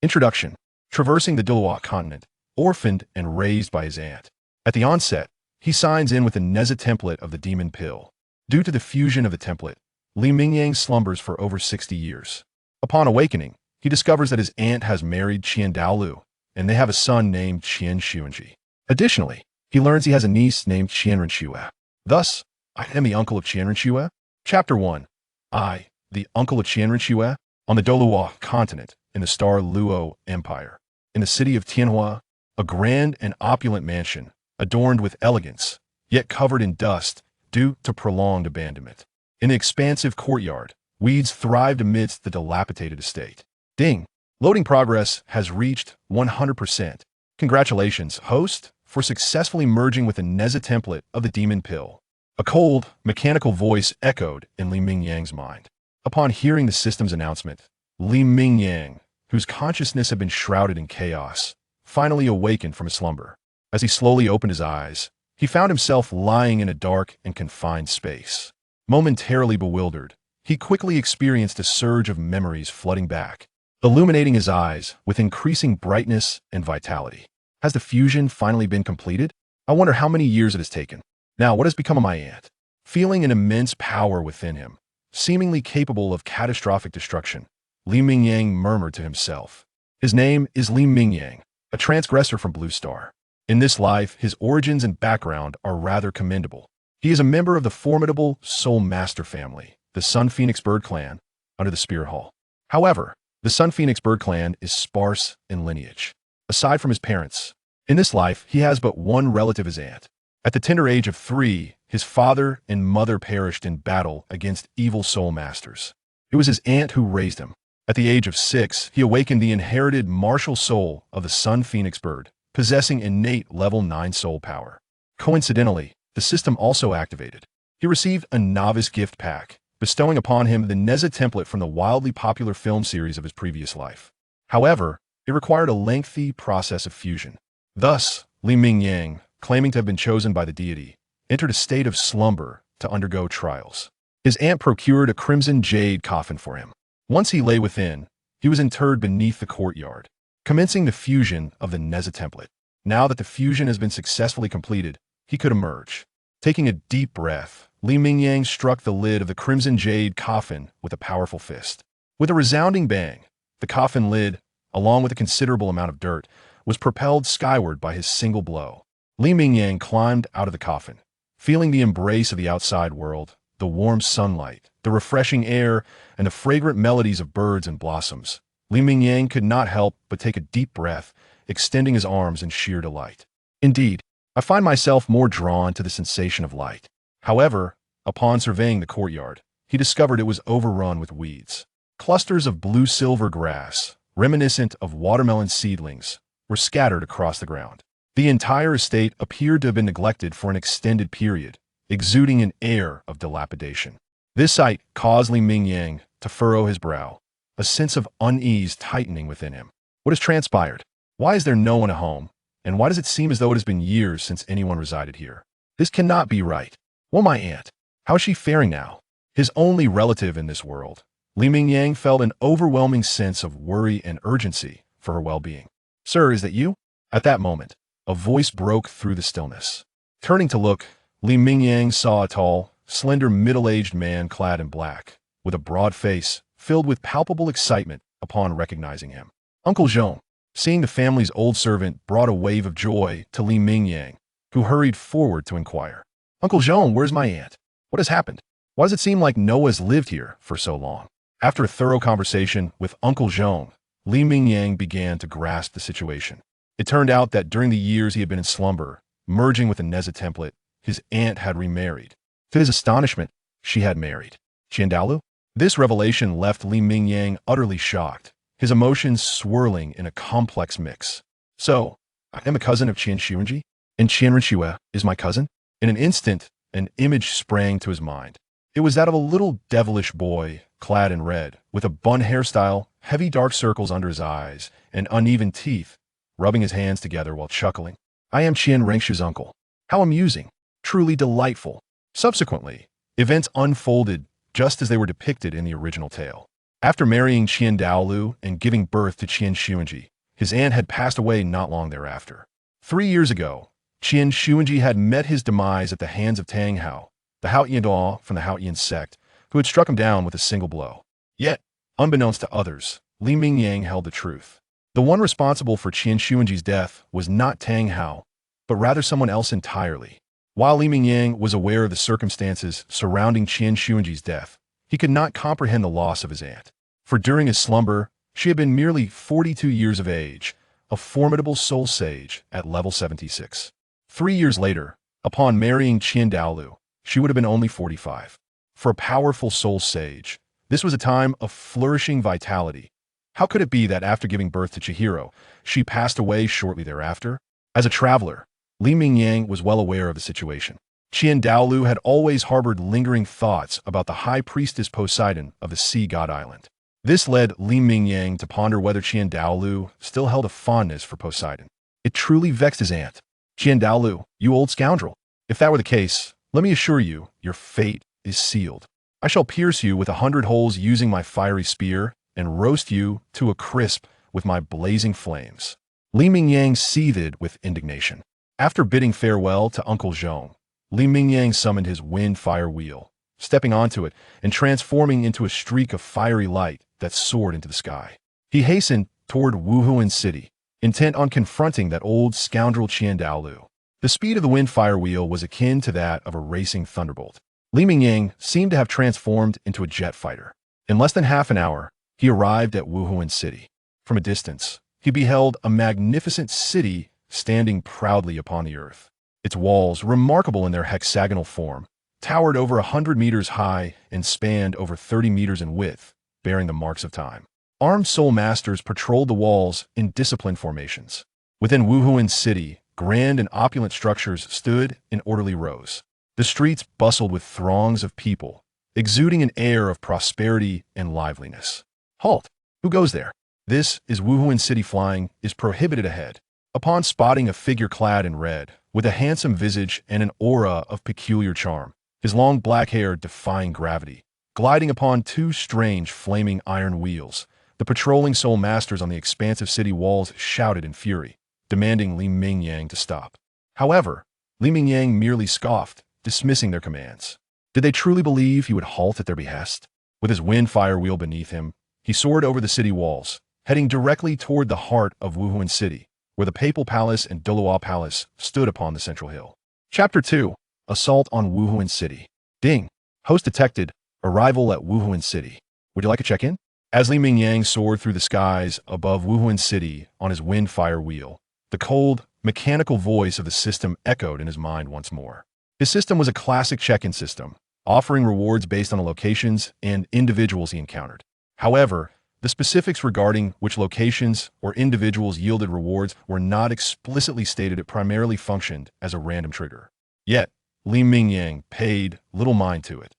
Introduction. Traversing the Douluo Continent, orphaned and raised by his aunt. At the onset, he signs in with the Nezha template of the demon pill. Due to the fusion of the template, Mingyang slumbers for over 60 years. Upon awakening, he discovers that his aunt has married Qian Daoliu, and they have a son named Qian Xunji. Additionally, he learns he has a niece named Qian Renxue. Thus, I am the uncle of Qian Renxue. Chapter 1. I, the uncle of Qian Renxue, on the Douluo Continent, in the Star Luo Empire. In the city of Tianhua, a grand and opulent mansion, adorned with elegance, yet covered in dust due to prolonged abandonment. In the expansive courtyard, weeds thrived amidst the dilapidated estate. Ding! Loading progress has reached 100%. Congratulations, host, for successfully merging with the Nezha template of the demon pill. A cold, mechanical voice echoed in Mingyang's mind. Upon hearing the system's announcement, Mingyang, whose consciousness had been shrouded in chaos, finally awakened from his slumber. As he slowly opened his eyes, he found himself lying in a dark and confined space. Momentarily bewildered, he quickly experienced a surge of memories flooding back, illuminating his eyes with increasing brightness and vitality. Has the fusion finally been completed? I wonder how many years it has taken. Now, what has become of my aunt? Feeling an immense power within him, seemingly capable of catastrophic destruction, Mingyang murmured to himself. His name is Mingyang, a transgressor from Blue Star. In this life, his origins and background are rather commendable. He is a member of the formidable Soul Master family, the Sun Phoenix Bird clan, under the Spear Hall. However, the Sun Phoenix Bird clan is sparse in lineage. Aside from his parents, in this life, he has but one relative, his aunt. At the tender age of 3, his father and mother perished in battle against evil soul masters. It was his aunt who raised him. At the age of 6, he awakened the inherited martial soul of the Sun Phoenix Bird, possessing innate level 9 soul power. Coincidentally, the system also activated. He received a novice gift pack, bestowing upon him the Nezha template from the wildly popular film series of his previous life. However, it required a lengthy process of fusion. Thus, Mingyang, claiming to have been chosen by the deity, entered a state of slumber to undergo trials. His aunt procured a crimson jade coffin for him. Once he lay within, he was interred beneath the courtyard, commencing the fusion of the Nezha template. Now that the fusion has been successfully completed, he could emerge. Taking a deep breath, Mingyang struck the lid of the crimson jade coffin with a powerful fist. With a resounding bang, the coffin lid, along with a considerable amount of dirt, was propelled skyward by his single blow. Mingyang climbed out of the coffin, feeling the embrace of the outside world, the warm sunlight, the refreshing air, and the fragrant melodies of birds and blossoms. Mingyang could not help but take a deep breath, extending his arms in sheer delight. Indeed, I find myself more drawn to the sensation of light. However, upon surveying the courtyard, he discovered it was overrun with weeds. Clusters of blue-silver grass, reminiscent of watermelon seedlings, were scattered across the ground. The entire estate appeared to have been neglected for an extended period, exuding an air of dilapidation. This sight caused Mingyang to furrow his brow, a sense of unease tightening within him. What has transpired? Why is there no one at home? And why does it seem as though it has been years since anyone resided here? This cannot be right. Well, my aunt, how is she faring now? His only relative in this world, Mingyang felt an overwhelming sense of worry and urgency for her well-being. Sir, is that you? At that moment, a voice broke through the stillness. Turning to look, Mingyang saw a tall, slender middle-aged man clad in black, with a broad face filled with palpable excitement upon recognizing him. Uncle Zhong, seeing the family's old servant, brought a wave of joy to Mingyang, who hurried forward to inquire. Uncle Zhong, where's my aunt? What has happened? Why does it seem like no one has lived here for so long? After a thorough conversation with Uncle Zhong, Mingyang began to grasp the situation. It turned out that during the years he had been in slumber, merging with the Nezha template, his aunt had remarried. To his astonishment, she had married Qian Daoliu. This revelation left Mingyang utterly shocked, his emotions swirling in a complex mix. So, I am a cousin of Qian Xunji, and Qian Renxue is my cousin? In an instant, an image sprang to his mind. It was that of a little devilish boy, clad in red, with a bun hairstyle, heavy dark circles under his eyes, and uneven teeth, rubbing his hands together while chuckling. I am Qian Renxue's uncle. How amusing. Truly delightful. Subsequently, events unfolded just as they were depicted in the original tale. After marrying Qian Daoliu and giving birth to Qian Xunji, his aunt had passed away not long thereafter. 3 years ago, Qian Xunji had met his demise at the hands of Tang Hao, the Haotian from the Haotian sect, who had struck him down with a single blow. Yet, unbeknownst to others, Li Mingyang held the truth. The one responsible for Qian Xunji's death was not Tang Hao, but rather someone else entirely. While Li Mingyang was aware of the circumstances surrounding Qian Xunji's death, he could not comprehend the loss of his aunt. For during his slumber, she had been merely 42 years of age, a formidable soul sage at level 76. 3 years later, upon marrying Qian Daoliu, she would have been only 45. For a powerful soul sage, this was a time of flourishing vitality. How could it be that after giving birth to Chihiro, she passed away shortly thereafter? As a traveler, Li Mingyang was well aware of the situation. Qian Daoliu had always harbored lingering thoughts about the high priestess Poseidon of the sea god island. This led Li Mingyang to ponder whether Qian Daoliu still held a fondness for Poseidon. It truly vexed his aunt. Qian Daoliu, you old scoundrel. If that were the case, let me assure you, your fate is sealed. I shall pierce you with 100 holes using my fiery spear and roast you to a crisp with my blazing flames. Li Mingyang seethed with indignation. After bidding farewell to Uncle Zhong, Li Mingyang summoned his wind-fire wheel, stepping onto it and transforming into a streak of fiery light that soared into the sky. He hastened toward Wuhuan City, intent on confronting that old scoundrel Qian Daoliu. The speed of the wind-fire wheel was akin to that of a racing thunderbolt. Li Mingyang seemed to have transformed into a jet fighter. In less than half an hour, he arrived at Wuhuan City. From a distance, he beheld a magnificent city standing proudly upon the earth. Its walls, remarkable in their hexagonal form, towered over 100 meters high and spanned over 30 meters in width, bearing the marks of time. Armed soul masters patrolled the walls in disciplined formations. Within Wuhuan City, grand and opulent structures stood in orderly rows. The streets bustled with throngs of people, exuding an air of prosperity and liveliness. Halt! Who goes there? This is Wuhuan City. Flying is prohibited ahead. Upon spotting a figure clad in red, with a handsome visage and an aura of peculiar charm, his long black hair defying gravity, gliding upon two strange flaming iron wheels, the patrolling soul masters on the expansive city walls shouted in fury, demanding Li Mingyang to stop. However, Li Mingyang merely scoffed, dismissing their commands. Did they truly believe he would halt at their behest? With his wind-fire wheel beneath him, he soared over the city walls, heading directly toward the heart of Wuhuan City, where the Papal Palace and Douluo Palace stood upon the central hill. Chapter 2. Assault on Wuhuan City. Ding. Host detected. Arrival at Wuhuan City. Would you like a check-in? As Li Mingyang soared through the skies above Wuhuan City on his wind-fire wheel, the cold, mechanical voice of the system echoed in his mind once more. His system was a classic check-in system, offering rewards based on the locations and individuals he encountered. However, the specifics regarding which locations or individuals yielded rewards were not explicitly stated. It primarily functioned as a random trigger. Yet, Li Mingyang paid little mind to it.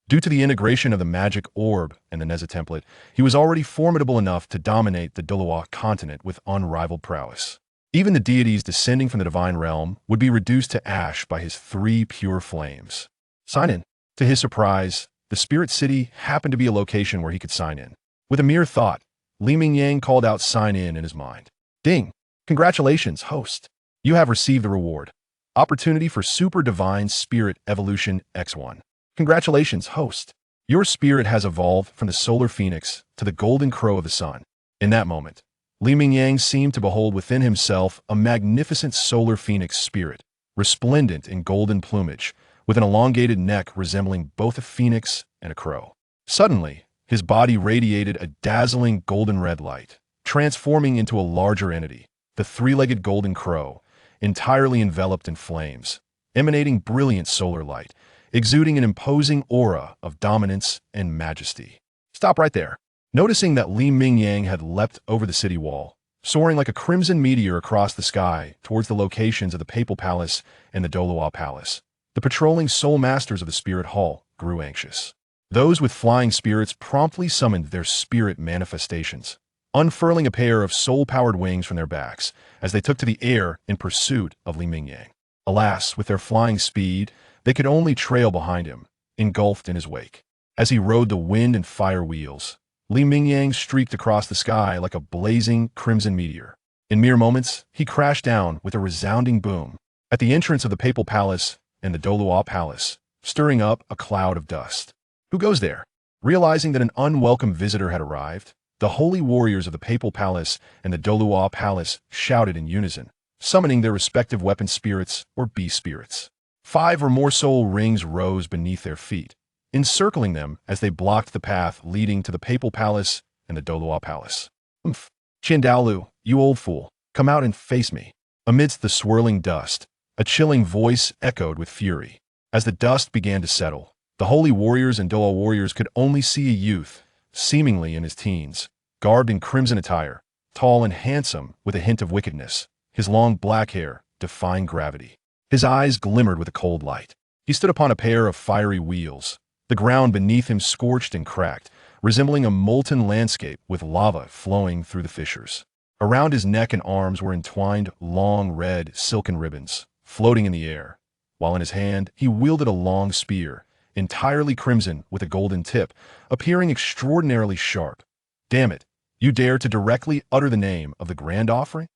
Due to the integration of the magic orb and the Nezha template, he was already formidable enough to dominate the Douluo Continent with unrivaled prowess. Even the deities descending from the divine realm would be reduced to ash by his 3 pure flames. Sign in. To his surprise, the Spirit City happened to be a location where he could sign in. With a mere thought, Li Mingyang called out sign in his mind. Ding! Congratulations, host. You have received the reward. Opportunity for Super Divine Spirit Evolution X1. Congratulations, host. Your spirit has evolved from the Solar Phoenix to the Golden Crow of the Sun. In that moment, Li Mingyang seemed to behold within himself a magnificent Solar Phoenix spirit, resplendent in golden plumage, with an elongated neck resembling both a phoenix and a crow. Suddenly, his body radiated a dazzling golden red light, transforming into a larger entity, the 3-legged golden crow, entirely enveloped in flames, emanating brilliant solar light, exuding an imposing aura of dominance and majesty. Stop right there. Noticing that Li Mingyang had leapt over the city wall, soaring like a crimson meteor across the sky towards the locations of the Papal Palace and the Douluo Palace, the patrolling soul masters of the Spirit Hall grew anxious. Those with flying spirits promptly summoned their spirit manifestations, unfurling a pair of soul-powered wings from their backs as they took to the air in pursuit of Li Mingyang. Alas, with their flying speed, they could only trail behind him, engulfed in his wake. As he rode the wind and fire wheels, Li Mingyang streaked across the sky like a blazing crimson meteor. In mere moments, he crashed down with a resounding boom at the entrance of the Papal Palace and the Douluo Palace, stirring up a cloud of dust. Who goes there? Realizing that an unwelcome visitor had arrived, the holy warriors of the Papal Palace and the Douluo Palace shouted in unison, summoning their respective weapon spirits or beast spirits. 5 or more soul rings rose beneath their feet, encircling them as they blocked the path leading to the Papal Palace and the Douluo Palace. "Umph! Qian Daoliu, you old fool, come out and face me." Amidst the swirling dust, a chilling voice echoed with fury. As the dust began to settle, the holy warriors and Douluo warriors could only see a youth, seemingly in his teens, garbed in crimson attire, tall and handsome with a hint of wickedness, his long black hair defying gravity. His eyes glimmered with a cold light. He stood upon a pair of fiery wheels, the ground beneath him scorched and cracked, resembling a molten landscape with lava flowing through the fissures. Around his neck and arms were entwined long red silken ribbons, floating in the air, while in his hand he wielded a long spear, entirely crimson with a golden tip, appearing extraordinarily sharp. "Damn it, you dare to directly utter the name of the Grand Offering?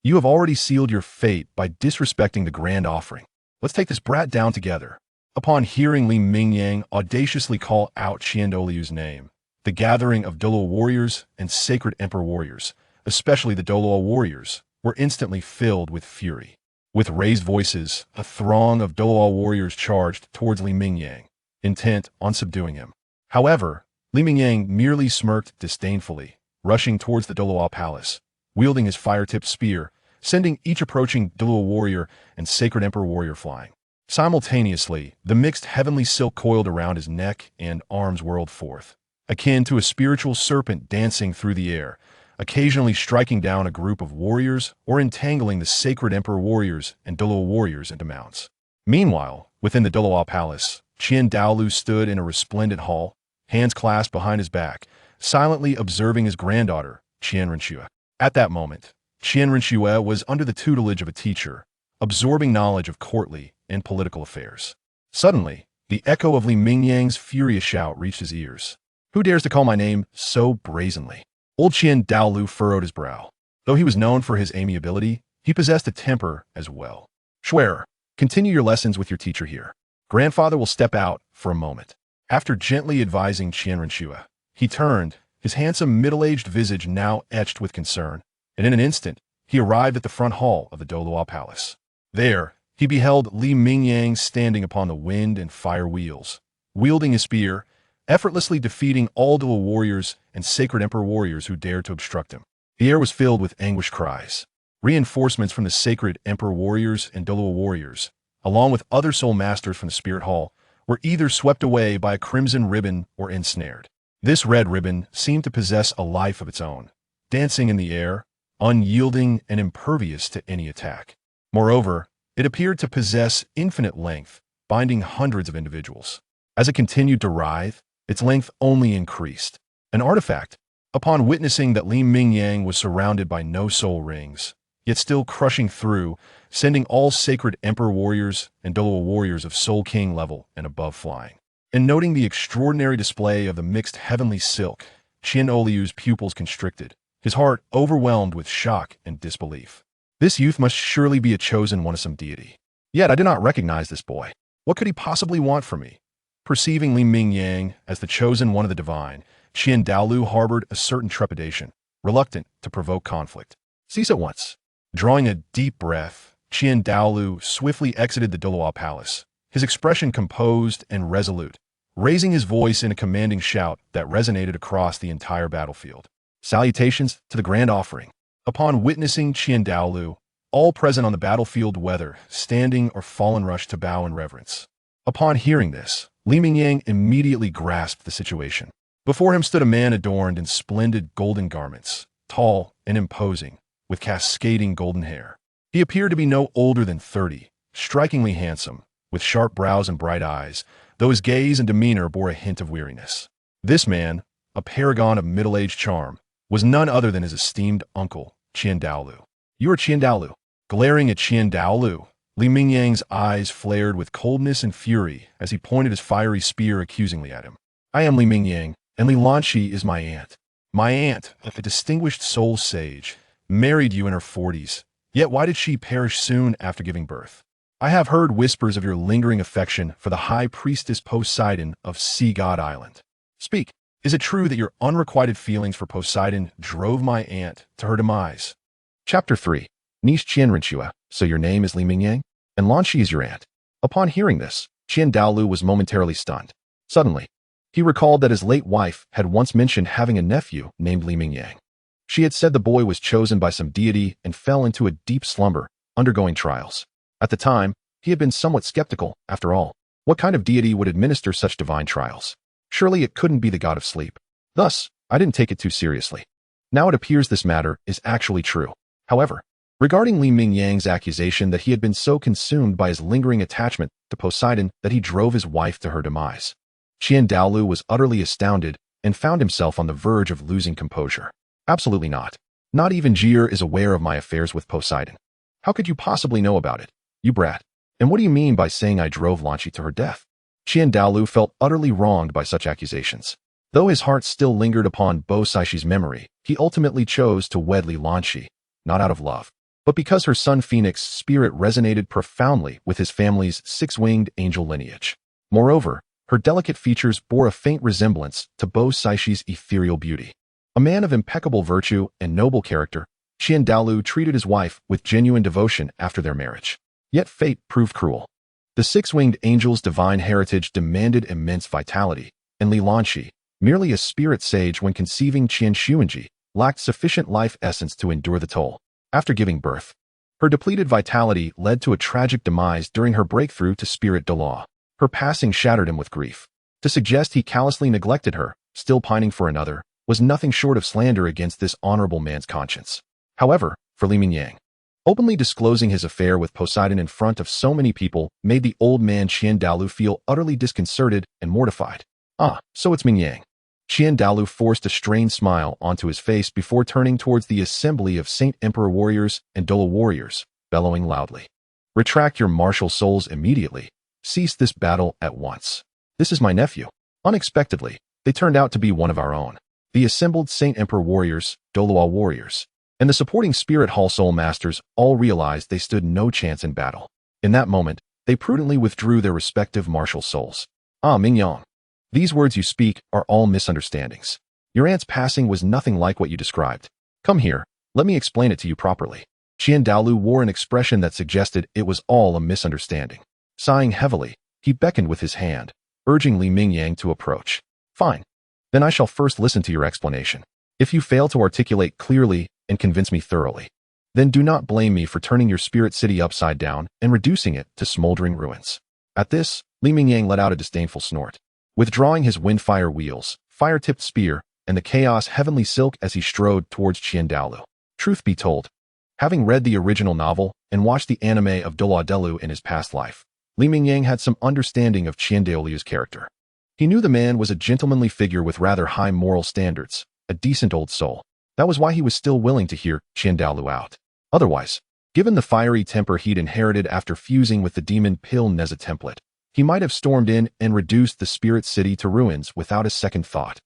You have already sealed your fate by disrespecting the Grand Offering. Let's take this brat down together." Upon hearing Li Mingyang audaciously call out Qian Daoliu's name, the gathering of Douluo warriors and sacred emperor warriors, especially the Douluo warriors, were instantly filled with fury. With raised voices, a throng of Douluo warriors charged towards Li Mingyang, intent on subduing him. However, Li Mingyang merely smirked disdainfully, rushing towards the Douluo Palace, wielding his fire-tipped spear, sending each approaching Douluo warrior and sacred emperor warrior flying. Simultaneously, the mixed heavenly silk coiled around his neck and arms whirled forth, akin to a spiritual serpent dancing through the air, occasionally striking down a group of warriors or entangling the sacred emperor warriors and Douluo warriors into mounts. Meanwhile, within the Douluo Palace, Qian Daoliu stood in a resplendent hall, hands clasped behind his back, silently observing his granddaughter, Qian Renxue. At that moment, Qian Renxue was under the tutelage of a teacher, absorbing knowledge of courtly and political affairs. Suddenly, the echo of Li Mingyang's furious shout reached his ears. "Who dares to call my name so brazenly?" Old Qian Daoliu furrowed his brow. Though he was known for his amiability, he possessed a temper as well. "Schwerer, continue your lessons with your teacher here. Grandfather will step out for a moment." After gently advising Qian Renxue, he turned, his handsome middle-aged visage now etched with concern, and in an instant, he arrived at the front hall of the Douluo Palace. There, he beheld Li Mingyang standing upon the wind and fire wheels, wielding his spear, effortlessly defeating all Douluo warriors and sacred emperor warriors who dared to obstruct him. The air was filled with anguished cries. Reinforcements from the sacred emperor warriors and Douluo warriors, along with other soul masters from the spirit hall, were either swept away by a crimson ribbon or ensnared. This red ribbon seemed to possess a life of its own, dancing in the air, unyielding and impervious to any attack. Moreover, it appeared to possess infinite length, binding hundreds of individuals. As it continued to writhe, its length only increased. An artifact, upon witnessing that Li Mingyang was surrounded by no soul rings, yet still crushing through, sending all sacred emperor warriors and Douluo warriors of Soul King level and above flying. And noting the extraordinary display of the mixed heavenly silk, Qian Daoliu's pupils constricted, his heart overwhelmed with shock and disbelief. This youth must surely be a chosen one of some deity. Yet I did not recognize this boy. What could he possibly want from me? Perceiving Li Mingyang as the chosen one of the divine, Qian Daoliu harbored a certain trepidation, reluctant to provoke conflict. "Cease at once." Drawing a deep breath, Qian Daoliu swiftly exited the Douluo Palace, his expression composed and resolute, raising his voice in a commanding shout that resonated across the entire battlefield. "Salutations to the Grand Offering." Upon witnessing Qian Daoliu, all present on the battlefield, whether standing or fallen, rushed to bow in reverence. Upon hearing this, Li Mingyang immediately grasped the situation. Before him stood a man adorned in splendid golden garments, tall and imposing, with cascading golden hair. He appeared to be no older than 30, strikingly handsome, with sharp brows and bright eyes, though his gaze and demeanor bore a hint of weariness. This man, a paragon of middle-aged charm, was none other than his esteemed uncle, Qian Daoliu. "You are Qian Daoliu." Glaring at Qian Daoliu, Li Mingyang's eyes flared with coldness and fury as he pointed his fiery spear accusingly at him. "I am Li Mingyang, and Li Lanqi is my aunt. My aunt, a distinguished soul sage, married you in her 40s. Yet why did she perish soon after giving birth? I have heard whispers of your lingering affection for the high priestess Poseidon of Sea God Island. Speak, is it true that your unrequited feelings for Poseidon drove my aunt to her demise? Chapter 3. Niche Qian Renxue, so your name is Li Mingyang? And Lanqi is your aunt. Upon hearing this, Qian Daoliu was momentarily stunned. Suddenly, he recalled that his late wife had once mentioned having a nephew named Li Mingyang. She had said the boy was chosen by some deity and fell into a deep slumber, undergoing trials. At the time, he had been somewhat skeptical. After all, what kind of deity would administer such divine trials? Surely it couldn't be the god of sleep. Thus, I didn't take it too seriously. Now it appears this matter is actually true. However, regarding Li Mingyang's accusation that he had been so consumed by his lingering attachment to Poseidon that he drove his wife to her demise, Qian Daoliu was utterly astounded and found himself on the verge of losing composure. Absolutely not. Not even Jir is aware of my affairs with Poseidon. How could you possibly know about it, you brat? And what do you mean by saying I drove Lanqi to her death? Qian Daoliu felt utterly wronged by such accusations. Though his heart still lingered upon Bo Saishi's memory, he ultimately chose to wed Li Lanqi, not out of love, but because her son Phoenix's spirit resonated profoundly with his family's six-winged angel lineage. Moreover, her delicate features bore a faint resemblance to Bo Saishi's ethereal beauty. A man of impeccable virtue and noble character, Qian Daoliu treated his wife with genuine devotion after their marriage. Yet fate proved cruel. The six-winged angel's divine heritage demanded immense vitality, and Li Lanqi, merely a spirit sage when conceiving Qian Xunji, lacked sufficient life essence to endure the toll. After giving birth, her depleted vitality led to a tragic demise during her breakthrough to spirit Douluo. Her passing shattered him with grief. To suggest he callously neglected her, still pining for another, was nothing short of slander against this honorable man's conscience. However, for Li Mingyang, openly disclosing his affair with Poseidon in front of so many people made the old man Qian Daoliu feel utterly disconcerted and mortified. Ah, so it's Mingyang. Qian Daoliu forced a strained smile onto his face before turning towards the assembly of Saint Emperor warriors and Douluo warriors, bellowing loudly. Retract your martial souls immediately. Cease this battle at once. This is my nephew. Unexpectedly, they turned out to be one of our own. The assembled Saint Emperor warriors, Douluo warriors, and the supporting Spirit Hall Soul Masters all realized they stood no chance in battle. In that moment, they prudently withdrew their respective martial souls. Ah, Mingyang. These words you speak are all misunderstandings. Your aunt's passing was nothing like what you described. Come here, let me explain it to you properly. Qian Daoliu wore an expression that suggested it was all a misunderstanding. Sighing heavily, he beckoned with his hand, urging Li Mingyang to approach. Fine. Then I shall first listen to your explanation. If you fail to articulate clearly and convince me thoroughly, then do not blame me for turning your spirit city upside down and reducing it to smoldering ruins. At this, Li Mingyang let out a disdainful snort, withdrawing his windfire wheels, fire-tipped spear, and the chaos heavenly silk as he strode towards Qian Daoliu. Truth be told, having read the original novel and watched the anime of Douluo in his past life, Li Mingyang had some understanding of Qian Daoliu's character. He knew the man was a gentlemanly figure with rather high moral standards, a decent old soul. That was why he was still willing to hear Qian Daoliu out. Otherwise, given the fiery temper he'd inherited after fusing with the demon Pill Nezha template, he might have stormed in and reduced the spirit city to ruins without a second thought.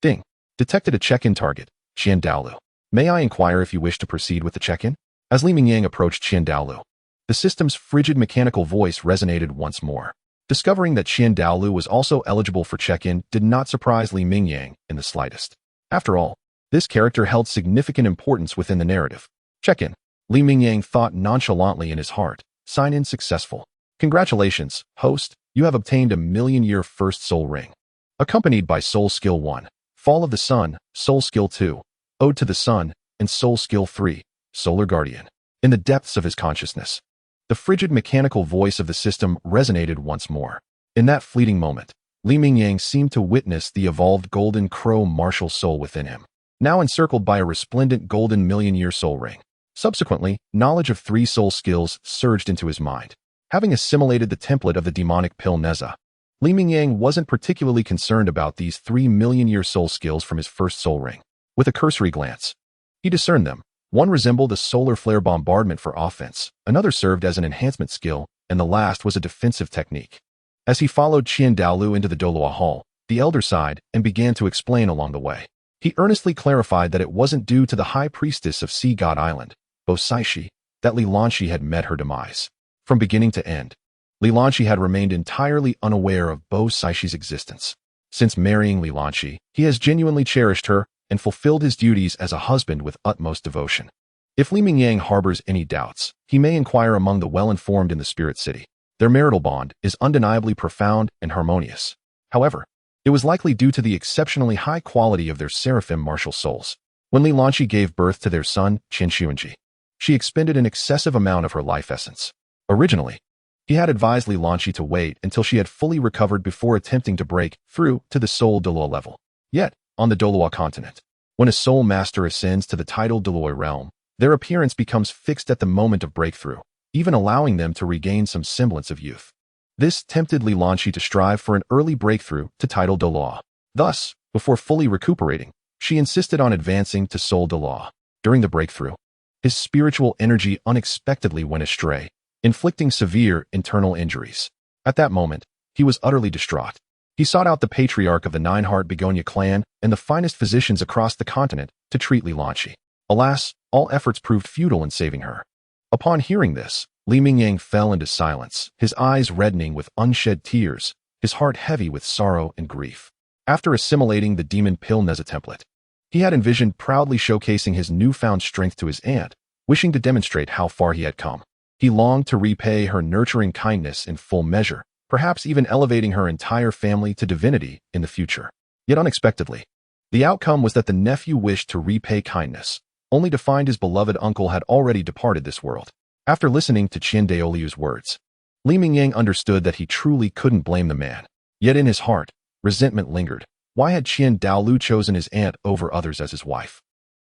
Ding. Detected a check-in target, Qian Daoliu. May I inquire if you wish to proceed with the check-in? As Li Mingyang approached Qian Daoliu, the system's frigid mechanical voice resonated once more. Discovering that Qian Daoliu was also eligible for check-in did not surprise Li Mingyang in the slightest. After all, this character held significant importance within the narrative. Check-in. Li Mingyang thought nonchalantly in his heart. Sign-in successful. Congratulations, host, you have obtained a million-year first soul ring. Accompanied by Soul Skill 1, Fall of the Sun, Soul Skill 2, Ode to the Sun, and Soul Skill 3, Solar Guardian. In the depths of his consciousness, the frigid mechanical voice of the system resonated once more. In that fleeting moment, Li Mingyang seemed to witness the evolved golden crow martial soul within him, now encircled by a resplendent golden million-year soul ring. Subsequently, knowledge of 3 soul skills surged into his mind. Having assimilated the template of the demonic Pill Nezha, Li Mingyang wasn't particularly concerned about these 3 million-year soul skills from his first soul ring. With a cursory glance, he discerned them. One resembled a solar flare bombardment for offense, another served as an enhancement skill, and the last was a defensive technique. As he followed Qian Daoliu into the Douluo Hall, The elder sighed and began to explain along the way. He earnestly clarified that it wasn't due to the high priestess of Sea God Island, Bo Saishi, that Li Lanqi had met her demise. From beginning to end, Li Lanqi had remained entirely unaware of Bo Saishi's existence. Since marrying Li Lanqi, he has genuinely cherished her and fulfilled his duties as a husband with utmost devotion. If Li Mingyang harbors any doubts, he may inquire among the well-informed in the Spirit City. Their marital bond is undeniably profound and harmonious. However, it was likely due to the exceptionally high quality of their seraphim martial souls. When Li Lanqi gave birth to their son, Qian Xunji, she expended an excessive amount of her life essence. Originally, he had advised Li Lanqi to wait until she had fully recovered before attempting to break through to the soul Douluo level. Yet, on the Douluo Continent, when a soul master ascends to the Titled Douluo realm, their appearance becomes fixed at the moment of breakthrough, even allowing them to regain some semblance of youth. This tempted Li Lanqi to strive for an early breakthrough to Titled Douluo. Thus, before fully recuperating, she insisted on advancing to Soul Douluo. During the breakthrough, his spiritual energy unexpectedly went astray, inflicting severe internal injuries. At that moment, he was utterly distraught. He sought out the patriarch of the Nine-Heart Begonia clan and the finest physicians across the continent to treat Li Lanqi. Alas, all efforts proved futile in saving her. Upon hearing this, Li Mingyang fell into silence, his eyes reddening with unshed tears, his heart heavy with sorrow and grief. After assimilating the demon Pill Nezha template, he had envisioned proudly showcasing his newfound strength to his aunt, wishing to demonstrate how far he had come. He longed to repay her nurturing kindness in full measure, perhaps even elevating her entire family to divinity in the future. Yet unexpectedly, the outcome was that the nephew wished to repay kindness, only to find his beloved uncle had already departed this world. After listening to Qian Daoliu's words, Li Mingyang understood that he truly couldn't blame the man. Yet in his heart, resentment lingered. Why had Qian Daoliu chosen his aunt over others as his wife?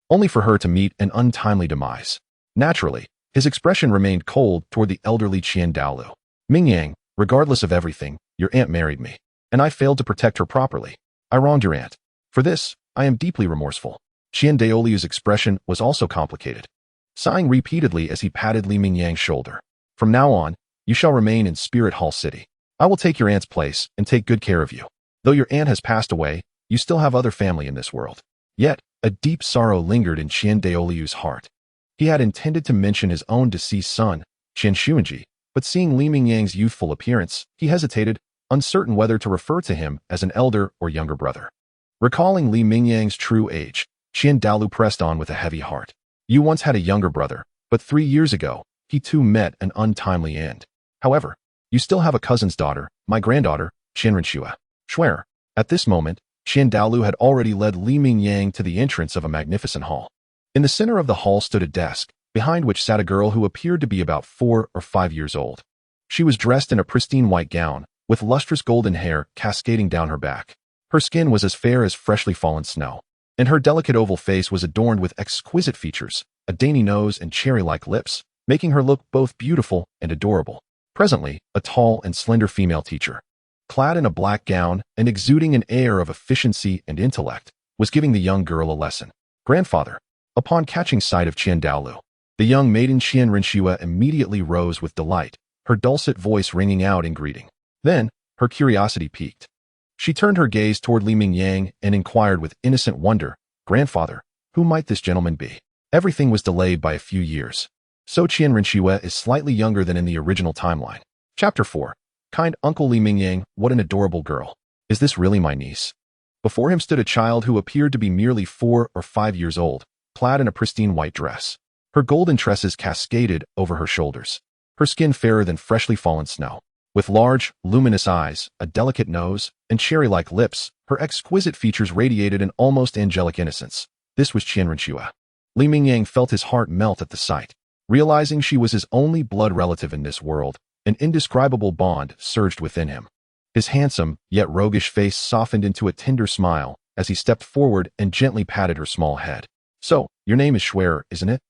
Only for her to meet an untimely demise. Naturally, his expression remained cold toward the elderly Qian Daoliu. Mingyang, regardless of everything, your aunt married me, and I failed to protect her properly. I wronged your aunt. For this, I am deeply remorseful. Qian Daoliu's expression was also complicated, sighing repeatedly as he patted Li Mingyang's shoulder. From now on, you shall remain in Spirit Hall City. I will take your aunt's place and take good care of you. Though your aunt has passed away, you still have other family in this world. Yet, a deep sorrow lingered in Qian Daoliu's heart. He had intended to mention his own deceased son, Qian Xunji, but seeing Li Mingyang's youthful appearance, he hesitated, uncertain whether to refer to him as an elder or younger brother. Recalling Li Mingyang's true age, Qian Daoliu pressed on with a heavy heart. You once had a younger brother, but 3 years ago, he too met an untimely end. However, you still have a cousin's daughter, my granddaughter, Qian Renxue. Swear. At this moment, Qian Daoliu had already led Li Mingyang to the entrance of a magnificent hall. In the center of the hall stood a desk, behind which sat a girl who appeared to be about 4 or 5 years old. She was dressed in a pristine white gown, with lustrous golden hair cascading down her back. Her skin was as fair as freshly fallen snow, and her delicate oval face was adorned with exquisite features, a dainty nose and cherry-like lips, making her look both beautiful and adorable. Presently, a tall and slender female teacher, clad in a black gown and exuding an air of efficiency and intellect, was giving the young girl a lesson. Grandfather. Upon catching sight of Qian Daoliu, the young maiden Qian Renxue immediately rose with delight, her dulcet voice ringing out in greeting. Then, her curiosity piqued. She turned her gaze toward Li Mingyang and inquired with innocent wonder, Grandfather, who might this gentleman be? Everything was delayed by a few years. So Qian Renxue is slightly younger than in the original timeline. Chapter 4. Kind Uncle Li Mingyang, what an adorable girl. Is this really my niece? Before him stood a child who appeared to be merely 4 or 5 years old, clad in a pristine white dress. Her golden tresses cascaded over her shoulders, her skin fairer than freshly fallen snow. With large, luminous eyes, a delicate nose, and cherry-like lips, her exquisite features radiated an almost angelic innocence. This was Qian Renxue. Li Mingyang felt his heart melt at the sight. Realizing she was his only blood relative in this world, an indescribable bond surged within him. His handsome, yet roguish face softened into a tender smile as he stepped forward and gently patted her small head. So, your name is Xue, isn't it?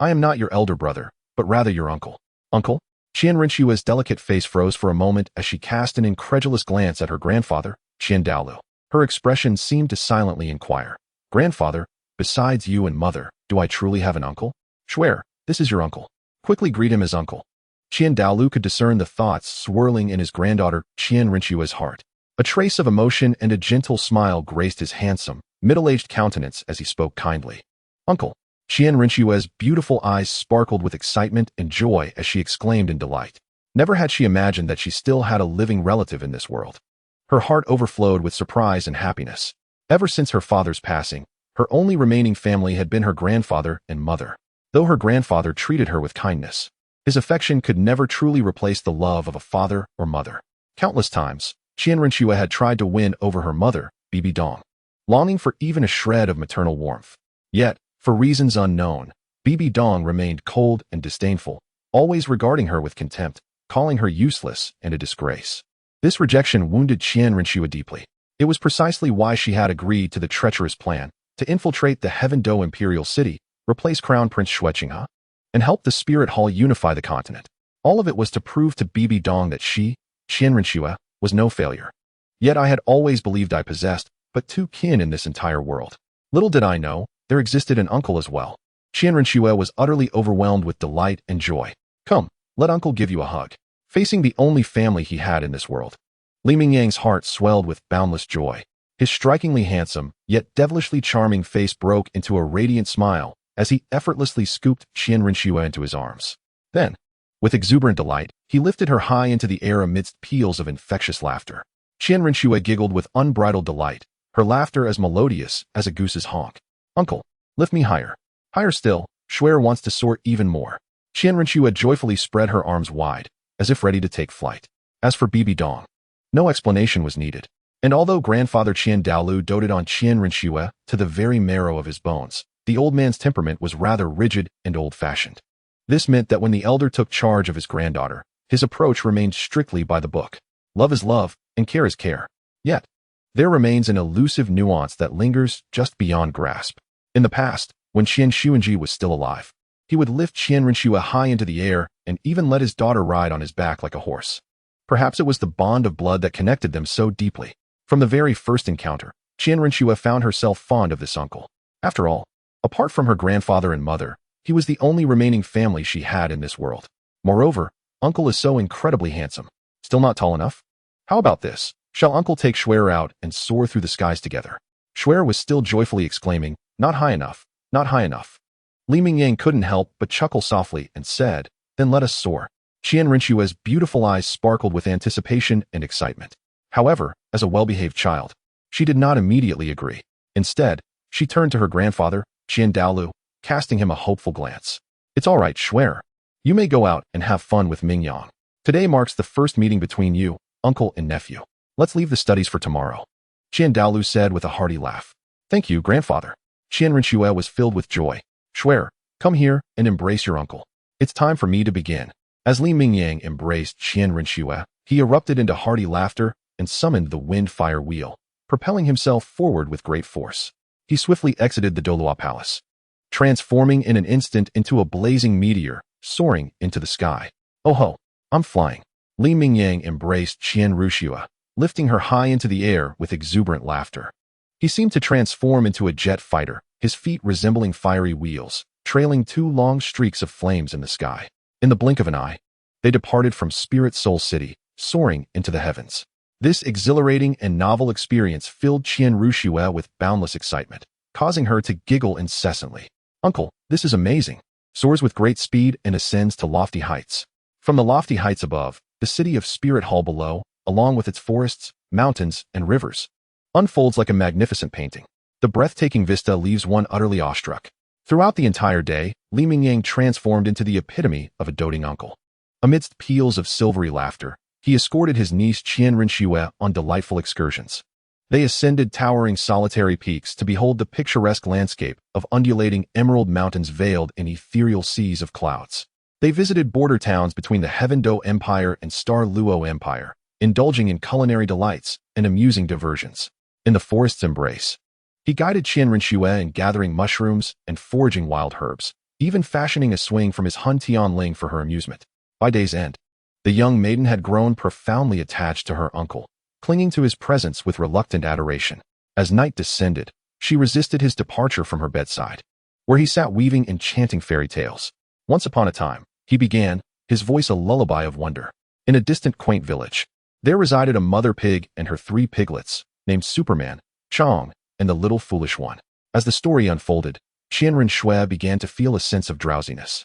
I am not your elder brother, but rather your uncle. Uncle? Qian Renxue's delicate face froze for a moment as she cast an incredulous glance at her grandfather, Qian Daoliu. Her expression seemed to silently inquire. Grandfather, besides you and mother, do I truly have an uncle? Xue, this is your uncle. Quickly greet him as uncle. Qian Daoliu could discern the thoughts swirling in his granddaughter Qian Renxue's heart. A trace of emotion and a gentle smile graced his handsome, middle-aged countenance as he spoke kindly. "Uncle." Qian Renxue's beautiful eyes sparkled with excitement and joy as she exclaimed in delight. Never had she imagined that she still had a living relative in this world. Her heart overflowed with surprise and happiness. Ever since her father's passing, her only remaining family had been her grandfather and mother. Though her grandfather treated her with kindness, his affection could never truly replace the love of a father or mother. Countless times, Qian Renxue had tried to win over her mother, Bibi Dong, longing for even a shred of maternal warmth. Yet, for reasons unknown, Bibi Dong remained cold and disdainful, always regarding her with contempt, calling her useless and a disgrace. This rejection wounded Qian Renxue deeply. It was precisely why she had agreed to the treacherous plan to infiltrate the Heaven Do imperial city, replace Crown Prince Xue Qinghe, and help the Spirit Hall unify the continent. All of it was to prove to Bibi Dong that she, Qian Renxue, was no failure. Yet I had always believed I possessed but two kin in this entire world. Little did I know, there existed an uncle as well. Qian Renxue was utterly overwhelmed with delight and joy. "Come, let uncle give you a hug." Facing the only family he had in this world, Li Mingyang's heart swelled with boundless joy. His strikingly handsome, yet devilishly charming face broke into a radiant smile as he effortlessly scooped Qian Renxue into his arms. Then, with exuberant delight, he lifted her high into the air amidst peals of infectious laughter. Qian Renxue giggled with unbridled delight, her laughter as melodious as a goose's honk. "Uncle, lift me higher. Higher still, Xue wants to soar even more." Qian Renxue joyfully spread her arms wide, as if ready to take flight. As for Bibi Dong, no explanation was needed. And although grandfather Qian Daoliu doted on Qian Renxue to the very marrow of his bones, the old man's temperament was rather rigid and old-fashioned. This meant that when the elder took charge of his granddaughter, his approach remained strictly by the book. Love is love, and care is care. Yet, there remains an elusive nuance that lingers just beyond grasp. In the past, when Qian Xunji was still alive, he would lift Qian Renxue high into the air and even let his daughter ride on his back like a horse. Perhaps it was the bond of blood that connected them so deeply. From the very first encounter, Qian Renxue found herself fond of this uncle. After all, apart from her grandfather and mother, he was the only remaining family she had in this world. Moreover, uncle is so incredibly handsome. Still not tall enough? How about this? Shall uncle take Xue out and soar through the skies together? Xue was still joyfully exclaiming, "Not high enough, not high enough." Li Mingyang couldn't help but chuckle softly and said, "Then let us soar." Qian Renxue's beautiful eyes sparkled with anticipation and excitement. However, as a well-behaved child, she did not immediately agree. Instead, she turned to her grandfather, Qian Daoliu, casting him a hopeful glance. "It's all right, Xue. You may go out and have fun with Mingyang. Today marks the first meeting between you, uncle and nephew. Let's leave the studies for tomorrow," Qian Daoliu said with a hearty laugh. "Thank you, grandfather." Qian Renxue was filled with joy. "Xue, come here and embrace your uncle. It's time for me to begin." As Li Mingyang embraced Qian Renxue, he erupted into hearty laughter and summoned the wind-fire wheel, propelling himself forward with great force. He swiftly exited the Douluo palace, transforming in an instant into a blazing meteor, soaring into the sky. "Oh ho, I'm flying." Li Mingyang embraced Qian Renxue, lifting her high into the air with exuberant laughter. He seemed to transform into a jet fighter, his feet resembling fiery wheels, trailing two long streaks of flames in the sky. In the blink of an eye, they departed from Spirit Soul City, soaring into the heavens. This exhilarating and novel experience filled Qian Renxue with boundless excitement, causing her to giggle incessantly. "Uncle, this is amazing." Soars with great speed and ascends to lofty heights. From the lofty heights above, the city of Spirit Hall below, along with its forests, mountains, and rivers, unfolds like a magnificent painting. The breathtaking vista leaves one utterly awestruck. Throughout the entire day, Li Mingyang transformed into the epitome of a doting uncle. Amidst peals of silvery laughter, he escorted his niece Qian Renxue on delightful excursions. They ascended towering solitary peaks to behold the picturesque landscape of undulating emerald mountains veiled in ethereal seas of clouds. They visited border towns between the Heaven Do Empire and Star Luo Empire, indulging in culinary delights and amusing diversions. In the forest's embrace, he guided Qian Renxue in gathering mushrooms and foraging wild herbs, even fashioning a swing from his Hun Tian Ling for her amusement. By day's end, the young maiden had grown profoundly attached to her uncle, clinging to his presence with reluctant adoration. As night descended, she resisted his departure from her bedside, where he sat weaving enchanting fairy tales. "Once upon a time," he began, his voice a lullaby of wonder. "In a distant quaint village, There resided a mother pig and her 3 piglets, named Superman, Chong, and the Little Foolish One. As the story unfolded, Qian Renxue began to feel a sense of drowsiness.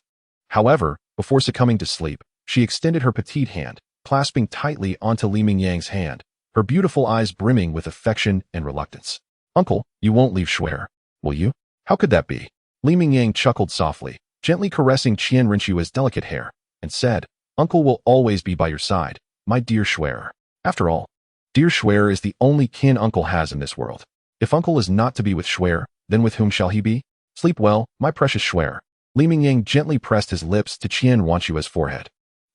However, before succumbing to sleep, she extended her petite hand, clasping tightly onto Li Mingyang's hand, her beautiful eyes brimming with affection and reluctance. "Uncle, you won't leave Xue, will you?" "How could that be?" Li Mingyang chuckled softly, gently caressing Qian Renxue's delicate hair, and said, "Uncle will always be by your side, my dear Xue. After all, dear Xue is the only kin Uncle has in this world. If Uncle is not to be with Xue, then with whom shall he be? Sleep well, my precious Xue." Li Mingyang gently pressed his lips to Qian Renxue's forehead.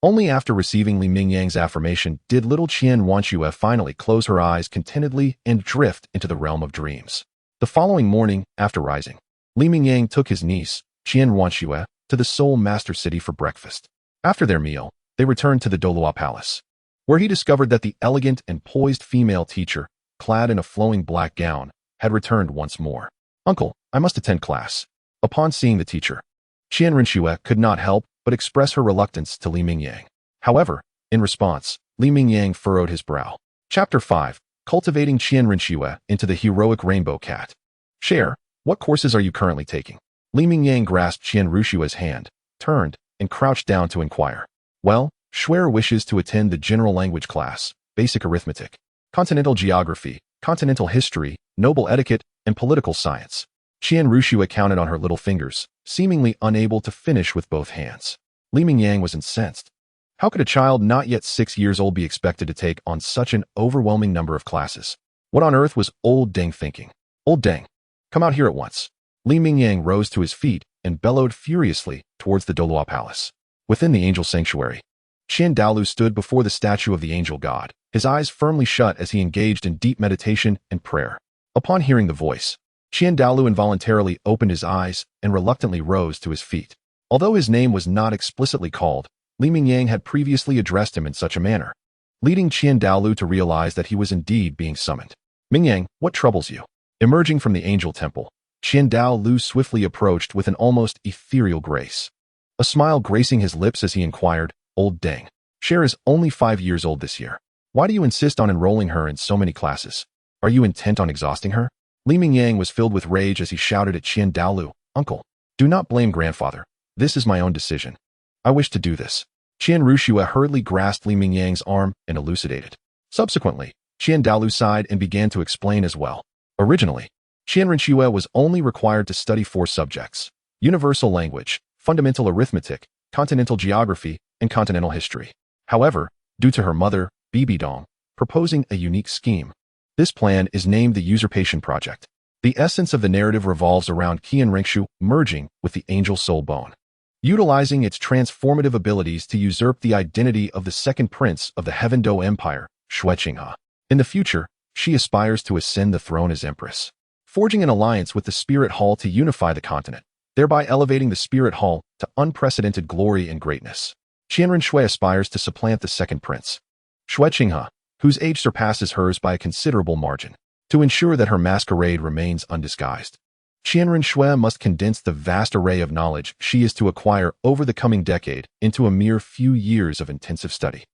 Only after receiving Li Mingyang's affirmation did little Qian Renxue finally close her eyes contentedly and drift into the realm of dreams. The following morning, after rising, Li Mingyang took his niece, Qian Renxue, to the Seoul Master City for breakfast. After their meal, they returned to the Douluo Palace, where he discovered that the elegant and poised female teacher, clad in a flowing black gown, had returned once more. "Uncle, I must attend class." Upon seeing the teacher, Qian Renxue could not help but express her reluctance to Li Mingyang. However, in response, Li Mingyang furrowed his brow. Chapter 5. Cultivating Qian Renxue into the heroic rainbow cat. "Share, what courses are you currently taking?" Li Mingyang grasped Qian Renxue's hand, turned, and crouched down to inquire. "Well, Xue wishes to attend the general language class, basic arithmetic, continental geography, continental history, noble etiquette, and political science." Qian Renxue counted on her little fingers, seemingly unable to finish with both hands. Li Mingyang was incensed. How could a child not yet 6 years old be expected to take on such an overwhelming number of classes? What on earth was old Deng thinking? "Old Deng, come out here at once." Li Mingyang rose to his feet and bellowed furiously towards the Douluo Palace. Within the angel sanctuary, Qian Daoliu stood before the statue of the angel god, his eyes firmly shut as he engaged in deep meditation and prayer. Upon hearing the voice, Qian Daoliu involuntarily opened his eyes and reluctantly rose to his feet. Although his name was not explicitly called, Li Mingyang had previously addressed him in such a manner, leading Qian Daoliu to realize that he was indeed being summoned. "Mingyang, what troubles you?" Emerging from the angel temple, Qian Daoliu swiftly approached with an almost ethereal grace. A smile gracing his lips as he inquired, "Old Deng, Cher is only 5 years old this year. Why do you insist on enrolling her in so many classes? Are you intent on exhausting her?" Li Mingyang was filled with rage as he shouted at Qian Daoliu, "Uncle, do not blame grandfather. This is my own decision. I wish to do this." Qian Renxue hurriedly grasped Li Mingyang's arm and elucidated. Subsequently, Qian Daoliu sighed and began to explain as well. Originally, Qian Renxue was only required to study 4 subjects: universal language, fundamental arithmetic, continental geography, and continental history. However, due to her mother, Bibi Dong, proposing a unique scheme, this plan is named the Usurpation Project. The essence of the narrative revolves around Qian Renxue merging with the angel soul bone, utilizing its transformative abilities to usurp the identity of the second prince of the Heaven Do Empire, Xue Qinghe. In the future, she aspires to ascend the throne as empress, forging an alliance with the Spirit Hall to unify the continent, thereby elevating the Spirit Hall to unprecedented glory and greatness. Qian Renxue aspires to supplant the second prince, Xue Qinghe, whose age surpasses hers by a considerable margin, to ensure that her masquerade remains undisguised. Qian Renxue must condense the vast array of knowledge she is to acquire over the coming decade into a mere few years of intensive study,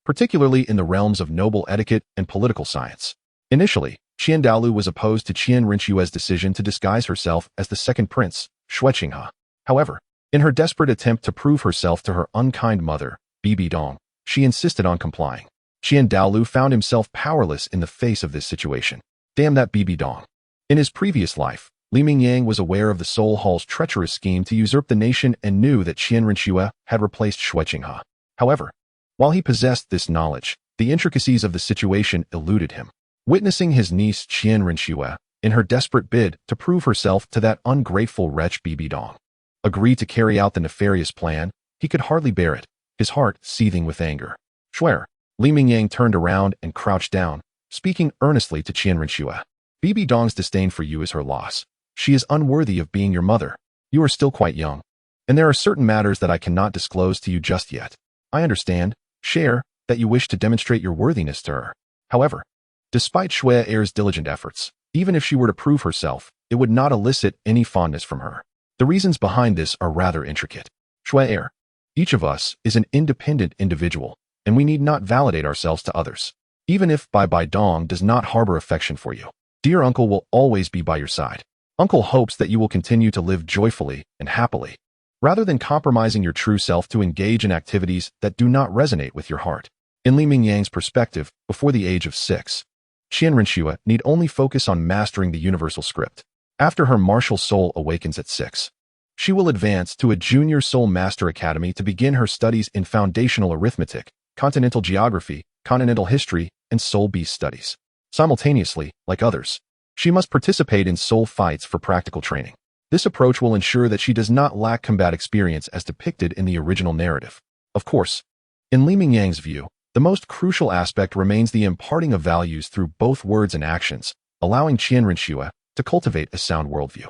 particularly in the realms of noble etiquette and political science. Initially, Qian Daoliu was opposed to Qian Renxue's decision to disguise herself as the second prince, Xue Qinghe. However, in her desperate attempt to prove herself to her unkind mother, Bibi Dong, she insisted on complying. Qian Daoliu found himself powerless in the face of this situation. Damn that Bibi Dong. In his previous life, Li Mingyang was aware of the Soul Hall's treacherous scheme to usurp the nation and knew that Qian Renxue had replaced Xue Qinghe. However, while he possessed this knowledge, the intricacies of the situation eluded him. Witnessing his niece Qian Renxue, in her desperate bid to prove herself to that ungrateful wretch Bibi Dong, agree to carry out the nefarious plan, he could hardly bear it, his heart seething with anger. "Xue." Li Mingyang turned around and crouched down, speaking earnestly to Qian Renxue. "Bibi Dong's disdain for you is her loss. She is unworthy of being your mother. You are still quite young, and there are certain matters that I cannot disclose to you just yet. I understand, Cher, that you wish to demonstrate your worthiness to her. However, despite Xue Er's diligent efforts, even if she were to prove herself, it would not elicit any fondness from her. The reasons behind this are rather intricate. Xue Er, each of us is an independent individual, and we need not validate ourselves to others. Even if Bai Dong does not harbor affection for you, dear uncle will always be by your side. Uncle hopes that you will continue to live joyfully and happily, rather than compromising your true self to engage in activities that do not resonate with your heart. In Li Mingyang's perspective, before the age of 6, Qian Renxue need only focus on mastering the universal script. After her martial soul awakens at 6, she will advance to a junior soul master academy to begin her studies in foundational arithmetic, continental geography, continental history, and soul beast studies. Simultaneously, like others, she must participate in soul fights for practical training. This approach will ensure that she does not lack combat experience as depicted in the original narrative. Of course, in Li Mingyang's view, the most crucial aspect remains the imparting of values through both words and actions, allowing Qian Renxue to cultivate a sound worldview.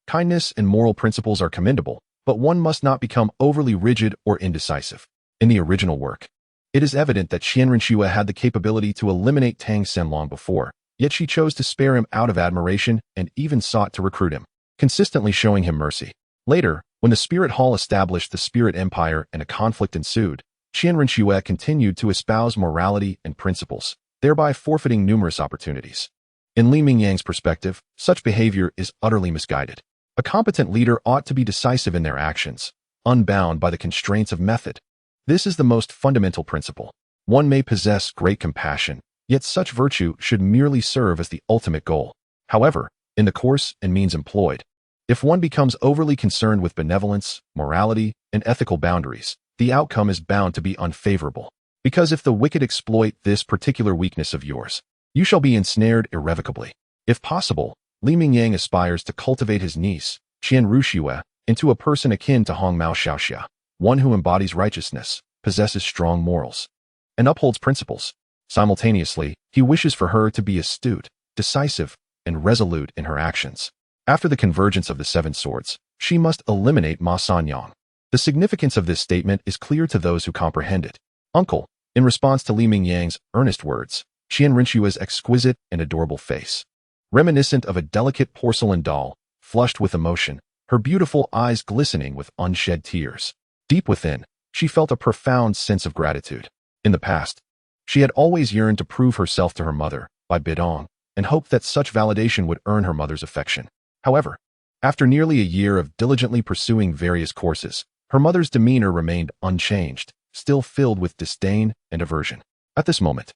Kindness and moral principles are commendable, but one must not become overly rigid or indecisive. In the original work, it is evident that Qian Renxue had the capability to eliminate Tang San long before, yet she chose to spare him out of admiration and even sought to recruit him, consistently showing him mercy. Later, when the Spirit Hall established the Spirit Empire and a conflict ensued, Qian Renxue continued to espouse morality and principles, thereby forfeiting numerous opportunities. In Li Mingyang's perspective, such behavior is utterly misguided. A competent leader ought to be decisive in their actions, unbound by the constraints of method. This is the most fundamental principle. One may possess great compassion, yet such virtue should merely serve as the ultimate goal. However, in the course and means employed, if one becomes overly concerned with benevolence, morality, and ethical boundaries, the outcome is bound to be unfavorable. Because if the wicked exploit this particular weakness of yours, you shall be ensnared irrevocably. If possible, Li Mingyang aspires to cultivate his niece, Qian Renxue, into a person akin to Hong Mao Xiaoxia, one who embodies righteousness, possesses strong morals, and upholds principles. Simultaneously, he wishes for her to be astute, decisive, and resolute in her actions. After the convergence of the 7 swords, she must eliminate Ma Sanyang. The significance of this statement is clear to those who comprehend it. Uncle, in response to Li Mingyang's earnest words, Qian Renxue's exquisite and adorable face, reminiscent of a delicate porcelain doll, flushed with emotion, her beautiful eyes glistening with unshed tears. Deep within, she felt a profound sense of gratitude. In the past, she had always yearned to prove herself to her mother, Bai Dong, and hoped that such validation would earn her mother's affection. However, after nearly a year of diligently pursuing various courses, her mother's demeanor remained unchanged, still filled with disdain and aversion. At this moment,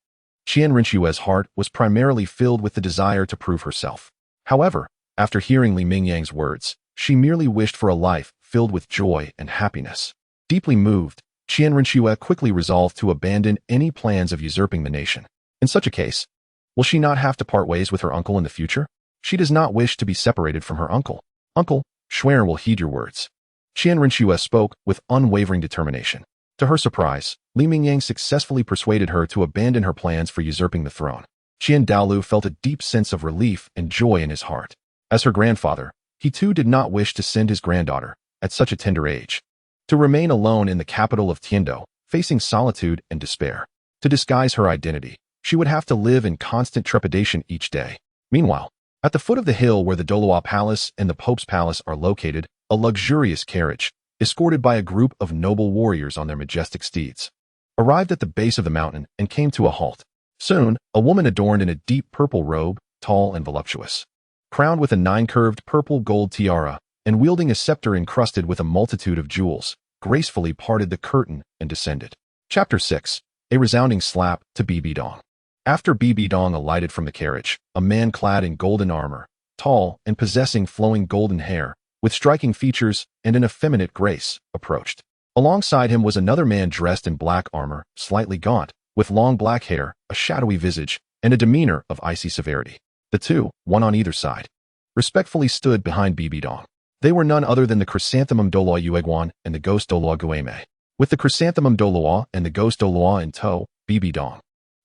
Qian Renxue's heart was primarily filled with the desire to prove herself. However, after hearing Li Mingyang's words, she merely wished for a life filled with joy and happiness. Deeply moved, Qian Renxue quickly resolved to abandon any plans of usurping the nation. In such a case, will she not have to part ways with her uncle in the future? She does not wish to be separated from her uncle. Uncle, Schwerin will heed your words. Qian Renxue spoke with unwavering determination. To her surprise, Li Mingyang successfully persuaded her to abandon her plans for usurping the throne. Qian Daoliu felt a deep sense of relief and joy in his heart. As her grandfather, he too did not wish to send his granddaughter, at such a tender age, to remain alone in the capital of Tiando, facing solitude and despair. To disguise her identity, she would have to live in constant trepidation each day. Meanwhile, at the foot of the hill where the Douluo Palace and the Pope's Palace are located, a luxurious carriage, escorted by a group of noble warriors on their majestic steeds, arrived at the base of the mountain and came to a halt. Soon, a woman adorned in a deep purple robe, tall and voluptuous, crowned with a 9-curved purple gold tiara, and wielding a scepter encrusted with a multitude of jewels, gracefully parted the curtain and descended. Chapter 6. A resounding slap to Bibi Dong. After Bibi Dong alighted from the carriage, a man clad in golden armor, tall and possessing flowing golden hair, with striking features and an effeminate grace, approached. Alongside him was another man dressed in black armor, slightly gaunt, with long black hair, a shadowy visage, and a demeanor of icy severity. The two, one on either side, respectfully stood behind Bibi Dong. They were none other than the Chrysanthemum Douluo Yueguan and the Ghost Douluo Gueme. With the Chrysanthemum Douluo and the Ghost Douluo in tow, Bibi Dong,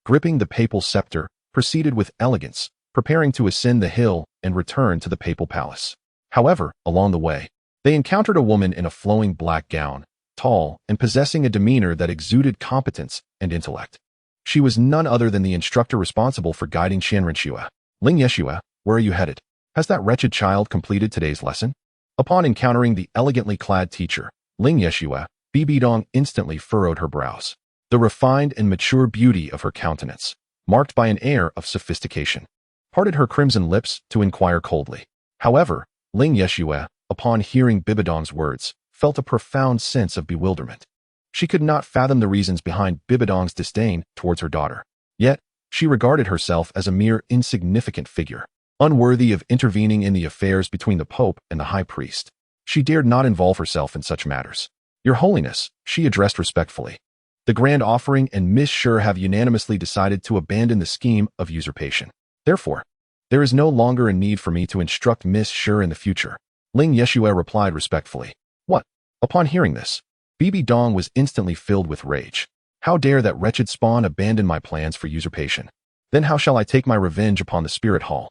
gripping the papal scepter, proceeded with elegance, preparing to ascend the hill and return to the papal palace. However, along the way, they encountered a woman in a flowing black gown, tall and possessing a demeanor that exuded competence and intellect. She was none other than the instructor responsible for guiding Qian Renxue. Ling Yeshua, where are you headed? Has that wretched child completed today's lesson? Upon encountering the elegantly clad teacher, Ling Yeshua, Bibi Dong instantly furrowed her brows. The refined and mature beauty of her countenance, marked by an air of sophistication, parted her crimson lips to inquire coldly. However, Ling Yeshue, upon hearing Bibidong's words, felt a profound sense of bewilderment. She could not fathom the reasons behind Bibidong's disdain towards her daughter. Yet, she regarded herself as a mere insignificant figure, unworthy of intervening in the affairs between the Pope and the High Priest. She dared not involve herself in such matters. Your Holiness, she addressed respectfully. The Grand Offering and Miss Shi have unanimously decided to abandon the scheme of usurpation. Therefore, there is no longer a need for me to instruct Miss Shi in the future. Ling Yeshue replied respectfully. What? Upon hearing this, Bibidong was instantly filled with rage. How dare that wretched spawn abandon my plans for usurpation? Then how shall I take my revenge upon the Spirit Hall?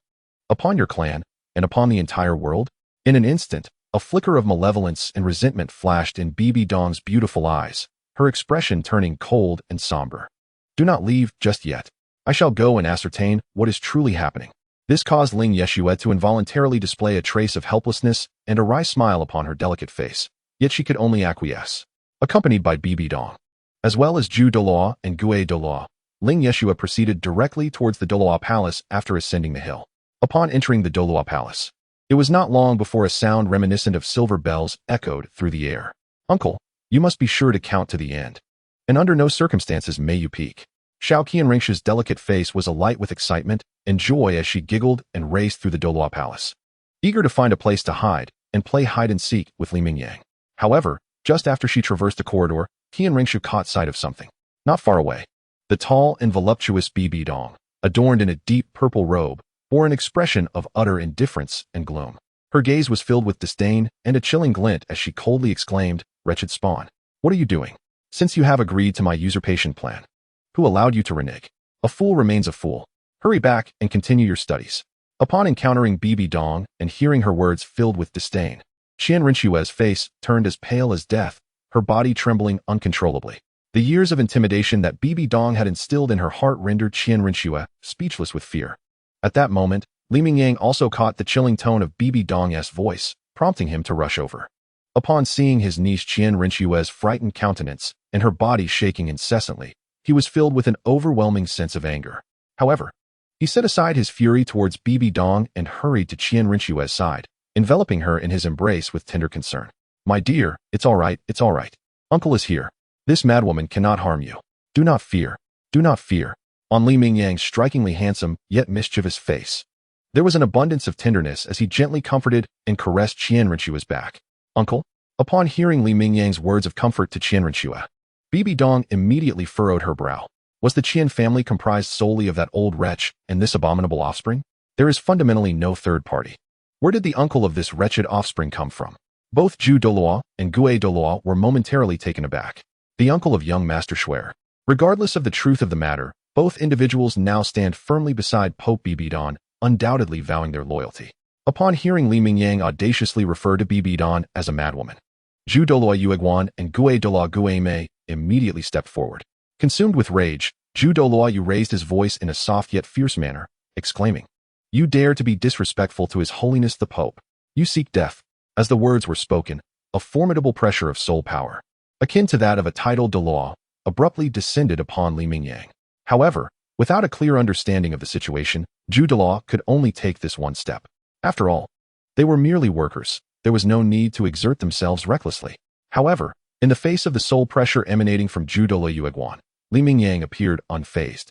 Upon your clan, and upon the entire world? In an instant, a flicker of malevolence and resentment flashed in Bibidong's beautiful eyes, her expression turning cold and somber. Do not leave just yet. I shall go and ascertain what is truly happening. This caused Ling Yeshue to involuntarily display a trace of helplessness and a wry smile upon her delicate face, yet she could only acquiesce. Accompanied by Bibidong, as well as Zhu Douluo and Gue Douluo, Ling Yeshue proceeded directly towards the Douluo Palace after ascending the hill. Upon entering the Douluo Palace, it was not long before a sound reminiscent of silver bells echoed through the air. Uncle, you must be sure to count to the end, and under no circumstances may you peek. Xiao Qian Renxue's delicate face was alight with excitement and joy as she giggled and raced through the Douluo Palace, eager to find a place to hide and play hide-and-seek with Li Mingyang. However, just after she traversed the corridor, Qian Renxue caught sight of something. Not far away, the tall and voluptuous Bibidong, adorned in a deep purple robe, bore an expression of utter indifference and gloom. Her gaze was filled with disdain and a chilling glint as she coldly exclaimed, "Wretched spawn, what are you doing? Since you have agreed to my usurpation plan, who allowed you to renege? A fool remains a fool. Hurry back and continue your studies." Upon encountering Bibidong and hearing her words filled with disdain, Qian Renxue's face turned as pale as death, her body trembling uncontrollably. The years of intimidation that Bibidong had instilled in her heart rendered Qian Renxue speechless with fear. At that moment, Li Mingyang also caught the chilling tone of Bibidong's voice, prompting him to rush over. Upon seeing his niece Qian Renxue's frightened countenance and her body shaking incessantly, he was filled with an overwhelming sense of anger. However, he set aside his fury towards Bibidong and hurried to Qian Renxue's side, enveloping her in his embrace with tender concern. "My dear, it's all right, it's all right. Uncle is here. This madwoman cannot harm you. Do not fear, do not fear." On Li Mingyang's strikingly handsome yet mischievous face, there was an abundance of tenderness as he gently comforted and caressed Qian Renxue's back. "Uncle?" Upon hearing Li Mingyang's words of comfort to Qian Renxue, Bibidong immediately furrowed her brow. Was the Qian family comprised solely of that old wretch and this abominable offspring? There is fundamentally no third party. Where did the uncle of this wretched offspring come from? Both Zhu Douluo and Gue Douluo were momentarily taken aback. The uncle of young Master Xue. Regardless of the truth of the matter, both individuals now stand firmly beside Pope Bibidong, undoubtedly vowing their loyalty. Upon hearing Li Mingyang audaciously refer to Bibidong as a madwoman, Zhu Douluo Yueguan and Gue Douluo Guemei immediately stepped forward. Consumed with rage, Zhu Douluo raised his voice in a soft yet fierce manner, exclaiming, "You dare to be disrespectful to His Holiness the Pope. You seek death." As the words were spoken, a formidable pressure of soul power, akin to that of a Titled Douluos, abruptly descended upon Li Mingyang. However, without a clear understanding of the situation, Zhu Douluo could only take this one step. After all, they were merely workers. There was no need to exert themselves recklessly. However, in the face of the soul pressure emanating from Zhu Douluo Yueguan, Li Mingyang appeared unfazed,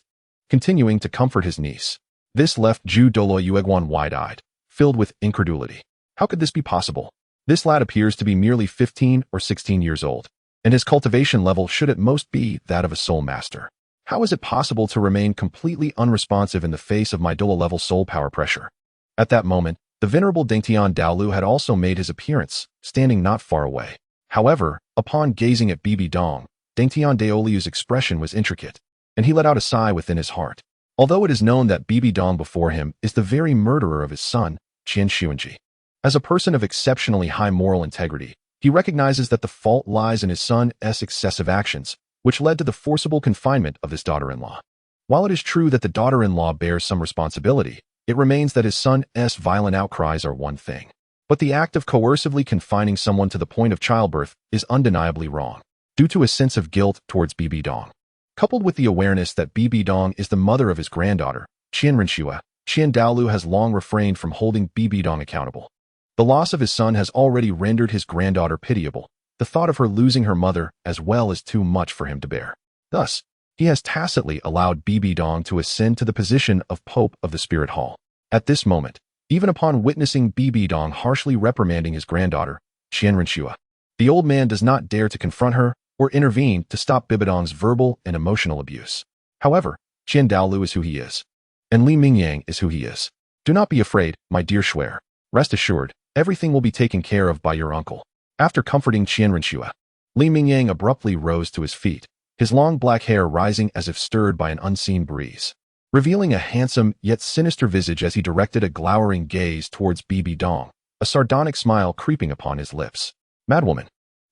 continuing to comfort his niece. This left Zhu Douluo Yueguan wide-eyed, filled with incredulity. How could this be possible? This lad appears to be merely 15 or 16 years old, and his cultivation level should at most be that of a soul master. How is it possible to remain completely unresponsive in the face of my Douluo-level soul power pressure? At that moment, the venerable Qian Daoliu had also made his appearance, standing not far away. However, upon gazing at Bibidong, Qian Daoliu's expression was intricate, and he let out a sigh within his heart. Although it is known that Bibidong before him is the very murderer of his son, Qian Xunji. As a person of exceptionally high moral integrity, he recognizes that the fault lies in his son's excessive actions, which led to the forcible confinement of his daughter-in-law. While it is true that the daughter-in-law bears some responsibility, it remains that his son's violent outcries are one thing. But the act of coercively confining someone to the point of childbirth is undeniably wrong, due to a sense of guilt towards Bibidong. Coupled with the awareness that Bibi Dong is the mother of his granddaughter, Qian Renxue, Qian Daoliu has long refrained from holding Bibi Dong accountable. The loss of his son has already rendered his granddaughter pitiable. The thought of her losing her mother as well is too much for him to bear. Thus, he has tacitly allowed Bibi Dong to ascend to the position of Pope of the Spirit Hall. At this moment, even upon witnessing Bibi Dong harshly reprimanding his granddaughter, Qian Renxue, the old man does not dare to confront her or intervene to stop Bibi Dong's verbal and emotional abuse. However, Qian Daoliu is who he is, and Li Mingyang is who he is. Do not be afraid, my dear Xue. Rest assured, everything will be taken care of by your uncle. After comforting Qian Renxue, Li Mingyang abruptly rose to his feet, his long black hair rising as if stirred by an unseen breeze, revealing a handsome yet sinister visage as he directed a glowering gaze towards Bibi Dong, a sardonic smile creeping upon his lips. Madwoman,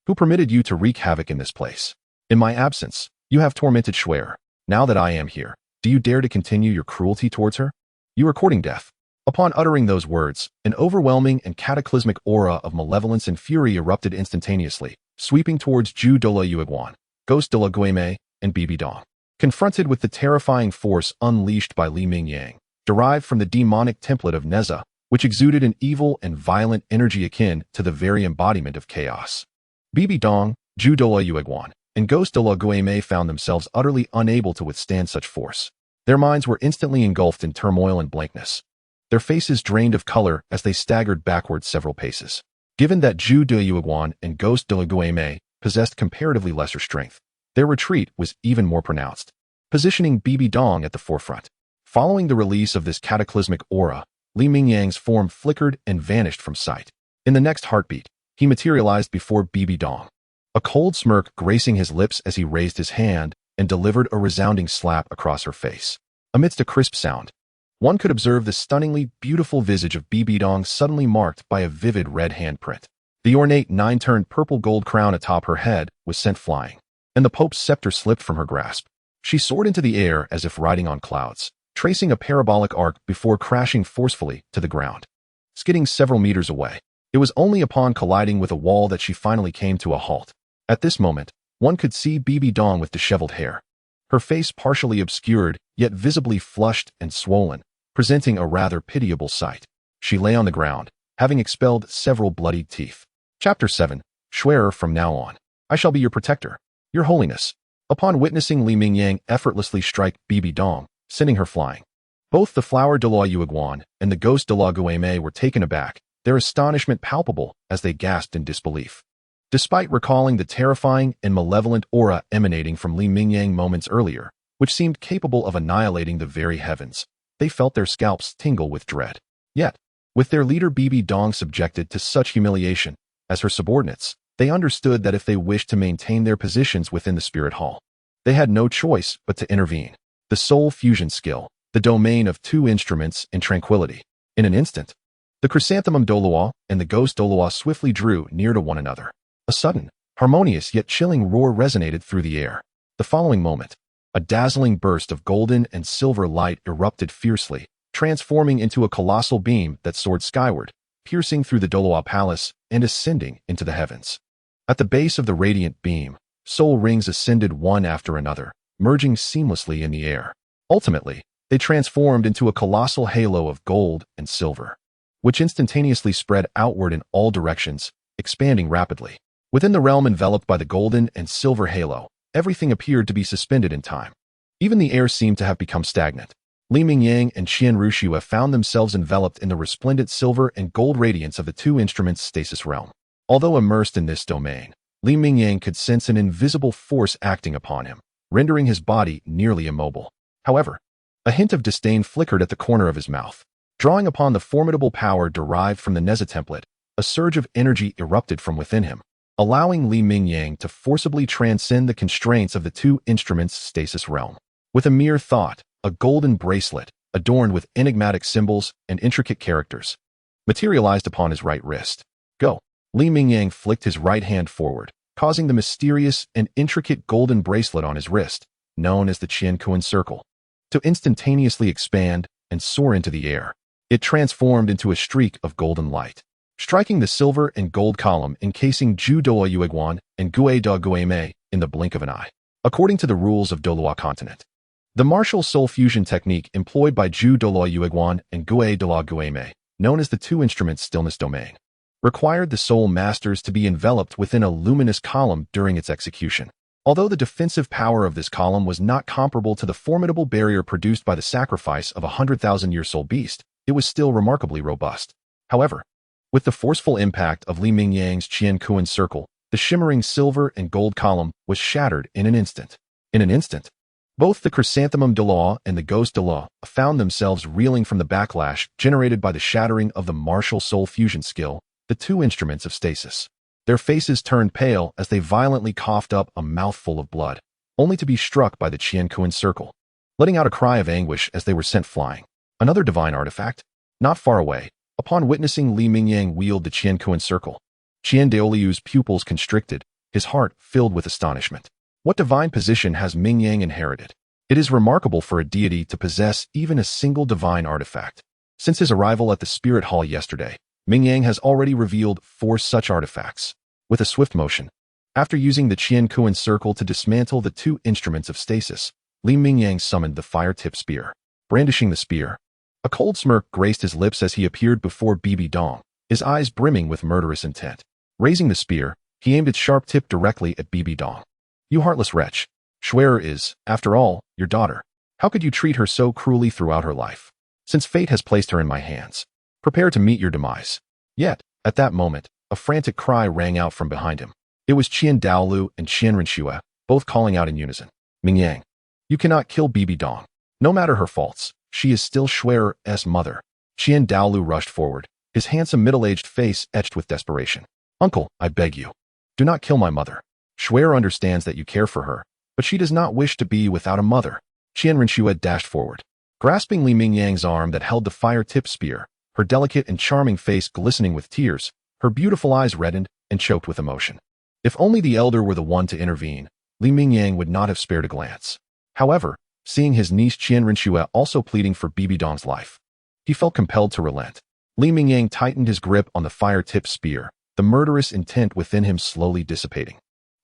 who permitted you to wreak havoc in this place? In my absence, you have tormented Xue. Now that I am here, do you dare to continue your cruelty towards her? You are courting death. Upon uttering those words, an overwhelming and cataclysmic aura of malevolence and fury erupted instantaneously, sweeping towards Douluo, Ghost Douluo, and Bibi Dong. Confronted with the terrifying force unleashed by Li Mingyang, derived from the demonic template of Nezha, which exuded an evil and violent energy akin to the very embodiment of chaos, Bibi Dong, Douluo, and Ghost Douluo found themselves utterly unable to withstand such force. Their minds were instantly engulfed in turmoil and blankness. Their faces drained of color as they staggered backward several paces. Given that Douluo and Ghost Douluo possessed comparatively lesser strength, their retreat was even more pronounced, positioning Bibi Dong at the forefront. Following the release of this cataclysmic aura, Li Mingyang's form flickered and vanished from sight. In the next heartbeat, he materialized before Bibi Dong, a cold smirk gracing his lips as he raised his hand and delivered a resounding slap across her face. Amidst a crisp sound, one could observe the stunningly beautiful visage of Bibi Dong suddenly marked by a vivid red handprint. The ornate nine-turned purple gold crown atop her head was sent flying, and the Pope's scepter slipped from her grasp. She soared into the air as if riding on clouds, tracing a parabolic arc before crashing forcefully to the ground. Skidding several meters away, it was only upon colliding with a wall that she finally came to a halt. At this moment, one could see Bibi Dong with disheveled hair, her face partially obscured, yet visibly flushed and swollen, presenting a rather pitiable sight. She lay on the ground, having expelled several bloodied teeth. Chapter 7. Xue, from now on, I shall be your protector, your holiness. Upon witnessing Li Mingyang effortlessly strike Bibi Dong, sending her flying, both the flower Douluo and the ghost Douluo were taken aback, their astonishment palpable as they gasped in disbelief. Despite recalling the terrifying and malevolent aura emanating from Li Mingyang moments earlier, which seemed capable of annihilating the very heavens, they felt their scalps tingle with dread. Yet, with their leader Bibi Dong subjected to such humiliation as her subordinates, they understood that if they wished to maintain their positions within the Spirit Hall, they had no choice but to intervene. The soul fusion skill, the domain of two instruments in tranquility. In an instant, the chrysanthemum Douluo and the ghost Douluo swiftly drew near to one another. A sudden, harmonious yet chilling roar resonated through the air. The following moment, a dazzling burst of golden and silver light erupted fiercely, transforming into a colossal beam that soared skyward, piercing through the Douluo Palace and ascending into the heavens. At the base of the radiant beam, soul rings ascended one after another, merging seamlessly in the air. Ultimately, they transformed into a colossal halo of gold and silver, which instantaneously spread outward in all directions, expanding rapidly. Within the realm enveloped by the golden and silver halo, everything appeared to be suspended in time. Even the air seemed to have become stagnant. Li Mingyang and Qian Renxue found themselves enveloped in the resplendent silver and gold radiance of the two instruments' stasis realm. Although immersed in this domain, Li Mingyang could sense an invisible force acting upon him, rendering his body nearly immobile. However, a hint of disdain flickered at the corner of his mouth. Drawing upon the formidable power derived from the Nezha template, a surge of energy erupted from within him, allowing Li Mingyang to forcibly transcend the constraints of the two instruments' stasis realm. With a mere thought, a golden bracelet, adorned with enigmatic symbols and intricate characters, materialized upon his right wrist. Go! Li Mingyang flicked his right hand forward, causing the mysterious and intricate golden bracelet on his wrist, known as the Qian Kun Circle, to instantaneously expand and soar into the air. It transformed into a streak of golden light, striking the silver and gold column encasing Douluo and Gue Da Gueme in the blink of an eye. according to the rules of Douluo Continent. The martial soul fusion technique employed by Zhu Douluo Yueguan and Gue Douluo Guemei, known as the two instruments stillness domain, required the soul masters to be enveloped within a luminous column during its execution. Although the defensive power of this column was not comparable to the formidable barrier produced by the sacrifice of a 100,000-year soul beast, it was still remarkably robust. However, with the forceful impact of Li Mingyang's Qian Kuan circle, the shimmering silver and gold column was shattered in an instant. In an instant, both the Chrysanthemum Douluo and the Ghost Douluo found themselves reeling from the backlash generated by the shattering of the martial soul fusion skill, the two instruments of stasis. Their faces turned pale as they violently coughed up a mouthful of blood, only to be struck by the Qian Kuan circle, letting out a cry of anguish as they were sent flying. Another divine artifact, not far away, upon witnessing Li Mingyang wield the Qian Kuan circle, Qian Daoliu's pupils constricted, his heart filled with astonishment. What divine position has Mingyang inherited? It is remarkable for a deity to possess even a single divine artifact. Since his arrival at the Spirit Hall yesterday, Mingyang has already revealed 4 such artifacts. With a swift motion, after using the Qian Kuan circle to dismantle the 2 instruments of stasis, Li Mingyang summoned the fire-tipped spear. Brandishing the spear, a cold smirk graced his lips as he appeared before Bibi Dong, his eyes brimming with murderous intent. Raising the spear, he aimed its sharp tip directly at Bibi Dong. "You heartless wretch. Xue is, after all, your daughter. How could you treat her so cruelly throughout her life? Since fate has placed her in my hands, prepare to meet your demise." Yet, at that moment, a frantic cry rang out from behind him. It was Qian Daoliu and Qian Renxue, both calling out in unison. "Mingyang, you cannot kill Bibi Dong. No matter her faults, she is still Xue's mother." Qian Daoliu rushed forward, his handsome middle-aged face etched with desperation. "Uncle, I beg you, do not kill my mother. Xue understands that you care for her, but she does not wish to be without a mother." Qian Renxue dashed forward, grasping Li Mingyang's arm that held the fire-tipped spear, her delicate and charming face glistening with tears, her beautiful eyes reddened and choked with emotion. If only the elder were the one to intervene, Li Mingyang would not have spared a glance. However, seeing his niece Qian Renxue also pleading for Bibi Dong's life, he felt compelled to relent. Li Mingyang tightened his grip on the fire-tipped spear, the murderous intent within him slowly dissipating.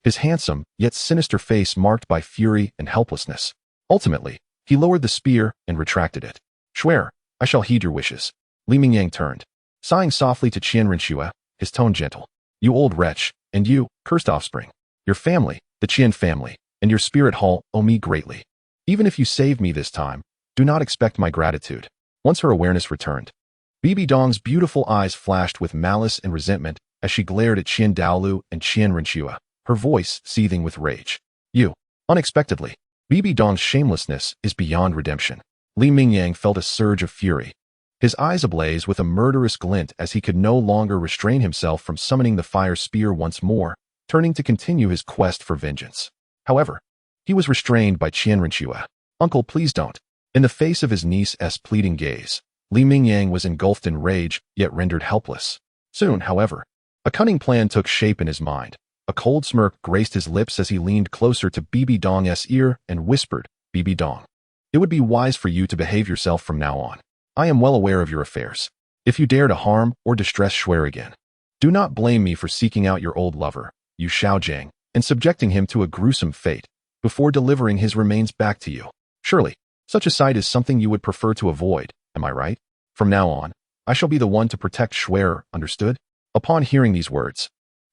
His handsome, yet sinister face marked by fury and helplessness. Ultimately, he lowered the spear and retracted it. "Xue, I shall heed your wishes." Li Mingyang turned, sighing softly to Qian Renxue, his tone gentle. "You old wretch, and you, cursed offspring. Your family, the Qian family, and your spirit hall owe me greatly. Even if you save me this time, do not expect my gratitude." Once her awareness returned, Bibi Dong's beautiful eyes flashed with malice and resentment as she glared at Qian Daoliu and Qian Renxue, her voice seething with rage. "You." Unexpectedly, Bibi Dong's shamelessness is beyond redemption. Li Mingyang felt a surge of fury, his eyes ablaze with a murderous glint as he could no longer restrain himself from summoning the fire spear once more, turning to continue his quest for vengeance. However, he was restrained by Qian Renxue. "Uncle, please don't." In the face of his niece's pleading gaze, Li Mingyang was engulfed in rage, yet rendered helpless. Soon, however, a cunning plan took shape in his mind. A cold smirk graced his lips as he leaned closer to Bibi Dong's ear and whispered, "Bibi Dong, it would be wise for you to behave yourself from now on. I am well aware of your affairs. If you dare to harm or distress Xue again, do not blame me for seeking out your old lover, Yu Xiaojiang, and subjecting him to a gruesome fate before delivering his remains back to you. Surely, such a sight is something you would prefer to avoid, am I right? From now on, I shall be the one to protect Xue, understood?" Upon hearing these words,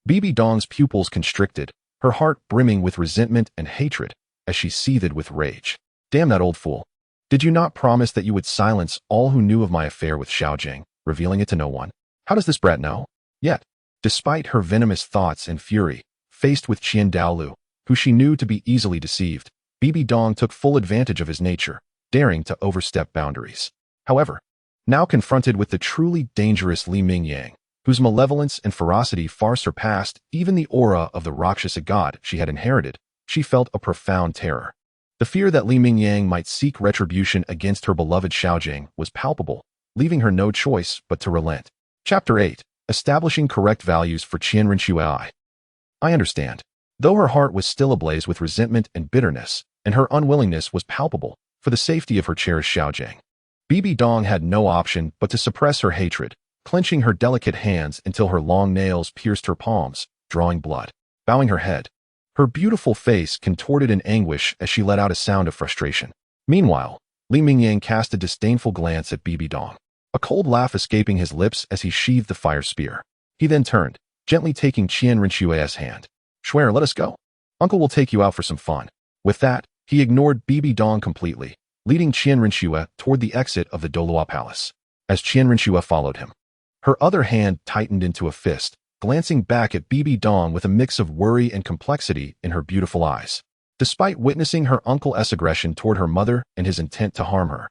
Bibi Dong's pupils constricted, her heart brimming with resentment and hatred as she seethed with rage. "Damn that old fool. Did you not promise that you would silence all who knew of my affair with Xiaojiang, revealing it to no one? How does this brat know?" Yet, despite her venomous thoughts and fury, faced with Qian Daoliu, who she knew to be easily deceived, Bibi Dong took full advantage of his nature, daring to overstep boundaries. However, now confronted with the truly dangerous Li Mingyang, whose malevolence and ferocity far surpassed even the aura of the Rakshasa god she had inherited, she felt a profound terror. The fear that Li Mingyang might seek retribution against her beloved Xiaojiang was palpable, leaving her no choice but to relent. Chapter 8. Establishing correct values for Qian Renxue. I understand. Though her heart was still ablaze with resentment and bitterness, and her unwillingness was palpable for the safety of her cherished Xiaojiang, Bibi Dong had no option but to suppress her hatred, clenching her delicate hands until her long nails pierced her palms, drawing blood. Bowing her head, Her beautiful face contorted in anguish as she let out a sound of frustration. Meanwhile, Li Mingyang cast a disdainful glance at Bibi Dong, a cold laugh escaping his lips as he sheathed the fire spear. He then turned, gently taking Qian Renxue's hand. "Swear, let us go. Uncle will take you out for some fun." With that, he ignored Bibi Dong completely, leading Qian Renxue toward the exit of the Douluo palace. As Qian Renxue followed him, her other hand tightened into a fist, glancing back at Bibi Dong with a mix of worry and complexity in her beautiful eyes. Despite witnessing her uncle's aggression toward her mother and his intent to harm her,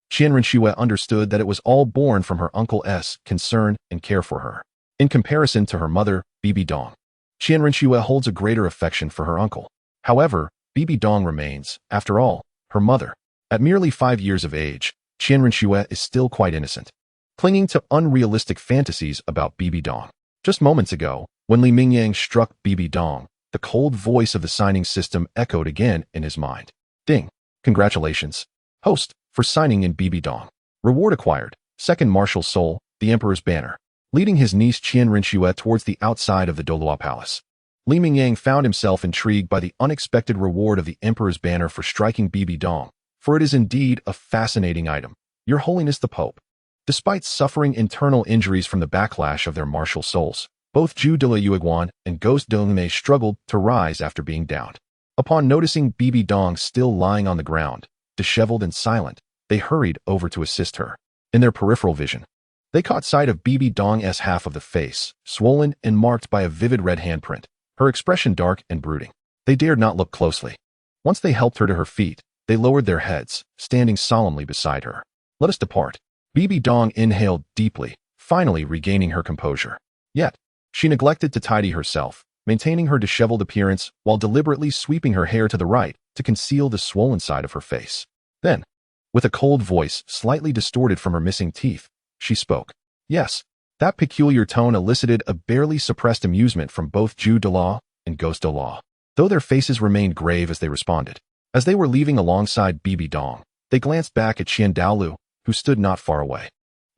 Qian Renxue understood that it was all born from her uncle's concern and care for her. In comparison to her mother, Bibi Dong, Qian Renxue holds a greater affection for her uncle. However, Bibi Dong remains, after all, her mother. At merely 5 years of age, Qian Renxue is still quite innocent, clinging to unrealistic fantasies about Bibi Dong. Just moments ago, when Li Mingyang struck Bibi Dong, the cold voice of the signing system echoed again in his mind. "Ding. Congratulations, host, for signing in Bibi Dong. Reward acquired. Second martial soul, the Emperor's banner." Leading his niece Qian Renxue towards the outside of the Douluo palace, Li Mingyang found himself intrigued by the unexpected reward of the Emperor's banner for striking Bibi Dong, for it is indeed a fascinating item. "Your Holiness the Pope." Despite suffering internal injuries from the backlash of their martial souls, both Zhu Dalu and Ghost Dalu struggled to rise after being downed. Upon noticing Bibi Dong still lying on the ground, disheveled and silent, they hurried over to assist her. In their peripheral vision, they caught sight of Bibi Dong's half of the face, swollen and marked by a vivid red handprint, her expression dark and brooding. They dared not look closely. Once they helped her to her feet, they lowered their heads, standing solemnly beside her. "Let us depart." Bibi Dong inhaled deeply, finally regaining her composure. Yet, she neglected to tidy herself, maintaining her disheveled appearance while deliberately sweeping her hair to the right to conceal the swollen side of her face. Then, with a cold voice slightly distorted from her missing teeth, she spoke. Yes, that peculiar tone elicited a barely suppressed amusement from both Zhu Dalu and Ghost Dalu, though their faces remained grave as they responded. As they were leaving alongside Bibi Dong, they glanced back at Qian Daoliu, who stood not far away.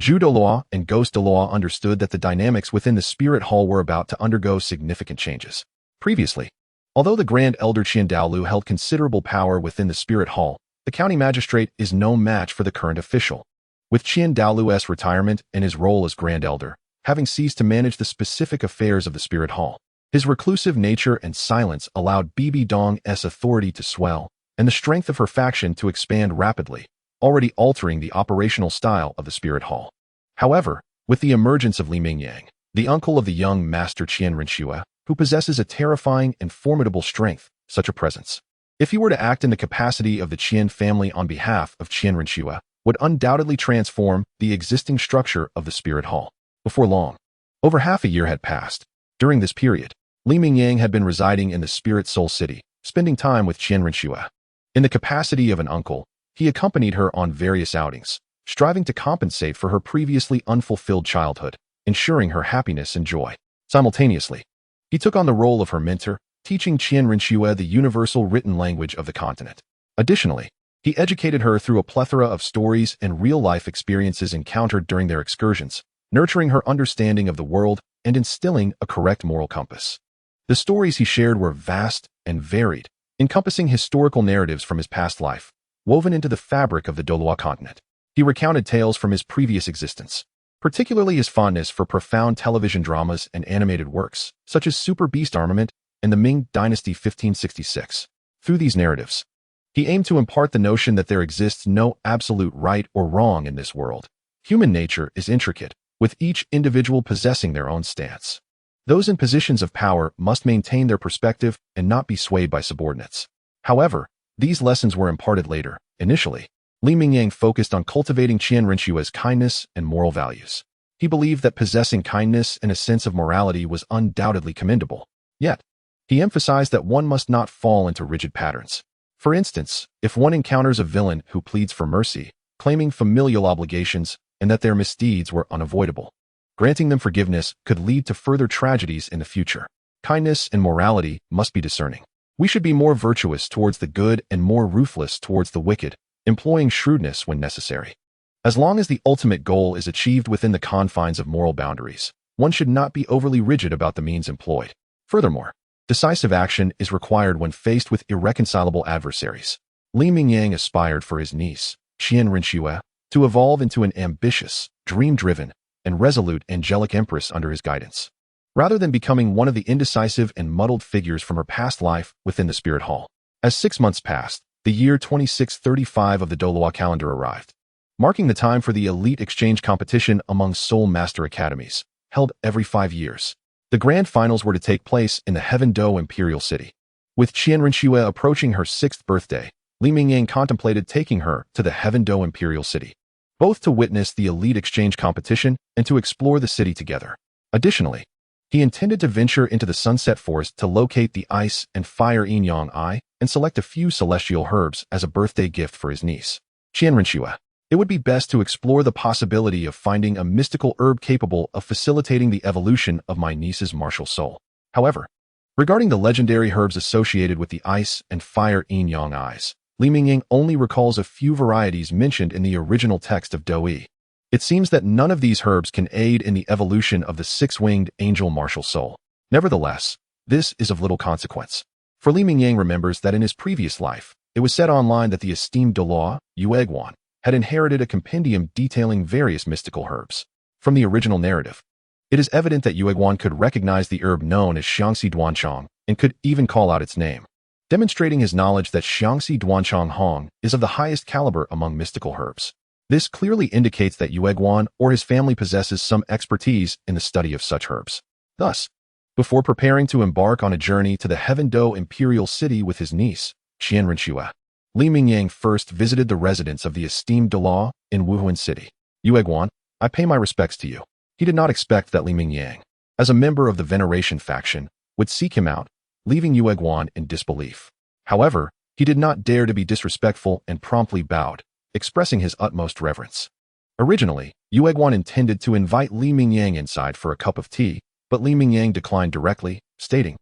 Zhu Dalu and Ghost Dalu understood that the dynamics within the Spirit Hall were about to undergo significant changes. Previously, although the Grand Elder Qian Daoliu held considerable power within the Spirit Hall, the county magistrate is no match for the current official. With Qian Daoliu's retirement and his role as Grand Elder, having ceased to manage the specific affairs of the Spirit Hall, his reclusive nature and silence allowed Bibi Dong's authority to swell and the strength of her faction to expand rapidly, already altering the operational style of the Spirit Hall. However, with the emergence of Li Mingyang, the uncle of the young Master Qian Renxue, who possesses a terrifying and formidable strength, such a presence, if he were to act in the capacity of the Qian family on behalf of Qian Renxue, would undoubtedly transform the existing structure of the Spirit Hall. Before long, over half a year had passed. During this period, Li Mingyang had been residing in the Spirit Soul City, spending time with Qian Renxue. In the capacity of an uncle, he accompanied her on various outings, striving to compensate for her previously unfulfilled childhood, ensuring her happiness and joy. Simultaneously, he took on the role of her mentor, teaching Qian Renxue the universal written language of the continent. Additionally, he educated her through a plethora of stories and real-life experiences encountered during their excursions, nurturing her understanding of the world and instilling a correct moral compass. The stories he shared were vast and varied, encompassing historical narratives from his past life, woven into the fabric of the Douluo Continent. He recounted tales from his previous existence, particularly his fondness for profound television dramas and animated works, such as Super Beast Armament and the Ming Dynasty 1566. Through these narratives, he aimed to impart the notion that there exists no absolute right or wrong in this world. Human nature is intricate, with each individual possessing their own stance. Those in positions of power must maintain their perspective and not be swayed by subordinates. However, these lessons were imparted later. Initially, Li Mingyang focused on cultivating Qian Renxue's kindness and moral values. He believed that possessing kindness and a sense of morality was undoubtedly commendable. Yet, he emphasized that one must not fall into rigid patterns. For instance, if one encounters a villain who pleads for mercy, claiming familial obligations and that their misdeeds were unavoidable, granting them forgiveness could lead to further tragedies in the future. Kindness and morality must be discerning. We should be more virtuous towards the good and more ruthless towards the wicked, employing shrewdness when necessary. As long as the ultimate goal is achieved within the confines of moral boundaries, one should not be overly rigid about the means employed. Furthermore, Decisive action is required when faced with irreconcilable adversaries. Li Mingyang aspired for his niece, Qian Renxue, to evolve into an ambitious, dream-driven, and resolute angelic empress under his guidance, rather than becoming one of the indecisive and muddled figures from her past life within the Spirit Hall. As 6 months passed, the year 2635 of the Douluo calendar arrived, marking the time for the elite exchange competition among Soul Master Academies, held every 5 years. The grand finals were to take place in the Heaven Do Imperial City. With Qian Renxue approaching her 6th birthday, Li Mingyang contemplated taking her to the Heaven Do Imperial City, both to witness the elite exchange competition and to explore the city together. Additionally, he intended to venture into the Sunset Forest to locate the Ice and Fire Yin-Yang Eye and select a few celestial herbs as a birthday gift for his niece, Qian Renxue. It would be best to explore the possibility of finding a mystical herb capable of facilitating the evolution of my niece's martial soul. However, regarding the legendary herbs associated with the Ice and Fire Yin-Yang Eyes, Li Mingyang only recalls a few varieties mentioned in the original text of Douluo. It seems that none of these herbs can aid in the evolution of the six-winged angel martial soul. Nevertheless, this is of little consequence. For Li Mingyang remembers that in his previous life, it was said online that the esteemed Douluo, Yueguan, had inherited a compendium detailing various mystical herbs. From the original narrative, it is evident that Yueguan could recognize the herb known as Xiangxi Duanchang and could even call out its name, demonstrating his knowledge that Xiangxi Duanchang Hong is of the highest caliber among mystical herbs. This clearly indicates that Yueguan or his family possesses some expertise in the study of such herbs. Thus, before preparing to embark on a journey to the Heaven Do Imperial City with his niece, Qian Renxue, Li Mingyang first visited the residence of the esteemed Dalu in Wuhuan City. Yueguan, I pay my respects to you. He did not expect that Li Mingyang, as a member of the Veneration faction, would seek him out, leaving Yueguan in disbelief. However, he did not dare to be disrespectful and promptly bowed, expressing his utmost reverence. Originally, Yueguan intended to invite Li Mingyang inside for a cup of tea, but Li Mingyang declined directly, stating,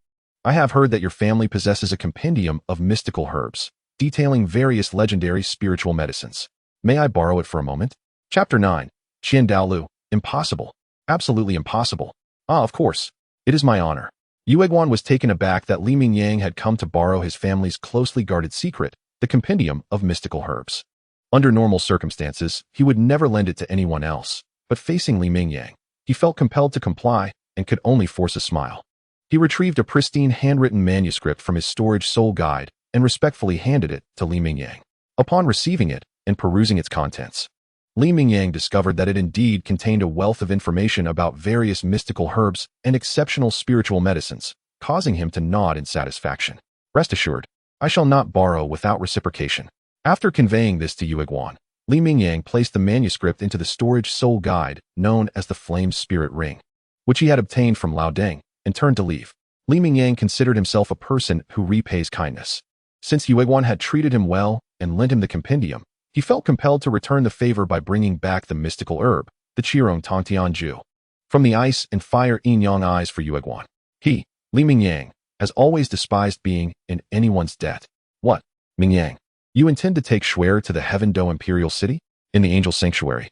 I have heard that your family possesses a compendium of mystical herbs, detailing various legendary spiritual medicines. May I borrow it for a moment? Chapter 9. Qian Daoliu. Impossible. Absolutely impossible. Ah, of course. It is my honor. Yueguan was taken aback that Li Mingyang had come to borrow his family's closely guarded secret, the compendium of mystical herbs. Under normal circumstances, he would never lend it to anyone else, but facing Li Mingyang, he felt compelled to comply and could only force a smile. He retrieved a pristine handwritten manuscript from his storage soul guide and respectfully handed it to Li Mingyang. Upon receiving it and perusing its contents, Li Mingyang discovered that it indeed contained a wealth of information about various mystical herbs and exceptional spiritual medicines, causing him to nod in satisfaction. Rest assured, I shall not borrow without reciprocation. After conveying this to Yueguan, Li Mingyang placed the manuscript into the storage soul guide known as the Flame Spirit Ring, which he had obtained from Lao Deng, and turned to leave. Li Mingyang considered himself a person who repays kindness. Since Yueguan had treated him well and lent him the compendium, he felt compelled to return the favor by bringing back the mystical herb, the Qirong Tongtianju, from the Ice and Fire Yin-Yang Eyes for Yueguan. He, Li Mingyang, has always despised being in anyone's debt. What, Mingyang? You intend to take Xue to the Heaven Do Imperial City? In the Angel Sanctuary.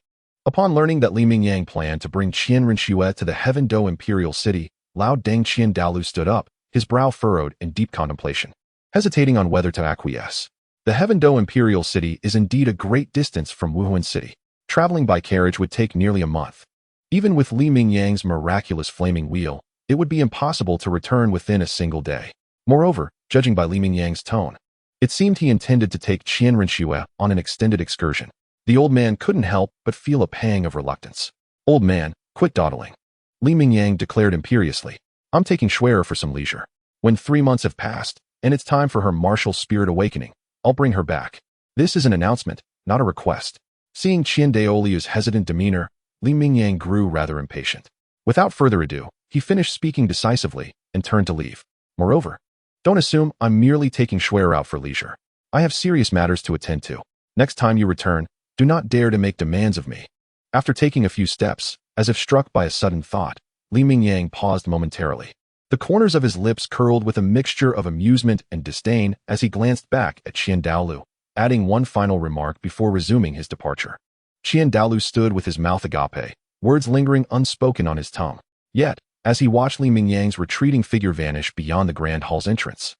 Upon learning that Li Mingyang planned to bring Qian Renxue to the Heaven Do Imperial City, Lao Deng Qian Dalu stood up, his brow furrowed in deep contemplation, hesitating on whether to acquiesce. The Heaven Do Imperial City is indeed a great distance from Wuhuan City. Traveling by carriage would take nearly a month. Even with Li Mingyang's miraculous flaming wheel, it would be impossible to return within a single day. Moreover, judging by Li Mingyang's tone, it seemed he intended to take Qian Renxue on an extended excursion. The old man couldn't help but feel a pang of reluctance. Old man, quit dawdling. Li Mingyang declared imperiously. I'm taking Xue for some leisure. When 3 months have passed, and it's time for her martial spirit awakening, I'll bring her back. This is an announcement, not a request. Seeing Qian Daoliu's hesitant demeanor, Li Mingyang grew rather impatient. Without further ado, he finished speaking decisively and turned to leave. Moreover, don't assume I'm merely taking Xue out for leisure. I have serious matters to attend to. Next time you return, do not dare to make demands of me. After taking a few steps, as if struck by a sudden thought, Li Mingyang paused momentarily. The corners of his lips curled with a mixture of amusement and disdain as he glanced back at Qian Daoliu, adding one final remark before resuming his departure. Qian Daoliu stood with his mouth agape, words lingering unspoken on his tongue. Yet, as he watched Li Mingyang's retreating figure vanish beyond the grand hall's entrance.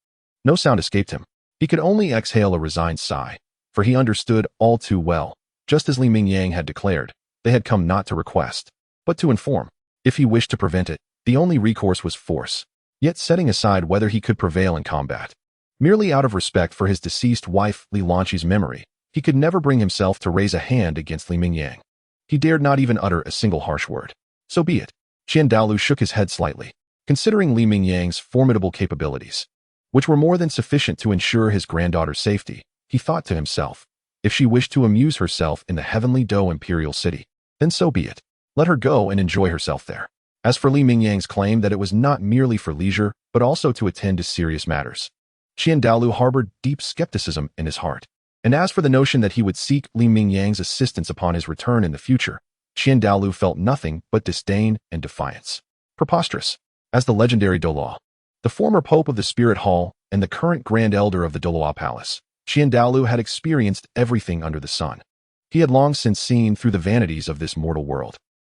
No sound escaped him. He could only exhale a resigned sigh, for he understood all too well, just as Li Mingyang had declared, they had come not to request, but to inform. If he wished to prevent it, the only recourse was force, yet setting aside whether he could prevail in combat. Merely out of respect for his deceased wife Li Lanqi's memory, he could never bring himself to raise a hand against Li Mingyang. He dared not even utter a single harsh word. So be it. Qian Daoliu shook his head slightly, considering Li Mingyang's formidable capabilities, which were more than sufficient to ensure his granddaughter's safety. He thought to himself, if she wished to amuse herself in the heavenly Dou imperial city, then so be it. Let her go and enjoy herself there. As for Li Mingyang's claim that it was not merely for leisure, but also to attend to serious matters, Qian Daoliu harbored deep skepticism in his heart. And as for the notion that he would seek Li Mingyang's assistance upon his return in the future, Qian Daoliu felt nothing but disdain and defiance. Preposterous. As the legendary Douluo, the former pope of the Spirit Hall and the current Grand Elder of the Douluo Palace, Qian Daoliu had experienced everything under the sun. He had long since seen through the vanities of this mortal world.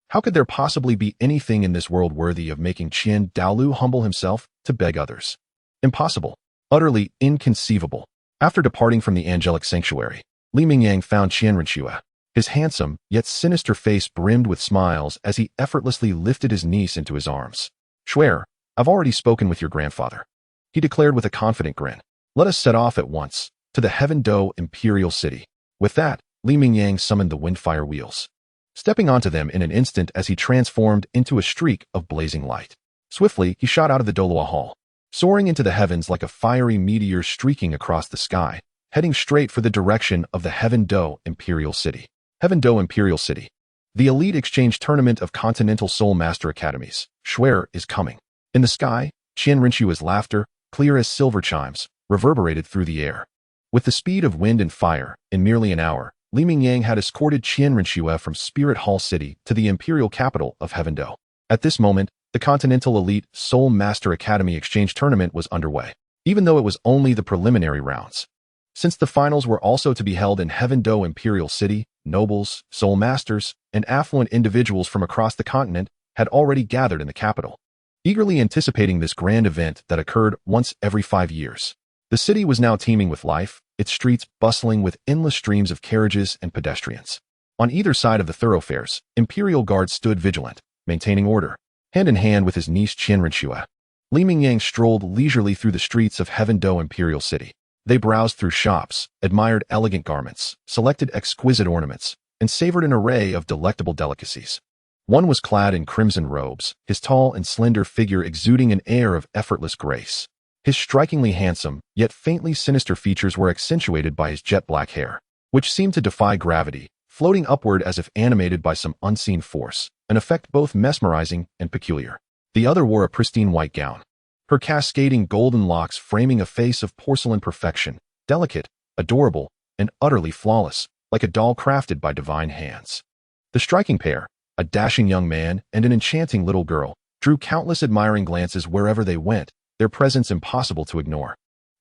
How could there possibly be anything in this world worthy of making Qian Daoliu humble himself to beg others? Impossible. Utterly inconceivable. After departing from the angelic sanctuary, Li Mingyang found Qian Renxue. His handsome, yet sinister face brimmed with smiles as he effortlessly lifted his niece into his arms. "Shuer, I've already spoken with your grandfather," he declared with a confident grin. "Let us set off at once, to the Heaven Dou imperial city." With that, Li Mingyang summoned the windfire wheels, stepping onto them in an instant as he transformed into a streak of blazing light. Swiftly, he shot out of the Douluo Hall, soaring into the heavens like a fiery meteor streaking across the sky, heading straight for the direction of the Heaven Dou imperial city. Heaven Dou Imperial City. The elite exchange tournament of Continental Soul Master Academies, Shuer, is coming. In the sky, Qian Renshue's laughter, clear as silver chimes, reverberated through the air. With the speed of wind and fire, in merely an hour, Li Mingyang had escorted Qian Renxue from Spirit Hall City to the imperial capital of Heaven Dou. At this moment, the Continental Elite Soul Master Academy exchange tournament was underway, even though it was only the preliminary rounds. Since the finals were also to be held in Heaven Dou Imperial City, nobles, soul masters, and affluent individuals from across the continent had already gathered in the capital, eagerly anticipating this grand event that occurred once every 5 years. The city was now teeming with life, its streets bustling with endless streams of carriages and pedestrians. On either side of the thoroughfares, imperial guards stood vigilant, maintaining order. Hand in hand with his niece Qian Renxue, Li Mingyang strolled leisurely through the streets of Heaven Dou Imperial City. They browsed through shops, admired elegant garments, selected exquisite ornaments, and savored an array of delectable delicacies. One was clad in crimson robes, his tall and slender figure exuding an air of effortless grace. His strikingly handsome, yet faintly sinister features were accentuated by his jet-black hair, which seemed to defy gravity, floating upward as if animated by some unseen force, an effect both mesmerizing and peculiar. The other wore a pristine white gown, her cascading golden locks framing a face of porcelain perfection, delicate, adorable, and utterly flawless, like a doll crafted by divine hands. The striking pair, a dashing young man and an enchanting little girl, drew countless admiring glances wherever they went, their presence impossible to ignore.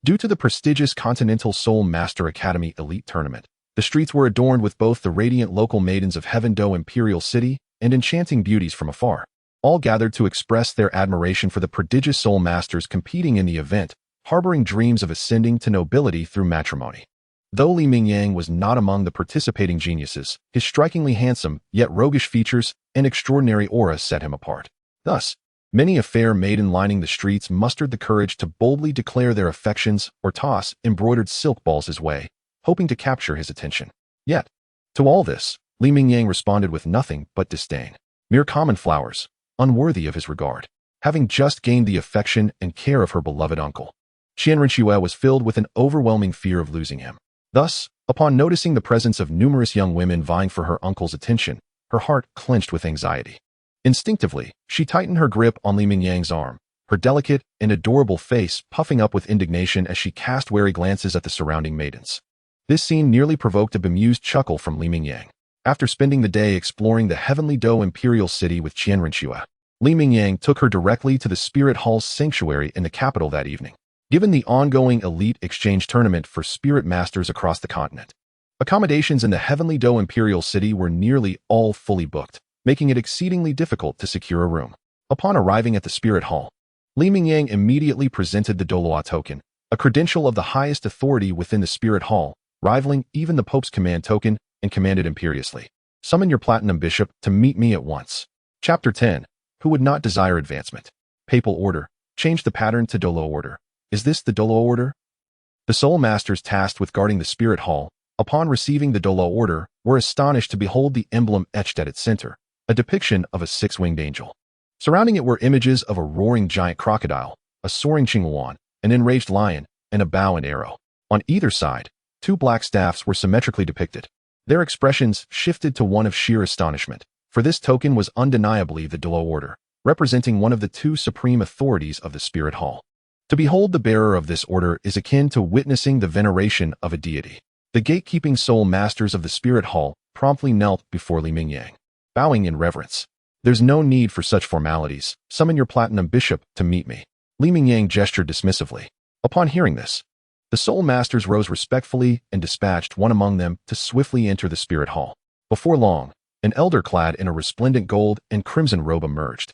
Due to the prestigious Continental Soul Master Academy Elite Tournament, the streets were adorned with both the radiant local maidens of Heaven Dou Imperial City and enchanting beauties from afar, all gathered to express their admiration for the prodigious soul masters competing in the event, harboring dreams of ascending to nobility through matrimony. Though Li Mingyang was not among the participating geniuses, his strikingly handsome, yet roguish features and extraordinary aura set him apart. Thus, many a fair maiden lining the streets mustered the courage to boldly declare their affections or toss embroidered silk balls his way, hoping to capture his attention. Yet, to all this, Li Mingyang responded with nothing but disdain. Mere common flowers, unworthy of his regard. Having just gained the affection and care of her beloved uncle, Qian Renxue was filled with an overwhelming fear of losing him. Thus, upon noticing the presence of numerous young women vying for her uncle's attention, her heart clenched with anxiety. Instinctively, she tightened her grip on Li Mingyang's arm, her delicate and adorable face puffing up with indignation as she cast wary glances at the surrounding maidens. This scene nearly provoked a bemused chuckle from Li Mingyang. After spending the day exploring the heavenly Dou Imperial City with Qian Renxue, Li Mingyang took her directly to the Spirit Hall's sanctuary in the capital that evening. Given the ongoing elite exchange tournament for spirit masters across the continent, accommodations in the heavenly Dou Imperial City were nearly all fully booked, making it exceedingly difficult to secure a room. Upon arriving at the spirit hall, Li Mingyang immediately presented the Douluo token, a credential of the highest authority within the spirit hall, rivaling even the Pope's command token, and commanded imperiously. Summon your platinum bishop to meet me at once. Chapter 10. Who would not desire advancement? Papal order. Change the pattern to Douluo order. Is this the Douluo order? The soul masters tasked with guarding the spirit hall, upon receiving the Douluo order, were astonished to behold the emblem etched at its center, a depiction of a six-winged angel. Surrounding it were images of a roaring giant crocodile, a soaring Qinghuan, an enraged lion, and a bow and arrow. On either side, two black staffs were symmetrically depicted. Their expressions shifted to one of sheer astonishment, for this token was undeniably the Douluo order, representing one of the two supreme authorities of the spirit hall. To behold the bearer of this order is akin to witnessing the veneration of a deity. The gatekeeping soul masters of the spirit hall promptly knelt before Li Mingyang, bowing in reverence. There's no need for such formalities. Summon your platinum bishop to meet me. Li Mingyang gestured dismissively. Upon hearing this, the soul masters rose respectfully and dispatched one among them to swiftly enter the spirit hall. Before long, an elder clad in a resplendent gold and crimson robe emerged.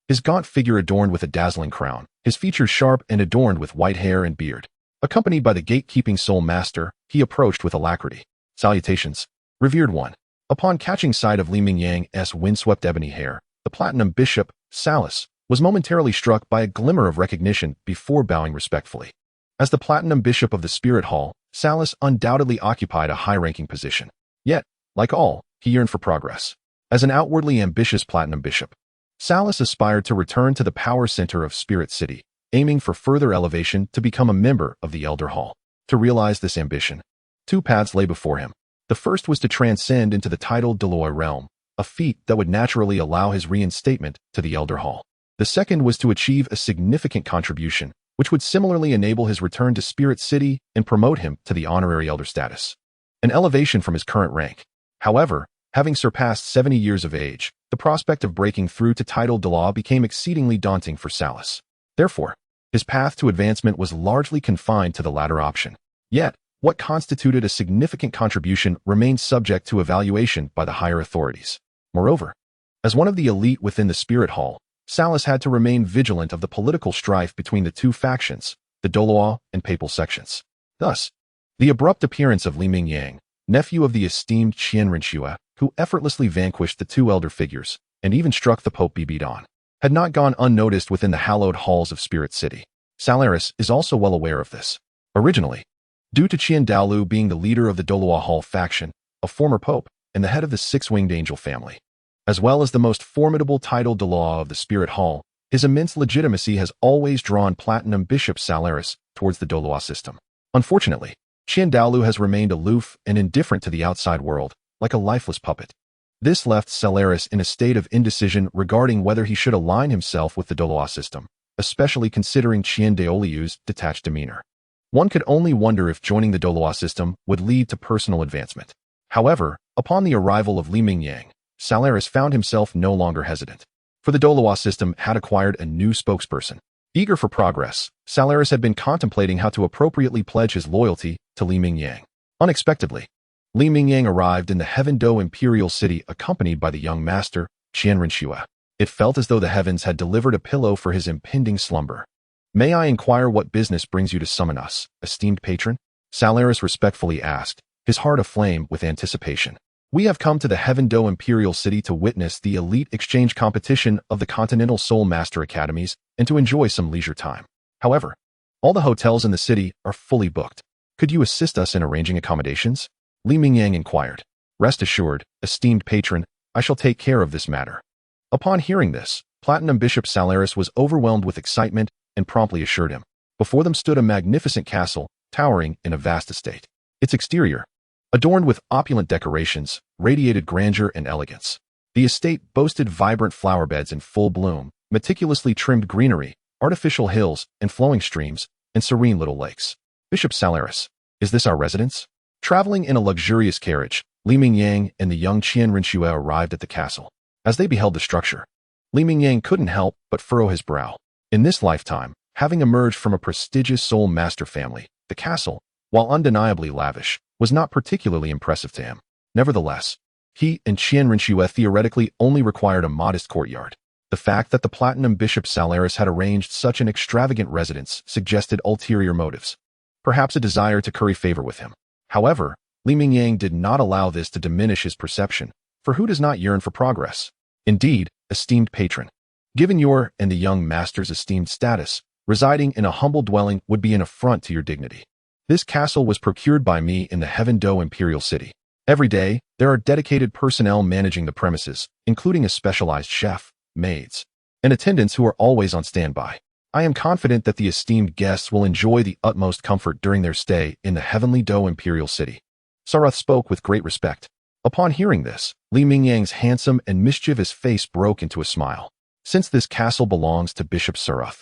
His gaunt figure adorned with a dazzling crown, his features sharp and adorned with white hair and beard. Accompanied by the gatekeeping soul master, he approached with alacrity. Salutations, revered one. Upon catching sight of Li Mingyang's windswept ebony hair, the platinum bishop, Salus, was momentarily struck by a glimmer of recognition before bowing respectfully. As the platinum bishop of the spirit hall, Salus undoubtedly occupied a high-ranking position. Yet, like all, he yearned for progress. As an outwardly ambitious platinum bishop, Salus aspired to return to the power center of Spirit City, aiming for further elevation to become a member of the Elder Hall. To realize this ambition, two paths lay before him. The first was to transcend into the titled Douluo realm, a feat that would naturally allow his reinstatement to the Elder Hall. The second was to achieve a significant contribution, which would similarly enable his return to Spirit City and promote him to the honorary elder status, an elevation from his current rank. However, having surpassed 70 years of age, the prospect of breaking through to titled Douluo became exceedingly daunting for Salus. Therefore, his path to advancement was largely confined to the latter option. Yet, what constituted a significant contribution remained subject to evaluation by the higher authorities. Moreover, as one of the elite within the Spirit Hall, Salus had to remain vigilant of the political strife between the two factions, the Douluo and Papal sections. Thus, the abrupt appearance of Li Mingyang, nephew of the esteemed Qian Renxue, who effortlessly vanquished the two elder figures, and even struck the Pope Bibidon, had not gone unnoticed within the hallowed halls of Spirit City. Salaris is also well aware of this. Originally, due to Qian Daoliu being the leader of the Douluo Hall faction, a former pope, and the head of the six-winged angel family, as well as the most formidable titled Douluo of the Spirit Hall, his immense legitimacy has always drawn Platinum Bishop Salaris towards the Douluo system. Unfortunately, Qian Daoliu has remained aloof and indifferent to the outside world, like a lifeless puppet. This left Salaris in a state of indecision regarding whether he should align himself with the Douluo system, especially considering Qian Daoliu's detached demeanor. One could only wonder if joining the Douluo system would lead to personal advancement. However, upon the arrival of Li Mingyang, Salaris found himself no longer hesitant. For the Douluo system had acquired a new spokesperson. Eager for progress, Salaris had been contemplating how to appropriately pledge his loyalty to Li Mingyang. Unexpectedly, Li Mingyang arrived in the Heaven Do imperial city accompanied by the young master, Qian Renxue. It felt as though the heavens had delivered a pillow for his impending slumber. May I inquire what business brings you to summon us, esteemed patron? Salaris respectfully asked, his heart aflame with anticipation. We have come to the Heaven Do imperial city to witness the elite exchange competition of the Continental Soul Master Academies and to enjoy some leisure time. However, all the hotels in the city are fully booked. Could you assist us in arranging accommodations? Li Mingyang inquired. Rest assured, esteemed patron, I shall take care of this matter. Upon hearing this, Platinum Bishop Salaris was overwhelmed with excitement and promptly assured him. Before them stood a magnificent castle, towering in a vast estate. Its exterior, adorned with opulent decorations, radiated grandeur and elegance. The estate boasted vibrant flower beds in full bloom, meticulously trimmed greenery, artificial hills and flowing streams, and serene little lakes. Bishop Salaris, is this our residence? Traveling in a luxurious carriage, Li Mingyang and the young Qian Renxue arrived at the castle. As they beheld the structure, Li Mingyang couldn't help but furrow his brow. In this lifetime, having emerged from a prestigious soul master family, the castle, while undeniably lavish, was not particularly impressive to him. Nevertheless, he and Qian Renxue theoretically only required a modest courtyard. The fact that the Platinum Bishop Salaris had arranged such an extravagant residence suggested ulterior motives, perhaps a desire to curry favor with him. However, Li Mingyang did not allow this to diminish his perception, for who does not yearn for progress? Indeed, esteemed patron, given your and the young master's esteemed status, residing in a humble dwelling would be an affront to your dignity. This castle was procured by me in the Heaven Do Imperial City. Every day, there are dedicated personnel managing the premises, including a specialized chef, maids, and attendants who are always on standby. I am confident that the esteemed guests will enjoy the utmost comfort during their stay in the Heavenly Do Imperial City. Sarath spoke with great respect. Upon hearing this, Li Mingyang's handsome and mischievous face broke into a smile. Since this castle belongs to Bishop Sarath,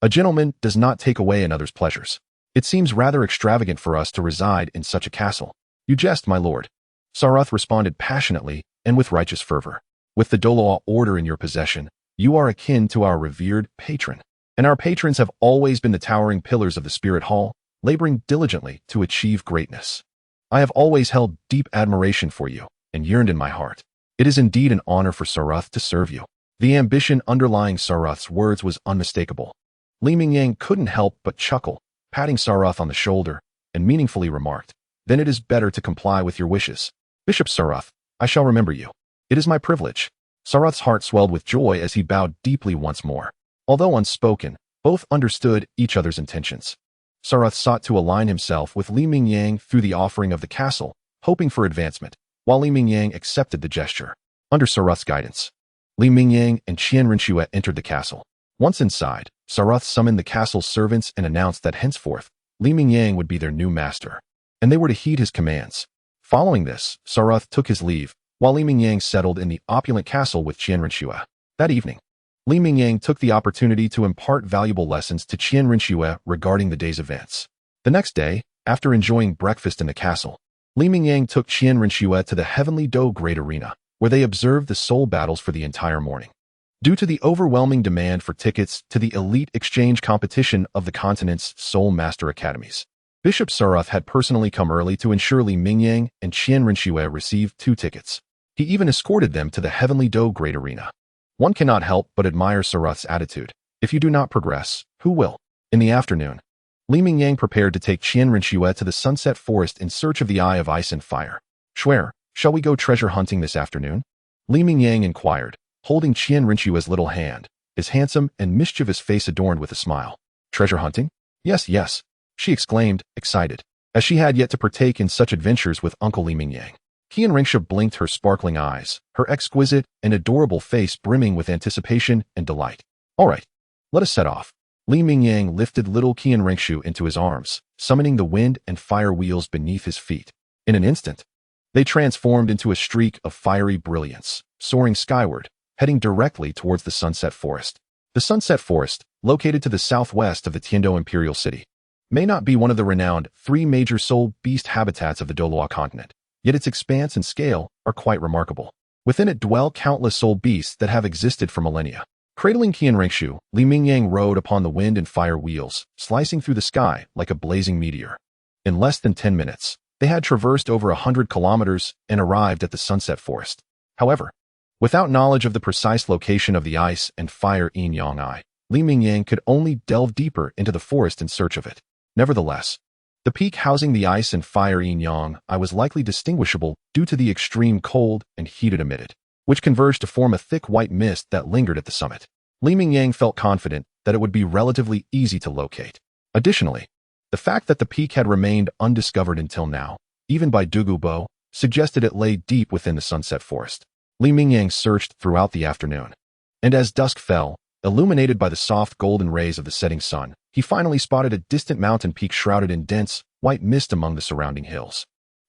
a gentleman does not take away another's pleasures. It seems rather extravagant for us to reside in such a castle. You jest, my lord. Sarath responded passionately and with righteous fervor. With the Douluo order in your possession, you are akin to our revered patron. And our patrons have always been the towering pillars of the Spirit Hall, laboring diligently to achieve greatness. I have always held deep admiration for you and yearned in my heart. It is indeed an honor for Sarath to serve you. The ambition underlying Sarath's words was unmistakable. Li Mingyang couldn't help but chuckle, patting Sarath on the shoulder, and meaningfully remarked, "Then it is better to comply with your wishes. Bishop Sarath, I shall remember you. It is my privilege." Sarath's heart swelled with joy as he bowed deeply once more. Although unspoken, both understood each other's intentions. Sarath sought to align himself with Li Mingyang through the offering of the castle, hoping for advancement, while Li Mingyang accepted the gesture. Under Sarath's guidance, Li Mingyang and Qian Renxue entered the castle. Once inside, Sarath summoned the castle's servants and announced that henceforth, Li Mingyang would be their new master, and they were to heed his commands. Following this, Sarath took his leave, while Li Mingyang settled in the opulent castle with Qian Renxue. That evening, Li Mingyang took the opportunity to impart valuable lessons to Qian Renxue regarding the day's events. The next day, after enjoying breakfast in the castle, Li Mingyang took Qian Renxue to the Heavenly Do Great Arena, where they observed the soul battles for the entire morning. Due to the overwhelming demand for tickets to the elite exchange competition of the continent's Soul Master Academies, Bishop Sarath had personally come early to ensure Li Mingyang and Qian Renxue received 2 tickets. He even escorted them to the Heavenly Do Great Arena. One cannot help but admire Sarath's attitude. If you do not progress, who will? In the afternoon, Li Mingyang prepared to take Qian Renxue to the Sunset Forest in search of the Eye of Ice and Fire. "Xue, shall we go treasure hunting this afternoon?" Li Mingyang inquired, holding Qian Renxue's little hand, his handsome and mischievous face adorned with a smile. "Treasure hunting? Yes, yes," she exclaimed, excited, as she had yet to partake in such adventures with Uncle Li Mingyang. Qian Renxue blinked her sparkling eyes, her exquisite and adorable face brimming with anticipation and delight. "All right, let us set off." Li Mingyang lifted little Qian Renxue into his arms, summoning the wind and fire wheels beneath his feet. In an instant, they transformed into a streak of fiery brilliance, soaring skyward, heading directly towards the Sunset Forest. The Sunset Forest, located to the southwest of the Tiando Imperial City, may not be one of the renowned 3 major soul beast habitats of the Douluo Continent, yet its expanse and scale are quite remarkable. Within it dwell countless soul beasts that have existed for millennia. Cradling Qian Renxue, Li Mingyang rode upon the wind and fire wheels, slicing through the sky like a blazing meteor. In less than 10 minutes, they had traversed over 100 kilometers and arrived at the Sunset Forest. However, without knowledge of the precise location of the Ice and Fire Yin Yang Eye, Li Mingyang could only delve deeper into the forest in search of it. Nevertheless, the peak housing the Ice and Fire Yin Yang Eye was likely distinguishable due to the extreme cold and heat it emitted, which converged to form a thick white mist that lingered at the summit. Li Mingyang felt confident that it would be relatively easy to locate. Additionally, the fact that the peak had remained undiscovered until now, even by Dugu Bo, suggested it lay deep within the Sunset Forest. Li Mingyang searched throughout the afternoon, and as dusk fell, illuminated by the soft golden rays of the setting sun, he finally spotted a distant mountain peak shrouded in dense, white mist among the surrounding hills.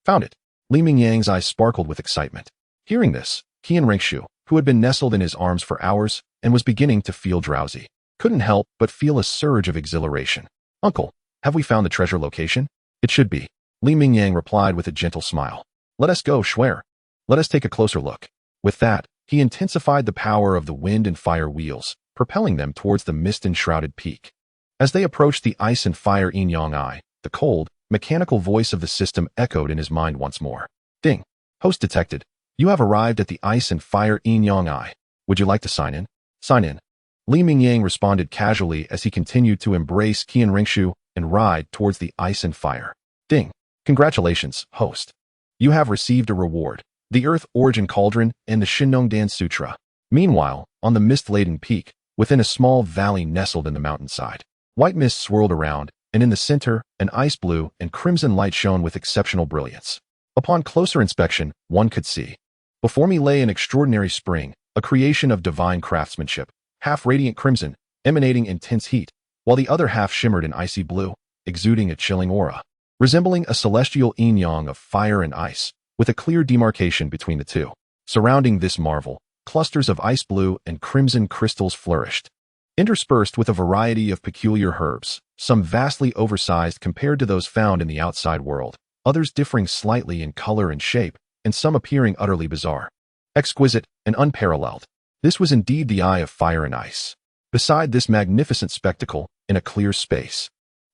"Found it." Li Mingyang's eyes sparkled with excitement. Hearing this, Qian Renxue, who had been nestled in his arms for hours and was beginning to feel drowsy, couldn't help but feel a surge of exhilaration. "Uncle, have we found the treasure location?" "It should be," Li Mingyang replied with a gentle smile. "Let us go, Xue. Let us take a closer look." With that, he intensified the power of the wind and fire wheels, propelling them towards the mist-enshrouded peak. As they approached the Ice and Fire Yin Yang Eye, the cold, mechanical voice of the system echoed in his mind once more. "Ding. Host detected. You have arrived at the Ice and Fire Yin Yang Eye. Would you like to sign in?" Sign in. Li Mingyang responded casually as he continued to embrace Qian Renxue and ride towards the ice and fire. Ding. Congratulations, host. You have received a reward, the Earth Origin Cauldron and the Shinongdan Sutra. Meanwhile, on the mist-laden peak, within a small valley nestled in the mountainside, white mist swirled around, and in the center, an ice blue and crimson light shone with exceptional brilliance. Upon closer inspection, one could see. Before me lay an extraordinary spring, a creation of divine craftsmanship, half radiant crimson, emanating intense heat, while the other half shimmered in icy blue, exuding a chilling aura, resembling a celestial yin-yang of fire and ice, with a clear demarcation between the two. Surrounding this marvel, clusters of ice blue and crimson crystals flourished, interspersed with a variety of peculiar herbs, some vastly oversized compared to those found in the outside world, others differing slightly in color and shape, and some appearing utterly bizarre. Exquisite and unparalleled. This was indeed the eye of fire and ice. Beside this magnificent spectacle, in a clear space,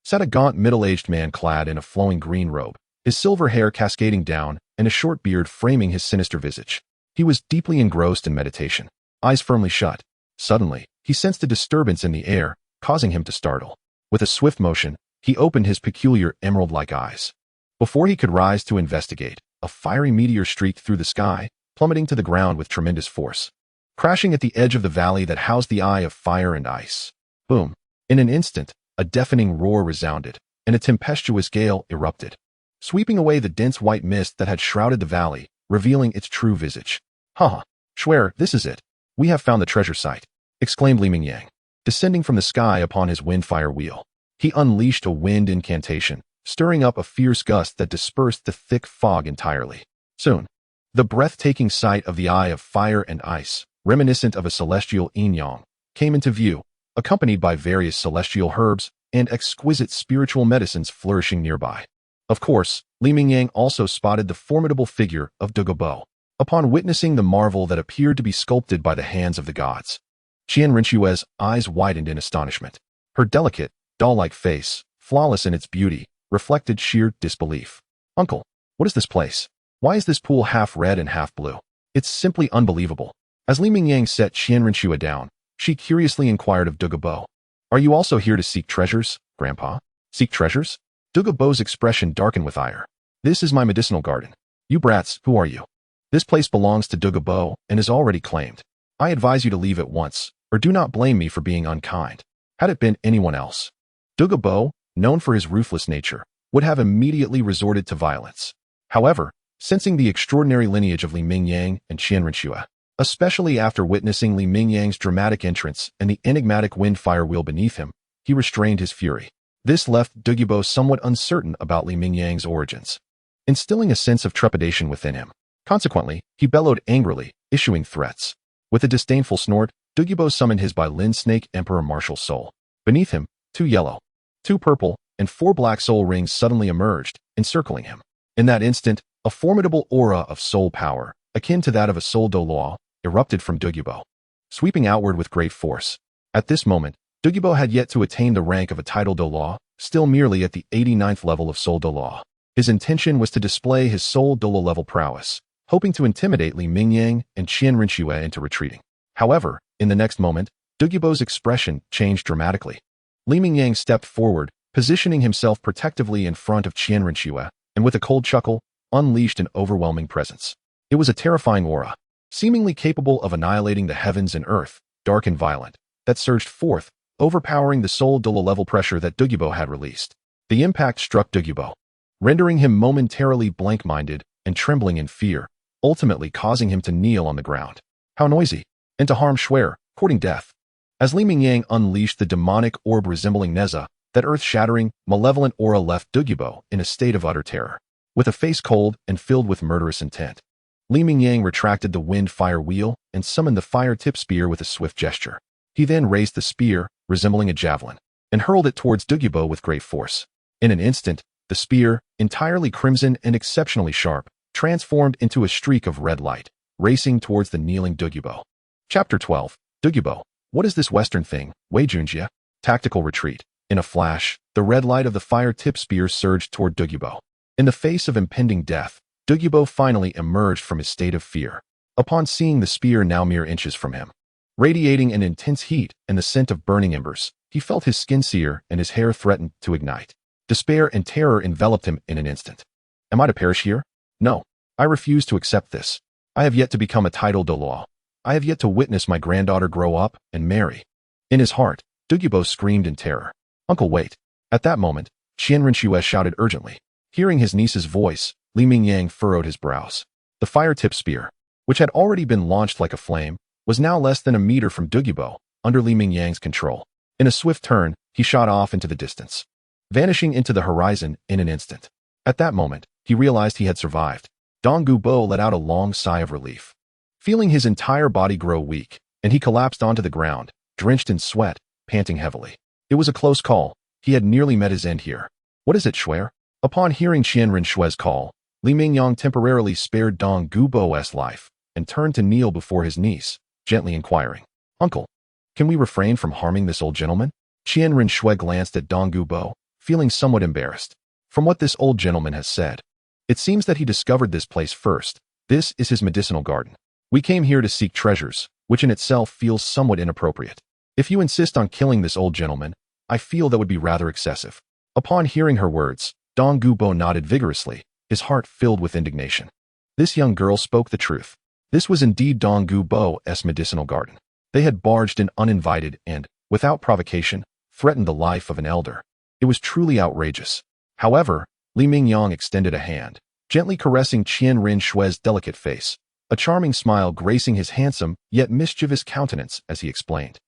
sat a gaunt middle-aged man clad in a flowing green robe, his silver hair cascading down and a short beard framing his sinister visage. He was deeply engrossed in meditation, eyes firmly shut. Suddenly, he sensed a disturbance in the air, causing him to startle. With a swift motion, he opened his peculiar emerald-like eyes. Before he could rise to investigate, a fiery meteor streaked through the sky, plummeting to the ground with tremendous force, crashing at the edge of the valley that housed the eye of fire and ice. Boom! In an instant, a deafening roar resounded, and a tempestuous gale erupted, sweeping away the dense white mist that had shrouded the valley, revealing its true visage. "Ha! Swear, this is it. We have found the treasure site," exclaimed Li Mingyang, descending from the sky upon his windfire wheel. He unleashed a wind incantation, stirring up a fierce gust that dispersed the thick fog entirely. Soon, the breathtaking sight of the eye of fire and ice, reminiscent of a celestial yin-yang, came into view, accompanied by various celestial herbs and exquisite spiritual medicines flourishing nearby. Of course, Li Mingyang also spotted the formidable figure of Douluo. Upon witnessing the marvel that appeared to be sculpted by the hands of the gods, Qian Renxue's eyes widened in astonishment. Her delicate, doll-like face, flawless in its beauty, reflected sheer disbelief. "Uncle, what is this place? Why is this pool half red and half blue? It's simply unbelievable." As Li Mingyang set Qian Renxue down, she curiously inquired of Douluo, "Are you also here to seek treasures, Grandpa?" "Seek treasures?" Douluo's expression darkened with ire. "This is my medicinal garden. You brats, who are you? This place belongs to Douluo and is already claimed. I advise you to leave at once, or do not blame me for being unkind. Had it been anyone else, Douluo, known for his ruthless nature, would have immediately resorted to violence. However, sensing the extraordinary lineage of Li Mingyang and Qian Renxue, especially after witnessing Li Mingyang's dramatic entrance and the enigmatic wind-fire wheel beneath him, he restrained his fury. This left Douluo somewhat uncertain about Li Mingyang's origins, instilling a sense of trepidation within him. Consequently, he bellowed angrily, issuing threats. With a disdainful snort, Douluo summoned his Bailin Snake Emperor Martial Soul. Beneath him, 2 yellow, 2 purple, and 4 black soul rings suddenly emerged, encircling him. In that instant, a formidable aura of soul power, akin to that of a soul Douluo, erupted from Douluo, sweeping outward with great force. At this moment, Douluo had yet to attain the rank of a Titled Douluo, still merely at the 89th level of soul Douluo. His intention was to display his soul Douluo level prowess, hoping to intimidate Li Mingyang and Qian Renxue into retreating. However, in the next moment, Douluo's expression changed dramatically. Li Mingyang stepped forward, positioning himself protectively in front of Qian Renxue, and with a cold chuckle, unleashed an overwhelming presence. It was a terrifying aura, seemingly capable of annihilating the heavens and earth, dark and violent, that surged forth, overpowering the soul Douluo level pressure that Douluo had released. The impact struck Douluo, rendering him momentarily blank-minded and trembling in fear, ultimately causing him to kneel on the ground. How noisy! And to harm Swear, courting death. As Li Mingyang unleashed the demonic orb resembling Nezha, that earth-shattering, malevolent aura left Douluo in a state of utter terror. With a face cold and filled with murderous intent, Li Mingyang retracted the wind-fire wheel and summoned the fire-tip spear with a swift gesture. He then raised the spear, resembling a javelin, and hurled it towards Douluo with great force. In an instant, the spear, entirely crimson and exceptionally sharp, transformed into a streak of red light, racing towards the kneeling Douluo. Chapter 12. Douluo, what is this western thing, Wei Junjie? Tactical retreat. In a flash, the red light of the fire-tip spear surged toward Douluo. In the face of impending death, Douluo finally emerged from his state of fear, upon seeing the spear now mere inches from him. radiating an intense heat and the scent of burning embers. He felt his skin sear and his hair threatened to ignite. Despair and terror enveloped him in an instant. Am I to perish here? No. I refuse to accept this. I have yet to become a titled Douluo. I have yet to witness my granddaughter grow up and marry. In his heart, Douluo screamed in terror. Uncle, wait. At that moment, Qian Renxue shouted urgently. Hearing his niece's voice, Mingyang furrowed his brows. The fire-tipped spear, which had already been launched like a flame, was now less than a meter from Douluo, under Mingyang's control. In a swift turn, he shot off into the distance, vanishing into the horizon in an instant. At that moment, he realized he had survived. Douluo let out a long sigh of relief, feeling his entire body grow weak, and he collapsed onto the ground, drenched in sweat, panting heavily. It was a close call. He had nearly met his end here. What is it, Xue? Upon hearing Qian Renxue's call, Mingyang temporarily spared Douluo's life and turned to kneel before his niece, gently inquiring, Uncle, can we refrain from harming this old gentleman? Qian Renxue glanced at Douluo, feeling somewhat embarrassed. From what this old gentleman has said, it seems that he discovered this place first. This is his medicinal garden. We came here to seek treasures, which in itself feels somewhat inappropriate. If you insist on killing this old gentleman, I feel that would be rather excessive. Upon hearing her words, Douluo nodded vigorously, his heart filled with indignation. This young girl spoke the truth. This was indeed Douluo's medicinal garden. They had barged in uninvited and, without provocation, threatened the life of an elder. It was truly outrageous. However, Mingyang extended a hand, gently caressing Qian Renxue's delicate face, a charming smile gracing his handsome yet mischievous countenance as he explained.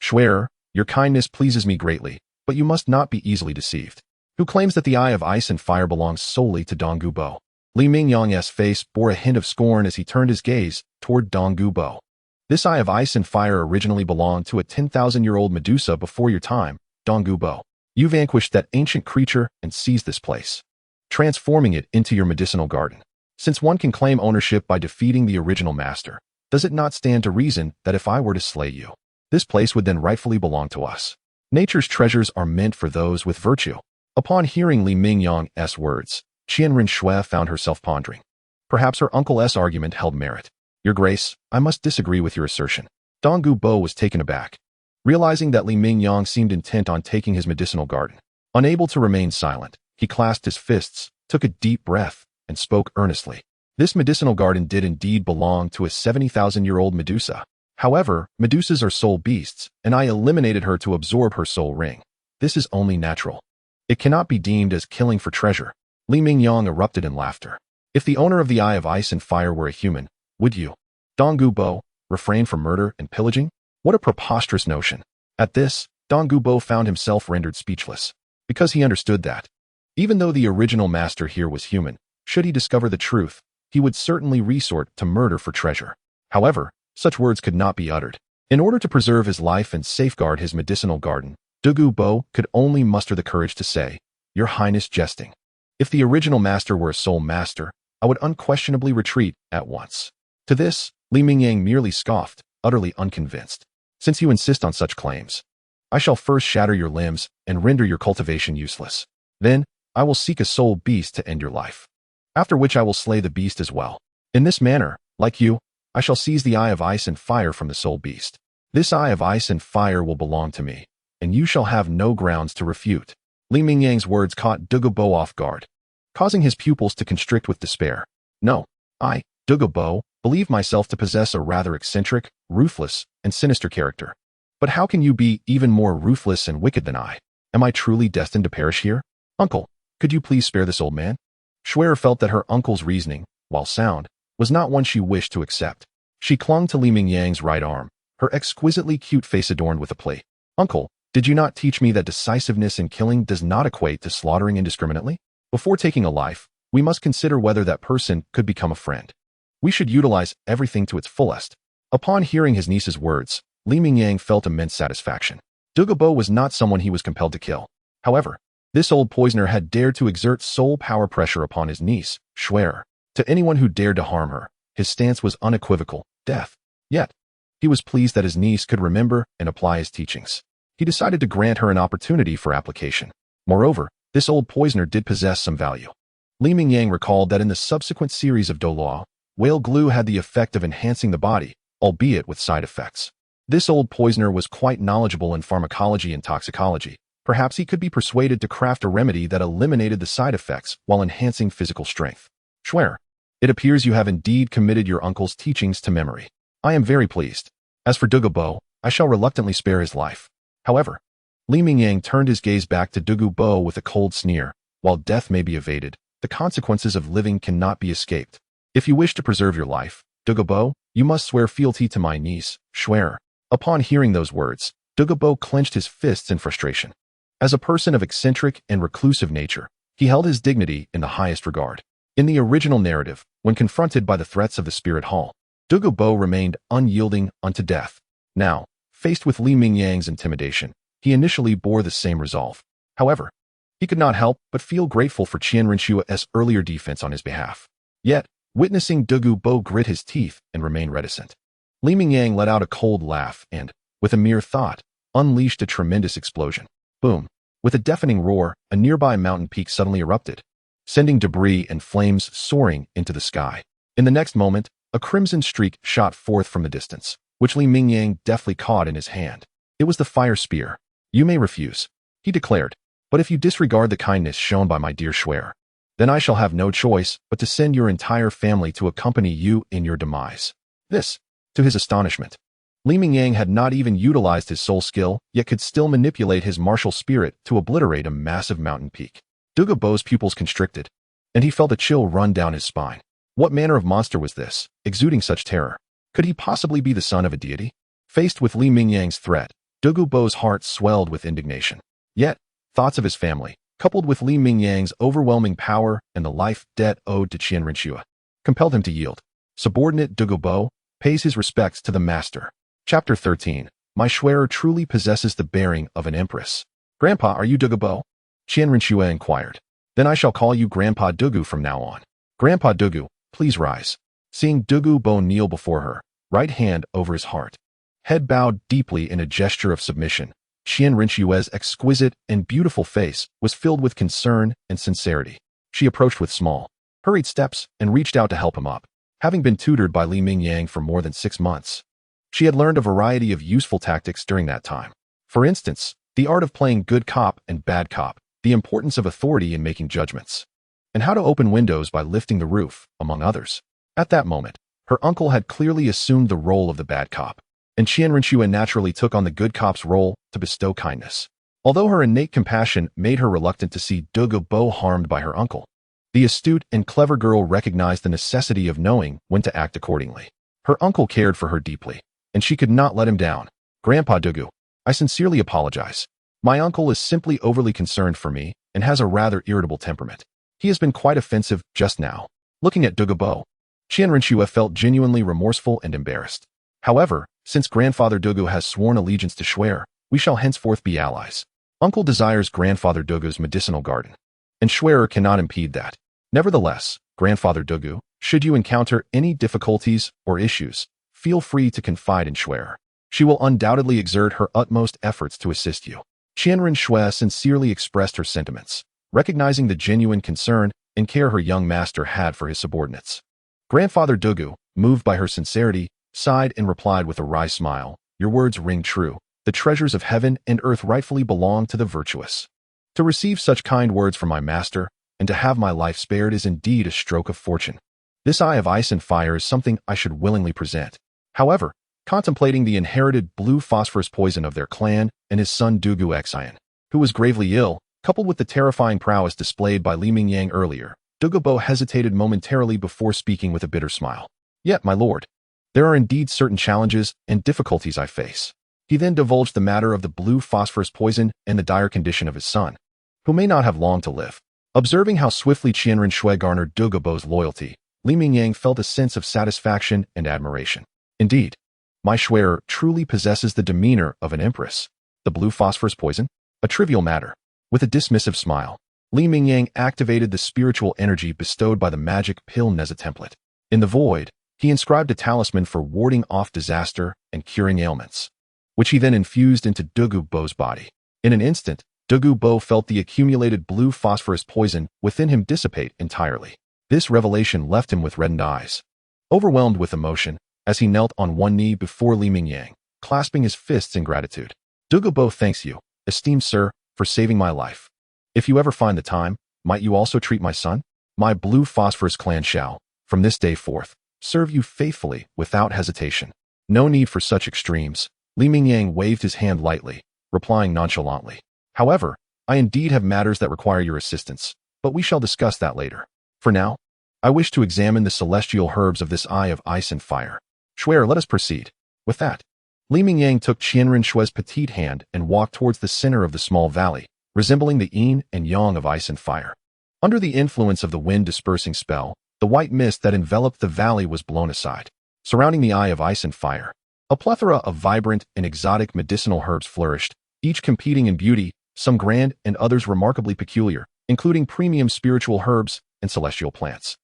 Xue, your kindness pleases me greatly, but you must not be easily deceived. Who claims that the Eye of Ice and Fire belongs solely to Douluo? Mingyang's face bore a hint of scorn as he turned his gaze toward Douluo. This Eye of Ice and Fire originally belonged to a 10,000-year-old Medusa before your time, Douluo. You vanquished that ancient creature and seized this place, transforming it into your medicinal garden. Since one can claim ownership by defeating the original master, does it not stand to reason that if I were to slay you, this place would then rightfully belong to us? Nature's treasures are meant for those with virtue. Upon hearing Mingyang's words, Qian Renxue found herself pondering. Perhaps her uncle's argument held merit. Your Grace, I must disagree with your assertion. Douluo was taken aback, realizing that Mingyang seemed intent on taking his medicinal garden. Unable to remain silent, he clasped his fists, took a deep breath, and spoke earnestly. This medicinal garden did indeed belong to a 70,000-year-old Medusa. However, Medusas are soul beasts, and I eliminated her to absorb her soul ring. This is only natural. It cannot be deemed as killing for treasure. Mingyang erupted in laughter. If the owner of the Eye of Ice and Fire were a human, would you, Douluo, refrain from murder and pillaging? What a preposterous notion. At this, Douluo found himself rendered speechless, because he understood that, even though the original master here was human, should he discover the truth, he would certainly resort to murder for treasure. However, such words could not be uttered. In order to preserve his life and safeguard his medicinal garden, Douluo could only muster the courage to say, Your Highness jesting. If the original master were a soul master, I would unquestionably retreat at once. To this, Mingyang merely scoffed, utterly unconvinced. Since you insist on such claims, I shall first shatter your limbs and render your cultivation useless. Then, I will seek a soul beast to end your life. After which I will slay the beast as well. In this manner, like you, I shall seize the Eye of Ice and Fire from the soul beast. This Eye of Ice and Fire will belong to me, and you shall have no grounds to refute. Mingyang's words caught Douluo off guard, causing his pupils to constrict with despair. No, I, Douluo, believe myself to possess a rather eccentric, ruthless, and sinister character. But how can you be even more ruthless and wicked than I? Am I truly destined to perish here? Uncle, could you please spare this old man? Xue felt that her uncle's reasoning, while sound, was not one she wished to accept. She clung to Mingyang's right arm, her exquisitely cute face adorned with a plea. Uncle, did you not teach me that decisiveness in killing does not equate to slaughtering indiscriminately? Before taking a life, we must consider whether that person could become a friend. We should utilize everything to its fullest. Upon hearing his niece's words, Mingyang felt immense satisfaction. Douluo was not someone he was compelled to kill. However, this old poisoner had dared to exert soul power pressure upon his niece, Xue. To anyone who dared to harm her, his stance was unequivocal, death. Yet, he was pleased that his niece could remember and apply his teachings. He decided to grant her an opportunity for application. Moreover, this old poisoner did possess some value. Mingyang recalled that in the subsequent series of Douluo, whale glue had the effect of enhancing the body, albeit with side effects. This old poisoner was quite knowledgeable in pharmacology and toxicology. Perhaps he could be persuaded to craft a remedy that eliminated the side effects while enhancing physical strength. Xue, it appears you have indeed committed your uncle's teachings to memory. I am very pleased. As for Douluo, I shall reluctantly spare his life. However, Li Mingyang turned his gaze back to Douluo with a cold sneer. While death may be evaded, the consequences of living cannot be escaped. If you wish to preserve your life, Douluo, you must swear fealty to my niece, Xue. Upon hearing those words, Douluo clenched his fists in frustration. As a person of eccentric and reclusive nature, he held his dignity in the highest regard. In the original narrative, when confronted by the threats of the Spirit Hall, Douluo remained unyielding unto death. Now, faced with Li Mingyang's intimidation, he initially bore the same resolve. However, he could not help but feel grateful for Qian Renxue's earlier defense on his behalf. Yet, witnessing Douluo grit his teeth and remain reticent, Li Mingyang let out a cold laugh and, with a mere thought, unleashed a tremendous explosion. Boom! With a deafening roar, a nearby mountain peak suddenly erupted, sending debris and flames soaring into the sky. In the next moment, a crimson streak shot forth from the distance, which Li Mingyang deftly caught in his hand. It was the fire spear. You may refuse, he declared, but if you disregard the kindness shown by my dear Xue, then I shall have no choice but to send your entire family to accompany you in your demise. This, to his astonishment, Li Mingyang had not even utilized his soul skill, yet could still manipulate his martial spirit to obliterate a massive mountain peak. Douluo's pupils constricted, and he felt a chill run down his spine. What manner of monster was this, exuding such terror? Could he possibly be the son of a deity? Faced with Li Mingyang's threat, Douluo's heart swelled with indignation. Yet, thoughts of his family, coupled with Li Mingyang's overwhelming power and the life debt owed to Qian Renxue, compelled him to yield. Subordinate Douluo pays his respects to the master. Chapter 13. My Xue truly possesses the bearing of an empress. Grandpa, are you Douluo? Qian Renxue inquired. Then I shall call you Grandpa Douluo from now on. Grandpa Douluo, please rise. Seeing Douluo kneel before her, right hand over his heart, head bowed deeply in a gesture of submission, Qian Renxue's exquisite and beautiful face was filled with concern and sincerity. She approached with small, hurried steps and reached out to help him up. Having been tutored by Li Mingyang for more than 6 months, she had learned a variety of useful tactics during that time. For instance, the art of playing good cop and bad cop, the importance of authority in making judgments, and how to open windows by lifting the roof, among others. At that moment, her uncle had clearly assumed the role of the bad cop, and Qian Renxue naturally took on the good cop's role to bestow kindness. Although her innate compassion made her reluctant to see Douluo harmed by her uncle, the astute and clever girl recognized the necessity of knowing when to act accordingly. Her uncle cared for her deeply, and she could not let him down. Grandpa Douluo, I sincerely apologize. My uncle is simply overly concerned for me and has a rather irritable temperament. He has been quite offensive just now. Looking at Douluo, Qian Renxue felt genuinely remorseful and embarrassed. However, since Grandfather Douluo has sworn allegiance to Xue, we shall henceforth be allies. Uncle desires Grandfather Douluo's medicinal garden, and Xue cannot impede that. Nevertheless, Grandfather Douluo, should you encounter any difficulties or issues, feel free to confide in Xue. She will undoubtedly exert her utmost efforts to assist you. Qian Renxue sincerely expressed her sentiments, recognizing the genuine concern and care her young master had for his subordinates. Grandfather Douluo, moved by her sincerity, sighed and replied with a wry smile, Your words ring true. The treasures of heaven and earth rightfully belong to the virtuous. To receive such kind words from my master, and to have my life spared is indeed a stroke of fortune. This eye of ice and fire is something I should willingly present. However, contemplating the inherited blue phosphorus poison of their clan and his son Douluo Xian, who was gravely ill, coupled with the terrifying prowess displayed by Li Mingyang earlier, Douluo hesitated momentarily before speaking with a bitter smile. Yet, my lord, there are indeed certain challenges and difficulties I face. He then divulged the matter of the blue phosphorus poison and the dire condition of his son, who may not have long to live. Observing how swiftly Qian Renxue garnered Douluo's loyalty, Li Mingyang felt a sense of satisfaction and admiration. Indeed, my Xue truly possesses the demeanor of an empress. The blue phosphorus poison? A trivial matter. With a dismissive smile, Li Mingyang activated the spiritual energy bestowed by the magic Pill Nezha template. In the void, he inscribed a talisman for warding off disaster and curing ailments, which he then infused into Douluo's body. In an instant, Douluo felt the accumulated blue phosphorus poison within him dissipate entirely. This revelation left him with reddened eyes, overwhelmed with emotion, as he knelt on one knee before Li Mingyang. clasping his fists in gratitude. Douluo thanks you, esteemed sir, for saving my life. If you ever find the time, might you also treat my son? My blue phosphorus clan shall, from this day forth, serve you faithfully without hesitation. No need for such extremes. Li Mingyang waved his hand lightly, replying nonchalantly. However, I indeed have matters that require your assistance, but we shall discuss that later. For now, I wish to examine the celestial herbs of this Eye of Ice and Fire. Shuer, let us proceed. With that, Li Mingyang took Qian Renxue's petite hand and walked towards the center of the small valley, resembling the yin and yang of ice and fire. Under the influence of the wind-dispersing spell, the white mist that enveloped the valley was blown aside. Surrounding the Eye of Ice and Fire, a plethora of vibrant and exotic medicinal herbs flourished, each competing in beauty, some grand and others remarkably peculiar, including premium spiritual herbs and celestial plants.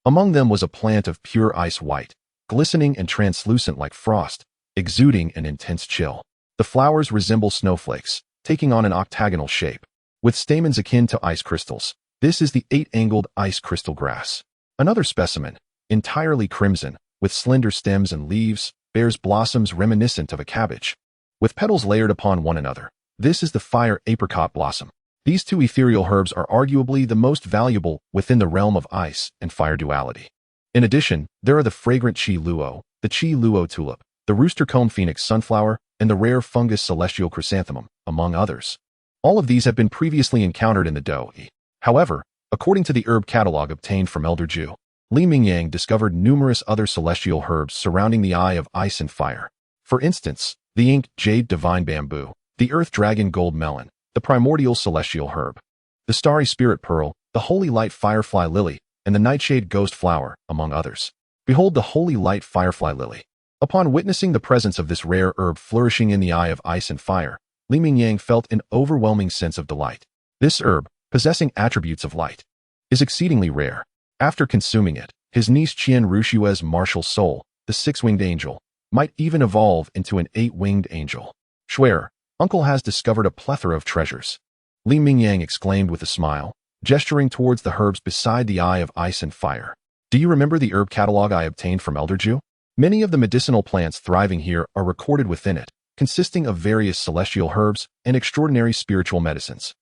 Among them was a plant of pure ice white, glistening and translucent like frost, exuding an intense chill. The flowers resemble snowflakes, taking on an octagonal shape, with stamens akin to ice crystals. This is the 8-angled ice crystal grass. Another specimen, entirely crimson, with slender stems and leaves, bears blossoms reminiscent of a cabbage, with petals layered upon one another. This is the fire apricot blossom. These two ethereal herbs are arguably the most valuable within the realm of ice and fire duality. In addition, there are the fragrant Qi Luo, the Qi Luo tulip, the rooster-comb phoenix sunflower, and the rare fungus celestial chrysanthemum, among others. All of these have been previously encountered in the Douluo. However, according to the herb catalog obtained from Elder Ju, Li Mingyang discovered numerous other celestial herbs surrounding the Eye of Ice and Fire. For instance, the ink jade divine bamboo, the earth dragon gold melon, the primordial celestial herb, the starry spirit pearl, the holy light firefly lily, and the nightshade ghost flower, among others. Behold the holy light firefly lily. Upon witnessing the presence of this rare herb flourishing in the Eye of Ice and Fire, Li Mingyang felt an overwhelming sense of delight. This herb, possessing attributes of light, is exceedingly rare. After consuming it, his niece Qian Renxue's martial soul, the 6-winged angel, might even evolve into an 8-winged angel. Shuer, uncle has discovered a plethora of treasures. Li Mingyang exclaimed with a smile, gesturing towards the herbs beside the Eye of Ice and Fire. Do you remember the herb catalog I obtained from Elder Ju? Many of the medicinal plants thriving here are recorded within it, consisting of various celestial herbs and extraordinary spiritual medicines.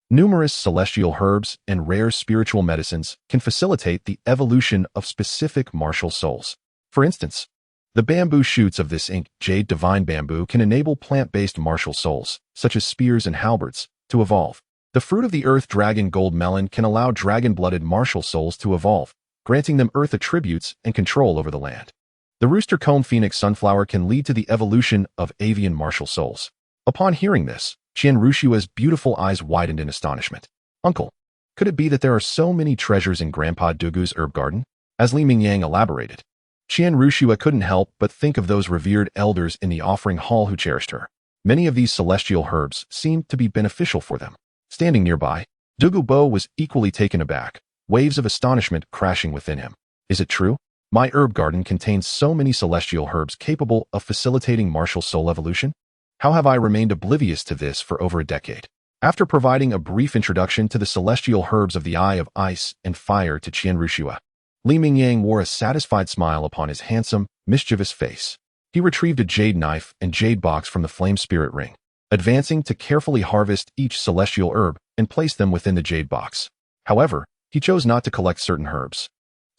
Numerous celestial herbs and rare spiritual medicines can facilitate the evolution of specific martial souls. For instance, the bamboo shoots of this ink jade divine bamboo can enable plant-based martial souls, such as spears and halberds, to evolve. The fruit of the earth dragon gold melon can allow dragon-blooded martial souls to evolve, granting them earth attributes and control over the land. The rooster-comb phoenix sunflower can lead to the evolution of avian martial souls. Upon hearing this, Qian Renxue's beautiful eyes widened in astonishment. Uncle, could it be that there are so many treasures in Grandpa Douluo's herb garden? As Li Mingyang elaborated, Qian Renxue couldn't help but think of those revered elders in the offering hall who cherished her. Many of these celestial herbs seemed to be beneficial for them. Standing nearby, Douluo was equally taken aback, waves of astonishment crashing within him. Is it true? My herb garden contains so many celestial herbs capable of facilitating martial soul evolution? How have I remained oblivious to this for over a decade? After providing a brief introduction to the celestial herbs of the Eye of Ice and Fire to Qian Renxue, Li Mingyang wore a satisfied smile upon his handsome, mischievous face. He retrieved a jade knife and jade box from the flame spirit ring, advancing to carefully harvest each celestial herb and place them within the jade box. However, he chose not to collect certain herbs,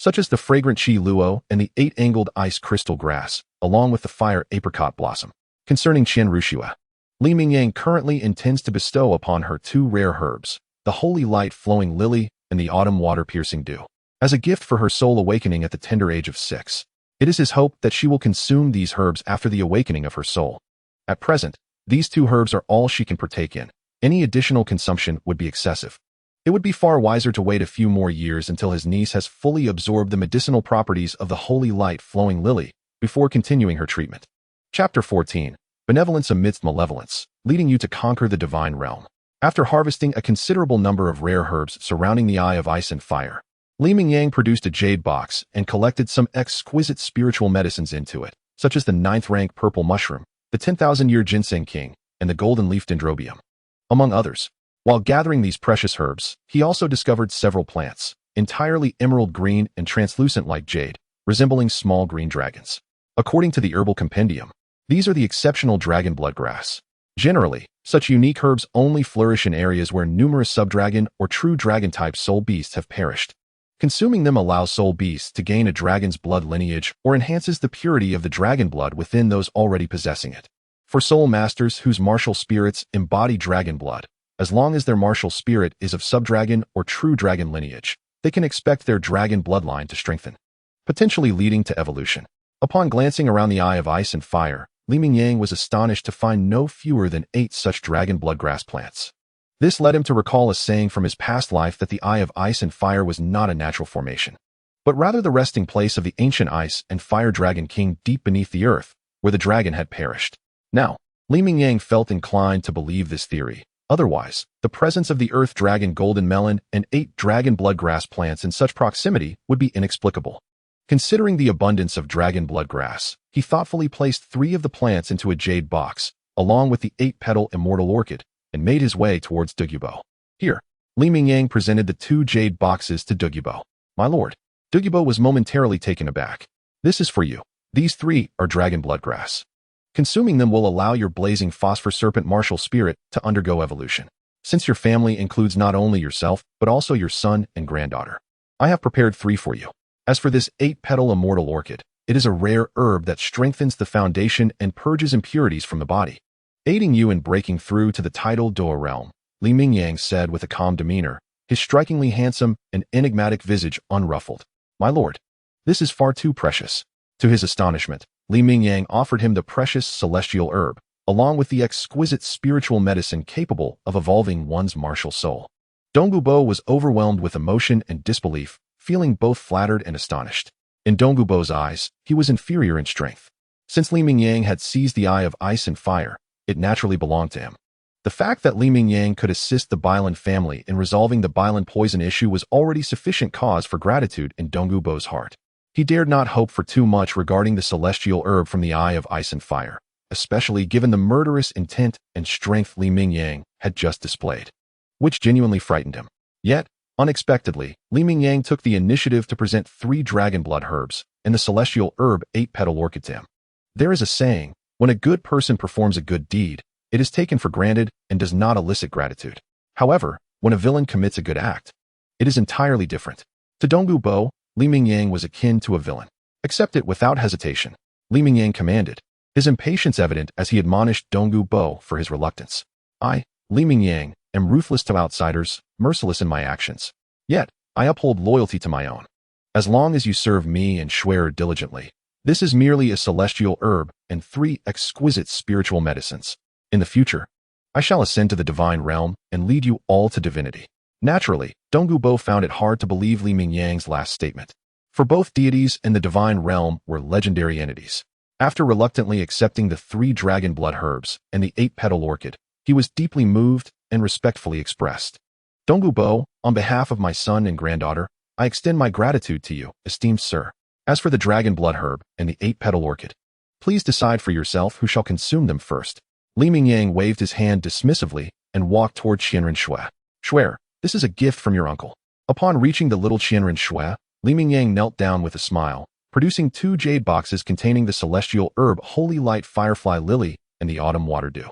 such as the fragrant Qi Luo and the 8-angled ice crystal grass, along with the fire apricot blossom. Concerning Qian Renxue, Li Mingyang currently intends to bestow upon her 2 rare herbs, the holy light flowing lily and the autumn water-piercing dew, as a gift for her soul awakening at the tender age of 6. It is his hope that she will consume these herbs after the awakening of her soul. At present, these 2 herbs are all she can partake in. Any additional consumption would be excessive. It would be far wiser to wait a few more years until his niece has fully absorbed the medicinal properties of the holy light flowing lily before continuing her treatment. Chapter 14. Benevolence amidst malevolence, leading you to conquer the divine realm. After harvesting a considerable number of rare herbs surrounding the Eye of Ice and Fire, Li Mingyang produced a jade box and collected some exquisite spiritual medicines into it, such as the 9th-rank purple mushroom, the 10,000-year ginseng king, and the golden leaf dendrobium, among others. While gathering these precious herbs, he also discovered several plants, entirely emerald green and translucent like jade, resembling small green dragons. According to the herbal compendium, These are the exceptional dragon blood grass. Generally, such unique herbs only flourish in areas where numerous subdragon or true dragon-type soul beasts have perished. Consuming them allows soul beasts to gain a dragon's blood lineage or enhances the purity of the dragon blood within those already possessing it. For soul masters whose martial spirits embody dragon blood, as long as their martial spirit is of subdragon or true dragon lineage, they can expect their dragon bloodline to strengthen, potentially leading to evolution. Upon glancing around the Eye of Ice and Fire, Li Mingyang was astonished to find no fewer than 8 such dragon bloodgrass plants. This led him to recall a saying from his past life that the Eye of Ice and Fire was not a natural formation, but rather the resting place of the ancient Ice and Fire Dragon King deep beneath the earth, where the dragon had perished. Now, Li Mingyang felt inclined to believe this theory. Otherwise, the presence of the Earth Dragon Golden Melon and 8 dragon bloodgrass plants in such proximity would be inexplicable. Considering the abundance of dragon bloodgrass, he thoughtfully placed 3 of the plants into a jade box, along with the 8-petal immortal orchid, and made his way towards Douluo. Here, Li Mingyang presented the 2 jade boxes to Douluo. My lord. Douluo was momentarily taken aback. This is for you. These 3 are dragon bloodgrass. Consuming them will allow your blazing phosphor serpent martial spirit to undergo evolution. Since your family includes not only yourself, but also your son and granddaughter, I have prepared 3 for you. As for this 8-petal immortal orchid, it is a rare herb that strengthens the foundation and purges impurities from the body, aiding you in breaking through to the Titled Douluo realm, Li Mingyang said with a calm demeanor, his strikingly handsome and enigmatic visage unruffled. My lord, this is far too precious. To his astonishment, Li Mingyang offered him the precious celestial herb, along with the exquisite spiritual medicine capable of evolving one's martial soul. Douluo was overwhelmed with emotion and disbelief, feeling both flattered and astonished. In Douluo's eyes, he was inferior in strength. Since Li Mingyang had seized the Eye of Ice and Fire, it naturally belonged to him. The fact that Li Mingyang could assist the Bailan family in resolving the Bailan poison issue was already sufficient cause for gratitude in Douluo's heart. He dared not hope for too much regarding the celestial herb from the Eye of Ice and Fire, especially given the murderous intent and strength Li Mingyang had just displayed, which genuinely frightened him. Yet, unexpectedly, Li Mingyang took the initiative to present 3 dragon blood herbs and the celestial herb 8-petal orchid to him. There is a saying, when a good person performs a good deed, it is taken for granted and does not elicit gratitude. However, when a villain commits a good act, it is entirely different. To Douluo, Li Mingyang was akin to a villain. Accept it without hesitation, Li Mingyang commanded, his impatience evident as he admonished Douluo for his reluctance. I, Li Mingyang, am ruthless to outsiders, merciless in my actions. Yet, I uphold loyalty to my own. As long as you serve me and Xue diligently, this is merely a celestial herb and 3 exquisite spiritual medicines. In the future, I shall ascend to the divine realm and lead you all to divinity. Naturally, Douluo found it hard to believe Li Mingyang's last statement, for both deities and the divine realm were legendary entities. After reluctantly accepting the 3 dragon blood herbs and the 8-petal orchid, he was deeply moved and respectfully expressed. Douluo, on behalf of my son and granddaughter, I extend my gratitude to you, esteemed sir. As for the dragon blood herb and the 8-petal orchid, please decide for yourself who shall consume them first. Li Mingyang waved his hand dismissively and walked toward Qian Renxue. Xue, this is a gift from your uncle. Upon reaching the little Qian Renxue, Li Mingyang knelt down with a smile, producing 2 jade boxes containing the celestial herb Holy Light Firefly Lily and the Autumn Water Dew.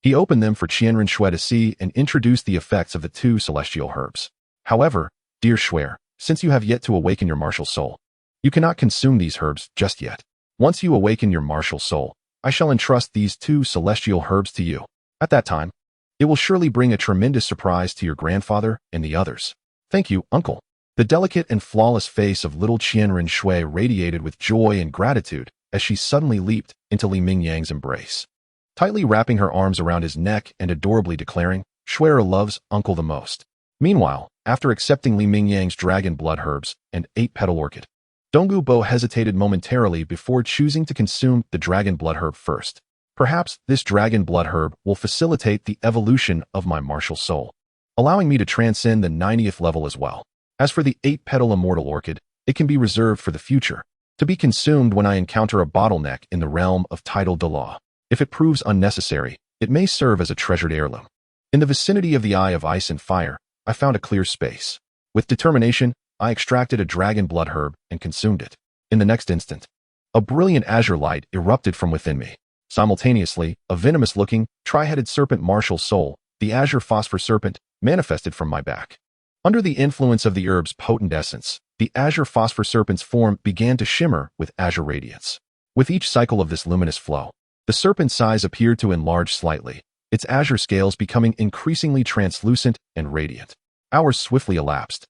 He opened them for Qian Renxue to see and introduced the effects of the 2 celestial herbs. However, dear Xue, since you have yet to awaken your martial soul, you cannot consume these herbs just yet. Once you awaken your martial soul, I shall entrust these 2 celestial herbs to you. At that time, it will surely bring a tremendous surprise to your grandfather and the others. Thank you, uncle. The delicate and flawless face of little Qian Renxue radiated with joy and gratitude as she suddenly leaped into Li Mingyang's embrace, tightly wrapping her arms around his neck and adorably declaring, Xue loves uncle the most. Meanwhile, after accepting Li Mingyang's dragon blood herbs and 8-petal orchid, Douluo hesitated momentarily before choosing to consume the dragon blood herb first. Perhaps this dragon blood herb will facilitate the evolution of my martial soul, allowing me to transcend the 90th level as well. As for the 8-petal immortal orchid, it can be reserved for the future, to be consumed when I encounter a bottleneck in the realm of Titled Douluos. If it proves unnecessary, it may serve as a treasured heirloom. In the vicinity of the Eye of Ice and Fire, I found a clear space. With determination, I extracted a dragon blood herb and consumed it. In the next instant, a brilliant azure light erupted from within me. Simultaneously, a venomous-looking, tri-headed serpent martial soul, the azure phosphor serpent, manifested from my back. Under the influence of the herb's potent essence, the azure phosphor serpent's form began to shimmer with azure radiance. With each cycle of this luminous flow, the serpent's size appeared to enlarge slightly, its azure scales becoming increasingly translucent and radiant. Hours swiftly elapsed,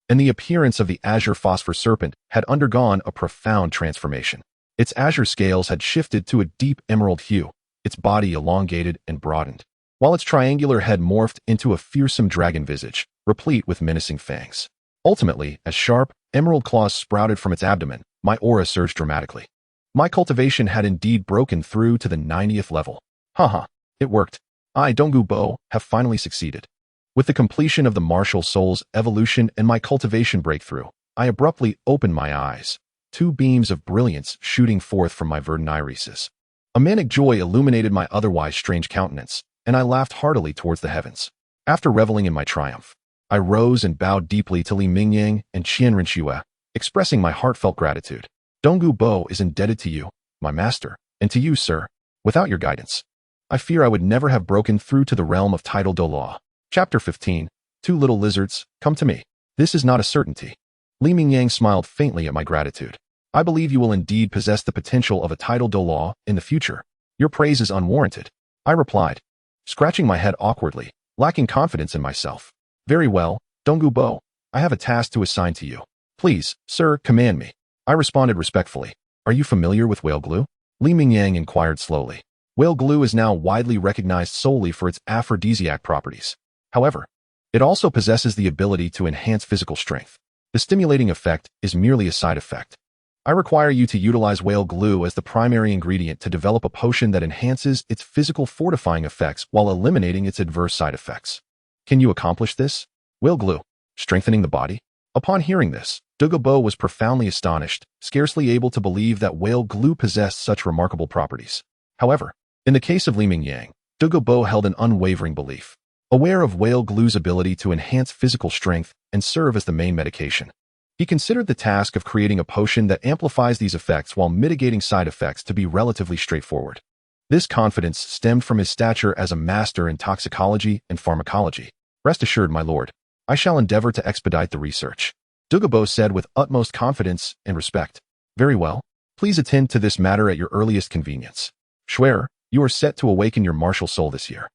and the appearance of the azure phosphor serpent had undergone a profound transformation. Its azure scales had shifted to a deep emerald hue, its body elongated and broadened, while its triangular head morphed into a fearsome dragon visage, replete with menacing fangs. Ultimately, as sharp, emerald claws sprouted from its abdomen, my aura surged dramatically. My cultivation had indeed broken through to the 90th level. Haha, it worked. I, Douluo, have finally succeeded. With the completion of the martial soul's evolution and my cultivation breakthrough, I abruptly opened my eyes, two beams of brilliance shooting forth from my verdant irises. A manic joy illuminated my otherwise strange countenance, and I laughed heartily towards the heavens. After reveling in my triumph, I rose and bowed deeply to Mingyang and Qian Renxue, expressing my heartfelt gratitude. Douluo is indebted to you, my master, and to you, sir. Without your guidance, I fear I would never have broken through to the realm of Titled Douluos. Chapter 15. Two little lizards, come to me. This is not a certainty. Mingyang smiled faintly at my gratitude. I believe you will indeed possess the potential of a Titled Douluos in the future. Your praise is unwarranted, I replied, scratching my head awkwardly, lacking confidence in myself. Very well, Douluo, I have a task to assign to you. Please, sir, command me. I responded respectfully. Are you familiar with whale glue? Mingyang inquired slowly. Whale glue is now widely recognized solely for its aphrodisiac properties. However, it also possesses the ability to enhance physical strength. The stimulating effect is merely a side effect. I require you to utilize whale glue as the primary ingredient to develop a potion that enhances its physical fortifying effects while eliminating its adverse side effects. Can you accomplish this? Whale glue, strengthening the body? Upon hearing this, Douluo was profoundly astonished, scarcely able to believe that whale glue possessed such remarkable properties. However, in the case of Mingyang, Douluo held an unwavering belief. Aware of whale glue's ability to enhance physical strength and serve as the main medication, he considered the task of creating a potion that amplifies these effects while mitigating side effects to be relatively straightforward. This confidence stemmed from his stature as a master in toxicology and pharmacology. Rest assured, my lord, I shall endeavor to expedite the research, Douluo said with utmost confidence and respect. Very well. Please attend to this matter at your earliest convenience. Xue, you are set to awaken your martial soul this year.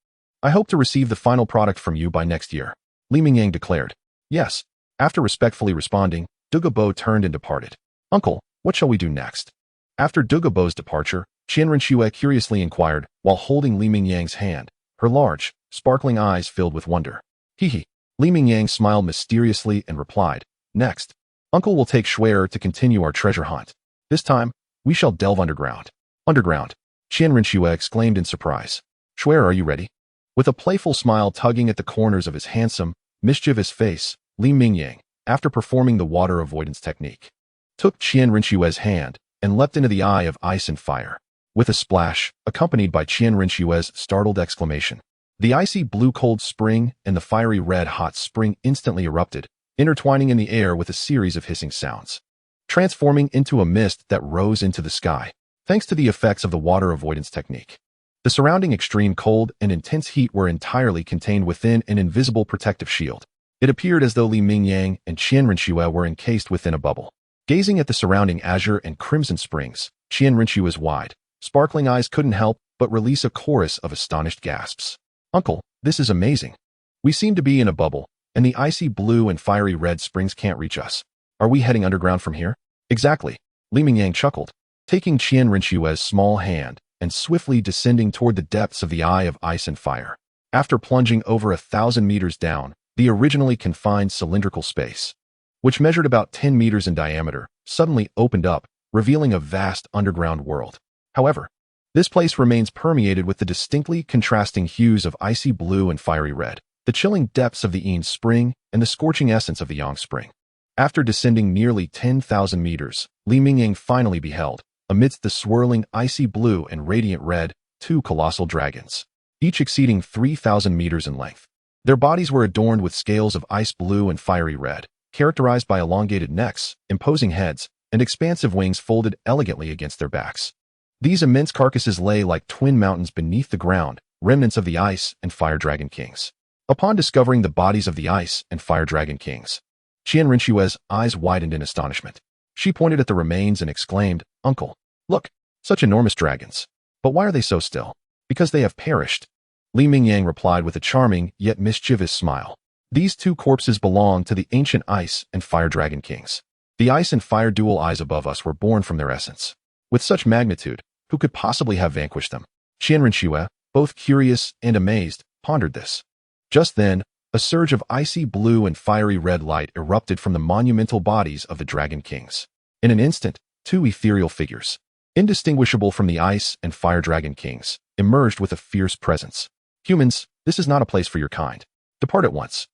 I hope to receive the final product from you by next year, Mingyang declared. Yes. After respectfully responding, Douluo turned and departed. Uncle, what shall we do next? After Douluo's departure, Qian Renxue curiously inquired, while holding Mingyang's hand, her large, sparkling eyes filled with wonder. Hee. Mingyang smiled mysteriously and replied, Next, Uncle will take Xue to continue our treasure hunt. This time, we shall delve underground. Underground, Qian Renxue exclaimed in surprise. Xue, are you ready? With a playful smile tugging at the corners of his handsome, mischievous face, Mingyang, after performing the water avoidance technique, took Qian Renxue's hand and leapt into the eye of ice and fire. With a splash, accompanied by Qian Renxue's startled exclamation, the icy blue cold spring and the fiery red hot spring instantly erupted, intertwining in the air with a series of hissing sounds, transforming into a mist that rose into the sky, thanks to the effects of the water avoidance technique. The surrounding extreme cold and intense heat were entirely contained within an invisible protective shield. It appeared as though Mingyang and Qian Renxue were encased within a bubble. Gazing at the surrounding azure and crimson springs, Qian Renxue's wide, sparkling eyes couldn't help but release a chorus of astonished gasps. Uncle, this is amazing. We seem to be in a bubble, and the icy blue and fiery red springs can't reach us. Are we heading underground from here? Exactly, Mingyang chuckled, taking Qian Renxue's small hand and swiftly descending toward the depths of the eye of ice and fire. After plunging over 1,000 meters down, the originally confined cylindrical space, which measured about 10 meters in diameter, suddenly opened up, revealing a vast underground world. However, this place remains permeated with the distinctly contrasting hues of icy blue and fiery red, the chilling depths of the Yin spring, and the scorching essence of the Yang spring. After descending nearly 10,000 meters, Mingyang finally beheld, amidst the swirling icy blue and radiant red, two colossal dragons, each exceeding 3,000 meters in length. Their bodies were adorned with scales of ice blue and fiery red, characterized by elongated necks, imposing heads, and expansive wings folded elegantly against their backs. These immense carcasses lay like twin mountains beneath the ground, remnants of the Ice and Fire Dragon Kings. Upon discovering the bodies of the Ice and Fire Dragon Kings, Qian Renxue's eyes widened in astonishment. She pointed at the remains and exclaimed, "Uncle, look, such enormous dragons. But why are they so still?" "Because they have perished," Li Mingyang replied with a charming yet mischievous smile. "These two corpses belong to the ancient Ice and Fire Dragon Kings. The Ice and Fire dual eyes above us were born from their essence. With such magnitude, who could possibly have vanquished them?" Qian Renxue, both curious and amazed, pondered this. Just then, a surge of icy blue and fiery red light erupted from the monumental bodies of the Dragon Kings. In an instant, two ethereal figures, indistinguishable from the Ice and Fire Dragon Kings, emerged with a fierce presence. "Humans, this is not a place for your kind. Depart at once."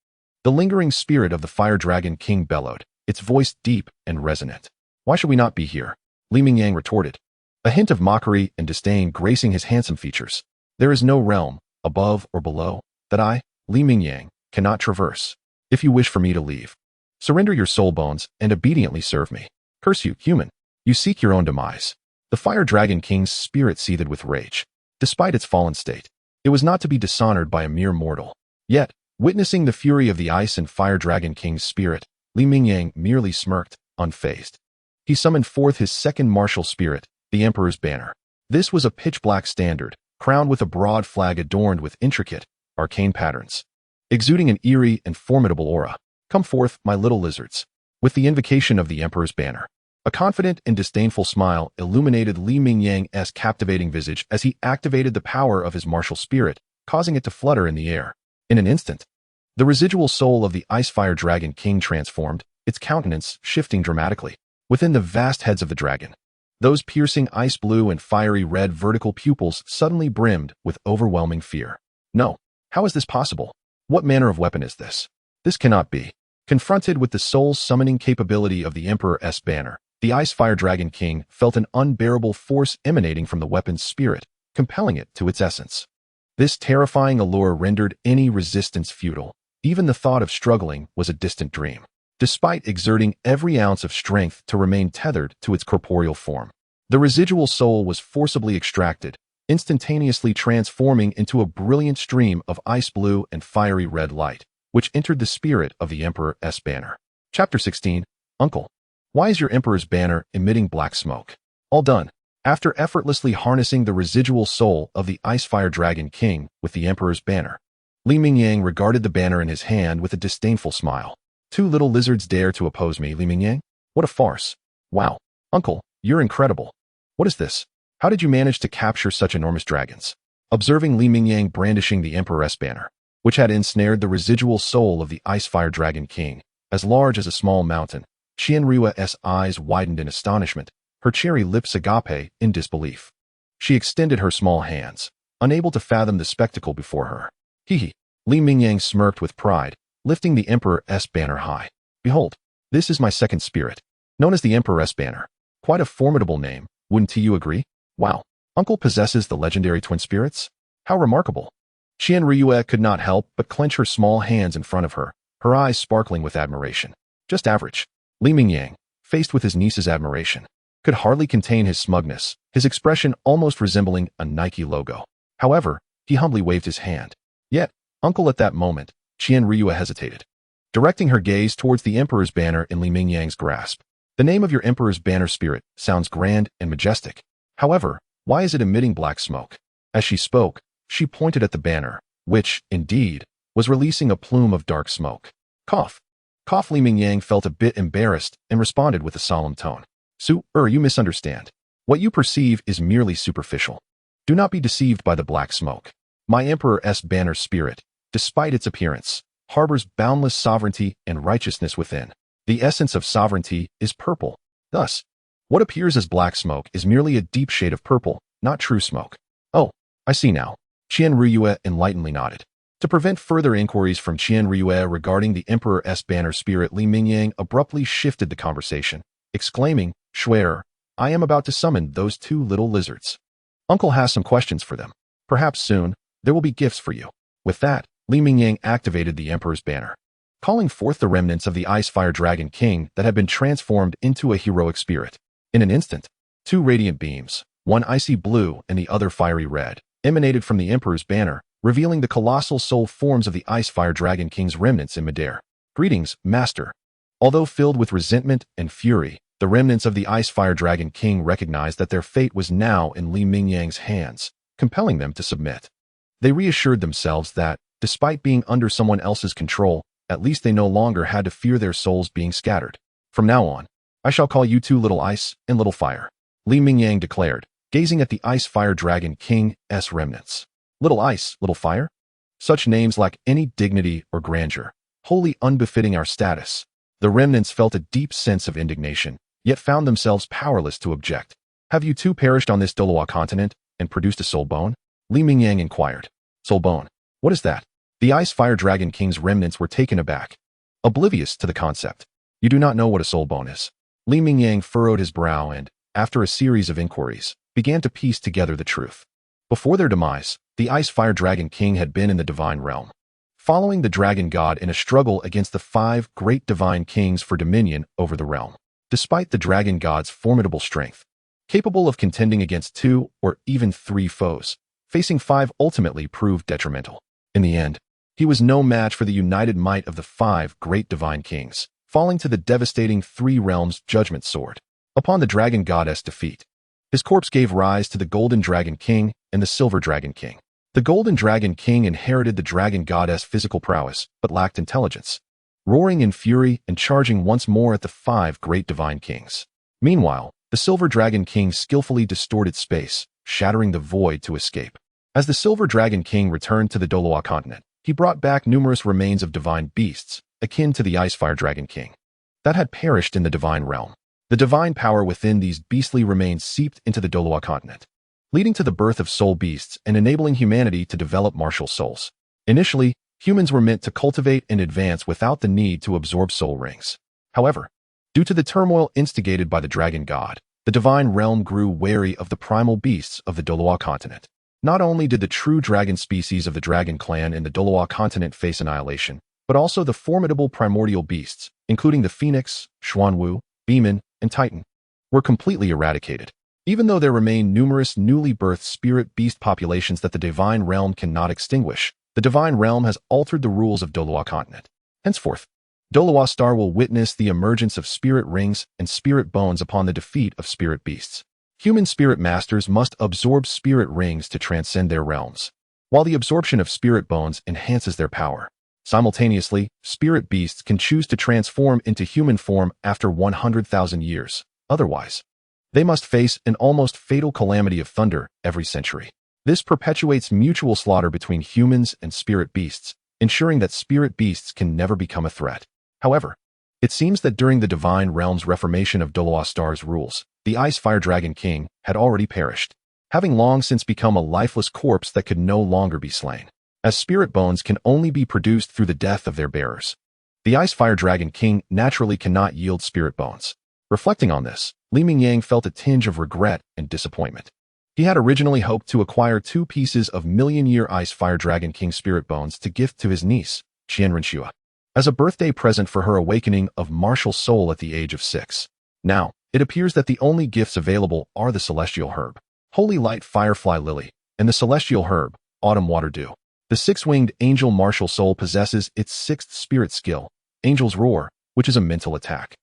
The lingering spirit of the Fire Dragon King bellowed, its voice deep and resonant. "Why should we not be here?" Li Mingyang retorted, a hint of mockery and disdain gracing his handsome features. "There is no realm, above or below, that I, Li Mingyang, cannot traverse. If you wish for me to leave, surrender your soul bones and obediently serve me. Curse you, human. You seek your own demise." The Fire Dragon King's spirit seethed with rage. Despite its fallen state, it was not to be dishonored by a mere mortal. Yet, witnessing the fury of the Ice and Fire Dragon King's spirit, Li Mingyang merely smirked, unfazed. He summoned forth his second martial spirit, the Emperor's Banner. This was a pitch-black standard, crowned with a broad flag adorned with intricate, arcane patterns, exuding an eerie and formidable aura. "Come forth, my little lizards." With the invocation of the Emperor's Banner, a confident and disdainful smile illuminated Li Mingyang's captivating visage as he activated the power of his martial spirit, causing it to flutter in the air. In an instant, the residual soul of the Ice-Fire Dragon King transformed, its countenance shifting dramatically. Within the vast heads of the dragon, those piercing ice blue and fiery red vertical pupils suddenly brimmed with overwhelming fear. "No, how is this possible? What manner of weapon is this? This cannot be." Confronted with the soul-summoning capability of the Emperor's Banner, the Ice-Fire Dragon King felt an unbearable force emanating from the weapon's spirit, compelling it to its essence. This terrifying allure rendered any resistance futile. Even the thought of struggling was a distant dream. Despite exerting every ounce of strength to remain tethered to its corporeal form, the residual soul was forcibly extracted, instantaneously transforming into a brilliant stream of ice blue and fiery red light, which entered the spirit of the Emperor's Banner. Chapter 16. Uncle, why is your Emperor's Banner emitting black smoke? All done. After effortlessly harnessing the residual soul of the Ice-Fire Dragon King with the Emperor's Banner, Li Mingyang regarded the banner in his hand with a disdainful smile. "Two little lizards dare to oppose me, Li Mingyang? What a farce. Wow. Uncle, you're incredible. What is this? How did you manage to capture such enormous dragons?" Observing Li Mingyang brandishing the Emperor's Banner, which had ensnared the residual soul of the Ice-Fire Dragon King, as large as a small mountain, Qian Renxue's eyes widened in astonishment, her cherry lips agape in disbelief. She extended her small hands, unable to fathom the spectacle before her. "Hee." Li Mingyang smirked with pride, lifting the Emperor's Banner high. "Behold, this is my second spirit, known as the Emperor's Banner. Quite a formidable name, wouldn't you agree? Wow, Uncle possesses the legendary twin spirits? How remarkable." Qian Renxue could not help but clench her small hands in front of her, her eyes sparkling with admiration. Just average. Li Mingyang, faced with his niece's admiration, could hardly contain his smugness, his expression almost resembling a Nike logo. However, he humbly waved his hand. "Yet, Uncle," at that moment, Qian Renxue hesitated, directing her gaze towards the Emperor's Banner in Li Mingyang's grasp. "The name of your Emperor's Banner spirit sounds grand and majestic. However, why is it emitting black smoke?" As she spoke, she pointed at the banner, which, indeed, was releasing a plume of dark smoke. "Cough." Cough. Li Mingyang felt a bit embarrassed and responded with a solemn tone. You misunderstand. What you perceive is merely superficial. Do not be deceived by the black smoke. My Emperor's Banner spirit, despite its appearance, harbors boundless sovereignty and righteousness within. The essence of sovereignty is purple. Thus, what appears as black smoke is merely a deep shade of purple, not true smoke. "Oh, I see now." Qian Renxue enlightenedly nodded. To prevent further inquiries from Qian Renxue regarding the Emperor's Banner spirit, Li Mingyang abruptly shifted the conversation, exclaiming, "Schwerer, I am about to summon those two little lizards. Uncle has some questions for them. Perhaps soon, there will be gifts for you." With that, Li Mingyang activated the Emperor's Banner, calling forth the remnants of the Ice-Fire Dragon King that had been transformed into a heroic spirit. In an instant, two radiant beams, one icy blue and the other fiery red, emanated from the Emperor's banner, revealing the colossal soul forms of the Ice Fire Dragon King's remnants in midair. Greetings, Master. Although filled with resentment and fury, the remnants of the Ice Fire Dragon King recognized that their fate was now in Li Mingyang's hands, compelling them to submit. They reassured themselves that, despite being under someone else's control, at least they no longer had to fear their souls being scattered. From now on, I shall call you two Little Ice and Little Fire, Li Mingyang declared, gazing at the Ice Fire Dragon King's remnants. Little Ice, Little Fire? Such names lack any dignity or grandeur, wholly unbefitting our status. The remnants felt a deep sense of indignation, yet found themselves powerless to object. Have you two perished on this Douluo continent and produced a soul bone? Li Mingyang inquired. Soul bone? What is that? The Ice Fire Dragon King's remnants were taken aback, oblivious to the concept. You do not know what a soul bone is. Li Mingyang furrowed his brow and, after a series of inquiries, began to piece together the truth. Before their demise, the Ice Fire Dragon King had been in the divine realm, following the dragon god in a struggle against the 5 great divine kings for dominion over the realm. Despite the dragon god's formidable strength, capable of contending against 2 or even 3 foes, facing 5 ultimately proved detrimental. In the end, he was no match for the united might of the 5 great divine kings, falling to the devastating 3 realms judgment sword. Upon the dragon goddess defeat, his corpse gave rise to the Golden Dragon King and the Silver Dragon King. The Golden Dragon King inherited the dragon goddess' physical prowess, but lacked intelligence, roaring in fury and charging once more at the 5 great divine kings. Meanwhile, the Silver Dragon King skillfully distorted space, shattering the void to escape. As the Silver Dragon King returned to the Douluo Continent, he brought back numerous remains of divine beasts, akin to the Ice Fire Dragon King, that had perished in the divine realm. The divine power within these beastly remains seeped into the Douluo Continent, leading to the birth of soul beasts and enabling humanity to develop martial souls. Initially, humans were meant to cultivate and advance without the need to absorb soul rings. However, due to the turmoil instigated by the dragon god, the divine realm grew wary of the primal beasts of the Douluo Continent. Not only did the true dragon species of the dragon clan in the Douluo Continent face annihilation, but also the formidable primordial beasts, including the Phoenix, Xuanwu, Demon, and Titan, were completely eradicated. Even though there remain numerous newly birthed spirit beast populations that the divine realm cannot extinguish, the divine realm has altered the rules of Douluo Continent. Henceforth, Douluo Star will witness the emergence of spirit rings and spirit bones upon the defeat of spirit beasts. Human spirit masters must absorb spirit rings to transcend their realms, while the absorption of spirit bones enhances their power. Simultaneously, spirit beasts can choose to transform into human form after 100,000 years. Otherwise, they must face an almost fatal calamity of thunder every century. This perpetuates mutual slaughter between humans and spirit beasts, ensuring that spirit beasts can never become a threat. However, it seems that during the divine realm's reformation of Douluo Star's rules, the Ice Fire Dragon King had already perished, having long since become a lifeless corpse that could no longer be slain, as spirit bones can only be produced through the death of their bearers. The Ice Fire Dragon King naturally cannot yield spirit bones. Reflecting on this, Li Mingyang felt a tinge of regret and disappointment. He had originally hoped to acquire 2 pieces of million-year Ice Fire Dragon King spirit bones to gift to his niece, Qian Renxue, as a birthday present for her awakening of martial soul at the age of 6. Now, it appears that the only gifts available are the Celestial Herb, Holy Light Firefly Lily, and the Celestial Herb, Autumn Water Dew. The 6-winged angel martial soul possesses its 6th spirit skill, Angel's Roar, which is a mental attack.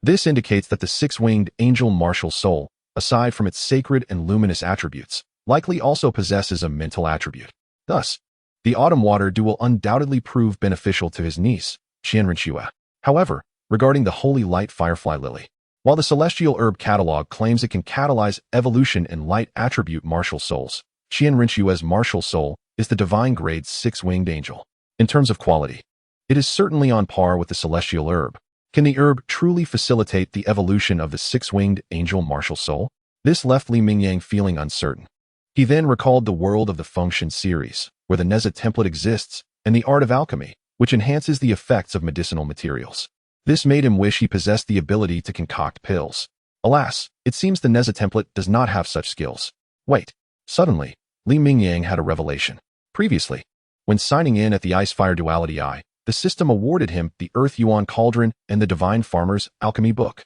This indicates that the 6-winged angel martial soul, aside from its sacred and luminous attributes, likely also possesses a mental attribute. Thus, the Autumn Water Dew will undoubtedly prove beneficial to his niece, Qian Renxue. However, regarding the Holy Light Firefly Lily, while the Celestial Herb Catalog claims it can catalyze evolution in light attribute martial souls, Qian Renxue's martial soul is the divine grade's 6-winged angel. In terms of quality, it is certainly on par with the Celestial Herb. Can the herb truly facilitate the evolution of the 6-winged angel martial soul? This left Li Mingyang feeling uncertain. He then recalled the world of the Function series, where the Nezha template exists, and the art of alchemy, which enhances the effects of medicinal materials. This made him wish he possessed the ability to concoct pills. Alas, it seems the Nezha template does not have such skills. Wait. Suddenly, Li Mingyang had a revelation. Previously, when signing in at the Ice Fire Duality Eye, the system awarded him the Earth Yuan Cauldron and the Divine Farmer's Alchemy Book.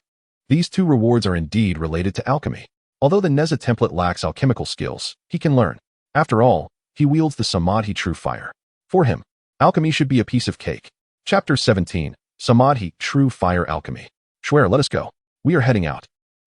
These 2 rewards are indeed related to alchemy. Although the Nezha template lacks alchemical skills, he can learn. After all, he wields the Samadhi True Fire. For him, alchemy should be a piece of cake. Chapter 17, Samadhi True Fire Alchemy. Xue, let us go. We are heading out.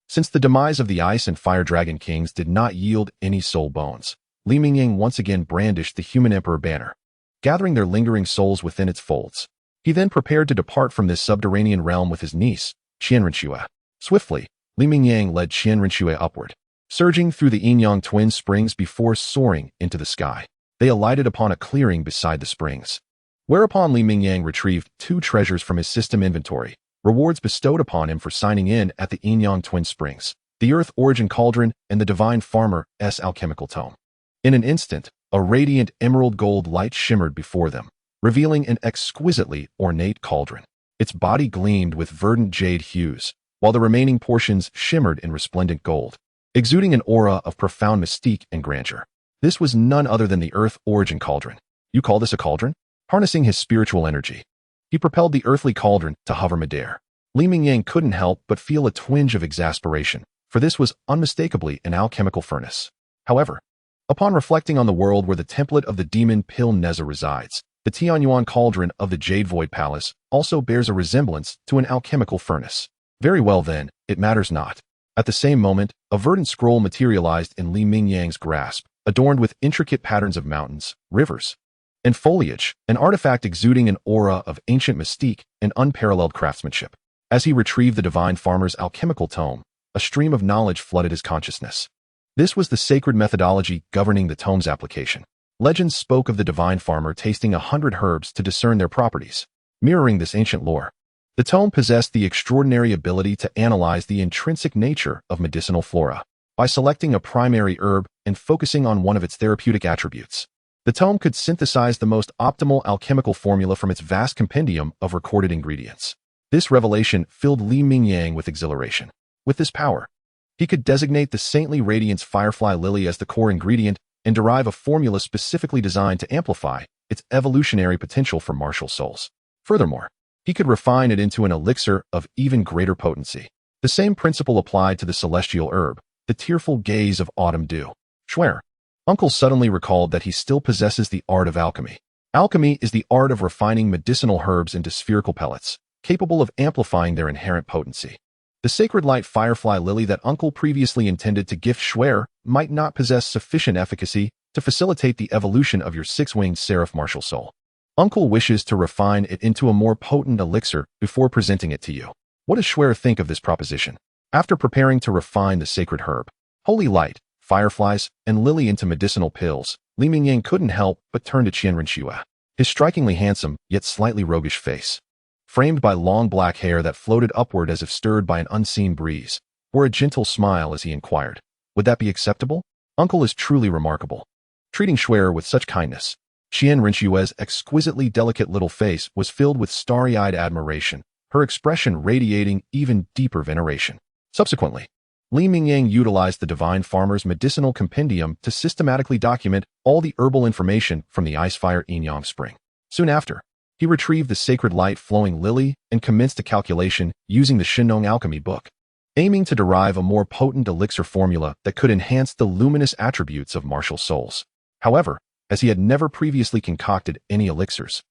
Since the demise of the Ice and Fire Dragon Kings did not yield any soul bones, Li Mingyang once again brandished the Human Emperor banner, gathering their lingering souls within its folds. He then prepared to depart from this subterranean realm with his niece, Qian Renxue. Swiftly, Li Mingyang led Qian Renxue upward, surging through the Yinyang twin springs before soaring into the sky. They alighted upon a clearing beside the springs, whereupon Li Mingyang retrieved 2 treasures from his system inventory, rewards bestowed upon him for signing in at the Yinyang twin springs, the Earth Origin Cauldron and the Divine Farmer's alchemical tome. In an instant, a radiant emerald gold light shimmered before them, revealing an exquisitely ornate cauldron. Its body gleamed with verdant jade hues, while the remaining portions shimmered in resplendent gold, exuding an aura of profound mystique and grandeur. This was none other than the Earth Origin Cauldron. You call this a cauldron? Harnessing his spiritual energy, he propelled the earthly cauldron to hover midair. Li Mingyang couldn't help but feel a twinge of exasperation, for this was unmistakably an alchemical furnace. However, upon reflecting on the world where the template of the demon Pill Nezha resides, the Tianyuan cauldron of the Jade Void Palace also bears a resemblance to an alchemical furnace. Very well then, it matters not. At the same moment, a verdant scroll materialized in Li Mingyang's grasp, adorned with intricate patterns of mountains, rivers, and foliage, an artifact exuding an aura of ancient mystique and unparalleled craftsmanship. As he retrieved the Divine Farmer's alchemical tome, a stream of knowledge flooded his consciousness. This was the sacred methodology governing the tome's application. Legends spoke of the Divine Farmer tasting 100 herbs to discern their properties. Mirroring this ancient lore, the tome possessed the extraordinary ability to analyze the intrinsic nature of medicinal flora. By selecting a primary herb and focusing on one of its therapeutic attributes, the tome could synthesize the most optimal alchemical formula from its vast compendium of recorded ingredients. This revelation filled Li Mingyang with exhilaration. With this power, he could designate the saintly radiance firefly lily as the core ingredient and derive a formula specifically designed to amplify its evolutionary potential for martial souls. Furthermore, he could refine it into an elixir of even greater potency. The same principle applied to the celestial herb, the tearful gaze of autumn dew. Xue, Uncle suddenly recalled that he still possesses the art of alchemy. Alchemy is the art of refining medicinal herbs into spherical pellets, capable of amplifying their inherent potency. The sacred light firefly lily that Uncle previously intended to gift Xue might not possess sufficient efficacy to facilitate the evolution of your 6-winged seraph martial soul. Uncle wishes to refine it into a more potent elixir before presenting it to you. What does Xue think of this proposition? After preparing to refine the sacred herb, holy light, fireflies, and lily into medicinal pills, Li Mingyang couldn't help but turn to Qian Renxue. His strikingly handsome, yet slightly roguish face, framed by long black hair that floated upward as if stirred by an unseen breeze, wore a gentle smile as he inquired, "Would that be acceptable? Uncle is truly remarkable." Treating Xue with such kindness, Qian Renxue's exquisitely delicate little face was filled with starry-eyed admiration, her expression radiating even deeper veneration. Subsequently, Li Mingyang utilized the Divine Farmer's medicinal compendium to systematically document all the herbal information from the Ice-Fire Yinyang Spring. Soon after, he retrieved the sacred light-flowing lily and commenced a calculation using the Shinong Alchemy book, aiming to derive a more potent elixir formula that could enhance the luminous attributes of martial souls. However, as he had never previously concocted any elixirs,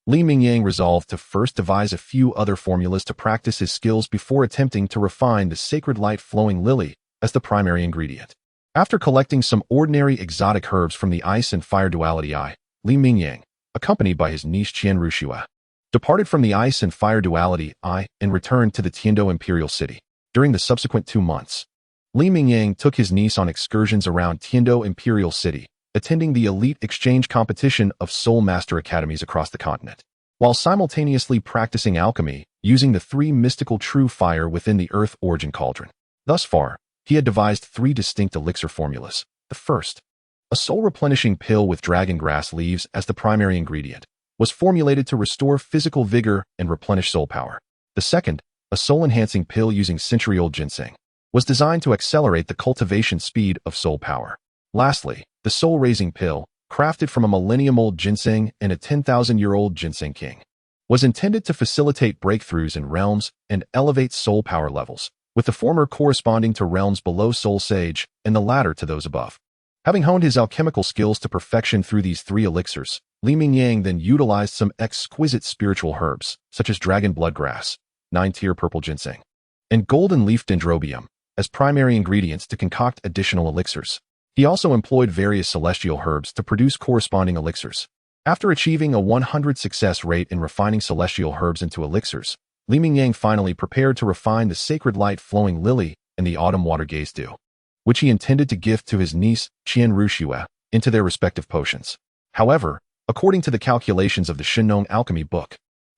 Li Mingyang resolved to first devise a few other formulas to practice his skills before attempting to refine the sacred light-flowing lily as the primary ingredient. After collecting some ordinary exotic herbs from the Ice and Fire Duality Eye, Li Mingyang, accompanied by his niece Qian Renxue, departed from the Ice and Fire Duality Eye and returned to the Tiando Imperial City. During the subsequent 2 months, Li Mingyang took his niece on excursions around Tiando Imperial City, attending the elite exchange competition of Soul Master Academies across the continent, while simultaneously practicing alchemy using the 3 mystical true fire within the Earth Origin Cauldron. Thus far, he had devised 3 distinct elixir formulas. The first, a soul-replenishing pill with dragon grass leaves as the primary ingredient, was formulated to restore physical vigor and replenish soul power. The second, a soul-enhancing pill using century-old ginseng, was designed to accelerate the cultivation speed of soul power. Lastly, the soul-raising pill, crafted from a millennium-old ginseng and a 10,000-year-old ginseng king, was intended to facilitate breakthroughs in realms and elevate soul power levels. with the former corresponding to realms below Soul Sage and the latter to those above. Having honed his alchemical skills to perfection through these 3 elixirs, Li Mingyang then utilized some exquisite spiritual herbs, such as dragon bloodgrass, 9-tier purple ginseng, and golden leaf dendrobium, as primary ingredients to concoct additional elixirs. He also employed various celestial herbs to produce corresponding elixirs. After achieving a 100 success rate in refining celestial herbs into elixirs, Li Mingyang finally prepared to refine the sacred light-flowing lily and the autumn water gaze dew, which he intended to gift to his niece, Qian Renxue, into their respective potions. However, according to the calculations of the Shinong Alchemy book,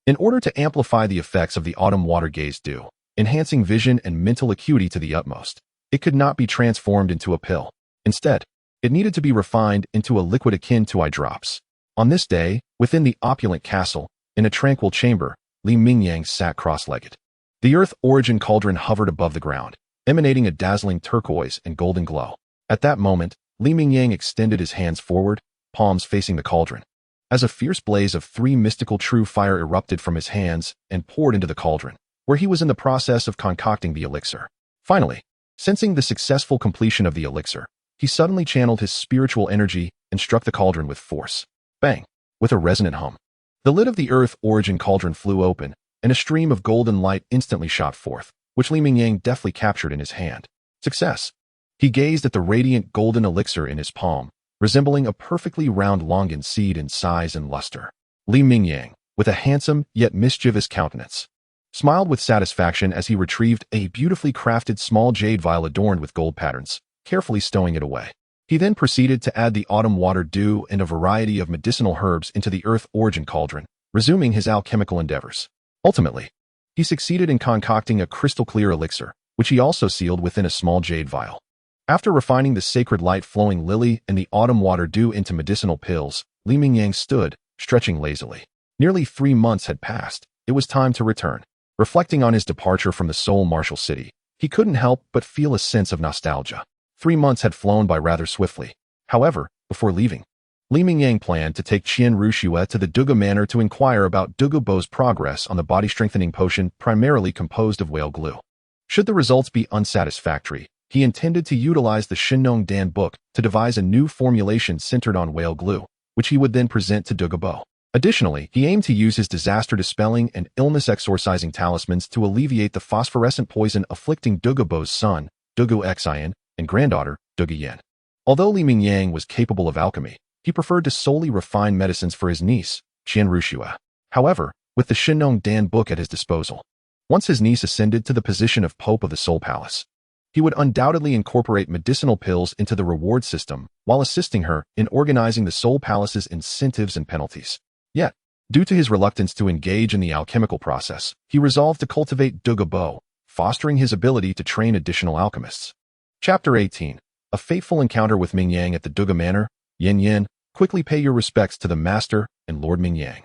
in order to amplify the effects of the autumn water gaze dew, enhancing vision and mental acuity to the utmost, it could not be transformed into a pill. Instead, it needed to be refined into a liquid akin to eye drops. On this day, within the opulent castle, in a tranquil chamber, Li Mingyang sat cross-legged. The earth origin cauldron hovered above the ground, emanating a dazzling turquoise and golden glow. At that moment, Li Mingyang extended his hands forward, palms facing the cauldron. As a fierce blaze of 3 mystical true fire erupted from his hands and poured into the cauldron, where he was in the process of concocting the elixir. Finally, sensing the successful completion of the elixir, he suddenly channeled his spiritual energy and struck the cauldron with force. Bang! With a resonant hum. The lid of the earth origin cauldron flew open, and a stream of golden light instantly shot forth, which Li Mingyang deftly captured in his hand. Success! He gazed at the radiant golden elixir in his palm, resembling a perfectly round longan seed in size and luster. Li Mingyang, with a handsome yet mischievous countenance, smiled with satisfaction as he retrieved a beautifully crafted small jade vial adorned with gold patterns, carefully stowing it away. He then proceeded to add the autumn water dew and a variety of medicinal herbs into the earth origin cauldron, resuming his alchemical endeavors. Ultimately, he succeeded in concocting a crystal-clear elixir, which he also sealed within a small jade vial. After refining the sacred light-flowing lily and the autumn water dew into medicinal pills, Li Mingyang stood, stretching lazily. Nearly 3 months had passed. It was time to return. Reflecting on his departure from the Soul Martial City, he couldn't help but feel a sense of nostalgia. 3 months had flown by rather swiftly. However, before leaving, Li Mingyang planned to take Qian Renxue to the Dugu Manor to inquire about Dugu Bo's progress on the body-strengthening potion primarily composed of whale glue. Should the results be unsatisfactory, he intended to utilize the Shinong Dan book to devise a new formulation centered on whale glue, which he would then present to Dugu Bo. Additionally, he aimed to use his disaster-dispelling and illness-exorcising talismans to alleviate the phosphorescent poison afflicting Dugu Bo's son, Dugu Xian, and granddaughter, Dugu Yan. Although Li Mingyang was capable of alchemy, he preferred to solely refine medicines for his niece, Qian Renxue. However, with the Shinong Dan book at his disposal, once his niece ascended to the position of Pope of the Soul Palace, he would undoubtedly incorporate medicinal pills into the reward system while assisting her in organizing the Soul Palace's incentives and penalties. Yet, due to his reluctance to engage in the alchemical process, he resolved to cultivate Dugu Bo, fostering his ability to train additional alchemists. Chapter 18. A fateful encounter with Mingyang at the Dugu Manor. Yin, quickly pay your respects to the Master and Lord Mingyang.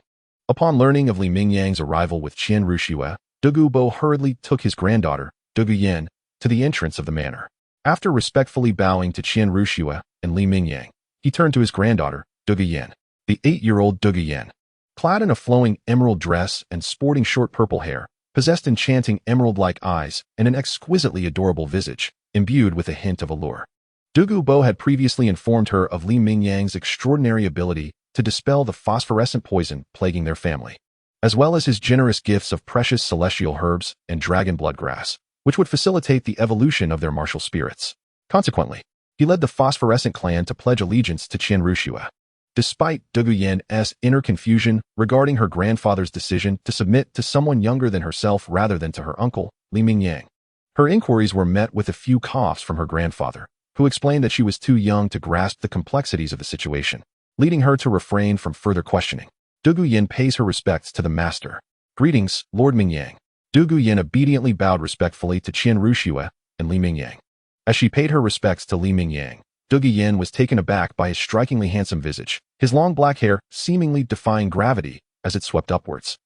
Upon learning of Li Mingyang's arrival with Qian Renxue, Dugu Bo hurriedly took his granddaughter, Dugu Yan, to the entrance of the manor. After respectfully bowing to Qian Renxue and Li Mingyang, he turned to his granddaughter, Dugu Yan. The 8-year-old Dugu Yan, clad in a flowing emerald dress and sporting short purple hair, possessed enchanting emerald-like eyes and an exquisitely adorable visage, imbued with a hint of allure. Dugu Bo had previously informed her of Li Mingyang's extraordinary ability to dispel the phosphorescent poison plaguing their family, as well as his generous gifts of precious celestial herbs and dragon bloodgrass, which would facilitate the evolution of their martial spirits. Consequently, he led the phosphorescent clan to pledge allegiance to Qian Renxue. Despite Dugu Yan's inner confusion regarding her grandfather's decision to submit to someone younger than herself rather than to her uncle, Li Mingyang, her inquiries were met with a few coughs from her grandfather, who explained that she was too young to grasp the complexities of the situation, leading her to refrain from further questioning. Dugu Yan pays her respects to the master. Greetings, Lord Mingyang. Dugu Yan obediently bowed respectfully to Qian Renxue and Li Mingyang. As she paid her respects to Li Mingyang, Dugu Yan was taken aback by his strikingly handsome visage, his long black hair seemingly defying gravity as it swept upwards.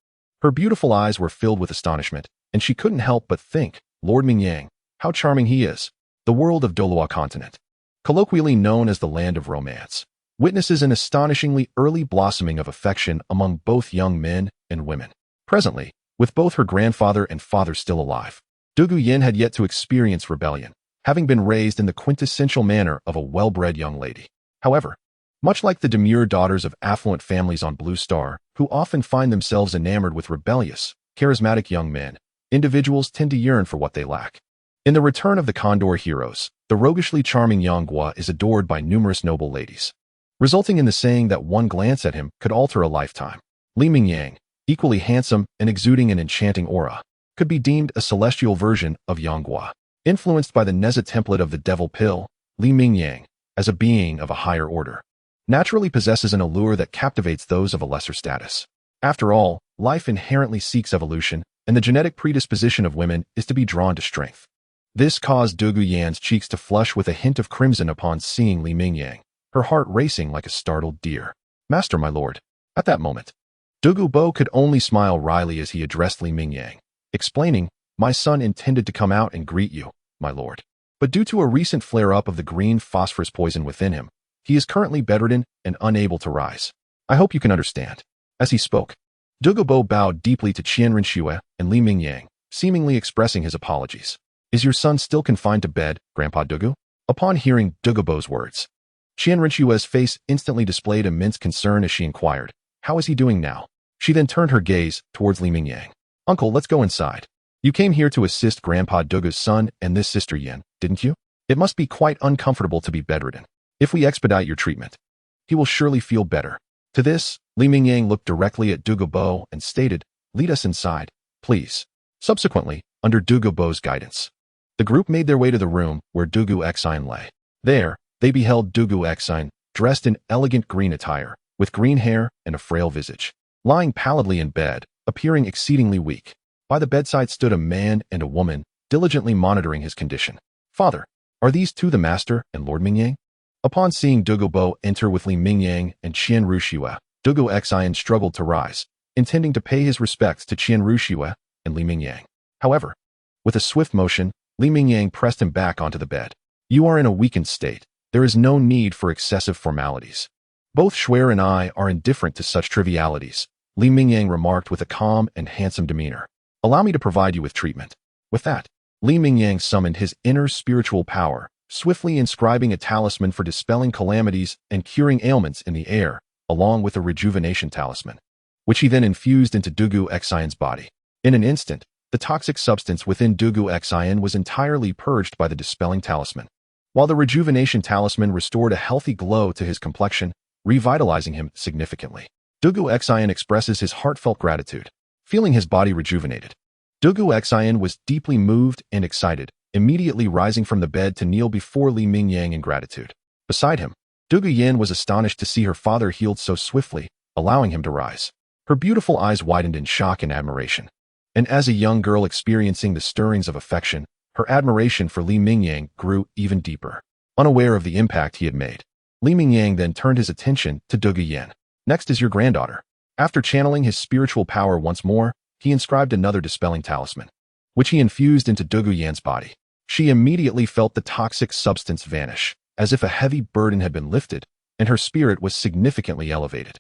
Her beautiful eyes were filled with astonishment, and she couldn't help but think, Lord Mingyang, how charming he is. The world of Douluo Continent, colloquially known as the land of romance, witnesses an astonishingly early blossoming of affection among both young men and women. Presently, with both her grandfather and father still alive, Dugu Yin had yet to experience rebellion, having been raised in the quintessential manner of a well-bred young lady. However, much like the demure daughters of affluent families on Blue Star, who often find themselves enamored with rebellious, charismatic young men, individuals tend to yearn for what they lack. In The Return of the Condor Heroes, the roguishly charming Yang Guo is adored by numerous noble ladies, resulting in the saying that one glance at him could alter a lifetime. Li Mingyang, equally handsome and exuding an enchanting aura, could be deemed a celestial version of Yang Guo. Influenced by the Nezha template of the devil pill, Li Mingyang, as a being of a higher order, naturally possesses an allure that captivates those of a lesser status. After all, life inherently seeks evolution, and the genetic predisposition of women is to be drawn to strength. This caused Dugu Yan's cheeks to flush with a hint of crimson upon seeing Li Mingyang, her heart racing like a startled deer. "Master, my lord." At that moment, Dugu Bo could only smile wryly as he addressed Li Mingyang, explaining, "My son intended to come out and greet you, my lord. But due to a recent flare-up of the green phosphorus poison within him, he is currently bedridden and unable to rise. I hope you can understand." As he spoke, Dugu Bo bowed deeply to Qian Renxue and Li Mingyang, seemingly expressing his apologies. "Is your son still confined to bed, Grandpa Dugu?" Upon hearing Dugu Bo's words, Qian Renxue's face instantly displayed immense concern as she inquired, "How is he doing now?" She then turned her gaze towards Li Mingyang. "Uncle, let's go inside. You came here to assist Grandpa Dugu's son and this sister Yin, didn't you? It must be quite uncomfortable to be bedridden. If we expedite your treatment, he will surely feel better." To this, Li Mingyang looked directly at Dugu Bo and stated, "Lead us inside, please." Subsequently, under Dugu Bo's guidance, the group made their way to the room where Dugu Xine lay. There, they beheld Dugu Xine, dressed in elegant green attire, with green hair and a frail visage, lying pallidly in bed, appearing exceedingly weak. By the bedside stood a man and a woman, diligently monitoring his condition. "Father, are these two the master and Lord Mingyang?" Upon seeing Dugu Bo enter with Li Mingyang and Qian Renxue, Dugu Xine struggled to rise, intending to pay his respects to Qian Renxue and Li Mingyang. However, with a swift motion, Li Mingyang pressed him back onto the bed. "You are in a weakened state. There is no need for excessive formalities. Both Shuer and I are indifferent to such trivialities," Li Mingyang remarked with a calm and handsome demeanor. "Allow me to provide you with treatment." With that, Li Mingyang summoned his inner spiritual power, swiftly inscribing a talisman for dispelling calamities and curing ailments in the air, along with a rejuvenation talisman, which he then infused into Dugu Xine's body. In an instant, the toxic substance within Dugu Xine was entirely purged by the dispelling talisman, while the rejuvenation talisman restored a healthy glow to his complexion, revitalizing him significantly. Dugu Xine expresses his heartfelt gratitude. Feeling his body rejuvenated, Dugu Xine was deeply moved and excited, immediately rising from the bed to kneel before Li Mingyang in gratitude. Beside him, Dugu Yin was astonished to see her father healed so swiftly, allowing him to rise. Her beautiful eyes widened in shock and admiration. And as a young girl experiencing the stirrings of affection, her admiration for Li Mingyang grew even deeper. Unaware of the impact he had made, Li Mingyang then turned his attention to Dugu Yin. "Next is your granddaughter." After channeling his spiritual power once more, he inscribed another dispelling talisman, which he infused into Dugu Yan's body. She immediately felt the toxic substance vanish, as if a heavy burden had been lifted, and her spirit was significantly elevated.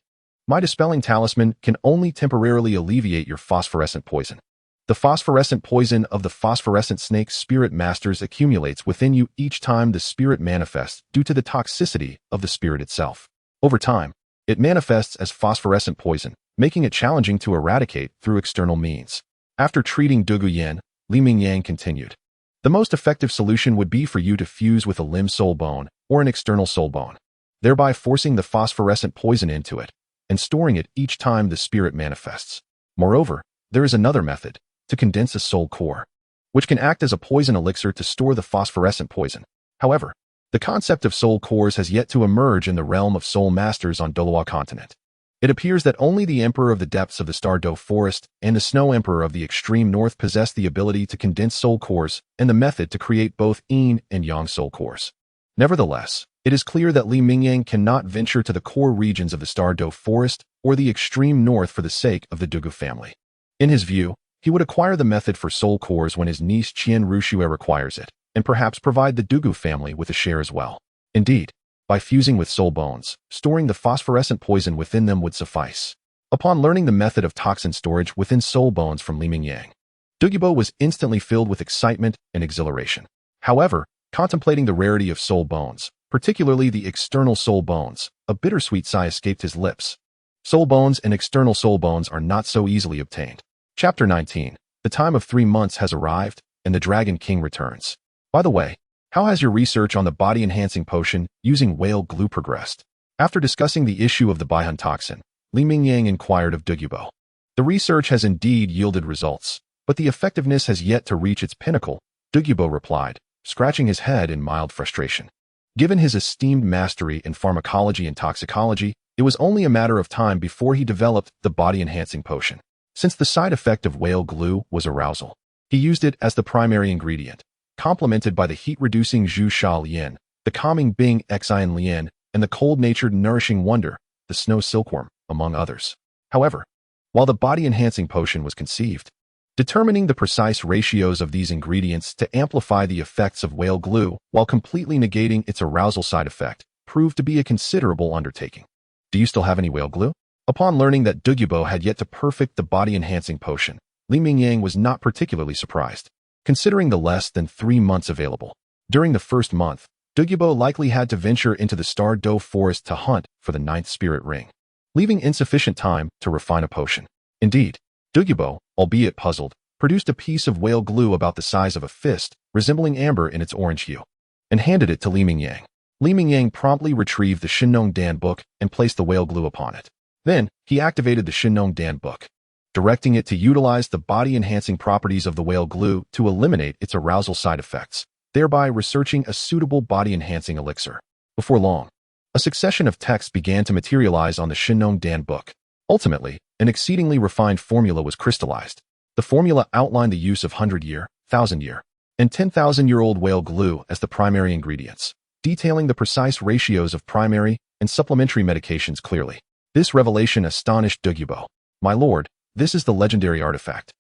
"My dispelling talisman can only temporarily alleviate your phosphorescent poison. The phosphorescent poison of the phosphorescent snake's spirit masters accumulates within you each time the spirit manifests due to the toxicity of the spirit itself. Over time, it manifests as phosphorescent poison, making it challenging to eradicate through external means." After treating Dugu Yin, Li Mingyang continued, "The most effective solution would be for you to fuse with a limb soul bone or an external soul bone, thereby forcing the phosphorescent poison into it and storing it each time the spirit manifests. Moreover, there is another method, to condense a soul core, which can act as a poison elixir to store the phosphorescent poison. However, the concept of soul cores has yet to emerge in the realm of soul masters on Douluo Continent. It appears that only the Emperor of the Depths of the Star Doe Forest and the Snow Emperor of the Extreme North possess the ability to condense soul cores and the method to create both Yin and Yang soul cores. Nevertheless, it is clear that Li Mingyang cannot venture to the core regions of the Star Doe Forest or the Extreme North for the sake of the Dugu family. In his view, he would acquire the method for soul cores when his niece Qian Renxue requires it, and perhaps provide the Dugu family with a share as well. Indeed, by fusing with soul bones, storing the phosphorescent poison within them would suffice. Upon learning the method of toxin storage within soul bones from Li Mingyang, Douluo was instantly filled with excitement and exhilaration. However, contemplating the rarity of soul bones, particularly the external soul bones, a bittersweet sigh escaped his lips. Soul bones and external soul bones are not so easily obtained. Chapter 19. The time of 3 months has arrived, and the Dragon King returns. By the way, how has your research on the body-enhancing potion using whale glue progressed? After discussing the issue of the Baihun toxin, Li Mingyang inquired of Douluo. The research has indeed yielded results, but the effectiveness has yet to reach its pinnacle, Douluo replied, scratching his head in mild frustration. Given his esteemed mastery in pharmacology and toxicology, it was only a matter of time before he developed the body-enhancing potion. Since the side effect of whale glue was arousal, he used it as the primary ingredient, complemented by the heat-reducing Zhu Sha Lian, the calming Bing Xian Lian, and the cold-natured nourishing wonder, the snow silkworm, among others. However, while the body-enhancing potion was conceived, determining the precise ratios of these ingredients to amplify the effects of whale glue while completely negating its arousal side effect proved to be a considerable undertaking. Do you still have any whale glue? Upon learning that Douluo had yet to perfect the body-enhancing potion, Li Mingyang was not particularly surprised, considering the less than 3 months available. During the first month, Douluo likely had to venture into the Star Do forest to hunt for the 9th spirit ring, leaving insufficient time to refine a potion. Indeed, Douluo, albeit puzzled, produced a piece of whale glue about the size of a fist, resembling amber in its orange hue, and handed it to Li Mingyang. Li Mingyang promptly retrieved the Shinnong Dan book and placed the whale glue upon it. Then, he activated the Shinnong Dan book, directing it to utilize the body-enhancing properties of the whale glue to eliminate its arousal side effects, thereby researching a suitable body-enhancing elixir. Before long, a succession of texts began to materialize on the Shinnong Dan book. Ultimately, an exceedingly refined formula was crystallized. The formula outlined the use of 100-year, 1,000-year, and 10,000-year-old whale glue as the primary ingredients, detailing the precise ratios of primary and supplementary medications clearly. This revelation astonished Douluo. My lord, this is the legendary artifact.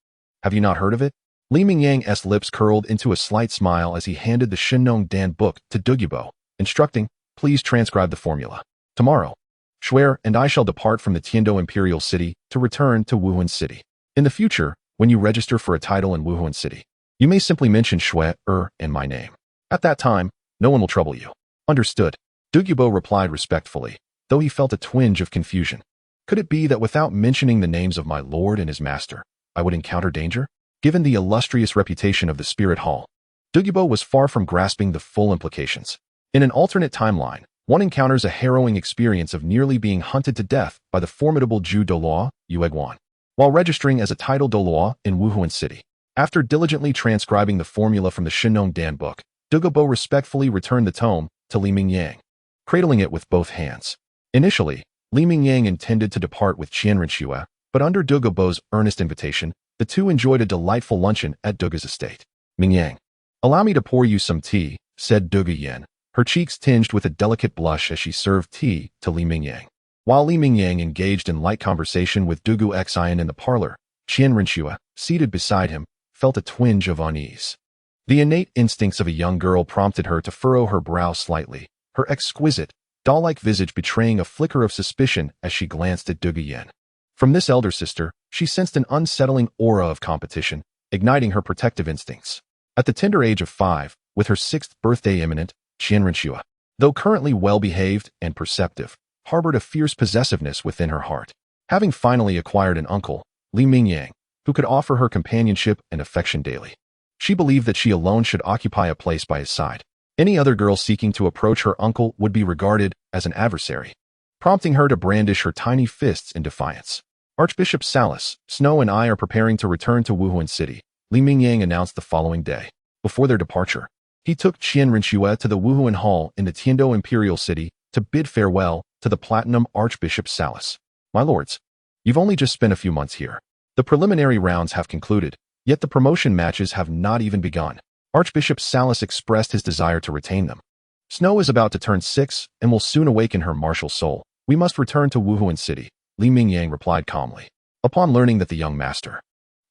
Have you not heard of it? Li Mingyang's lips curled into a slight smile as he handed the Shinnong Dan book to Douluo, instructing, please transcribe the formula. Tomorrow, Xue and I shall depart from the Tiando Imperial City to return to Wuhuan City. In the future, when you register for a title in Wuhuan City, you may simply mention Xue and my name. At that time, no one will trouble you. Understood. Douluo replied respectfully, though he felt a twinge of confusion. Could it be that without mentioning the names of my lord and his master, I would encounter danger? Given the illustrious reputation of the Spirit Hall, Douluo was far from grasping the full implications. In an alternate timeline, one encounters a harrowing experience of nearly being hunted to death by the formidable Zhu Douluo, Yueguan, while registering as a Titled Douluo in Wuhuan City. After diligently transcribing the formula from the Shinnong Dan book, Douluo respectfully returned the tome to Li Mingyang, cradling it with both hands. Initially, Li Mingyang intended to depart with Qian Renxue, but under Douluo's earnest invitation, the two enjoyed a delightful luncheon at Douluo's estate. Mingyang, allow me to pour you some tea, said Douluo, her cheeks tinged with a delicate blush as she served tea to Li Mingyang. While Li Mingyang engaged in light conversation with Douluo Xian in the parlor, Qian Renxue, seated beside him, felt a twinge of unease. The innate instincts of a young girl prompted her to furrow her brow slightly, her exquisite, doll-like visage betraying a flicker of suspicion as she glanced at Douluo. From this elder sister, she sensed an unsettling aura of competition, igniting her protective instincts. At the tender age of 5, with her 6th birthday imminent, Qian Renxue, though currently well-behaved and perceptive, harbored a fierce possessiveness within her heart. Having finally acquired an uncle, Li Mingyang, who could offer her companionship and affection daily, she believed that she alone should occupy a place by his side. Any other girl seeking to approach her uncle would be regarded as an adversary, prompting her to brandish her tiny fists in defiance. Archbishop Salas, Snow and I are preparing to return to Wuhuan City, Li Mingyang announced the following day. Before their departure, he took Qian Renxue to the Wuhuan Hall in the Tiando Imperial City to bid farewell to the Platinum Archbishop Salas. My lords, you've only just spent a few months here. The preliminary rounds have concluded, yet the promotion matches have not even begun. Archbishop Salas expressed his desire to retain them. Snow is about to turn 6 and will soon awaken her martial soul. We must return to Wuhuan City, Li Mingyang replied calmly. Upon learning that the young master,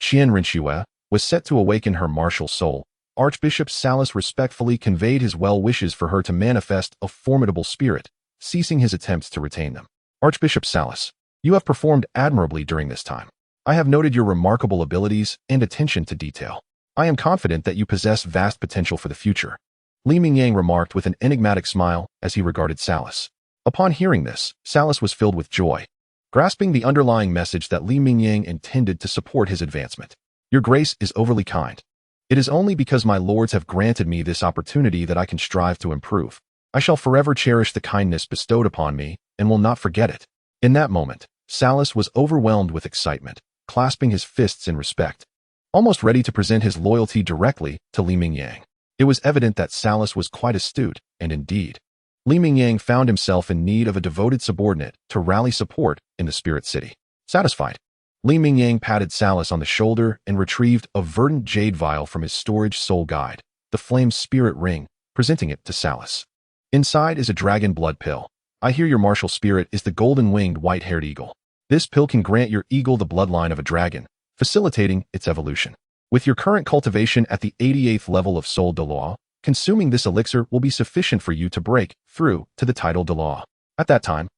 Qian Renxue, was set to awaken her martial soul, Archbishop Salas respectfully conveyed his well wishes for her to manifest a formidable spirit, ceasing his attempts to retain them. Archbishop Salas, you have performed admirably during this time. I have noted your remarkable abilities and attention to detail. I am confident that you possess vast potential for the future. Li Mingyang remarked with an enigmatic smile as he regarded Salas. Upon hearing this, Salas was filled with joy, grasping the underlying message that Li Mingyang intended to support his advancement. Your grace is overly kind. It is only because my lords have granted me this opportunity that I can strive to improve. I shall forever cherish the kindness bestowed upon me and will not forget it. In that moment, Salas was overwhelmed with excitement, clasping his fists in respect, almost ready to present his loyalty directly to Li Mingyang. It was evident that Salas was quite astute, and indeed, Li Mingyang found himself in need of a devoted subordinate to rally support in the Spirit City. Satisfied, Li Mingyang patted Salas on the shoulder and retrieved a verdant jade vial from his storage soul guide, the flame spirit ring, presenting it to Salas. Inside is a dragon blood pill. I hear your martial spirit is the golden-winged white-haired eagle. This pill can grant your eagle the bloodline of a dragon, facilitating its evolution. With your current cultivation at the 88th level of Soul Douluo, consuming this elixir will be sufficient for you to break through to the Titled Douluos. At that time,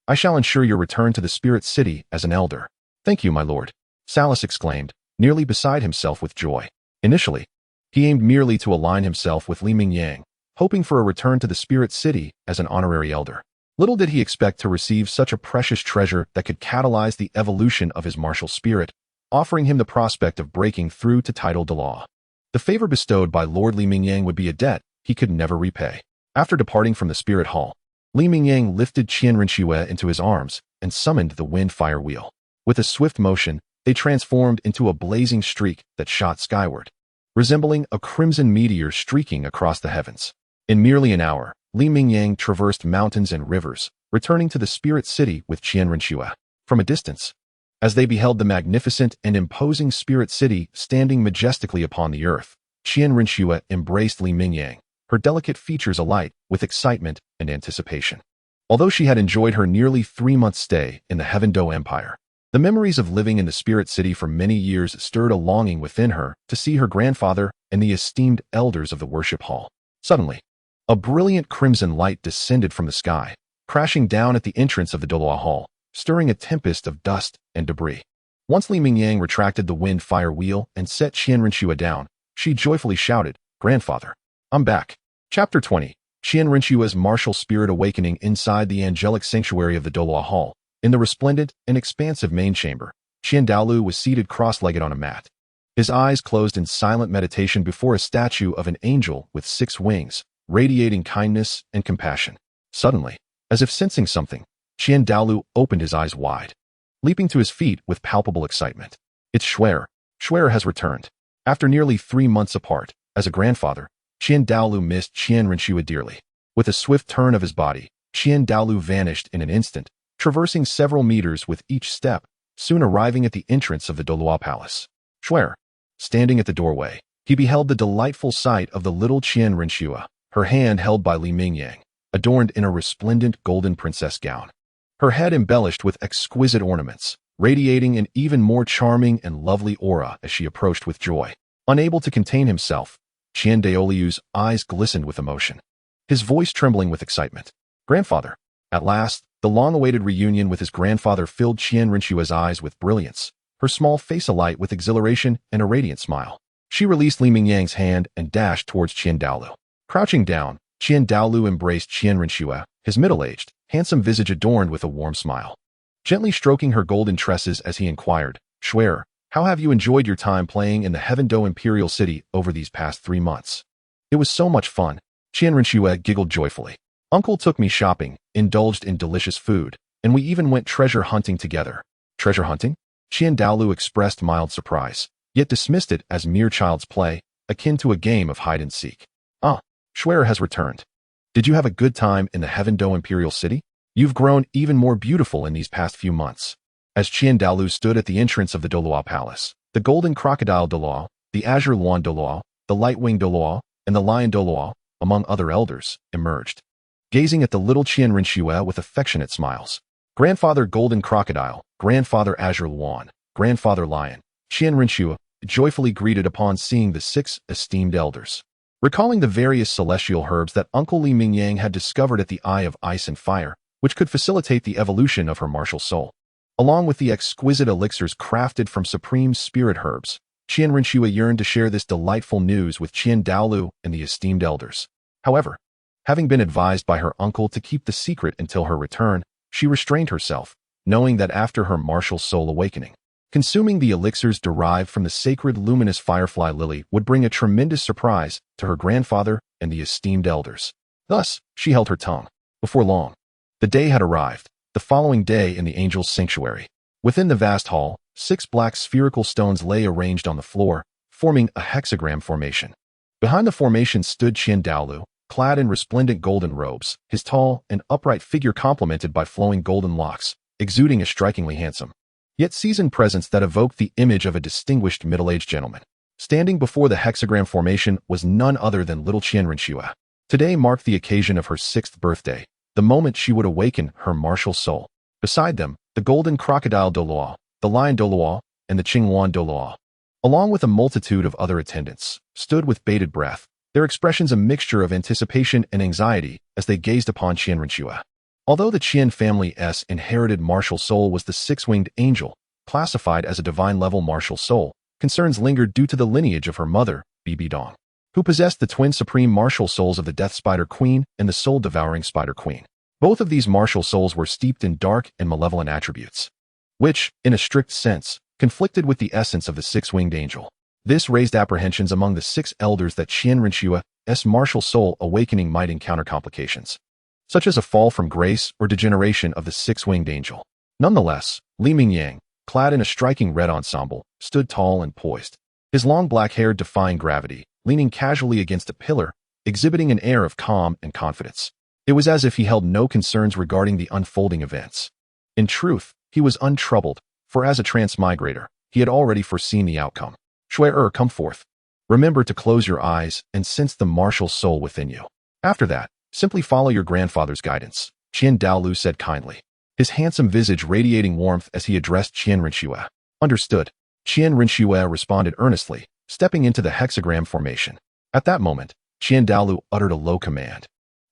I shall ensure your return to the Spirit City as an elder. Thank you, my lord, Salas exclaimed, nearly beside himself with joy. Initially, he aimed merely to align himself with Li Mingyang, hoping for a return to the Spirit City as an honorary elder. Little did he expect to receive such a precious treasure that could catalyze the evolution of his martial spirit, offering him the prospect of breaking through to Titled Douluos. The favor bestowed by Lord Li Mingyang would be a debt he could never repay. After departing from the Spirit Hall, Li Mingyang lifted Qian Renxue into his arms and summoned the wind fire wheel. With a swift motion, they transformed into a blazing streak that shot skyward, resembling a crimson meteor streaking across the heavens. In merely an hour, Li Mingyang traversed mountains and rivers, returning to the Spirit City with Qian Renxue. From a distance, as they beheld the magnificent and imposing Spirit City standing majestically upon the earth, Qian Renxue embraced Li Mingyang, her delicate features alight with excitement and anticipation. Although she had enjoyed her nearly 3-month stay in the Heaven Do Empire, the memories of living in the Spirit City for many years stirred a longing within her to see her grandfather and the esteemed elders of the worship hall. Suddenly, a brilliant crimson light descended from the sky, crashing down at the entrance of the Douluo Hall, stirring a tempest of dust and debris. Once Li Mingyang retracted the wind fire wheel and set Qian Renxue down, she joyfully shouted, "Grandfather, I'm back." Chapter 20. Qian Renxue's martial spirit awakening inside the angelic sanctuary of the Douluo Hall. In the resplendent and expansive main chamber, Qian Daoliu was seated cross-legged on a mat, his eyes closed in silent meditation before a statue of an angel with 6 wings, radiating kindness and compassion. Suddenly, as if sensing something, Qian Daoliu opened his eyes wide, leaping to his feet with palpable excitement. It's Xue. Xue has returned. After nearly 3 months apart, as a grandfather, Qian Daoliu missed Qian Renxue dearly. With a swift turn of his body, Qian Daoliu vanished in an instant, traversing several meters with each step, soon arriving at the entrance of the Douluo Palace. Xue, standing at the doorway, he beheld the delightful sight of the little Qian Renxue, her hand held by Li Mingyang, adorned in a resplendent golden princess gown. Her head embellished with exquisite ornaments, radiating an even more charming and lovely aura as she approached with joy. Unable to contain himself, Qian Daoliu's eyes glistened with emotion, his voice trembling with excitement. Grandfather. At last, the long-awaited reunion with his grandfather filled Qian Renxue's eyes with brilliance, her small face alight with exhilaration and a radiant smile. She released Li Mingyang's hand and dashed towards Qian Daoliu. Crouching down, Qian Daoliu embraced Qian Renxue, his middle-aged, handsome visage adorned with a warm smile. Gently stroking her golden tresses as he inquired, "Xue, how have you enjoyed your time playing in the Heaven Do Imperial City over these past 3 months?" "It was so much fun," Qian Renxue giggled joyfully. "Uncle took me shopping, indulged in delicious food, and we even went treasure hunting together." "Treasure hunting?" Qian Daoliu expressed mild surprise, yet dismissed it as mere child's play, akin to a game of hide-and-seek. "Ah, Xue has returned. Did you have a good time in the Heaven Do Imperial City? You've grown even more beautiful in these past few months." As Qian Daoliu stood at the entrance of the Douluo Palace, the Golden Crocodile Douluo, the Azure Luan Douluo, the Light-Winged Douluo, and the Lion Douluo, among other elders, emerged, gazing at the little Qian Renxue with affectionate smiles. Grandfather Golden Crocodile, Grandfather Azure Luan, Grandfather Lion, Qian Renxue joyfully greeted upon seeing the 6 esteemed elders. Recalling the various celestial herbs that Uncle Li Mingyang had discovered at the Eye of Ice and Fire, which could facilitate the evolution of her martial soul, Along with the exquisite elixirs crafted from supreme spirit herbs, Qian Renxue yearned to share this delightful news with Qian Daoliu and the esteemed elders. However, having been advised by her uncle to keep the secret until her return, she restrained herself, knowing that after her martial soul awakening, consuming the elixirs derived from the sacred luminous firefly lily would bring a tremendous surprise to her grandfather and the esteemed elders. Thus, she held her tongue. Before long, the day had arrived, the following day in the angel's sanctuary. Within the vast hall, 6 black spherical stones lay arranged on the floor, forming a hexagram formation. Behind the formation stood Qian Daoliu, clad in resplendent golden robes, his tall and upright figure complemented by flowing golden locks, exuding a strikingly handsome, yet seasoned presence that evoked the image of a distinguished middle-aged gentleman. Standing before the hexagram formation was none other than little Qian Renxue. Today marked the occasion of her 6th birthday, the moment she would awaken her martial soul. Beside them, the golden crocodile Douluo, the lion Douluo, and the Qinghuan Douluo, along with a multitude of other attendants, stood with bated breath, their expressions a mixture of anticipation and anxiety as they gazed upon Qian Renxue. Although the Qian family's inherited martial soul was the 6-winged angel, classified as a divine-level martial soul, concerns lingered due to the lineage of her mother, Bibi Dong, who possessed the twin supreme martial souls of the Death Spider Queen and the Soul-Devouring Spider Queen. Both of these martial souls were steeped in dark and malevolent attributes, which, in a strict sense, conflicted with the essence of the 6-winged angel. This raised apprehensions among the 6 elders that Qian Renxue's martial soul awakening might encounter complications, such as a fall from grace or degeneration of the 6-winged angel. Nonetheless, Li Mingyang, clad in a striking red ensemble, stood tall and poised, his long black hair defying gravity, leaning casually against a pillar, exhibiting an air of calm and confidence. It was as if he held no concerns regarding the unfolding events. In truth, he was untroubled, for as a transmigrator, he had already foreseen the outcome. Shui, come forth. Remember to close your eyes and sense the martial soul within you. After that, simply follow your grandfather's guidance, Qian Daoliu said kindly, his handsome visage radiating warmth as he addressed Qian Renxue. Understood. Qian Renxue responded earnestly, stepping into the hexagram formation. At that moment, Qian Daoliu uttered a low command,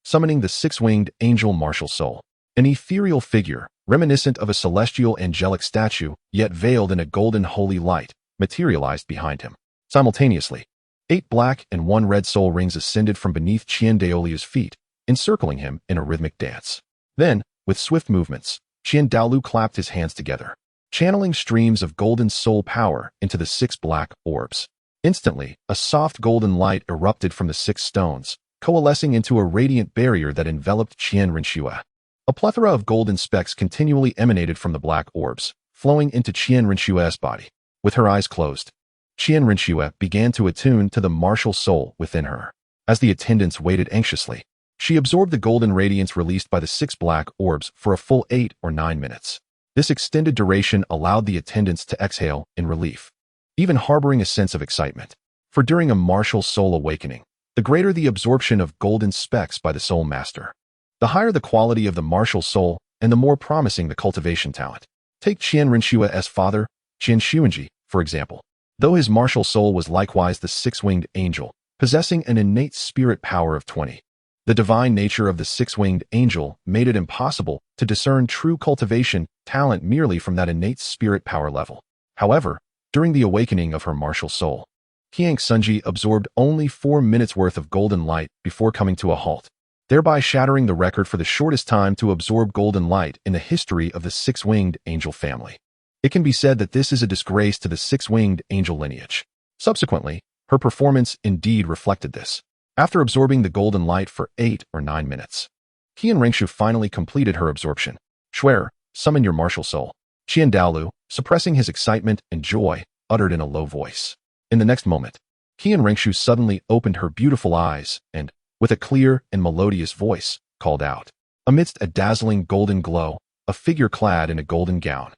summoning the 6-winged angel martial soul, an ethereal figure, reminiscent of a celestial angelic statue, yet veiled in a golden holy light, materialized behind him. Simultaneously, 8 black and 1 red soul rings ascended from beneath Qian Daoliu's feet, encircling him in a rhythmic dance. Then, with swift movements, Qian Daoliu clapped his hands together, channeling streams of golden soul power into the 6 black orbs. Instantly, a soft golden light erupted from the 6 stones, coalescing into a radiant barrier that enveloped Qian Renxue. A plethora of golden specks continually emanated from the black orbs, flowing into Qian Renxue's body. With her eyes closed, Qian Renxue began to attune to the martial soul within her. As the attendants waited anxiously, she absorbed the golden radiance released by the 6 black orbs for a full 8 or 9 minutes. This extended duration allowed the attendants to exhale in relief, even harboring a sense of excitement. For during a martial soul awakening, the greater the absorption of golden specks by the soul master, the higher the quality of the martial soul and the more promising the cultivation talent. Take Qian Renxue's father, Qian Xunji, for example. Though his martial soul was likewise the 6-winged angel, possessing an innate spirit power of 20, the divine nature of the 6-winged angel made it impossible to discern true cultivation talent merely from that innate spirit power level. However, during the awakening of her martial soul, Qian Xunji absorbed only 4 minutes worth of golden light before coming to a halt, thereby shattering the record for the shortest time to absorb golden light in the history of the 6-winged angel family. It can be said that this is a disgrace to the 6-winged angel lineage. Subsequently, her performance indeed reflected this. After absorbing the golden light for 8 or 9 minutes, Qian Renxue finally completed her absorption. Shui, summon your martial soul. Qian Daoliu, suppressing his excitement and joy, uttered in a low voice. In the next moment, Qian Renxue suddenly opened her beautiful eyes and, with a clear and melodious voice, called out. Amidst a dazzling golden glow, a figure clad in a golden gown,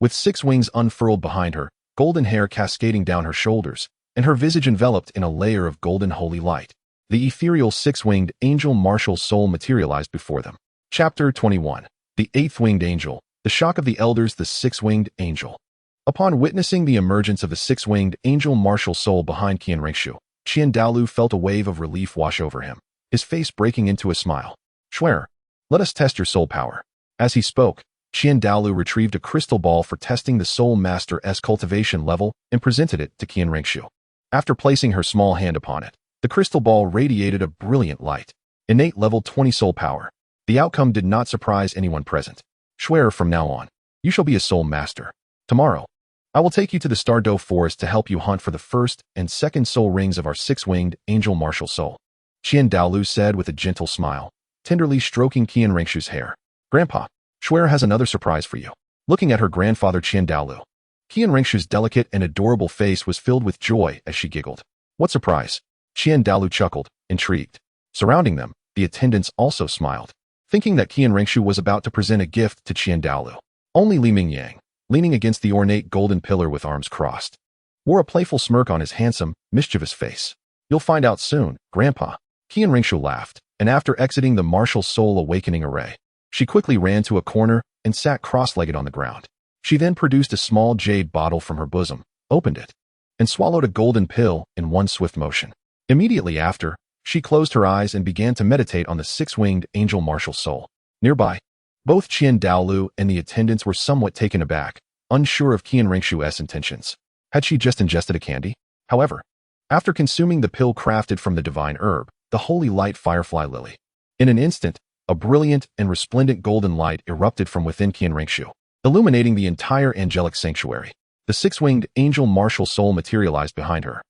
with 6 wings unfurled behind her, golden hair cascading down her shoulders, and her visage enveloped in a layer of golden holy light. The ethereal 6-winged angel martial soul materialized before them. Chapter 21. The 8th-winged angel, the shock of the elders, the 6-winged angel. Upon witnessing the emergence of the 6-winged angel martial soul behind Qian Renxue, Qian Daoliu felt a wave of relief wash over him, his face breaking into a smile. Shui, let us test your soul power. As he spoke, Qian Daoliu retrieved a crystal ball for testing the Soul Master's cultivation level and presented it to Qian Renxue. After placing her small hand upon it, the crystal ball radiated a brilliant light. Innate level 20 soul power. The outcome did not surprise anyone present. Swear from now on, you shall be a soul master. Tomorrow, I will take you to the Stardow Forest to help you hunt for the first and second soul rings of our six-winged angel martial soul. Qian Daoliu said with a gentle smile, tenderly stroking Qian Renxue's hair. Grandpa, Swear has another surprise for you. Looking at her grandfather Qian Daoliu, Qian Renxue's delicate and adorable face was filled with joy as she giggled. What surprise? Qian Daoliu chuckled, intrigued. Surrounding them, the attendants also smiled, thinking that Qian Renxue was about to present a gift to Qian Daoliu. Only Mingyang, leaning against the ornate golden pillar with arms crossed, wore a playful smirk on his handsome, mischievous face. You'll find out soon, Grandpa. Qian Renxue laughed, and after exiting the martial soul awakening array, she quickly ran to a corner and sat cross-legged on the ground. She then produced a small jade bottle from her bosom, opened it, and swallowed a golden pill in one swift motion. Immediately after, she closed her eyes and began to meditate on the six-winged angel martial soul. Nearby, both Qian Daoliu and the attendants were somewhat taken aback, unsure of Qian Renxue's intentions. Had she just ingested a candy? However, after consuming the pill crafted from the divine herb, the holy light firefly lily, in an instant, a brilliant and resplendent golden light erupted from within Qian Renxue, illuminating the entire angelic sanctuary. The six-winged angel martial soul materialized behind her,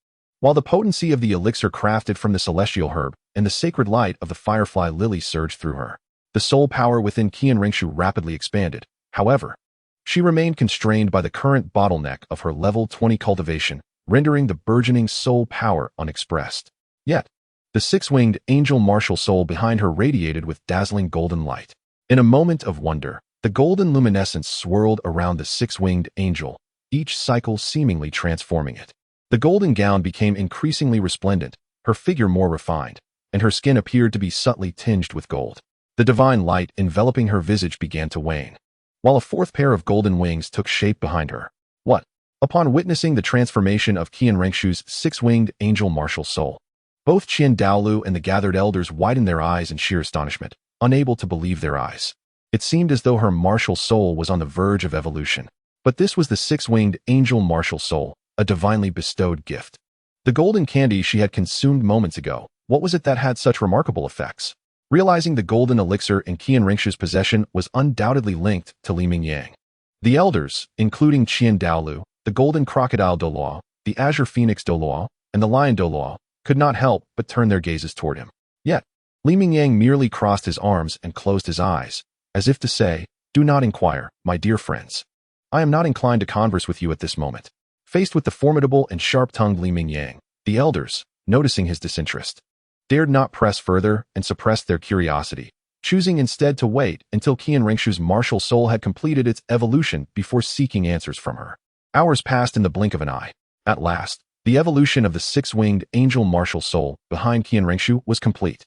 while the potency of the elixir crafted from the celestial herb and the sacred light of the firefly lily surged through her. The soul power within Qian Renxue rapidly expanded. However, she remained constrained by the current bottleneck of her level 20 cultivation, rendering the burgeoning soul power unexpressed. Yet, the six-winged angel martial soul behind her radiated with dazzling golden light. In a moment of wonder, the golden luminescence swirled around the six-winged angel, each cycle seemingly transforming it. The golden gown became increasingly resplendent, her figure more refined, and her skin appeared to be subtly tinged with gold. The divine light enveloping her visage began to wane, while a fourth pair of golden wings took shape behind her. What? Upon witnessing the transformation of Qian Renxue's six-winged angel martial soul, both Qian Daoliu and the gathered elders widened their eyes in sheer astonishment, unable to believe their eyes. It seemed as though her martial soul was on the verge of evolution. But this was the six-winged angel martial soul, a divinely bestowed gift. The golden candy she had consumed moments ago, what was it that had such remarkable effects? Realizing the golden elixir in Qian Renxue's possession was undoubtedly linked to Li Mingyang. The elders, including Qian Daoliu, the golden crocodile Douluo, the azure phoenix Douluo, and the lion Douluo, could not help but turn their gazes toward him. Yet, Li Mingyang merely crossed his arms and closed his eyes, as if to say, "Do not inquire, my dear friends. I am not inclined to converse with you at this moment." Faced with the formidable and sharp-tongued Li Mingyang, the elders, noticing his disinterest, dared not press further and suppressed their curiosity, choosing instead to wait until Qian Renxue's martial soul had completed its evolution before seeking answers from her. Hours passed in the blink of an eye. At last, the evolution of the six-winged angel martial soul behind Qian Renxue was complete.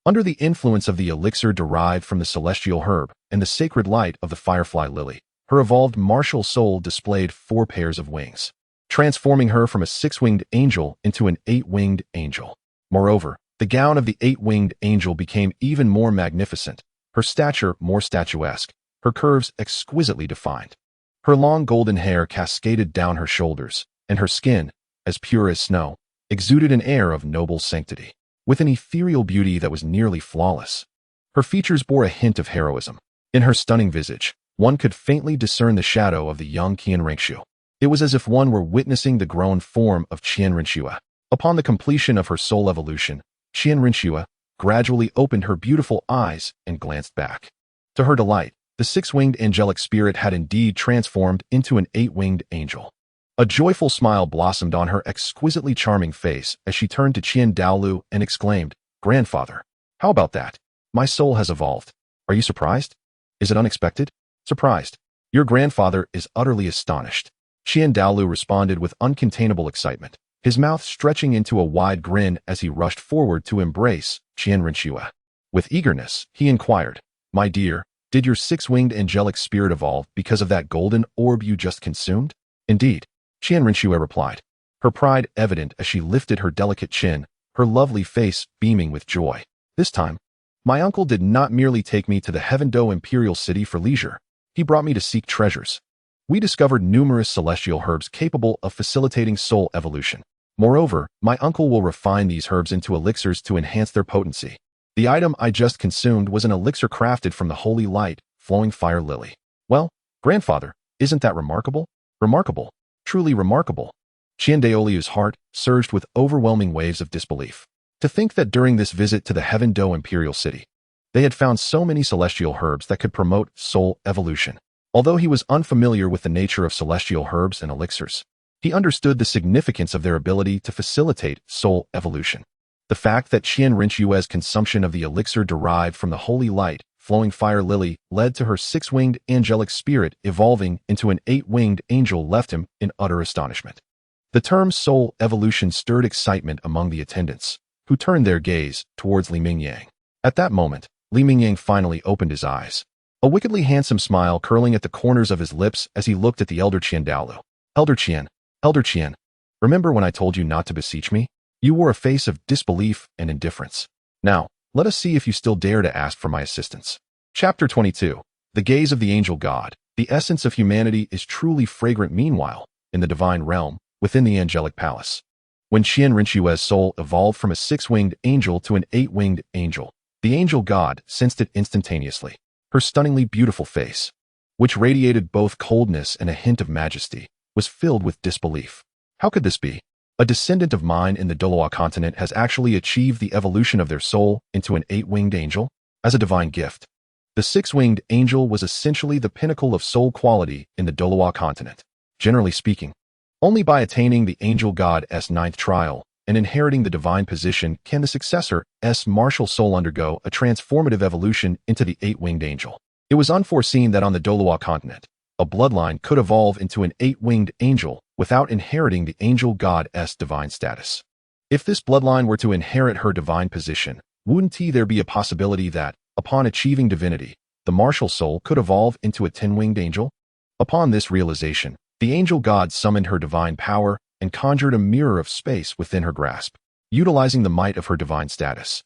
Under the influence of the elixir derived from the celestial herb and the sacred light of the firefly lily, her evolved martial soul displayed 4 pairs of wings, transforming her from a six-winged angel into an 8-winged angel. Moreover, the gown of the 8-winged angel became even more magnificent, her stature more statuesque, her curves exquisitely defined. Her long golden hair cascaded down her shoulders, and her skin, as pure as snow, exuded an air of noble sanctity, with an ethereal beauty that was nearly flawless. Her features bore a hint of heroism. In her stunning visage, one could faintly discern the shadow of the young Qian Renxue. It was as if one were witnessing the grown form of Qian Renxue. Upon the completion of her soul evolution, Qian Renxue gradually opened her beautiful eyes and glanced back. To her delight, the six-winged angelic spirit had indeed transformed into an 8-winged angel. A joyful smile blossomed on her exquisitely charming face as she turned to Qian Daoliu and exclaimed, "Grandfather, how about that? My soul has evolved. Are you surprised? Is it unexpected?" "Surprised. Your grandfather is utterly astonished." Qian Daoliu responded with uncontainable excitement, his mouth stretching into a wide grin as he rushed forward to embrace Qian Renxue. With eagerness, he inquired, "My dear, did your six-winged angelic spirit evolve because of that golden orb you just consumed?" "Indeed," Qian Renxue replied, her pride evident as she lifted her delicate chin, her lovely face beaming with joy. "This time, my uncle did not merely take me to the Heaven Do Imperial City for leisure. He brought me to seek treasures. We discovered numerous celestial herbs capable of facilitating soul evolution. Moreover, my uncle will refine these herbs into elixirs to enhance their potency. The item I just consumed was an elixir crafted from the holy light, flowing fire lily. Well, grandfather, isn't that remarkable? Remarkable. Truly remarkable. Qian Daoliu's heart surged with overwhelming waves of disbelief. To think that during this visit to the Heaven Do Imperial City, they had found so many celestial herbs that could promote soul evolution. Although he was unfamiliar with the nature of celestial herbs and elixirs, he understood the significance of their ability to facilitate soul evolution. The fact that Qian Renxue's consumption of the elixir derived from the holy light, flowing fire lily, led to her six-winged angelic spirit evolving into an eight-winged angel left him in utter astonishment. The term soul evolution stirred excitement among the attendants, who turned their gaze towards Li Mingyang. At that moment, Li Mingyang finally opened his eyes, a wickedly handsome smile curling at the corners of his lips as he looked at the elder Qian Daoliu. Elder Qian, remember when I told you not to beseech me? You wore a face of disbelief and indifference. Now, let us see if you still dare to ask for my assistance. Chapter 22. The Gaze of the Angel God. The essence of humanity is truly fragrant. Meanwhile, in the divine realm, within the angelic palace, when Qian Renxue's soul evolved from a six-winged angel to an eight-winged angel, the angel god sensed it instantaneously. Her stunningly beautiful face, which radiated both coldness and a hint of majesty, was filled with disbelief. How could this be? A descendant of mine in the Douluo Continent has actually achieved the evolution of their soul into an eight-winged angel as a divine gift. The six-winged angel was essentially the pinnacle of soul quality in the Douluo Continent. Generally speaking, only by attaining the angel god's ninth trial and inheriting the divine position can the successor's martial soul undergo a transformative evolution into the eight-winged angel. It was unforeseen that on the Douluo Continent, a bloodline could evolve into an eight-winged angel without inheriting the angel god's divine status. If this bloodline were to inherit her divine position, wouldn't there be a possibility that, upon achieving divinity, the martial soul could evolve into a 10-winged angel? Upon this realization, the angel god summoned her divine power and conjured a mirror of space within her grasp. Utilizing the might of her divine status,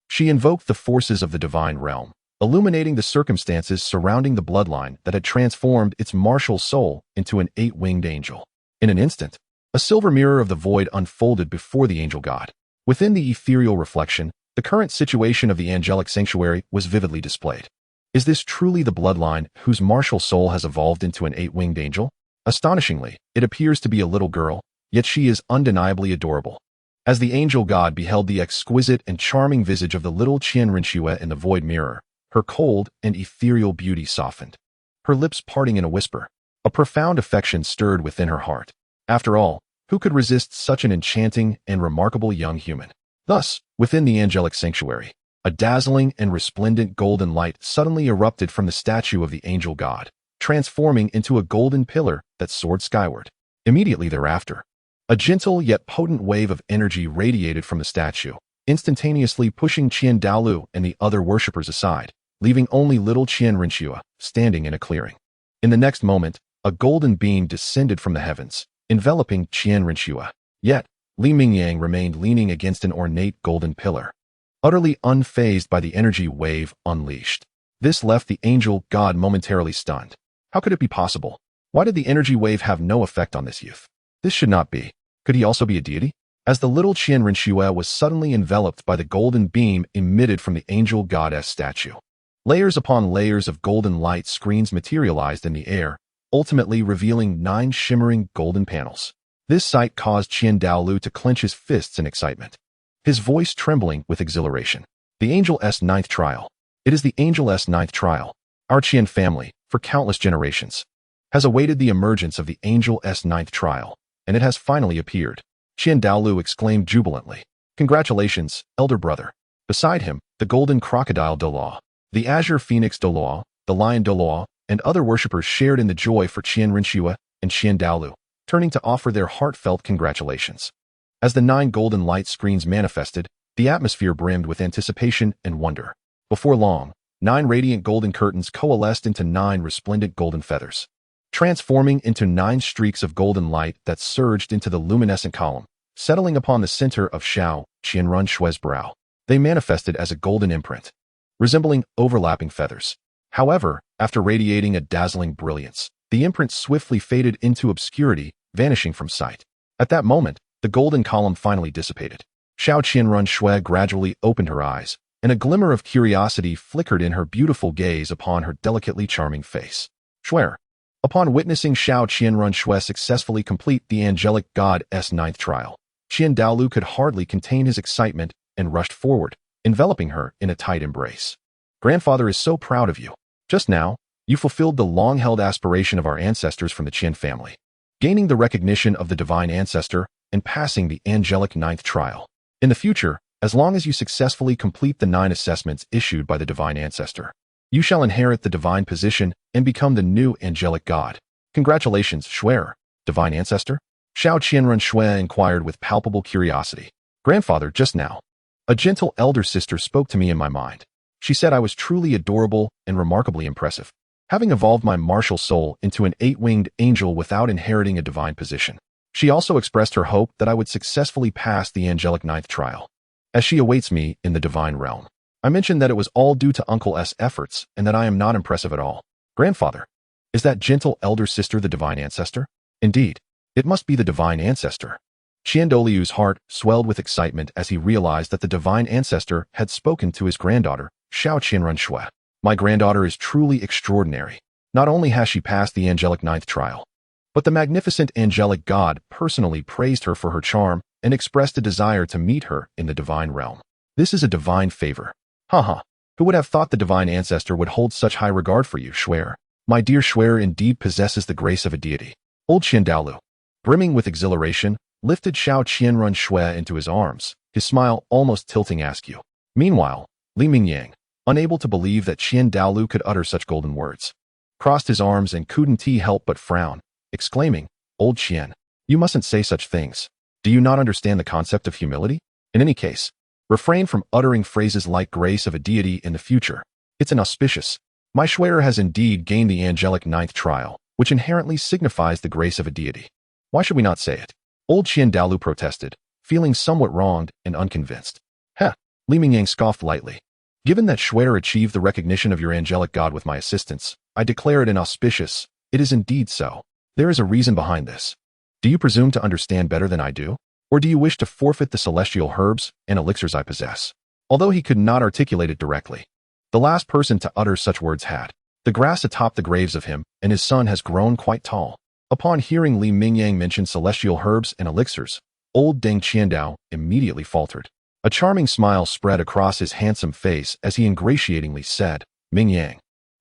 she invoked the forces of the divine realm, illuminating the circumstances surrounding the bloodline that had transformed its martial soul into an eight-winged angel. In an instant, a silver mirror of the void unfolded before the angel god. Within the ethereal reflection, the current situation of the angelic sanctuary was vividly displayed. Is this truly the bloodline whose martial soul has evolved into an eight-winged angel? Astonishingly, it appears to be a little girl, yet she is undeniably adorable. As the angel god beheld the exquisite and charming visage of the little Qian Renxue in the void mirror, her cold and ethereal beauty softened, her lips parting in a whisper. A profound affection stirred within her heart. After all, who could resist such an enchanting and remarkable young human? Thus, within the angelic sanctuary, a dazzling and resplendent golden light suddenly erupted from the statue of the angel god, transforming into a golden pillar that soared skyward. Immediately thereafter, a gentle yet potent wave of energy radiated from the statue, instantaneously pushing Qian Daoliu and the other worshippers aside, leaving only little Qian Renxue standing in a clearing. In the next moment, a golden beam descended from the heavens, enveloping Qian Renxue. Yet, Li Mingyang remained leaning against an ornate golden pillar, utterly unfazed by the energy wave unleashed. This left the angel god momentarily stunned. How could it be possible? Why did the energy wave have no effect on this youth? This should not be. Could he also be a deity? As the little Qian Renxue was suddenly enveloped by the golden beam emitted from the angel goddess statue, layers upon layers of golden light screens materialized in the air, ultimately revealing 9 shimmering golden panels. This sight caused Qian Daoliu to clench his fists in excitement, his voice trembling with exhilaration. The angel's ninth trial. It is the angel's ninth trial. Our Qian family, for countless generations, has awaited the emergence of the angel's ninth trial, and it has finally appeared. Qian Daoliu exclaimed jubilantly. Congratulations, elder brother. Beside him, the golden crocodile Douluo, the azure phoenix Douluo, the lion Douluo, and other worshippers shared in the joy for Qian Renxue and Qian Daoliu, turning to offer their heartfelt congratulations. As the 9 golden light screens manifested, the atmosphere brimmed with anticipation and wonder. Before long, 9 radiant golden curtains coalesced into 9 resplendent golden feathers, transforming into 9 streaks of golden light that surged into the luminescent column, settling upon the center of Xiao, Qian Renxue's brow. They manifested as a golden imprint, resembling overlapping feathers. However, after radiating a dazzling brilliance, the imprint swiftly faded into obscurity, vanishing from sight. At that moment, the golden column finally dissipated. Qian Renxue gradually opened her eyes, and a glimmer of curiosity flickered in her beautiful gaze upon her delicately charming face. Swear. Upon witnessing Qian Renxue successfully complete the angelic god's ninth trial, Qian Daoliu could hardly contain his excitement and rushed forward, enveloping her in a tight embrace. Grandfather is so proud of you. Just now, you fulfilled the long-held aspiration of our ancestors from the Qian family, gaining the recognition of the divine ancestor and passing the angelic ninth trial. In the future, as long as you successfully complete the 9 assessments issued by the divine ancestor, you shall inherit the divine position and become the new angelic god. Congratulations, Swear, divine ancestor? Qian Renxue inquired with palpable curiosity. Grandfather, just now, a gentle elder sister spoke to me in my mind. She said I was truly adorable and remarkably impressive, having evolved my martial soul into an 8-winged angel without inheriting a divine position. She also expressed her hope that I would successfully pass the angelic ninth trial, as she awaits me in the divine realm. I mentioned that it was all due to Uncle's efforts and that I am not impressive at all. Grandfather, is that gentle elder sister the divine ancestor? Indeed, it must be the divine ancestor. Qian Daoliu's heart swelled with excitement as he realized that the divine ancestor had spoken to his granddaughter, Qian Renxue. My granddaughter is truly extraordinary. Not only has she passed the angelic ninth trial, but the magnificent angelic god personally praised her for her charm and expressed a desire to meet her in the divine realm. This is a divine favor. Haha. Who would have thought the divine ancestor would hold such high regard for you, Swear? My dear Swear indeed possesses the grace of a deity. Old Qian Daoliu, brimming with exhilaration, lifted Qian Renxue into his arms, his smile almost tilting askew. Meanwhile, Mingyang, unable to believe that Qian Daoliu could utter such golden words, crossed his arms and couldn't help but frown, exclaiming, Old Qian, you mustn't say such things. Do you not understand the concept of humility? In any case, refrain from uttering phrases like grace of a deity in the future. It's inauspicious. My Swearer has indeed gained the angelic ninth trial, which inherently signifies the grace of a deity. Why should we not say it? Old Qian Daoliu protested, feeling somewhat wronged and unconvinced. Heh, Mingyang scoffed lightly. Given that Swearer achieved the recognition of your angelic god with my assistance, I declare it inauspicious. It is indeed so. There is a reason behind this. Do you presume to understand better than I do? Or do you wish to forfeit the celestial herbs and elixirs I possess? Although he could not articulate it directly, the last person to utter such words had. The grass atop the graves of him and his son has grown quite tall. Upon hearing Mingyang mention celestial herbs and elixirs, old Deng Qiandao immediately faltered. A charming smile spread across his handsome face as he ingratiatingly said, Mingyang,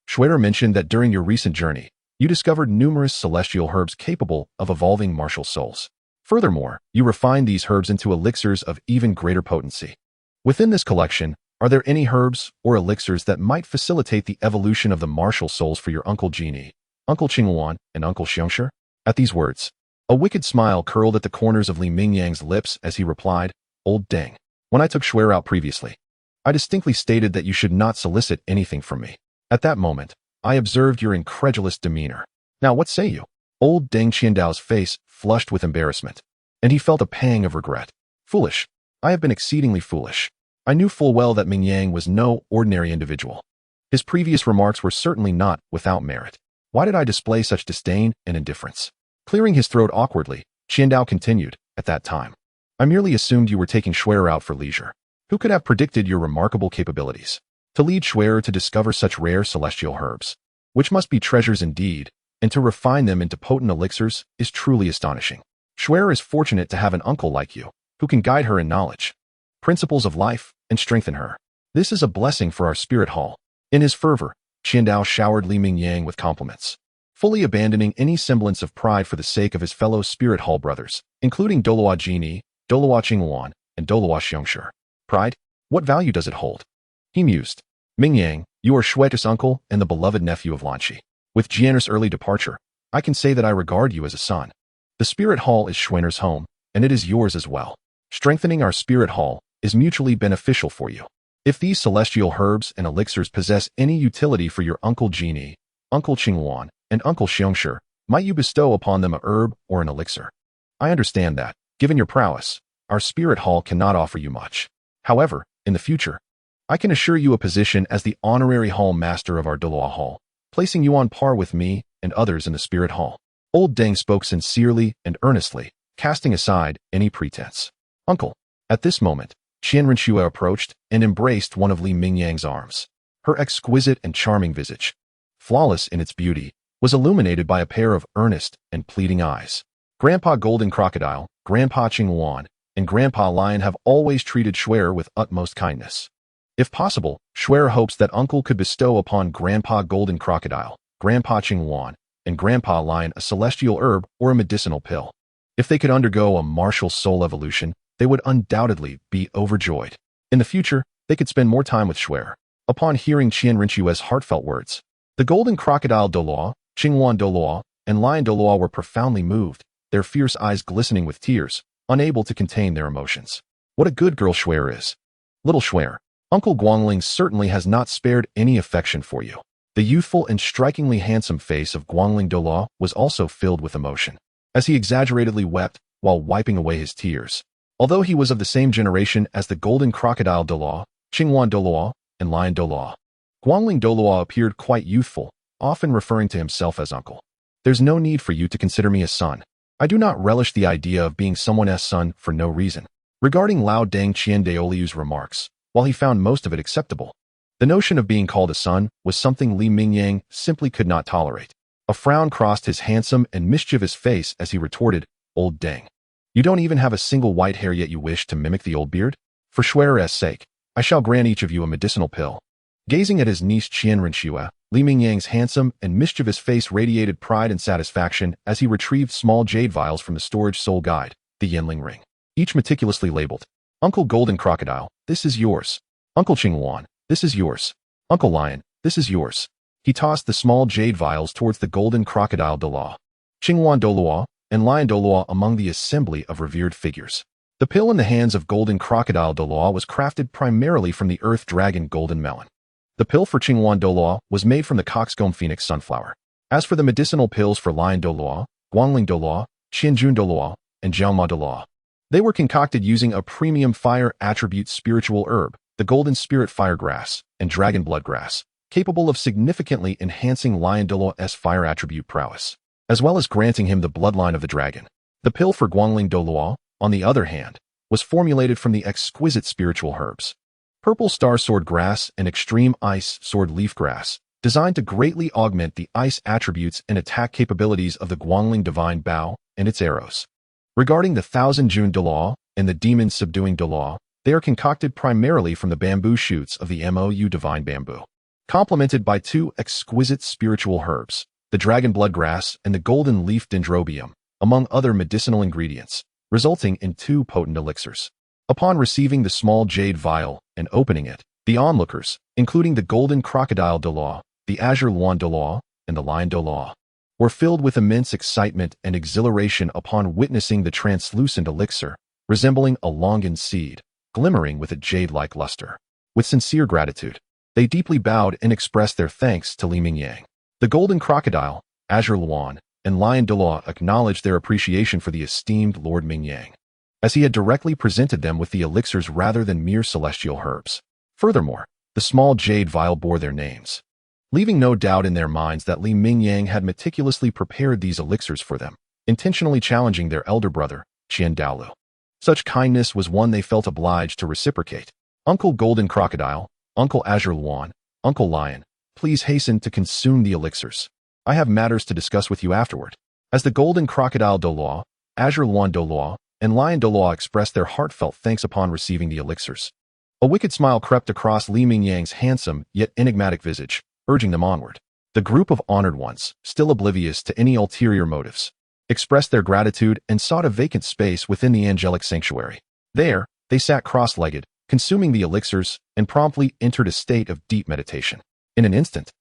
Swearer mentioned that during your recent journey, you discovered numerous celestial herbs capable of evolving martial souls. Furthermore, you refined these herbs into elixirs of even greater potency. Within this collection, are there any herbs or elixirs that might facilitate the evolution of the martial souls for your Uncle Genie, Uncle Qingwan, and Uncle Xiongshi? At these words, a wicked smile curled at the corners of Li Mingyang's lips as he replied, Old Deng, when I took Swear out previously, I distinctly stated that you should not solicit anything from me. At that moment, I observed your incredulous demeanor. Now what say you? Old Deng Qiandao's face flushed with embarrassment, and he felt a pang of regret. Foolish. I have been exceedingly foolish. I knew full well that Mingyang was no ordinary individual. His previous remarks were certainly not without merit. Why did I display such disdain and indifference? Clearing his throat awkwardly, Qiandao continued, at that time, I merely assumed you were taking Swearer out for leisure. Who could have predicted your remarkable capabilities? To lead Swearer to discover such rare celestial herbs, which must be treasures indeed, and to refine them into potent elixirs is truly astonishing. Swearer is fortunate to have an uncle like you, who can guide her in knowledge, principles of life, and strengthen her. This is a blessing for our spirit hall. In his fervor, Qiandao showered Li Mingyang with compliments, fully abandoning any semblance of pride for the sake of his fellow spirit hall brothers, including Douluo Genie, Douluo Qingwan, and Douluo Xiongshi. Pride? What value does it hold? He mused. Mingyang, you are Shueita's uncle and the beloved nephew of Lanqi. With Jian'er's early departure, I can say that I regard you as a son. The spirit hall is Schwenner's home, and it is yours as well. Strengthening our spirit hall is mutually beneficial for you. If these celestial herbs and elixirs possess any utility for your Uncle Genie, Uncle Qingwan, and Uncle Xiongshi, might you bestow upon them a herb or an elixir? I understand that, given your prowess, our spirit hall cannot offer you much. However, in the future, I can assure you a position as the honorary hall master of our Douluo Hall, placing you on par with me and others in the spirit hall. Old Deng spoke sincerely and earnestly, casting aside any pretense. Uncle. At this moment, Qian Renxue approached and embraced one of Li Mingyang's arms. Her exquisite and charming visage, flawless in its beauty, was illuminated by a pair of earnest and pleading eyes. Grandpa Golden Crocodile, Grandpa Qingwan, and Grandpa Lion have always treated Xue with utmost kindness. If possible, Xue hopes that Uncle could bestow upon Grandpa Golden Crocodile, Grandpa Qingwan, and Grandpa Lion a celestial herb or a medicinal pill. If they could undergo a martial soul evolution, they would undoubtedly be overjoyed. In the future, they could spend more time with Xue. Upon hearing Qian Renxue's heartfelt words, the Golden Crocodile Douluo, Qingwan Douluo, and Lion Douluo were profoundly moved, their fierce eyes glistening with tears, unable to contain their emotions. What a good girl Xue is. Little Xue, Uncle Guangling certainly has not spared any affection for you. The youthful and strikingly handsome face of Guangling Douluo was also filled with emotion, as he exaggeratedly wept while wiping away his tears. Although he was of the same generation as the Golden Crocodile Douluo, Qingwan Douluo, and Lion Douluo, Guangling Douluo appeared quite youthful, often referring to himself as uncle. There's no need for you to consider me a son. I do not relish the idea of being someone's son for no reason. Regarding Lao Deng Qian Daoliu's remarks, while he found most of it acceptable, the notion of being called a son was something Li Mingyang simply could not tolerate. A frown crossed his handsome and mischievous face as he retorted, Old Deng. You don't even have a single white hair yet you wish to mimic the old beard? For Xue's sake, I shall grant each of you a medicinal pill. Gazing at his niece Qian Renxue, Li Mingyang's handsome and mischievous face radiated pride and satisfaction as he retrieved small jade vials from the storage soul guide, the Yanling ring, each meticulously labeled. Uncle Golden Crocodile, this is yours. Uncle Qingwan, this is yours. Uncle Lion, this is yours. He tossed the small jade vials towards the Golden Crocodile Douluo, Qingwan Douluo, and Lion Douluo among the assembly of revered figures. The pill in the hands of Golden Crocodile Douluo was crafted primarily from the Earth Dragon Golden Melon. The pill for Qingwan Douluo was made from the Coxcomb Phoenix Sunflower. As for the medicinal pills for Lion Douluo, Guangling Douluo, Qianjun Douluo, and Jiaoma Douluo, they were concocted using a premium fire attribute spiritual herb, the Golden Spirit Firegrass, and Dragon Blood Grass, capable of significantly enhancing Lion Douluo's fire attribute prowess, as well as granting him the bloodline of the dragon. The pill for Guangling Douluo, on the other hand, was formulated from the exquisite spiritual herbs, Purple Star Sword Grass and Extreme Ice Sword Leaf Grass, designed to greatly augment the ice attributes and attack capabilities of the Guangling Divine Bow and its arrows. Regarding the Thousand June Douluo and the Demon Subduing Douluo, they are concocted primarily from the bamboo shoots of the Mou Divine Bamboo, complemented by two exquisite spiritual herbs, the Dragon Blood Grass and the Golden Leaf Dendrobium, among other medicinal ingredients, resulting in two potent elixirs. Upon receiving the small jade vial and opening it, the onlookers, including the Golden Crocodile Douluo, the Azure Luan Douluo, and the Lion Douluo, were filled with immense excitement and exhilaration upon witnessing the translucent elixir, resembling a longan seed, glimmering with a jade-like luster. With sincere gratitude, they deeply bowed and expressed their thanks to Li Mingyang. The Golden Crocodile, Azure Luan, and Lion Douluo acknowledged their appreciation for the esteemed Lord Mingyang, as he had directly presented them with the elixirs rather than mere celestial herbs. Furthermore, the small jade vial bore their names, leaving no doubt in their minds that Li Mingyang had meticulously prepared these elixirs for them, intentionally challenging their elder brother, Qian Daoliu. Such kindness was one they felt obliged to reciprocate. Uncle Golden Crocodile, Uncle Azure Luan, Uncle Lion, please hasten to consume the elixirs. I have matters to discuss with you afterward. As the Golden Crocodile Douluo, Azure Luan Douluo, and Lion Douluo expressed their heartfelt thanks upon receiving the elixirs, a wicked smile crept across Li Mingyang's handsome yet enigmatic visage, urging them onward. The group of honored ones, still oblivious to any ulterior motives, expressed their gratitude and sought a vacant space within the angelic sanctuary. There, they sat cross-legged, consuming the elixirs, and promptly entered a state of deep meditation. In an instant,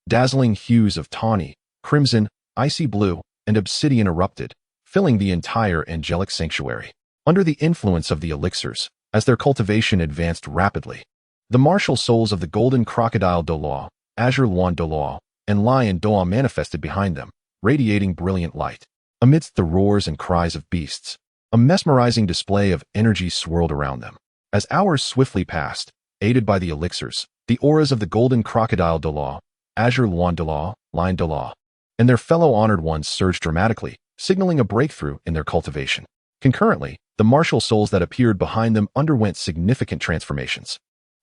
dazzling hues of tawny, crimson, icy blue, and obsidian erupted, filling the entire angelic sanctuary. Under the influence of the elixirs, as their cultivation advanced rapidly, the martial souls of the Golden Crocodile Douluo, Azure Luan Douluo, and Lion Douluo manifested behind them, radiating brilliant light. Amidst the roars and cries of beasts, a mesmerizing display of energy swirled around them. As hours swiftly passed, aided by the elixirs, the auras of the golden crocodile Douluo, azure Luan Douluo, lion Douluo, and their fellow honored ones surged dramatically, signaling a breakthrough in their cultivation. Concurrently, the martial souls that appeared behind them underwent significant transformations.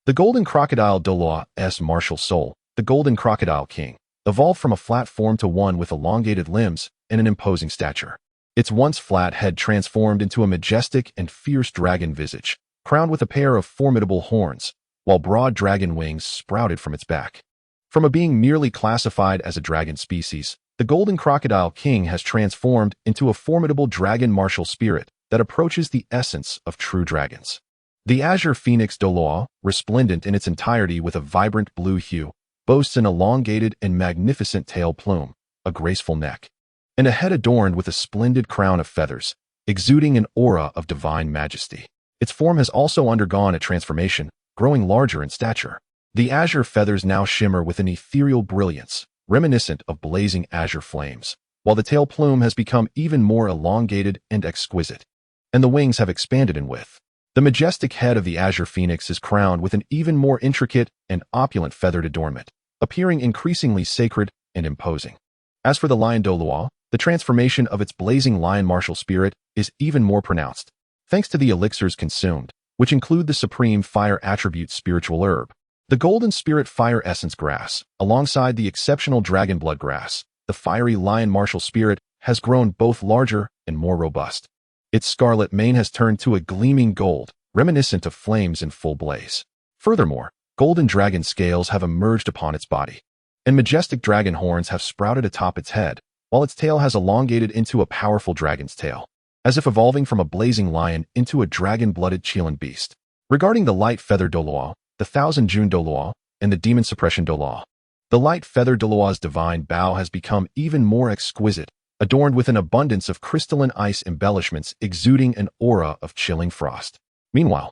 The golden crocodile Douluo's martial soul, the golden crocodile king, evolved from a flat form to one with elongated limbs and an imposing stature. Its once flat head transformed into a majestic and fierce dragon visage, crowned with a pair of formidable horns, while broad dragon wings sprouted from its back. From a being merely classified as a dragon species, the golden crocodile king has transformed into a formidable dragon martial spirit that approaches the essence of true dragons. The azure phoenix Douluo, resplendent in its entirety with a vibrant blue hue, boasts an elongated and magnificent tail plume, a graceful neck, and a head adorned with a splendid crown of feathers, exuding an aura of divine majesty. Its form has also undergone a transformation, growing larger in stature. The azure feathers now shimmer with an ethereal brilliance, reminiscent of blazing azure flames, while the tail plume has become even more elongated and exquisite, and the wings have expanded in width. The majestic head of the azure phoenix is crowned with an even more intricate and opulent feathered adornment, appearing increasingly sacred and imposing. As for the lion Douluo, the transformation of its blazing lion martial spirit is even more pronounced, thanks to the elixirs consumed, which include the supreme fire attribute spiritual herb, the golden spirit fire essence grass, alongside the exceptional dragon blood grass. The fiery lion martial spirit has grown both larger and more robust. Its scarlet mane has turned to a gleaming gold, reminiscent of flames in full blaze. Furthermore, golden dragon scales have emerged upon its body, and majestic dragon horns have sprouted atop its head, while its tail has elongated into a powerful dragon's tail, as if evolving from a blazing lion into a dragon-blooded Qian beast. Regarding the light feather Douluo, the Thousand June Douluo, and the demon suppression Douluo, the light feather Douluo's divine bow has become even more exquisite, adorned with an abundance of crystalline ice embellishments exuding an aura of chilling frost. Meanwhile,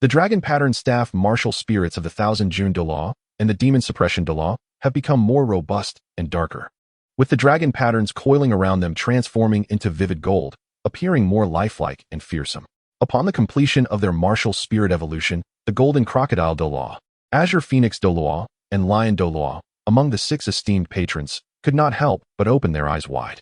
the dragon-patterned staff martial spirits of the Thousand June Douluo and the demon suppression Douluo have become more robust and darker, with the dragon patterns coiling around them transforming into vivid gold, appearing more lifelike and fearsome. Upon the completion of their martial spirit evolution, the golden crocodile Douluo, azure phoenix Douluo, and lion Douluo, among the 6 esteemed patrons, could not help but open their eyes wide.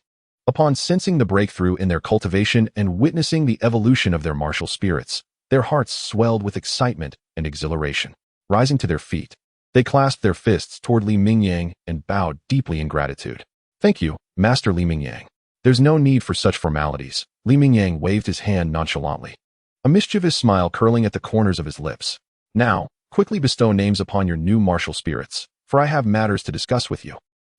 Upon sensing the breakthrough in their cultivation and witnessing the evolution of their martial spirits, their hearts swelled with excitement and exhilaration. Rising to their feet, they clasped their fists toward Li Mingyang and bowed deeply in gratitude. "Thank you, Master Li Mingyang. There's no need for such formalities." Li Mingyang waved his hand nonchalantly, a mischievous smile curling at the corners of his lips. "Now, quickly bestow names upon your new martial spirits, for I have matters to discuss with you."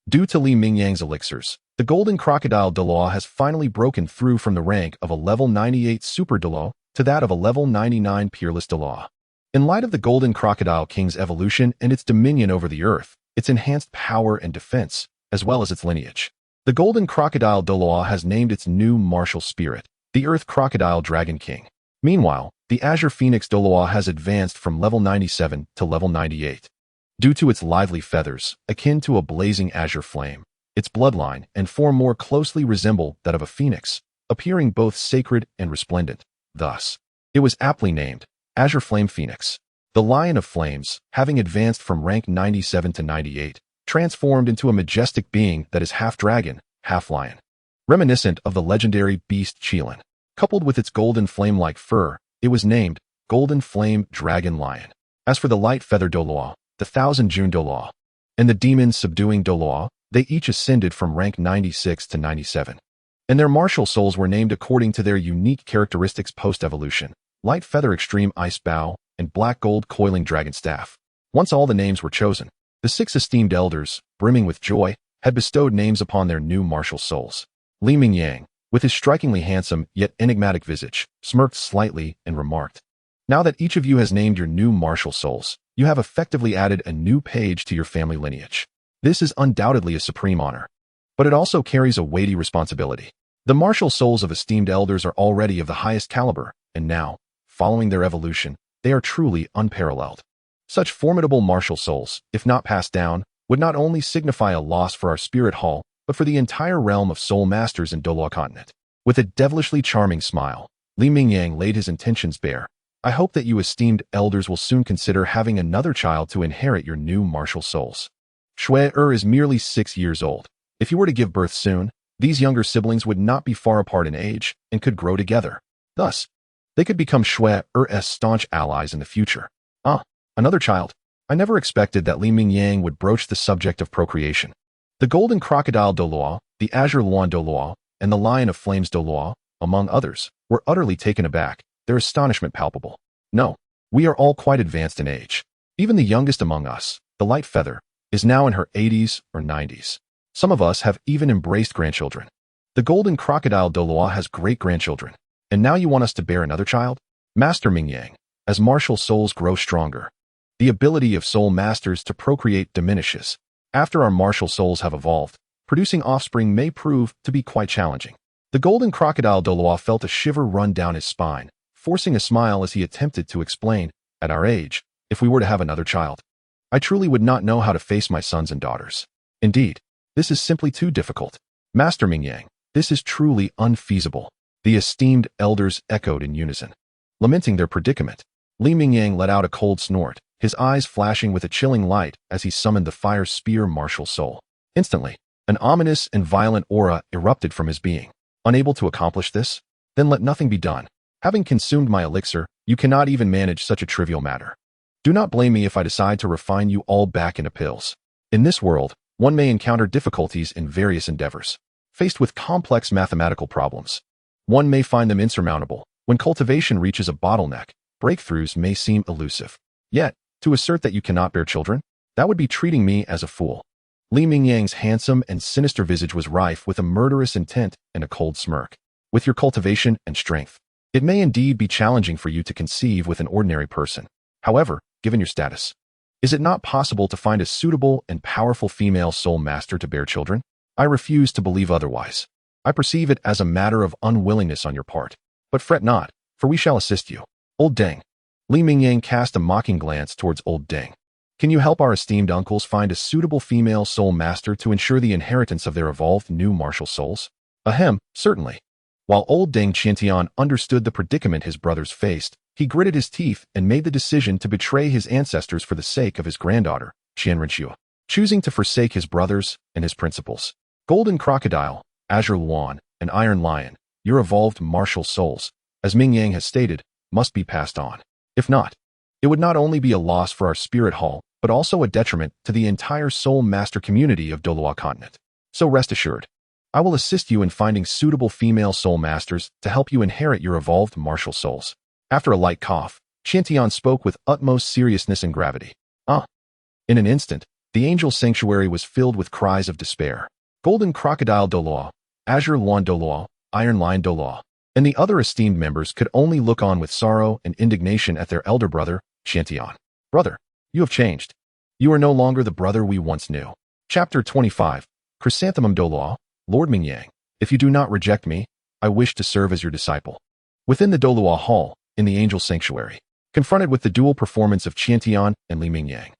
Due to Li Mingyang's elixirs, the golden crocodile Douluo has finally broken through from the rank of a level 98 super Douluo to that of a level 99 peerless Douluo. In light of the golden crocodile king's evolution and its dominion over the earth, its enhanced power and defense, as well as its lineage, the golden crocodile Douluo has named its new martial spirit, the Earth Crocodile Dragon King. Meanwhile, the Azure Phoenix Douluo has advanced from level 97 to level 98. Due to its lively feathers, akin to a blazing azure flame, its bloodline and form more closely resemble that of a phoenix, appearing both sacred and resplendent. Thus, it was aptly named Azure Flame Phoenix. The Lion of Flames, having advanced from rank 97 to 98, transformed into a majestic being that is half dragon, half lion. Reminiscent of the legendary beast Qian. Coupled with its golden flame-like fur, it was named Golden Flame Dragon Lion. As for the light feather Douluo, the Thousand June Douluo, and the demon subduing Douluo, they each ascended from rank 96 to 97. And their martial souls were named according to their unique characteristics post-evolution: light feather extreme ice bow, and black gold coiling dragon staff. Once all the names were chosen, the 6 esteemed elders, brimming with joy, had bestowed names upon their new martial souls. Li Mingyang, with his strikingly handsome yet enigmatic visage, smirked slightly and remarked, "Now that each of you has named your new martial souls, you have effectively added a new page to your family lineage. This is undoubtedly a supreme honor, but it also carries a weighty responsibility. The martial souls of esteemed elders are already of the highest caliber, and now, following their evolution, they are truly unparalleled. Such formidable martial souls, if not passed down, would not only signify a loss for our spirit hall, but for the entire realm of soul masters in Douluo Continent." With a devilishly charming smile, Li Mingyang laid his intentions bare, I hope that you esteemed elders will soon consider having another child to inherit your new martial souls. Xue is merely 6 years old. If you were to give birth soon, these younger siblings would not be far apart in age and could grow together. Thus, they could become Xue's staunch allies in the future. Another child. I never expected that Li Mingyang would broach the subject of procreation. The Golden Crocodile Douluo, the Azure Luan Douluo, and the Lion of Flames Douluo, among others, were utterly taken aback, their astonishment palpable. No, we are all quite advanced in age. Even the youngest among us, the Light Feather, is now in her 80s or 90s. Some of us have even embraced grandchildren. The Golden Crocodile Douluo has great-grandchildren. And now you want us to bear another child? Master Mingyang, as martial souls grow stronger, the ability of soul masters to procreate diminishes. After our martial souls have evolved, producing offspring may prove to be quite challenging. The Golden Crocodile Douluo felt a shiver run down his spine, forcing a smile as he attempted to explain, at our age, if we were to have another child, I truly would not know how to face my sons and daughters. Indeed, this is simply too difficult. Master Mingyang, this is truly unfeasible. The esteemed elders echoed in unison. Lamenting their predicament, Li Mingyang let out a cold snort, his eyes flashing with a chilling light as he summoned the fire spear martial soul. Instantly, an ominous and violent aura erupted from his being. Unable to accomplish this? Then let nothing be done. Having consumed my elixir, you cannot even manage such a trivial matter. Do not blame me if I decide to refine you all back into pills. In this world, one may encounter difficulties in various endeavors. Faced with complex mathematical problems, one may find them insurmountable. When cultivation reaches a bottleneck, breakthroughs may seem elusive. Yet, to assert that you cannot bear children, that would be treating me as a fool. Li Mingyang's handsome and sinister visage was rife with a murderous intent and a cold smirk. With your cultivation and strength, it may indeed be challenging for you to conceive with an ordinary person. However, given your status, is it not possible to find a suitable and powerful female soul master to bear children? I refuse to believe otherwise. I perceive it as a matter of unwillingness on your part. But fret not, for we shall assist you. Old Deng. Li Mingyang cast a mocking glance towards Old Deng. Can you help our esteemed uncles find a suitable female soul master to ensure the inheritance of their evolved new martial souls? Ahem, certainly. While Old Deng Qiantian understood the predicament his brothers faced, he gritted his teeth and made the decision to betray his ancestors for the sake of his granddaughter, Qian Renxue, choosing to forsake his brothers and his principles. Golden Crocodile, Azure Luan, and Iron Lion, your evolved martial souls, as Mingyang has stated, must be passed on. If not, it would not only be a loss for our spirit hall, but also a detriment to the entire soul master community of Douluo Continent. So rest assured, I will assist you in finding suitable female soul masters to help you inherit your evolved martial souls. After a light cough, Qiantian spoke with utmost seriousness and gravity. In an instant, the angel sanctuary was filled with cries of despair. Golden Crocodile Douluo, Azure Luan Douluo, Iron Lion Douluo, and the other esteemed members could only look on with sorrow and indignation at their elder brother, Qiantian. Brother, you have changed. You are no longer the brother we once knew. Chapter 25, Chrysanthemum Douluo, Lord Mingyang, if you do not reject me, I wish to serve as your disciple. Within the Douluo Hall, in the Angel Sanctuary, confronted with the dual performance of Qiantian and Li Mingyang,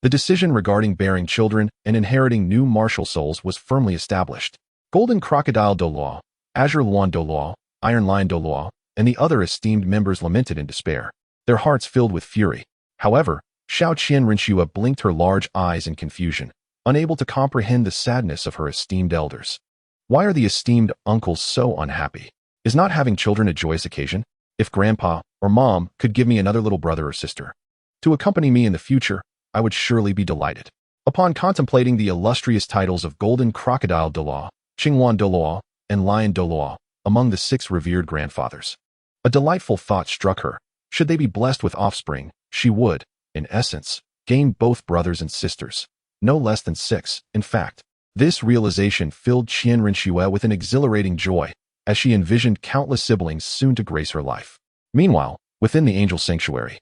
the decision regarding bearing children and inheriting new martial souls was firmly established. Golden Crocodile Douluo, Azure Luan Douluo, Iron Lion Douluo, and the other esteemed members lamented in despair, their hearts filled with fury. However, Qian Renxue blinked her large eyes in confusion, unable to comprehend the sadness of her esteemed elders. Why are the esteemed uncles so unhappy? Is not having children a joyous occasion? If grandpa or mom could give me another little brother or sister to accompany me in the future, I would surely be delighted. Upon contemplating the illustrious titles of Golden Crocodile Douluo, Qingwan Douluo, and Lion Douluo among the 6 revered grandfathers, a delightful thought struck her. Should they be blessed with offspring, she would, in essence, gain both brothers and sisters, no less than 6, in fact. This realization filled Qian Renxue with an exhilarating joy, as she envisioned countless siblings soon to grace her life. Meanwhile, within the Angel Sanctuary,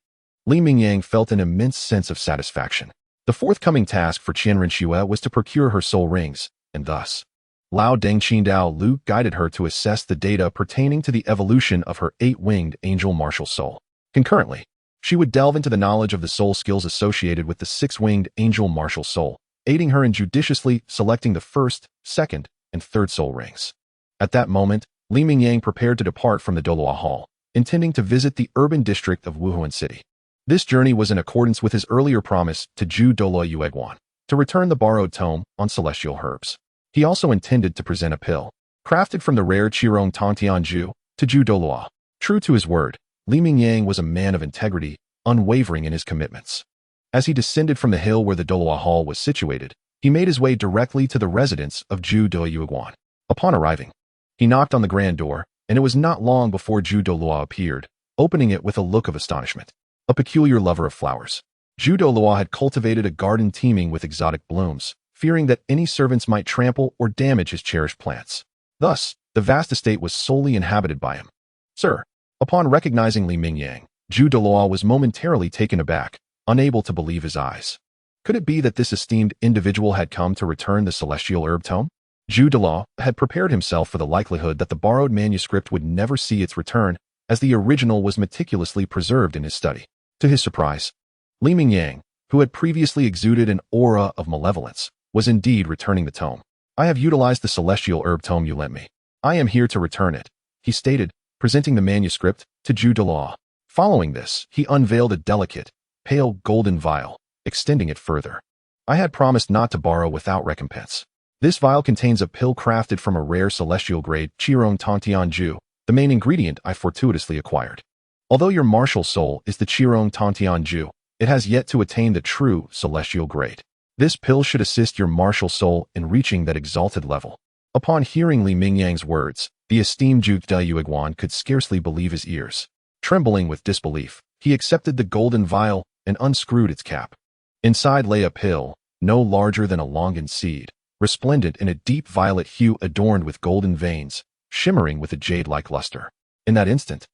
Li Mingyang felt an immense sense of satisfaction. The forthcoming task for Qian Renxue was to procure her soul rings, and thus, Lao Dengqin Dao Lu guided her to assess the data pertaining to the evolution of her 8-winged angel martial soul. Concurrently, she would delve into the knowledge of the soul skills associated with the 6-winged angel martial soul, aiding her in judiciously selecting the 1st, 2nd, and 3rd soul rings. At that moment, Li Mingyang prepared to depart from the Douluo Hall, intending to visit the urban district of Wuhan City. This journey was in accordance with his earlier promise to Zhu Douluo Yueguan to return the borrowed tome on celestial herbs. He also intended to present a pill, crafted from the rare Qirong Tantianju, to Zhu Douluo. True to his word, Li Mingyang was a man of integrity, unwavering in his commitments. As he descended from the hill where the Douluo Hall was situated, he made his way directly to the residence of Zhu Douluo Yueguan. Upon arriving, he knocked on the grand door, and it was not long before Zhu Douluo appeared, opening it with a look of astonishment. A peculiar lover of flowers, Zhu Douluo had cultivated a garden teeming with exotic blooms, fearing that any servants might trample or damage his cherished plants. Thus, the vast estate was solely inhabited by him. Sir, upon recognizing Li Mingyang, Zhu Douluo was momentarily taken aback, unable to believe his eyes. Could it be that this esteemed individual had come to return the celestial herb tome? Zhu Douluo had prepared himself for the likelihood that the borrowed manuscript would never see its return, as the original was meticulously preserved in his study. To his surprise, Li Mingyang, who had previously exuded an aura of malevolence, was indeed returning the tome. I have utilized the celestial herb tome you lent me. I am here to return it, he stated, presenting the manuscript to Zhu Douluo. Following this, he unveiled a delicate, pale golden vial, extending it further. I had promised not to borrow without recompense. This vial contains a pill crafted from a rare celestial grade Qirong Tantianju, the main ingredient I fortuitously acquired. Although your martial soul is the Qirong Tantianju, it has yet to attain the true celestial grade. This pill should assist your martial soul in reaching that exalted level. Upon hearing Li Mingyang's words, the esteemed Zhu Douluo Yueguan could scarcely believe his ears. Trembling with disbelief, he accepted the golden vial and unscrewed its cap. Inside lay a pill, no larger than a longan seed, resplendent in a deep violet hue adorned with golden veins, shimmering with a jade-like luster. In that instant,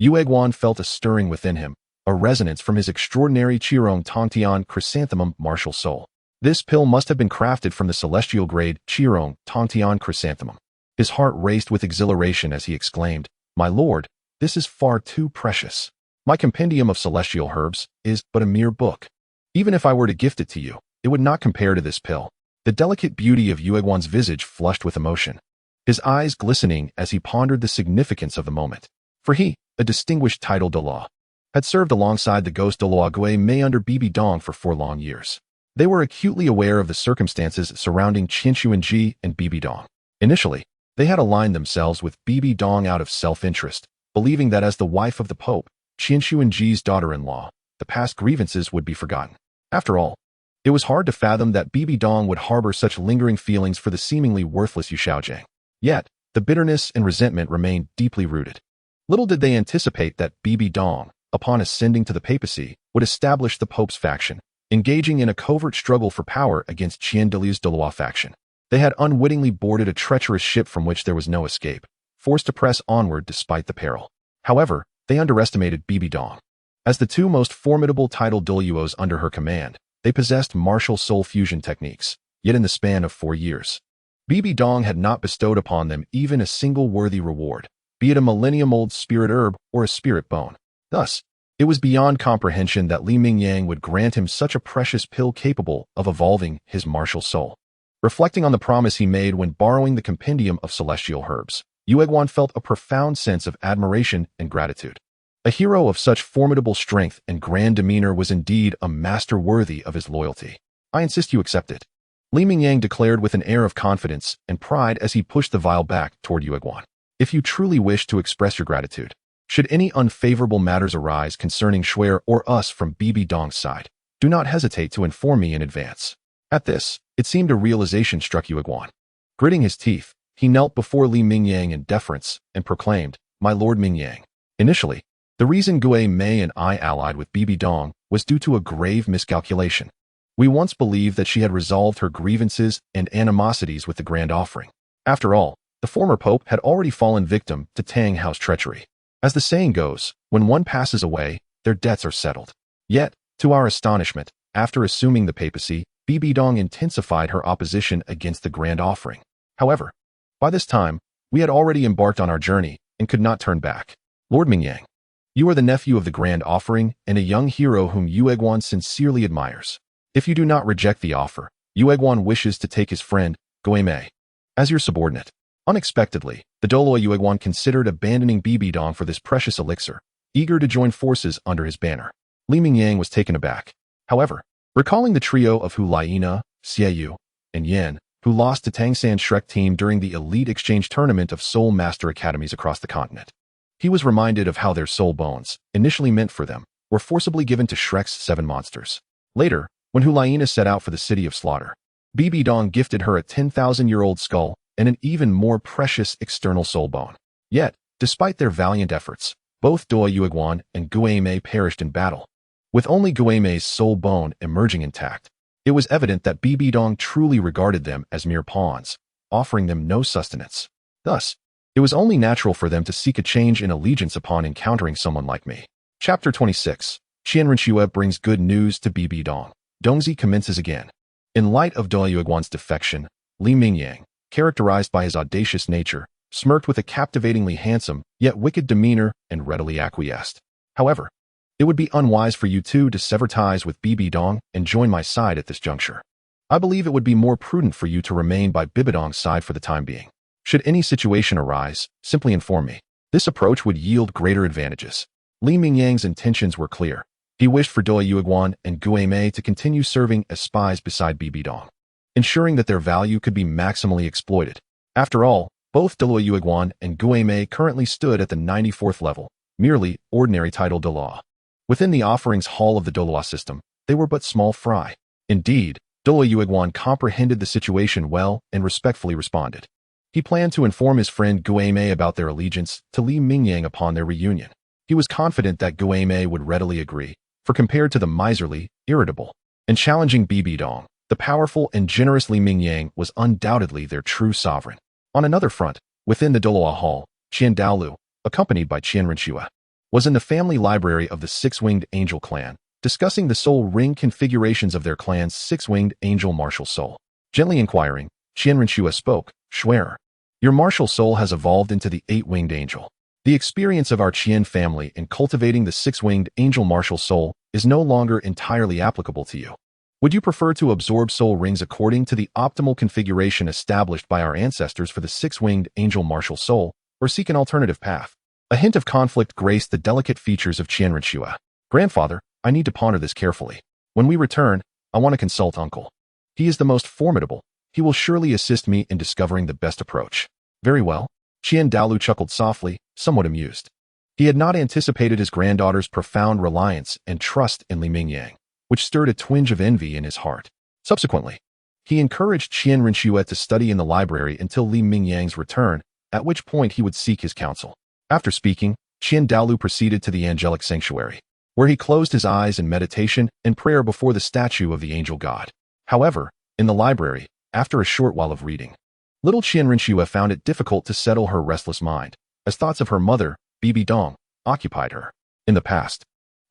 Yueguan felt a stirring within him, a resonance from his extraordinary Qirong Tantian chrysanthemum martial soul. This pill must have been crafted from the celestial grade Qirong Tantian chrysanthemum. His heart raced with exhilaration as he exclaimed, "My lord, this is far too precious. My compendium of celestial herbs is but a mere book. Even if I were to gift it to you, it would not compare to this pill." The delicate beauty of Yueguan's visage flushed with emotion, his eyes glistening as he pondered the significance of the moment. For he, a distinguished Titled Douluo, had served alongside the ghost Douluo Gui Mei under Bibi Dong for 4 long years. They were acutely aware of the circumstances surrounding Qian Xunji and Bibi Dong. Initially, they had aligned themselves with Bibi Dong out of self-interest, believing that as the wife of the Pope, Qian Xunji's daughter-in-law, the past grievances would be forgotten. After all, it was hard to fathom that Bibi Dong would harbor such lingering feelings for the seemingly worthless Yu Xiaojiang. Yet, the bitterness and resentment remained deeply rooted. Little did they anticipate that Bibi Dong, upon ascending to the papacy, would establish the Pope's faction, engaging in a covert struggle for power against Qian Daoliu's Douluo faction. They had unwittingly boarded a treacherous ship from which there was no escape, forced to press onward despite the peril. However, they underestimated Bibi Dong. As the 2 most formidable Titled Douluos under her command, they possessed martial soul fusion techniques, yet in the span of 4 years, Bibi Dong had not bestowed upon them even a single worthy reward, be it a millennium-old spirit herb or a spirit bone. Thus, it was beyond comprehension that Li Mingyang would grant him such a precious pill capable of evolving his martial soul. Reflecting on the promise he made when borrowing the compendium of celestial herbs, Yueguan felt a profound sense of admiration and gratitude. A hero of such formidable strength and grand demeanor was indeed a master worthy of his loyalty. "I insist you accept it," Li Mingyang declared with an air of confidence and pride as he pushed the vial back toward Yueguan. "If you truly wish to express your gratitude, should any unfavorable matters arise concerning Xue or us from Bibi Dong's side, do not hesitate to inform me in advance." At this, it seemed a realization struck Yueguan. Gritting his teeth, he knelt before Li Mingyang in deference and proclaimed, "My lord Mingyang." Initially, the reason Gui Mei and I allied with Bibi Dong was due to a grave miscalculation. We once believed that she had resolved her grievances and animosities with the grand offering. After all, the former pope had already fallen victim to Tang Hao's treachery. As the saying goes, when one passes away, their debts are settled. Yet, to our astonishment, after assuming the papacy, Bibi Dong intensified her opposition against the grand offering. However, by this time, we had already embarked on our journey and could not turn back. "Lord Mingyang, you are the nephew of the grand offering and a young hero whom Yueguan sincerely admires. If you do not reject the offer, Yueguan wishes to take his friend, Gui Mei, as your subordinate." Unexpectedly, the Douluo Yueguan considered abandoning Bibi Dong for this precious elixir, eager to join forces under his banner. Li Mingyang was taken aback. However, recalling the trio of Hu Liina, Xiao, and Yan, who lost to Tang San Shrek team during the elite exchange tournament of Soul Master Academies across the continent, he was reminded of how their soul bones, initially meant for them, were forcibly given to Shrek's 7 monsters. Later, when Hu Liina set out for the city of slaughter, Bibi Dong gifted her a 10,000-year-old skull and an even more precious external soul bone. Yet, despite their valiant efforts, both Douluo Yueguan and Guimei perished in battle. With only Guimei's soul bone emerging intact, it was evident that Bibi Dong truly regarded them as mere pawns, offering them no sustenance. Thus, it was only natural for them to seek a change in allegiance upon encountering someone like me. Chapter 26. Qian Renxue brings good news to Bibi Dong. Dongzi commences again. In light of Douluo Yueguan's defection, Li Mingyang, characterized by his audacious nature, smirked with a captivatingly handsome, yet wicked demeanor and readily acquiesced. However, it would be unwise for you two to sever ties with Bibi Dong and join my side at this juncture. I believe it would be more prudent for you to remain by Bibi Dong's side for the time being. Should any situation arise, simply inform me. This approach would yield greater advantages. Li Mingyang's intentions were clear. He wished for Douluo Yueguan and Guimei to continue serving as spies beside Bibi Dong, ensuring that their value could be maximally exploited. After all, both Douluo Yueguan and Guimei currently stood at the 94th level, merely ordinary Titled Douluo. Within the offerings hall of the Douluo system, they were but small fry. Indeed, Douluo Yueguan comprehended the situation well and respectfully responded. He planned to inform his friend Guimei about their allegiance to Li Mingyang upon their reunion. He was confident that Guimei would readily agree, for compared to the miserly, irritable, and challenging Bibi Dong, the powerful and generous Li Mingyang was undoubtedly their true sovereign. On another front, within the Douluo Hall, Qian Daoliu, accompanied by Qian Renxue, was in the family library of the Six-Winged Angel clan, discussing the soul ring configurations of their clan's Six-Winged Angel martial soul. Gently inquiring, Qian Renxue spoke, "Schwerer, your martial soul has evolved into the 8-Winged Angel. The experience of our Qian family in cultivating the Six-Winged Angel martial soul is no longer entirely applicable to you. Would you prefer to absorb soul rings according to the optimal configuration established by our ancestors for the Six-Winged Angel martial soul, or seek an alternative path?" A hint of conflict graced the delicate features of Qian Renxue. "Grandfather, I need to ponder this carefully. When we return, I want to consult uncle. He is the most formidable. He will surely assist me in discovering the best approach." "Very well." Qian Daoliu chuckled softly, somewhat amused. He had not anticipated his granddaughter's profound reliance and trust in Li Mingyang, which stirred a twinge of envy in his heart. Subsequently, he encouraged Qian Renxue to study in the library until Li Mingyang's return, at which point he would seek his counsel. After speaking, Qian Daoliu proceeded to the angelic sanctuary, where he closed his eyes in meditation and prayer before the statue of the angel god. However, in the library, after a short while of reading, little Qian Renxue found it difficult to settle her restless mind, as thoughts of her mother, Bibi Dong, occupied her. In the past,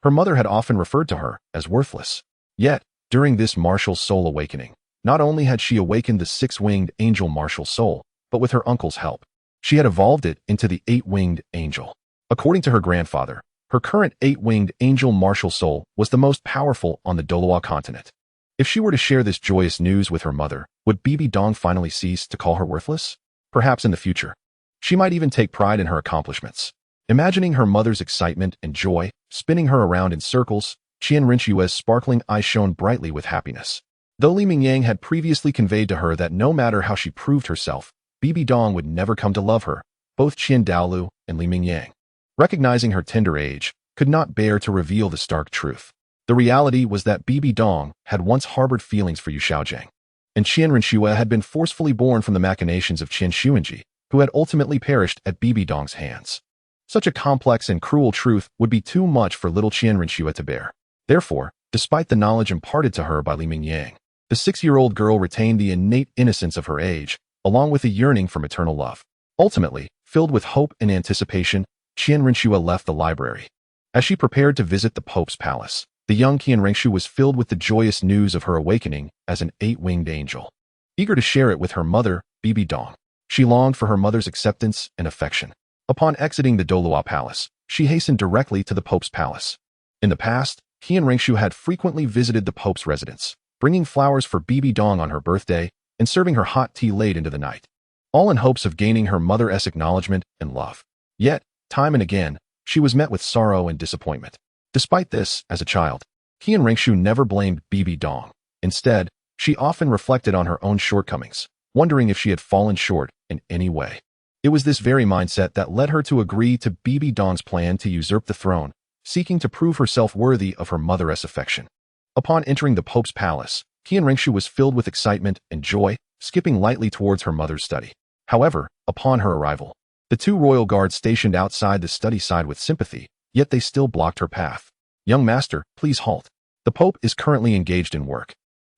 her mother had often referred to her as worthless. Yet, during this martial soul awakening, not only had she awakened the 6-Winged Angel martial soul, but with her uncle's help, she had evolved it into the 8-Winged Angel. According to her grandfather, her current 8-Winged Angel martial soul was the most powerful on the Douluo Continent. If she were to share this joyous news with her mother, would Bibi Dong finally cease to call her worthless? Perhaps in the future. She might even take pride in her accomplishments. Imagining her mother's excitement and joy, spinning her around in circles, Qian Renxue's sparkling eyes shone brightly with happiness. Though Li Mingyang had previously conveyed to her that no matter how she proved herself, Bibi Dong would never come to love her, both Qian Daoliu and Li Mingyang, recognizing her tender age, could not bear to reveal the stark truth. The reality was that Bibi Dong had once harbored feelings for Yu Xiaojiang, and Qian Renxue had been forcefully born from the machinations of Qian Xunji, who had ultimately perished at Bibi Dong's hands. Such a complex and cruel truth would be too much for little Qian Renxue to bear. Therefore, despite the knowledge imparted to her by Li Mingyang, the 6-year-old girl retained the innate innocence of her age, along with a yearning for maternal love. Ultimately, filled with hope and anticipation, Qian Renxue left the library. As she prepared to visit the Pope's palace, the young Qian Renxue was filled with the joyous news of her awakening as an 8-Winged Angel. Eager to share it with her mother, Bibi Dong, she longed for her mother's acceptance and affection. Upon exiting the Douluo Palace, she hastened directly to the Pope's palace. In the past, Qian Renxue had frequently visited the Pope's residence, bringing flowers for Bibi Dong on her birthday and serving her hot tea late into the night. all in hopes of gaining her mother's acknowledgement and love. Yet, time and again, she was met with sorrow and disappointment. Despite this, as a child, Qian Renxue never blamed Bibi Dong. Instead, she often reflected on her own shortcomings, wondering if she had fallen short in any way. It was this very mindset that led her to agree to Bibi Dong's plan to usurp the throne, seeking to prove herself worthy of her mother's affection. Upon entering the Pope's palace, Qian Renxue was filled with excitement and joy, skipping lightly towards her mother's study. However, upon her arrival, the two royal guards stationed outside the study sighed with sympathy, yet they still blocked her path. "Young master, please halt. The Pope is currently engaged in work,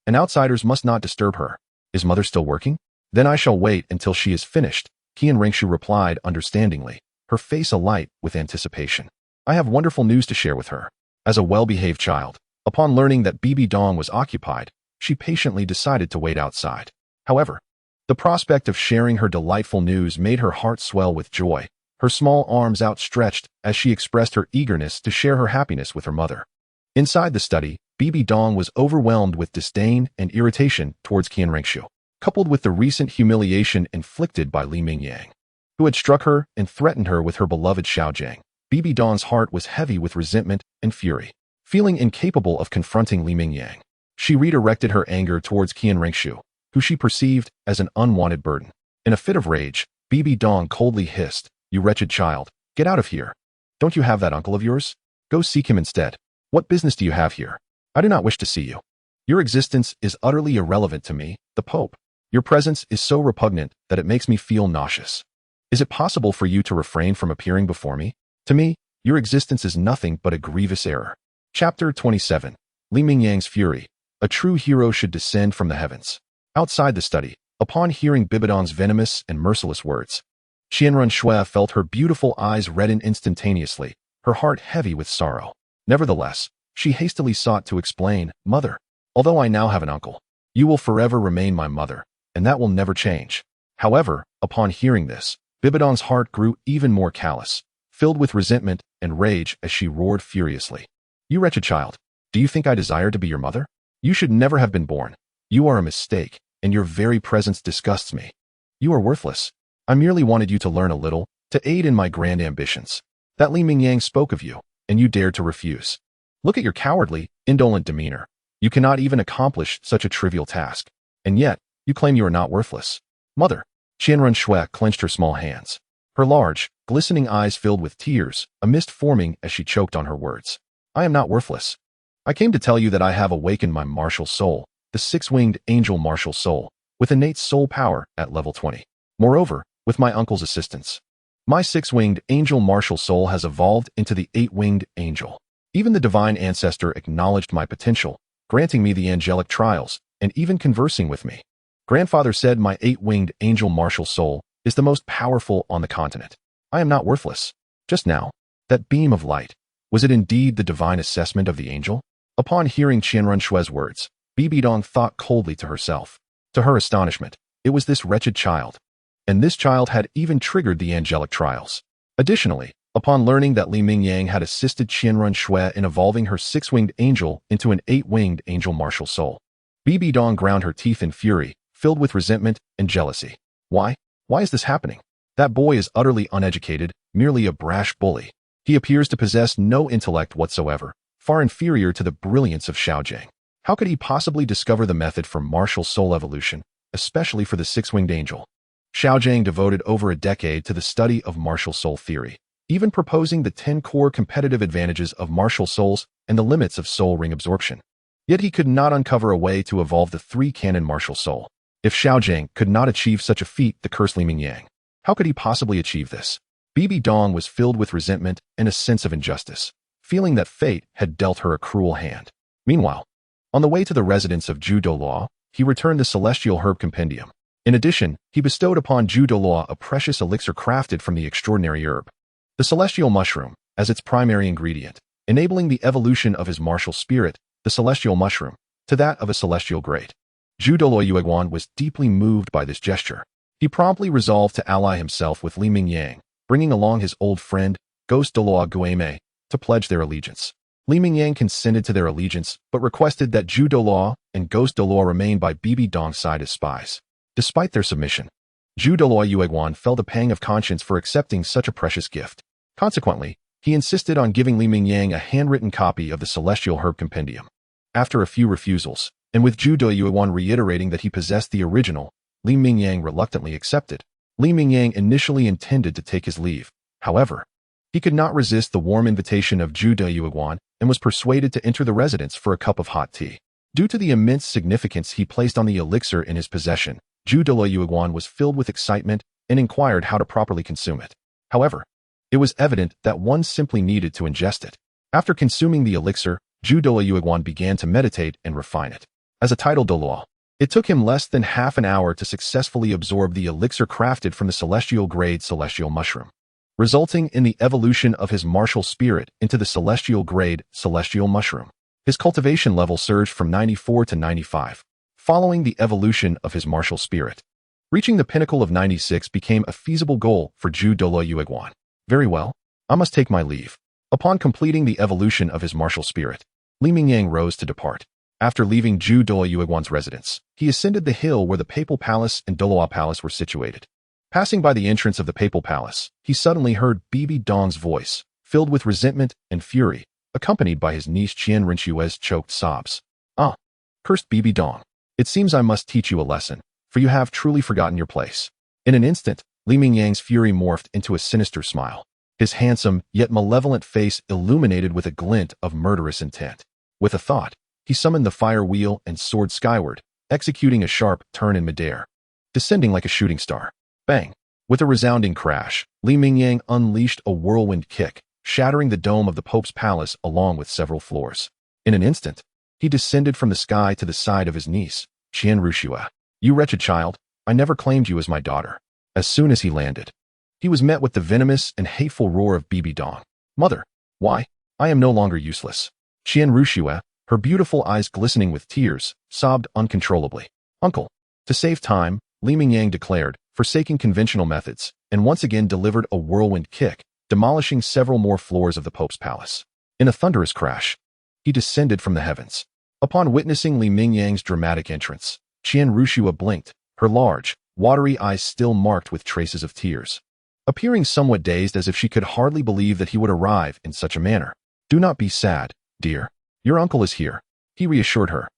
and outsiders must not disturb her. Is mother still working? Then I shall wait until she is finished," Qian Renxue replied understandingly, her face alight with anticipation. "I have wonderful news to share with her." As a well-behaved child, upon learning that Bibi Dong was occupied, she patiently decided to wait outside. However, the prospect of sharing her delightful news made her heart swell with joy, her small arms outstretched as she expressed her eagerness to share her happiness with her mother. Inside the study, Bibi Dong was overwhelmed with disdain and irritation towards Qian Renxue, coupled with the recent humiliation inflicted by Mingyang, who had struck her and threatened her with her beloved Xiao. Bibi Dong's heart was heavy with resentment and fury. Feeling incapable of confronting Mingyang, she redirected her anger towards Qian Renxue, who she perceived as an unwanted burden. In a fit of rage, Bibi Dong coldly hissed, "You wretched child, get out of here. Don't you have that uncle of yours? Go seek him instead. What business do you have here? I do not wish to see you. Your existence is utterly irrelevant to me, the Pope. Your presence is so repugnant that it makes me feel nauseous. Is it possible for you to refrain from appearing before me? To me, your existence is nothing but a grievous error." Chapter 27. Mingyang's Fury. A true hero should descend from the heavens. Outside the study, upon hearing Bibi Dong's venomous and merciless words, Qian Renxue felt her beautiful eyes redden instantaneously, her heart heavy with sorrow. Nevertheless, she hastily sought to explain, "Mother, although I now have an uncle, you will forever remain my mother, and that will never change." However, upon hearing this, Bibi Dong's heart grew even more callous, filled with resentment and rage as she roared furiously. "You wretched child, do you think I desire to be your mother? You should never have been born. You are a mistake, and your very presence disgusts me. You are worthless. I merely wanted you to learn a little, to aid in my grand ambitions. That Mingyang spoke of you, and you dared to refuse. Look at your cowardly, indolent demeanor. You cannot even accomplish such a trivial task, and yet, you claim you are not worthless. Mother." Qian Renxue clenched her small hands. Her large, glistening eyes filled with tears, a mist forming as she choked on her words. "I am not worthless. I came to tell you that I have awakened my martial soul, the six-winged angel martial soul, with innate soul power at level 20. Moreover, with my uncle's assistance, my six-winged angel martial soul has evolved into the eight-winged angel. Even the divine ancestor acknowledged my potential, granting me the angelic trials, and even conversing with me. Grandfather said my eight-winged angel martial soul is the most powerful on the continent. I am not worthless. Just now, that beam of light, was it indeed the divine assessment of the angel?" Upon hearing Qian Renshue's words, Bibi Dong thought coldly to herself. To her astonishment, it was this wretched child. And this child had even triggered the angelic trials. Additionally, upon learning that Mingyang had assisted Qian Renxue in evolving her six-winged angel into an eight-winged angel martial soul, Bibi Dong ground her teeth in fury, filled with resentment and jealousy. Why? Why is this happening? That boy is utterly uneducated, merely a brash bully. He appears to possess no intellect whatsoever, far inferior to the brilliance of Xiao. How could he possibly discover the method for martial soul evolution, especially for the six-winged angel? Xiao devoted over a decade to the study of martial soul theory, even proposing the 10 core competitive advantages of martial souls and the limits of soul ring absorption. Yet he could not uncover a way to evolve the 3 canon martial soul. If Xiao could not achieve such a feat, the cursed Mingyang, how could he possibly achieve this? Bibi Dong was filled with resentment and a sense of injustice, feeling that fate had dealt her a cruel hand. Meanwhile, on the way to the residence of Zhu Douluo, he returned the celestial herb compendium. In addition, he bestowed upon Zhu Douluo a precious elixir crafted from the extraordinary herb, the celestial mushroom, as its primary ingredient, enabling the evolution of his martial spirit, the celestial mushroom, to that of a celestial great. Zhu Douluo was deeply moved by this gesture. He promptly resolved to ally himself with Mingyang, bringing along his old friend, Ghost Douluo Guime, to pledge their allegiance. Mingyang consented to their allegiance, but requested that Zhu Douluo and Ghost Douluo remain by Bibi Dong's side as spies. Despite their submission, Daoluo felt a pang of conscience for accepting such a precious gift. Consequently, he insisted on giving Li Mingyang a handwritten copy of the Celestial Herb Compendium. After a few refusals, and with Daoluo reiterating that he possessed the original, Li Mingyang reluctantly accepted. Li Mingyang initially intended to take his leave. However, he could not resist the warm invitation of Daoluo and was persuaded to enter the residence for a cup of hot tea. Due to the immense significance he placed on the elixir in his possession, Daoluo was filled with excitement and inquired how to properly consume it. However, it was evident that one simply needed to ingest it. After consuming the elixir, Daoluo began to meditate and refine it. As a Titled Douluo, it took him less than half an hour to successfully absorb the elixir crafted from the celestial-grade celestial mushroom, resulting in the evolution of his martial spirit into the celestial-grade celestial mushroom. His cultivation level surged from 94 to 95, following the evolution of his martial spirit. Reaching the pinnacle of 96 became a feasible goal for Daoluo. Very well, I must take my leave. Upon completing the evolution of his martial spirit, Li Mingyang rose to depart. After leaving Daoluo's residence, he ascended the hill where the Papal Palace and Douluo Palace were situated. Passing by the entrance of the Papal Palace, he suddenly heard Bibi Dong's voice, filled with resentment and fury, accompanied by his niece Qian Renxue's choked sobs. "Ah, cursed Bibi Dong. It seems I must teach you a lesson, for you have truly forgotten your place." In an instant, Li Mingyang's fury morphed into a sinister smile, his handsome yet malevolent face illuminated with a glint of murderous intent. With a thought, he summoned the fire wheel and soared skyward, executing a sharp turn in midair, descending like a shooting star. Bang! With a resounding crash, Li Mingyang unleashed a whirlwind kick, shattering the dome of the Pope's palace along with several floors. In an instant, he descended from the sky to the side of his niece, Qian Renxue. "You wretched child, I never claimed you as my daughter." As soon as he landed, he was met with the venomous and hateful roar of Bibi Dong. "Mother, why? I am no longer useless." Qian Renxue, her beautiful eyes glistening with tears, sobbed uncontrollably. "Uncle." To save time, Li Mingyang declared, forsaking conventional methods, and once again delivered a whirlwind kick, demolishing several more floors of the Pope's palace. In a thunderous crash, he descended from the heavens. Upon witnessing Li Mingyang's dramatic entrance, Qian Renxue blinked, her large, watery eyes still marked with traces of tears, appearing somewhat dazed as if she could hardly believe that he would arrive in such a manner. "Do not be sad, dear. Your uncle is here," he reassured her.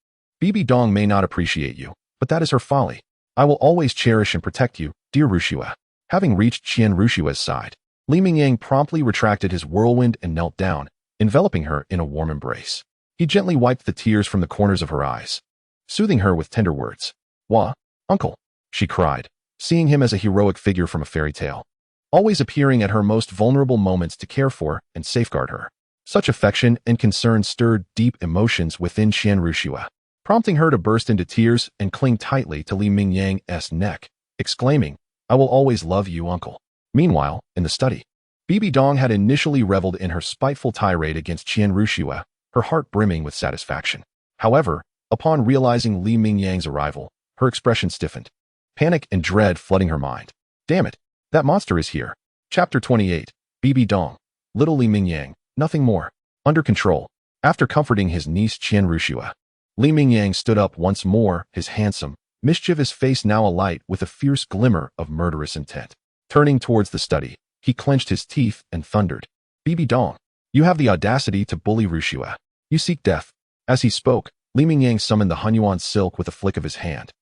"Bibi Dong may not appreciate you, but that is her folly. I will always cherish and protect you, dear Renxue." Having reached Qian Renxue's side, Li Mingyang promptly retracted his whirlwind and knelt down, enveloping her in a warm embrace. He gently wiped the tears from the corners of her eyes, soothing her with tender words. "Wah, uncle," she cried, seeing him as a heroic figure from a fairy tale, always appearing at her most vulnerable moments to care for and safeguard her. Such affection and concern stirred deep emotions within Qian Renxue, prompting her to burst into tears and cling tightly to Li Mingyang's neck, exclaiming, "I will always love you, uncle." Meanwhile, in the study, Bibi Dong had initially reveled in her spiteful tirade against Qian Renxue, her heart brimming with satisfaction. However, upon realizing Li Mingyang's arrival, her expression stiffened, panic and dread flooding her mind. "Damn it, that monster is here." Chapter 28, Bibi Dong. Little Li Mingyang, nothing more. Under control. After comforting his niece Qian Renxue, Li Mingyang stood up once more, his handsome, mischievous face now alight with a fierce glimmer of murderous intent. Turning towards the study, he clenched his teeth and thundered, "Bibi Dong, you have the audacity to bully Renxue. You seek death." As he spoke, Li Mingyang summoned the Hunyuan silk with a flick of his hand,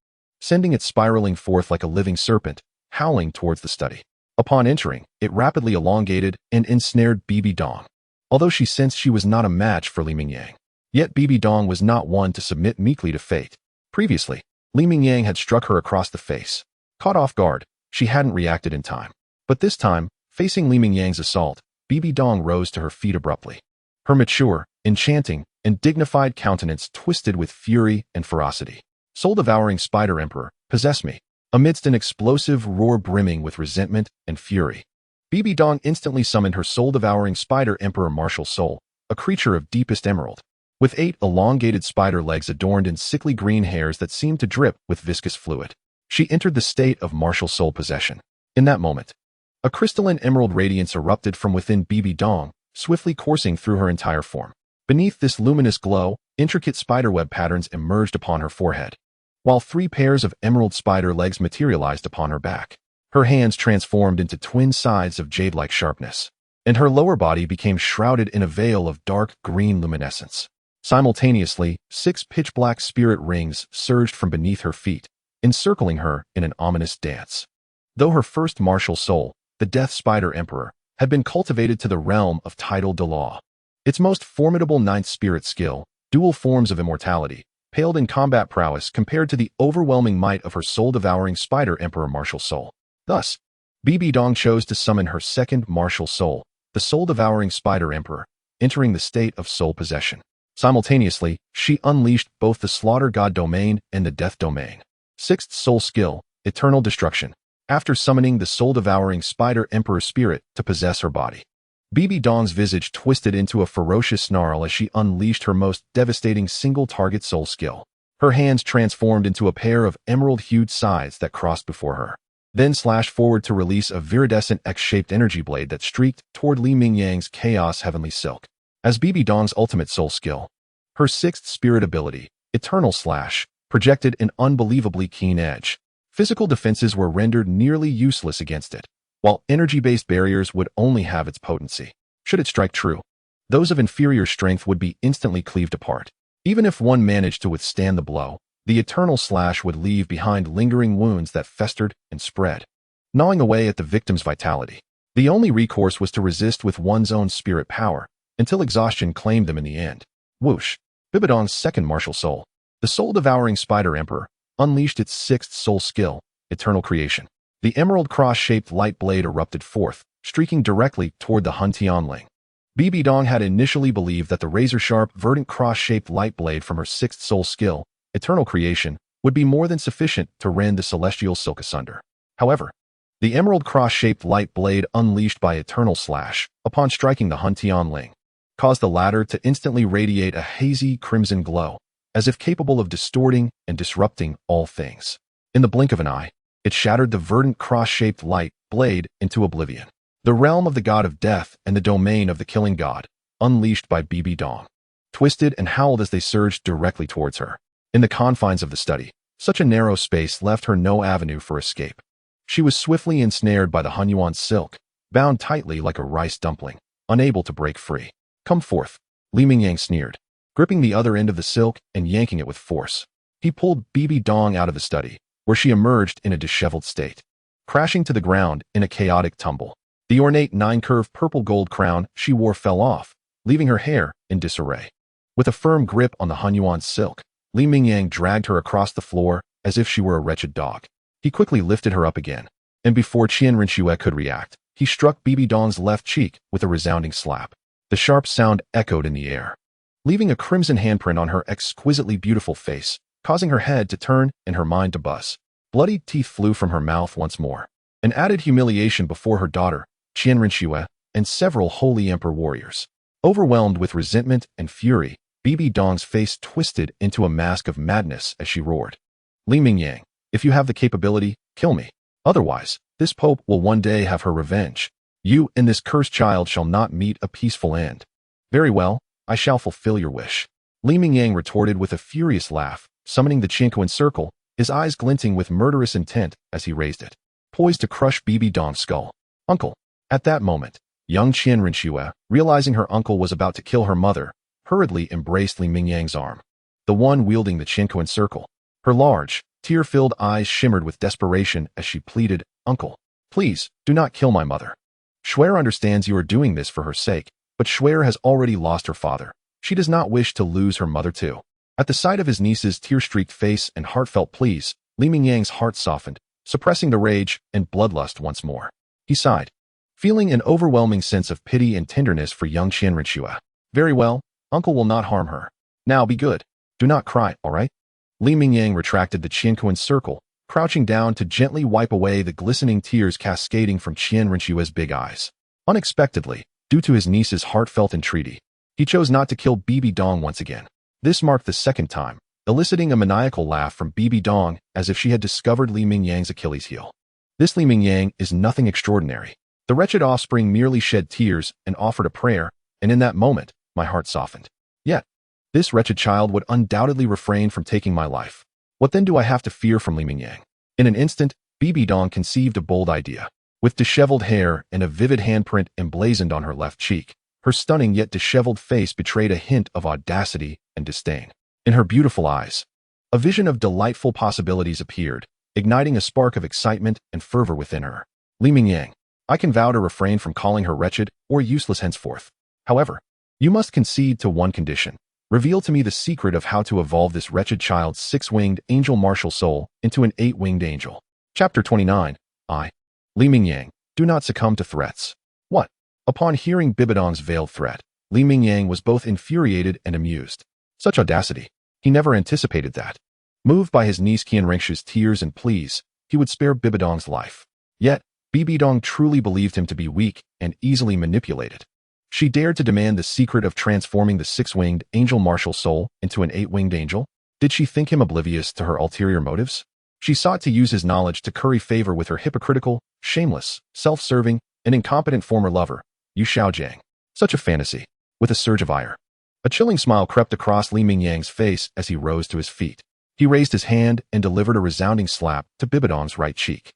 sending it spiraling forth like a living serpent, howling towards the study. Upon entering, it rapidly elongated and ensnared Bibi Dong. Although she sensed she was not a match for Li Mingyang, yet Bibi Dong was not one to submit meekly to fate. Previously, Li Mingyang had struck her across the face. Caught off guard, she hadn't reacted in time. But this time, facing Li Mingyang's assault, Bibi Dong rose to her feet abruptly. Her mature, enchanting, and dignified countenance twisted with fury and ferocity. "Soul-devouring Spider Emperor, possess me." Amidst an explosive roar brimming with resentment and fury, Bibi Dong instantly summoned her soul-devouring Spider Emperor martial soul, a creature of deepest emerald, with 8 elongated spider legs adorned in sickly green hairs that seemed to drip with viscous fluid. She entered the state of martial soul possession. In that moment, a crystalline emerald radiance erupted from within Bibi Dong, swiftly coursing through her entire form. Beneath this luminous glow, intricate spiderweb patterns emerged upon her forehead, while 3 pairs of emerald spider legs materialized upon her back. Her hands transformed into twin sides of jade-like sharpness, and her lower body became shrouded in a veil of dark green luminescence. Simultaneously, 6 pitch-black spirit rings surged from beneath her feet, encircling her in an ominous dance. Though her first martial soul, the Death Spider Emperor, had been cultivated to the realm of Titled Douluos, its most formidable ninth spirit skill, dual forms of immortality, paled in combat prowess compared to the overwhelming might of her soul-devouring Spider Emperor martial soul. Thus, Bibi Dong chose to summon her second martial soul, the soul-devouring Spider Emperor, entering the state of soul possession. Simultaneously, she unleashed both the Slaughter God domain and the Death domain. Sixth soul skill, Eternal Destruction. After summoning the soul-devouring Spider Emperor spirit to possess her body, Bibi Dong's visage twisted into a ferocious snarl as she unleashed her most devastating single-target soul skill. Her hands transformed into a pair of emerald-hued scythes that crossed before her, then slashed forward to release a viridescent X-shaped energy blade that streaked toward Li Mingyang's Chaos Heavenly Silk. As Bibi Dong's ultimate soul skill, her sixth spirit ability, Eternal Slash, projected an unbelievably keen edge. Physical defenses were rendered nearly useless against it, while energy-based barriers would only have its potency. Should it strike true, those of inferior strength would be instantly cleaved apart. Even if one managed to withstand the blow, the Eternal Slash would leave behind lingering wounds that festered and spread, gnawing away at the victim's vitality. The only recourse was to resist with one's own spirit power, until exhaustion claimed them in the end. Whoosh! Bibi Dong's second martial soul, the soul-devouring Spider Emperor, unleashed its sixth soul skill, Eternal Creation. The emerald cross-shaped light blade erupted forth, streaking directly toward the Hun Tianling. Bibi Dong had initially believed that the razor-sharp, verdant cross-shaped light blade from her sixth soul skill, Eternal Creation, would be more than sufficient to rend the celestial silk asunder. However, the emerald cross-shaped light blade unleashed by Eternal Slash, upon striking the Hun Tianling, caused the latter to instantly radiate a hazy crimson glow, as if capable of distorting and disrupting all things. In the blink of an eye, it shattered the verdant cross-shaped light blade into oblivion. The realm of the god of death and the domain of the killing god, unleashed by Bibi Dong, twisted and howled as they surged directly towards her. In the confines of the study, such a narrow space left her no avenue for escape. She was swiftly ensnared by the Hunyuan silk, bound tightly like a rice dumpling, unable to break free. "Come forth," Li Mingyang sneered, gripping the other end of the silk and yanking it with force. He pulled Bibi Dong out of the study, where she emerged in a disheveled state, crashing to the ground in a chaotic tumble. The ornate 9-curve purple-gold crown she wore fell off, leaving her hair in disarray. With a firm grip on the Hunyuan silk, Li Mingyang dragged her across the floor as if she were a wretched dog. He quickly lifted her up again, and before Qian Renxue could react, he struck Bibi Dong's left cheek with a resounding slap. The sharp sound echoed in the air, leaving a crimson handprint on her exquisitely beautiful face, causing her head to turn and her mind to buzz. Bloody teeth flew from her mouth once more. An added humiliation before her daughter, Qian Renxue, and several holy emperor warriors. Overwhelmed with resentment and fury, Bibi Dong's face twisted into a mask of madness as she roared. "Li Mingyang, if you have the capability, kill me. Otherwise, this pope will one day have her revenge. You and this cursed child shall not meet a peaceful end." "Very well, I shall fulfill your wish," Li Mingyang retorted with a furious laugh, summoning the Qian circle, his eyes glinting with murderous intent as he raised it, poised to crush Bibi Dong's skull. "Uncle." At that moment, young Qian Renxue, realizing her uncle was about to kill her mother, hurriedly embraced Li Mingyang's arm, the one wielding the Qian circle. Her large, tear-filled eyes shimmered with desperation as she pleaded, "Uncle, please, do not kill my mother. Xue understands you are doing this for her sake, but Xue has already lost her father. She does not wish to lose her mother too." At the sight of his niece's tear-streaked face and heartfelt pleas, Li Mingyang's heart softened, suppressing the rage and bloodlust once more. He sighed, feeling an overwhelming sense of pity and tenderness for young Qian Renxue. "Very well, uncle will not harm her. Now be good. Do not cry, all right?" Li Mingyang retracted the Qian circle, crouching down to gently wipe away the glistening tears cascading from Qian Renxue's big eyes. Unexpectedly, due to his niece's heartfelt entreaty, he chose not to kill Bibi Dong once again. This marked the second time, eliciting a maniacal laugh from Bibi Dong as if she had discovered Li Mingyang's Achilles heel. "This Li Mingyang is nothing extraordinary. The wretched offspring merely shed tears and offered a prayer, and in that moment, my heart softened. Yet, this wretched child would undoubtedly refrain from taking my life. What then do I have to fear from Li Mingyang?" In an instant, Bibi Dong conceived a bold idea. With disheveled hair and a vivid handprint emblazoned on her left cheek, her stunning yet disheveled face betrayed a hint of audacity and disdain. In her beautiful eyes, a vision of delightful possibilities appeared, igniting a spark of excitement and fervor within her. Li Mingyang, I can vow to refrain from calling her wretched or useless henceforth. However, you must concede to one condition. Reveal to me the secret of how to evolve this wretched child's six-winged angel martial soul into an eight-winged angel. Chapter 29. Li Mingyang, do not succumb to threats. What? Upon hearing Bibi Dong's veiled threat, Li Mingyang was both infuriated and amused. Such audacity. He never anticipated that. Moved by his niece Qian Renxue's tears and pleas, he would spare Bibi Dong's life. Yet, Bibi Dong truly believed him to be weak and easily manipulated. She dared to demand the secret of transforming the six-winged angel martial soul into an eight-winged angel? Did she think him oblivious to her ulterior motives? She sought to use his knowledge to curry favor with her hypocritical, shameless, self-serving, and incompetent former lover, Xiao. Such a fantasy. With a surge of ire, a chilling smile crept across Li Mingyang's face as he rose to his feet. He raised his hand and delivered a resounding slap to Bibi Dong's right cheek.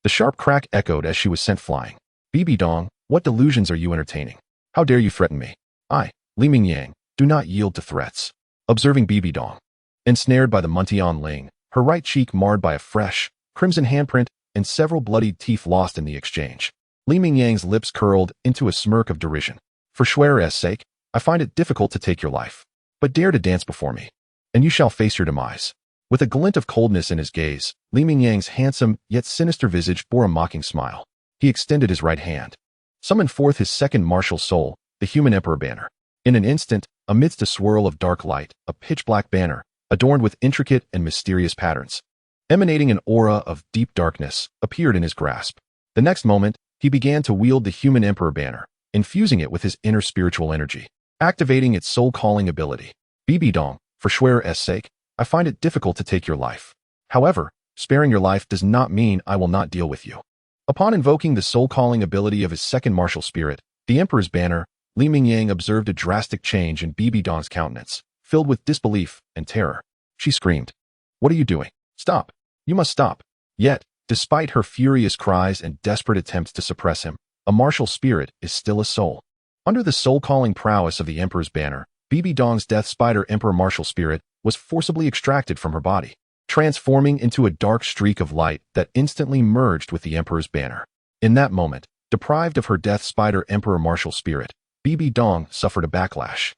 The sharp crack echoed as she was sent flying. Bibi Dong, what delusions are you entertaining? How dare you threaten me? I, Li Mingyang, do not yield to threats. Observing Bibi Dong, ensnared by the Muntian Ling, her right cheek marred by a fresh, crimson handprint and several bloodied teeth lost in the exchange, Li Mingyang's lips curled into a smirk of derision. For Xuere's sake, I find it difficult to take your life, but dare to dance before me, and you shall face your demise. With a glint of coldness in his gaze, Li Mingyang's handsome yet sinister visage bore a mocking smile. He extended his right hand, summoned forth his second martial soul, the human emperor banner. In an instant, amidst a swirl of dark light, a pitch-black banner, adorned with intricate and mysterious patterns, emanating an aura of deep darkness, appeared in his grasp. The next moment, he began to wield the human emperor banner, infusing it with his inner spiritual energy, activating its soul-calling ability. Bibi Dong, for Xuere's sake, I find it difficult to take your life. However, sparing your life does not mean I will not deal with you. Upon invoking the soul-calling ability of his second martial spirit, the Emperor's banner, Li Mingyang observed a drastic change in Bibi Dong's countenance, filled with disbelief and terror. She screamed, "What are you doing? Stop! You must stop!" Yet, despite her furious cries and desperate attempts to suppress him, a martial spirit is still a soul. Under the soul-calling prowess of the Emperor's banner, Bibi Dong's Death Spider Emperor martial spirit was forcibly extracted from her body, transforming into a dark streak of light that instantly merged with the Emperor's banner. In that moment, deprived of her Death Spider Emperor martial spirit, Bibi Dong suffered a backlash.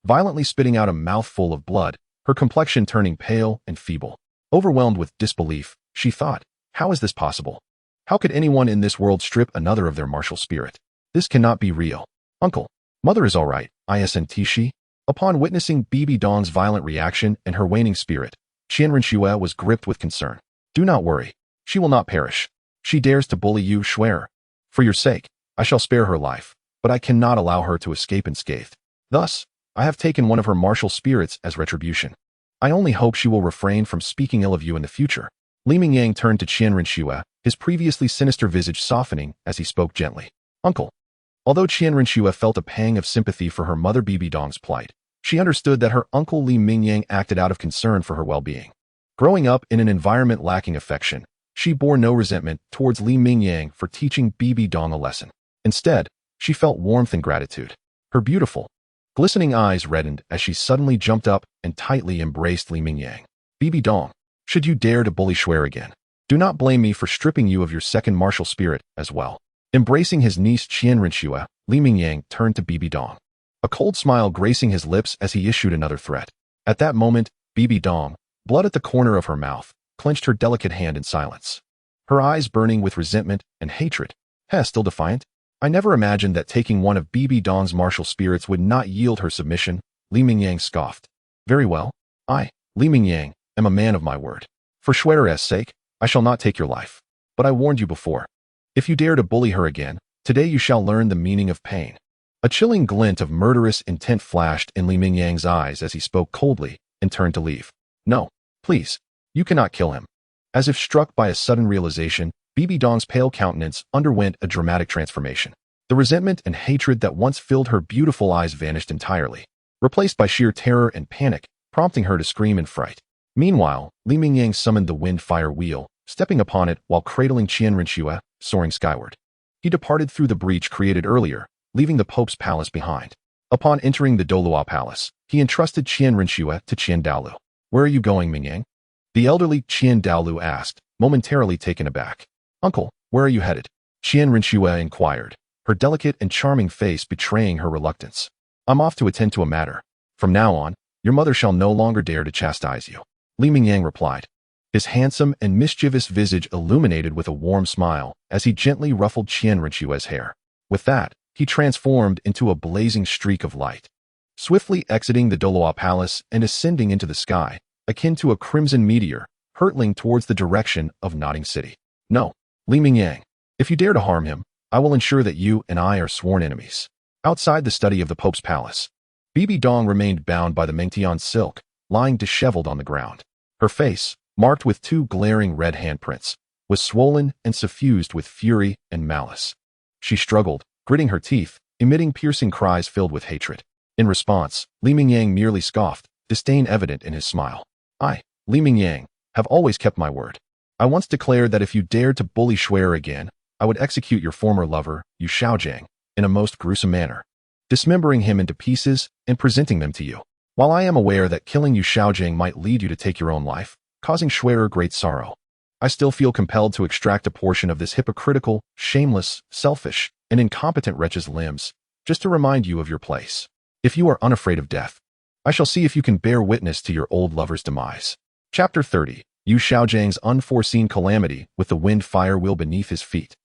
Violently spitting out a mouthful of blood, her complexion turning pale and feeble. Overwhelmed with disbelief, she thought, how is this possible? How could anyone in this world strip another of their martial spirit? This cannot be real. Uncle, mother is all right, isn't she? Upon witnessing Bibi Dong's violent reaction and her waning spirit, Qian Renxue was gripped with concern. Do not worry. She will not perish. She dares to bully you, Xuer. For your sake, I shall spare her life, but I cannot allow her to escape unscathed. Thus, I have taken one of her martial spirits as retribution. I only hope she will refrain from speaking ill of you in the future. Li Mingyang turned to Qian Renxue, his previously sinister visage softening as he spoke gently. Uncle. Although Qian Renxue felt a pang of sympathy for her mother Bibi Dong's plight, she understood that her uncle Li Mingyang acted out of concern for her well-being. Growing up in an environment lacking affection, she bore no resentment towards Li Mingyang for teaching Bibi Dong a lesson. Instead, she felt warmth and gratitude. Her beautiful, glistening eyes reddened as she suddenly jumped up and tightly embraced Li Mingyang. Bibi Dong, should you dare to bully Xuer again, do not blame me for stripping you of your second martial spirit as well. Embracing his niece Qian Renxue, Li Mingyang turned to Bibi Dong, a cold smile gracing his lips as he issued another threat. At that moment, Bibi Dong, blood at the corner of her mouth, clenched her delicate hand in silence. Her eyes burning with resentment and hatred. Still defiant? I never imagined that taking one of Bibi Dong's martial spirits would not yield her submission, Li Mingyang scoffed. Very well. I, Li Mingyang, am a man of my word. For Xuere's sake, I shall not take your life. But I warned you before. If you dare to bully her again, today you shall learn the meaning of pain. A chilling glint of murderous intent flashed in Li Mingyang's eyes as he spoke coldly and turned to leave. No, please, you cannot kill him. As if struck by a sudden realization, Bibi Dong's pale countenance underwent a dramatic transformation. The resentment and hatred that once filled her beautiful eyes vanished entirely, replaced by sheer terror and panic, prompting her to scream in fright. Meanwhile, Li Mingyang summoned the wind-fire wheel, stepping upon it while cradling Qian Renxue, soaring skyward. He departed through the breach created earlier, leaving the Pope's palace behind. Upon entering the Douluo palace, he entrusted Qian Renxue to Qian Daoliu. "Where are you going, Mingyang?" The elderly Qian Daoliu asked, momentarily taken aback. "Uncle, where are you headed?" Qian Renxue inquired, her delicate and charming face betraying her reluctance. "I'm off to attend to a matter. From now on, your mother shall no longer dare to chastise you," Li Mingyang replied. His handsome and mischievous visage illuminated with a warm smile as he gently ruffled Qian Renxue's hair. With that, he transformed into a blazing streak of light, swiftly exiting the Douluo palace and ascending into the sky, akin to a crimson meteor, hurtling towards the direction of Nodding City. "No, Li Mingyang, if you dare to harm him, I will ensure that you and I are sworn enemies." Outside the study of the Pope's palace, Bibi Dong remained bound by the Mengtian silk, lying disheveled on the ground. Her face, marked with 2 glaring red handprints, was swollen and suffused with fury and malice. She struggled, gritting her teeth, emitting piercing cries filled with hatred. In response, Li Mingyang merely scoffed, disdain evident in his smile. "I, Li Mingyang, have always kept my word. I once declared that if you dared to bully Xue again, I would execute your former lover, Yu Xiaojing, in a most gruesome manner, dismembering him into pieces and presenting them to you. While I am aware that killing Yu Xiaojing might lead you to take your own life, causing Xue great sorrow, I still feel compelled to extract a portion of this hypocritical, shameless, selfish, and incompetent wretch's limbs, just to remind you of your place. If you are unafraid of death, I shall see if you can bear witness to your old lover's demise." Chapter 30. Yu Xiaojing's unforeseen calamity with the wind-fire wheel beneath his feet.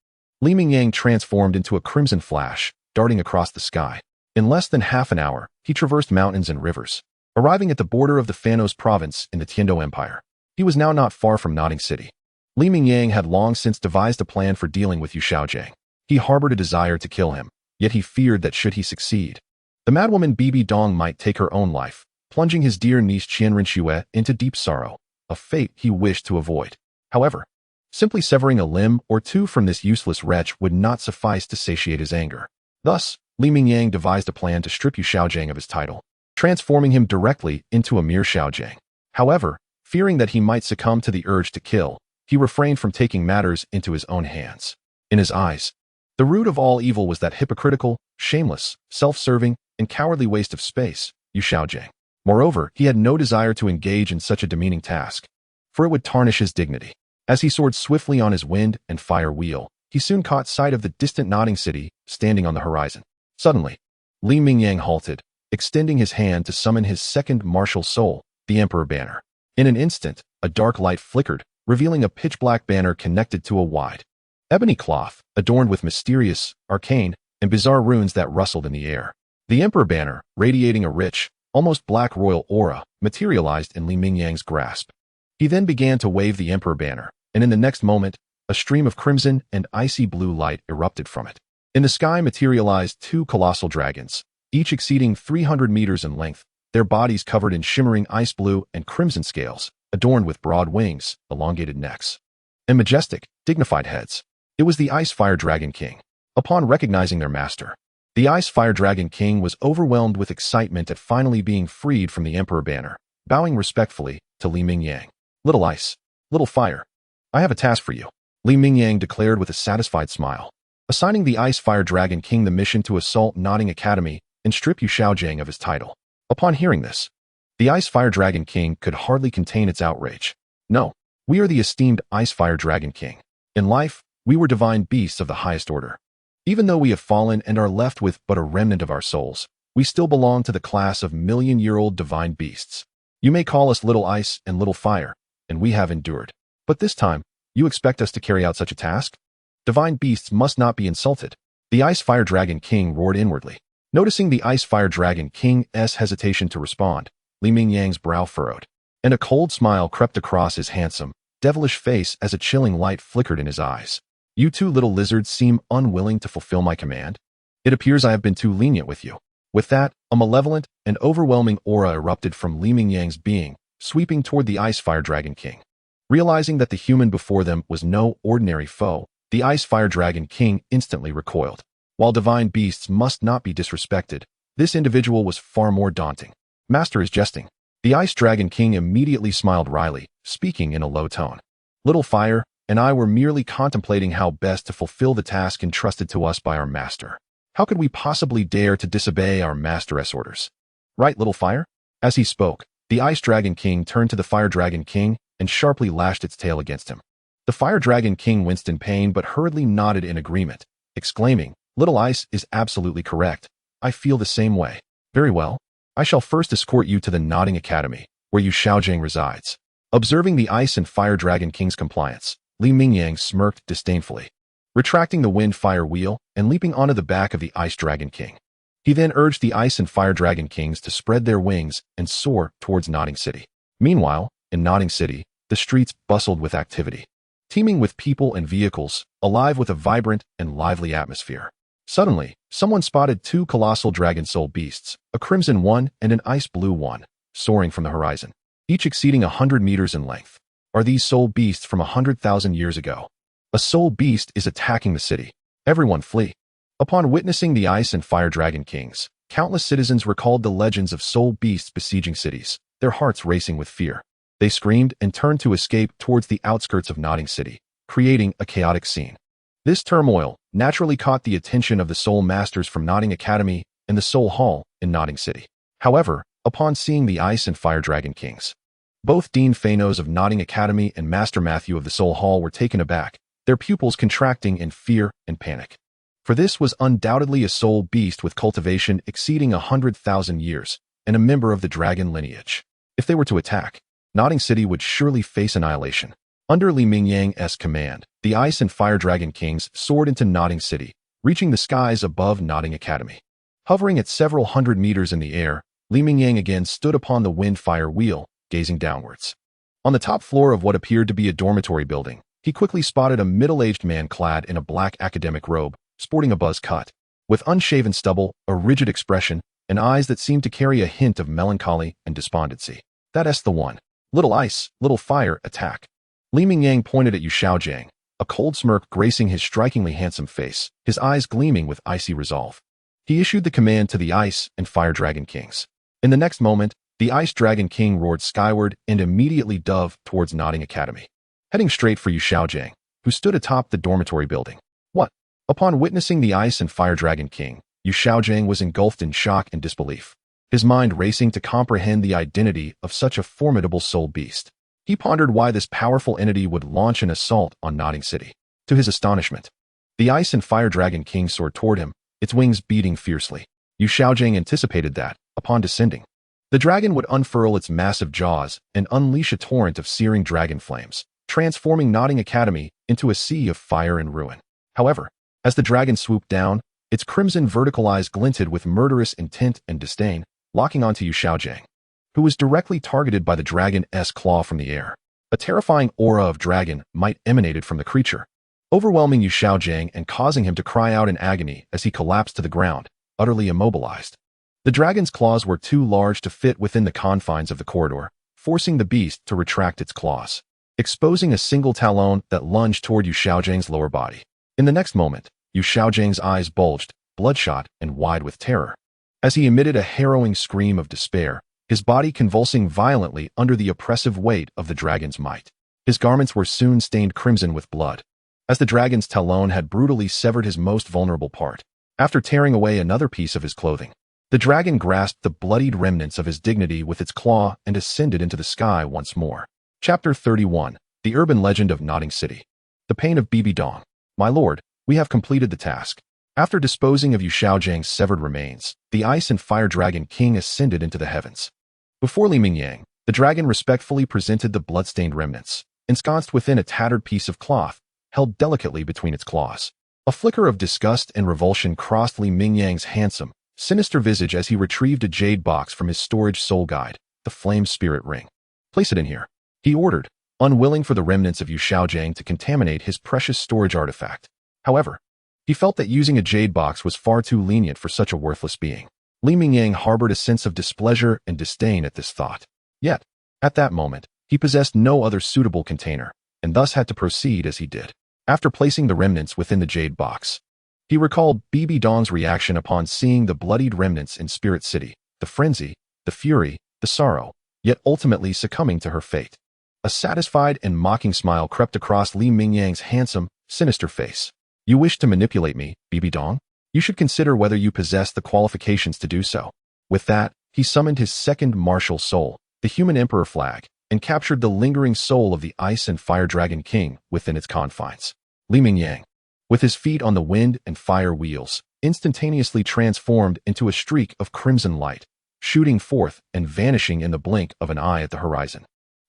Li Mingyang transformed into a crimson flash, darting across the sky. In less than half an hour, he traversed mountains and rivers, arriving at the border of the Fanos province in the Tiando Empire. He was now not far from Nodding City. Li Mingyang had long since devised a plan for dealing with Yu Xiaojing. He harbored a desire to kill him, yet he feared that should he succeed, the madwoman Bibi Dong might take her own life, plunging his dear niece Qian Renxue into deep sorrow, a fate he wished to avoid. However, simply severing a limb or 2 from this useless wretch would not suffice to satiate his anger. Thus, Li Mingyang devised a plan to strip Yu Xiaojing of his title, transforming him directly into a mere Xiaojing. However, fearing that he might succumb to the urge to kill, he refrained from taking matters into his own hands. In his eyes, the root of all evil was that hypocritical, shameless, self-serving, and cowardly waste of space, Yu Xiaojing. Moreover, he had no desire to engage in such a demeaning task, for it would tarnish his dignity. As he soared swiftly on his wind and fire wheel, he soon caught sight of the distant Nodding City standing on the horizon. Suddenly, Li Mingyang halted, extending his hand to summon his second martial soul, the Emperor Banner. In an instant, a dark light flickered, revealing a pitch-black banner connected to a wide ebony cloth, adorned with mysterious, arcane, and bizarre runes that rustled in the air. The Emperor Banner, radiating a rich, almost black royal aura, materialized in Li Mingyang's grasp. He then began to wave the Emperor Banner, and in the next moment, a stream of crimson and icy blue light erupted from it. In the sky materialized 2 colossal dragons, each exceeding 300 meters in length, their bodies covered in shimmering ice blue and crimson scales, adorned with broad wings, elongated necks, and majestic, dignified heads. It was the Ice Fire Dragon King. Upon recognizing their master, the Ice Fire Dragon King was overwhelmed with excitement at finally being freed from the Emperor Banner, bowing respectfully to Li Mingyang. "Little Ice, Little Fire, I have a task for you," Li Mingyang declared with a satisfied smile, assigning the Ice Fire Dragon King the mission to assault Nodding Academy and strip Yu Xiaojing of his title. Upon hearing this, the Ice Fire Dragon King could hardly contain its outrage. "No, we are the esteemed Ice Fire Dragon King. In life, we were divine beasts of the highest order. Even though we have fallen and are left with but a remnant of our souls, we still belong to the class of million-year-old divine beasts. You may call us Little Ice and Little Fire, and we have endured. But this time, you expect us to carry out such a task? Divine beasts must not be insulted." The Ice Fire Dragon King roared inwardly. Noticing the Ice Fire Dragon King's hesitation to respond, Li Mingyang's brow furrowed, and a cold smile crept across his handsome, devilish face as a chilling light flickered in his eyes. "You 2 little lizards seem unwilling to fulfill my command. It appears I have been too lenient with you." With that, a malevolent and overwhelming aura erupted from Li Mingyang's being, sweeping toward the Ice Fire Dragon King. Realizing that the human before them was no ordinary foe, the Ice Fire Dragon King instantly recoiled. While divine beasts must not be disrespected, this individual was far more daunting. "Master is jesting." The Ice Dragon King immediately smiled wryly, speaking in a low tone. "Little Fire, and I were merely contemplating how best to fulfill the task entrusted to us by our master. How could we possibly dare to disobey our master's orders? Right, little fire? As he spoke, the Ice Dragon King turned to the Fire Dragon King and sharply lashed its tail against him. The Fire Dragon King winced in pain but hurriedly nodded in agreement, exclaiming, "Little Ice is absolutely correct. I feel the same way. Very well. I shall first escort you to the Nodding Academy, where Yu Xiaojing resides." Observing the Ice and Fire Dragon King's compliance, Li Mingyang smirked disdainfully, retracting the wind-fire wheel and leaping onto the back of the Ice Dragon King. He then urged the Ice and Fire Dragon Kings to spread their wings and soar towards Nodding City. Meanwhile, in Nodding City, the streets bustled with activity, teeming with people and vehicles, alive with a vibrant and lively atmosphere. Suddenly, someone spotted two colossal dragon soul beasts, a crimson one and an ice blue one, soaring from the horizon, each exceeding 100 meters in length. Are these soul beasts from 100,000 years ago? A soul beast is attacking the city. Everyone flee. Upon witnessing the Ice and Fire Dragon Kings, countless citizens recalled the legends of soul beasts besieging cities, their hearts racing with fear. They screamed and turned to escape towards the outskirts of Nodding City, creating a chaotic scene. This turmoil naturally caught the attention of the Soul Masters from Nodding Academy and the Soul Hall in Nodding City. However, upon seeing the Ice and Fire Dragon Kings, both Dean Phanos of Nodding Academy and Master Matthew of the Soul Hall were taken aback, their pupils contracting in fear and panic. For this was undoubtedly a soul beast with cultivation exceeding 100,000 years, and a member of the dragon lineage. If they were to attack, Nodding City would surely face annihilation. Under Li Mingyang's command, the Ice and Fire Dragon Kings soared into Nodding City, reaching the skies above Nodding Academy. Hovering at several hundred meters in the air, Li Mingyang again stood upon the wind-fire wheel, gazing downwards. On the top floor of what appeared to be a dormitory building, he quickly spotted a middle-aged man clad in a black academic robe, sporting a buzz cut, with unshaven stubble, a rigid expression, and eyes that seemed to carry a hint of melancholy and despondency. That's the one. Little Ice, Little Fire, attack. Li Mingyang pointed at Yu Xiaojing, a cold smirk gracing his strikingly handsome face, his eyes gleaming with icy resolve. He issued the command to the Ice and Fire Dragon Kings. In the next moment, the Ice Dragon King roared skyward and immediately dove towards Nodding Academy, heading straight for Yu Xiaojing, who stood atop the dormitory building. What? Upon witnessing the Ice and Fire Dragon King, Yu Xiaojing was engulfed in shock and disbelief, his mind racing to comprehend the identity of such a formidable soul beast. He pondered why this powerful entity would launch an assault on Nodding City. To his astonishment, the Ice and Fire Dragon King soared toward him, its wings beating fiercely. Yu Xiaojing anticipated that, upon descending, the dragon would unfurl its massive jaws and unleash a torrent of searing dragon flames, transforming Nodding Academy into a sea of fire and ruin. However, as the dragon swooped down, its crimson vertical eyes glinted with murderous intent and disdain, locking onto Yu Xiaojing, who was directly targeted by the dragon's claw from the air. A terrifying aura of dragon might emanated from the creature, overwhelming Yu Xiaojing and causing him to cry out in agony as he collapsed to the ground, utterly immobilized. The dragon's claws were too large to fit within the confines of the corridor, forcing the beast to retract its claws, exposing a single talon that lunged toward Yu Xiaojing's lower body. In the next moment, Yu Xiaojing's eyes bulged, bloodshot and wide with terror, as he emitted a harrowing scream of despair, his body convulsing violently under the oppressive weight of the dragon's might. His garments were soon stained crimson with blood, as the dragon's talon had brutally severed his most vulnerable part. After tearing away another piece of his clothing, the dragon grasped the bloodied remnants of his dignity with its claw and ascended into the sky once more. Chapter 31. The Urban Legend of Nodding City. The Pain of Bibi Dong. My lord, we have completed the task. After disposing of Yu Xiaojing's severed remains, the Ice and Fire Dragon King ascended into the heavens. Before Li Mingyang, the dragon respectfully presented the blood-stained remnants, ensconced within a tattered piece of cloth, held delicately between its claws. A flicker of disgust and revulsion crossed Li Mingyang's handsome, sinister visage as he retrieved a jade box from his storage soul guide, the Flame Spirit Ring. Place it in here, he ordered, unwilling for the remnants of Yu Xiaojing to contaminate his precious storage artifact. However, he felt that using a jade box was far too lenient for such a worthless being. Li Mingyang harbored a sense of displeasure and disdain at this thought. Yet, at that moment, he possessed no other suitable container, and thus had to proceed as he did. After placing the remnants within the jade box, he recalled Bibi Dong's reaction upon seeing the bloodied remnants in Spirit City, the frenzy, the fury, the sorrow, yet ultimately succumbing to her fate. A satisfied and mocking smile crept across Li Mingyang's handsome, sinister face. You wish to manipulate me, Bibi Dong? You should consider whether you possess the qualifications to do so. With that, he summoned his second martial soul, the human emperor flag, and captured the lingering soul of the ice and fire dragon king within its confines. Li Mingyang, with his feet on the wind and fire wheels, instantaneously transformed into a streak of crimson light, shooting forth and vanishing in the blink of an eye at the horizon.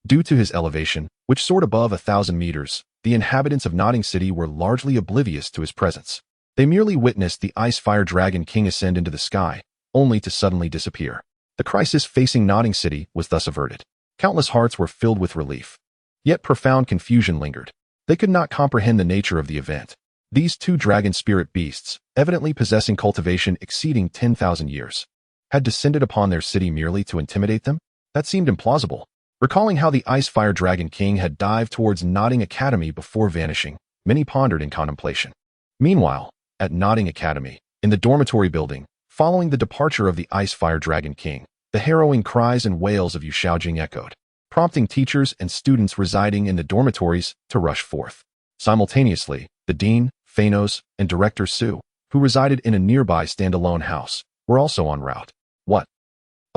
Due to his elevation, which soared above 1,000 meters, the inhabitants of Nodding City were largely oblivious to his presence. They merely witnessed the ice-fire dragon king ascend into the sky, only to suddenly disappear. The crisis facing Nodding City was thus averted. Countless hearts were filled with relief. Yet profound confusion lingered. They could not comprehend the nature of the event. These two dragon spirit beasts, evidently possessing cultivation exceeding 10,000 years, had descended upon their city merely to intimidate them? That seemed implausible. Recalling how the ice-fire dragon king had dived towards Nodding Academy before vanishing, many pondered in contemplation. Meanwhile, at Nodding Academy, in the dormitory building, following the departure of the ice-fire dragon king, the harrowing cries and wails of Yu Xiaojing echoed, prompting teachers and students residing in the dormitories to rush forth. Simultaneously, the dean, Phanos, and director Su, who resided in a nearby standalone house, were also en route. What?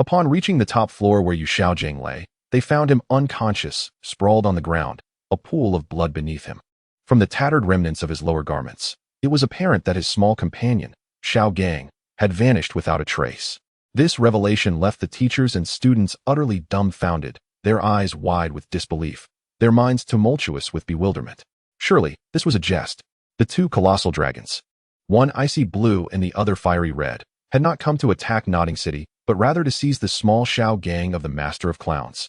Upon reaching the top floor where Yu Xiaojing lay, they found him unconscious, sprawled on the ground, a pool of blood beneath him. From the tattered remnants of his lower garments, it was apparent that his small companion, Xiao Gang, had vanished without a trace. This revelation left the teachers and students utterly dumbfounded, their eyes wide with disbelief, their minds tumultuous with bewilderment. Surely, this was a jest. The two colossal dragons, one icy blue and the other fiery red, had not come to attack Nodding City, but rather to seize the small Xiao Gang of the Master of Clowns.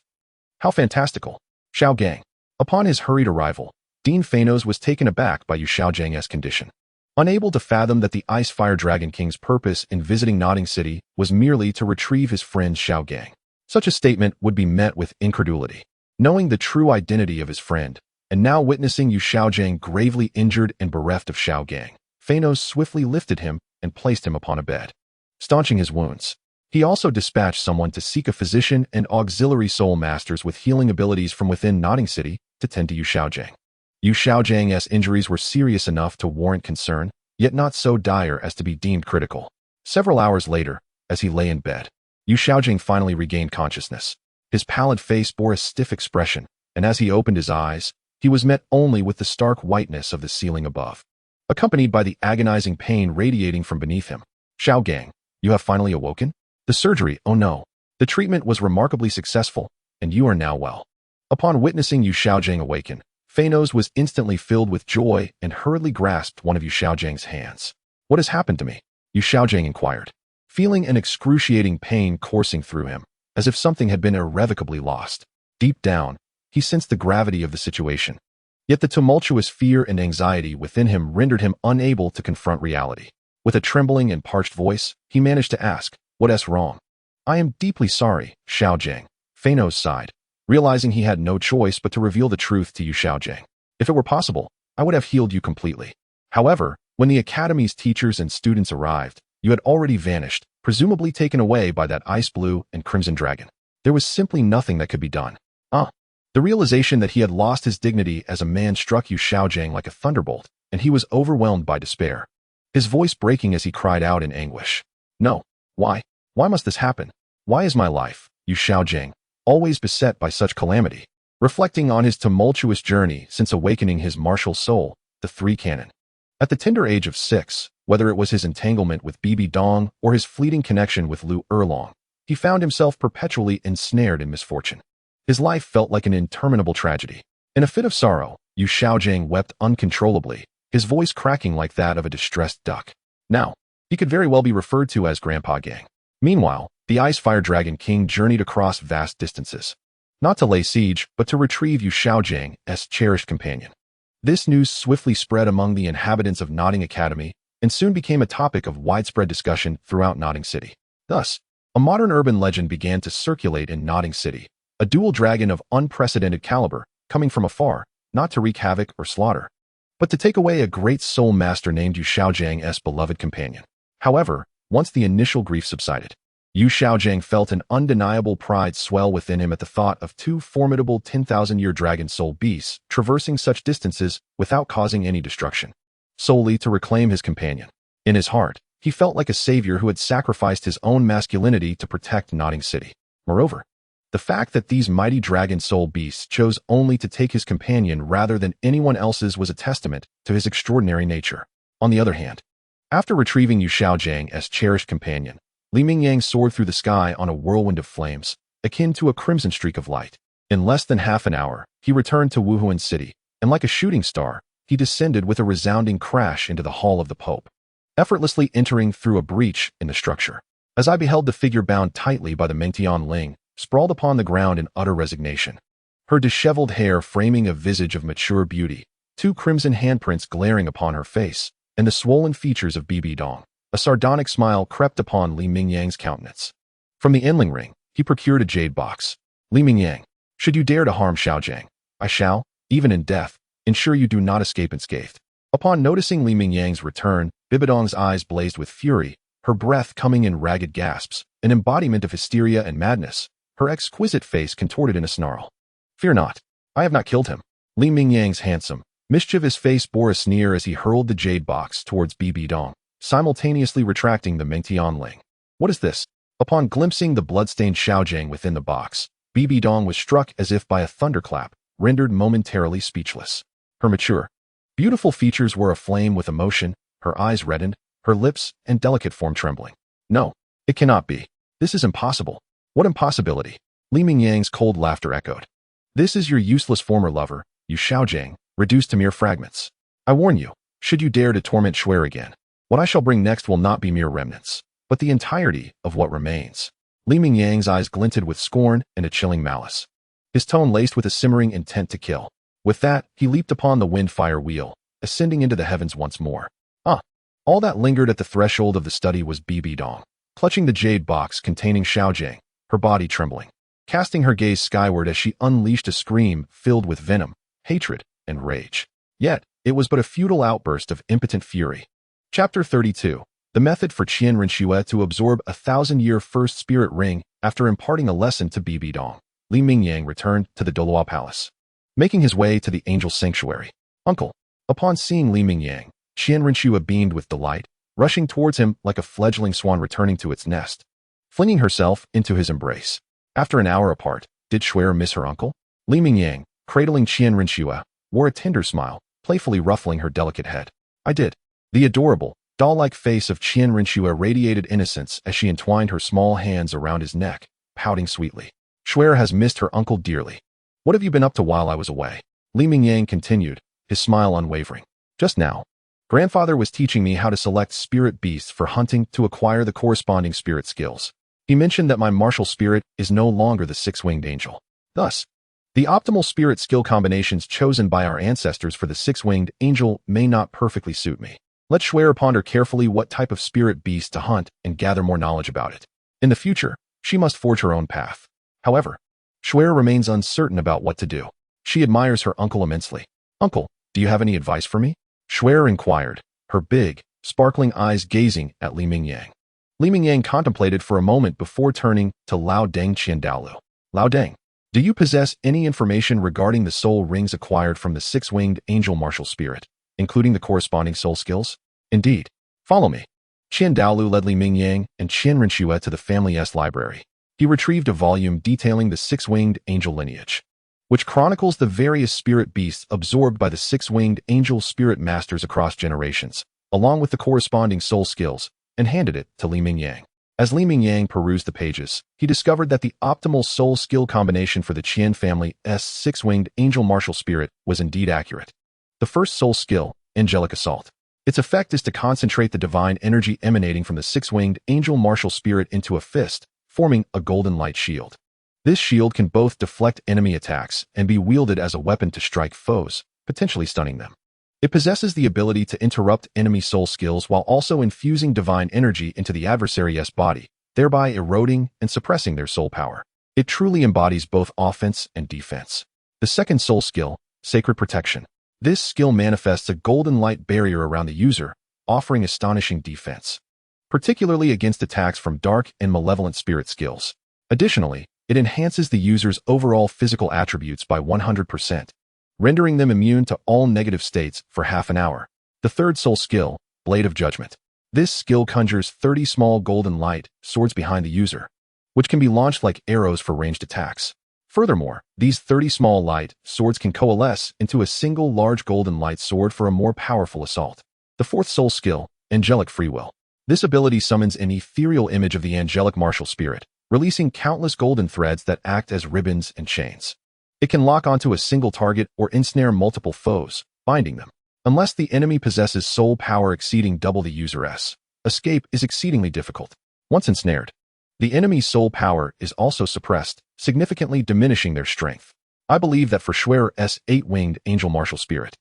How fantastical! Xiao Gang. Upon his hurried arrival, Dean Phanos was taken aback by Yu Xiaojing's condition. Unable to fathom that the Ice-Fire Dragon King's purpose in visiting Nodding City was merely to retrieve his friend Xiao Gang. Such a statement would be met with incredulity. Knowing the true identity of his friend, and now witnessing Yu Xiaojing gravely injured and bereft of Xiao Gang, Phanos swiftly lifted him and placed him upon a bed. Staunching his wounds, he also dispatched someone to seek a physician and auxiliary soul masters with healing abilities from within Nodding City to tend to Yu Xiaojing. Yu Xiaojing's injuries were serious enough to warrant concern, yet not so dire as to be deemed critical. Several hours later, as he lay in bed, Yu Xiaojing finally regained consciousness. His pallid face bore a stiff expression, and as he opened his eyes, he was met only with the stark whiteness of the ceiling above, accompanied by the agonizing pain radiating from beneath him. Xiao Gang, you have finally awoken? The surgery, oh no. The treatment was remarkably successful, and you are now well. Upon witnessing Yu Xiaojing awaken, Phanos was instantly filled with joy and hurriedly grasped one of Yu Xiaojing's hands. What has happened to me? Yu Xiaojing inquired, feeling an excruciating pain coursing through him, as if something had been irrevocably lost. Deep down, he sensed the gravity of the situation. Yet the tumultuous fear and anxiety within him rendered him unable to confront reality. With a trembling and parched voice, he managed to ask, "What's wrong?" "I am deeply sorry, Xiaojing," Phanos sighed, realizing he had no choice but to reveal the truth to Yu Xiaojing. "If it were possible, I would have healed you completely. However, when the Academy's teachers and students arrived, you had already vanished, presumably taken away by that ice blue and crimson dragon. There was simply nothing that could be done." The realization that he had lost his dignity as a man struck Yu Xiaojing like a thunderbolt, and he was overwhelmed by despair, his voice breaking as he cried out in anguish. "No. Why? Why must this happen? Why is my life, Yu Xiaojing, always beset by such calamity?" Reflecting on his tumultuous journey since awakening his martial soul, the three canon. At the tender age of 6, whether it was his entanglement with Bibi Dong or his fleeting connection with Lu Erlong, he found himself perpetually ensnared in misfortune. His life felt like an interminable tragedy. In a fit of sorrow, Yu Xiaojing wept uncontrollably, his voice cracking like that of a distressed duck. Now, he could very well be referred to as Grandpa Gang. Meanwhile, the Ice-Fire Dragon King journeyed across vast distances, not to lay siege, but to retrieve Yu Xiaojing's cherished companion. This news swiftly spread among the inhabitants of Nodding Academy and soon became a topic of widespread discussion throughout Nodding City. Thus, a modern urban legend began to circulate in Nodding City, a dual dragon of unprecedented caliber, coming from afar, not to wreak havoc or slaughter, but to take away a great soul master named Yu Xiaojing's beloved companion. However, once the initial grief subsided, Yu Xiaojing felt an undeniable pride swell within him at the thought of two formidable 10,000-year dragon soul beasts traversing such distances without causing any destruction, solely to reclaim his companion. In his heart, he felt like a savior who had sacrificed his own masculinity to protect Nodding City. Moreover, the fact that these mighty dragon soul beasts chose only to take his companion rather than anyone else's was a testament to his extraordinary nature. On the other hand, after retrieving Yu Xiaojing as cherished companion, Li Mingyang soared through the sky on a whirlwind of flames, akin to a crimson streak of light. In less than half an hour, he returned to Wuhuan City, and like a shooting star, he descended with a resounding crash into the hall of the Pope, effortlessly entering through a breach in the structure. As I beheld the figure bound tightly by the Mengtian Ling, sprawled upon the ground in utter resignation, her disheveled hair framing a visage of mature beauty, two crimson handprints glaring upon her face, and the swollen features of Bibi Dong, a sardonic smile crept upon Li Mingyang's countenance. From the Enling ring, he procured a jade box. Li Mingyang, should you dare to harm Xiaojing, I shall, even in death, ensure you do not escape unscathed. Upon noticing Li Mingyang's return, Bibidong's eyes blazed with fury, her breath coming in ragged gasps, an embodiment of hysteria and madness, her exquisite face contorted in a snarl. Fear not, I have not killed him. Li Mingyang's handsome, mischievous face bore a sneer as he hurled the jade box towards Bibi Dong, simultaneously retracting the Mengtian Ling. What is this? Upon glimpsing the bloodstained Xiaojing within the box, Bibi Dong was struck as if by a thunderclap, rendered momentarily speechless. Her mature, beautiful features were aflame with emotion, her eyes reddened, her lips and delicate form trembling. No, it cannot be. This is impossible. What impossibility? Li Mingyang's cold laughter echoed. This is your useless former lover, Yu Xiaojing, reduced to mere fragments. I warn you, should you dare to torment Xue again, what I shall bring next will not be mere remnants, but the entirety of what remains. Li Mingyang's eyes glinted with scorn and a chilling malice, his tone laced with a simmering intent to kill. With that, he leaped upon the wind-fire wheel, ascending into the heavens once more. All that lingered at the threshold of the study was Bibi Dong, clutching the jade box containing Xiaojing, her body trembling, casting her gaze skyward as she unleashed a scream filled with venom, hatred, and rage. Yet, it was but a futile outburst of impotent fury. Chapter 32. The method for Qian Renxue to absorb a 1,000-year first spirit ring after imparting a lesson to Bibi Dong. Li Mingyang returned to the Douluo Palace, making his way to the Angel Sanctuary. Uncle. Upon seeing Li Mingyang, Qian Renxue beamed with delight, rushing towards him like a fledgling swan returning to its nest, flinging herself into his embrace. After an hour apart, did Xue miss her uncle? Li Mingyang, cradling Qian Renxue, wore a tender smile, playfully ruffling her delicate head. I did. The adorable, doll-like face of Qian Renxue radiated innocence as she entwined her small hands around his neck, pouting sweetly. Xue has missed her uncle dearly. What have you been up to while I was away? Li Mingyang continued, his smile unwavering. Just now, Grandfather was teaching me how to select spirit beasts for hunting to acquire the corresponding spirit skills. He mentioned that my martial spirit is no longer the six-winged angel. Thus, the optimal spirit skill combinations chosen by our ancestors for the six-winged angel may not perfectly suit me. Let Xue ponder carefully what type of spirit beast to hunt and gather more knowledge about it. In the future, she must forge her own path. However, Xue remains uncertain about what to do. She admires her uncle immensely. Uncle, do you have any advice for me? Xue inquired, her big, sparkling eyes gazing at Li Mingyang. Li Mingyang contemplated for a moment before turning to Lao Deng Qian Daoliu. Lao Deng, do you possess any information regarding the soul rings acquired from the six-winged angel martial spirit, including the corresponding soul skills? Indeed. Follow me. Qian Daoliu led Li Mingyang and Qian Renxue to the family's library. He retrieved a volume detailing the six-winged angel lineage, which chronicles the various spirit beasts absorbed by the six-winged angel spirit masters across generations, along with the corresponding soul skills, and handed it to Li Mingyang. As Li Mingyang perused the pages, he discovered that the optimal soul skill combination for the Qian family's six-winged angel martial spirit was indeed accurate. The first soul skill, Angelic Assault. Its effect is to concentrate the divine energy emanating from the six-winged angel martial spirit into a fist, forming a golden light shield. This shield can both deflect enemy attacks and be wielded as a weapon to strike foes, potentially stunning them. It possesses the ability to interrupt enemy soul skills while also infusing divine energy into the adversary's body, thereby eroding and suppressing their soul power. It truly embodies both offense and defense. The second soul skill, Sacred Protection. This skill manifests a golden light barrier around the user, offering astonishing defense, particularly against attacks from dark and malevolent spirit skills. Additionally, it enhances the user's overall physical attributes by 100%, rendering them immune to all negative states for half an hour. The third soul skill, Blade of Judgment. This skill conjures 30 small golden light swords behind the user, which can be launched like arrows for ranged attacks. Furthermore, these 30 small light swords can coalesce into a single large golden light sword for a more powerful assault. The fourth soul skill, Angelic Free Will. This ability summons an ethereal image of the angelic martial spirit, releasing countless golden threads that act as ribbons and chains. It can lock onto a single target or ensnare multiple foes, binding them. Unless the enemy possesses soul power exceeding double the user's, escape is exceedingly difficult. Once ensnared, the enemy's soul power is also suppressed, significantly diminishing their strength. I believe that for Xue's 8-winged angel martial spirit,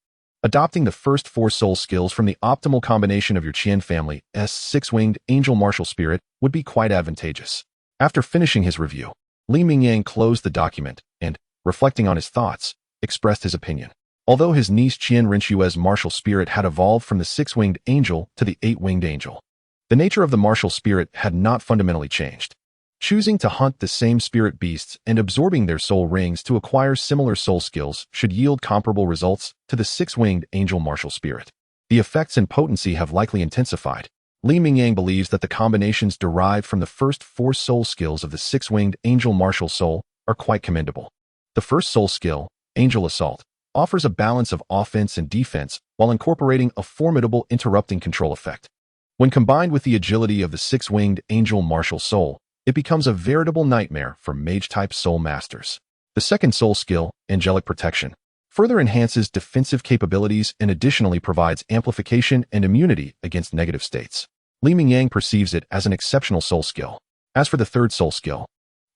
adopting the first 4 soul skills from the optimal combination of your Qian family's 6-winged angel martial spirit would be quite advantageous. After finishing his review, Li Mingyang closed the document and, reflecting on his thoughts, expressed his opinion. Although his niece Qian Renxue's martial spirit had evolved from the 6-winged angel to the 8-winged angel, the nature of the martial spirit had not fundamentally changed. Choosing to hunt the same spirit beasts and absorbing their soul rings to acquire similar soul skills should yield comparable results to the 6-winged angel martial spirit. The effects and potency have likely intensified. Li Mingyang believes that the combinations derived from the first 4 soul skills of the 6-winged angel martial soul are quite commendable. The first soul skill, Angel Assault, offers a balance of offense and defense while incorporating a formidable interrupting control effect. When combined with the agility of the 6-winged angel martial soul, it becomes a veritable nightmare for mage-type soul masters. The second soul skill, Angelic Protection, further enhances defensive capabilities and additionally provides amplification and immunity against negative states. Li Mingyang perceives it as an exceptional soul skill. As for the third soul skill,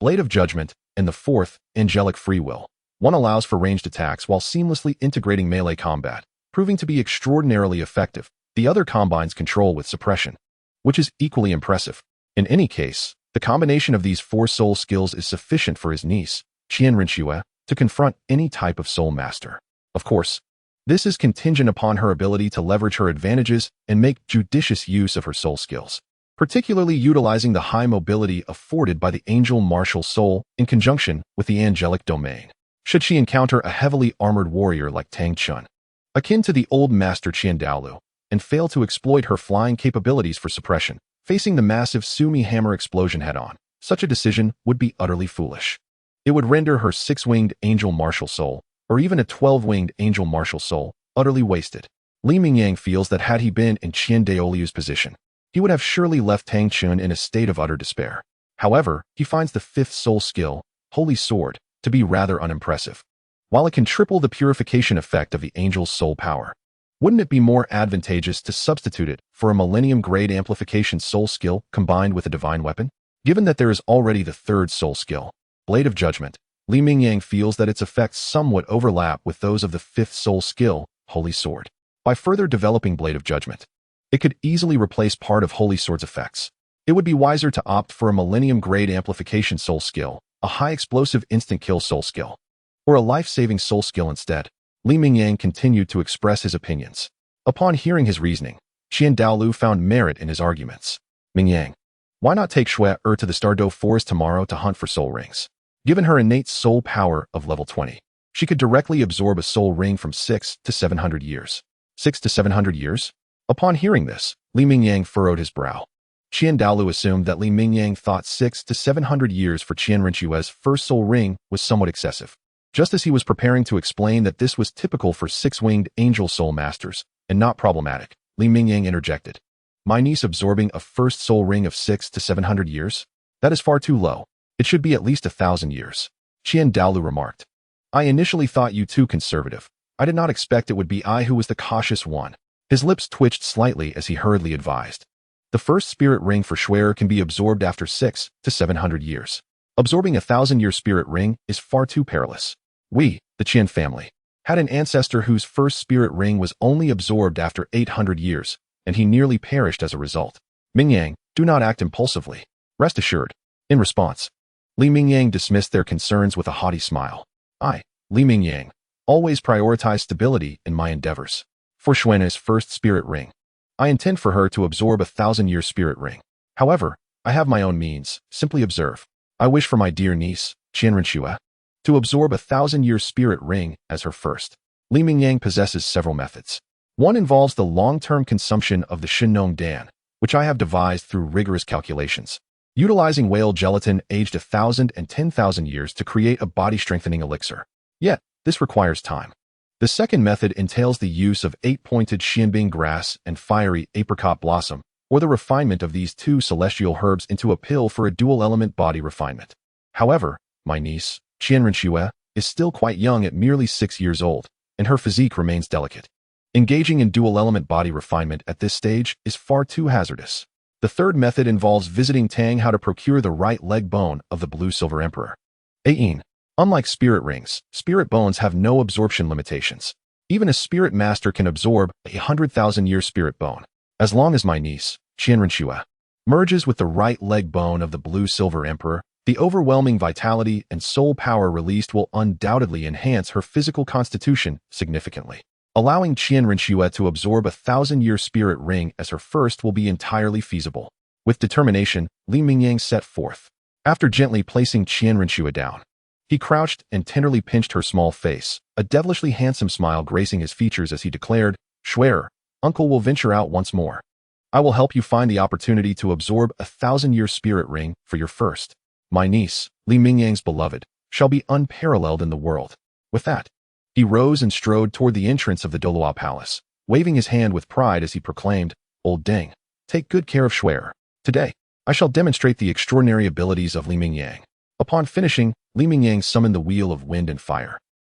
Blade of Judgment, and the fourth, Angelic Free Will, one allows for ranged attacks while seamlessly integrating melee combat, proving to be extraordinarily effective. The other combines control with suppression, which is equally impressive. In any case, the combination of these 4 soul skills is sufficient for his niece, Qian Renxue, to confront any type of soul master. Of course, this is contingent upon her ability to leverage her advantages and make judicious use of her soul skills, particularly utilizing the high mobility afforded by the angel martial soul in conjunction with the angelic domain. Should she encounter a heavily armored warrior like Tang San, akin to the old master Qian Daoliu, and fail to exploit her flying capabilities for suppression, facing the massive Sumi hammer explosion head-on, such a decision would be utterly foolish. It would render her 6-winged angel martial soul, or even a 12-winged angel martial soul, utterly wasted. Li Mingyang feels that had he been in Qian Daoliu's position, he would have surely left Tang San in a state of utter despair. However, he finds the 5th soul skill, Holy Sword, to be rather unimpressive. While it can triple the purification effect of the angel's soul power, wouldn't it be more advantageous to substitute it for a Millennium-grade amplification soul skill combined with a divine weapon? Given that there is already the 3rd soul skill, Blade of Judgment, Li Mingyang feels that its effects somewhat overlap with those of the 5th soul skill, Holy Sword. By further developing Blade of Judgment, it could easily replace part of Holy Sword's effects. It would be wiser to opt for a Millennium-grade amplification soul skill, a high-explosive instant kill soul skill, or a life-saving soul skill instead. Li Mingyang continued to express his opinions. Upon hearing his reasoning, Qian Daoliu found merit in his arguments. Mingyang, why not take Xue to the Stardow Forest tomorrow to hunt for soul rings? Given her innate soul power of level 20, she could directly absorb a soul ring from 6 to 700 years. 6 to 700 years? Upon hearing this, Li Mingyang furrowed his brow. Qian Daoliu assumed that Li Mingyang thought 6 to 700 years for Qian Renxue's first soul ring was somewhat excessive. Just as he was preparing to explain that this was typical for 6-winged angel soul masters and not problematic, Li Mingyang interjected. My niece absorbing a first soul ring of 6 to 700 years? That is far too low. It should be at least 1,000 years. Qian Daoliu remarked. I initially thought you too conservative. I did not expect it would be I who was the cautious one. His lips twitched slightly as he hurriedly advised. The first spirit ring for Xue can be absorbed after 6 to 700 years. Absorbing a 1,000-year spirit ring is far too perilous. We, the Qian family, had an ancestor whose first spirit ring was only absorbed after 800 years, and he nearly perished as a result. Mingyang, do not act impulsively. Rest assured. In response, Li Mingyang dismissed their concerns with a haughty smile. I, Li Mingyang, always prioritize stability in my endeavors. For Xuena's first spirit ring, I intend for her to absorb a 1,000-year spirit ring. However, I have my own means. Simply observe. I wish for my dear niece, Qian Renxue, to absorb a 1,000-year spirit ring as her first. Li Mingyang possesses several methods. One involves the long-term consumption of the Shinong Dan, which I have devised through rigorous calculations, utilizing whale gelatin aged 1,000 and 10,000 years to create a body-strengthening elixir. Yet, this requires time. The second method entails the use of 8-pointed xianbing grass and fiery apricot blossom, or the refinement of these two celestial herbs into a pill for a dual-element body refinement. However, my niece, Qian Renxue, is still quite young at merely 6 years old, and her physique remains delicate. Engaging in dual-element body refinement at this stage is far too hazardous. The third method involves visiting Tang How to procure the right leg bone of the Blue Silver Emperor. 18. Unlike spirit rings, spirit bones have no absorption limitations. Even a spirit master can absorb a 100,000-year spirit bone. As long as my niece, Qian Renxue, merges with the right leg bone of the Blue Silver Emperor, the overwhelming vitality and soul power released will undoubtedly enhance her physical constitution significantly. Allowing Qian Renxue to absorb a 1,000-year spirit ring as her first will be entirely feasible. With determination, Li Mingyang set forth. After gently placing Qian Renxue down, he crouched and tenderly pinched her small face, a devilishly handsome smile gracing his features as he declared, "Schwerer, Uncle will venture out once more. I will help you find the opportunity to absorb a 1,000-year spirit ring for your first. My niece, Li Mingyang's beloved, shall be unparalleled in the world." With that, he rose and strode toward the entrance of the Douluo Palace, waving his hand with pride as he proclaimed, "Old Deng, take good care of Schwerer. Today, I shall demonstrate the extraordinary abilities of Li Mingyang." Upon finishing, Li Mingyang summoned the wheel of wind and fire,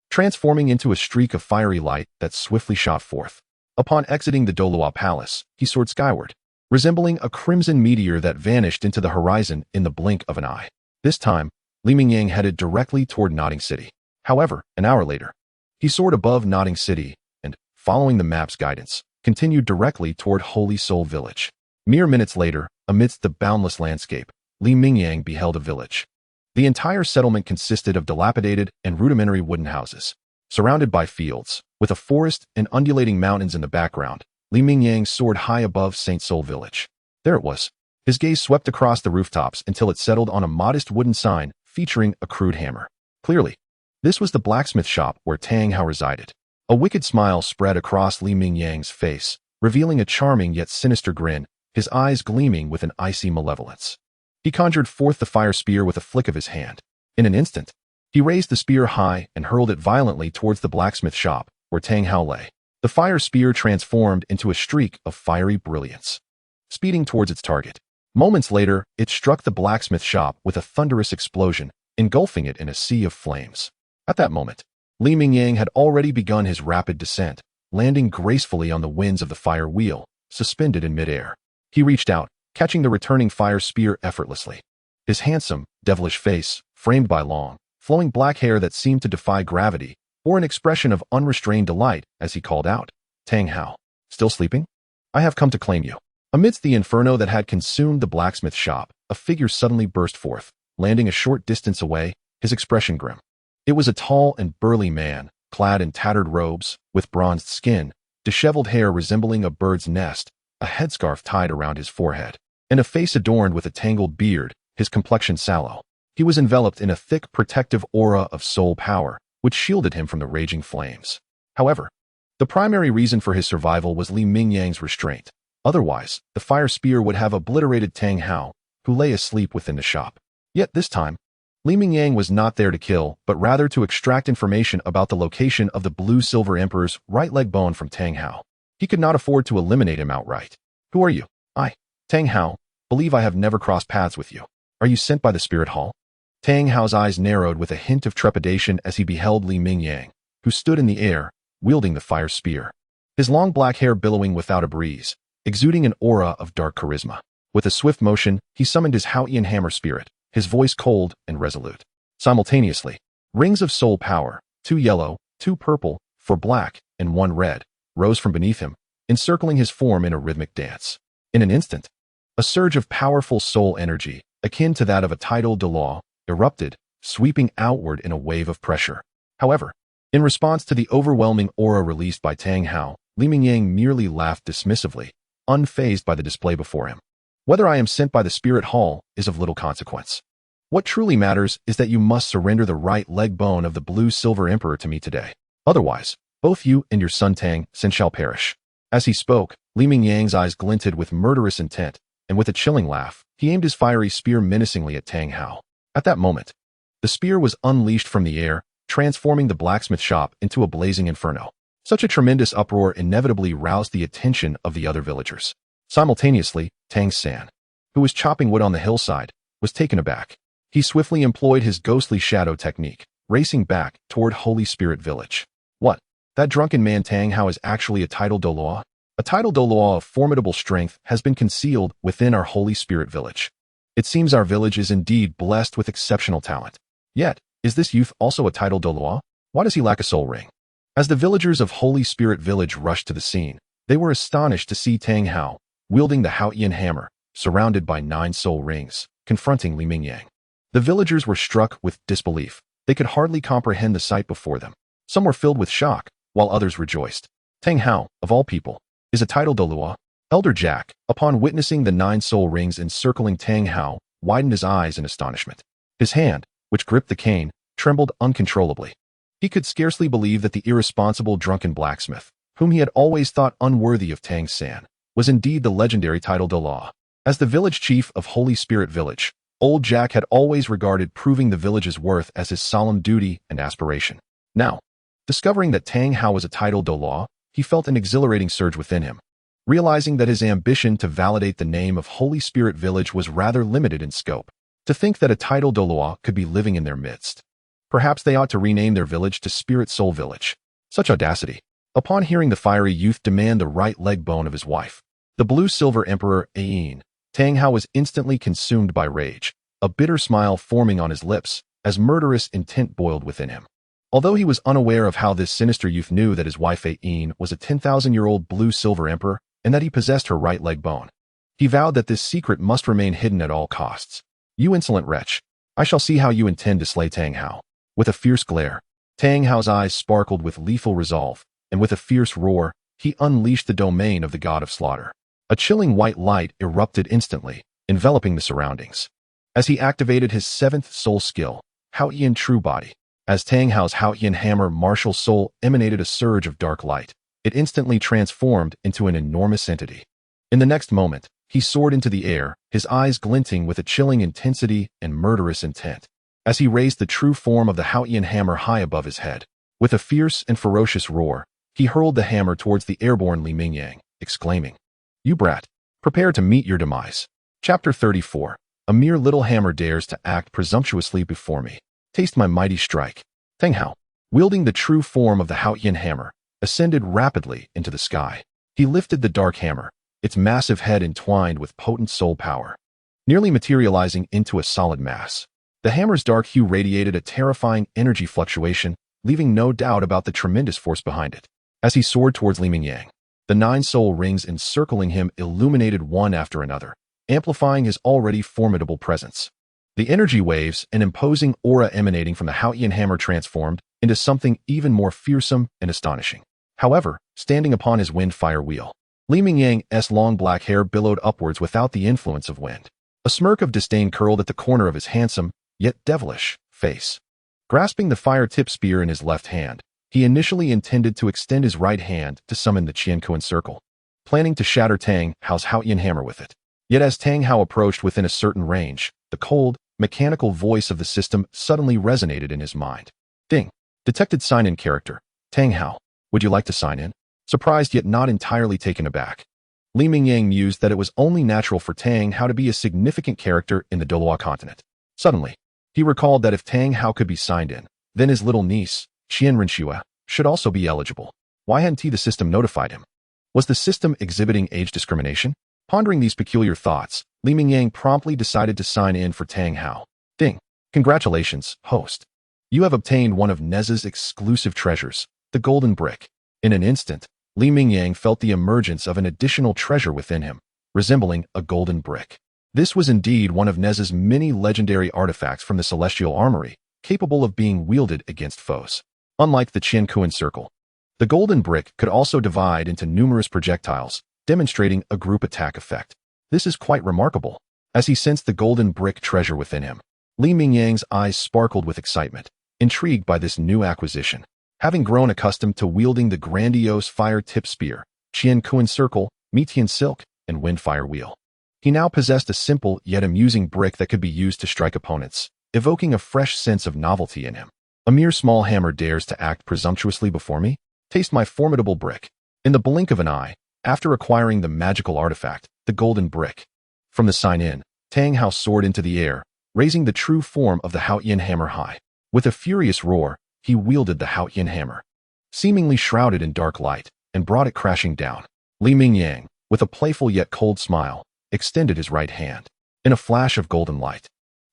transforming into a streak of fiery light that swiftly shot forth. Upon exiting the Douluo Palace, he soared skyward, resembling a crimson meteor that vanished into the horizon in the blink of an eye. This time, Li Mingyang headed directly toward Nodding City. However, an hour later, he soared above Nodding City and, following the map's guidance, continued directly toward Holy Soul Village. Mere minutes later, amidst the boundless landscape, Li Mingyang beheld a village. The entire settlement consisted of dilapidated and rudimentary wooden houses, surrounded by fields, with a forest and undulating mountains in the background. Li Mingyang soared high above St. Soul Village. There it was. His gaze swept across the rooftops until it settled on a modest wooden sign featuring a crude hammer. Clearly, this was the blacksmith shop where Tang How resided. A wicked smile spread across Li Mingyang's face, revealing a charming yet sinister grin, his eyes gleaming with an icy malevolence. He conjured forth the fire spear with a flick of his hand. In an instant, he raised the spear high and hurled it violently towards the blacksmith shop where Tang How lay. The fire spear transformed into a streak of fiery brilliance, speeding towards its target. Moments later, it struck the blacksmith shop with a thunderous explosion, engulfing it in a sea of flames. At that moment, Li Mingyang had already begun his rapid descent, landing gracefully on the winds of the fire wheel, suspended in midair. He reached out, catching the returning fire spear effortlessly. His handsome, devilish face, framed by long, flowing black hair that seemed to defy gravity, bore an expression of unrestrained delight as he called out, "Tang How, still sleeping? I have come to claim you." Amidst the inferno that had consumed the blacksmith shop, a figure suddenly burst forth, landing a short distance away, his expression grim. It was a tall and burly man, clad in tattered robes, with bronzed skin, disheveled hair resembling a bird's nest, a headscarf tied around his forehead, and a face adorned with a tangled beard, his complexion sallow. He was enveloped in a thick protective aura of soul power, which shielded him from the raging flames. However, the primary reason for his survival was Li Mingyang's restraint. Otherwise, the fire spear would have obliterated Tang How, who lay asleep within the shop. Yet this time, Li Mingyang was not there to kill, but rather to extract information about the location of the Blue Silver Emperor's right leg bone from Tang How. He could not afford to eliminate him outright. "Who are you?" "I, Tang How, believe I have never crossed paths with you. Are you sent by the Spirit Hall?" Tang Hao's eyes narrowed with a hint of trepidation as he beheld Li Mingyang, who stood in the air, wielding the fire spear. His long black hair billowing without a breeze, exuding an aura of dark charisma. With a swift motion, he summoned his Haotian hammer spirit, his voice cold and resolute. Simultaneously, rings of soul power, 2 yellow, 2 purple, 4 black, and 1 red, rose from beneath him, encircling his form in a rhythmic dance. In an instant, a surge of powerful soul energy, akin to that of a Titled Douluos, erupted, sweeping outward in a wave of pressure. However, in response to the overwhelming aura released by Tang How, Li Mingyang merely laughed dismissively, unfazed by the display before him. Whether I am sent by the spirit hall is of little consequence. What truly matters is that you must surrender the right leg bone of the blue-silver emperor to me today. Otherwise, both you and your son Tang San shall perish." As he spoke, Li Mingyang's eyes glinted with murderous intent, and with a chilling laugh, he aimed his fiery spear menacingly at Tang Hao. At that moment, the spear was unleashed from the air, transforming the blacksmith shop into a blazing inferno. Such a tremendous uproar inevitably roused the attention of the other villagers. Simultaneously, Tang San, who was chopping wood on the hillside, was taken aback. He swiftly employed his ghostly shadow technique, racing back toward Holy Spirit Village. What? That drunken man Tang Hao is actually a Titled Douluo? A Titled Douluo of formidable strength has been concealed within our Holy Spirit Village. It seems our village is indeed blessed with exceptional talent. Yet, is this youth also a Titled Douluo? Why does he lack a soul ring? As the villagers of Holy Spirit Village rushed to the scene, they were astonished to see Tang Hao, wielding the Haotian hammer, surrounded by 9 soul rings, confronting Li Mingyang. The villagers were struck with disbelief. They could hardly comprehend the sight before them. Some were filled with shock, while others rejoiced. Tang Hao, of all people, is a Titled Douluo. Elder Jack, upon witnessing the 9 soul rings encircling Tang Hao, widened his eyes in astonishment. His hand, which gripped the cane, trembled uncontrollably. He could scarcely believe that the irresponsible drunken blacksmith, whom he had always thought unworthy of Tang San, was indeed the legendary Titled Douluo. As the village chief of Holy Spirit Village, Old Jack had always regarded proving the village's worth as his solemn duty and aspiration. Now, discovering that Tang Hao was a Titled Douluo, he felt an exhilarating surge within him. Realizing that his ambition to validate the name of Holy Spirit Village was rather limited in scope. To think that a Titled Douluo could be living in their midst. Perhaps they ought to rename their village to Spirit Soul Village. Such audacity. Upon hearing the fiery youth demand the right leg bone of his wife, the blue-silver emperor Ayin, Tang Hao was instantly consumed by rage, a bitter smile forming on his lips as murderous intent boiled within him. Although he was unaware of how this sinister youth knew that his wife Ayin was a 10,000-year-old blue-silver emperor and that he possessed her right leg bone, he vowed that this secret must remain hidden at all costs. "You insolent wretch, I shall see how you intend to slay Tang Hao." With a fierce glare, Tang Hao's eyes sparkled with lethal resolve, and with a fierce roar, he unleashed the domain of the god of slaughter. A chilling white light erupted instantly, enveloping the surroundings. As he activated his 7th soul skill, Haotian True Body, as Tang Hao's Haotian hammer martial soul emanated a surge of dark light, it instantly transformed into an enormous entity. In the next moment, he soared into the air, his eyes glinting with a chilling intensity and murderous intent. As he raised the true form of the Haotian hammer high above his head, with a fierce and ferocious roar, he hurled the hammer towards the airborne Li Mingyang, exclaiming, "You brat, prepare to meet your demise." Chapter 34. A mere little hammer dares to act presumptuously before me. Taste my mighty strike. Tang Hao, wielding the true form of the Haotian hammer, ascended rapidly into the sky. He lifted the dark hammer, its massive head entwined with potent soul power, nearly materializing into a solid mass. The hammer's dark hue radiated a terrifying energy fluctuation, leaving no doubt about the tremendous force behind it. As he soared towards Li Mingyang, the 9 soul rings encircling him illuminated one after another, amplifying his already formidable presence. The energy waves and imposing aura emanating from the Haotian hammer transformed into something even more fearsome and astonishing. However, standing upon his wind-fire wheel, Li Mingyang's long black hair billowed upwards without the influence of wind. A smirk of disdain curled at the corner of his handsome, yet devilish, face. Grasping the fire-tip spear in his left hand, he initially intended to extend his right hand to summon the Qian circle, planning to shatter Tang Hao's Haotian hammer with it. Yet as Tang Hao approached within a certain range, the cold, mechanical voice of the system suddenly resonated in his mind. Ding. Detected sign-in character. Tang Hao, would you like to sign in? Surprised yet not entirely taken aback, Li Mingyang mused that it was only natural for Tang Hao to be a significant character in the Douluo Continent. Suddenly, he recalled that if Tang Hao could be signed in, then his little niece, Qian Renxue, should also be eligible. Why hadn't the system notified him? Was the system exhibiting age discrimination? Pondering these peculiar thoughts, Li Mingyang promptly decided to sign in for Tang Hao. Ding. Congratulations, host. You have obtained one of Nezha's exclusive treasures, the golden brick. In an instant, Li Mingyang felt the emergence of an additional treasure within him, resembling a golden brick. This was indeed one of Nezha's many legendary artifacts from the Celestial Armory, capable of being wielded against foes. Unlike the Qian circle, the golden brick could also divide into numerous projectiles, demonstrating a group attack effect. This is quite remarkable. As he sensed the golden brick treasure within him, Li Mingyang's eyes sparkled with excitement, intrigued by this new acquisition. Having grown accustomed to wielding the grandiose fire-tip spear, Qian Kuan Circle, Metian Silk, and Windfire Wheel, he now possessed a simple yet amusing brick that could be used to strike opponents, evoking a fresh sense of novelty in him. A mere small hammer dares to act presumptuously before me? Taste my formidable brick. In the blink of an eye, after acquiring the magical artifact, the golden brick. From the sign-in, Tang Hao soared into the air, raising the true form of the Haotian hammer high. With a furious roar, he wielded the Haotian hammer, seemingly shrouded in dark light, and brought it crashing down. Li Mingyang, with a playful yet cold smile, extended his right hand. In a flash of golden light,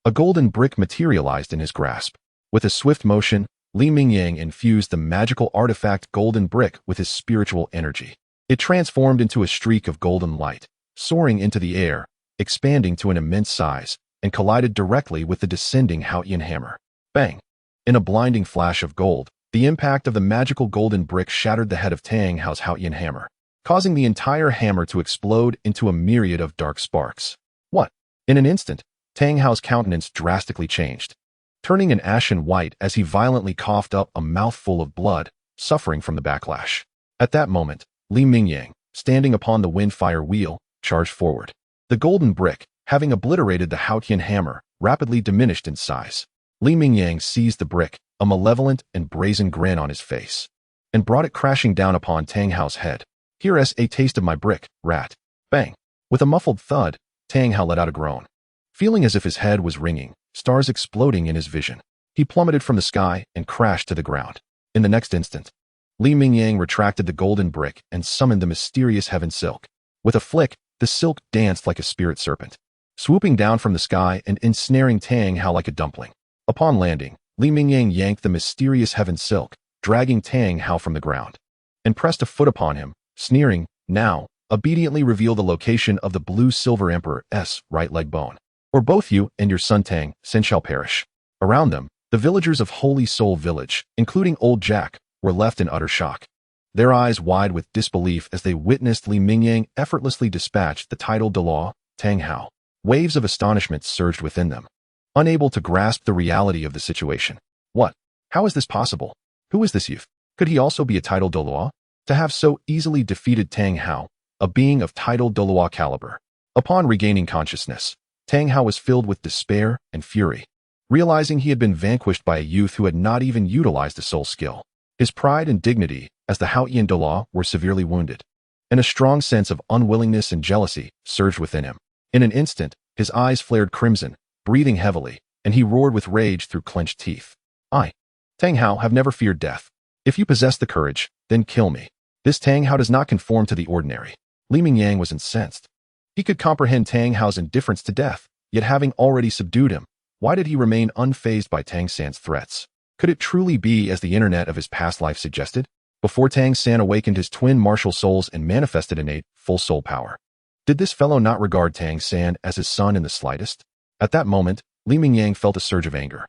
a golden brick materialized in his grasp. With a swift motion, Li Mingyang infused the magical artifact golden brick with his spiritual energy. It transformed into a streak of golden light, soaring into the air, expanding to an immense size, and collided directly with the descending Haotian hammer. Bang! In a blinding flash of gold, the impact of the magical golden brick shattered the head of Tang Hao's Haotian hammer, causing the entire hammer to explode into a myriad of dark sparks. What? In an instant, Tang Hao's countenance drastically changed, turning an ashen white as he violently coughed up a mouthful of blood, suffering from the backlash. At that moment, Li Mingyang, standing upon the windfire wheel, charged forward. The golden brick, having obliterated the Haotian hammer, rapidly diminished in size. Li Mingyang seized the brick, a malevolent and brazen grin on his face, and brought it crashing down upon Tang Hao's head. Here's a taste of my brick, rat. Bang! With a muffled thud, Tang Hao let out a groan. Feeling as if his head was ringing, stars exploding in his vision, he plummeted from the sky and crashed to the ground. In the next instant, Li Mingyang retracted the golden brick and summoned the mysterious heaven silk. With a flick, the silk danced like a spirit serpent, swooping down from the sky and ensnaring Tang Hao like a dumpling. Upon landing, Li Mingyang yanked the mysterious heaven silk, dragging Tang Hao from the ground, and pressed a foot upon him, sneering, "Now, obediently reveal the location of the blue-silver emperor's right leg bone, or both you and your son Tang San shall perish." Around them, the villagers of Holy Soul Village, including Old Jack, were left in utter shock, their eyes wide with disbelief as they witnessed Li Mingyang effortlessly dispatch the Titled Douluos, Tang Hao. Waves of astonishment surged within them, unable to grasp the reality of the situation. What? How is this possible? Who is this youth? Could he also be a Titled Douluos? To have so easily defeated Tang Hao, a being of Titled Douluos caliber. Upon regaining consciousness, Tang Hao was filled with despair and fury, realizing he had been vanquished by a youth who had not even utilized a soul skill. His pride and dignity, as the Haotian Douluos, were severely wounded, and a strong sense of unwillingness and jealousy surged within him. In an instant, his eyes flared crimson, breathing heavily, and he roared with rage through clenched teeth. "I, Tang Hao, have never feared death. If you possess the courage, then kill me." This Tang Hao does not conform to the ordinary. Li Mingyang was incensed. He could comprehend Tang Hao's indifference to death, yet having already subdued him, why did he remain unfazed by Tang San's threats? Could it truly be as the internet of his past life suggested? Before Tang San awakened his twin martial souls and manifested innate, full soul power, did this fellow not regard Tang San as his son in the slightest? At that moment, Li Mingyang felt a surge of anger,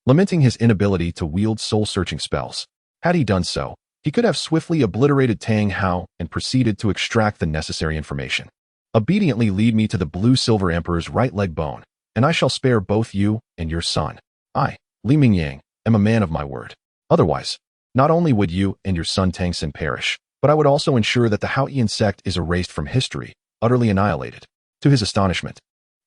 lamenting his inability to wield soul-searching spells. Had he done so, he could have swiftly obliterated Tang Hao and proceeded to extract the necessary information. "Obediently lead me to the blue-silver emperor's right leg bone, and I shall spare both you and your son. I, Li Mingyang, am a man of my word. Otherwise, not only would you and your son Tang San perish, but I would also ensure that the Haotian sect is erased from history, utterly annihilated." To his astonishment,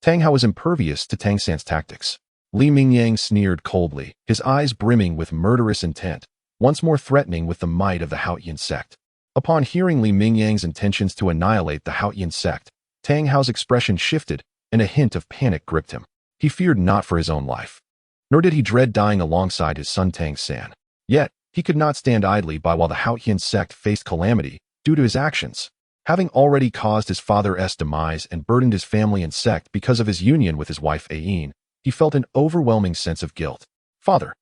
Tang Hao was impervious to Tang San's tactics. Li Mingyang sneered coldly, his eyes brimming with murderous intent, once more threatening with the might of the Haotian sect. Upon hearing Li Mingyang's intentions to annihilate the Haotian sect, Tang Hao's expression shifted, and a hint of panic gripped him. He feared not for his own life, nor did he dread dying alongside his son Tang San. Yet, he could not stand idly by while the Haotian sect faced calamity due to his actions. Having already caused his father's demise and burdened his family and sect because of his union with his wife Ayin, he felt an overwhelming sense of guilt. "Father."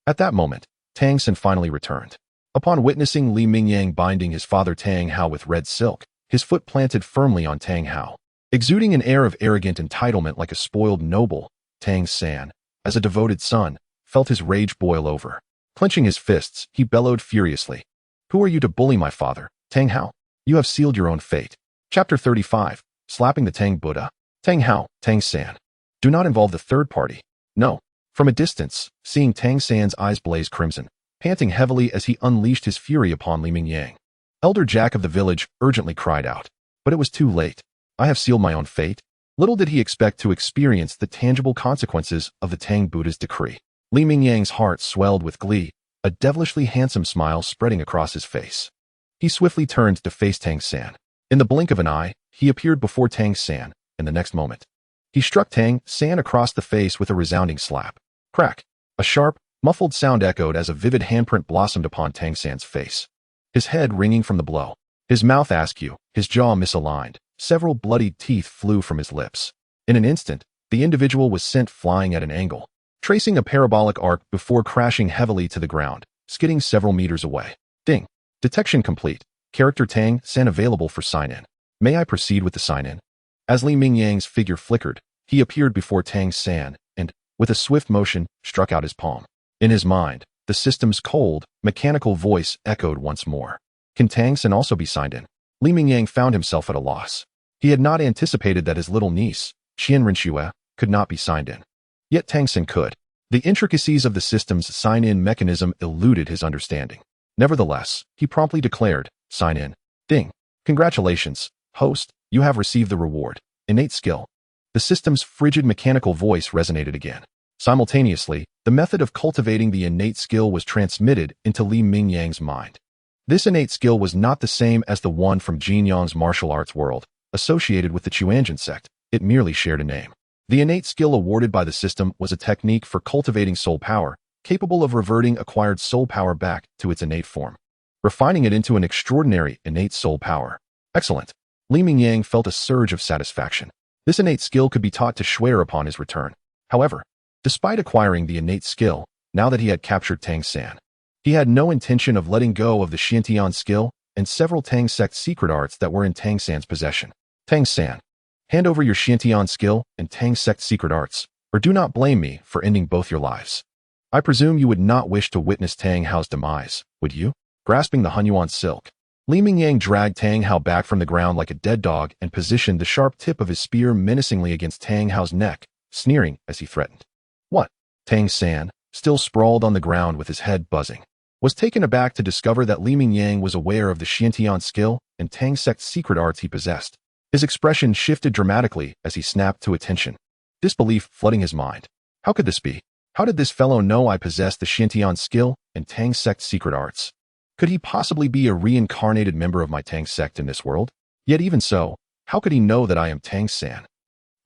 At that moment, Tang San finally returned. Upon witnessing Li Mingyang binding his father Tang Hao with red silk, his foot planted firmly on Tang Hao. Exuding an air of arrogant entitlement like a spoiled noble, Tang San, as a devoted son, felt his rage boil over. Clenching his fists, he bellowed furiously. "Who are you to bully my father, Tang Hao? You have sealed your own fate." Chapter 35. slapping the Tang Buddha. Tang Hao, Tang San. Do not involve the third party. No. From a distance, seeing Tang San's eyes blaze crimson, panting heavily as he unleashed his fury upon Li Mingyang. Elder Jack of the village urgently cried out. But it was too late. I have sealed my own fate. Little did he expect to experience the tangible consequences of the Tang Buddha's decree. Li Mingyang's heart swelled with glee, a devilishly handsome smile spreading across his face. He swiftly turned to face Tang San. In the blink of an eye, he appeared before Tang San, and the next moment, he struck Tang San across the face with a resounding slap. Crack! A sharp, muffled sound echoed as a vivid handprint blossomed upon Tang San's face. His head ringing from the blow, his mouth askew, his jaw misaligned, several bloodied teeth flew from his lips. In an instant, the individual was sent flying at an angle, tracing a parabolic arc before crashing heavily to the ground, skidding several meters away. Ding! Detection complete. Character Tang San available for sign-in. May I proceed with the sign-in? As Li Mingyang's figure flickered, he appeared before Tang San and, with a swift motion, struck out his palm. In his mind, the system's cold, mechanical voice echoed once more. Can Tang San also be signed in? Li Mingyang found himself at a loss. He had not anticipated that his little niece, Qian Renxue, could not be signed in. Yet Tang San could. The intricacies of the system's sign-in mechanism eluded his understanding. Nevertheless, he promptly declared, sign in. Ding. Congratulations, host, you have received the reward. Innate skill. The system's frigid mechanical voice resonated again. Simultaneously, the method of cultivating the innate skill was transmitted into Li Mingyang's mind. This innate skill was not the same as the one from Jin Yang's martial arts world, associated with the Chuanjin sect. It merely shared a name. The innate skill awarded by the system was a technique for cultivating soul power, capable of reverting acquired soul power back to its innate form, refining it into an extraordinary innate soul power. Excellent. Li Mingyang felt a surge of satisfaction. This innate skill could be taught to Xue upon his return. However, despite acquiring the innate skill, now that he had captured Tang San, he had no intention of letting go of the Xiantian skill and several Tang sect secret arts that were in Tang San's possession. Tang San, hand over your Xiantian skill and Tang sect secret arts, or do not blame me for ending both your lives. I presume you would not wish to witness Tang Hao's demise, would you? Grasping the Hunyuan silk, Li Mingyang dragged Tang Hao back from the ground like a dead dog and positioned the sharp tip of his spear menacingly against Tang Hao's neck, sneering as he threatened. What? Tang San, still sprawled on the ground with his head buzzing, was taken aback to discover that Li Mingyang was aware of the Xiantian skill and Tang sect's secret arts he possessed. His expression shifted dramatically as he snapped to attention, disbelief flooding his mind. How could this be? How did this fellow know I possessed the Xiantian skill and Tang sect's secret arts? Could he possibly be a reincarnated member of my Tang sect in this world? Yet even so, how could he know that I am Tang San?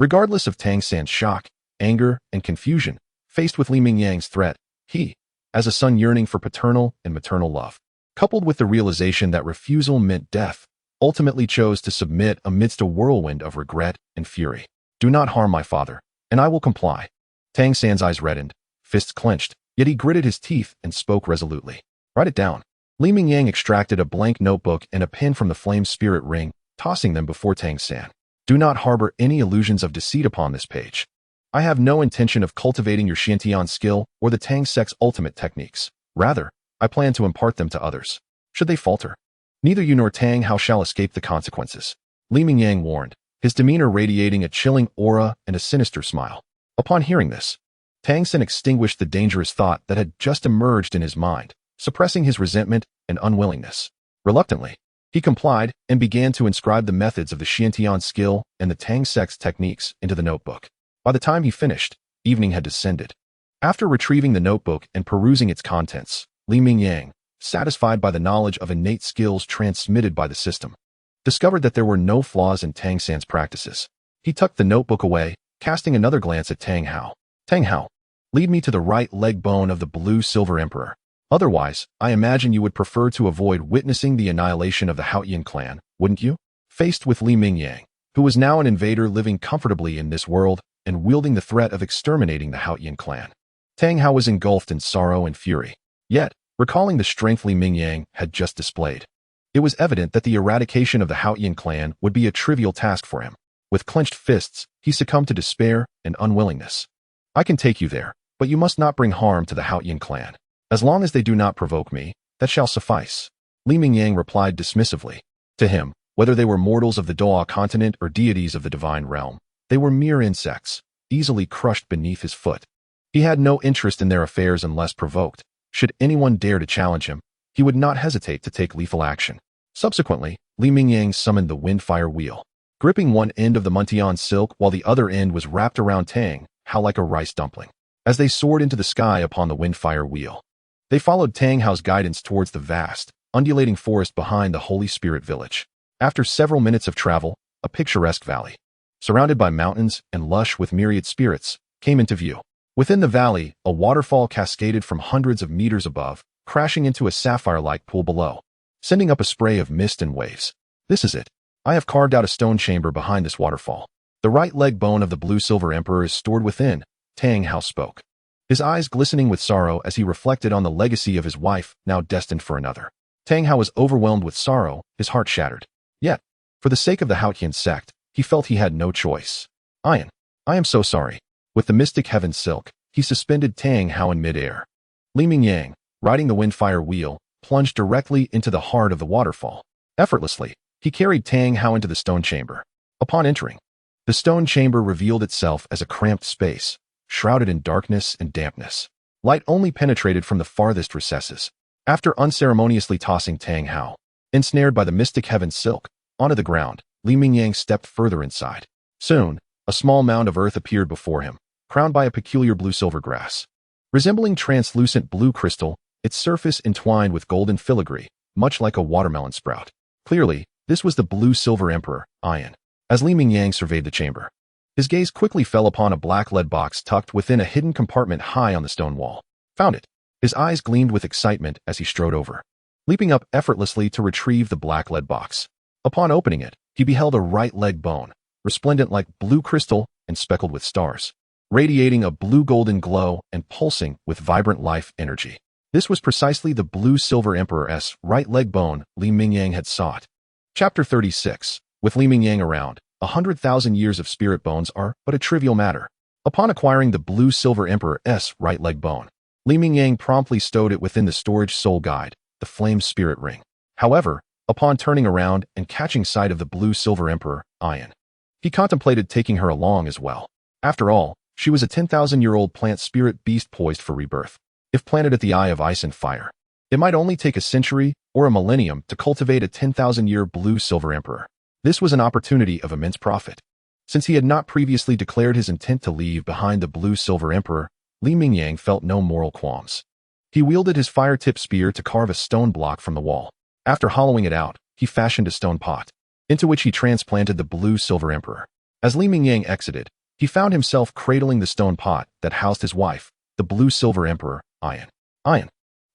Regardless of Tang San's shock, anger, and confusion, faced with Li Mingyang's threat, he, as a son yearning for paternal and maternal love, coupled with the realization that refusal meant death, ultimately chose to submit amidst a whirlwind of regret and fury. Do not harm my father, and I will comply. Tang San's eyes reddened, fists clenched, yet he gritted his teeth and spoke resolutely. Write it down. Li Mingyang extracted a blank notebook and a pen from the flame spirit ring, tossing them before Tang San. Do not harbor any illusions of deceit upon this page. I have no intention of cultivating your Xiantian skill or the Tang sect's ultimate techniques. Rather, I plan to impart them to others. Should they falter, neither you nor Tang Hao shall escape the consequences. Li Mingyang warned, his demeanor radiating a chilling aura and a sinister smile. Upon hearing this, Tang San extinguished the dangerous thought that had just emerged in his mind, suppressing his resentment and unwillingness. Reluctantly, he complied and began to inscribe the methods of the Xiantian skill and the Tang sect's techniques into the notebook. By the time he finished, evening had descended. After retrieving the notebook and perusing its contents, Li Mingyang, satisfied by the knowledge of innate skills transmitted by the system, discovered that there were no flaws in Tang San's practices. He tucked the notebook away, casting another glance at Tang Hao. Tang Hao, lead me to the right leg bone of the blue-silver emperor. Otherwise, I imagine you would prefer to avoid witnessing the annihilation of the Haotian clan, wouldn't you? Faced with Li Mingyang, who was now an invader living comfortably in this world and wielding the threat of exterminating the Haotian clan, Tang Hao was engulfed in sorrow and fury. Yet, recalling the strength Li Mingyang had just displayed, it was evident that the eradication of the Haotian clan would be a trivial task for him. With clenched fists, he succumbed to despair and unwillingness. I can take you there, but you must not bring harm to the Haotian clan. As long as they do not provoke me, that shall suffice. Li Mingyang replied dismissively. To him, Whether they were mortals of the Douluo Continent or deities of the divine realm, they were mere insects, easily crushed beneath his foot. He had no interest in their affairs unless provoked. Should anyone dare to challenge him, he would not hesitate to take lethal action. Subsequently, Li Mingyang summoned the Windfire Wheel, gripping one end of the Muntian silk while the other end was wrapped around Tang Hao like a rice dumpling. As they soared into the sky upon the Windfire Wheel, they followed Tang Hao's guidance towards the vast, undulating forest behind the Holy Spirit Village. After several minutes of travel, a picturesque valley, surrounded by mountains and lush with myriad spirits, came into view. Within the valley, a waterfall cascaded from hundreds of meters above, crashing into a sapphire-like pool below, sending up a spray of mist and waves. This is it. I have carved out a stone chamber behind this waterfall. The right leg bone of the blue-silver emperor is stored within, Tang Hao spoke, his eyes glistening with sorrow as he reflected on the legacy of his wife, now destined for another. Tang Hao was overwhelmed with sorrow, his heart shattered. Yet, for the sake of the Haotian sect, he felt he had no choice. I am so sorry. With the mystic heaven silk, he suspended Tang Hao in midair. Li Mingyang, riding the Windfire Wheel, plunged directly into the heart of the waterfall. Effortlessly, he carried Tang Hao into the stone chamber. Upon entering, the stone chamber revealed itself as a cramped space, shrouded in darkness and dampness. Light only penetrated from the farthest recesses. After unceremoniously tossing Tang Hao, ensnared by the mystic heaven silk, onto the ground, Li Mingyang stepped further inside. Soon, a small mound of earth appeared before him, crowned by a peculiar blue-silver grass. Resembling translucent blue crystal, its surface entwined with golden filigree, much like a watermelon sprout. Clearly, this was the blue-silver emperor, Ian. As Li Mingyang surveyed the chamber, his gaze quickly fell upon a black lead box tucked within a hidden compartment high on the stone wall. Found it. His eyes gleamed with excitement as he strode over, leaping up effortlessly to retrieve the black lead box. Upon opening it, he beheld a right leg bone, resplendent like blue crystal and speckled with stars, radiating a blue-golden glow and pulsing with vibrant life energy. This was precisely the blue-silver emperor's right leg bone Li Mingyang had sought. Chapter 36. With Li Mingyang around, 100,000 years of spirit bones are but a trivial matter. Upon acquiring the blue-silver emperor's right leg bone, Li Mingyang promptly stowed it within the storage soul guide, the flame spirit ring. However, upon turning around and catching sight of the blue-silver emperor, Ian, he contemplated taking her along as well. After all, she was a 10,000-year-old plant spirit beast poised for rebirth. If planted at the eye of ice and fire, it might only take a century or a millennium to cultivate a 10,000-year blue-silver emperor. This was an opportunity of immense profit. Since he had not previously declared his intent to leave behind the blue-silver emperor, Li Mingyang felt no moral qualms. He wielded his fire-tipped spear to carve a stone block from the wall. After hollowing it out, he fashioned a stone pot, into which he transplanted the blue-silver emperor. As Li Mingyang exited, he found himself cradling the stone pot that housed his wife, the blue-silver emperor, Ian.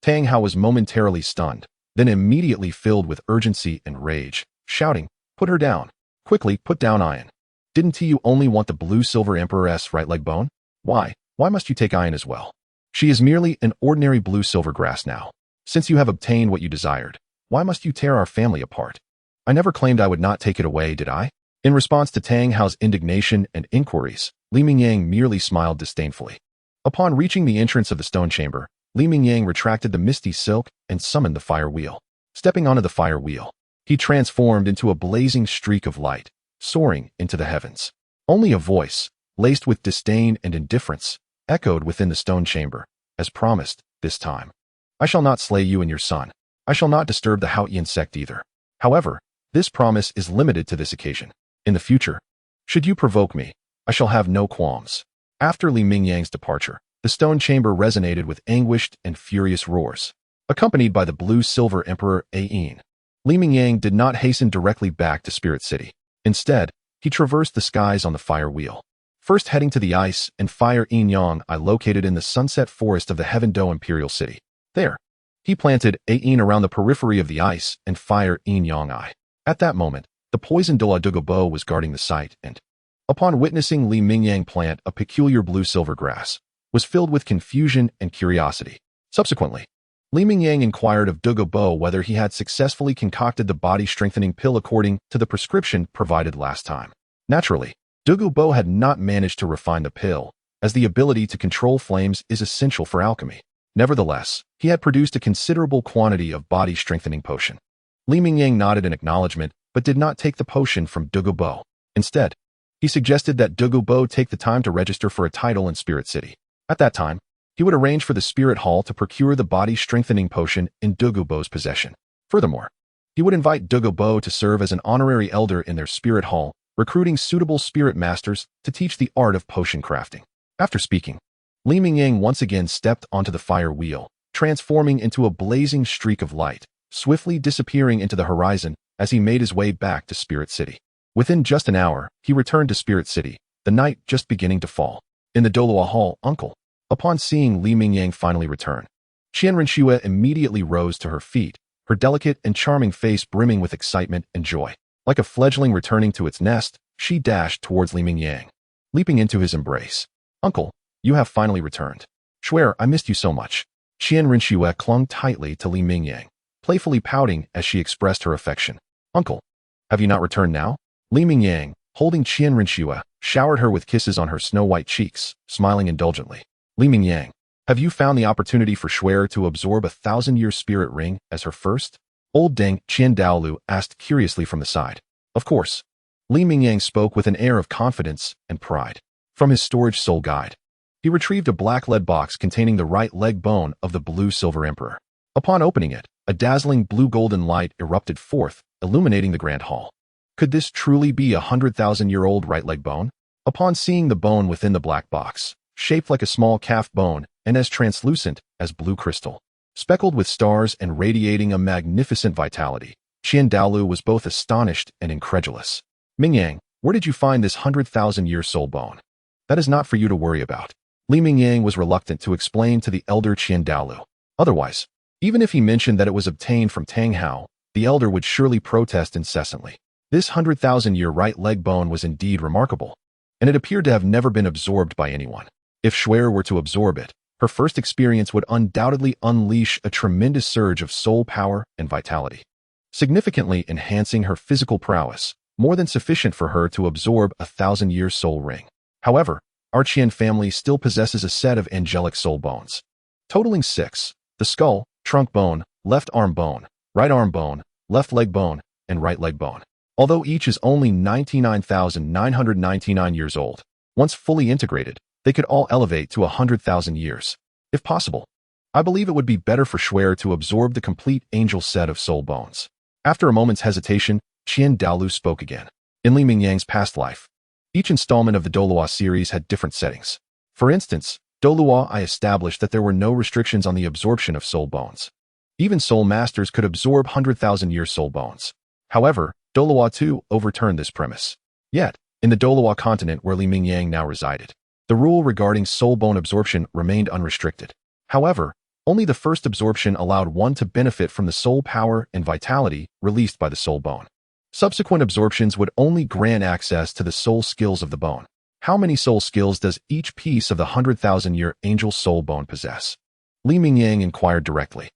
Tang Hao was momentarily stunned, then immediately filled with urgency and rage, shouting, "Put her down. Quickly, put down Ian. Didn't you only want the blue-silver emperor's right leg bone? Why must you take Ian as well? She is merely an ordinary blue-silver grass now. Since you have obtained what you desired, why must you tear our family apart? I never claimed I would not take it away, did I?" In response to Tang Hao's indignation and inquiries, Li Mingyang merely smiled disdainfully. Upon reaching the entrance of the stone chamber, Li Mingyang retracted the misty silk and summoned the fire wheel. Stepping onto the fire wheel, he transformed into a blazing streak of light, soaring into the heavens. Only a voice, laced with disdain and indifference, echoed within the stone chamber, as promised, this time. "I shall not slay you and your son. I shall not disturb the Haotian sect either. However, this promise is limited to this occasion. In the future, should you provoke me, I shall have no qualms." After Li Mingyang's departure, the stone chamber resonated with anguished and furious roars. Accompanied by the blue-silver emperor Ain, Li Mingyang did not hasten directly back to Spirit City. Instead, he traversed the skies on the fire wheel, first heading to the ice and fire Mingyang located in the sunset forest of the Heaven Do Imperial City. There, he planted Ain around the periphery of the ice and fire Mingyang. At that moment, the poisoned Douluo was guarding the site and, upon witnessing Li Mingyang plant a peculiar blue-silver grass, was filled with confusion and curiosity. Subsequently, Li Mingyang inquired of Douluo whether he had successfully concocted the body-strengthening pill according to the prescription provided last time. Naturally, Douluo had not managed to refine the pill, as the ability to control flames is essential for alchemy. Nevertheless, he had produced a considerable quantity of body-strengthening potion. Li Mingyang nodded in acknowledgement, but did not take the potion from Douluo. Instead, he suggested that Douluo take the time to register for a title in Spirit City. At that time, he would arrange for the Spirit Hall to procure the body-strengthening potion in Douluo's possession. Furthermore, he would invite Douluo to serve as an honorary elder in their Spirit Hall, recruiting suitable spirit masters to teach the art of potion crafting. After speaking, Li Mingyang once again stepped onto the fire wheel, transforming into a blazing streak of light, swiftly disappearing into the horizon as he made his way back to Spirit City. Within just an hour, he returned to Spirit City, the night just beginning to fall. In the Douluo Hall, Uncle. Upon seeing Li Mingyang finally return, Qian Renxue immediately rose to her feet, her delicate and charming face brimming with excitement and joy. Like a fledgling returning to its nest, she dashed towards Li Mingyang, leaping into his embrace. Uncle, you have finally returned. Swear, I missed you so much. Qian Renxue clung tightly to Li Mingyang, playfully pouting as she expressed her affection. Uncle, have you not returned now? Li Mingyang, holding Qian Renxue, showered her with kisses on her snow-white cheeks, smiling indulgently. Li Mingyang, have you found the opportunity for Swear to absorb a 1,000-year spirit ring as her first? Old Deng Qian Daoliu asked curiously from the side. Of course. Li Mingyang spoke with an air of confidence and pride. From his storage soul guide, he retrieved a black lead box containing the right leg bone of the blue silver emperor. Upon opening it, a dazzling blue-golden light erupted forth, illuminating the grand hall. Could this truly be a 100,000-year-old right leg bone? Upon seeing the bone within the black box, shaped like a small calf bone and as translucent as blue crystal, speckled with stars and radiating a magnificent vitality, Qian Daoliu was both astonished and incredulous. Mingyang, where did you find this 100,000-year soul bone? That is not for you to worry about. Li Mingyang was reluctant to explain to the elder Qian Daoliu. Otherwise, even if he mentioned that it was obtained from Tang Hao, the elder would surely protest incessantly. This 100,000-year right leg bone was indeed remarkable, and it appeared to have never been absorbed by anyone. If Swear were to absorb it, her first experience would undoubtedly unleash a tremendous surge of soul power and vitality, significantly enhancing her physical prowess, more than sufficient for her to absorb a 1,000-year soul ring. However, our Qian family still possesses a set of angelic soul bones, totaling 6, the skull, trunk bone, left arm bone, right arm bone, left leg bone, and right leg bone. Although each is only 99,999 years old, once fully integrated, they could all elevate to 100,000 years. If possible, I believe it would be better for Swear to absorb the complete angel set of soul bones. After a moment's hesitation, Qian Daoliu spoke again. In Li Mingyang's past life, each installment of the Douluo series had different settings. For instance, Douluo I established that there were no restrictions on the absorption of soul bones. Even soul masters could absorb 100,000-year soul bones. However, Douluo II overturned this premise. Yet, in the Douluo Continent where Li Mingyang now resided, the rule regarding soul bone absorption remained unrestricted. However, only the first absorption allowed one to benefit from the soul power and vitality released by the soul bone. Subsequent absorptions would only grant access to the soul skills of the bone. How many soul skills does each piece of the 100,000-year angel soul bone possess? Li Mingyang inquired directly.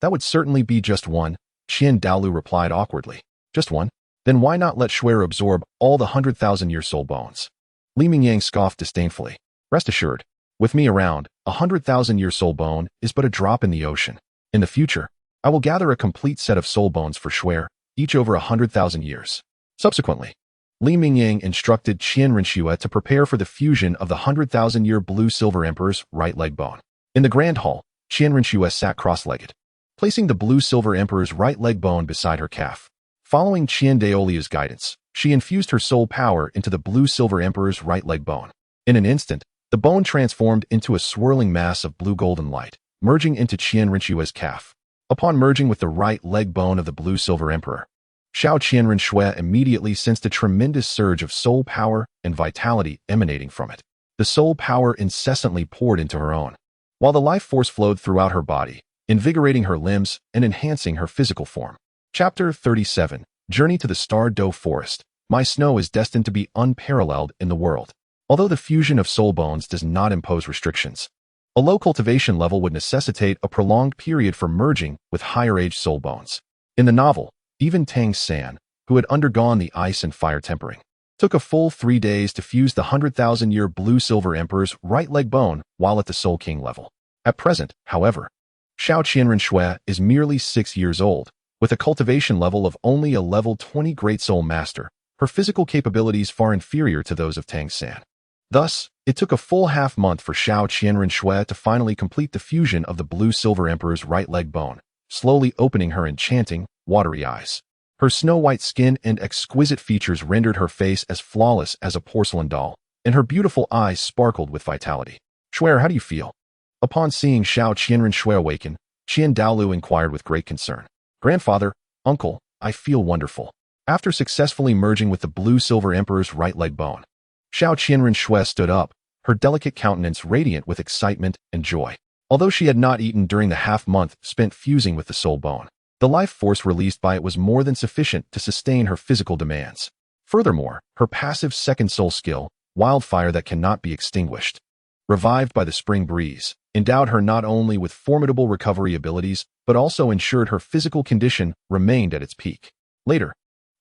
That would certainly be just one, Qian Daoliu replied awkwardly. Just one? Then why not let Swear absorb all the 100,000-year soul bones? Li Mingyang scoffed disdainfully. Rest assured, with me around, a 100,000-year soul bone is but a drop in the ocean. In the future, I will gather a complete set of soul bones for Swear, each over 100,000 years. Subsequently, Li Mingyang instructed Qian Renxue to prepare for the fusion of the 100,000-year blue-silver emperor's right leg bone. In the Grand Hall, Qian Renxue sat cross-legged, placing the blue-silver emperor's right leg bone beside her calf. Following Qian Daoliu's guidance, she infused her soul power into the blue-silver emperor's right leg bone. In an instant, the bone transformed into a swirling mass of blue-golden light, merging into Qian Renxue's calf. Upon merging with the right leg bone of the blue-silver emperor, Qian Renxue immediately sensed a tremendous surge of soul power and vitality emanating from it. The soul power incessantly poured into her own, while the life force flowed throughout her body, invigorating her limbs and enhancing her physical form. Chapter 37, Journey to the Star Doe Forest. My snow is destined to be unparalleled in the world. Although the fusion of soul bones does not impose restrictions, a low cultivation level would necessitate a prolonged period for merging with higher-aged soul bones. In the novel, even Tang San, who had undergone the ice and fire tempering, took a full 3 days to fuse the 100,000-year blue-silver emperor's right leg bone while at the Soul King level. At present, however, Qian Renxue is merely 6 years old, With a cultivation level of only a level 20 Great Soul Master, her physical capabilities far inferior to those of Tang San. Thus, it took a full half-month for Qian Renxue to finally complete the fusion of the Blue-Silver Emperor's right leg bone, slowly opening her enchanting, watery eyes. Her snow-white skin and exquisite features rendered her face as flawless as a porcelain doll, and her beautiful eyes sparkled with vitality. "Shuer, how do you feel?" Upon seeing Qian Renxue awaken, Qian Daoliu inquired with great concern. "Grandfather, uncle, I feel wonderful." After successfully merging with the Blue-Silver Emperor's right leg bone, Qian Renxue stood up, her delicate countenance radiant with excitement and joy. Although she had not eaten during the half-month spent fusing with the soul bone, the life force released by it was more than sufficient to sustain her physical demands. Furthermore, her passive second soul skill, Wildfire that cannot be extinguished, revived by the spring breeze, endowed her not only with formidable recovery abilities, but also ensured her physical condition remained at its peak. Later,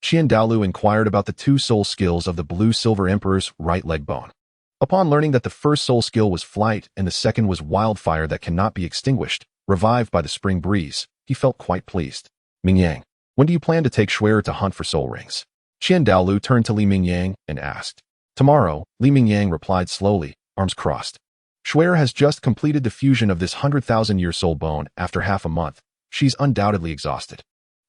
Qian Daoliu inquired about the two soul skills of the Blue-Silver Emperor's right leg bone. Upon learning that the first soul skill was flight and the second was wildfire that cannot be extinguished, revived by the spring breeze, he felt quite pleased. "Mingyang, when do you plan to take Shuer to hunt for soul rings?" Qian Daoliu turned to Li Mingyang and asked. "Tomorrow," Li Mingyang replied slowly, arms crossed. "Shuer has just completed the fusion of this 100,000-year soul bone after half a month. She's undoubtedly exhausted.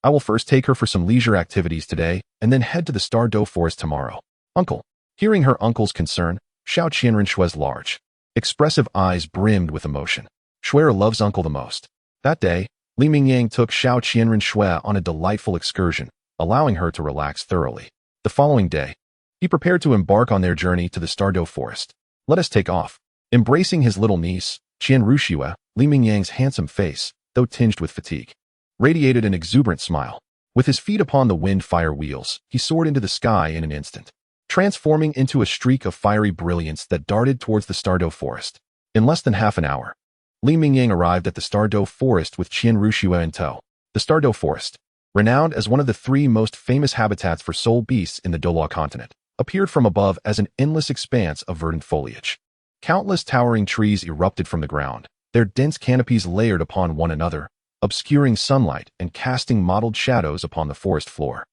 I will first take her for some leisure activities today and then head to the Star Do Forest tomorrow." "Uncle." Hearing her uncle's concern, Qian Renxue's large, expressive eyes brimmed with emotion. "Shuer loves uncle the most." That day, Li Mingyang took Qian Renxue on a delightful excursion, allowing her to relax thoroughly. The following day, he prepared to embark on their journey to the Star Do Forest. "Let us take off." Embracing his little niece, Qian Renxue, Li Mingyang's handsome face, though tinged with fatigue, radiated an exuberant smile. With his feet upon the wind-fire wheels, he soared into the sky in an instant, transforming into a streak of fiery brilliance that darted towards the Star Do Forest. In less than half an hour, Li Mingyang arrived at the Star Do Forest with Qian Renxue in tow. The Star Do Forest, renowned as one of the three most famous habitats for soul beasts in the Douluo Continent, appeared from above as an endless expanse of verdant foliage. Countless towering trees erupted from the ground, their dense canopies layered upon one another, obscuring sunlight and casting mottled shadows upon the forest floor.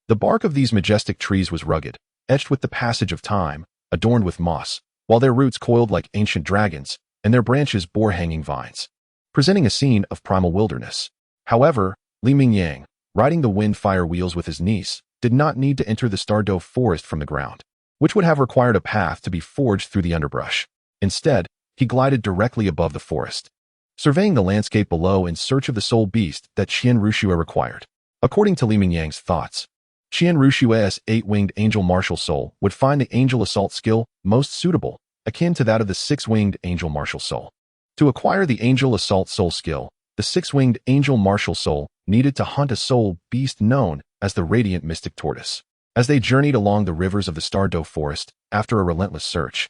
The bark of these majestic trees was rugged, etched with the passage of time, adorned with moss, while their roots coiled like ancient dragons, and their branches bore hanging vines, presenting a scene of primal wilderness. However, Li Mingyang, riding the wind-fire wheels with his niece, did not need to enter the Star Do Forest from the ground, which would have required a path to be forged through the underbrush. Instead, he glided directly above the forest, surveying the landscape below in search of the soul beast that Qian Renxue required. According to Li Mingyang's thoughts, Qian Renxue's 8-winged angel martial soul would find the angel assault skill most suitable, akin to that of the 6-winged angel martial soul. To acquire the angel assault soul skill, the 6-winged angel martial soul needed to hunt a soul beast known as the Radiant Mystic Tortoise. As they journeyed along the rivers of the Star Do Forest, after a relentless search,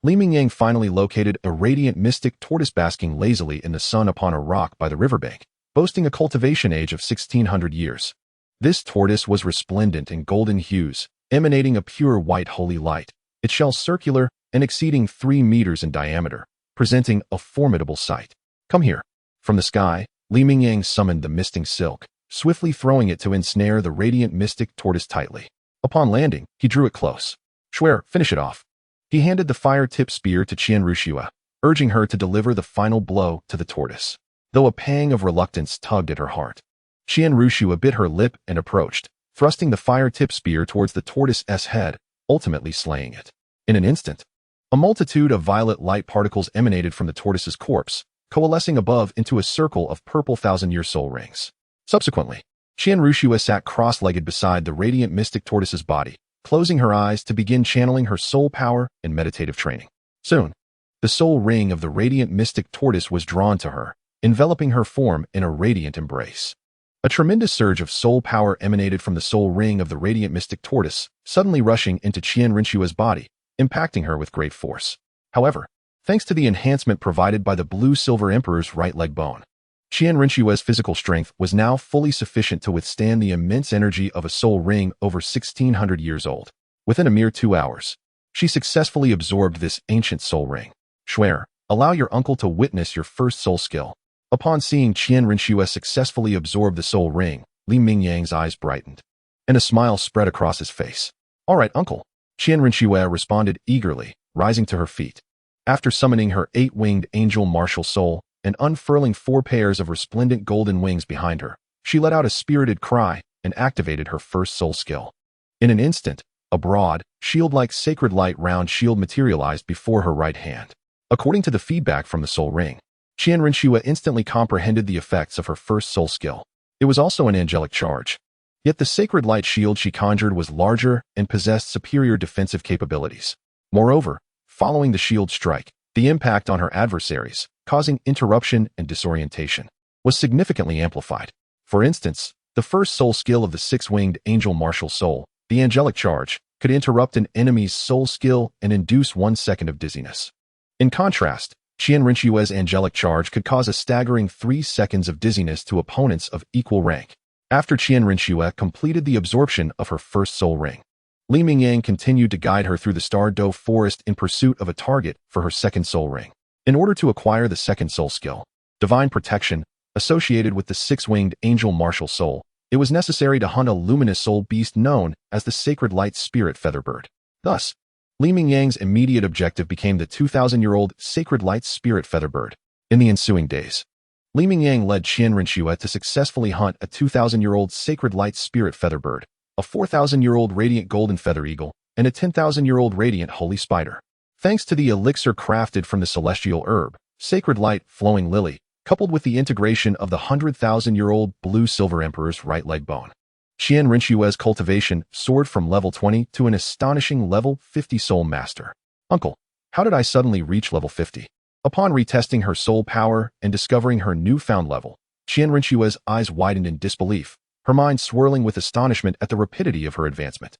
Li Mingyang finally located a radiant mystic tortoise basking lazily in the sun upon a rock by the riverbank, boasting a cultivation age of 1,600 years. This tortoise was resplendent in golden hues, emanating a pure white holy light, its shell circular and exceeding 3 meters in diameter, presenting a formidable sight. "Come here." From the sky, Li Mingyang summoned the misting silk, swiftly throwing it to ensnare the radiant mystic tortoise tightly. Upon landing, he drew it close. "Shuer, finish it off." He handed the fire-tipped spear to Qian Renxue, urging her to deliver the final blow to the tortoise. Though a pang of reluctance tugged at her heart, Qian Renxue bit her lip and approached, thrusting the fire-tipped spear towards the tortoise's head, ultimately slaying it. In an instant, a multitude of violet light particles emanated from the tortoise's corpse, coalescing above into a circle of purple thousand-year soul rings. Subsequently, Qian Renxue sat cross-legged beside the radiant mystic tortoise's body, closing her eyes to begin channeling her soul power and meditative training. Soon, the soul ring of the radiant mystic tortoise was drawn to her, enveloping her form in a radiant embrace. A tremendous surge of soul power emanated from the soul ring of the radiant mystic tortoise, suddenly rushing into Qian Renxue's body, impacting her with great force. However, thanks to the enhancement provided by the Blue-Silver Emperor's right leg bone, Qian Renxue's physical strength was now fully sufficient to withstand the immense energy of a soul ring over 1,600 years old. Within a mere 2 hours, she successfully absorbed this ancient soul ring. "Shuer, allow your uncle to witness your first soul skill." Upon seeing Qian Renxue successfully absorb the soul ring, Li Mingyang's eyes brightened, and a smile spread across his face. "All right, uncle." Qian Renxue responded eagerly, rising to her feet. After summoning her 8-winged angel martial soul and unfurling 4 pairs of resplendent golden wings behind her, she let out a spirited cry and activated her first soul skill. In an instant, a broad, shield-like sacred light round shield materialized before her right hand. According to the feedback from the soul ring, Qian Renxue instantly comprehended the effects of her first soul skill. It was also an angelic charge. Yet the sacred light shield she conjured was larger and possessed superior defensive capabilities. Moreover, following the shield strike, the impact on her adversaries, causing interruption and disorientation, was significantly amplified. For instance, the first soul skill of the 6-winged angel martial soul, the angelic charge, could interrupt an enemy's soul skill and induce 1 second of dizziness. In contrast, Qian Renxue's angelic charge could cause a staggering 3 seconds of dizziness to opponents of equal rank. After Qian Renxue completed the absorption of her first soul ring, Li Mingyang continued to guide her through the Star Doe forest in pursuit of a target for her second soul ring. In order to acquire the second soul skill, Divine Protection, associated with the 6-winged angel martial soul, it was necessary to hunt a luminous soul beast known as the Sacred Light Spirit Featherbird. Thus, Li Mingyang's immediate objective became the 2,000-year-old Sacred Light Spirit Featherbird. In the ensuing days, Li Mingyang led Qian Renxue to successfully hunt a 2,000-year-old Sacred Light Spirit Featherbird, a 4,000-year-old Radiant Golden Feather Eagle, and a 10,000-year-old Radiant Holy Spider. Thanks to the elixir crafted from the celestial herb, Sacred Light Flowing Lily, coupled with the integration of the 100,000-year-old Blue Silver Emperor's right leg bone, Qian Renxue's cultivation soared from level 20 to an astonishing level 50 Soul Master. "Uncle, how did I suddenly reach level 50? Upon retesting her soul power and discovering her newfound level, Qian Renxue's eyes widened in disbelief, her mind swirling with astonishment at the rapidity of her advancement.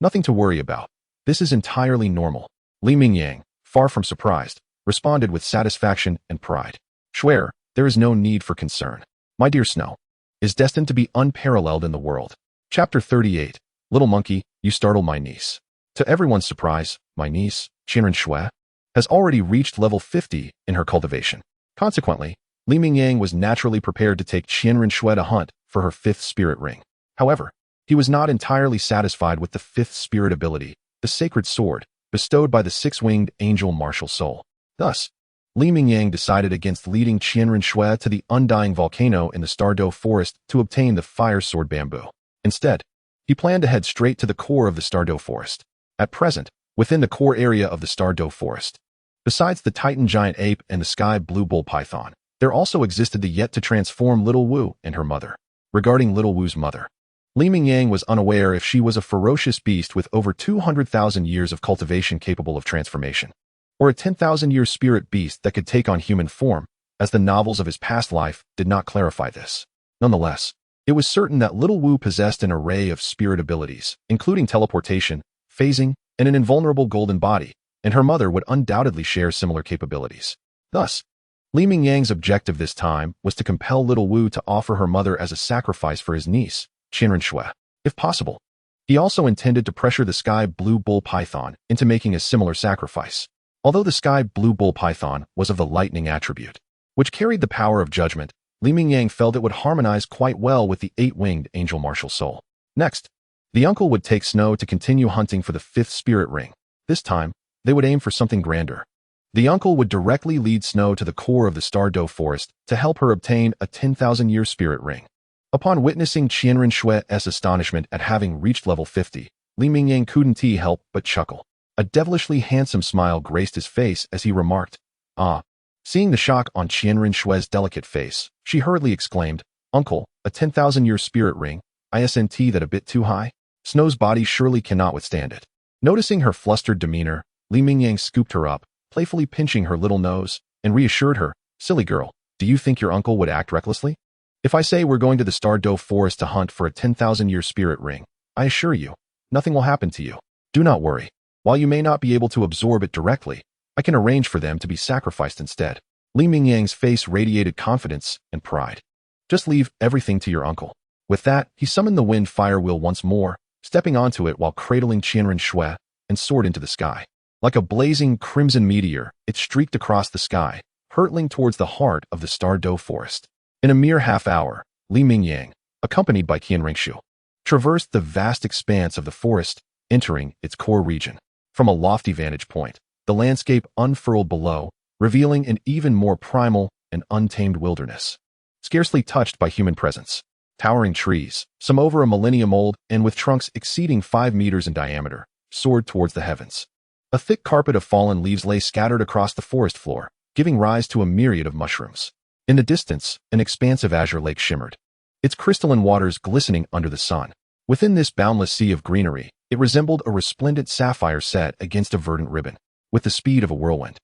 "Nothing to worry about. This is entirely normal." Li Mingyang, far from surprised, responded with satisfaction and pride. "Swear, there is no need for concern. My dear Snow is destined to be unparalleled in the world." Chapter 38. Little Monkey, You Startle My Niece. To everyone's surprise, my niece, Qian Renxue, has already reached level 50 in her cultivation. Consequently, Li Mingyang was naturally prepared to take Qian Renxue to hunt for her 5th spirit ring. However, he was not entirely satisfied with the 5th spirit ability, the sacred sword, bestowed by the 6-winged angel martial soul. Thus, Li Mingyang decided against leading Qian Renxue to the undying volcano in the Star Doe forest to obtain the fire sword bamboo. Instead, he planned to head straight to the core of the Star Doe forest. At present, within the core area of the Star Doe forest, besides the Titan giant ape and the sky blue bull python, there also existed the yet-to-transform Little Wu and her mother. Regarding Little Wu's mother, Li Mingyang was unaware if she was a ferocious beast with over 200,000 years of cultivation capable of transformation, or a 10,000-year spirit beast that could take on human form, as the novels of his past life did not clarify this. Nonetheless, it was certain that Little Wu possessed an array of spirit abilities, including teleportation, phasing, and an invulnerable golden body, and her mother would undoubtedly share similar capabilities. Thus, Li Mingyang's objective this time was to compel Little Wu to offer her mother as a sacrifice for his niece, Qian Renxue. If possible, he also intended to pressure the sky blue bull python into making a similar sacrifice. Although the sky blue bull python was of the lightning attribute, which carried the power of judgment, Li Mingyang felt it would harmonize quite well with the 8-winged angel martial soul. Next, the uncle would take Snow to continue hunting for the 5th spirit ring. This time, they would aim for something grander. The uncle would directly lead Snow to the core of the Star Doe forest to help her obtain a 10,000-year spirit ring. Upon witnessing Qian Renxue's astonishment at having reached level 50, Li Mingyang couldn't help but chuckle. A devilishly handsome smile graced his face as he remarked, "Ah." Seeing the shock on Qian Renxue's delicate face, she hurriedly exclaimed, "Uncle, a 10,000-year spirit ring, isn't that a bit too high? Snow's body surely cannot withstand it." Noticing her flustered demeanor, Li Mingyang scooped her up, playfully pinching her little nose, and reassured her, "Silly girl, do you think your uncle would act recklessly? If I say we're going to the Star Doe forest to hunt for a 10,000-year spirit ring, I assure you, nothing will happen to you. Do not worry. While you may not be able to absorb it directly, I can arrange for them to be sacrificed instead." Li Mingyang's face radiated confidence and pride. "Just leave everything to your uncle." With that, he summoned the wind fire wheel once more, stepping onto it while cradling Qian Renxue, and soared into the sky. Like a blazing crimson meteor, it streaked across the sky, hurtling towards the heart of the Star Doe forest. In a mere half hour, Li Mingyang, accompanied by Qian Renxue, traversed the vast expanse of the forest, entering its core region. From a lofty vantage point, the landscape unfurled below, revealing an even more primal and untamed wilderness, scarcely touched by human presence. Towering trees, some over a millennium old and with trunks exceeding 5 meters in diameter, soared towards the heavens. A thick carpet of fallen leaves lay scattered across the forest floor, giving rise to a myriad of mushrooms. In the distance, an expansive azure lake shimmered, its crystalline waters glistening under the sun. Within this boundless sea of greenery, it resembled a resplendent sapphire set against a verdant ribbon. With the speed of a whirlwind,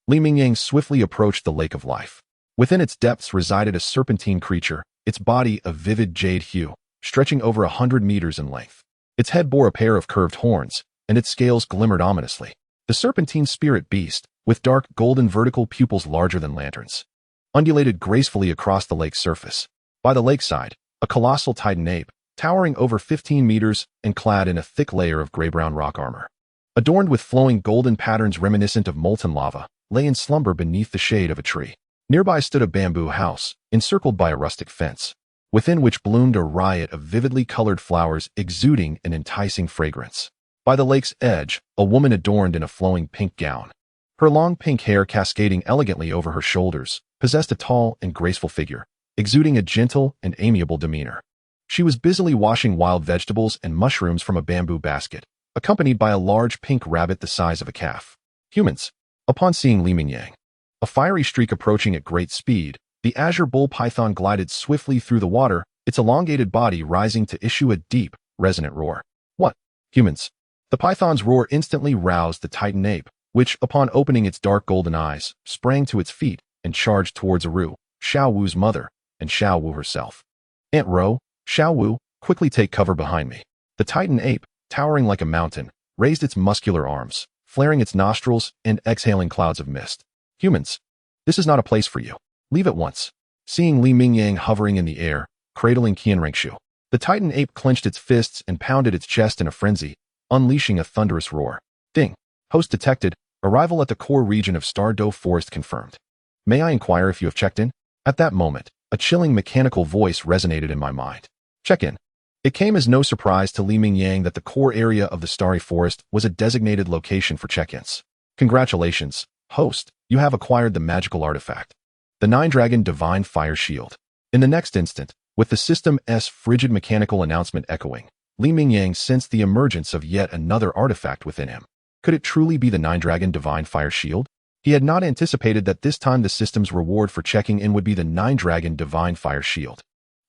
Li Mingyang swiftly approached the lake of life. Within its depths resided a serpentine creature, its body a vivid jade hue, stretching over 100 meters in length. Its head bore a pair of curved horns, and its scales glimmered ominously. The serpentine spirit beast, with dark golden vertical pupils larger than lanterns, undulated gracefully across the lake's surface. By the lakeside, a colossal titan ape, towering over 15 meters and clad in a thick layer of gray-brown rock armor, adorned with flowing golden patterns reminiscent of molten lava, lay in slumber beneath the shade of a tree. Nearby stood a bamboo house, encircled by a rustic fence, within which bloomed a riot of vividly colored flowers exuding an enticing fragrance. By the lake's edge, a woman adorned in a flowing pink gown, her long pink hair cascading elegantly over her shoulders, possessed a tall and graceful figure, exuding a gentle and amiable demeanor. She was busily washing wild vegetables and mushrooms from a bamboo basket, accompanied by a large pink rabbit the size of a calf. Humans. Upon seeing Li Mingyang, a fiery streak approaching at great speed, the azure bull python glided swiftly through the water, its elongated body rising to issue a deep, resonant roar. What? Humans. The python's roar instantly roused the titan ape, which, upon opening its dark golden eyes, sprang to its feet and charged towards Aru, Xiao Wu's mother, and Xiao Wu herself. Aunt Ro, Xiao Wu, quickly take cover behind me. The titan ape, towering like a mountain, raised its muscular arms, flaring its nostrils and exhaling clouds of mist. Humans. This is not a place for you. Leave at once. Seeing Li Mingyang hovering in the air, cradling Qian Renxue, the titan ape clenched its fists and pounded its chest in a frenzy, unleashing a thunderous roar. Ding. Host detected. Arrival at the core region of Star Do Forest confirmed. May I inquire if you have checked in? At that moment, a chilling mechanical voice resonated in my mind. Check in. It came as no surprise to Li Mingyang that the core area of the Starry Forest was a designated location for check-ins. Congratulations, host, you have acquired the magical artifact, the Nine-Dragon Divine Fire Shield. In the next instant, with the system's frigid mechanical announcement echoing, Li Mingyang sensed the emergence of yet another artifact within him. Could it truly be the Nine-Dragon Divine Fire Shield? He had not anticipated that this time the system's reward for checking in would be the Nine-Dragon Divine Fire Shield.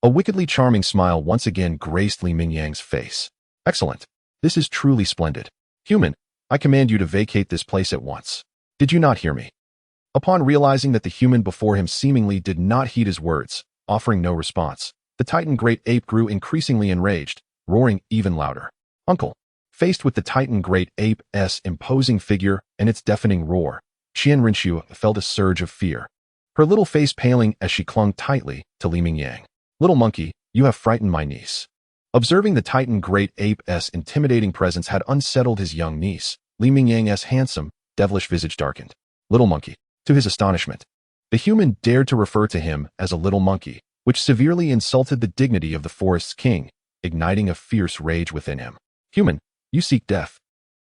A wickedly charming smile once again graced Li Mingyang's face. Excellent. This is truly splendid. Human, I command you to vacate this place at once. Did you not hear me? Upon realizing that the human before him seemingly did not heed his words, offering no response, the titan great ape grew increasingly enraged, roaring even louder. Uncle. Faced with the titan great ape's imposing figure and its deafening roar, Qian Renxue felt a surge of fear, her little face paling as she clung tightly to Li Mingyang. Little monkey, you have frightened my niece. Observing the titan great ape's intimidating presence had unsettled his young niece, Li Mingyang's handsome, devilish visage darkened. Little monkey. To his astonishment, the human dared to refer to him as a little monkey, which severely insulted the dignity of the forest's king, igniting a fierce rage within him. Human, you seek death.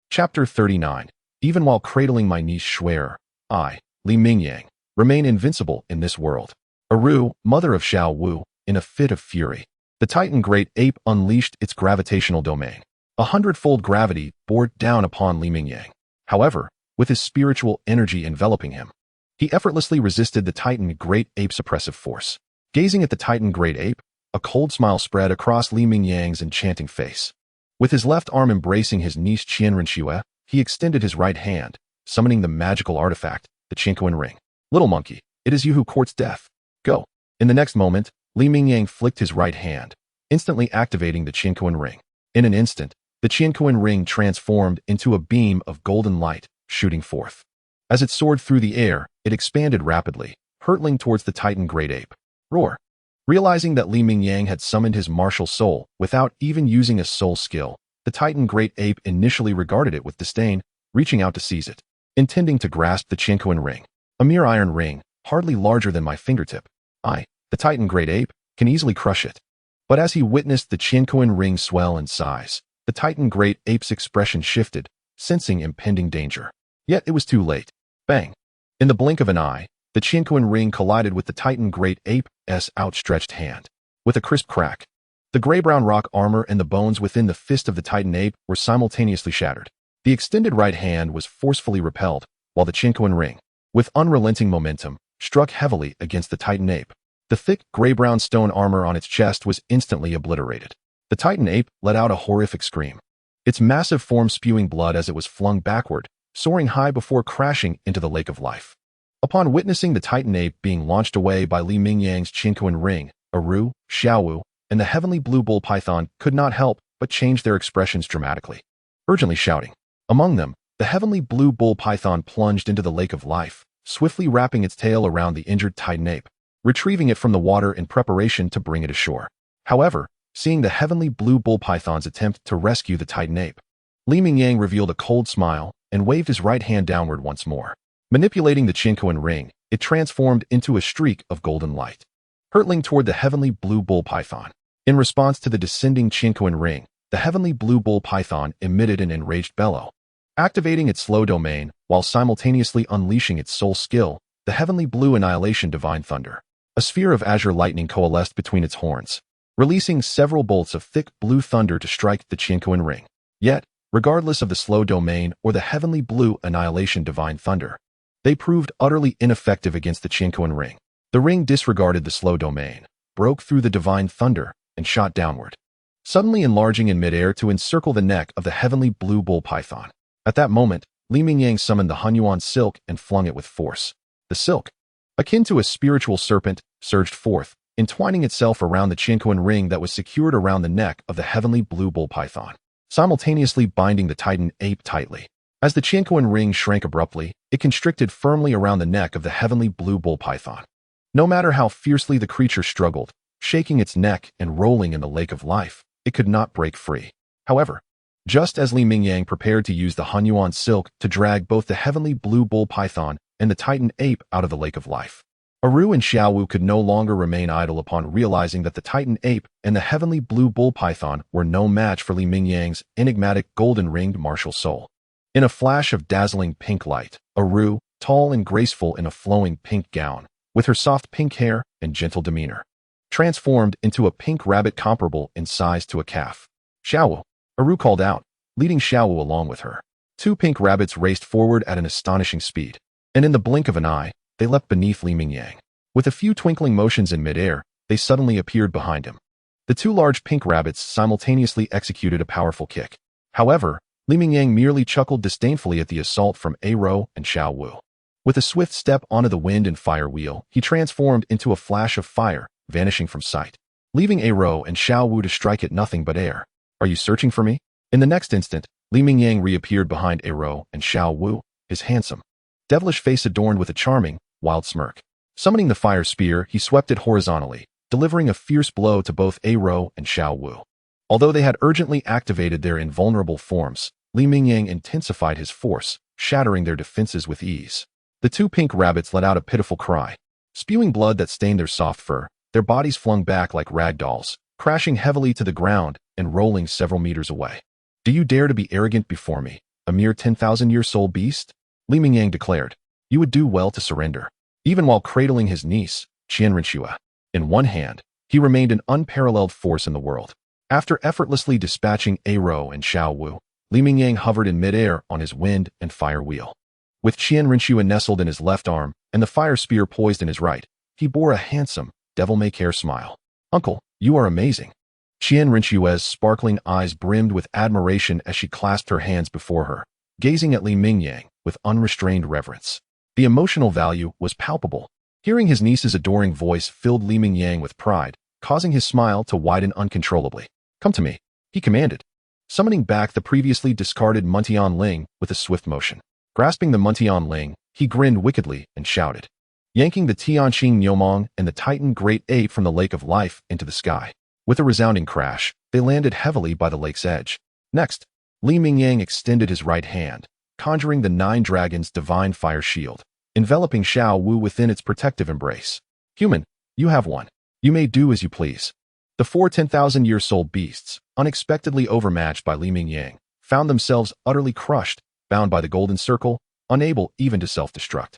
Chapter 39. Even while cradling my niece Xue, I, Li Mingyang, remain invincible in this world. Aru, mother of Xiao Wu, in a fit of fury, the titan great ape unleashed its gravitational domain. 100-fold gravity bore down upon Li Mingyang. However, with his spiritual energy enveloping him, he effortlessly resisted the titan great ape's oppressive force. Gazing at the titan great ape, a cold smile spread across Li Mingyang's enchanting face. With his left arm embracing his niece Qian Renxue, he extended his right hand, summoning the magical artifact, the Qian ring. Little monkey, it is you who courts death. Go. In the next moment, Li Mingyang flicked his right hand, instantly activating the Qian ring. In an instant, the Qian ring transformed into a beam of golden light, shooting forth. As it soared through the air, it expanded rapidly, hurtling towards the titan great ape. Roar. Realizing that Li Mingyang had summoned his martial soul without even using a soul skill, the titan great ape initially regarded it with disdain, reaching out to seize it, intending to grasp the Qian ring, a mere iron ring, hardly larger than my fingertip. I, the titan great ape, can easily crush it. But as he witnessed the Qian ring swell in size, the Titan Great Ape's expression shifted, sensing impending danger. Yet it was too late. Bang! In the blink of an eye, the Qian ring collided with the Titan Great Ape's outstretched hand. With a crisp crack, the gray-brown rock armor and the bones within the fist of the Titan ape were simultaneously shattered. The extended right hand was forcefully repelled, while the Qian ring, with unrelenting momentum, struck heavily against the Titan ape. The thick, gray-brown stone armor on its chest was instantly obliterated. The Titan ape let out a horrific scream, its massive form spewing blood as it was flung backward, soaring high before crashing into the lake of life. Upon witnessing the Titan ape being launched away by Li Mingyang's Qian ring, Aru, Xiao, and the heavenly blue bull python could not help but change their expressions dramatically, urgently shouting. Among them, the heavenly blue bull python plunged into the lake of life, swiftly wrapping its tail around the injured Titan ape, retrieving it from the water in preparation to bring it ashore. However, seeing the heavenly blue bull python's attempt to rescue the Titan ape, Li Mingyang revealed a cold smile and waved his right hand downward once more. Manipulating the Qian ring, it transformed into a streak of golden light, hurtling toward the heavenly blue bull python. In response to the descending Qian ring, the heavenly blue bull python emitted an enraged bellow. Activating its slow domain while simultaneously unleashing its soul skill, the heavenly blue annihilation divine thunder. A sphere of azure lightning coalesced between its horns, releasing several bolts of thick blue thunder to strike the Qian ring. Yet, regardless of the slow domain or the heavenly blue annihilation divine thunder, they proved utterly ineffective against the Qian ring. The ring disregarded the slow domain, broke through the divine thunder, and shot downward, suddenly enlarging in midair to encircle the neck of the heavenly blue bull python. At that moment, Li Mingyang summoned the Hunyuan silk and flung it with force. The silk, akin to a spiritual serpent, surged forth, entwining itself around the Qian ring that was secured around the neck of the heavenly blue bull python, simultaneously binding the Titan ape tightly. As the Qian ring shrank abruptly, it constricted firmly around the neck of the heavenly blue bull python. No matter how fiercely the creature struggled, shaking its neck and rolling in the lake of life, it could not break free. However, just as Li Mingyang prepared to use the Hunyuan silk to drag both the heavenly blue bull python and the Titan ape out of the lake of life, Aru and Xiao could no longer remain idle upon realizing that the Titan ape and the heavenly blue bull python were no match for Li Mingyang's enigmatic golden-ringed martial soul. In a flash of dazzling pink light, Aru, tall and graceful in a flowing pink gown, with her soft pink hair and gentle demeanor, transformed into a pink rabbit comparable in size to a calf. Xiao, Aru called out, leading Xiao along with her. Two pink rabbits raced forward at an astonishing speed, and in the blink of an eye, they leapt beneath Li Mingyang. With a few twinkling motions in midair, they suddenly appeared behind him. The two large pink rabbits simultaneously executed a powerful kick. However, Li Mingyang merely chuckled disdainfully at the assault from Aro and Xiao Wu. With a swift step onto the wind and fire wheel, he transformed into a flash of fire, vanishing from sight, leaving Aro and Xiao Wu to strike at nothing but air. Are you searching for me? In the next instant, Li Mingyang reappeared behind Aro and Xiao Wu, his handsome, devilish face adorned with a charming, wild smirk. Summoning the fire spear, he swept it horizontally, delivering a fierce blow to both Aro and Xiao Wu. Although they had urgently activated their invulnerable forms, Li Mingyang intensified his force, shattering their defenses with ease. The two pink rabbits let out a pitiful cry. Spewing blood that stained their soft fur, their bodies flung back like rag dolls, crashing heavily to the ground and rolling several meters away. Do you dare to be arrogant before me, a mere 10,000-year-old beast? Li Mingyang declared. You would do well to surrender. Even while cradling his niece, Qian Renxue, in one hand, he remained an unparalleled force in the world. After effortlessly dispatching Aro and Xiao Wu, Li Mingyang hovered in midair on his wind and fire wheel. With Qian Renxue nestled in his left arm and the fire spear poised in his right, he bore a handsome, devil-may-care smile. Uncle, you are amazing. Qian Renshue's sparkling eyes brimmed with admiration as she clasped her hands before her, gazing at Li Mingyang with unrestrained reverence. The emotional value was palpable. Hearing his niece's adoring voice filled Li Mingyang with pride, causing his smile to widen uncontrollably. Come to me, he commanded, summoning back the previously discarded Muntian Ling with a swift motion. Grasping the Muntian Ling, he grinned wickedly and shouted, yanking the Tianqing Nyomong and the Titan Great Ape from the Lake of Life into the sky. With a resounding crash, they landed heavily by the lake's edge. Next, Li Mingyang extended his right hand, conjuring the Nine Dragons' divine fire shield, enveloping Xiao Wu within its protective embrace. Human, you have won. You may do as you please. The four 10,000-year-soul beasts, unexpectedly overmatched by Li Mingyang, found themselves utterly crushed, bound by the golden circle, unable even to self-destruct.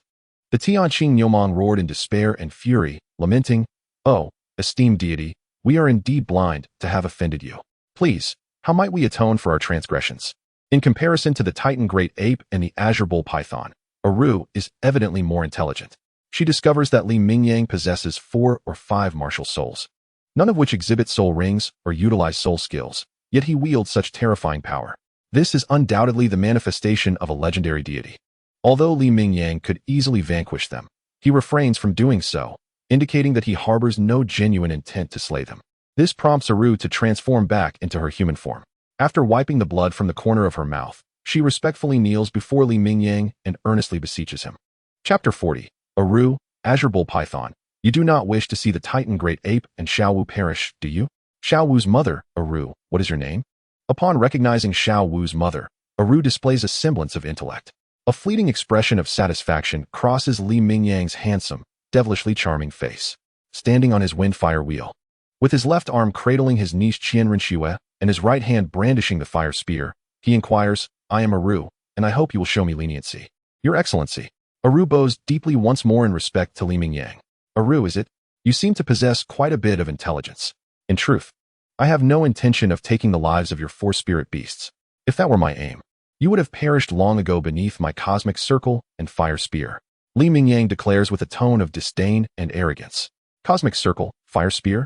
The Tianqing Niumong roared in despair and fury, lamenting, "Oh, esteemed deity, we are indeed blind to have offended you. Please, how might we atone for our transgressions?" In comparison to the Titan Great Ape and the Azure Bull Python, Aru is evidently more intelligent. She discovers that Li Mingyang possesses 4 or 5 martial souls, none of which exhibit soul rings or utilize soul skills, yet he wields such terrifying power. This is undoubtedly the manifestation of a legendary deity. Although Li Mingyang could easily vanquish them, he refrains from doing so, indicating that he harbors no genuine intent to slay them. This prompts Aru to transform back into her human form. After wiping the blood from the corner of her mouth, she respectfully kneels before Li Mingyang and earnestly beseeches him. Chapter 40. Aru, Azure Bull Python. You do not wish to see the Titan Great Ape and Xiao Wu perish, do you? Xiao Wu's mother, Aru, what is your name? Upon recognizing Xiao Wu's mother, Aru displays a semblance of intellect. A fleeting expression of satisfaction crosses Li Mingyang's handsome, devilishly charming face. Standing on his windfire wheel, with his left arm cradling his niece Qian Renxue and his right hand brandishing the fire spear, he inquires, "I am Aru, and I hope you will show me leniency." "Your Excellency." Aru bows deeply once more in respect to Li Mingyang. "Aru, is it? You seem to possess quite a bit of intelligence. In truth, I have no intention of taking the lives of your 4 spirit beasts. If that were my aim, you would have perished long ago beneath my cosmic circle and fire spear," Li Mingyang declares with a tone of disdain and arrogance. Cosmic circle, fire spear?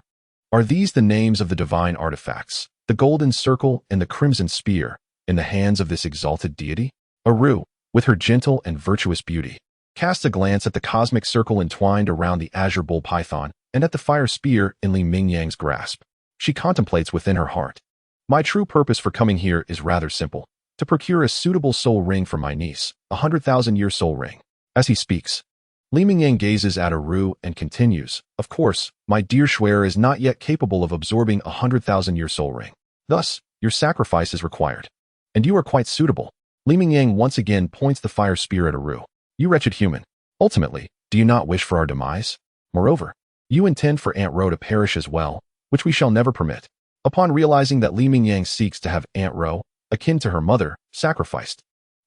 Are these the names of the divine artifacts, the golden circle and the crimson spear, in the hands of this exalted deity? Aru, with her gentle and virtuous beauty, casts a glance at the cosmic circle entwined around the Azure Bull Python and at the fire spear in Li Mingyang's grasp. She contemplates within her heart. "My true purpose for coming here is rather simple, to procure a suitable soul ring for my niece, a 100,000-year soul ring." As he speaks, Li Mingyang gazes at Aru and continues, "Of course, my dear Shuer is not yet capable of absorbing a 100,000-year soul ring. Thus, your sacrifice is required. And you are quite suitable." Li Mingyang once again points the fire spear at Aru. "You wretched human. Ultimately, do you not wish for our demise? Moreover, you intend for Aunt Ro to perish as well, which we shall never permit." Upon realizing that Li Mingyang seeks to have Aunt Ro, akin to her mother, sacrificed,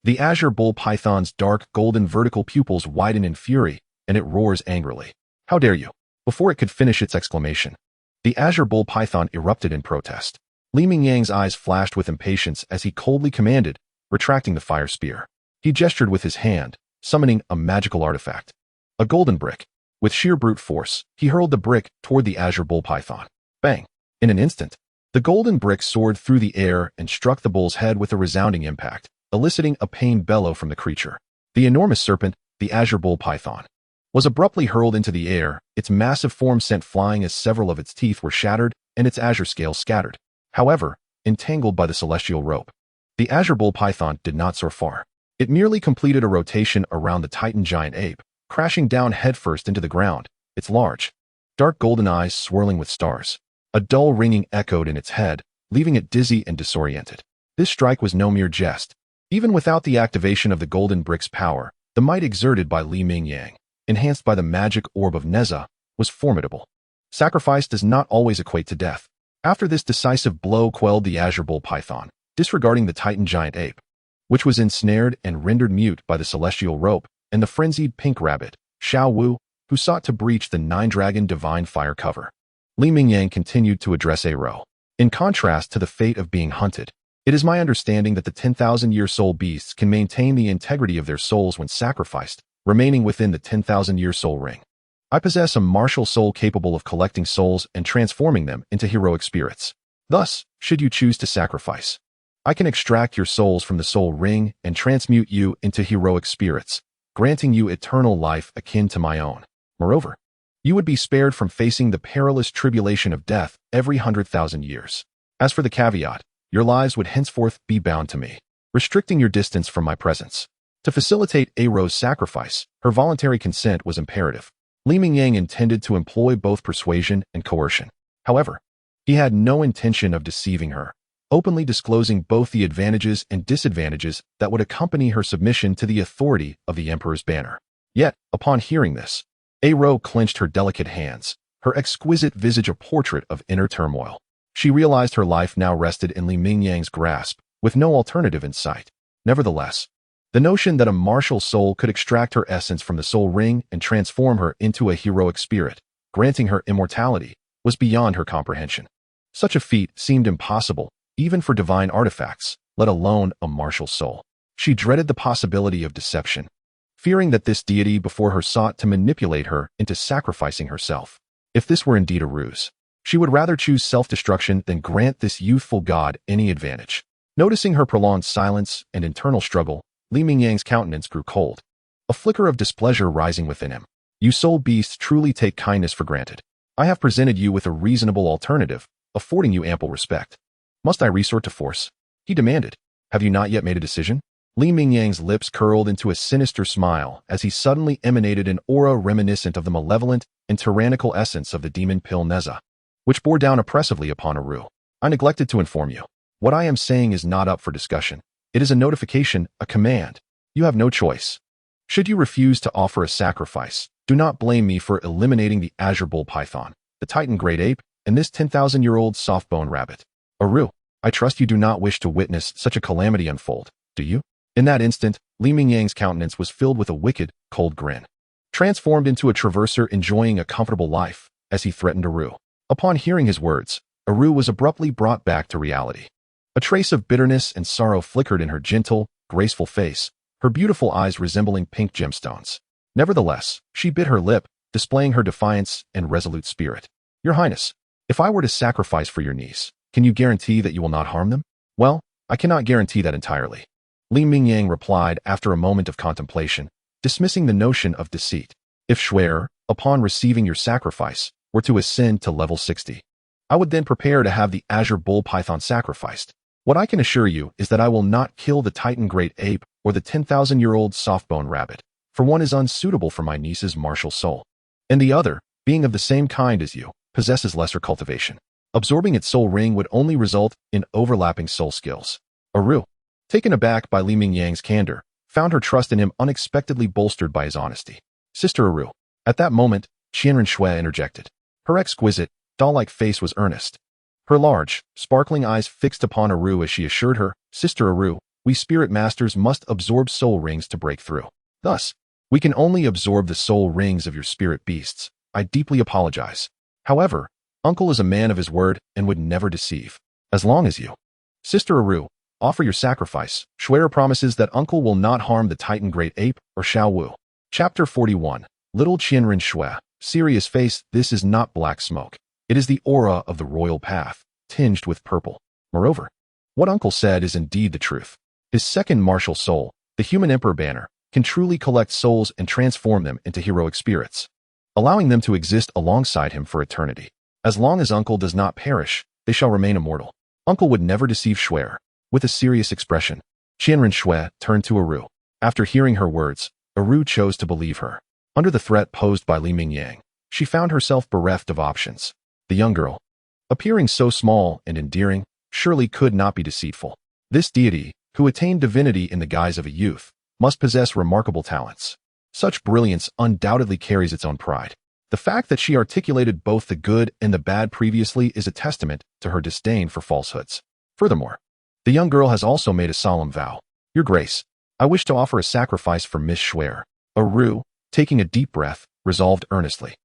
the Azure Bull Python's dark golden vertical pupils widen in fury, and it roars angrily. "How dare you!" Before it could finish its exclamation, the Azure Bull Python erupted in protest. Li Mingyang's eyes flashed with impatience as he coldly commanded, retracting the fire spear. He gestured with his hand, summoning a magical artifact, a golden brick. With sheer brute force, he hurled the brick toward the Azure Bull Python. Bang! In an instant, the golden brick soared through the air and struck the bull's head with a resounding impact, eliciting a pained bellow from the creature. The enormous serpent, the Azure Bull Python, was abruptly hurled into the air, its massive form sent flying as several of its teeth were shattered and its azure scales scattered. However, entangled by the celestial rope, the Azure Bull Python did not soar far. It merely completed a rotation around the Titan giant ape, crashing down headfirst into the ground, its large, dark golden eyes swirling with stars. A dull ringing echoed in its head, leaving it dizzy and disoriented. This strike was no mere jest. Even without the activation of the golden brick's power, the might exerted by Li Mingyang, enhanced by the magic orb of Nezha, was formidable. Sacrifice does not always equate to death. After this decisive blow quelled the Azure Bull Python, disregarding the Titan giant ape, which was ensnared and rendered mute by the celestial rope, and the frenzied pink rabbit, Xiao Wu, who sought to breach the 9-dragon divine fire cover. Li Mingyang continued to address Aro. "In contrast to the fate of being hunted, it is my understanding that the 10,000-year soul beasts can maintain the integrity of their souls when sacrificed, remaining within the 10,000-year soul ring. I possess a martial soul capable of collecting souls and transforming them into heroic spirits. Thus, should you choose to sacrifice, I can extract your souls from the soul ring and transmute you into heroic spirits, granting you eternal life akin to my own. Moreover, you would be spared from facing the perilous tribulation of death every 100,000 years. As for the caveat, your lives would henceforth be bound to me, restricting your distance from my presence." To facilitate Aro's sacrifice, her voluntary consent was imperative. Li Mingyang intended to employ both persuasion and coercion. However, he had no intention of deceiving her, openly disclosing both the advantages and disadvantages that would accompany her submission to the authority of the Emperor's banner. Yet, upon hearing this, Aro clenched her delicate hands, her exquisite visage a portrait of inner turmoil. She realized her life now rested in Li Mingyang's grasp, with no alternative in sight. Nevertheless, the notion that a martial soul could extract her essence from the soul ring and transform her into a heroic spirit, granting her immortality, was beyond her comprehension. Such a feat seemed impossible, even for divine artifacts, let alone a martial soul. She dreaded the possibility of deception, fearing that this deity before her sought to manipulate her into sacrificing herself. If this were indeed a ruse, she would rather choose self-destruction than grant this youthful god any advantage. Noticing her prolonged silence and internal struggle, Li Mingyang's countenance grew cold, a flicker of displeasure rising within him. You soul beasts truly take kindness for granted. I have presented you with a reasonable alternative, affording you ample respect. Must I resort to force? He demanded. Have you not yet made a decision? Li Mingyang's lips curled into a sinister smile as he suddenly emanated an aura reminiscent of the malevolent and tyrannical essence of the demon Pill Nezha, which bore down oppressively upon Aru. I neglected to inform you. What I am saying is not up for discussion. It is a notification, a command. You have no choice. Should you refuse to offer a sacrifice, do not blame me for eliminating the azure bull python, the titan great ape, and this 10,000-year-old soft-bone rabbit. Aru, I trust you do not wish to witness such a calamity unfold, do you? In that instant, Li Mingyang's countenance was filled with a wicked, cold grin, transformed into a traverser enjoying a comfortable life, as he threatened Aru. Upon hearing his words, Aru was abruptly brought back to reality. A trace of bitterness and sorrow flickered in her gentle, graceful face, her beautiful eyes resembling pink gemstones. Nevertheless, she bit her lip, displaying her defiance and resolute spirit. Your Highness, if I were to sacrifice for your niece, can you guarantee that you will not harm them? Well, I cannot guarantee that entirely. Li Mingyang replied after a moment of contemplation, dismissing the notion of deceit. If Xue, upon receiving your sacrifice, were to ascend to level 60, I would then prepare to have the azure bull python sacrificed. What I can assure you is that I will not kill the titan great ape or the 10,000-year-old soft-bone rabbit, for one is unsuitable for my niece's martial soul, and the other, being of the same kind as you, possesses lesser cultivation. Absorbing its soul ring would only result in overlapping soul skills. Aru, taken aback by Li Mingyang's candor, found her trust in him unexpectedly bolstered by his honesty. Sister Aru. At that moment, Qian Renxue interjected. Her exquisite, doll-like face was earnest, her large, sparkling eyes fixed upon Aru as she assured her, Sister Aru, we spirit masters must absorb soul rings to break through. Thus, we can only absorb the soul rings of your spirit beasts. I deeply apologize. However, Uncle is a man of his word and would never deceive. As long as you, Sister Aru, offer your sacrifice, Xue promises that Uncle will not harm the Titan Great Ape or Xiao. Chapter 41. Little Qian Renxue. Serious face, this is not black smoke. It is the aura of the royal path, tinged with purple. Moreover, what Uncle said is indeed the truth. His second martial soul, the human emperor banner, can truly collect souls and transform them into heroic spirits, allowing them to exist alongside him for eternity. As long as Uncle does not perish, they shall remain immortal. Uncle would never deceive Xue. With a serious expression, Qian Renxue turned to Aru. After hearing her words, Aru chose to believe her. Under the threat posed by Li Mingyang, she found herself bereft of options. The young girl, appearing so small and endearing, surely could not be deceitful. This deity, who attained divinity in the guise of a youth, must possess remarkable talents. Such brilliance undoubtedly carries its own pride. The fact that she articulated both the good and the bad previously is a testament to her disdain for falsehoods. Furthermore, the young girl has also made a solemn vow. Your Grace, I wish to offer a sacrifice for Miss Xue. Aru, taking a deep breath, resolved earnestly.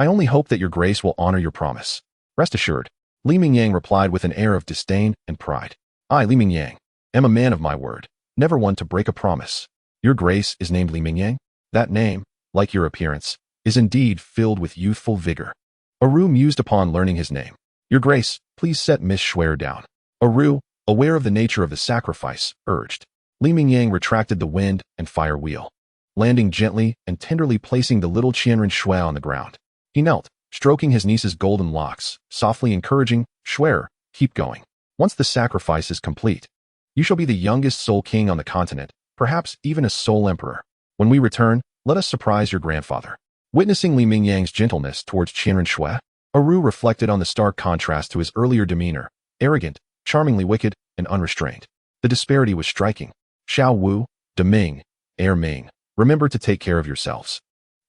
I only hope that your Grace will honor your promise. Rest assured, Li Mingyang replied with an air of disdain and pride. I, Li Mingyang, am a man of my word, never one to break a promise. Your Grace is named Li Mingyang? That name, like your appearance, is indeed filled with youthful vigor. Aru mused upon learning his name. Your Grace, please set Miss Xue down. Aru, aware of the nature of the sacrifice, urged. Li Mingyang retracted the wind and fire wheel, landing gently and tenderly placing the little Qian Renxue on the ground. He knelt, stroking his niece's golden locks, softly encouraging, Xue, keep going. Once the sacrifice is complete, you shall be the youngest soul king on the continent, perhaps even a soul emperor. When we return, let us surprise your grandfather. Witnessing Li Mingyang's gentleness towards Qian Renxue, Aru reflected on the stark contrast to his earlier demeanor, arrogant, charmingly wicked, and unrestrained. The disparity was striking. Xiao Wu, De Ming, Er Ming, remember to take care of yourselves.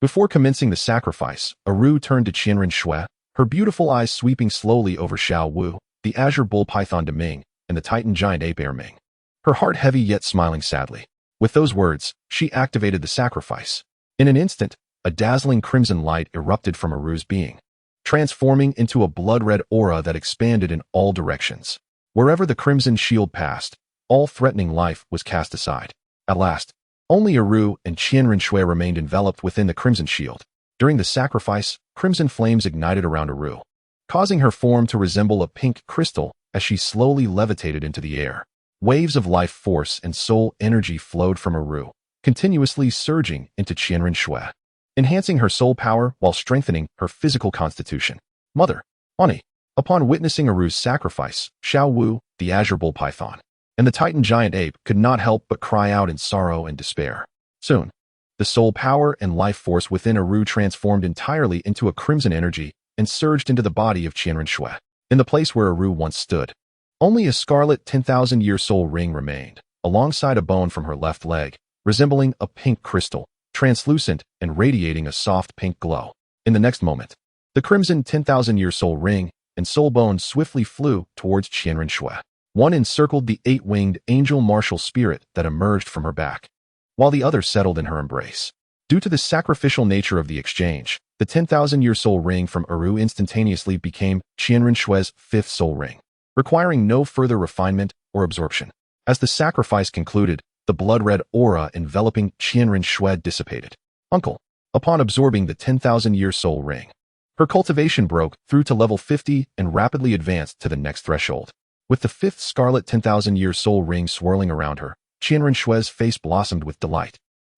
Before commencing the sacrifice, Aru turned to Qian Renxue, her beautiful eyes sweeping slowly over Xiao Wu, the azure bull python de Ming, and the titan giant ape Air Ming. Her heart heavy yet smiling sadly. With those words, she activated the sacrifice. In an instant, a dazzling crimson light erupted from Aru's being, transforming into a blood-red aura that expanded in all directions. Wherever the crimson shield passed, all threatening life was cast aside. At last, only Aru and Qian Renxue remained enveloped within the crimson shield. During the sacrifice, crimson flames ignited around Aru, causing her form to resemble a pink crystal as she slowly levitated into the air. Waves of life force and soul energy flowed from Aru, continuously surging into Qian Renxue, enhancing her soul power while strengthening her physical constitution. Mother, Ani. Upon witnessing Aru's sacrifice, Xiao Wu, the azure bull python, and the titan giant ape could not help but cry out in sorrow and despair. Soon, the soul power and life force within Aru transformed entirely into a crimson energy and surged into the body of Qian Renxue. In the place where Aru once stood, only a scarlet 10,000-year soul ring remained, alongside a bone from her left leg, resembling a pink crystal, translucent and radiating a soft pink glow. In the next moment, the crimson 10,000-year soul ring and soul bone swiftly flew towards Qian Renxue. One encircled the 8-winged angel martial spirit that emerged from her back, while the other settled in her embrace. Due to the sacrificial nature of the exchange, the 10,000-year soul ring from Aru instantaneously became Qian Renshue's 5th soul ring, requiring no further refinement or absorption. As the sacrifice concluded, the blood-red aura enveloping Qian Renxue dissipated. Uncle, upon absorbing the 10,000-year soul ring, her cultivation broke through to level 50 and rapidly advanced to the next threshold. With the 5th scarlet 10,000-year soul ring swirling around her, Qian Renshue's face blossomed with delight,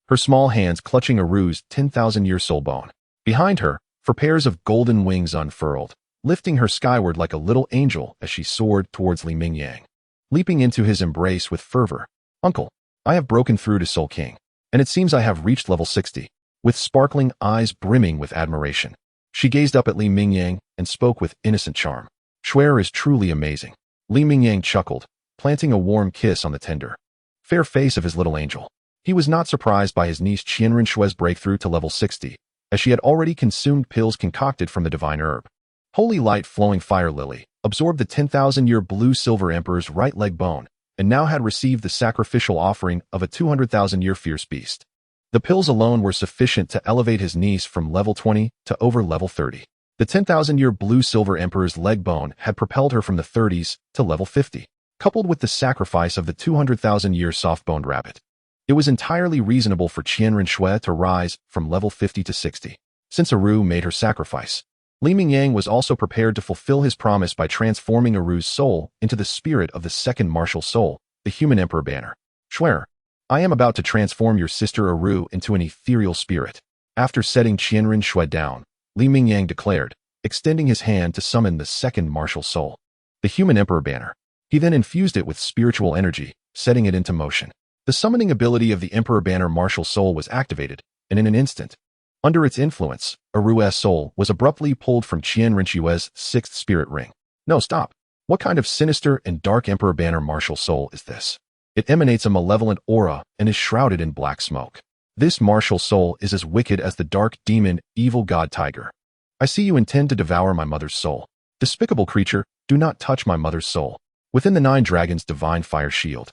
her small hands clutching Aru's 10,000-year soul bone. Behind her, for pairs of golden wings unfurled, lifting her skyward like a little angel as she soared towards Li Mingyang, leaping into his embrace with fervor. Uncle, I have broken through to Soul King, and it seems I have reached level 60. With sparkling eyes brimming with admiration, she gazed up at Li Mingyang and spoke with innocent charm. Shuer is truly amazing. Li Mingyang chuckled, planting a warm kiss on the tender, fair face of his little angel. He was not surprised by his niece Qian Renshue's breakthrough to level 60, as she had already consumed pills concocted from the divine herb. Holy Light Flowing Fire Lily absorbed the 10,000-year blue-silver emperor's right leg bone, and now had received the sacrificial offering of a 200,000-year fierce beast. The pills alone were sufficient to elevate his niece from level 20 to over level 30. The 10,000-year blue-silver emperor's leg bone had propelled her from the 30s to level 50, coupled with the sacrifice of the 200,000-year soft-boned rabbit. It was entirely reasonable for Qian Renxue to rise from level 50 to 60. Since Aru made her sacrifice, Li Mingyang was also prepared to fulfill his promise by transforming Aru's soul into the spirit of the second martial soul, the human emperor banner. Shuer, I am about to transform your sister Aru into an ethereal spirit. After setting Qian Renxue down, Li Mingyang declared, extending his hand to summon the second martial soul, the human emperor banner. He then infused it with spiritual energy, setting it into motion. The summoning ability of the emperor banner martial soul was activated, and in an instant, under its influence, Aru's soul was abruptly pulled from Qian Renshue's 6th spirit ring. No, stop. What kind of sinister and dark emperor banner martial soul is this? It emanates a malevolent aura and is shrouded in black smoke. This martial soul is as wicked as the dark demon, evil god tiger. I see you intend to devour my mother's soul. Despicable creature, do not touch my mother's soul. Within the 9 dragons' divine fire shield.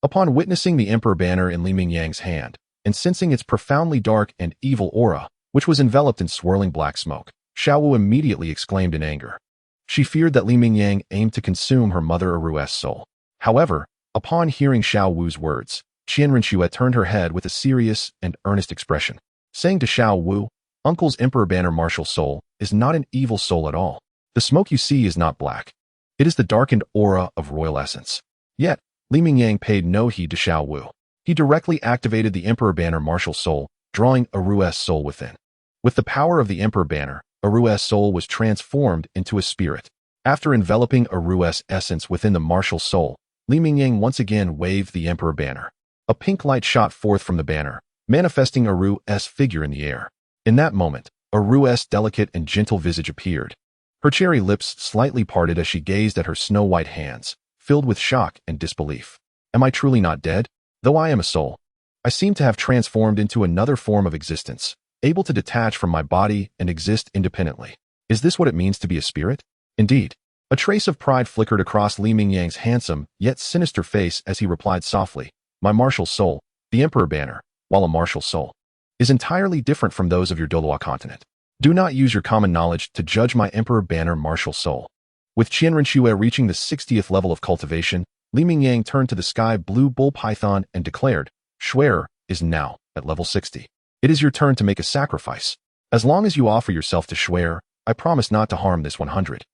Upon witnessing the emperor banner in Li Mingyang's hand, and sensing its profoundly dark and evil aura, which was enveloped in swirling black smoke, Xiao Wu immediately exclaimed in anger. She feared that Li Mingyang aimed to consume her mother Aru's soul. However, upon hearing Xiao Wu's words, Qian Renxue turned her head with a serious and earnest expression, saying to Xiao Wu, Uncle's emperor banner martial soul is not an evil soul at all. The smoke you see is not black. It is the darkened aura of royal essence. Yet, Li Mingyang paid no heed to Xiao Wu. He directly activated the emperor banner martial soul, drawing Aru's soul within. With the power of the emperor banner, Aru's soul was transformed into a spirit. After enveloping Aru's essence within the martial soul, Li Mingyang once again waved the emperor banner. A pink light shot forth from the banner, manifesting Aru's figure in the air. In that moment, Aru's delicate and gentle visage appeared. Her cherry lips slightly parted as she gazed at her snow-white hands, filled with shock and disbelief. Am I truly not dead? Though I am a soul, I seem to have transformed into another form of existence, able to detach from my body and exist independently. Is this what it means to be a spirit? Indeed. A trace of pride flickered across Li Mingyang's handsome, yet sinister face as he replied softly, "My martial soul, the Emperor banner, while a martial soul, is entirely different from those of your Douluo Continent. Do not use your common knowledge to judge my Emperor banner martial soul." With Qian Renxue reaching the 60th level of cultivation, Li Mingyang turned to the sky blue bull python and declared, "Xue is now at level 60. It is your turn to make a sacrifice. As long as you offer yourself to Xue, I promise not to harm this 100,000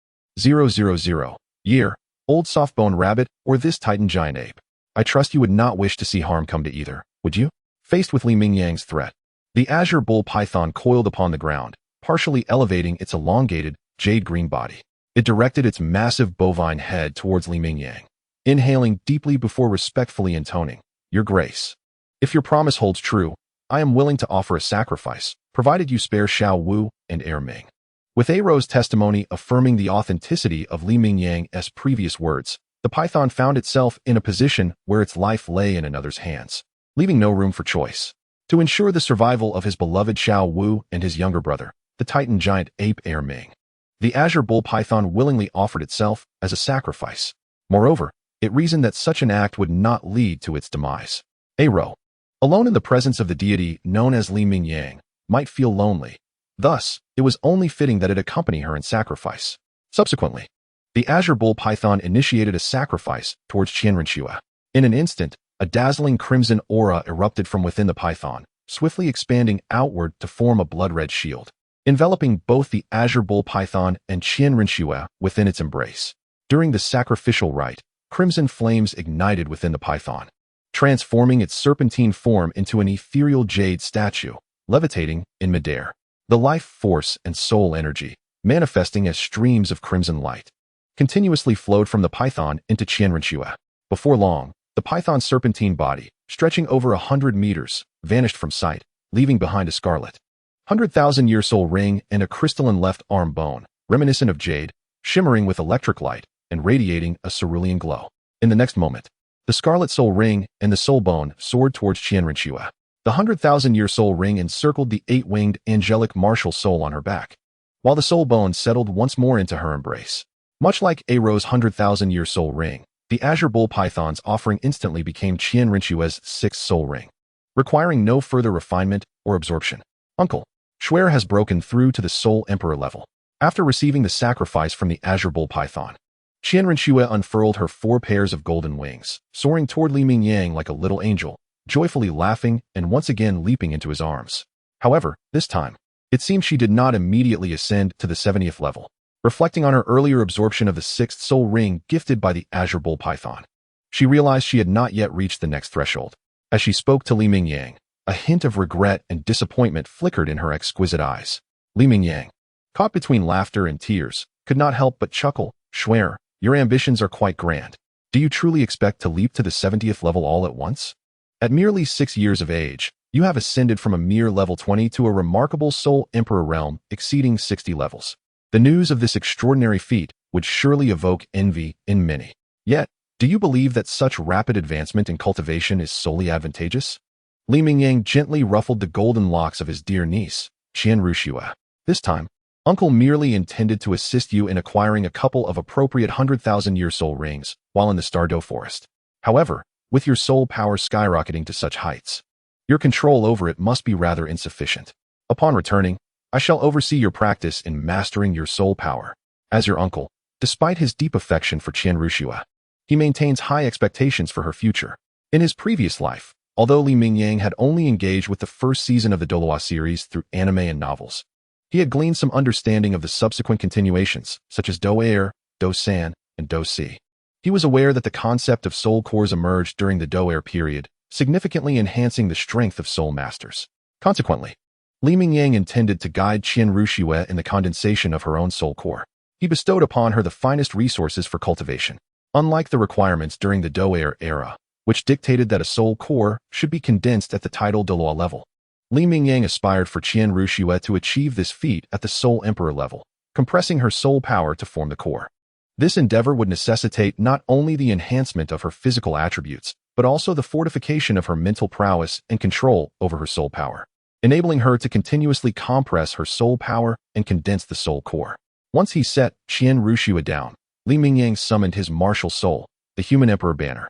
year old soft-bone rabbit or this titan giant ape. I trust you would not wish to see harm come to either, would you?" Faced with Li Mingyang's threat, the azure bull python coiled upon the ground, partially elevating its elongated, jade-green body. It directed its massive bovine head towards Li Mingyang, inhaling deeply before respectfully intoning, "Your Grace, if your promise holds true, I am willing to offer a sacrifice, provided you spare Xiao Wu and Heir Ming." With Aro's testimony affirming the authenticity of Li Mingyang's previous words, the python found itself in a position where its life lay in another's hands, leaving no room for choice. To ensure the survival of his beloved Xiao Wu and his younger brother, the titan giant ape Heir Ming, the azure bull python willingly offered itself as a sacrifice. Moreover, it reasoned that such an act would not lead to its demise. Aro, alone in the presence of the deity known as Li Mingyang, might feel lonely. Thus, it was only fitting that it accompany her in sacrifice. Subsequently, the azure bull python initiated a sacrifice towards Qian Renxue. In an instant, a dazzling crimson aura erupted from within the python, swiftly expanding outward to form a blood-red shield, enveloping both the azure bull python and Qian Renxue within its embrace. During the sacrificial rite, crimson flames ignited within the python, transforming its serpentine form into an ethereal jade statue, levitating in midair. The life force and soul energy, manifesting as streams of crimson light, continuously flowed from the python into Qian Renxue. Before long, the python's serpentine body, stretching over 100 meters, vanished from sight, leaving behind a scarlet 100,000-year soul ring and a crystalline left arm bone, reminiscent of jade, shimmering with electric light and radiating a cerulean glow. In the next moment, the scarlet soul ring and the soul bone soared towards Qian Renxue. The 100,000-year soul ring encircled the 8-winged angelic martial soul on her back, while the soul bone settled once more into her embrace. Much like Aro's 100,000-year soul ring, the azure bull python's offering instantly became Qian Renxue's 6th soul ring, requiring no further refinement or absorption. Uncle, Xue has broken through to the soul emperor level. After receiving the sacrifice from the azure bull python, Qian Renxue unfurled her 4 pairs of golden wings, soaring toward Li Mingyang like a little angel, joyfully laughing and once again leaping into his arms. However, this time, it seemed she did not immediately ascend to the 70th level, reflecting on her earlier absorption of the 6th soul ring gifted by the azure bull python. She realized she had not yet reached the next threshold. As she spoke to Li Mingyang, a hint of regret and disappointment flickered in her exquisite eyes. Li Mingyang, caught between laughter and tears, could not help but chuckle. "Xue, your ambitions are quite grand. Do you truly expect to leap to the 70th level all at once? At merely 6 years of age, you have ascended from a mere level 20 to a remarkable soul emperor realm exceeding 60 levels. The news of this extraordinary feat would surely evoke envy in many. Yet, do you believe that such rapid advancement in cultivation is solely advantageous?" Li Mingyang gently ruffled the golden locks of his dear niece, Qian Renxue. "This time, Uncle merely intended to assist you in acquiring a couple of appropriate 100,000-year soul rings while in the Stardow Forest. However, with your soul power skyrocketing to such heights, your control over it must be rather insufficient. Upon returning, I shall oversee your practice in mastering your soul power. As your uncle, despite his deep affection for Qian Renxue, he maintains high expectations for her future. In his previous life, although Li Mingyang had only engaged with the first season of the Douluo series through anime and novels, he had gleaned some understanding of the subsequent continuations, such as Do-Er, Do-San, and Do-Si. He was aware that the concept of soul cores emerged during the Do-Er period, significantly enhancing the strength of soul masters. Consequently, Li Mingyang intended to guide Qian Renxue in the condensation of her own soul core. He bestowed upon her the finest resources for cultivation, unlike the requirements during the Do-Er era, which dictated that a soul core should be condensed at the Titled Douluo level. Li Mingyang aspired for Qian Renxue to achieve this feat at the soul emperor level, compressing her soul power to form the core. This endeavor would necessitate not only the enhancement of her physical attributes, but also the fortification of her mental prowess and control over her soul power, enabling her to continuously compress her soul power and condense the soul core. Once he set Qian Renxue down, Li Mingyang summoned his martial soul, the Human Emperor Banner.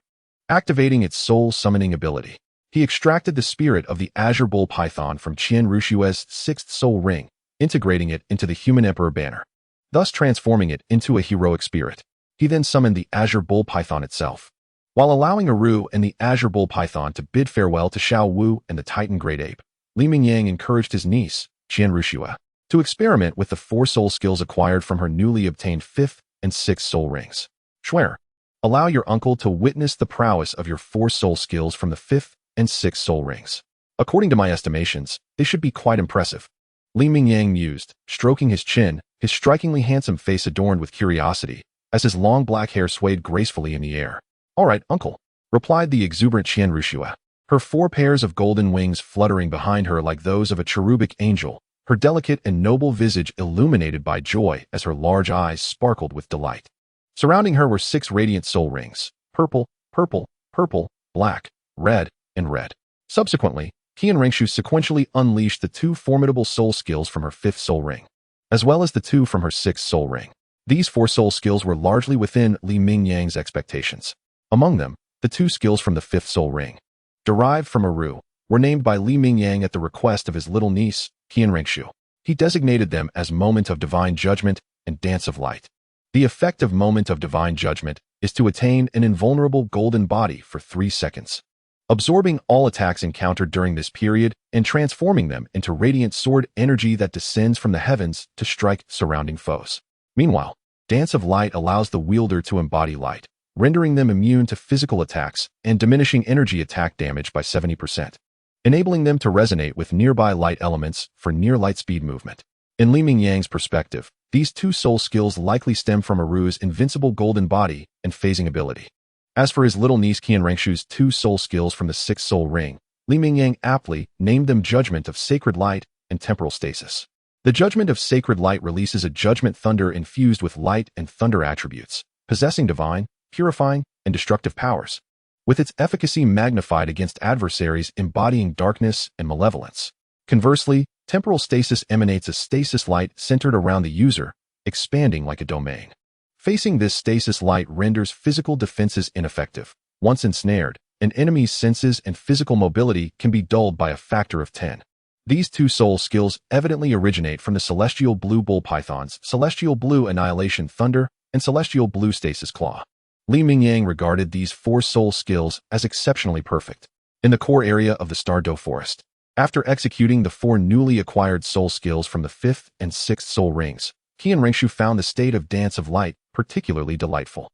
Activating its soul summoning ability, he extracted the spirit of the Azure Bull Python from Qian Renxue's sixth soul ring, integrating it into the Human Emperor Banner, thus transforming it into a heroic spirit. He then summoned the Azure Bull Python itself, while allowing Aru and the Azure Bull Python to bid farewell to Xiao Wu and the Titan Great Ape. Li Mingyang encouraged his niece, Qian Renxue, to experiment with the 4 soul skills acquired from her newly obtained 5th and 6th soul rings. Swear, allow your uncle to witness the prowess of your 4 soul skills from the 5th and 6th soul rings. According to my estimations, they should be quite impressive. Li Mingyang mused, stroking his chin, his strikingly handsome face adorned with curiosity, as his long black hair swayed gracefully in the air. All right, uncle, replied the exuberant Qian Renxue, her 4 pairs of golden wings fluttering behind her like those of a cherubic angel, her delicate and noble visage illuminated by joy as her large eyes sparkled with delight. Surrounding her were 6 radiant soul rings, purple, purple, purple, black, red, and red. Subsequently, Qian Renxue sequentially unleashed the 2 formidable soul skills from her 5th soul ring, as well as the 2 from her 6th soul ring. These 4 soul skills were largely within Li Mingyang's expectations. Among them, the 2 skills from the 5th soul ring, derived from Aru, were named by Li Mingyang at the request of his little niece, Qian Renxue. He designated them as Moment of Divine Judgment and Dance of Light. The effect of Moment of Divine Judgment is to attain an invulnerable golden body for 3 seconds, absorbing all attacks encountered during this period and transforming them into radiant sword energy that descends from the heavens to strike surrounding foes. Meanwhile, Dance of Light allows the wielder to embody light, rendering them immune to physical attacks and diminishing energy attack damage by 70%, enabling them to resonate with nearby light elements for near light speed movement. In Li Mingyang's perspective, these 2 soul skills likely stem from Aru's invincible golden body and phasing ability. As for his little niece Qian Renxue's 2 soul skills from the 6th soul ring, Li Mingyang aptly named them Judgment of Sacred Light and Temporal Stasis. The Judgment of Sacred Light releases a judgment thunder infused with light and thunder attributes, possessing divine, purifying, and destructive powers, with its efficacy magnified against adversaries embodying darkness and malevolence. Conversely, Temporal Stasis emanates a stasis light centered around the user, expanding like a domain. Facing this stasis light renders physical defenses ineffective. Once ensnared, an enemy's senses and physical mobility can be dulled by a factor of 10. These 2 soul skills evidently originate from the Celestial Blue Bull Pythons, Celestial Blue Annihilation Thunder, and Celestial Blue Stasis Claw. Li Mingyang regarded these 4 soul skills as exceptionally perfect. In the core area of the Stardow Forest, after executing the 4 newly acquired soul skills from the 5th and 6th soul rings, Qian Renxue found the state of Dance of Light particularly delightful.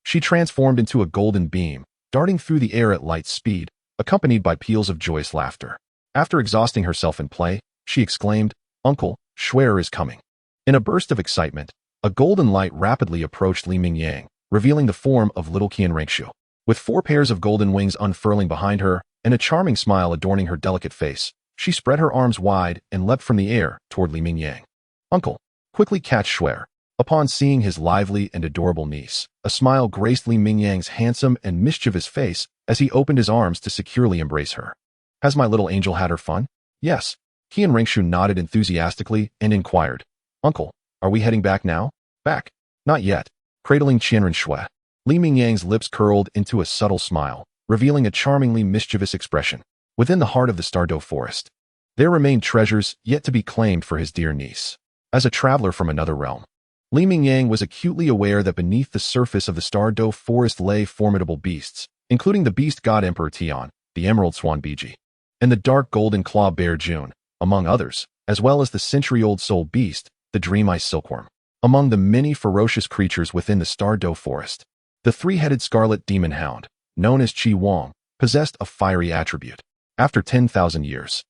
She transformed into a golden beam, darting through the air at light speed, accompanied by peals of joyous laughter. After exhausting herself in play, she exclaimed, "Uncle, Schwer is coming." In a burst of excitement, a golden light rapidly approached Li Mingyang, revealing the form of little Qian Renxue. With 4 pairs of golden wings unfurling behind her and a charming smile adorning her delicate face, she spread her arms wide and leapt from the air toward Li Mingyang. "Uncle, quickly catch Schwer." Upon seeing his lively and adorable niece, a smile graced Li Mingyang's handsome and mischievous face as he opened his arms to securely embrace her. "Has my little angel had her fun?" "Yes." Qian Renxue nodded enthusiastically and inquired, "Uncle, are we heading back now?" "Back? Not yet." Cradling Qian Renxue, Li Mingyang's lips curled into a subtle smile, revealing a charmingly mischievous expression. Within the heart of the Stardow Forest, there remained treasures yet to be claimed for his dear niece. As a traveler from another realm, Li Mingyang was acutely aware that beneath the surface of the Stardow Forest lay formidable beasts, including the beast god Emperor Tian, the Emerald Swan Biji, and the dark golden claw bear June, among others, as well as the century-old soul beast, the Dream Ice Silkworm. Among the many ferocious creatures within the Stardow Forest, the 3-headed scarlet demon hound, known as Qi Wang, possessed a fiery attribute. After 10,000 years,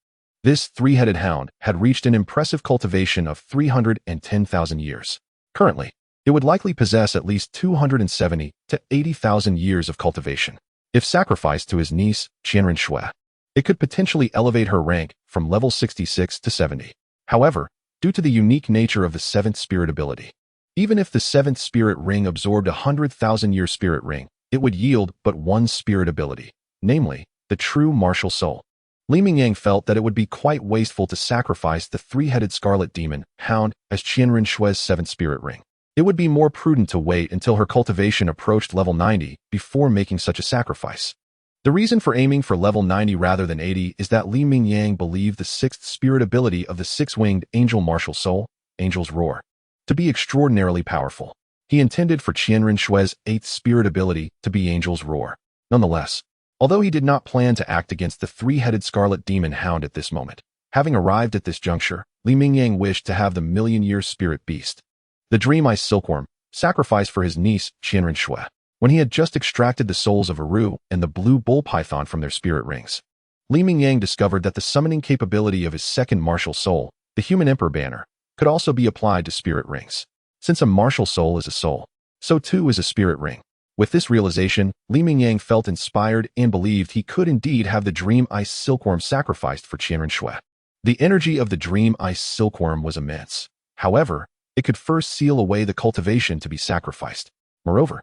this 3-headed hound had reached an impressive cultivation of 310,000 years. Currently, it would likely possess at least 270 to 80,000 years of cultivation. If sacrificed to his niece, Qian Renxue, it could potentially elevate her rank from level 66 to 70. However, due to the unique nature of the 7th spirit ability, even if the 7th spirit ring absorbed a 100,000-year spirit ring, it would yield but 1 spirit ability, namely, the true martial soul. Li Mingyang felt that it would be quite wasteful to sacrifice the three-headed scarlet demon, Hound, as Qian Renshue's seventh spirit ring. It would be more prudent to wait until her cultivation approached level 90 before making such a sacrifice. The reason for aiming for level 90 rather than 80 is that Li Mingyang believed the sixth spirit ability of the six-winged angel martial soul, Angel's Roar, to be extraordinarily powerful. He intended for Qian Renshue's eighth spirit ability to be Angel's Roar. Nonetheless, although he did not plan to act against the three-headed scarlet demon Hound at this moment, having arrived at this juncture, Li Mingyang wished to have the million-year spirit beast, the Dream Ice Silkworm, sacrificed for his niece, Qian Renxue, when he had just extracted the souls of Aru and the blue bull python from their spirit rings. Li Mingyang discovered that the summoning capability of his second martial soul, the Human Emperor Banner, could also be applied to spirit rings. Since a martial soul is a soul, so too is a spirit ring. With this realization, Li Mingyang felt inspired and believed he could indeed have the Dream Ice Silkworm sacrificed for Qian Renxue. The energy of the Dream Ice Silkworm was immense. However, it could first seal away the cultivation to be sacrificed. Moreover,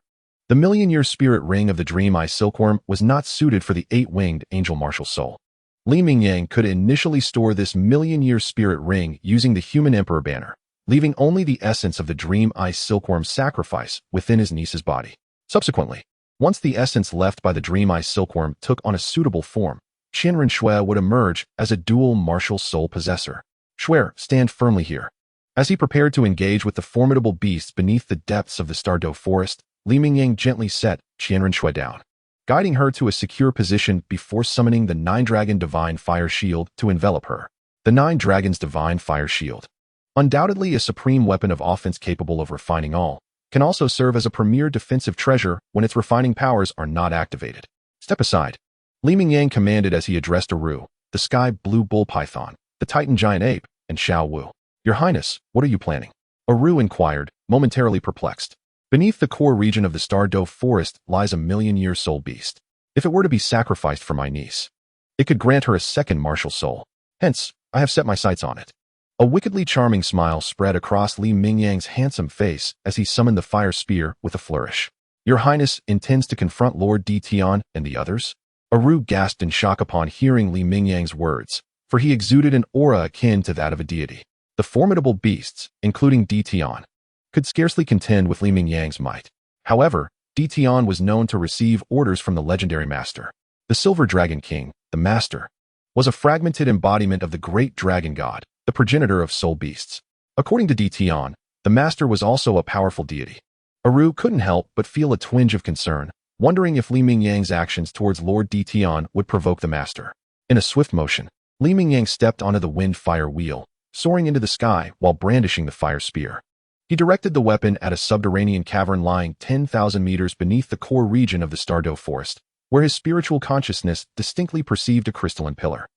the million-year spirit ring of the Dream Ice Silkworm was not suited for the eight-winged angel martial soul. Li Mingyang could initially store this million-year spirit ring using the Human Emperor Banner, leaving only the essence of the Dream Ice Silkworm sacrifice within his niece's body. Subsequently, once the essence left by the Dream Ice Silkworm took on a suitable form, Qian Renxue would emerge as a dual martial soul possessor. Xue, stand firmly here. As he prepared to engage with the formidable beasts beneath the depths of the Stardo forest, Li Mingyang gently set Qian Renxue down, guiding her to a secure position before summoning the Nine-Dragon Divine Fire Shield to envelop her. The Nine Dragons Divine Fire Shield, undoubtedly a supreme weapon of offense capable of refining all, can also serve as a premier defensive treasure when its refining powers are not activated. Step aside, Li Mingyang commanded as he addressed Aru, the Sky Blue Bull Python, the Titan Giant Ape, and Xiao. Your Highness, what are you planning? Aru inquired, momentarily perplexed. Beneath the core region of the Stardo forest lies a million-year soul beast. If it were to be sacrificed for my niece, it could grant her a second martial soul. Hence, I have set my sights on it. A wickedly charming smile spread across Li Mingyang's handsome face as he summoned the fire spear with a flourish. Your Highness intends to confront Lord Tian and the others? Aru gasped in shock upon hearing Li Mingyang's words, for he exuded an aura akin to that of a deity. The formidable beasts, including Tian, could scarcely contend with Li Mingyang's might. However, Tian was known to receive orders from the legendary master. The Silver Dragon King, the master, was a fragmented embodiment of the great dragon god, the progenitor of soul beasts. According to Tian, the master was also a powerful deity. Aru couldn't help but feel a twinge of concern, wondering if Li Mingyang's actions towards Lord Tian would provoke the master. In a swift motion, Li Mingyang stepped onto the wind-fire wheel, soaring into the sky while brandishing the fire spear. He directed the weapon at a subterranean cavern lying 10,000 meters beneath the core region of the Stardo forest, where his spiritual consciousness distinctly perceived a crystalline pillar,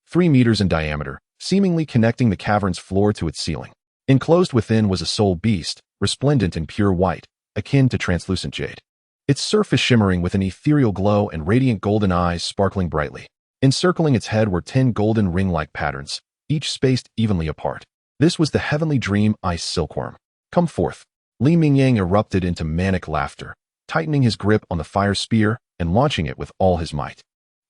3 meters in diameter, seemingly connecting the cavern's floor to its ceiling. Enclosed within was a soul beast, resplendent in pure white, akin to translucent jade. Its surface shimmering with an ethereal glow and radiant golden eyes sparkling brightly. Encircling its head were 10 golden ring-like patterns, each spaced evenly apart. This was the heavenly Dream Ice Silkworm. Come forth. Li Mingyang erupted into manic laughter, tightening his grip on the fire spear and launching it with all his might.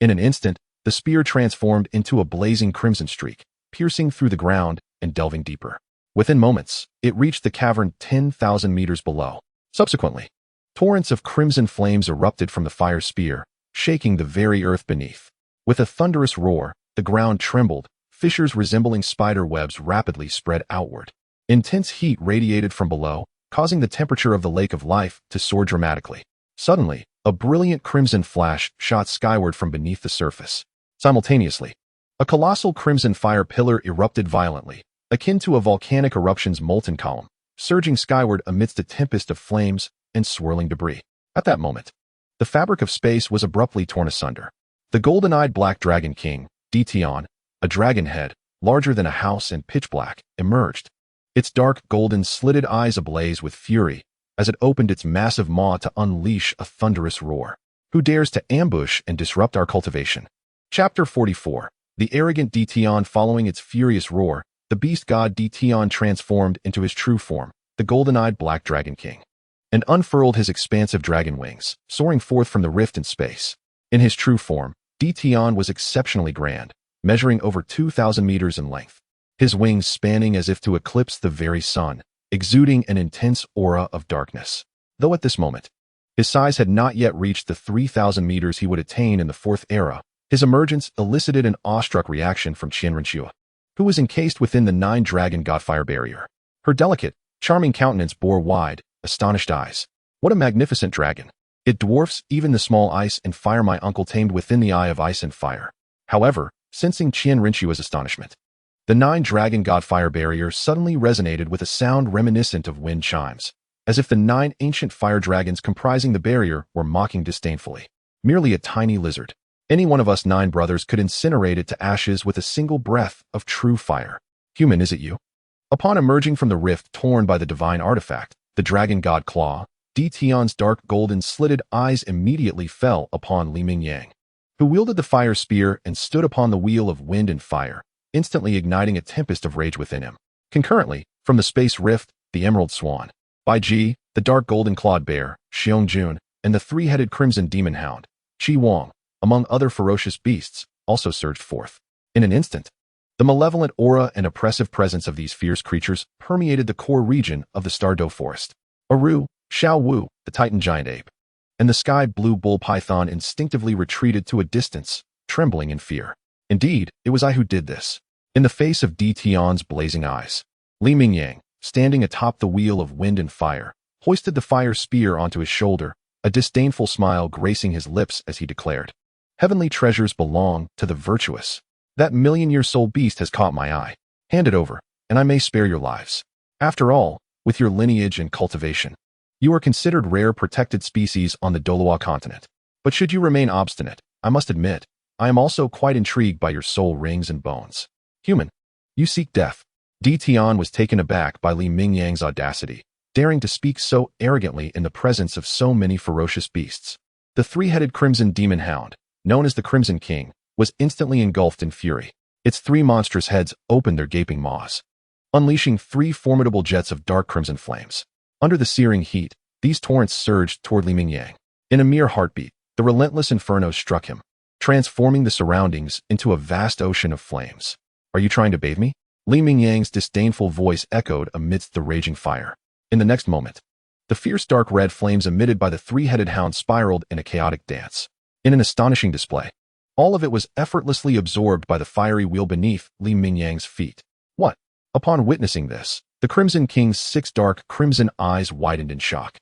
In an instant, the spear transformed into a blazing crimson streak, piercing through the ground and delving deeper. Within moments, it reached the cavern 10,000 meters below. Subsequently, torrents of crimson flames erupted from the fire spear, shaking the very earth beneath. With a thunderous roar, the ground trembled, fissures resembling spider webs rapidly spread outward. Intense heat radiated from below, causing the temperature of the lake of life to soar dramatically. Suddenly, a brilliant crimson flash shot skyward from beneath the surface. Simultaneously, a colossal crimson fire pillar erupted violently, akin to a volcanic eruption's molten column, surging skyward amidst a tempest of flames and swirling debris. At that moment, the fabric of space was abruptly torn asunder. The golden-eyed Black Dragon King, Tian, a dragon head, larger than a house and pitch black, emerged, its dark golden slitted eyes ablaze with fury as it opened its massive maw to unleash a thunderous roar. Who dares to ambush and disrupt our cultivation? Chapter 44. The arrogant Tian. Following its furious roar, the beast god Tian transformed into his true form, the golden-eyed Black Dragon King, and unfurled his expansive dragon wings, soaring forth from the rift in space. In his true form, Tian was exceptionally grand, measuring over 2,000 meters in length, his wings spanning as if to eclipse the very sun, exuding an intense aura of darkness. Though at this moment, his size had not yet reached the 3,000 meters he would attain in the Fourth Era, his emergence elicited an awestruck reaction from Qian Renxue, who was encased within the 9-dragon godfire barrier. Her delicate, charming countenance bore wide, astonished eyes. What a magnificent dragon! It dwarfs even the small ice and fire my uncle tamed within the eye of ice and fire. However, sensing Qian Renxue's astonishment, the 9-dragon godfire barrier suddenly resonated with a sound reminiscent of wind chimes, as if the 9 ancient fire dragons comprising the barrier were mocking disdainfully. Merely a tiny lizard. Any one of us 9 brothers could incinerate it to ashes with a single breath of true fire. Human, is it you? Upon emerging from the rift torn by the divine artifact, the dragon god claw, Tian's dark golden slitted eyes immediately fell upon Mingyang, who wielded the fire spear and stood upon the wheel of wind and fire, instantly igniting a tempest of rage within him. Concurrently, from the space rift, the emerald swan, Bai Ji, the dark golden clawed bear, Xiong Jun, and the 3-headed crimson demon hound, Qi Wang, among other ferocious beasts, also surged forth. In an instant, the malevolent aura and oppressive presence of these fierce creatures permeated the core region of the Stardow Forest. Aru, Xiao Wu, the Titan giant ape, and the sky blue bull python instinctively retreated to a distance, trembling in fear. Indeed, it was I who did this. In the face of Tian's blazing eyes, Mingyang, standing atop the wheel of wind and fire, hoisted the fire spear onto his shoulder, a disdainful smile gracing his lips as he declared, "Heavenly treasures belong to the virtuous. That million-year-soul beast has caught my eye. Hand it over, and I may spare your lives. After all, with your lineage and cultivation, you are considered rare protected species on the Douluo Continent. But should you remain obstinate, I must admit, I am also quite intrigued by your soul rings and bones. Human, you seek death." Tian was taken aback by Mingyang's audacity, daring to speak so arrogantly in the presence of so many ferocious beasts. The 3-headed crimson demon hound, known as the Crimson King, was instantly engulfed in fury. Its 3 monstrous heads opened their gaping maws, unleashing 3 formidable jets of dark crimson flames. Under the searing heat, these torrents surged toward Mingyang. In a mere heartbeat, the relentless inferno struck him, transforming the surroundings into a vast ocean of flames. "Are you trying to bathe me?" Mingyang's disdainful voice echoed amidst the raging fire. In the next moment, the fierce dark red flames emitted by the 3-headed hound spiraled in a chaotic dance. In an astonishing display, all of it was effortlessly absorbed by the fiery wheel beneath Mingyang's feet. What? Upon witnessing this, the Crimson King's 6 dark crimson eyes widened in shock,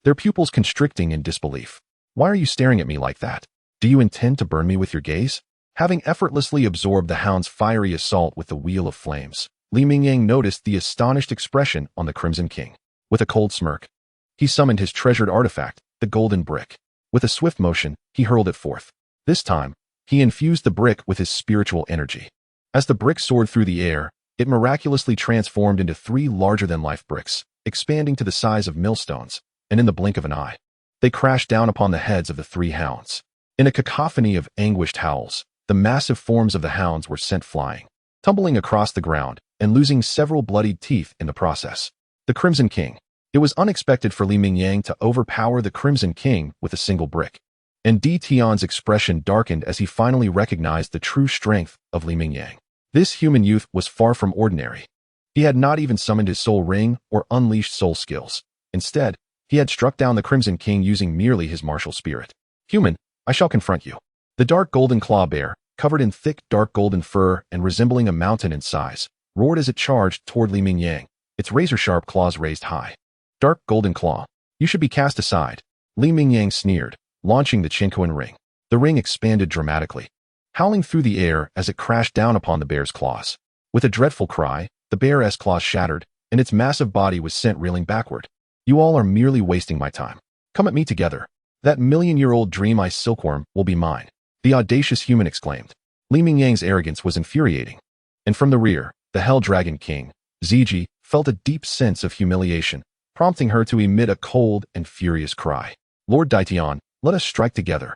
their pupils constricting in disbelief. "Why are you staring at me like that? Do you intend to burn me with your gaze?" Having effortlessly absorbed the hound's fiery assault with the wheel of flames, Mingyang noticed the astonished expression on the Crimson King. With a cold smirk, he summoned his treasured artifact, the golden brick. With a swift motion, he hurled it forth. This time, he infused the brick with his spiritual energy. As the brick soared through the air, it miraculously transformed into 3 larger-than-life bricks, expanding to the size of millstones, and in the blink of an eye, they crashed down upon the heads of the 3 hounds. In a cacophony of anguished howls, the massive forms of the hounds were sent flying, tumbling across the ground, and losing several bloodied teeth in the process. The Crimson King. It was unexpected for Mingyang to overpower the Crimson King with a single brick, and Tian's expression darkened as he finally recognized the true strength of Mingyang. This human youth was far from ordinary. He had not even summoned his soul ring or unleashed soul skills. Instead, he had struck down the Crimson King using merely his martial spirit. "Human, I shall confront you." The dark golden claw bear, covered in thick dark golden fur and resembling a mountain in size, roared as it charged toward Mingyang, its razor-sharp claws raised high. "Dark golden claw, you should be cast aside." Mingyang sneered, launching the Qinquan ring. The ring expanded dramatically, howling through the air as it crashed down upon the bear's claws. With a dreadful cry, the bear's claws shattered, and its massive body was sent reeling backward. "You all are merely wasting my time. Come at me together. That million-year-old dream ice silkworm will be mine," the audacious human exclaimed. Mingyang's arrogance was infuriating, and from the rear, the Hell Dragon King, Ziji, felt a deep sense of humiliation, prompting her to emit a cold and furious cry. "Lord Tian, let us strike together.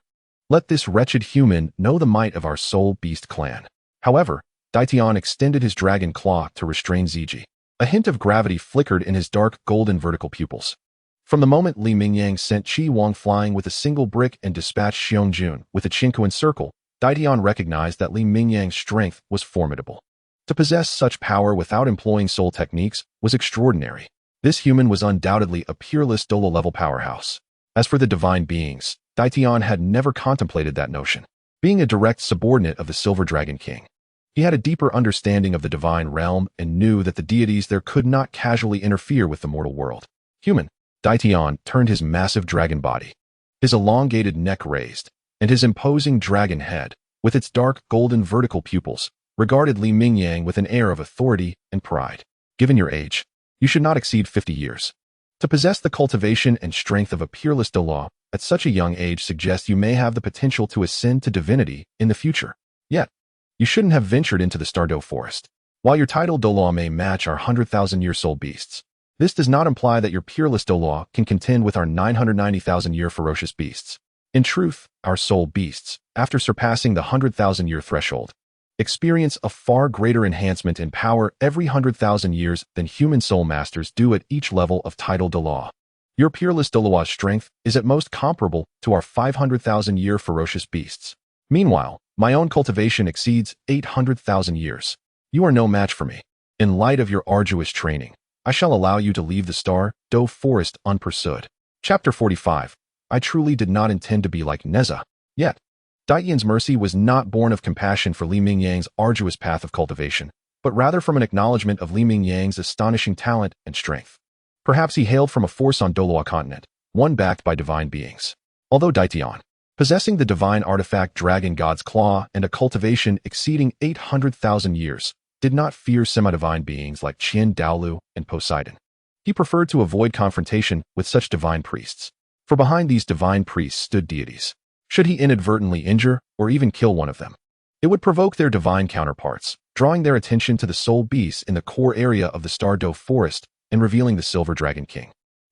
Let this wretched human know the might of our soul beast clan." However, Tian extended his dragon claw to restrain Ziji. A hint of gravity flickered in his dark golden vertical pupils. From the moment Mingyang sent Qi Wang flying with a single brick and dispatched Xiong Jun with a Qinquan circle, Daitian recognized that Li Mingyang's strength was formidable. To possess such power without employing soul techniques was extraordinary. This human was undoubtedly a peerless Douluo-level powerhouse. As for the divine beings, Daitian had never contemplated that notion. Being a direct subordinate of the Silver Dragon King, he had a deeper understanding of the divine realm and knew that the deities there could not casually interfere with the mortal world. Human, Daitian turned his massive dragon body, his elongated neck raised, and his imposing dragon head, with its dark golden vertical pupils, regarded Li Mingyang with an air of authority and pride. Given your age, you should not exceed 50 years. To possess the cultivation and strength of a peerless Douluo at such a young age suggests you may have the potential to ascend to divinity in the future. Yet, you shouldn't have ventured into the Douluo forest. While your titled Douluo may match our 100,000-year soul beasts, this does not imply that your peerless Douluo can contend with our 990,000-year ferocious beasts. In truth, our soul beasts, after surpassing the 100,000-year threshold, experience a far greater enhancement in power every 100,000 years than human soul masters do at each level of titled Douluo. Your peerless Douluo's strength is at most comparable to our 500,000-year ferocious beasts. Meanwhile, my own cultivation exceeds 800,000 years. You are no match for me. In light of your arduous training, I shall allow you to leave the Douluo forest unpursued. Chapter 45. I truly did not intend to be like Nezha. Yet, Daitian's mercy was not born of compassion for Li Mingyang's arduous path of cultivation, but rather from an acknowledgement of Li Mingyang's astonishing talent and strength. Perhaps he hailed from a force on Douluo Continent, one backed by divine beings. Although Daitian, possessing the divine artifact Dragon God's Claw and a cultivation exceeding 800,000 years, did not fear semi-divine beings like Qian Daoliu and Poseidon. He preferred to avoid confrontation with such divine priests, for behind these divine priests stood deities. Should he inadvertently injure or even kill one of them, it would provoke their divine counterparts, drawing their attention to the soul beasts in the core area of the Douluo forest and revealing the Silver Dragon King,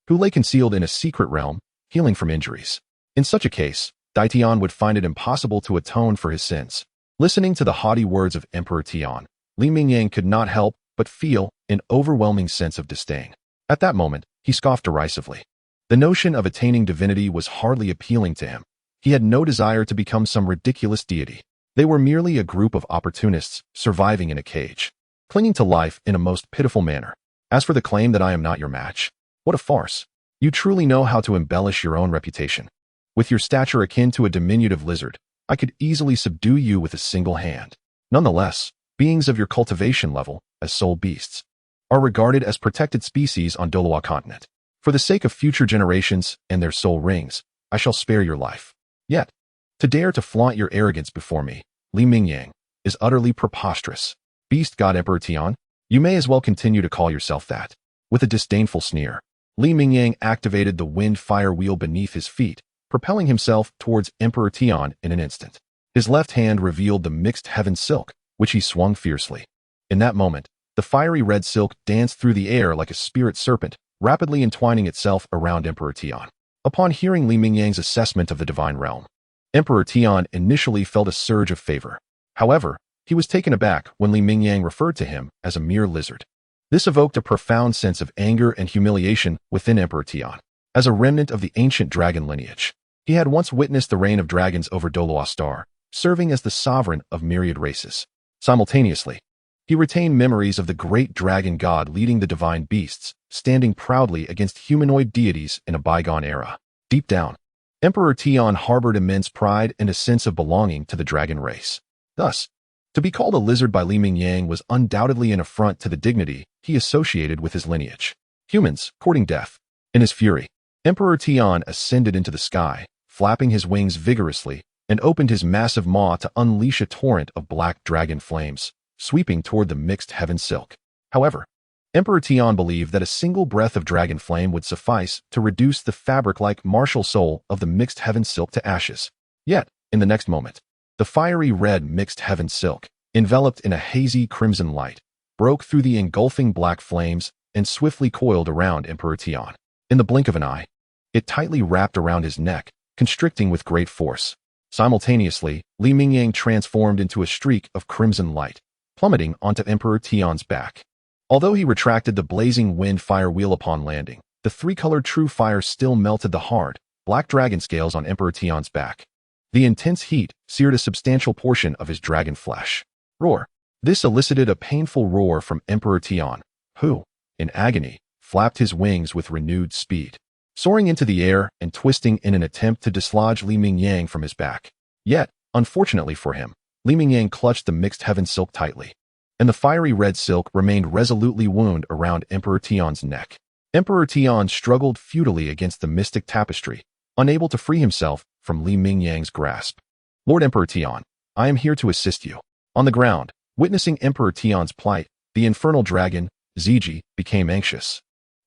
who lay concealed in a secret realm, healing from injuries. In such a case, Daitian would find it impossible to atone for his sins. Listening to the haughty words of Emperor Tian, Li Mingyang could not help but feel an overwhelming sense of disdain. At that moment, he scoffed derisively. The notion of attaining divinity was hardly appealing to him. He had no desire to become some ridiculous deity. They were merely a group of opportunists surviving in a cage, clinging to life in a most pitiful manner. As for the claim that I am not your match, what a farce. You truly know how to embellish your own reputation. With your stature akin to a diminutive lizard, I could easily subdue you with a single hand. Nonetheless, beings of your cultivation level, as soul beasts, are regarded as protected species on Douluo Continent. For the sake of future generations and their soul rings, I shall spare your life. Yet, to dare to flaunt your arrogance before me, Li Mingyang, is utterly preposterous. Beast God Emperor Tian, you may as well continue to call yourself that. With a disdainful sneer, Li Mingyang activated the wind-fire wheel beneath his feet, propelling himself towards Emperor Tian in an instant. His left hand revealed the mixed heaven silk, which he swung fiercely. In that moment, the fiery red silk danced through the air like a spirit serpent, rapidly entwining itself around Emperor Tian. Upon hearing Li Mingyang's assessment of the divine realm, Emperor Tian initially felt a surge of favor. However, he was taken aback when Li Mingyang referred to him as a mere lizard. This evoked a profound sense of anger and humiliation within Emperor Tian. As a remnant of the ancient dragon lineage, he had once witnessed the reign of dragons over Douluo Star, serving as the sovereign of myriad races. Simultaneously, he retained memories of the great dragon god leading the divine beasts, standing proudly against humanoid deities in a bygone era. Deep down, Emperor Tian harbored immense pride and a sense of belonging to the dragon race. Thus, to be called a lizard by Li Mingyang was undoubtedly an affront to the dignity he associated with his lineage. Humans courting death. In his fury, Emperor Tian ascended into the sky, flapping his wings vigorously, and opened his massive maw to unleash a torrent of black dragon flames, sweeping toward the mixed heaven silk. However, Emperor Tian believed that a single breath of dragon flame would suffice to reduce the fabric-like martial soul of the mixed heaven silk to ashes. Yet, in the next moment, the fiery red mixed heaven silk, enveloped in a hazy crimson light, broke through the engulfing black flames and swiftly coiled around Emperor Tian. In the blink of an eye, it tightly wrapped around his neck, constricting with great force. Simultaneously, Li Mingyang transformed into a streak of crimson light, plummeting onto Emperor Tian's back. Although he retracted the blazing wind-fire wheel upon landing, the three-colored true fire still melted the hard, black dragon scales on Emperor Tian's back. The intense heat seared a substantial portion of his dragon flesh. Roar! This elicited a painful roar from Emperor Tian, who, in agony, flapped his wings with renewed speed, soaring into the air and twisting in an attempt to dislodge Li Mingyang from his back. Yet, unfortunately for him, Li Mingyang clutched the mixed heaven silk tightly, and the fiery red silk remained resolutely wound around Emperor Tian's neck. Emperor Tian struggled futilely against the mystic tapestry, unable to free himself from Li Mingyang's grasp. Lord Emperor Tian, I am here to assist you. On the ground, witnessing Emperor Tian's plight, the infernal dragon, Ziji, became anxious,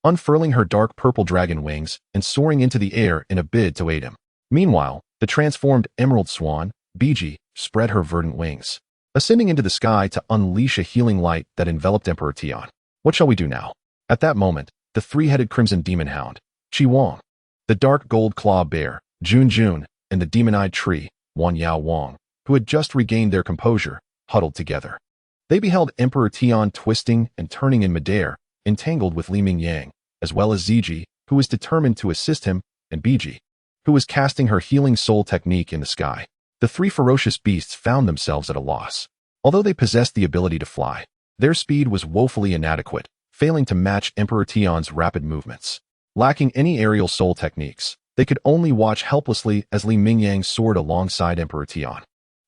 unfurling her dark purple dragon wings and soaring into the air in a bid to aid him. Meanwhile, the transformed emerald swan, Biji, spread her verdant wings, ascending into the sky to unleash a healing light that enveloped Emperor Tian. What shall we do now? At that moment, the three-headed crimson demon hound, Qi Wang, the dark gold claw bear, Jun Jun, and the demon-eyed tree, Wan Yao Wang, who had just regained their composure, huddled together. They beheld Emperor Tian twisting and turning in midair, entangled with Li Mingyang, as well as Ziji, who was determined to assist him, and Biji, who was casting her healing soul technique in the sky. The three ferocious beasts found themselves at a loss. Although they possessed the ability to fly, their speed was woefully inadequate, failing to match Emperor Tian's rapid movements. Lacking any aerial soul techniques, they could only watch helplessly as Li Mingyang soared alongside Emperor Tian.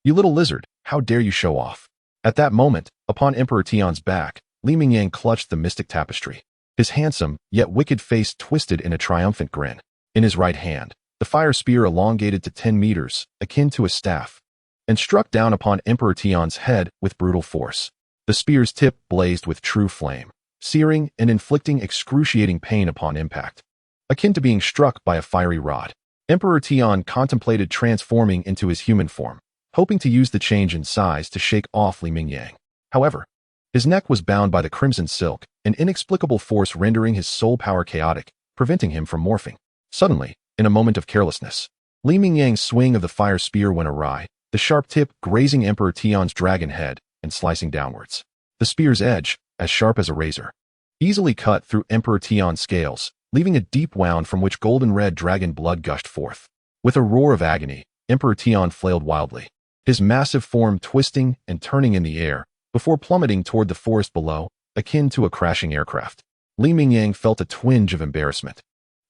You little lizard, how dare you show off? At that moment, upon Emperor Tian's back, Li Mingyang clutched the mystic tapestry. His handsome, yet wicked face twisted in a triumphant grin. In his right hand, the fire spear elongated to 10 meters, akin to a staff, and struck down upon Emperor Tian's head with brutal force. The spear's tip blazed with true flame, searing and inflicting excruciating pain upon impact, akin to being struck by a fiery rod. Emperor Tian contemplated transforming into his human form, hoping to use the change in size to shake off Li Mingyang. However, his neck was bound by the crimson silk, an inexplicable force rendering his soul power chaotic, preventing him from morphing. Suddenly, in a moment of carelessness, Li Mingyang's swing of the fire spear went awry, the sharp tip grazing Emperor Tian's dragon head and slicing downwards. The spear's edge, as sharp as a razor, easily cut through Emperor Tian's scales, leaving a deep wound from which golden-red dragon blood gushed forth. With a roar of agony, Emperor Tian flailed wildly, his massive form twisting and turning in the air, before plummeting toward the forest below, akin to a crashing aircraft. Li Mingyang felt a twinge of embarrassment.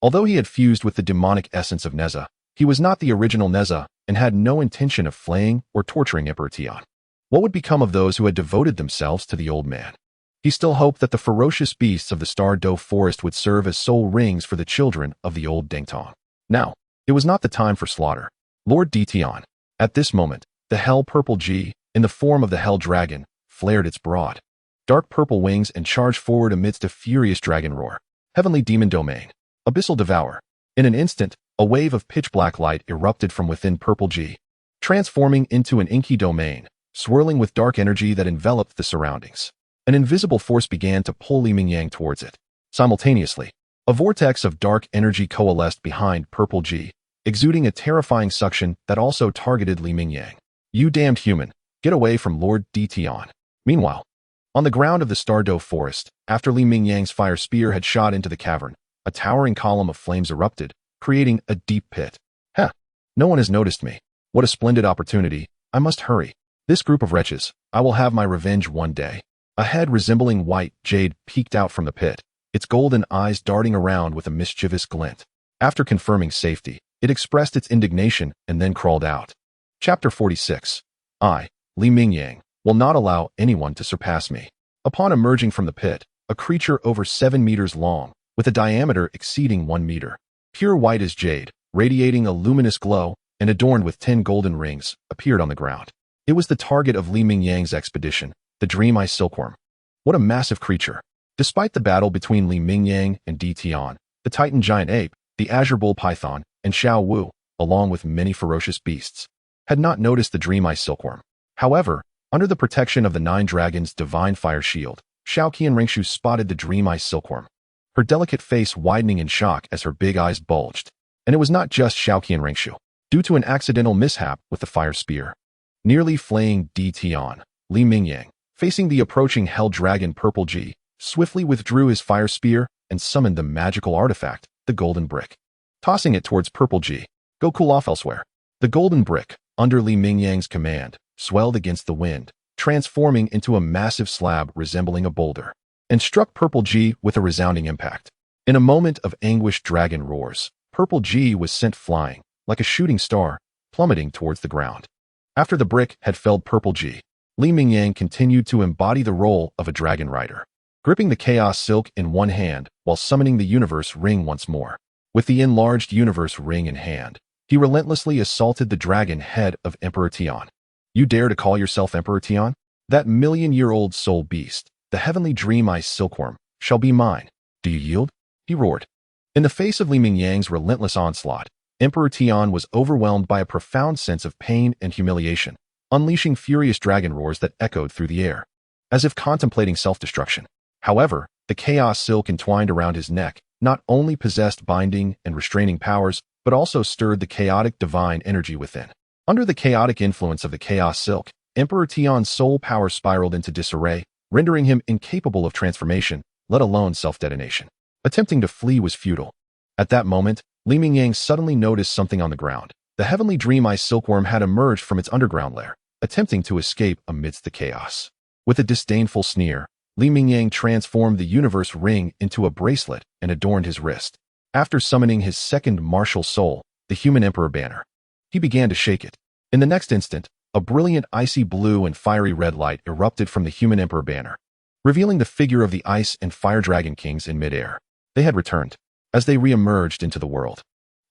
Although he had fused with the demonic essence of Nezha, he was not the original Nezha and had no intention of flaying or torturing Emperor Tian. What would become of those who had devoted themselves to the old man? He still hoped that the ferocious beasts of the Star Doe forest would serve as soul rings for the children of the old Dengtong. Now, it was not the time for slaughter. Lord Tian. At this moment, the hell purple G, in the form of the hell dragon, flared its broad, dark purple wings and charged forward amidst a furious dragon roar. Heavenly demon domain. Abyssal devour. In an instant, a wave of pitch-black light erupted from within purple G, transforming into an inky domain, swirling with dark energy that enveloped the surroundings. An invisible force began to pull Li Mingyang towards it. Simultaneously, a vortex of dark energy coalesced behind purple G, exuding a terrifying suction that also targeted Li Mingyang. You damned human, get away from Lord Tian. Meanwhile, on the ground of the Star Doe forest, after Li Mingyang's fire spear had shot into the cavern, a towering column of flames erupted, creating a deep pit. Heh! No one has noticed me. What a splendid opportunity. I must hurry. This group of wretches, I will have my revenge one day. A head resembling white jade peeked out from the pit, its golden eyes darting around with a mischievous glint. After confirming safety, it expressed its indignation and then crawled out. Chapter 46. I, Li Mingyang, will not allow anyone to surpass me. Upon emerging from the pit, a creature over 7 meters long, with a diameter exceeding 1 meter, pure white as jade, radiating a luminous glow, and adorned with 10 golden rings, appeared on the ground. It was the target of Li Mingyang's expedition, the Dream Eye Silkworm. What a massive creature! Despite the battle between Li Mingyang and Tian, the Titan Giant Ape, the Azure Bull Python, and Xiao Wu, along with many ferocious beasts, had not noticed the Dream Eye Silkworm. However, under the protection of the 9 Dragons' divine fire shield, Qian Renxue spotted the Dream Eye Silkworm, her delicate face widening in shock as her big eyes bulged. And it was not just Qian Renxue. Due to an accidental mishap with the fire spear, nearly flaying Tian, Li Mingyang, facing the approaching Hell Dragon Purple G, swiftly withdrew his fire spear and summoned the magical artifact, the Golden Brick. Tossing it towards Purple G, go cool off elsewhere. The golden brick, under Li Mingyang's command, swelled against the wind, transforming into a massive slab resembling a boulder, and struck Purple G with a resounding impact. In a moment of anguished dragon roars, Purple G was sent flying, like a shooting star, plummeting towards the ground. After the brick had felled Purple G, Li Mingyang continued to embody the role of a dragon rider, gripping the chaos silk in one hand while summoning the universe ring once more. With the enlarged universe ring in hand, he relentlessly assaulted the dragon head of Emperor Tian. You dare to call yourself Emperor Tian? That million-year-old soul beast, the heavenly dream ice silkworm, shall be mine. Do you yield? He roared. In the face of Li Mingyang's relentless onslaught, Emperor Tian was overwhelmed by a profound sense of pain and humiliation, unleashing furious dragon roars that echoed through the air, as if contemplating self-destruction. However, the chaos silk entwined around his neck not only possessed binding and restraining powers, but also stirred the chaotic divine energy within. Under the chaotic influence of the chaos silk, Emperor Tian's soul power spiraled into disarray, rendering him incapable of transformation, let alone self-detonation. Attempting to flee was futile. At that moment, Li Mingyang suddenly noticed something on the ground. The heavenly dream ice silkworm had emerged from its underground lair, attempting to escape amidst the chaos. With a disdainful sneer, Li Mingyang transformed the universe ring into a bracelet and adorned his wrist. After summoning his second martial soul, the human emperor banner, he began to shake it. In the next instant, a brilliant icy blue and fiery red light erupted from the human emperor banner, revealing the figure of the ice and fire dragon kings in midair. They had returned. As they re-emerged into the world,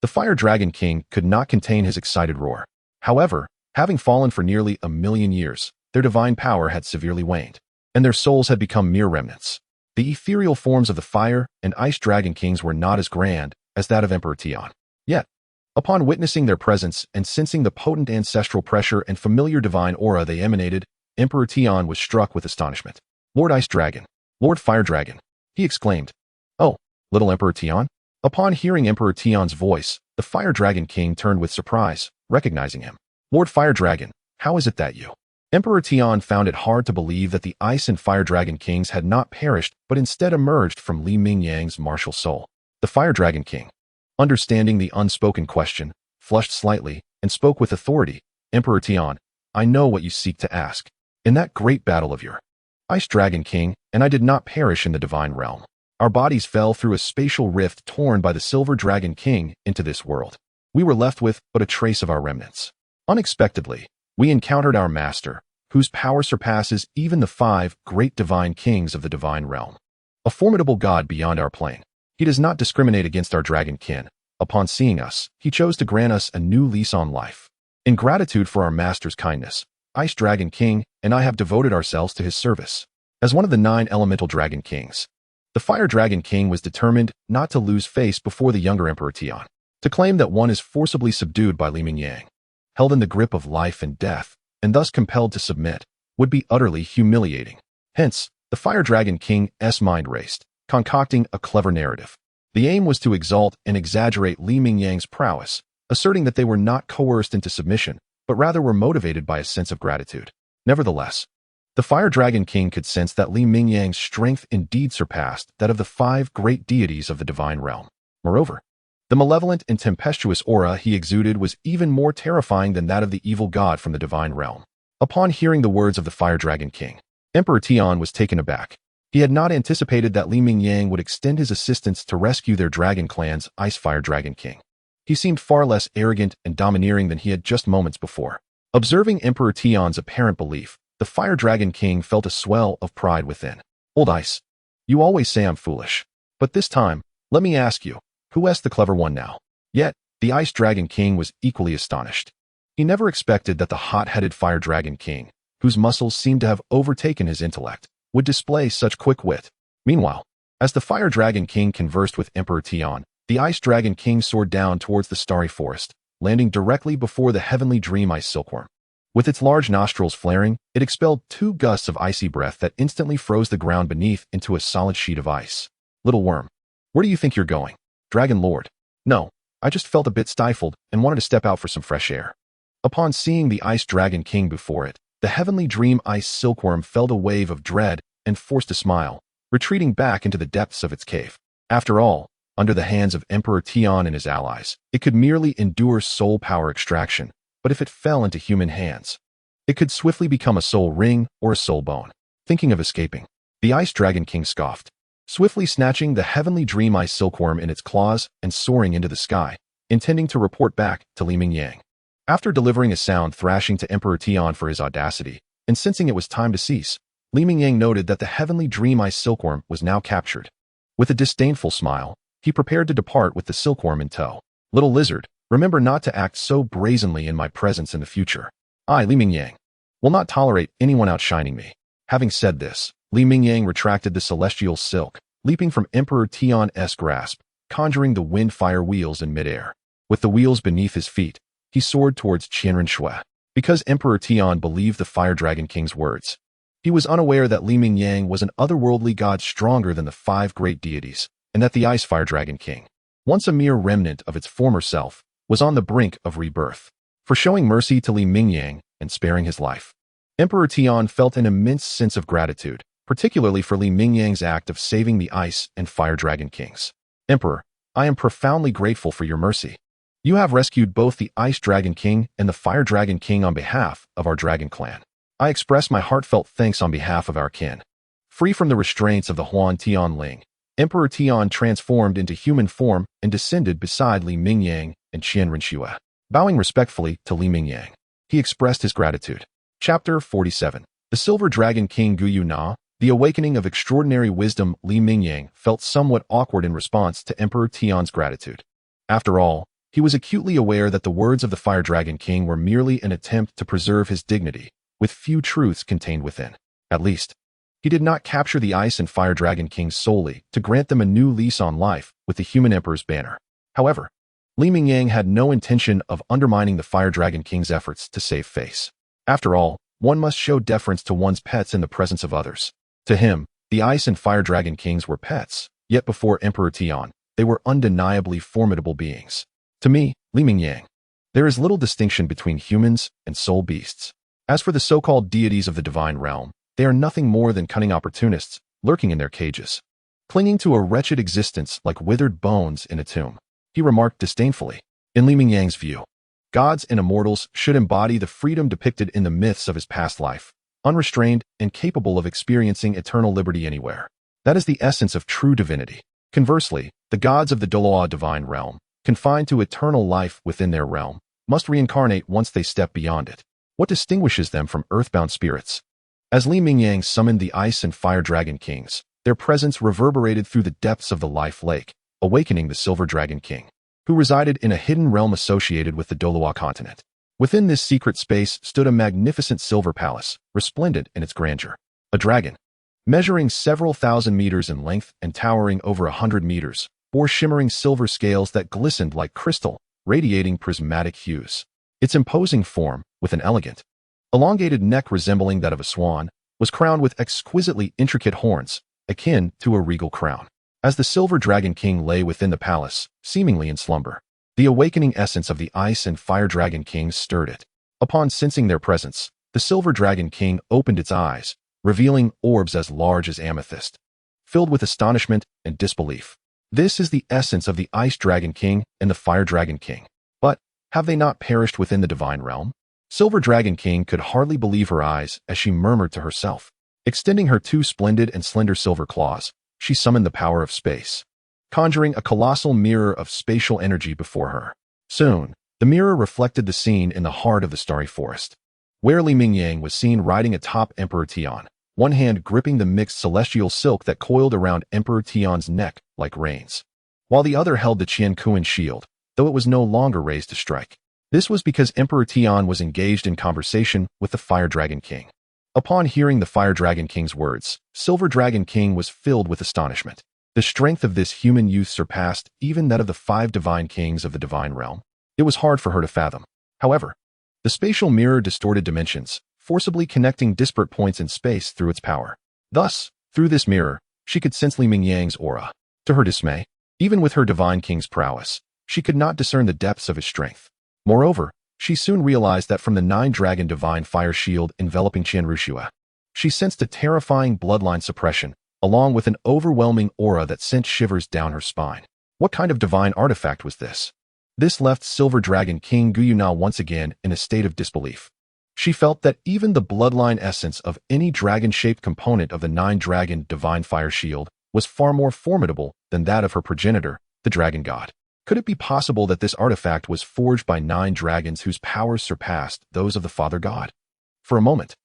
the fire dragon king could not contain his excited roar. However, having fallen for nearly 1,000,000 years, their divine power had severely waned, and their souls had become mere remnants. The ethereal forms of the fire and ice dragon kings were not as grand as that of Emperor Tian. Yet, upon witnessing their presence and sensing the potent ancestral pressure and familiar divine aura they emanated, Emperor Tian was struck with astonishment. Lord Ice Dragon, Lord Fire Dragon, he exclaimed. Oh, little Emperor Tian? Upon hearing Emperor Tian's voice, the Fire Dragon King turned with surprise, recognizing him. Lord Fire Dragon, how is it that you? Emperor Tian found it hard to believe that the Ice and Fire Dragon Kings had not perished but instead emerged from Li Mingyang's martial soul. The Fire Dragon King, understanding the unspoken question, flushed slightly and spoke with authority. Emperor Tian, I know what you seek to ask. In that great battle of your Ice Dragon King and I did not perish in the divine realm. Our bodies fell through a spatial rift torn by the Silver Dragon King into this world. We were left with but a trace of our remnants. Unexpectedly, we encountered our master, whose power surpasses even the 5 great divine kings of the divine realm. A formidable god beyond our plane. He does not discriminate against our dragon kin. Upon seeing us, he chose to grant us a new lease on life. In gratitude for our master's kindness, Ice Dragon King and I have devoted ourselves to his service. As one of the 9 elemental dragon kings, the Fire Dragon King was determined not to lose face before the younger Emperor Tian. To claim that one is forcibly subdued by Li Mingyang, held in the grip of life and death, and thus compelled to submit, would be utterly humiliating. Hence, the Fire Dragon King's mind raced, concocting a clever narrative. The aim was to exalt and exaggerate Li Mingyang's prowess, asserting that they were not coerced into submission, but rather were motivated by a sense of gratitude. Nevertheless, the Fire Dragon King could sense that Li Mingyang's strength indeed surpassed that of the 5 great deities of the divine realm. Moreover, the malevolent and tempestuous aura he exuded was even more terrifying than that of the evil god from the divine realm. Upon hearing the words of the Fire Dragon King, Emperor Tian was taken aback. He had not anticipated that Li Mingyang would extend his assistance to rescue their dragon clan's Ice Fire Dragon King. He seemed far less arrogant and domineering than he had just moments before. Observing Emperor Tian's apparent belief, the Fire Dragon King felt a swell of pride within. Old Ice, you always say I'm foolish. But this time, let me ask you, who's the clever one now? Yet, the Ice Dragon King was equally astonished. He never expected that the hot-headed Fire Dragon King, whose muscles seemed to have overtaken his intellect, would display such quick wit. Meanwhile, as the Fire Dragon King conversed with Emperor Tian, the Ice Dragon King soared down towards the starry forest, landing directly before the heavenly dream ice silkworm. With its large nostrils flaring, it expelled 2 gusts of icy breath that instantly froze the ground beneath into a solid sheet of ice. Little worm, where do you think you're going? Dragon Lord. No, I just felt a bit stifled and wanted to step out for some fresh air. Upon seeing the Ice Dragon King before it, the heavenly dream ice silkworm felt a wave of dread and forced a smile, retreating back into the depths of its cave. After all, under the hands of Emperor Tian and his allies, it could merely endure soul power extraction, but if it fell into human hands, it could swiftly become a soul ring or a soul bone. Thinking of escaping, the Ice Dragon King scoffed, swiftly snatching the heavenly dream ice silkworm in its claws and soaring into the sky, intending to report back to Li Mingyang. After delivering a sound thrashing to Emperor Tian for his audacity, and sensing it was time to cease, Li Mingyang noted that the heavenly dream ice silkworm was now captured. With a disdainful smile, he prepared to depart with the silkworm in tow. Little lizard, remember not to act so brazenly in my presence in the future. I, Li Mingyang, will not tolerate anyone outshining me. Having said this, Li Mingyang retracted the celestial silk, leaping from Emperor Tian's grasp, conjuring the wind-fire wheels in midair. With the wheels beneath his feet, he soared towards Qian Renxue. Because Emperor Tian believed the Fire Dragon King's words, he was unaware that Li Mingyang was an otherworldly god stronger than the 5 great deities, and that the Ice Fire Dragon King, once a mere remnant of its former self, was on the brink of rebirth. For showing mercy to Li Mingyang and sparing his life, Emperor Tian felt an immense sense of gratitude, particularly for Li Mingyang's act of saving the Ice and Fire Dragon Kings. Emperor, I am profoundly grateful for your mercy. You have rescued both the Ice Dragon King and the Fire Dragon King on behalf of our dragon clan. I express my heartfelt thanks on behalf of our kin. Free from the restraints of the Huan Tianling, Emperor Tian transformed into human form and descended beside Li Mingyang and Qian Renxue. Bowing respectfully to Li Mingyang, he expressed his gratitude. Chapter 47. The Silver Dragon King Guyu Na, the awakening of extraordinary wisdom. Li Mingyang felt somewhat awkward in response to Emperor Tian's gratitude. After all, he was acutely aware that the words of the Fire Dragon King were merely an attempt to preserve his dignity, with few truths contained within. At least, he did not capture the Ice and Fire Dragon Kings solely to grant them a new lease on life with the human emperor's banner. However, Li Mingyang had no intention of undermining the Fire Dragon King's efforts to save face. After all, one must show deference to one's pets in the presence of others. To him, the Ice and Fire Dragon Kings were pets, yet before Emperor Tian, they were undeniably formidable beings. To me, Li Mingyang, there is little distinction between humans and soul beasts. As for the so-called deities of the divine realm, they are nothing more than cunning opportunists, lurking in their cages, clinging to a wretched existence like withered bones in a tomb. He remarked disdainfully. In Li Mingyang's view, gods and immortals should embody the freedom depicted in the myths of his past life, unrestrained and capable of experiencing eternal liberty anywhere. That is the essence of true divinity. Conversely, the gods of the Douluo divine realm, confined to eternal life within their realm, must reincarnate once they step beyond it. What distinguishes them from earthbound spirits? As Li Mingyang summoned the Ice and Fire Dragon Kings, their presence reverberated through the depths of the Life Lake, awakening the Silver Dragon King, who resided in a hidden realm associated with the Douluo Continent. Within this secret space stood a magnificent silver palace, resplendent in its grandeur. A dragon, measuring several thousand meters in length and towering over 100 meters, bore shimmering silver scales that glistened like crystal, radiating prismatic hues. Its imposing form, with an elegant, elongated neck resembling that of a swan, was crowned with exquisitely intricate horns, akin to a regal crown. As the Silver Dragon King lay within the palace, seemingly in slumber, the awakening essence of the Ice and Fire Dragon Kings stirred it. Upon sensing their presence, the Silver Dragon King opened its eyes, revealing orbs as large as amethyst, filled with astonishment and disbelief. This is the essence of the Ice Dragon King and the Fire Dragon King. But, have they not perished within the divine realm? Silver Dragon King could hardly believe her eyes as she murmured to herself. Extending her 2 splendid and slender silver claws, she summoned the power of space, conjuring a colossal mirror of spatial energy before her. Soon, the mirror reflected the scene in the heart of the starry forest, where Li Mingyang was seen riding atop Emperor Tian, one hand gripping the mixed celestial silk that coiled around Emperor Tian's neck like reins, while the other held the Qian Kuan shield, though it was no longer raised to strike. This was because Emperor Tian was engaged in conversation with the Fire Dragon King. Upon hearing the Fire Dragon King's words, Silver Dragon King was filled with astonishment. The strength of this human youth surpassed even that of the 5 divine kings of the divine realm. It was hard for her to fathom. However, the spatial mirror distorted dimensions, forcibly connecting disparate points in space through its power. Thus, through this mirror, she could sense Li Mingyang's aura. To her dismay, even with her divine king's prowess, she could not discern the depths of his strength. Moreover, she soon realized that from the 9-dragon divine fire shield enveloping Qian Renxue, she sensed a terrifying bloodline suppression, along with an overwhelming aura that sent shivers down her spine. What kind of divine artifact was this? This left Silver Dragon King Guyuna once again in a state of disbelief. She felt that even the bloodline essence of any dragon-shaped component of the nine-dragon divine fire shield was far more formidable than that of her progenitor, the dragon god. Could it be possible that this artifact was forged by 9 dragons whose powers surpassed those of the father god? For a moment,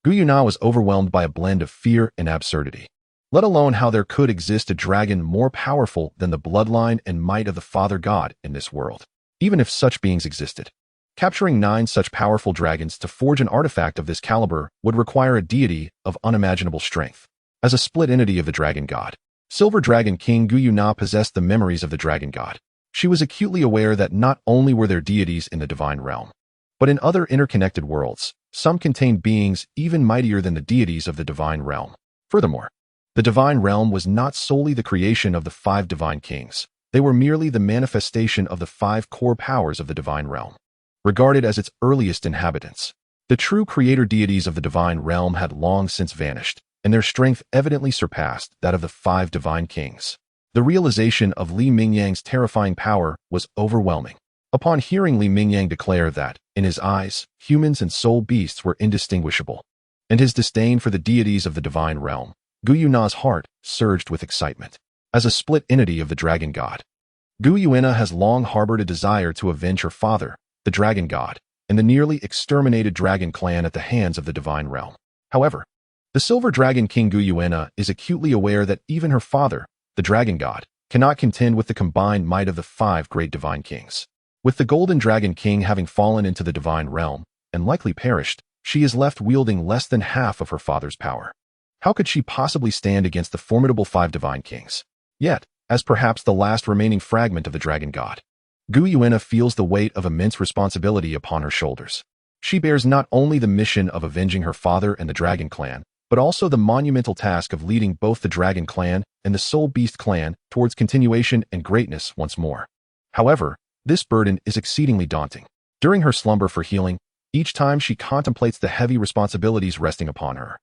Guyuna was overwhelmed by a blend of fear and absurdity. Let alone how there could exist a dragon more powerful than the bloodline and might of the father god in this world, even if such beings existed. Capturing 9 such powerful dragons to forge an artifact of this caliber would require a deity of unimaginable strength. As a split entity of the dragon god, Silver Dragon King Guyuna possessed the memories of the dragon god. She was acutely aware that not only were there deities in the divine realm, but in other interconnected worlds, some contained beings even mightier than the deities of the divine realm. Furthermore, the divine realm was not solely the creation of the 5 divine kings. They were merely the manifestation of the 5 core powers of the divine realm, regarded as its earliest inhabitants. The true creator deities of the divine realm had long since vanished, and their strength evidently surpassed that of the 5 divine kings. The realization of Li Mingyang's terrifying power was overwhelming. Upon hearing Li Mingyang declare that, in his eyes, humans and soul beasts were indistinguishable, and his disdain for the deities of the divine realm, Guyuna's heart surged with excitement. As a split entity of the dragon god, Guyuna has long harbored a desire to avenge her father, the dragon god, and the nearly exterminated dragon clan at the hands of the divine realm. However, the Silver Dragon King Guyuna is acutely aware that even her father, the dragon god, cannot contend with the combined might of the 5 great divine kings. With the Golden Dragon King having fallen into the divine realm, and likely perished, she is left wielding less than half of her father's power. How could she possibly stand against the formidable 5 divine kings? Yet, as perhaps the last remaining fragment of the dragon god, Guyuna feels the weight of immense responsibility upon her shoulders. She bears not only the mission of avenging her father and the dragon clan, but also the monumental task of leading both the dragon clan and the soul beast clan towards continuation and greatness once more. However, this burden is exceedingly daunting. During her slumber for healing, each time she contemplates the heavy responsibilities resting upon her,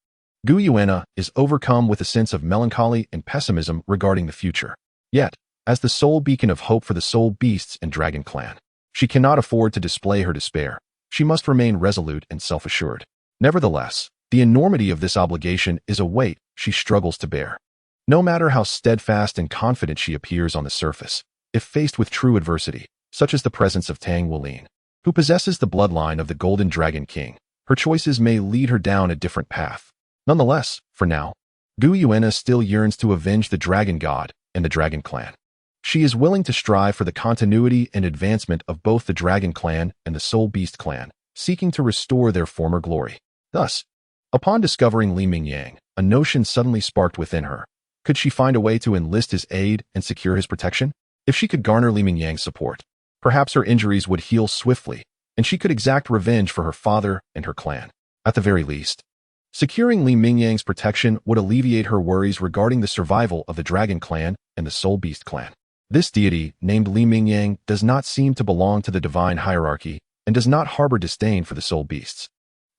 Guyuna is overcome with a sense of melancholy and pessimism regarding the future. Yet, as the sole beacon of hope for the soul beasts and dragon clan, she cannot afford to display her despair. She must remain resolute and self-assured. Nevertheless, the enormity of this obligation is a weight she struggles to bear. No matter how steadfast and confident she appears on the surface, if faced with true adversity, such as the presence of Tang San, who possesses the bloodline of the Golden Dragon King, her choices may lead her down a different path. Nonetheless, for now, Guyuna still yearns to avenge the dragon god and the dragon clan. She is willing to strive for the continuity and advancement of both the dragon clan and the soul beast clan, seeking to restore their former glory. Thus, upon discovering Li Mingyang, a notion suddenly sparked within her. Could she find a way to enlist his aid and secure his protection? If she could garner Li Mingyang's support, perhaps her injuries would heal swiftly, and she could exact revenge for her father and her clan. At the very least, securing Li Mingyang's protection would alleviate her worries regarding the survival of the dragon clan and the soul beast clan. This deity, named Li Mingyang, does not seem to belong to the divine hierarchy and does not harbor disdain for the soul beasts.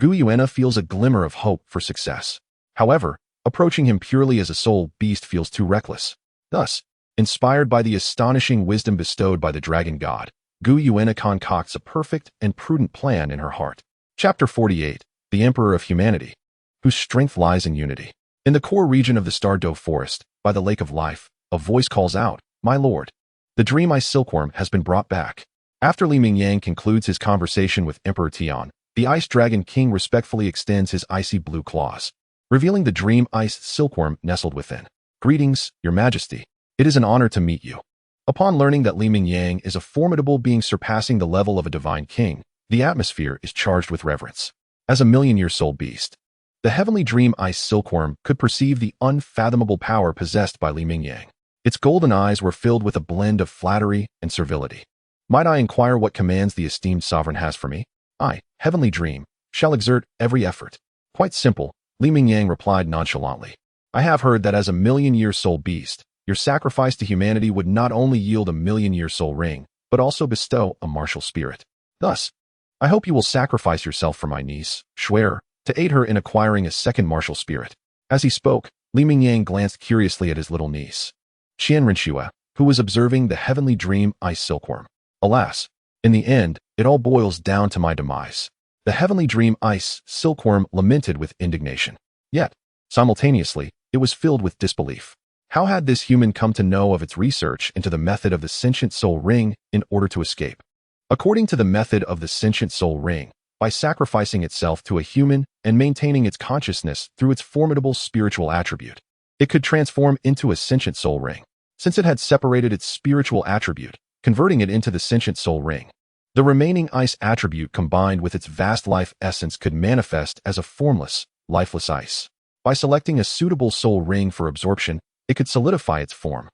Guyuna feels a glimmer of hope for success. However, approaching him purely as a soul beast feels too reckless. Thus, inspired by the astonishing wisdom bestowed by the dragon god, Guyuna concocts a perfect and prudent plan in her heart. Chapter 48, The Emperor of Humanity, whose strength lies in unity. In the core region of the Star Dove Forest, by the Lake of Life, a voice calls out, "My lord, the dream ice silkworm has been brought back." After Li Mingyang concludes his conversation with Emperor Tian, the Ice Dragon King respectfully extends his icy blue claws, revealing the dream ice silkworm nestled within. "Greetings, your majesty. It is an honor to meet you." Upon learning that Li Mingyang is a formidable being surpassing the level of a divine king, the atmosphere is charged with reverence. As a million-year soul beast, the heavenly dream ice silkworm could perceive the unfathomable power possessed by Li Mingyang. Its golden eyes were filled with a blend of flattery and servility. "Might I inquire what commands the esteemed sovereign has for me? I, heavenly dream, shall exert every effort." "Quite simple," Li Mingyang replied nonchalantly. "I have heard that as a million-year soul beast, your sacrifice to humanity would not only yield a million-year soul ring, but also bestow a martial spirit. Thus, I hope you will sacrifice yourself for my niece, Xue, to aid her in acquiring a second martial spirit." As he spoke, Li Mingyang glanced curiously at his little niece, Qian Renxue, who was observing the heavenly dream ice silkworm. Alas, in the end, it all boils down to my demise. The heavenly dream ice silkworm lamented with indignation. Yet, simultaneously, it was filled with disbelief. How had this human come to know of its research into the method of the sentient soul ring in order to escape? According to the method of the sentient soul ring, by sacrificing itself to a human and maintaining its consciousness through its formidable spiritual attribute, it could transform into a sentient soul ring. Since it had separated its spiritual attribute, converting it into the sentient soul ring, the remaining ice attribute combined with its vast life essence could manifest as a formless, lifeless ice. By selecting a suitable soul ring for absorption, it could solidify its form,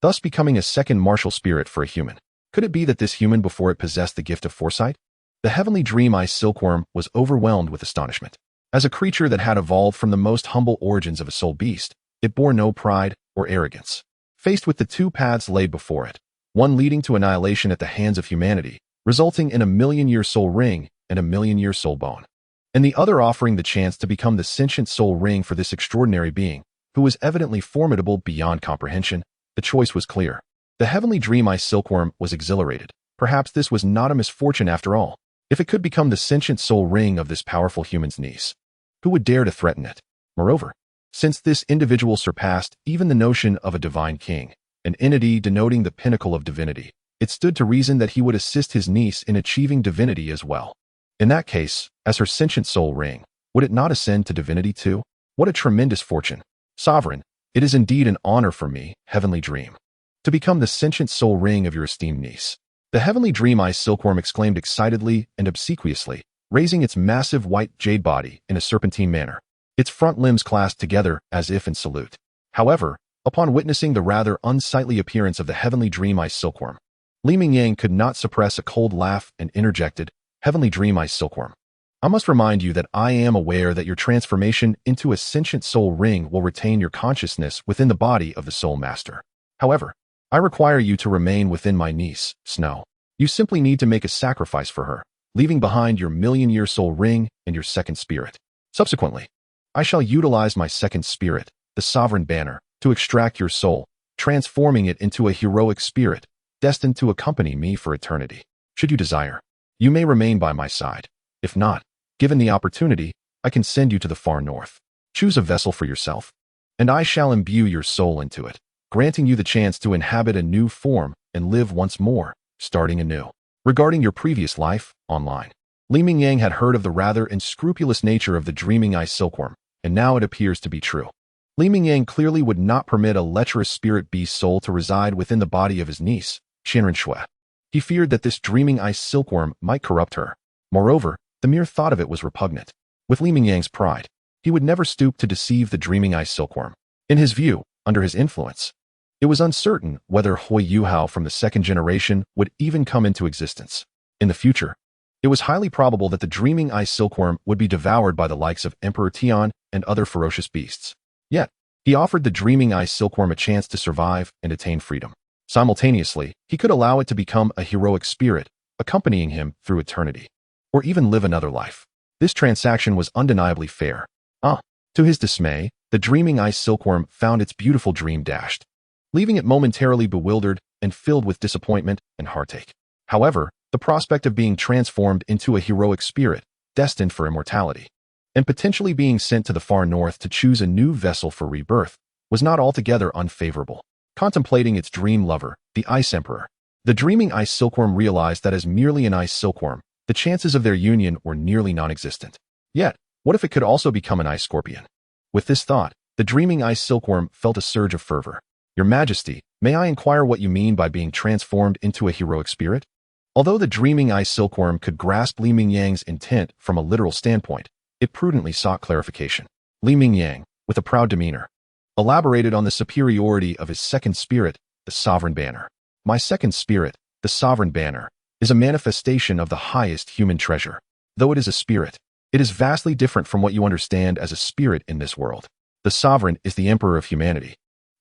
thus becoming a second martial spirit for a human. Could it be that this human before it possessed the gift of foresight? The heavenly dream ice silkworm was overwhelmed with astonishment. As a creature that had evolved from the most humble origins of a soul beast, it bore no pride or arrogance. Faced with the two paths laid before it, one leading to annihilation at the hands of humanity, resulting in a million-year soul ring and a million-year soul bone, and the other offering the chance to become the sentient soul ring for this extraordinary being, who was evidently formidable beyond comprehension, the choice was clear. The heavenly dream ice silkworm was exhilarated. Perhaps this was not a misfortune after all. If it could become the sentient soul ring of this powerful human's niece, who would dare to threaten it? Moreover, since this individual surpassed even the notion of a divine king, an entity denoting the pinnacle of divinity, it stood to reason that he would assist his niece in achieving divinity as well. In that case, as her sentient soul ring, would it not ascend to divinity too? What a tremendous fortune! Sovereign, it is indeed an honor for me, heavenly dream, to become the sentient soul ring of your esteemed niece. The heavenly dream ice silkworm exclaimed excitedly and obsequiously, raising its massive white jade body in a serpentine manner, its front limbs clasped together as if in salute. However, upon witnessing the rather unsightly appearance of the heavenly dream ice silkworm, Mingyang could not suppress a cold laugh and interjected, "Heavenly dream ice silkworm, I must remind you that I am aware that your transformation into a sentient soul ring will retain your consciousness within the body of the soul master. However, I require you to remain within my niece, Snow. You simply need to make a sacrifice for her, leaving behind your million-year soul ring and your second spirit. Subsequently, I shall utilize my second spirit, the sovereign banner, to extract your soul, transforming it into a heroic spirit, destined to accompany me for eternity. Should you desire, you may remain by my side. If not, given the opportunity, I can send you to the far north. Choose a vessel for yourself, and I shall imbue your soul into it, granting you the chance to inhabit a new form and live once more, starting anew. Regarding your previous life, online, Mingyang had heard of the rather unscrupulous nature of the dreaming ice silkworm, and now it appears to be true. Mingyang clearly would not permit a lecherous spirit beast soul to reside within the body of his niece, Qian Renxue. He feared that this dreaming ice silkworm might corrupt her. Moreover, the mere thought of it was repugnant. With Mingyang's pride, he would never stoop to deceive the dreaming ice silkworm. In his view, under his influence, it was uncertain whether Hui Yuhao from the second generation would even come into existence. In the future, it was highly probable that the dreaming ice silkworm would be devoured by the likes of Emperor Tian and other ferocious beasts. Yet, he offered the dreaming ice silkworm a chance to survive and attain freedom. Simultaneously, he could allow it to become a heroic spirit, accompanying him through eternity, or even live another life. This transaction was undeniably fair. To his dismay, the dreaming ice silkworm found its beautiful dream dashed, leaving it momentarily bewildered and filled with disappointment and heartache. However, the prospect of being transformed into a heroic spirit, destined for immortality, and potentially being sent to the far north to choose a new vessel for rebirth, was not altogether unfavorable. Contemplating its dream lover, the Ice Emperor, the dreaming ice silkworm realized that as merely an ice silkworm, the chances of their union were nearly non-existent. Yet, what if it could also become an ice scorpion? With this thought, the dreaming ice silkworm felt a surge of fervor. Your Majesty, may I inquire what you mean by being transformed into a heroic spirit? Although the dreaming ice silkworm could grasp Mingyang's intent from a literal standpoint, it prudently sought clarification. Mingyang, with a proud demeanor, elaborated on the superiority of his second spirit, the sovereign banner. My second spirit, the sovereign banner, is a manifestation of the highest human treasure. Though it is a spirit, it is vastly different from what you understand as a spirit in this world. The sovereign is the emperor of humanity,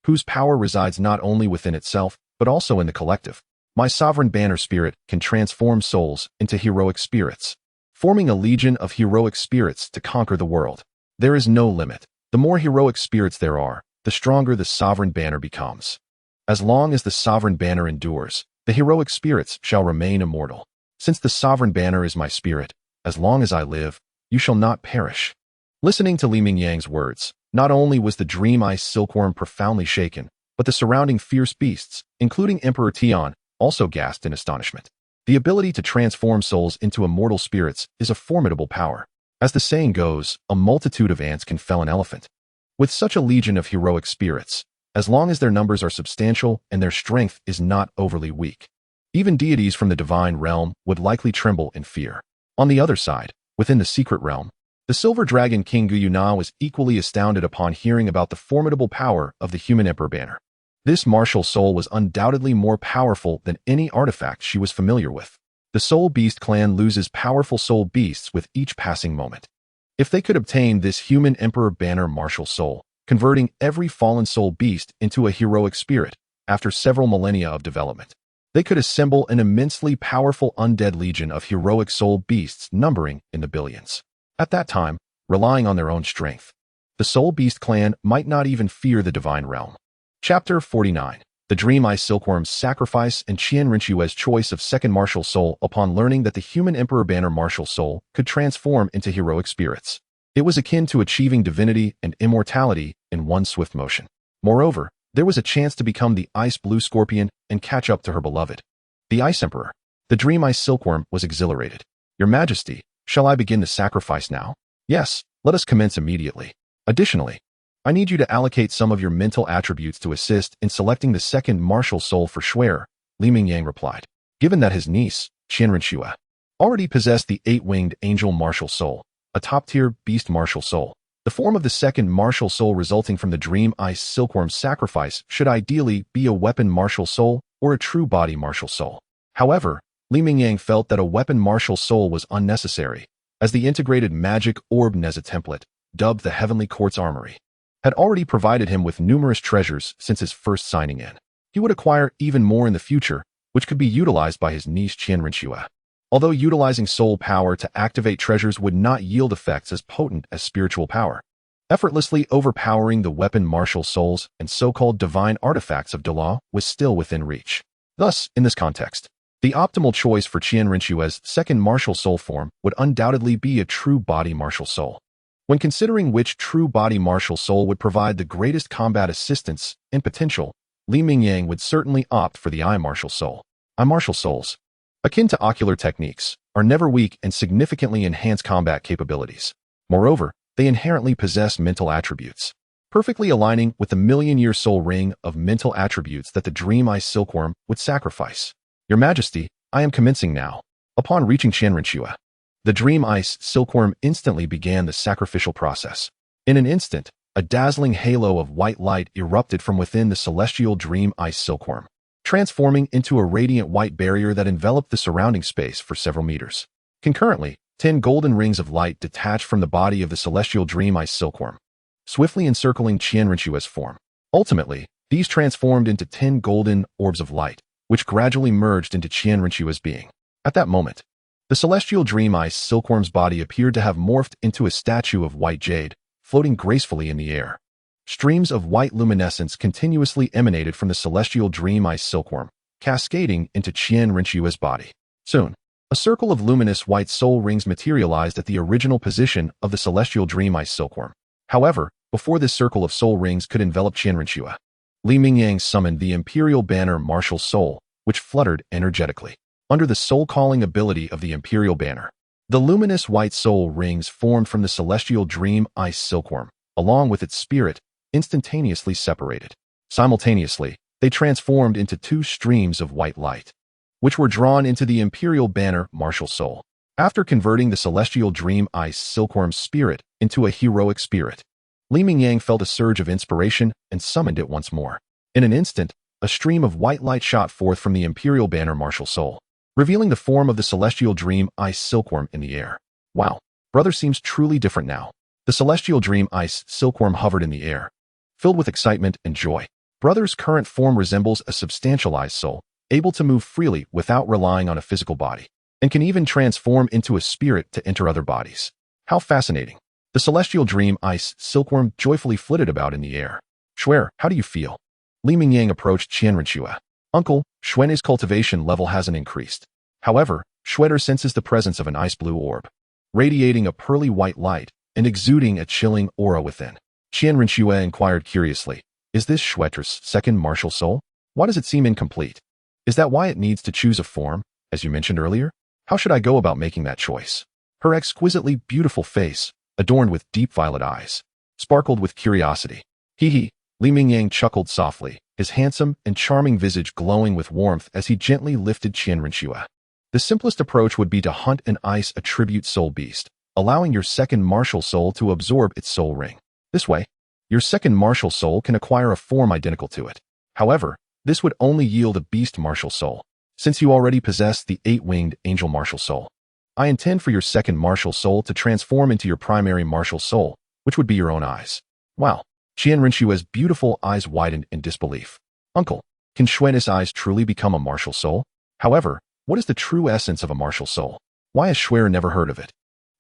whose power resides not only within itself, but also in the collective. My sovereign banner spirit can transform souls into heroic spirits, forming a legion of heroic spirits to conquer the world. There is no limit. The more heroic spirits there are, the stronger the sovereign banner becomes. As long as the sovereign banner endures, The heroic spirits shall remain immortal. Since the sovereign banner is my spirit, as long as I live, you shall not perish. Listening to Li Mingyang's words, not only was the dream ice silkworm profoundly shaken, but the surrounding fierce beasts, including Emperor Tian, also gasped in astonishment. The ability to transform souls into immortal spirits is a formidable power. As the saying goes, a multitude of ants can fell an elephant. With such a legion of heroic spirits, as long as their numbers are substantial and their strength is not overly weak, even deities from the divine realm would likely tremble in fear. On the other side, within the secret realm, the silver dragon King Guyuna was equally astounded upon hearing about the formidable power of the human emperor banner. This martial soul was undoubtedly more powerful than any artifact she was familiar with. The Soul Beast clan loses powerful soul beasts with each passing moment. If they could obtain this human emperor banner martial soul, converting every fallen soul beast into a heroic spirit after several millennia of development, they could assemble an immensely powerful undead legion of heroic soul beasts numbering in the billions. At that time, relying on their own strength, the Soul Beast clan might not even fear the divine realm. Chapter 49. The Dream Ice Silkworm's Sacrifice and Qian Renxue's Choice of Second Martial Soul upon learning that the human Emperor Banner martial soul could transform into heroic spirits. It was akin to achieving divinity and immortality in one swift motion. Moreover, there was a chance to become the Ice Blue Scorpion and catch up to her beloved, the Ice Emperor. The Dream Ice Silkworm was exhilarated. Your Majesty, shall I begin the sacrifice now? Yes, let us commence immediately. Additionally, I need you to allocate some of your mental attributes to assist in selecting the second martial soul for Xue, Li Mingyang replied. Given that his niece, Qian Renxue, already possessed the eight-winged angel martial soul, a top-tier beast martial soul, the form of the second martial soul resulting from the Dream Ice Silkworm's sacrifice should ideally be a weapon martial soul or a true body martial soul. However, Li Mingyang felt that a weapon martial soul was unnecessary, as the integrated magic orb Nezha template, dubbed the Heavenly Court's Armory, had already provided him with numerous treasures since his first signing in. He would acquire even more in the future, which could be utilized by his niece Qian Renxue. Although utilizing soul power to activate treasures would not yield effects as potent as spiritual power, effortlessly overpowering the weapon martial souls and so-called divine artifacts of Dalu was still within reach. Thus, in this context, the optimal choice for Qian Renxue's second martial soul form would undoubtedly be a true body martial soul. When considering which true body martial soul would provide the greatest combat assistance and potential, Li Mingyang would certainly opt for the eye martial soul. Eye martial souls, akin to ocular techniques, are never weak and significantly enhance combat capabilities. Moreover, they inherently possess mental attributes, perfectly aligning with the million-year soul ring of mental attributes that the Dream Ice Silkworm would sacrifice. Your Majesty, I am commencing now. Upon reaching Qian Renxue, the Dream Ice Silkworm instantly began the sacrificial process. In an instant, a dazzling halo of white light erupted from within the celestial Dream Ice Silkworm, transforming into a radiant white barrier that enveloped the surrounding space for several meters. Concurrently, 10 golden rings of light detached from the body of the celestial Dream Ice Silkworm, swiftly encircling Qian Renxue's form. Ultimately, these transformed into 10 golden orbs of light, which gradually merged into Qian Renxue's being. At that moment, the celestial Dream Ice Silkworm's body appeared to have morphed into a statue of white jade, floating gracefully in the air. Streams of white luminescence continuously emanated from the celestial Dream Ice Silkworm, cascading into Qian Renxue's body. Soon, a circle of luminous white soul rings materialized at the original position of the celestial Dream Ice Silkworm. However, before this circle of soul rings could envelop Qian Renxue, Li Mingyang summoned the Imperial Banner Martial Soul, which fluttered energetically. Under the soul-calling ability of the Imperial Banner, the luminous white soul rings formed from the celestial Dream Ice Silkworm, along with its spirit, instantaneously separated. Simultaneously, they transformed into 2 streams of white light, which were drawn into the Imperial Banner Martial Soul. After converting the celestial Dream Ice Silkworm's spirit into a heroic spirit, Li Mingyang felt a surge of inspiration and summoned it once more. In an instant, a stream of white light shot forth from the Imperial Banner Martial Soul, revealing the form of the celestial Dream Ice Silkworm in the air. Wow, brother seems truly different now. The celestial Dream Ice Silkworm hovered in the air, filled with excitement and joy. Brother's current form resembles a substantialized soul, able to move freely without relying on a physical body, and can even transform into a spirit to enter other bodies. How fascinating. The celestial Dream Ice Silkworm joyfully flitted about in the air. Xue, how do you feel? Li Mingyang approached Qian Renxue. Uncle, Xuan's cultivation level hasn't increased. However, Shredder senses the presence of an ice-blue orb, radiating a pearly white light and exuding a chilling aura within. Qian Renxue inquired curiously, "Is this Shredder's second martial soul? Why does it seem incomplete? Is that why it needs to choose a form, as you mentioned earlier? How should I go about making that choice?" Her exquisitely beautiful face, adorned with deep violet eyes, sparkled with curiosity. Hee. Li Mingyang chuckled softly, his handsome and charming visage glowing with warmth as he gently lifted Qian Renxue. The simplest approach would be to hunt an ice attribute soul beast, allowing your second martial soul to absorb its soul ring. This way, your second martial soul can acquire a form identical to it. However, this would only yield a beast martial soul, since you already possess the 8-winged angel martial soul. I intend for your second martial soul to transform into your primary martial soul, which would be your own eyes. Wow. Qian Renshue's beautiful eyes widened in disbelief. Uncle, can Xuan's eyes truly become a martial soul? However, what is the true essence of a martial soul? Why has Xuer never heard of it?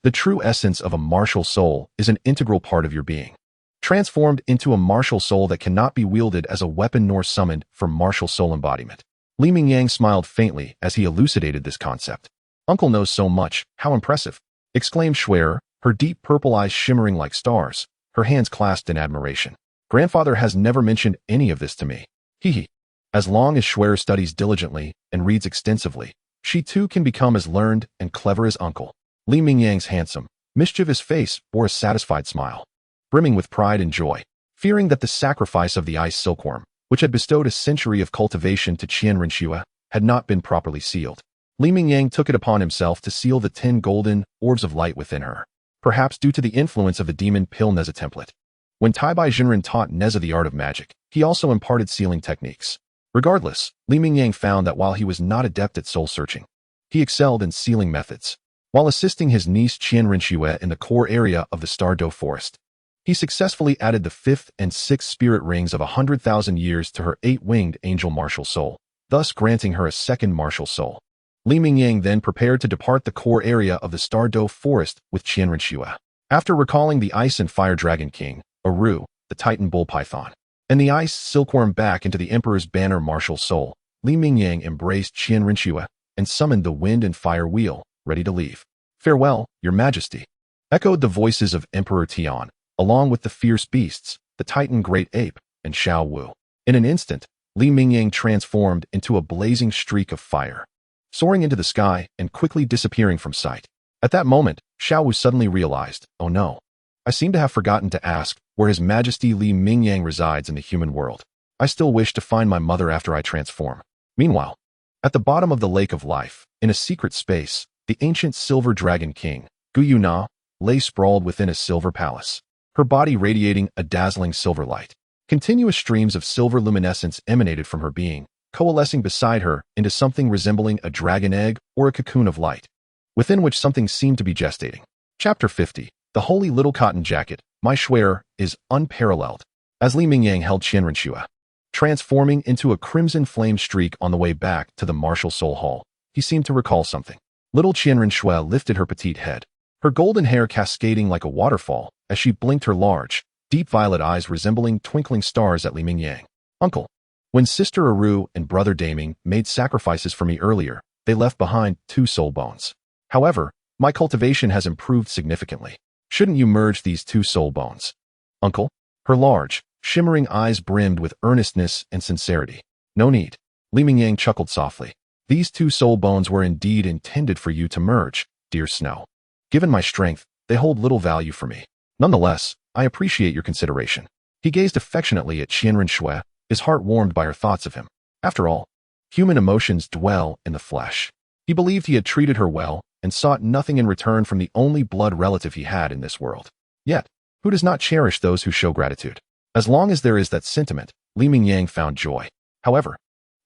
The true essence of a martial soul is an integral part of your being, transformed into a martial soul that cannot be wielded as a weapon nor summoned for martial soul embodiment. Li Mingyang smiled faintly as he elucidated this concept. Uncle knows so much, how impressive, exclaimed Xuer, her deep purple eyes shimmering like stars, her hands clasped in admiration. Grandfather has never mentioned any of this to me. Hee. As long as Xuer studies diligently and reads extensively, she too can become as learned and clever as uncle. Li Mingyang's handsome, mischievous face bore a satisfied smile, brimming with pride and joy, fearing that the sacrifice of the ice silkworm, which had bestowed a century of cultivation to Qian Renxue, had not been properly sealed. Li Mingyang took it upon himself to seal the 10 golden orbs of light within her, perhaps due to the influence of the demon Pill Nezha template. When Taibai Jinren taught Nezha the art of magic, he also imparted sealing techniques. Regardless, Li Mingyang found that while he was not adept at soul-searching, he excelled in sealing methods. While assisting his niece Qian Renxue in the core area of the Star Do Forest, he successfully added the 5th and 6th spirit rings of 100,000 years to her 8-winged angel martial soul, thus granting her a second martial soul. Li Mingyang then prepared to depart the core area of the Star Do Forest with Qian Renxue. After recalling the Ice and Fire Dragon King, Aru, the Titan Bull Python, and the Ice Silkworm back into the Emperor's Banner martial soul, Li Mingyang embraced Qian Renxue and summoned the Wind and Fire Wheel, ready to leave. "Farewell, Your Majesty," echoed the voices of Emperor Tian, along with the fierce beasts, the Titan Great Ape, and Xiao Wu. In an instant, Li Mingyang transformed into a blazing streak of fire, soaring into the sky and quickly disappearing from sight. At that moment, Xiao Wu suddenly realized, "Oh no, I seem to have forgotten to ask where His Majesty Li Mingyang resides in the human world. I still wish to find my mother after I transform." Meanwhile, at the bottom of the Lake of Life, in a secret space, the ancient Silver Dragon King, Gu Yuna, lay sprawled within a silver palace, her body radiating a dazzling silver light. Continuous streams of silver luminescence emanated from her being, coalescing beside her into something resembling a dragon egg or a cocoon of light, within which something seemed to be gestating. Chapter 50. The Holy Little Cotton Jacket, my Xuer, is unparalleled. As Li Mingyang held Qian Renxue, transforming into a crimson flame streak on the way back to the Martial Soul Hall, he seemed to recall something. Little Qian Renxue lifted her petite head, her golden hair cascading like a waterfall as she blinked her large, deep violet eyes resembling twinkling stars at Li Mingyang. "Uncle, when Sister Aru and Brother Daming made sacrifices for me earlier, they left behind 2 soul bones. However, my cultivation has improved significantly. Shouldn't you merge these 2 soul bones, Uncle?" Her large, shimmering eyes brimmed with earnestness and sincerity. "No need." Li Mingyang chuckled softly. "These 2 soul bones were indeed intended for you to merge, dear Snow. Given my strength, they hold little value for me. Nonetheless, I appreciate your consideration." He gazed affectionately at Qian Renxue, his heart warmed by her thoughts of him. After all, human emotions dwell in the flesh. He believed he had treated her well and sought nothing in return from the only blood relative he had in this world. Yet, who does not cherish those who show gratitude? As long as there is that sentiment, Li Mingyang found joy. However,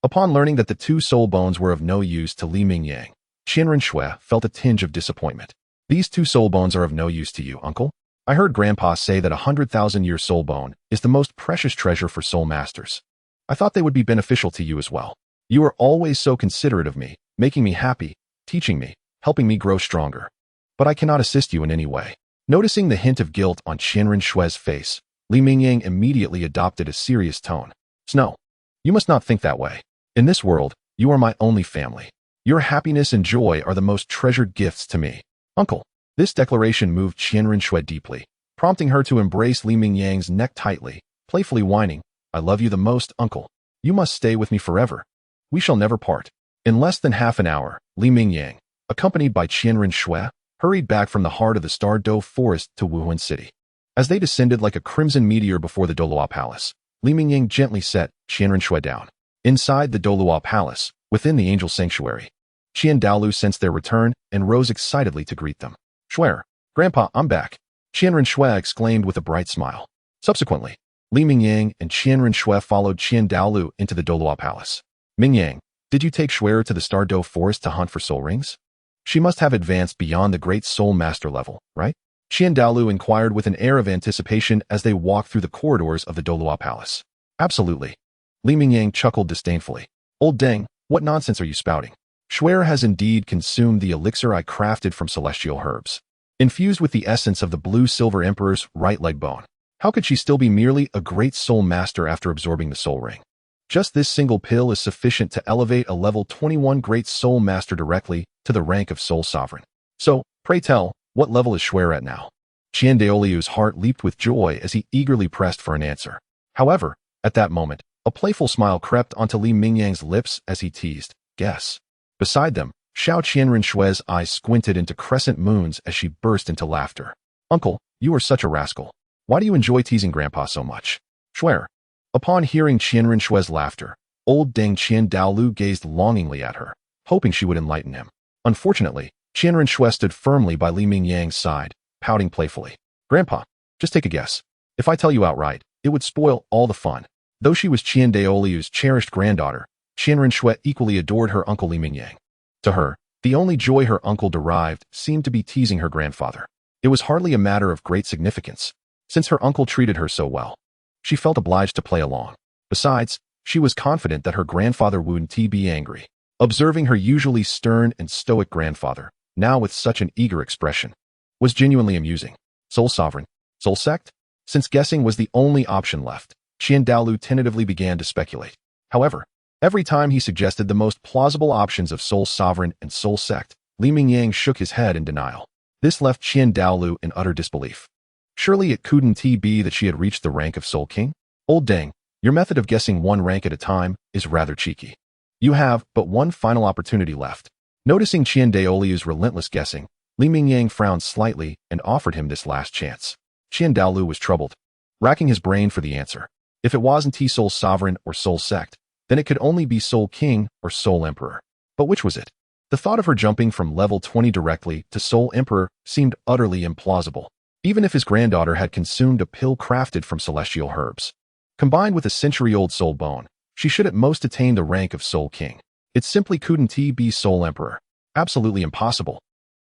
upon learning that the 2 soul bones were of no use to Li Mingyang, Qian Renxue felt a tinge of disappointment. "These 2 soul bones are of no use to you, Uncle? I heard Grandpa say that 100,000-year soul bone is the most precious treasure for soul masters. I thought they would be beneficial to you as well. You are always so considerate of me, making me happy, teaching me, helping me grow stronger. But I cannot assist you in any way." Noticing the hint of guilt on Qian Renshue's face, Li Mingyang immediately adopted a serious tone. "Snow, you must not think that way. In this world, You are my only family. Your happiness and joy are the most treasured gifts to me. Uncle. This declaration moved Qian Renxue deeply, prompting her to embrace Li Mingyang's neck tightly, playfully whining, I love you the most, uncle. You must stay with me forever. We shall never part. In less than half an hour, Li Mingyang, accompanied by Qian Renxue, hurried back from the heart of the Star Doe forest to Wuhan City. As they descended like a crimson meteor before the Douluo Palace, Li Mingyang gently set Qian Renxue down. Inside the Douluo Palace, within the Angel Sanctuary, Qian Daoliu sensed their return and rose excitedly to greet them. Xue, Grandpa, I'm back, Qian Renxue exclaimed with a bright smile. Subsequently, Li Mingyang and Qian Renxue followed Qian Daoliu into the Douluo Palace. Mingyang, did you take Xue to the Star Doe forest to hunt for soul rings? She must have advanced beyond the great soul master level, right? Qian Daoliu inquired with an air of anticipation as they walked through the corridors of the Douluo Palace. Absolutely. Li Mingyang chuckled disdainfully. Old dang, what nonsense are you spouting? Xue has indeed consumed the elixir I crafted from celestial herbs. Infused with the essence of the blue-silver emperor's right leg bone. How could she still be merely a great soul master after absorbing the soul ring? Just this single pill is sufficient to elevate a level 21 great soul master directly to the rank of soul sovereign. So, pray tell, what level is Xue at now? Qian Daoliu's heart leaped with joy as he eagerly pressed for an answer. However, at that moment, a playful smile crept onto Li Mingyang's lips as he teased, guess. Beside them, Xiao Qian Renxue's eyes squinted into crescent moons as she burst into laughter. Uncle, you are such a rascal. Why do you enjoy teasing Grandpa so much? Xue. Upon hearing Qian Renxue's laughter, old Deng Qian Daoliu gazed longingly at her, hoping she would enlighten him. Unfortunately, Qian Renxue stood firmly by Li Mingyang's side, pouting playfully. Grandpa, just take a guess. If I tell you outright, it would spoil all the fun. Though she was Qian Daoliu's cherished granddaughter, Qian Renxue equally adored her uncle Li Mingyang. To her, the only joy her uncle derived seemed to be teasing her grandfather. It was hardly a matter of great significance, since her uncle treated her so well. She felt obliged to play along. Besides, she was confident that her grandfather wouldn't be angry. Observing her usually stern and stoic grandfather, now with such an eager expression, was genuinely amusing. Soul sovereign? Soul sect? Since guessing was the only option left, Qian Daoliu tentatively began to speculate. However, every time he suggested the most plausible options of soul sovereign and soul sect, Li Mingyang shook his head in denial. This left Qian Daoliu in utter disbelief. Surely it couldn't be that she had reached the rank of Soul King? Old dang, your method of guessing one rank at a time is rather cheeky. You have but one final opportunity left. Noticing Qian Daoliu's relentless guessing, Li Mingyang frowned slightly and offered him this last chance. Qian Daoliu was troubled, racking his brain for the answer. If it wasn't Soul Sovereign or Soul Sect, then it could only be Soul King or Soul Emperor. But which was it? The thought of her jumping from level 20 directly to Soul Emperor seemed utterly implausible, even if his granddaughter had consumed a pill crafted from celestial herbs. Combined with a century-old soul bone, she should at most attain the rank of Soul King. It simply couldn't be Soul Emperor. Absolutely impossible.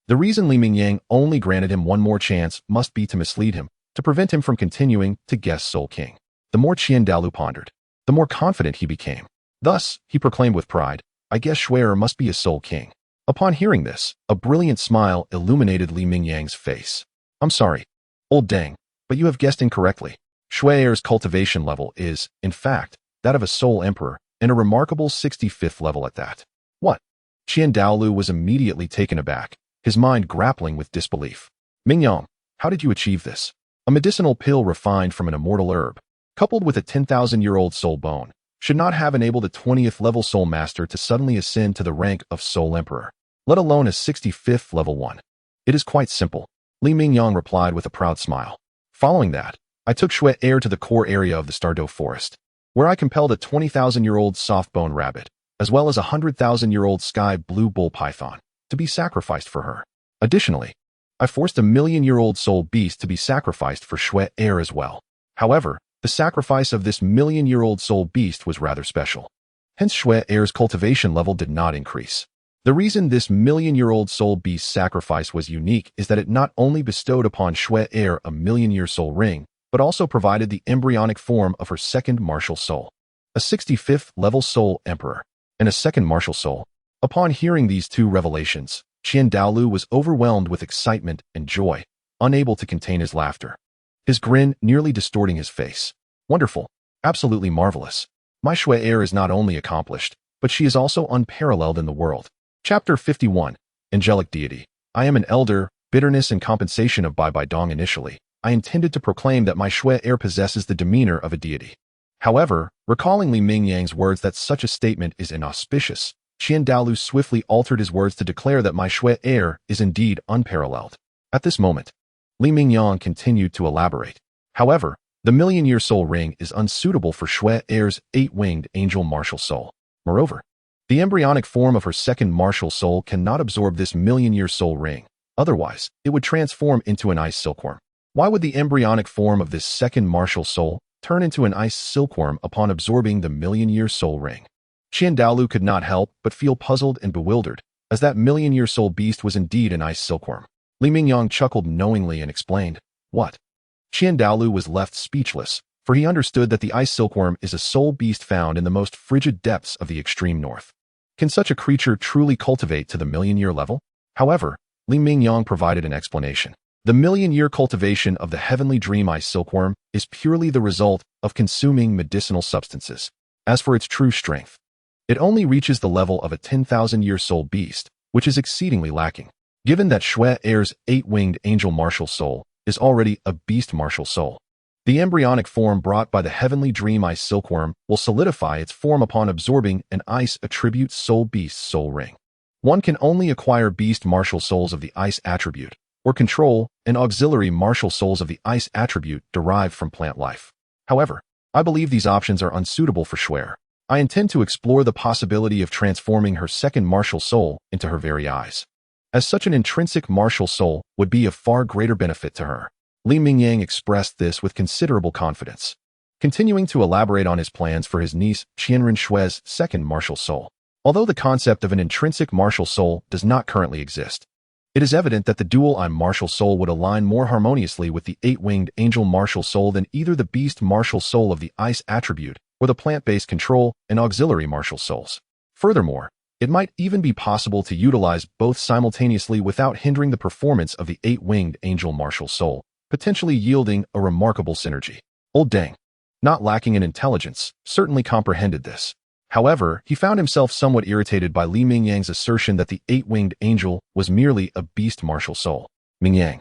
The reason Li Mingyang only granted him one more chance must be to mislead him, to prevent him from continuing to guess Soul King. The more Qian Daoliu pondered, the more confident he became. Thus, he proclaimed with pride, I guess Xue must be a Soul King. Upon hearing this, a brilliant smile illuminated Li Mingyang's face. I'm sorry, old dang, but you have guessed incorrectly. Xue's cultivation level is, in fact, that of a Soul Emperor, and a remarkable 65th level at that. What? Qian Daoliu was immediately taken aback, his mind grappling with disbelief. Mingyang, how did you achieve this? A medicinal pill refined from an immortal herb, coupled with a 10,000-year-old soul bone, should not have enabled a 20th level soul master to suddenly ascend to the rank of Soul Emperor, let alone a 65th level one. It is quite simple, Li Mingyang replied with a proud smile. Following that, I took Xue to the core area of the Star Doe forest, where I compelled a 20,000-year-old soft-bone rabbit, as well as a 100,000-year-old sky blue bull python, to be sacrificed for her. Additionally, I forced a million-year-old soul beast to be sacrificed for Xue as well. However, the sacrifice of this million-year-old soul beast was rather special. Hence Xue's cultivation level did not increase. The reason this million-year-old soul beast sacrifice was unique is that it not only bestowed upon Xue a million-year soul ring, but also provided the embryonic form of her second martial soul, a 65th level Soul Emperor, and a second martial soul. Upon hearing these two revelations, Qian Daoliu was overwhelmed with excitement and joy, unable to contain his laughter. His grin nearly distorting his face. Wonderful. Absolutely marvelous. My Xue is not only accomplished, but she is also unparalleled in the world. Chapter 51. Angelic Deity. I am an elder, bitterness and compensation of Bai Bai Dong. Initially, I intended to proclaim that my Xue heir possesses the demeanor of a deity. However, recalling Li Mingyang's words that such a statement is inauspicious, Qian Daoliu swiftly altered his words to declare that my Xue heir is indeed unparalleled. At this moment, Li Mingyang continued to elaborate. However, the million-year soul ring is unsuitable for Xue heir's eight-winged angel martial soul. Moreover, the embryonic form of her second martial soul cannot absorb this million-year soul ring. Otherwise, it would transform into an ice silkworm. Why would the embryonic form of this second martial soul turn into an ice silkworm upon absorbing the million-year soul ring? Qian Daoliu could not help but feel puzzled and bewildered, as that million-year soul beast was indeed an ice silkworm. Li Mingyang chuckled knowingly and explained, "What?" Qian Daoliu was left speechless, for he understood that the ice silkworm is a soul beast found in the most frigid depths of the extreme north. Can such a creature truly cultivate to the million-year level? However, Li Mingyang provided an explanation. The million-year cultivation of the heavenly dream ice silkworm is purely the result of consuming medicinal substances. As for its true strength, it only reaches the level of a 10,000-year soul beast, which is exceedingly lacking. Given that Xue heir's eight-winged angel martial soul is already a beast martial soul, the embryonic form brought by the heavenly dream ice silkworm will solidify its form upon absorbing an ice attribute soul beast soul ring. One can only acquire beast martial souls of the ice attribute, or control and auxiliary martial souls of the ice attribute derived from plant life. However, I believe these options are unsuitable for Xue. I intend to explore the possibility of transforming her second martial soul into her very eyes, as such an intrinsic martial soul would be of far greater benefit to her. Li Mingyang expressed this with considerable confidence, continuing to elaborate on his plans for his niece Qian Renxue's second martial soul. Although the concept of an intrinsic martial soul does not currently exist, it is evident that the dual I martial soul would align more harmoniously with the eight-winged angel martial soul than either the beast martial soul of the ice attribute or the plant-based control and auxiliary martial souls. Furthermore, it might even be possible to utilize both simultaneously without hindering the performance of the eight-winged angel martial soul, potentially yielding a remarkable synergy. Old Deng, not lacking in intelligence, certainly comprehended this. However, he found himself somewhat irritated by Li Mingyang's assertion that the eight-winged angel was merely a beast martial soul. Mingyang,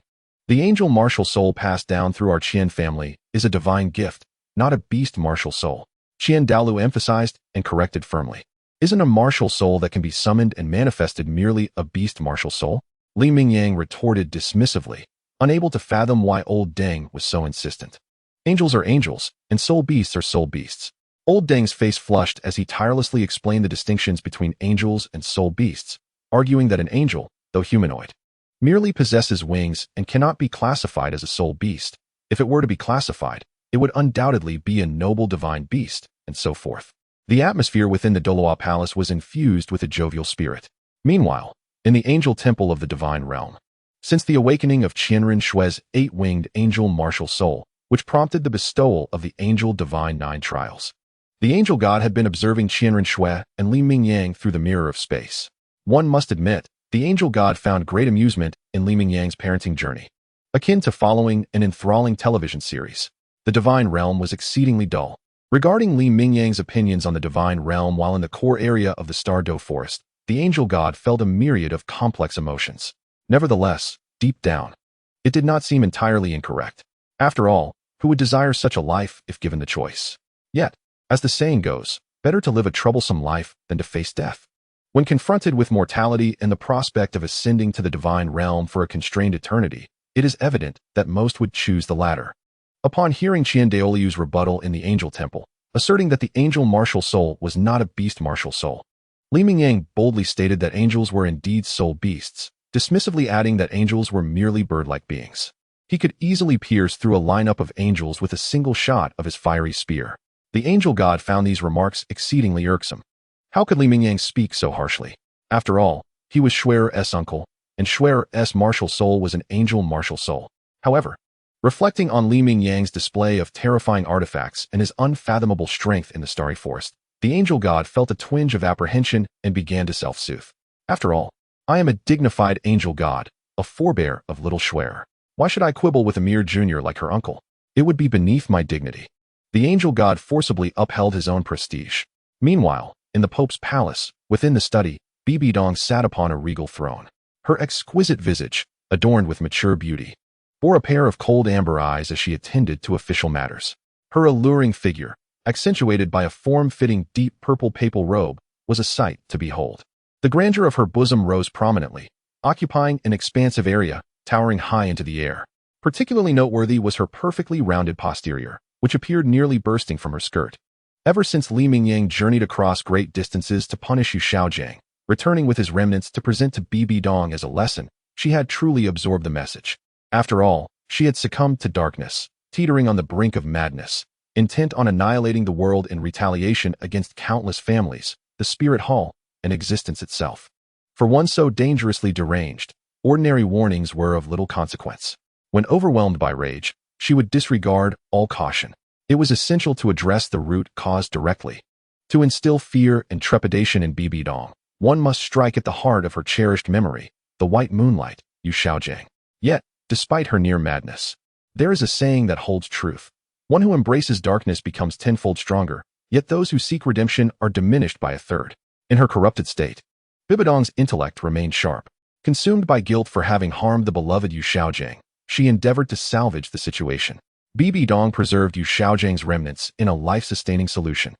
the angel martial soul passed down through our Qian family is a divine gift, not a beast martial soul. Qian Daoliu emphasized and corrected firmly. Isn't a martial soul that can be summoned and manifested merely a beast martial soul? Li Mingyang retorted dismissively, unable to fathom why Old Deng was so insistent. Angels are angels, and soul beasts are soul beasts. Old Deng's face flushed as he tirelessly explained the distinctions between angels and soul beasts, arguing that an angel, though humanoid, merely possesses wings and cannot be classified as a soul beast. If it were to be classified, it would undoubtedly be a noble divine beast, and so forth. The atmosphere within the Douluo Palace was infused with a jovial spirit. Meanwhile, in the angel temple of the divine realm, since the awakening of Qian Renxue's eight-winged angel martial soul, which prompted the bestowal of the angel divine 9 trials, the angel god had been observing Qian Renxue and Li Mingyang through the mirror of space. One must admit, the angel god found great amusement in Li Mingyang's parenting journey. Akin to following an enthralling television series, the divine realm was exceedingly dull. Regarding Li Mingyang's opinions on the divine realm while in the core area of the Star Do Forest, the angel god felt a myriad of complex emotions. Nevertheless, deep down, it did not seem entirely incorrect. After all, who would desire such a life if given the choice? Yet, as the saying goes, better to live a troublesome life than to face death. When confronted with mortality and the prospect of ascending to the divine realm for a constrained eternity, it is evident that most would choose the latter. Upon hearing Qian Daoliu's rebuttal in the angel temple, asserting that the angel martial soul was not a beast martial soul, Li Mingyang boldly stated that angels were indeed soul beasts, dismissively adding that angels were merely bird-like beings. He could easily pierce through a lineup of angels with a single shot of his fiery spear. The angel god found these remarks exceedingly irksome. How could Li Mingyang speak so harshly? After all, he was Xue's uncle, and Xue's martial soul was an angel martial soul. However, reflecting on Li Mingyang's display of terrifying artifacts and his unfathomable strength in the starry forest, the angel god felt a twinge of apprehension and began to self-soothe. After all, I am a dignified angel god, a forebear of little Xue. Why should I quibble with a mere junior like her uncle? It would be beneath my dignity. The angel god forcibly upheld his own prestige. Meanwhile, In the Pope's palace, within the study, Bibi Dong sat upon a regal throne. Her exquisite visage, adorned with mature beauty, bore a pair of cold amber eyes as she attended to official matters. Her alluring figure, accentuated by a form-fitting deep purple papal robe, was a sight to behold. The grandeur of her bosom rose prominently, occupying an expansive area, towering high into the air. Particularly noteworthy was her perfectly rounded posterior, which appeared nearly bursting from her skirt. Ever since Li Mingyang journeyed across great distances to punish Xiao, returning with his remnants to present to Bibi Dong as a lesson, she had truly absorbed the message. After all, she had succumbed to darkness, teetering on the brink of madness, intent on annihilating the world in retaliation against countless families, the spirit hall, and existence itself. For one so dangerously deranged, ordinary warnings were of little consequence. When overwhelmed by rage, she would disregard all caution. It was essential to address the root cause directly. To instill fear and trepidation in Bibi Dong, one must strike at the heart of her cherished memory, the white moonlight, Xiao. Yet, despite her near madness, there is a saying that holds truth. One who embraces darkness becomes tenfold stronger, yet those who seek redemption are diminished by a third. In her corrupted state, Bibi Dong's intellect remained sharp. Consumed by guilt for having harmed the beloved Xiao, she endeavored to salvage the situation. Bibi Dong preserved Xiao's remnants in a life-sustaining solution,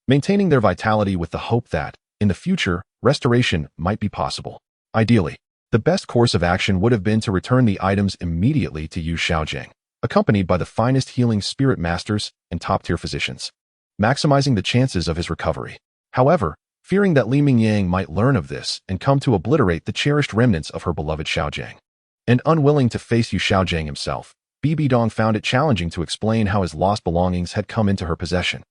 maintaining their vitality with the hope that, in the future, restoration might be possible. Ideally, the best course of action would have been to return the items immediately to Xiao, accompanied by the finest healing spirit masters and top-tier physicians, maximizing the chances of his recovery. However, fearing that Li Mingyang might learn of this and come to obliterate the cherished remnants of her beloved Xiao, and unwilling to face Xiao himself, Bibi Dong found it challenging to explain how his lost belongings had come into her possession.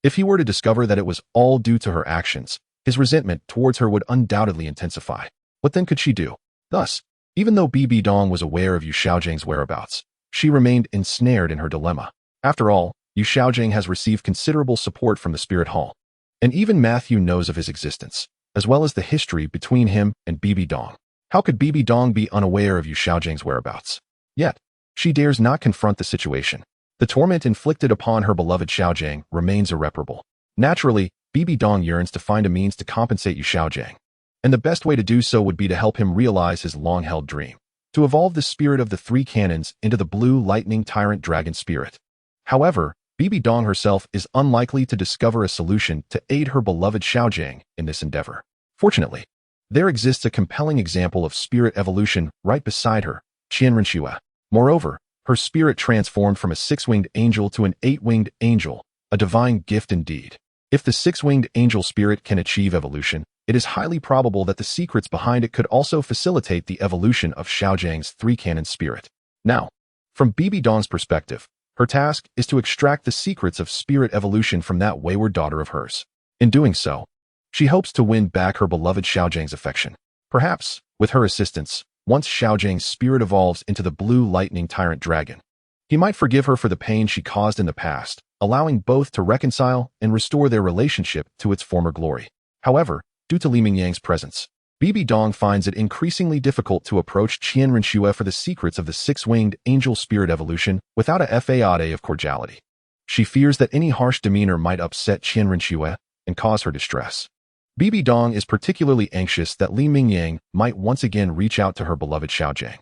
If he were to discover that it was all due to her actions, his resentment towards her would undoubtedly intensify. What then could she do? Thus, even though Bibi Dong was aware of Xiao's whereabouts, she remained ensnared in her dilemma. After all, Xiao has received considerable support from the Spirit Hall, and even Matthew knows of his existence, as well as the history between him and Bibi Dong. How could Bibi Dong be unaware of Xiao's whereabouts? Yet, she dares not confront the situation. The torment inflicted upon her beloved Xiao remains irreparable. Naturally, Bibi Dong yearns to find a means to compensate Xiao, and the best way to do so would be to help him realize his long-held dream, to evolve the spirit of the three cannons into the blue lightning tyrant dragon spirit. However, Bibi Dong herself is unlikely to discover a solution to aid her beloved Xiao in this endeavor. Fortunately, there exists a compelling example of spirit evolution right beside her, Qian Renxue. Moreover, her spirit transformed from a six-winged angel to an eight-winged angel, a divine gift indeed. If the six-winged angel spirit can achieve evolution, it is highly probable that the secrets behind it could also facilitate the evolution of Xiao's three-cannon spirit. Now, from Bibi Dong's perspective, her task is to extract the secrets of spirit evolution from that wayward daughter of hers. In doing so, she hopes to win back her beloved Xiao's affection. Perhaps, with her assistance, once Xiao's spirit evolves into the blue lightning tyrant dragon, he might forgive her for the pain she caused in the past, allowing both to reconcile and restore their relationship to its former glory. However, due to Li Mingyang's presence, Bibi Dong finds it increasingly difficult to approach Qian Renxue for the secrets of the six-winged angel spirit evolution without a facade of cordiality. She fears that any harsh demeanor might upset Qian Renxue and cause her distress. Bibi Dong is particularly anxious that Li Mingyang might once again reach out to her beloved Xiao,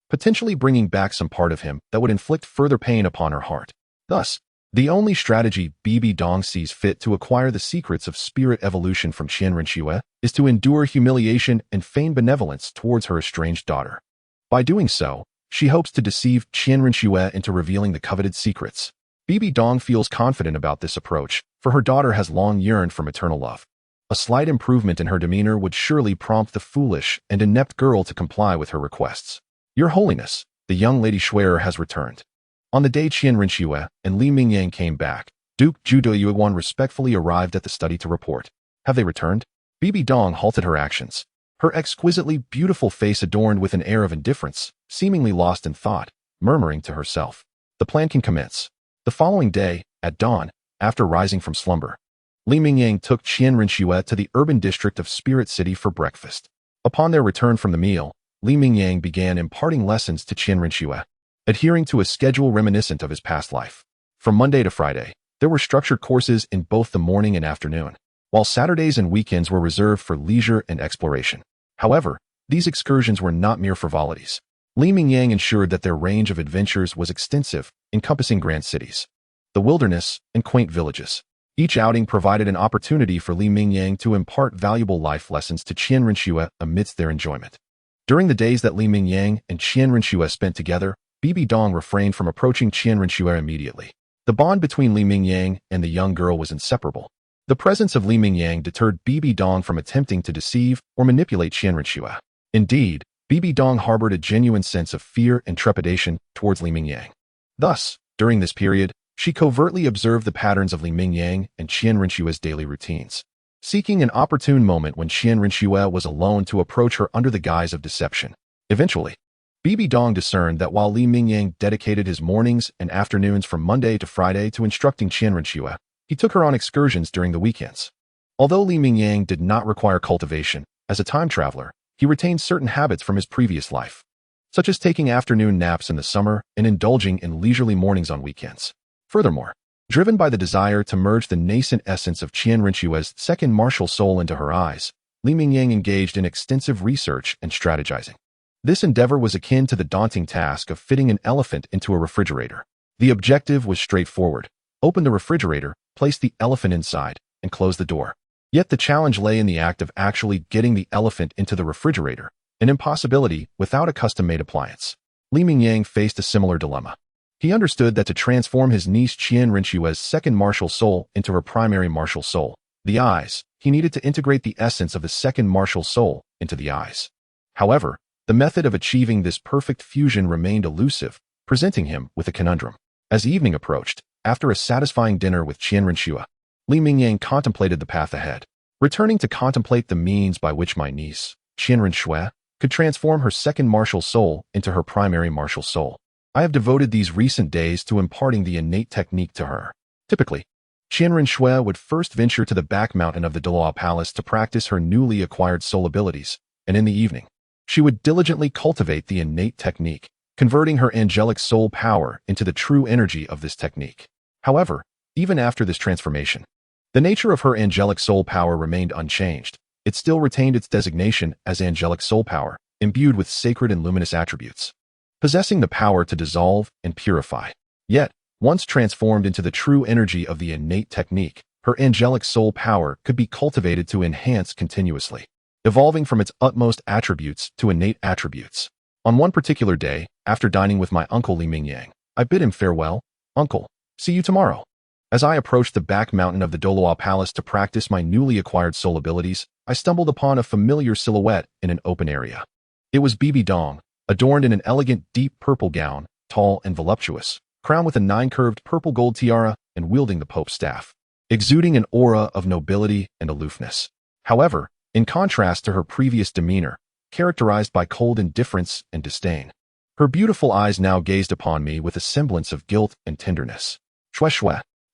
potentially bringing back some part of him that would inflict further pain upon her heart. Thus, the only strategy Bibi Dong sees fit to acquire the secrets of spirit evolution from Qian Renxue is to endure humiliation and feign benevolence towards her estranged daughter. By doing so, she hopes to deceive Qian Renxue into revealing the coveted secrets. Bibi Dong feels confident about this approach, for her daughter has long yearned for maternal love. A slight improvement in her demeanor would surely prompt the foolish and inept girl to comply with her requests. Your Holiness, the young lady Schwerer has returned. On the day Qian Renxue and Li Mingyang came back, Duke Zhu Douluo respectfully arrived at the study to report. Have they returned? Bibi Dong halted her actions, her exquisitely beautiful face adorned with an air of indifference, seemingly lost in thought, murmuring to herself. The plan can commence. The following day, at dawn, after rising from slumber, Li Mingyang took Qian Renxue to the urban district of Spirit City for breakfast. Upon their return from the meal, Li Mingyang began imparting lessons to Qian Renxue, adhering to a schedule reminiscent of his past life. From Monday to Friday, there were structured courses in both the morning and afternoon, while Saturdays and weekends were reserved for leisure and exploration. However, these excursions were not mere frivolities. Li Mingyang ensured that their range of adventures was extensive, encompassing grand cities, the wilderness, and quaint villages. Each outing provided an opportunity for Li Mingyang to impart valuable life lessons to Qian Renxue amidst their enjoyment. During the days that Li Mingyang and Qian Renxue spent together, Bibi Dong refrained from approaching Qian Renxue immediately. The bond between Li Mingyang and the young girl was inseparable. The presence of Li Mingyang deterred Bibi Dong from attempting to deceive or manipulate Qian Renxue. Indeed, Bibi Dong harbored a genuine sense of fear and trepidation towards Li Mingyang. Thus, during this period, she covertly observed the patterns of Li Mingyang and Qian Renshue's daily routines, seeking an opportune moment when Qian Renxue was alone to approach her under the guise of deception. Eventually, Bibi Dong discerned that while Li Mingyang dedicated his mornings and afternoons from Monday to Friday to instructing Qian Renxue, he took her on excursions during the weekends. Although Li Mingyang did not require cultivation, as a time traveler, he retained certain habits from his previous life, such as taking afternoon naps in the summer and indulging in leisurely mornings on weekends. Furthermore, driven by the desire to merge the nascent essence of Qian Renshue's second martial soul into her eyes, Li Mingyang engaged in extensive research and strategizing. This endeavor was akin to the daunting task of fitting an elephant into a refrigerator. The objective was straightforward: open the refrigerator, place the elephant inside, and close the door. Yet the challenge lay in the act of actually getting the elephant into the refrigerator, an impossibility without a custom-made appliance. Li Mingyang faced a similar dilemma. He understood that to transform his niece Qian Renshue's second martial soul into her primary martial soul, the eyes, he needed to integrate the essence of the second martial soul into the eyes. However, the method of achieving this perfect fusion remained elusive, presenting him with a conundrum. As evening approached, after a satisfying dinner with Qian Renxue, Li Mingyang contemplated the path ahead. Returning to contemplate the means by which my niece, Qian Renxue, could transform her second martial soul into her primary martial soul. I have devoted these recent days to imparting the innate technique to her. Typically, Qian Renxue would first venture to the back mountain of the Douluo Palace to practice her newly acquired soul abilities, and in the evening, she would diligently cultivate the innate technique, converting her angelic soul power into the true energy of this technique. However, even after this transformation, the nature of her angelic soul power remained unchanged. It still retained its designation as angelic soul power, imbued with sacred and luminous attributes, possessing the power to dissolve and purify. Yet, once transformed into the true energy of the innate technique, her angelic soul power could be cultivated to enhance continuously, evolving from its utmost attributes to innate attributes. On one particular day, after dining with my uncle Li Mingyang, I bid him farewell. "Uncle, see you tomorrow." As I approached the back mountain of the Douluo Palace to practice my newly acquired soul abilities, I stumbled upon a familiar silhouette in an open area. It was Bibi Dong, adorned in an elegant deep purple gown, tall and voluptuous, crowned with a 9-curved purple gold tiara and wielding the Pope's staff, exuding an aura of nobility and aloofness. However, in contrast to her previous demeanor, characterized by cold indifference and disdain, her beautiful eyes now gazed upon me with a semblance of guilt and tenderness. Shue.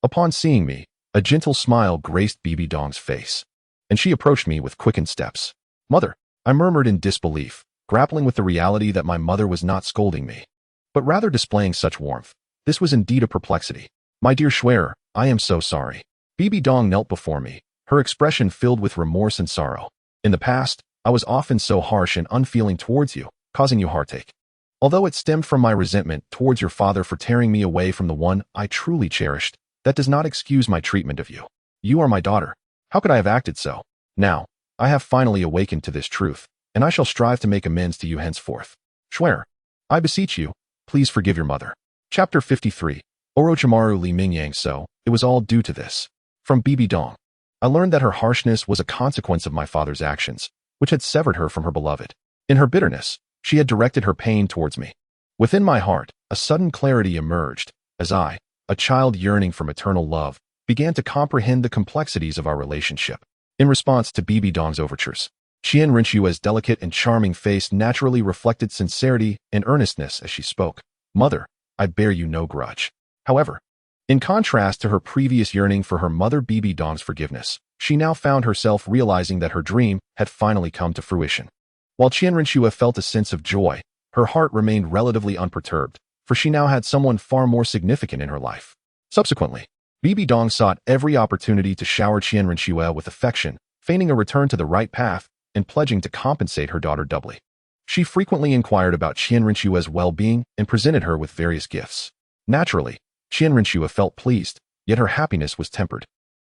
Upon seeing me, a gentle smile graced Bibi Dong's face, and she approached me with quickened steps. "Mother," I murmured in disbelief, grappling with the reality that my mother was not scolding me, but rather displaying such warmth. This was indeed a perplexity. "My dear Shue, I am so sorry." Bibi Dong knelt before me, her expression filled with remorse and sorrow. "In the past, I was often so harsh and unfeeling towards you, causing you heartache. Although it stemmed from my resentment towards your father for tearing me away from the one I truly cherished, that does not excuse my treatment of you. You are my daughter. How could I have acted so? Now, I have finally awakened to this truth, and I shall strive to make amends to you henceforth. Shue, I beseech you, please forgive your mother." Chapter 53. Orochimaru Li Mingyang. So, it was all due to this. From Bibi Dong, I learned that her harshness was a consequence of my father's actions, which had severed her from her beloved. In her bitterness, she had directed her pain towards me. Within my heart, a sudden clarity emerged, as I, a child yearning for maternal love, began to comprehend the complexities of our relationship. In response to Bibi Dong's overtures, Qian Renshue's delicate and charming face naturally reflected sincerity and earnestness as she spoke. "Mother, I bear you no grudge." However, in contrast to her previous yearning for her mother Bibi Dong's forgiveness, she now found herself realizing that her dream had finally come to fruition. While Qian Renxue felt a sense of joy, her heart remained relatively unperturbed, for she now had someone far more significant in her life. Subsequently, Bibi Dong sought every opportunity to shower Qian Renxue with affection, feigning a return to the right path and pledging to compensate her daughter doubly. She frequently inquired about Qian Renxue's well-being and presented her with various gifts. Naturally, Qian Renxue felt pleased, yet her happiness was tempered.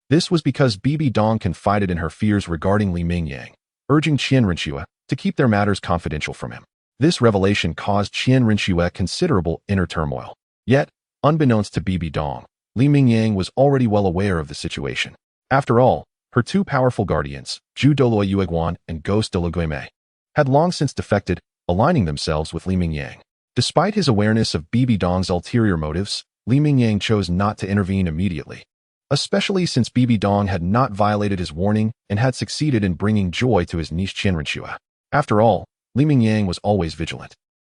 This was because Bibi Dong confided in her fears regarding Li Mingyang, urging Qian Renxue to keep their matters confidential from him. This revelation caused Qian Renxue considerable inner turmoil. Yet, unbeknownst to Bibi Dong, Li Mingyang was already well aware of the situation. After all, her two powerful guardians, Douluo Yueguan and Ghost Dalu, had long since defected, aligning themselves with Li Mingyang. Despite his awareness of Bibi Dong's ulterior motives, Li Mingyang chose not to intervene immediately, especially since Bibi Dong had not violated his warning and had succeeded in bringing joy to his niece Qian Renxue. After all, Li Mingyang was always vigilant.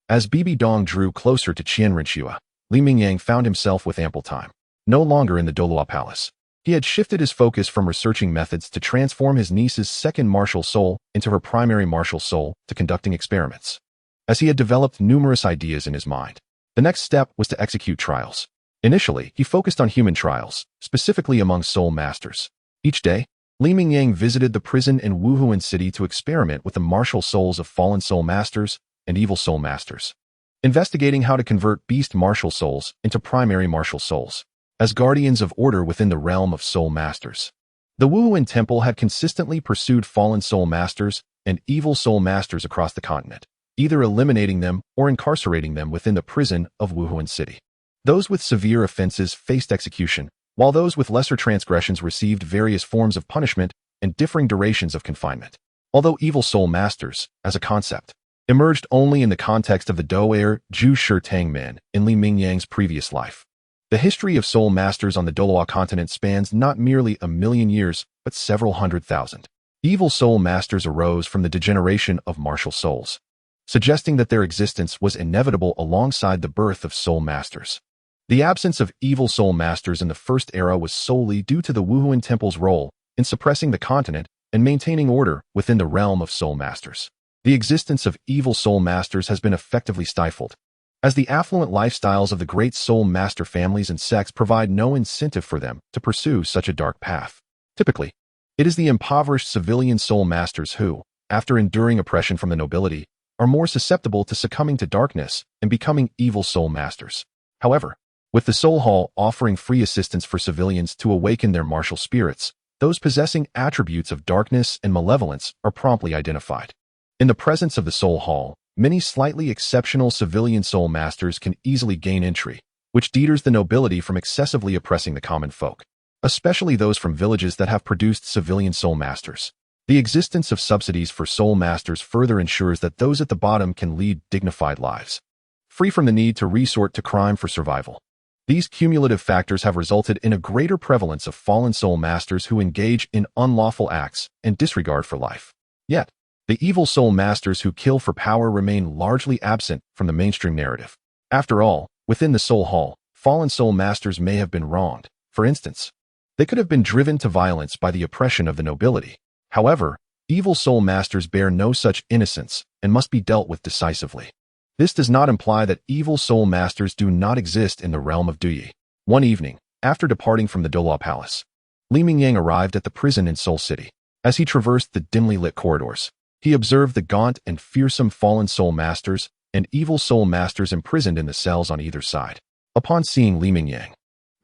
As Bibi Dong drew closer to Qian Renxue, Li Mingyang found himself with ample time. No longer in the Douluo palace, he had shifted his focus from researching methods to transform his niece's second martial soul into her primary martial soul to conducting experiments. As he had developed numerous ideas in his mind, the next step was to execute trials. Initially, he focused on human trials, specifically among soul masters. Each day, Li Mingyang visited the prison in Wuhuan City to experiment with the martial souls of fallen soul masters and evil soul masters, investigating how to convert beast martial souls into primary martial souls, as guardians of order within the realm of soul masters. The Wuhuan Temple had consistently pursued fallen soul masters and evil soul masters across the continent, either eliminating them or incarcerating them within the prison of Wuhuan City. Those with severe offenses faced execution, while those with lesser transgressions received various forms of punishment and differing durations of confinement. Although evil soul masters, as a concept, emerged only in the context of the Doer Zhu Shi Tang men in Li Mingyang's previous life, the history of soul masters on the Douluo Continent spans not merely 1,000,000 years, but several 100,000. Evil soul masters arose from the degeneration of martial souls, suggesting that their existence was inevitable alongside the birth of soul masters. The absence of evil soul masters in the first era was solely due to the Wuhuan Temple's role in suppressing the continent and maintaining order within the realm of soul masters. The existence of evil soul masters has been effectively stifled, as the affluent lifestyles of the great soul master families and sects provide no incentive for them to pursue such a dark path. Typically, it is the impoverished civilian soul masters who, after enduring oppression from the nobility, are more susceptible to succumbing to darkness and becoming evil soul masters. However, with the Soul Hall offering free assistance for civilians to awaken their martial spirits, those possessing attributes of darkness and malevolence are promptly identified. In the presence of the Soul Hall, many slightly exceptional civilian soul masters can easily gain entry, which deters the nobility from excessively oppressing the common folk, especially those from villages that have produced civilian soul masters. The existence of subsidies for soul masters further ensures that those at the bottom can lead dignified lives, free from the need to resort to crime for survival. These cumulative factors have resulted in a greater prevalence of fallen soul masters who engage in unlawful acts and disregard for life. Yet, the evil soul masters who kill for power remain largely absent from the mainstream narrative. After all, within the Soul Hall, fallen soul masters may have been wronged. For instance, they could have been driven to violence by the oppression of the nobility. However, evil soul masters bear no such innocence and must be dealt with decisively. This does not imply that evil soul masters do not exist in the realm of Duyi. One evening, after departing from the Douluo Palace, Li Mingyang arrived at the prison in Soul City. As he traversed the dimly lit corridors, he observed the gaunt and fearsome fallen soul masters and evil soul masters imprisoned in the cells on either side. Upon seeing Li Mingyang,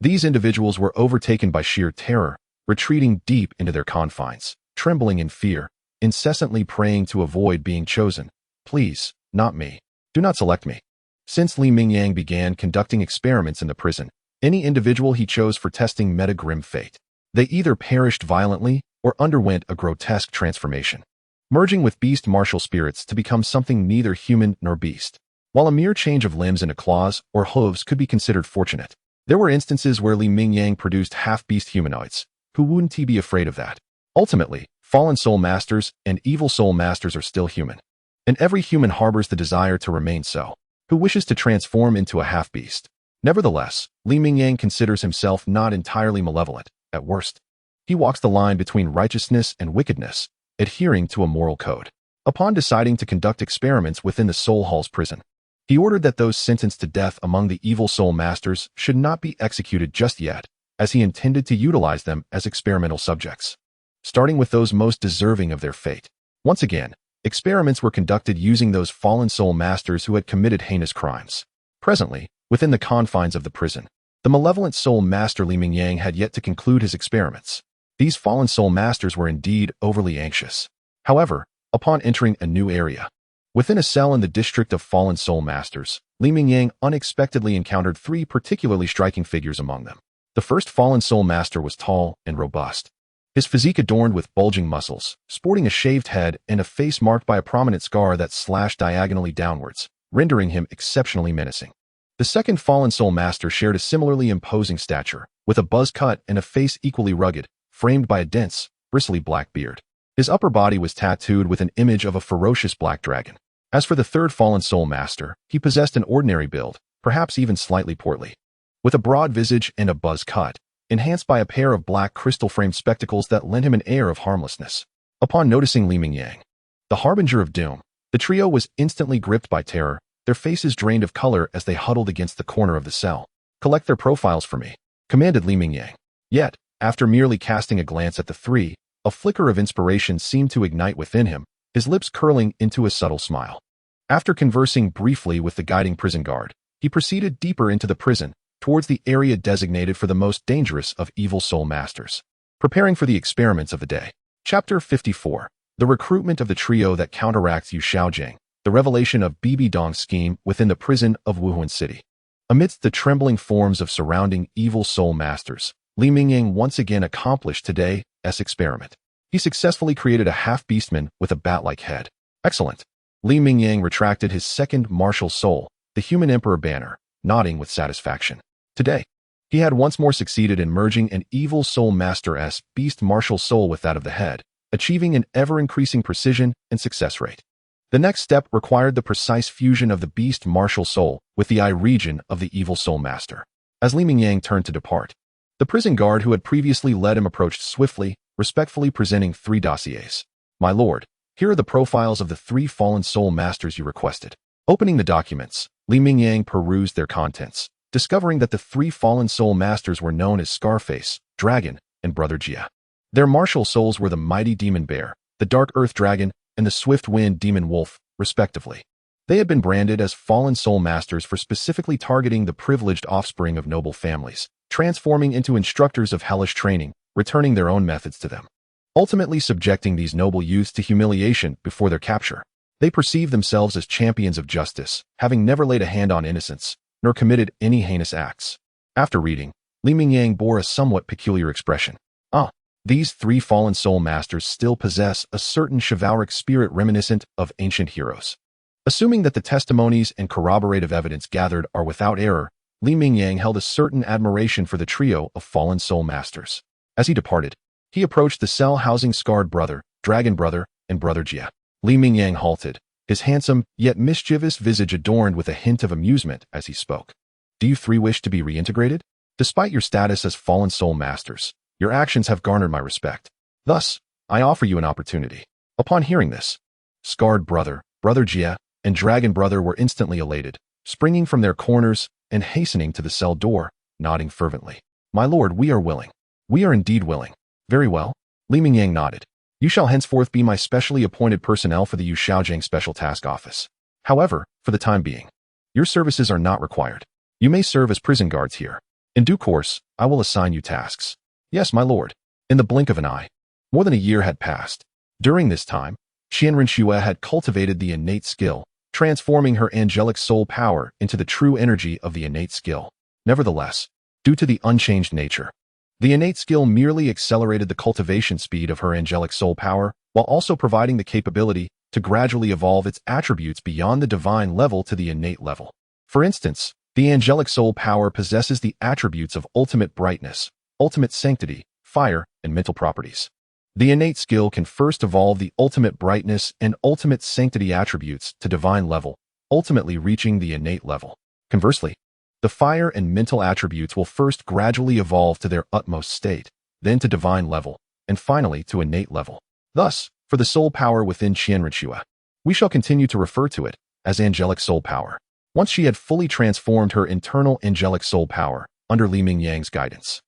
these individuals were overtaken by sheer terror, retreating deep into their confines, trembling in fear, incessantly praying to avoid being chosen. Please, not me. Do not select me. Since Li Mingyang began conducting experiments in the prison, any individual he chose for testing met a grim fate. They either perished violently or underwent a grotesque transformation, merging with beast martial spirits to become something neither human nor beast. While a mere change of limbs into claws or hooves could be considered fortunate, there were instances where Li Mingyang produced half-beast humanoids. Who wouldn't he be afraid of that? Ultimately, fallen soul masters and evil soul masters are still human, and every human harbors the desire to remain so. Who wishes to transform into a half-beast? Nevertheless, Li Mingyang considers himself not entirely malevolent. At worst, he walks the line between righteousness and wickedness, adhering to a moral code. Upon deciding to conduct experiments within the Soul Hall's prison, he ordered that those sentenced to death among the evil soul masters should not be executed just yet, as he intended to utilize them as experimental subjects, starting with those most deserving of their fate. Once again, experiments were conducted using those fallen soul masters who had committed heinous crimes. Presently, within the confines of the prison, the malevolent soul master Li Mingyang had yet to conclude his experiments. These fallen soul masters were indeed overly anxious. However, upon entering a new area, within a cell in the district of fallen soul masters, Li Mingyang unexpectedly encountered three particularly striking figures among them. The first fallen soul master was tall and robust, his physique adorned with bulging muscles, sporting a shaved head and a face marked by a prominent scar that slashed diagonally downwards, rendering him exceptionally menacing. The second fallen soul master shared a similarly imposing stature, with a buzz cut and a face equally rugged, framed by a dense, bristly black beard. His upper body was tattooed with an image of a ferocious black dragon. As for the third fallen soul master, he possessed an ordinary build, perhaps even slightly portly, with a broad visage and a buzz cut, enhanced by a pair of black crystal-framed spectacles that lent him an air of harmlessness. Upon noticing Li Mingyang, the harbinger of doom, the trio was instantly gripped by terror, their faces drained of color as they huddled against the corner of the cell. "Collect their profiles for me," commanded Li Mingyang. Yet, after merely casting a glance at the three, a flicker of inspiration seemed to ignite within him, his lips curling into a subtle smile. After conversing briefly with the guiding prison guard, he proceeded deeper into the prison, towards the area designated for the most dangerous of evil soul masters, preparing for the experiments of the day. Chapter 54. The recruitment of the trio that counteracts Yu Xiaojing, the revelation of Bibi Dong's scheme within the prison of Wuhuan City. Amidst the trembling forms of surrounding evil soul masters, Li Mingyang once again accomplished today's experiment. He successfully created a half-beastman with a bat-like head. Excellent. Li Mingyang retracted his second martial soul, the human emperor banner, nodding with satisfaction. Today, he had once more succeeded in merging an evil soul master's beast martial soul with that of the head, achieving an ever-increasing precision and success rate. The next step required the precise fusion of the beast martial soul with the eye region of the evil soul master. As Li Mingyang turned to depart, the prison guard who had previously led him approached swiftly, respectfully presenting 3 dossiers. "My lord, here are the profiles of the 3 fallen soul masters you requested." Opening the documents, Li Mingyang perused their contents, discovering that the 3 fallen soul masters were known as Scarface, Dragon, and Brother Jia. Their martial souls were the mighty demon bear, the dark earth dragon, and the swift wind demon wolf, respectively. They had been branded as fallen soul masters for specifically targeting the privileged offspring of noble families, transforming into instructors of hellish training, returning their own methods to them, ultimately subjecting these noble youths to humiliation before their capture. They perceived themselves as champions of justice, having never laid a hand on innocents, nor committed any heinous acts. After reading, Li Mingyang bore a somewhat peculiar expression. These 3 fallen soul masters still possess a certain chivalric spirit reminiscent of ancient heroes. Assuming that the testimonies and corroborative evidence gathered are without error, Li Mingyang held a certain admiration for the trio of fallen soul masters. As he departed, he approached the cell housing Scarred Brother, Dragon Brother, and Brother Jia. Li Mingyang halted, his handsome yet mischievous visage adorned with a hint of amusement as he spoke. "Do you 3 wish to be reintegrated? Despite your status as fallen soul masters, your actions have garnered my respect. Thus, I offer you an opportunity." Upon hearing this, Scarred Brother, Brother Jia, and Dragon Brother were instantly elated, springing from their corners and hastening to the cell door, nodding fervently. "My lord, we are willing. We are indeed willing." "Very well." Li Mingyang nodded. "You shall henceforth be my specially appointed personnel for the Yu Xiaojing Special Task Office. However, for the time being, your services are not required. You may serve as prison guards here. In due course, I will assign you tasks." "Yes, my lord." In the blink of an eye, more than a year had passed. During this time, Qian Renxue had cultivated the innate skill, transforming her angelic soul power into the true energy of the innate skill. Nevertheless, due to the unchanged nature, the innate skill merely accelerated the cultivation speed of her angelic soul power, while also providing the capability to gradually evolve its attributes beyond the divine level to the innate level. For instance, the angelic soul power possesses the attributes of ultimate brightness, ultimate sanctity, fire, and mental properties. The innate skill can first evolve the ultimate brightness and ultimate sanctity attributes to divine level, ultimately reaching the innate level. Conversely, the fire and mental attributes will first gradually evolve to their utmost state, then to divine level, and finally to innate level. Thus, for the soul power within Qian Renxue, we shall continue to refer to it as angelic soul power. Once she had fully transformed her internal angelic soul power under Li Mingyang's guidance,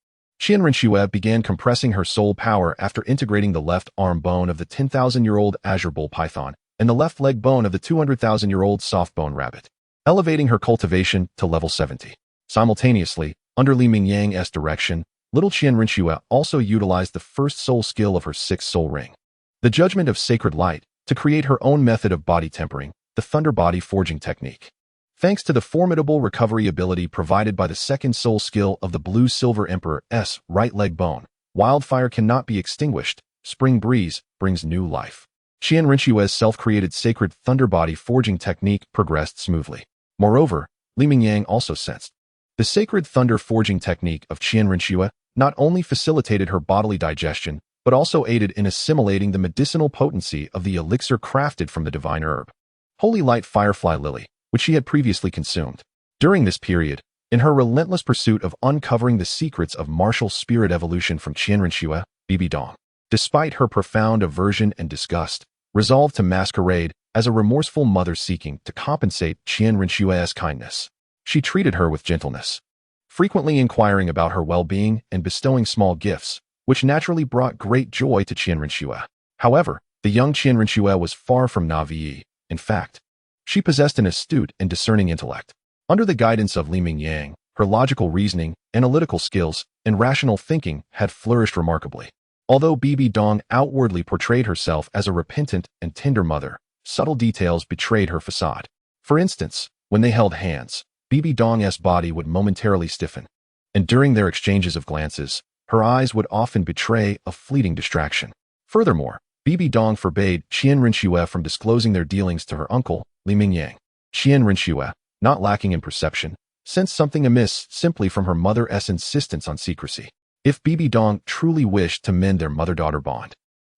Qian Renxue began compressing her soul power after integrating the left arm bone of the 10,000-year-old azure bull python and the left leg bone of the 200,000-year-old soft bone rabbit, elevating her cultivation to level 70. Simultaneously, under Li Mingyang's direction, little Qian Renxue also utilized the first soul skill of her sixth soul ring, the Judgment of Sacred Light, to create her own method of body tempering, the Thunder Body Forging Technique. Thanks to the formidable recovery ability provided by the second soul skill of the Blue-Silver Emperor's right leg bone, wildfire cannot be extinguished, spring breeze brings new life. Qian Renxue's self-created sacred Thunder Body Forging Technique progressed smoothly. Moreover, Li Mingyang also sensed the sacred Thunder Forging Technique of Qian Renxue not only facilitated her bodily digestion, but also aided in assimilating the medicinal potency of the elixir crafted from the divine herb, Holy Light Firefly Lily, which she had previously consumed. During this period, in her relentless pursuit of uncovering the secrets of martial spirit evolution from Qian Renxue, Bibi Dong, despite her profound aversion and disgust, resolved to masquerade as a remorseful mother seeking to compensate Qian Renxue's kindness. She treated her with gentleness, frequently inquiring about her well-being and bestowing small gifts, which naturally brought great joy to Qian Renxue. However, the young Qian Renxue was far from naive. In fact, she possessed an astute and discerning intellect. Under the guidance of Li Mingyang, her logical reasoning, analytical skills, and rational thinking had flourished remarkably. Although Bibi Dong outwardly portrayed herself as a repentant and tender mother, subtle details betrayed her facade. For instance, when they held hands, Bibi Dong's body would momentarily stiffen, and during their exchanges of glances, her eyes would often betray a fleeting distraction. Furthermore, Bibi Dong forbade Qian Renxue from disclosing their dealings to her uncle, Li Mingyang. Qian Renxue, not lacking in perception, sensed something amiss simply from her mother's insistence on secrecy. If Bibi Dong truly wished to mend their mother-daughter bond,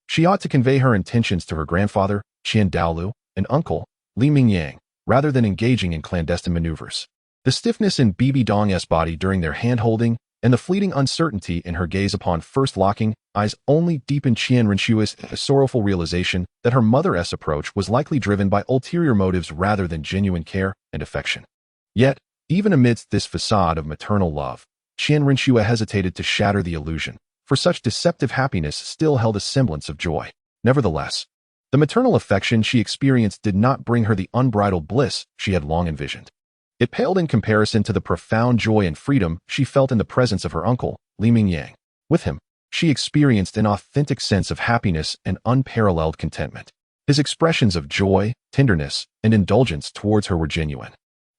she ought to convey her intentions to her grandfather, Qian Daoliu, and uncle, Li Mingyang, rather than engaging in clandestine maneuvers. The stiffness in Bibi Dong's body during their hand-holding and the fleeting uncertainty in her gaze upon first locking eyes only deepened Qian Renxue's sorrowful realization that her mother's approach was likely driven by ulterior motives rather than genuine care and affection. Yet, even amidst this facade of maternal love, Qian Renxue hesitated to shatter the illusion, for such deceptive happiness still held a semblance of joy. Nevertheless, the maternal affection she experienced did not bring her the unbridled bliss she had long envisioned. It paled in comparison to the profound joy and freedom she felt in the presence of her uncle, Li Mingyang. With him, she experienced an authentic sense of happiness and unparalleled contentment. His expressions of joy, tenderness, and indulgence towards her were genuine,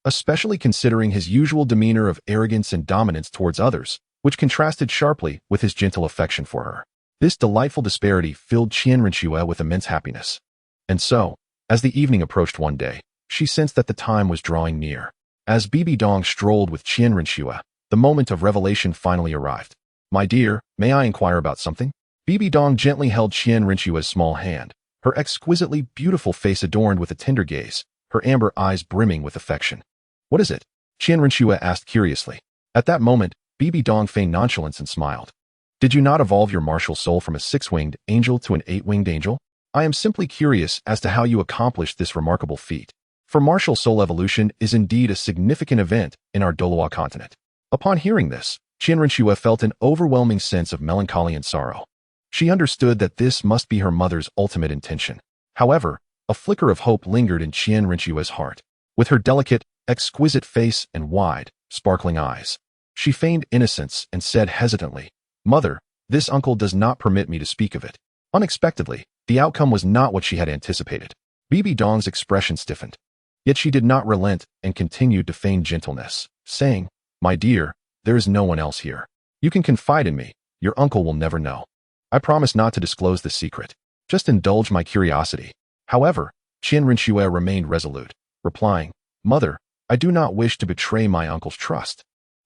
especially considering his usual demeanor of arrogance and dominance towards others, which contrasted sharply with his gentle affection for her. This delightful disparity filled Qian Renxue with immense happiness. And so, as the evening approached one day, she sensed that the time was drawing near. As Bibi Dong strolled with Qian Renxue, the moment of revelation finally arrived. "My dear, may I inquire about something?" Bibi Dong gently held Qian Renxue's small hand, her exquisitely beautiful face adorned with a tender gaze, her amber eyes brimming with affection. "What is it?" Qian Renxue asked curiously. At that moment, Bibi Dong feigned nonchalance and smiled. "Did you not evolve your martial soul from a six-winged angel to an eight-winged angel? I am simply curious as to how you accomplished this remarkable feat. For martial soul evolution is indeed a significant event in our Douluo Continent." Upon hearing this, Qian Renxue felt an overwhelming sense of melancholy and sorrow. She understood that this must be her mother's ultimate intention. However, a flicker of hope lingered in Qian Renxue's heart. With her delicate, exquisite face and wide, sparkling eyes, she feigned innocence and said hesitantly, "Mother, this uncle does not permit me to speak of it." Unexpectedly, the outcome was not what she had anticipated. Bibi Dong's expression stiffened. Yet she did not relent and continued to feign gentleness, saying, "My dear, there is no one else here. You can confide in me. Your uncle will never know. I promise not to disclose the secret. Just indulge my curiosity." However, Qian Renxue remained resolute, replying, "Mother, I do not wish to betray my uncle's trust."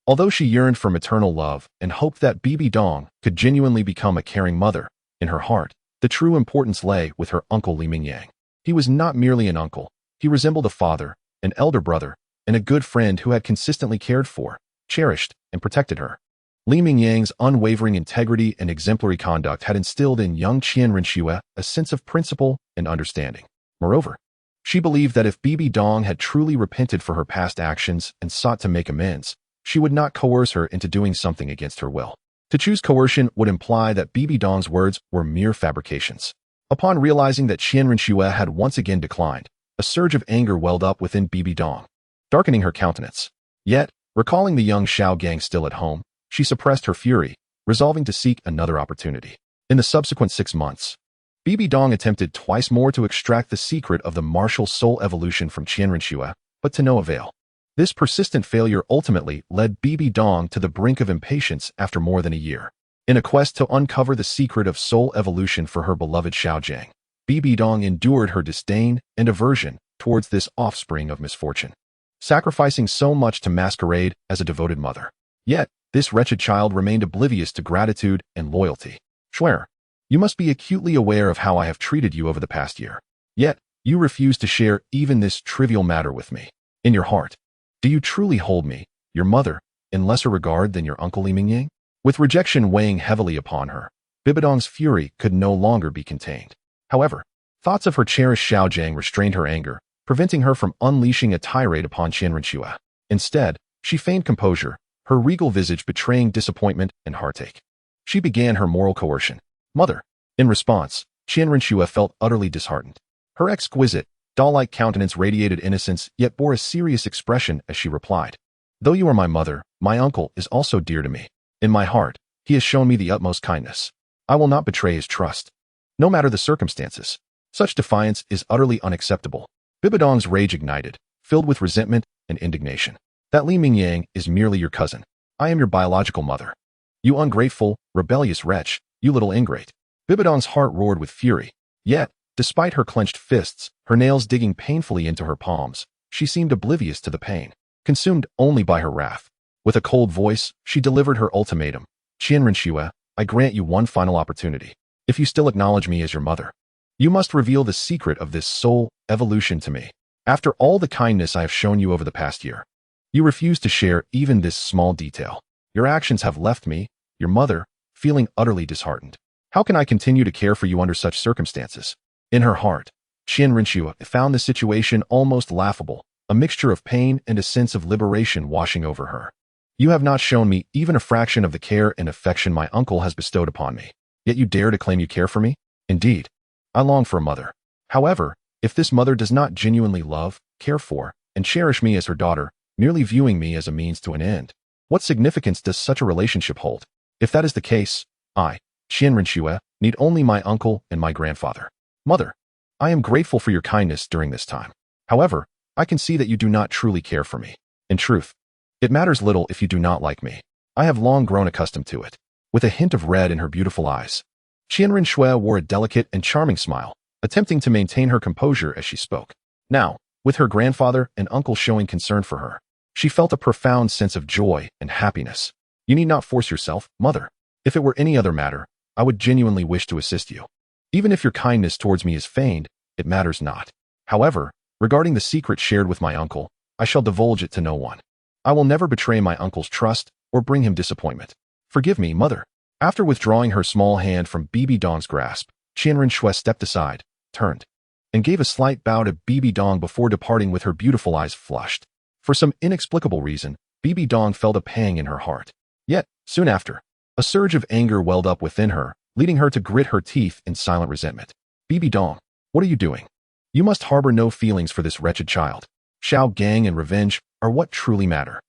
Although she yearned for maternal love and hoped that Bibi Dong could genuinely become a caring mother, in her heart, the true importance lay with her uncle Li Mingyang. He was not merely an uncle. He resembled a father, an elder brother, and a good friend who had consistently cared for, cherished, and protected her. Li Mingyang's unwavering integrity and exemplary conduct had instilled in young Qian Renxue a sense of principle and understanding. Moreover, she believed that if Bibi Dong had truly repented for her past actions and sought to make amends, she would not coerce her into doing something against her will. To choose coercion would imply that Bibi Dong's words were mere fabrications. Upon realizing that Qian Renxue had once again declined, a surge of anger welled up within Bibi Dong, darkening her countenance. Yet, recalling the young Xiao gang still at home, she suppressed her fury, resolving to seek another opportunity. In the subsequent 6 months, Bibi Dong attempted twice more to extract the secret of the martial soul evolution from Qian Renxue, but to no avail. This persistent failure ultimately led Bibi Dong to the brink of impatience after more than a year. In a quest to uncover the secret of soul evolution for her beloved Xiao Jiang, Bibi Dong endured her disdain and aversion towards this offspring of misfortune, sacrificing so much to masquerade as a devoted mother. Yet, this wretched child remained oblivious to gratitude and loyalty. Swear, you must be acutely aware of how I have treated you over the past year. Yet, you refuse to share even this trivial matter with me. In your heart, do you truly hold me, your mother, in lesser regard than your uncle Li Mingyang? With rejection weighing heavily upon her, Bibi Dong's fury could no longer be contained. However, thoughts of her cherished Xiao Jiang restrained her anger, preventing her from unleashing a tirade upon Qian Renxue. Instead, she feigned composure, her regal visage betraying disappointment and heartache. She began her moral coercion. Mother. In response, Qian Renxue felt utterly disheartened. Her exquisite, doll-like countenance radiated innocence yet bore a serious expression as she replied, "Though you are my mother, my uncle is also dear to me. In my heart, he has shown me the utmost kindness. I will not betray his trust, no matter the circumstances. Such defiance is utterly unacceptable." Bibi Dong's rage ignited, filled with resentment and indignation. "That Li Mingyang is merely your cousin. I am your biological mother. You ungrateful, rebellious wretch, you little ingrate." Bibi Dong's heart roared with fury. Yet, despite her clenched fists, her nails digging painfully into her palms, she seemed oblivious to the pain, consumed only by her wrath. With a cold voice, she delivered her ultimatum. "Qian Renxue, I grant you one final opportunity. If you still acknowledge me as your mother, you must reveal the secret of this soul evolution to me. After all the kindness I have shown you over the past year, you refuse to share even this small detail. Your actions have left me, your mother, feeling utterly disheartened. How can I continue to care for you under such circumstances?" In her heart, Qian Renxue found the situation almost laughable, a mixture of pain and a sense of liberation washing over her. "You have not shown me even a fraction of the care and affection my uncle has bestowed upon me, yet you dare to claim you care for me? Indeed, I long for a mother. However, if this mother does not genuinely love, care for, and cherish me as her daughter, merely viewing me as a means to an end, what significance does such a relationship hold? If that is the case, I, Qian Renxue, need only my uncle and my grandfather. Mother, I am grateful for your kindness during this time. However, I can see that you do not truly care for me. In truth, it matters little if you do not like me. I have long grown accustomed to it." With a hint of red in her beautiful eyes, Qian Renxue wore a delicate and charming smile, attempting to maintain her composure as she spoke. Now, with her grandfather and uncle showing concern for her, she felt a profound sense of joy and happiness. "You need not force yourself, mother. If it were any other matter, I would genuinely wish to assist you. Even if your kindness towards me is feigned, it matters not. However, regarding the secret shared with my uncle, I shall divulge it to no one. I will never betray my uncle's trust or bring him disappointment. Forgive me, mother." After withdrawing her small hand from Bibi Dong's grasp, Qian Renxue stepped aside, turned, and gave a slight bow to Bibi Dong before departing with her beautiful eyes flushed. For some inexplicable reason, Bibi Dong felt a pang in her heart. Yet, soon after, a surge of anger welled up within her, leading her to grit her teeth in silent resentment. "Bibi Dong, what are you doing? You must harbor no feelings for this wretched child. Xiao Gang and revenge are what truly matter."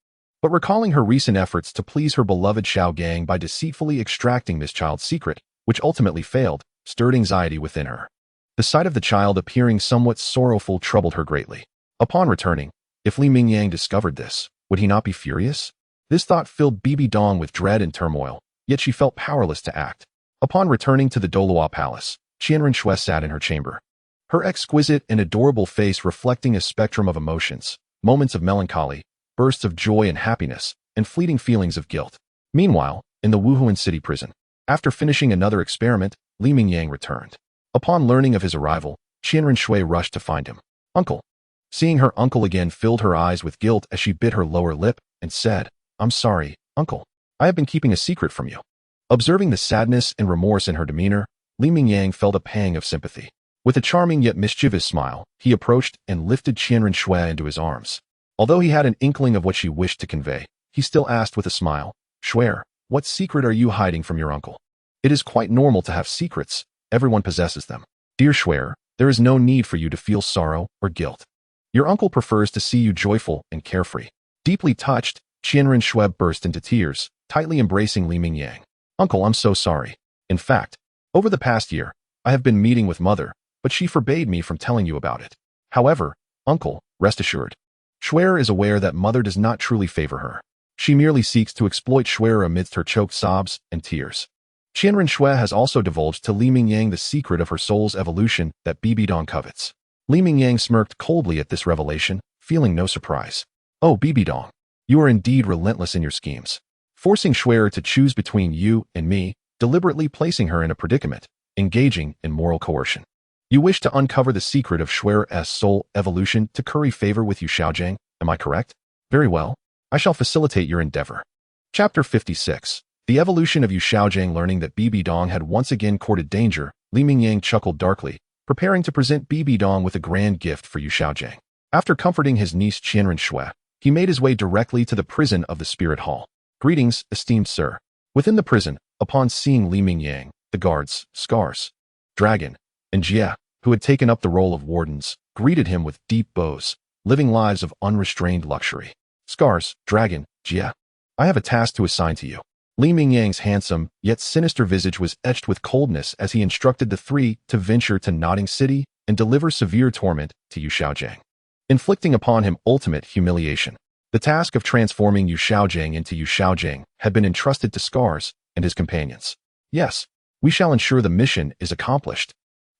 But recalling her recent efforts to please her beloved Xiao Gang by deceitfully extracting this child's secret, which ultimately failed, stirred anxiety within her. The sight of the child appearing somewhat sorrowful troubled her greatly. Upon returning, if Li Mingyang discovered this, would he not be furious? This thought filled Bibi Dong with dread and turmoil, yet she felt powerless to act. Upon returning to the Douluo palace, Qian Renxue sat in her chamber, her exquisite and adorable face reflecting a spectrum of emotions, moments of melancholy, bursts of joy and happiness, and fleeting feelings of guilt. Meanwhile, in the Wuhuan city prison, after finishing another experiment, Li Mingyang returned. Upon learning of his arrival, Qian Renxue rushed to find him. "Uncle." Seeing her uncle again filled her eyes with guilt as she bit her lower lip and said, "I'm sorry, uncle. I have been keeping a secret from you." Observing the sadness and remorse in her demeanor, Li Mingyang felt a pang of sympathy. With a charming yet mischievous smile, he approached and lifted Qian Renxue into his arms. Although he had an inkling of what she wished to convey, he still asked with a smile, "Swear, what secret are you hiding from your uncle? It is quite normal to have secrets. Everyone possesses them. Dear Xue, there is no need for you to feel sorrow or guilt. Your uncle prefers to see you joyful and carefree. Deeply touched, Qian Renxue burst into tears, tightly embracing Li Mingyang. Uncle, I'm so sorry. In fact, over the past year, I have been meeting with Mother, but she forbade me from telling you about it. However, Uncle, rest assured. Xue is aware that Mother does not truly favor her. She merely seeks to exploit Xue amidst her choked sobs and tears. Qian Renxue has also divulged to Li Mingyang the secret of her soul's evolution that Bibi Dong covets. Li Mingyang smirked coldly at this revelation, feeling no surprise. Oh, Bibi Dong, you are indeed relentless in your schemes. Forcing Xue to choose between you and me, deliberately placing her in a predicament, engaging in moral coercion. You wish to uncover the secret of Xue's soul evolution to curry favor with Yu Xiaojing, am I correct? Very well. I shall facilitate your endeavor. Chapter 56. The evolution of Yu Xiaojing. Learning that Bibi Dong had once again courted danger, Li Mingyang chuckled darkly, preparing to present Bibi Dong with a grand gift for Yu Xiaojing. After comforting his niece Qian Renxue, he made his way directly to the prison of the Spirit Hall. Greetings, esteemed sir. Within the prison, upon seeing Li Mingyang, the guards, Scars, Dragon, and Jie, who had taken up the role of wardens, greeted him with deep bows, living lives of unrestrained luxury. Scars, Dragon, Jie, I have a task to assign to you. Li Mingyang's handsome, yet sinister visage was etched with coldness as he instructed the three to venture to Nodding City and deliver severe torment to Yu Xiaojing, inflicting upon him ultimate humiliation. The task of transforming Yu Xiaojing into Yu Xiaojing had been entrusted to Scars and his companions. Yes, we shall ensure the mission is accomplished.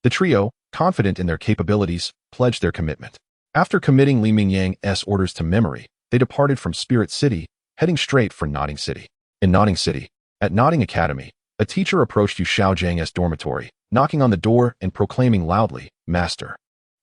The trio, confident in their capabilities, pledged their commitment. After committing Li Mingyang's orders to memory, they departed from Spirit City, heading straight for Nodding City. In Nodding City, at Nodding Academy, a teacher approached Yu Xiaojing's dormitory, knocking on the door and proclaiming loudly, Master,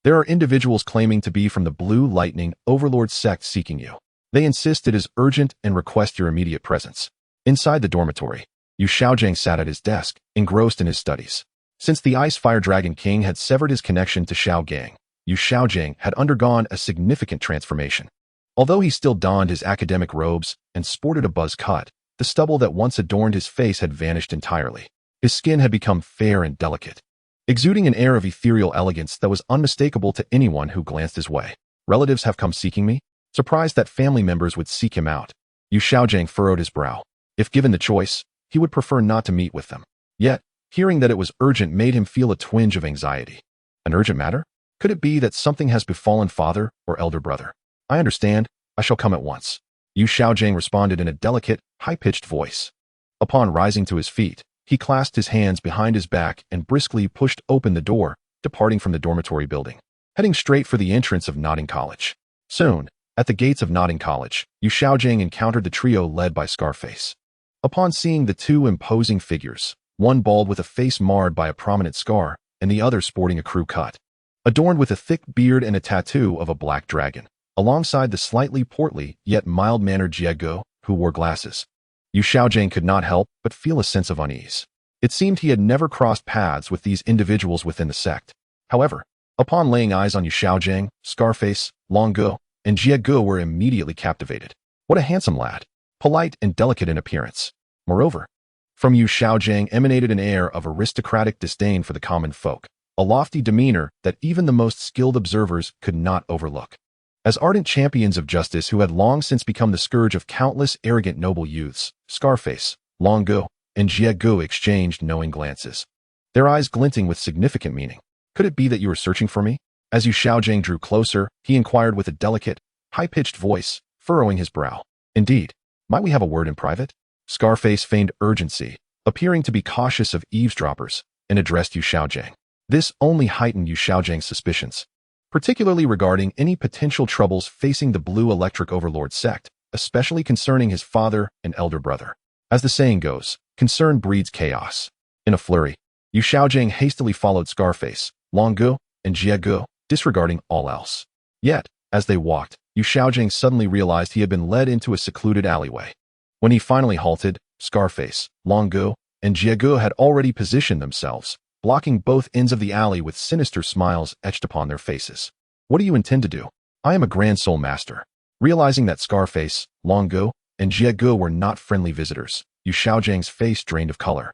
there are individuals claiming to be from the Blue Lightning Overlord sect seeking you. They insist it is urgent and request your immediate presence. Inside the dormitory, Yu Xiaojing sat at his desk, engrossed in his studies. Since the Ice Fire Dragon King had severed his connection to Xiao Gang, Yu Xiaojing had undergone a significant transformation. Although he still donned his academic robes and sported a buzz cut, the stubble that once adorned his face had vanished entirely. His skin had become fair and delicate, exuding an air of ethereal elegance that was unmistakable to anyone who glanced his way. Relatives have come seeking me? Surprised that family members would seek him out, Yu Xiaojing furrowed his brow. If given the choice, he would prefer not to meet with them. Yet, hearing that it was urgent made him feel a twinge of anxiety. An urgent matter? Could it be that something has befallen father or elder brother? I understand. I shall come at once. Yu Xiaojing responded in a delicate, high-pitched voice. Upon rising to his feet, he clasped his hands behind his back and briskly pushed open the door, departing from the dormitory building, heading straight for the entrance of Nodding College. Soon, at the gates of Nodding College, Yu Xiaojing encountered the trio led by Scarface. Upon seeing the two imposing figures, one bald with a face marred by a prominent scar, and the other sporting a crew cut, adorned with a thick beard and a tattoo of a black dragon, alongside the slightly portly yet mild-mannered Jiego, who wore glasses, Yu Xiaojing could not help but feel a sense of unease. It seemed he had never crossed paths with these individuals within the sect. However, upon laying eyes on Yu Xiaojing, Scarface, Longo, and Jiego were immediately captivated. What a handsome lad, polite and delicate in appearance. Moreover, from Yu Xiaojing emanated an air of aristocratic disdain for the common folk, a lofty demeanor that even the most skilled observers could not overlook. As ardent champions of justice who had long since become the scourge of countless arrogant noble youths, Scarface, Longo, and Jiego exchanged knowing glances, their eyes glinting with significant meaning. Could it be that you were searching for me? As Yu Xiaojing drew closer, he inquired with a delicate, high-pitched voice, furrowing his brow. Indeed, might we have a word in private? Scarface feigned urgency, appearing to be cautious of eavesdroppers, and addressed Yu Xiaojing. This only heightened Yu Xiaojing's suspicions, particularly regarding any potential troubles facing the Blue Electric Overlord sect, especially concerning his father and elder brother. As the saying goes, concern breeds chaos. In a flurry, Yu Xiaojing hastily followed Scarface, Longo, and Jiego, disregarding all else. Yet, as they walked, Yu Xiaojing suddenly realized he had been led into a secluded alleyway. When he finally halted, Scarface, Longo, and Jiego had already positioned themselves, blocking both ends of the alley with sinister smiles etched upon their faces. What do you intend to do? I am a Grand Soul Master. Realizing that Scarface, Longo, and Jiego were not friendly visitors, Yu Xiaojiang's face drained of color,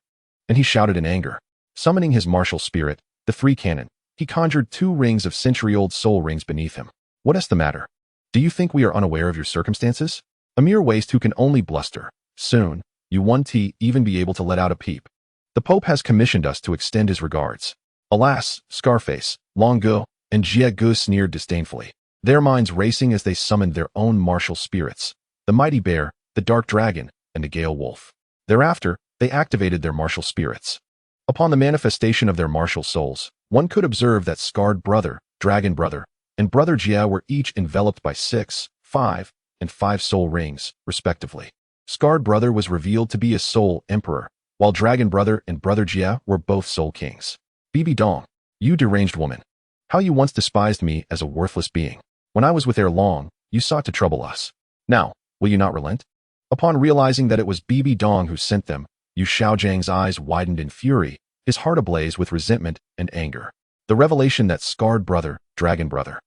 and he shouted in anger. Summoning his martial spirit, the three cannon, he conjured 2 rings of century-old soul rings beneath him. What is the matter? Do you think we are unaware of your circumstances? A mere waste who can only bluster. Soon, you won't even be able to let out a peep. The Pope has commissioned us to extend his regards. Alas, Scarface, Longo, and Jie Gu sneered disdainfully, their minds racing as they summoned their own martial spirits, the mighty bear, the dark dragon, and the gale wolf. Thereafter, they activated their martial spirits. Upon the manifestation of their martial souls, one could observe that Scarred Brother, Dragon Brother, and Brother Jia were each enveloped by 6, 5, and 5 soul rings, respectively. Scarred Brother was revealed to be a soul emperor, while Dragon Brother and Brother Jia were both soul kings. Bibi Dong, you deranged woman. How you once despised me as a worthless being. When I was with Long, you sought to trouble us. Now, will you not relent? Upon realizing that it was Bibi Dong who sent them, Yu Xiaojiang's eyes widened in fury, his heart ablaze with resentment and anger. The revelation that Scarred Brother, Dragon Brother,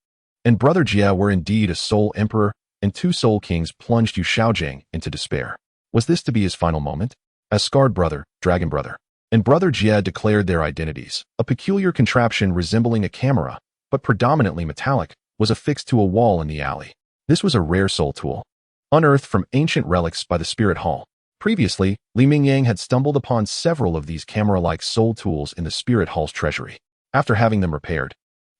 and Brother Jia were indeed a soul emperor and 2 soul kings plunged Yu Xiaojiang into despair. Was this to be his final moment? As Scarred Brother, Dragon Brother, and Brother Jia declared their identities, a peculiar contraption resembling a camera, but predominantly metallic, was affixed to a wall in the alley. This was a rare soul tool, unearthed from ancient relics by the Spirit Hall. Previously, Li Mingyang had stumbled upon several of these camera-like soul tools in the Spirit Hall's treasury. After having them repaired,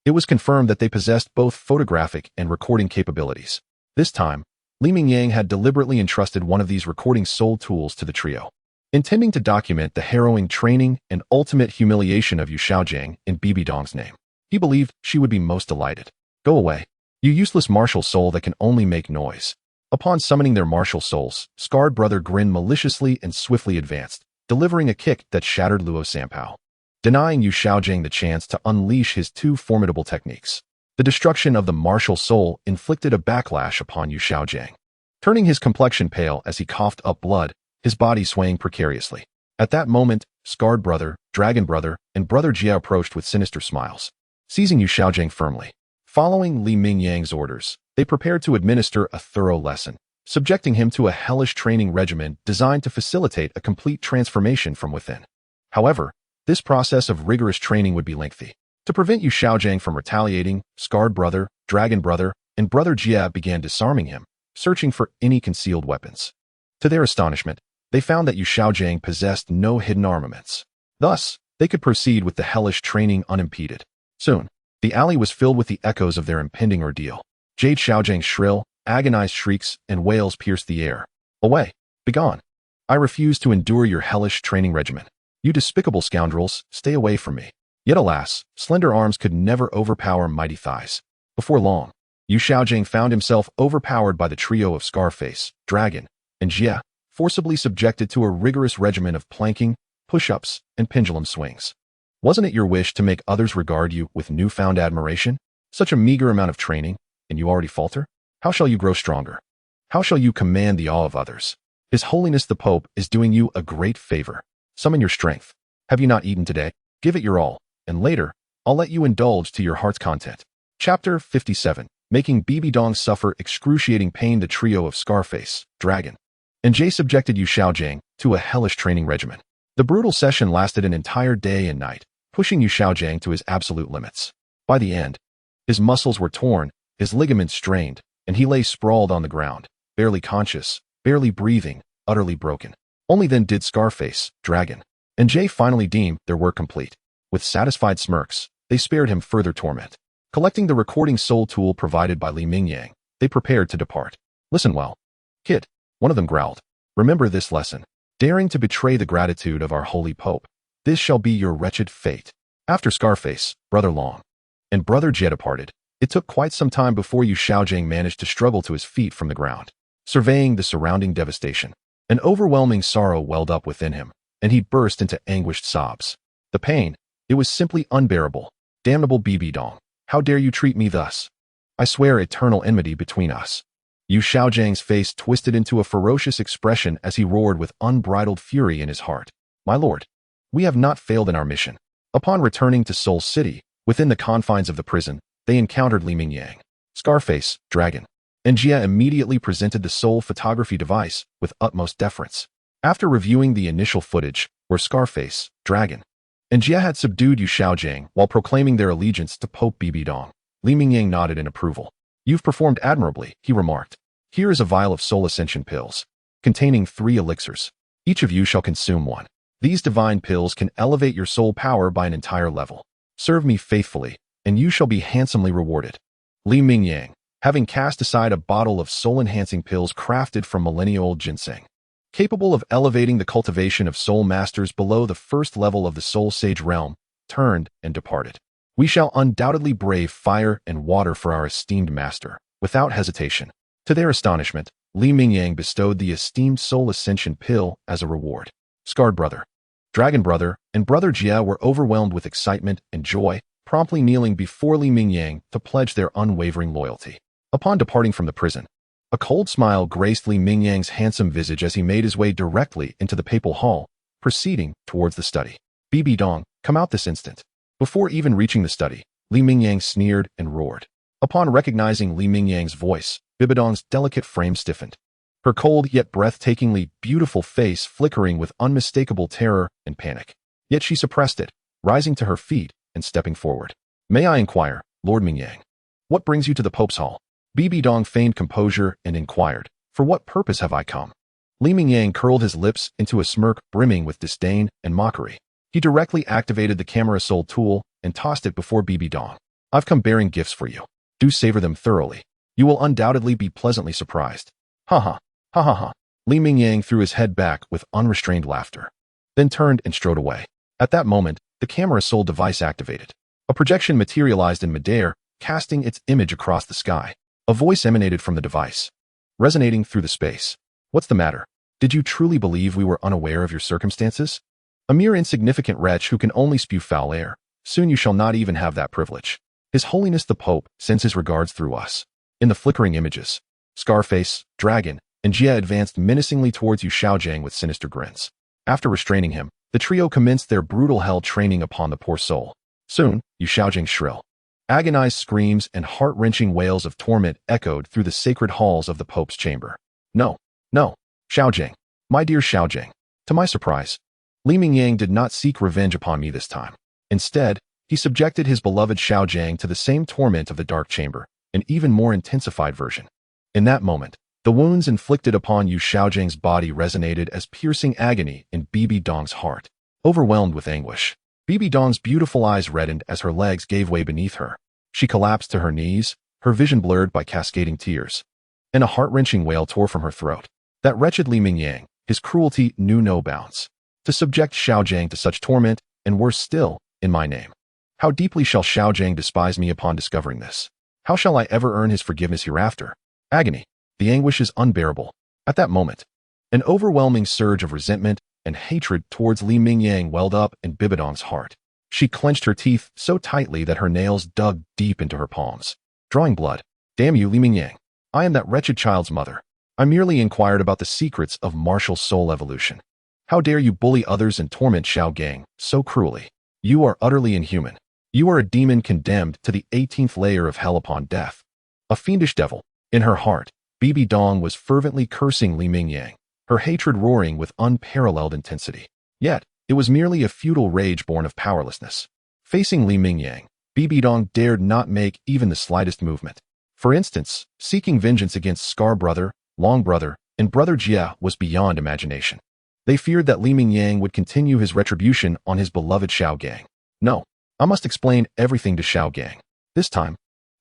it was confirmed that they possessed both photographic and recording capabilities. This time, Li Mingyang had deliberately entrusted one of these recording soul tools to the trio, intending to document the harrowing training and ultimate humiliation of Yu Xiaojiang in Bibi Dong's name. He believed she would be most delighted. Go away, you useless martial soul that can only make noise. Upon summoning their martial souls, Scarred Brother grinned maliciously and swiftly advanced, delivering a kick that shattered Luo Sanpao, denying Yu Xiaojiang the chance to unleash his 2 formidable techniques. The destruction of the martial soul inflicted a backlash upon Yu Xiaojiang, turning his complexion pale as he coughed up blood, his body swaying precariously. At that moment, Scarred Brother, Dragon Brother, and Brother Jia approached with sinister smiles, seizing Yu Xiaojiang firmly. Following Li Mingyang's orders, they prepared to administer a thorough lesson, subjecting him to a hellish training regimen designed to facilitate a complete transformation from within. However, this process of rigorous training would be lengthy. To prevent Yu Xiaojiang from retaliating, Scarred Brother, Dragon Brother, and Brother Jia began disarming him, searching for any concealed weapons. To their astonishment, they found that Yu Xiaojiang possessed no hidden armaments. Thus, they could proceed with the hellish training unimpeded. Soon, the alley was filled with the echoes of their impending ordeal. Jade Xiaojiang's shrill, agonized shrieks and wails pierced the air. Away! Begone! I refuse to endure your hellish training regimen. You despicable scoundrels, stay away from me. Yet alas, slender arms could never overpower mighty thighs. Before long, Yu Xiaojiang found himself overpowered by the trio of Scarface, Dragon, and Jia, forcibly subjected to a rigorous regimen of planking, push-ups, and pendulum swings. Wasn't it your wish to make others regard you with newfound admiration? Such a meager amount of training, and you already falter? How shall you grow stronger? How shall you command the awe of others? His Holiness the Pope is doing you a great favor. Summon your strength. Have you not eaten today? Give it your all, and later, I'll let you indulge to your heart's content. Chapter 57. Making Bibi Dong suffer excruciating pain. The trio of Scarface, Dragon, and Jay subjected Yu Xiaojiang to a hellish training regimen. The brutal session lasted an entire day and night, pushing Yu Xiaojiang to his absolute limits. By the end, his muscles were torn, his ligaments strained, and he lay sprawled on the ground, barely conscious, barely breathing, utterly broken. Only then did Scarface, Dragon, and Jay finally deem their work complete. With satisfied smirks, they spared him further torment. Collecting the recording soul tool provided by Li Mingyang, they prepared to depart. Listen well, kid, one of them growled. Remember this lesson. Daring to betray the gratitude of our holy Pope, this shall be your wretched fate. After Scarface, Brother Long, and Brother Jia departed, it took quite some time before Yu Xiaojiang managed to struggle to his feet from the ground. Surveying the surrounding devastation, an overwhelming sorrow welled up within him, and he burst into anguished sobs. The pain, it was simply unbearable. Damnable Bibi Dong, how dare you treat me thus? I swear eternal enmity between us. Yu Xiaojiang's face twisted into a ferocious expression as he roared with unbridled fury in his heart. My lord, we have not failed in our mission. Upon returning to Seoul City, within the confines of the prison, they encountered Li Mingyang, Scarface, Dragon, and Jia immediately presented the soul photography device with utmost deference. After reviewing the initial footage, where Scarface, Dragon, and Jia had subdued Yu Xiaojing while proclaiming their allegiance to Pope Bibidong, Li Mingyang nodded in approval. You've performed admirably, he remarked. Here is a vial of soul ascension pills, containing 3 elixirs. Each of you shall consume one. These divine pills can elevate your soul power by an entire level. Serve me faithfully, and you shall be handsomely rewarded. Li Mingyang, having cast aside a bottle of soul-enhancing pills crafted from millennial-old ginseng, capable of elevating the cultivation of soul masters below the first level of the soul sage realm, turned and departed. We shall undoubtedly brave fire and water for our esteemed master, without hesitation. To their astonishment, Li Mingyang bestowed the esteemed soul ascension pill as a reward. Scarred brother, Dragon brother, and brother Jia were overwhelmed with excitement and joy, promptly kneeling before Li Mingyang to pledge their unwavering loyalty. Upon departing from the prison, a cold smile graced Li Mingyang's handsome visage as he made his way directly into the papal hall, proceeding towards the study. Bibidong, come out this instant. Before even reaching the study, Li Mingyang sneered and roared. Upon recognizing Li Mingyang's voice, Bibidong's delicate frame stiffened, her cold yet breathtakingly beautiful face flickering with unmistakable terror and panic. Yet she suppressed it, rising to her feet and stepping forward. May I inquire, Lord Mingyang, what brings you to the Pope's Hall? Bibidong feigned composure and inquired, for what purpose have I come? Li Mingyang curled his lips into a smirk brimming with disdain and mockery. He directly activated the camera soul tool and tossed it before Bibidong. I've come bearing gifts for you. Do savor them thoroughly. You will undoubtedly be pleasantly surprised. Ha ha, ha ha ha. Li Mingyang threw his head back with unrestrained laughter, then turned and strode away. At that moment, the camera soul device activated. A projection materialized in midair, casting its image across the sky. A voice emanated from the device, resonating through the space. What's the matter? Did you truly believe we were unaware of your circumstances? A mere insignificant wretch who can only spew foul air. Soon you shall not even have that privilege. His Holiness the Pope sends his regards through us. In the flickering images, Scarface, Dragon, and Jia advanced menacingly towards Yu Xiaojing with sinister grins. After restraining him, the trio commenced their brutal hell training upon the poor soul. Soon, Yu Xiaojing's shrill, agonized screams and heart-wrenching wails of torment echoed through the sacred halls of the Pope's chamber. No, no, Xiaojing, my dear Xiaojing. To my surprise, Li Mingyang did not seek revenge upon me this time. Instead, he subjected his beloved Xiaojing to the same torment of the dark chamber, an even more intensified version. In that moment, the wounds inflicted upon Yu Xiaojing's body resonated as piercing agony in Bibidong's heart. Overwhelmed with anguish, Bibidong's beautiful eyes reddened as her legs gave way beneath her. She collapsed to her knees, her vision blurred by cascading tears, and a heart-wrenching wail tore from her throat. That wretched Li Mingyang, his cruelty knew no bounds. To subject Xiaojing to such torment, and worse still, in my name. How deeply shall Xiaojing despise me upon discovering this? How shall I ever earn his forgiveness hereafter? Agony. The anguish is unbearable. At that moment, an overwhelming surge of resentment and hatred towards Li Mingyang welled up in Bibidong's heart. She clenched her teeth so tightly that her nails dug deep into her palms, drawing blood. Damn you, Li Mingyang. I am that wretched child's mother. I merely inquired about the secrets of martial soul evolution. How dare you bully others and torment Xiaojing so cruelly? You are utterly inhuman. You are a demon condemned to the 18th layer of hell upon death. A fiendish devil. In her heart, Bibidong was fervently cursing Li Mingyang, her hatred roaring with unparalleled intensity. Yet, it was merely a futile rage born of powerlessness. Facing Li Mingyang, Bibidong dared not make even the slightest movement. For instance, seeking vengeance against Scar Brother, Long Brother, and Brother Jia was beyond imagination. They feared that Li Mingyang would continue his retribution on his beloved Xiaojing. No, I must explain everything to Xiaojing. This time,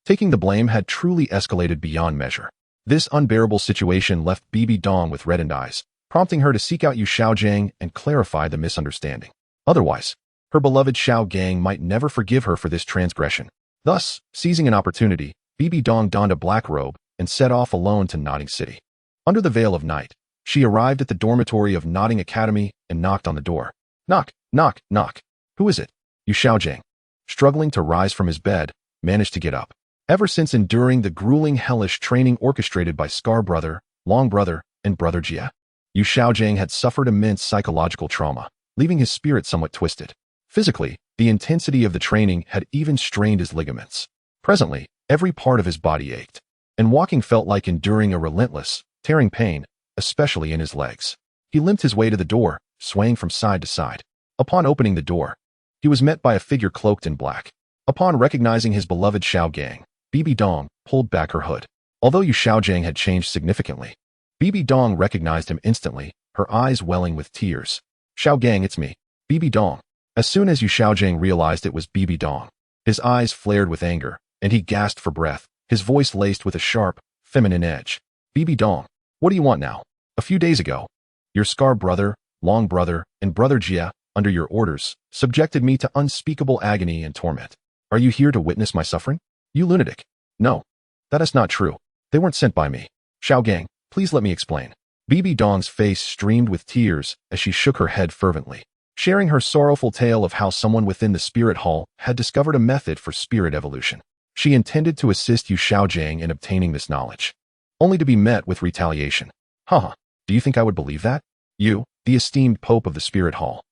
taking the blame had truly escalated beyond measure. This unbearable situation left Bibidong with reddened eyes, prompting her to seek out Yu Xiaojing and clarify the misunderstanding. Otherwise, her beloved Xiaojing might never forgive her for this transgression. Thus, seizing an opportunity, Bibidong donned a black robe and set off alone to Nodding City. Under the veil of night, she arrived at the dormitory of Nodding Academy and knocked on the door. Knock, knock, knock. Who is it? Yu Xiaojing, struggling to rise from his bed, managed to get up. Ever since enduring the grueling hellish training orchestrated by Scar Brother, Long Brother, and Brother Jia, Yu Xiaojing had suffered immense psychological trauma, leaving his spirit somewhat twisted. Physically, the intensity of the training had even strained his ligaments. Presently, every part of his body ached, and walking felt like enduring a relentless, tearing pain, especially in his legs. He limped his way to the door, swaying from side to side. Upon opening the door, he was met by a figure cloaked in black. Upon recognizing his beloved Xiao Gang, Bibi Dong pulled back her hood. Although Yu Xiaojiang had changed significantly, Bibi Dong recognized him instantly, her eyes welling with tears. "Xiao Gang, it's me, Bibi Dong." As soon as Yu Xiaojiang realized it was Bibi Dong, his eyes flared with anger, and he gasped for breath, his voice laced with a sharp, feminine edge. "Bibi Dong, what do you want now? A few days ago, your Scar brother, Long brother, and brother Jia, under your orders, subjected me to unspeakable agony and torment. Are you here to witness my suffering? You lunatic." "No, that is not true. They weren't sent by me. Xiao Gang, please let me explain." Bibi Dong's face streamed with tears as she shook her head fervently, sharing her sorrowful tale of how someone within the spirit hall had discovered a method for spirit evolution. She intended to assist Yu Xiaojiang in obtaining this knowledge, only to be met with retaliation. Haha, do you think I would believe that? You, the esteemed pope of the spirit hall.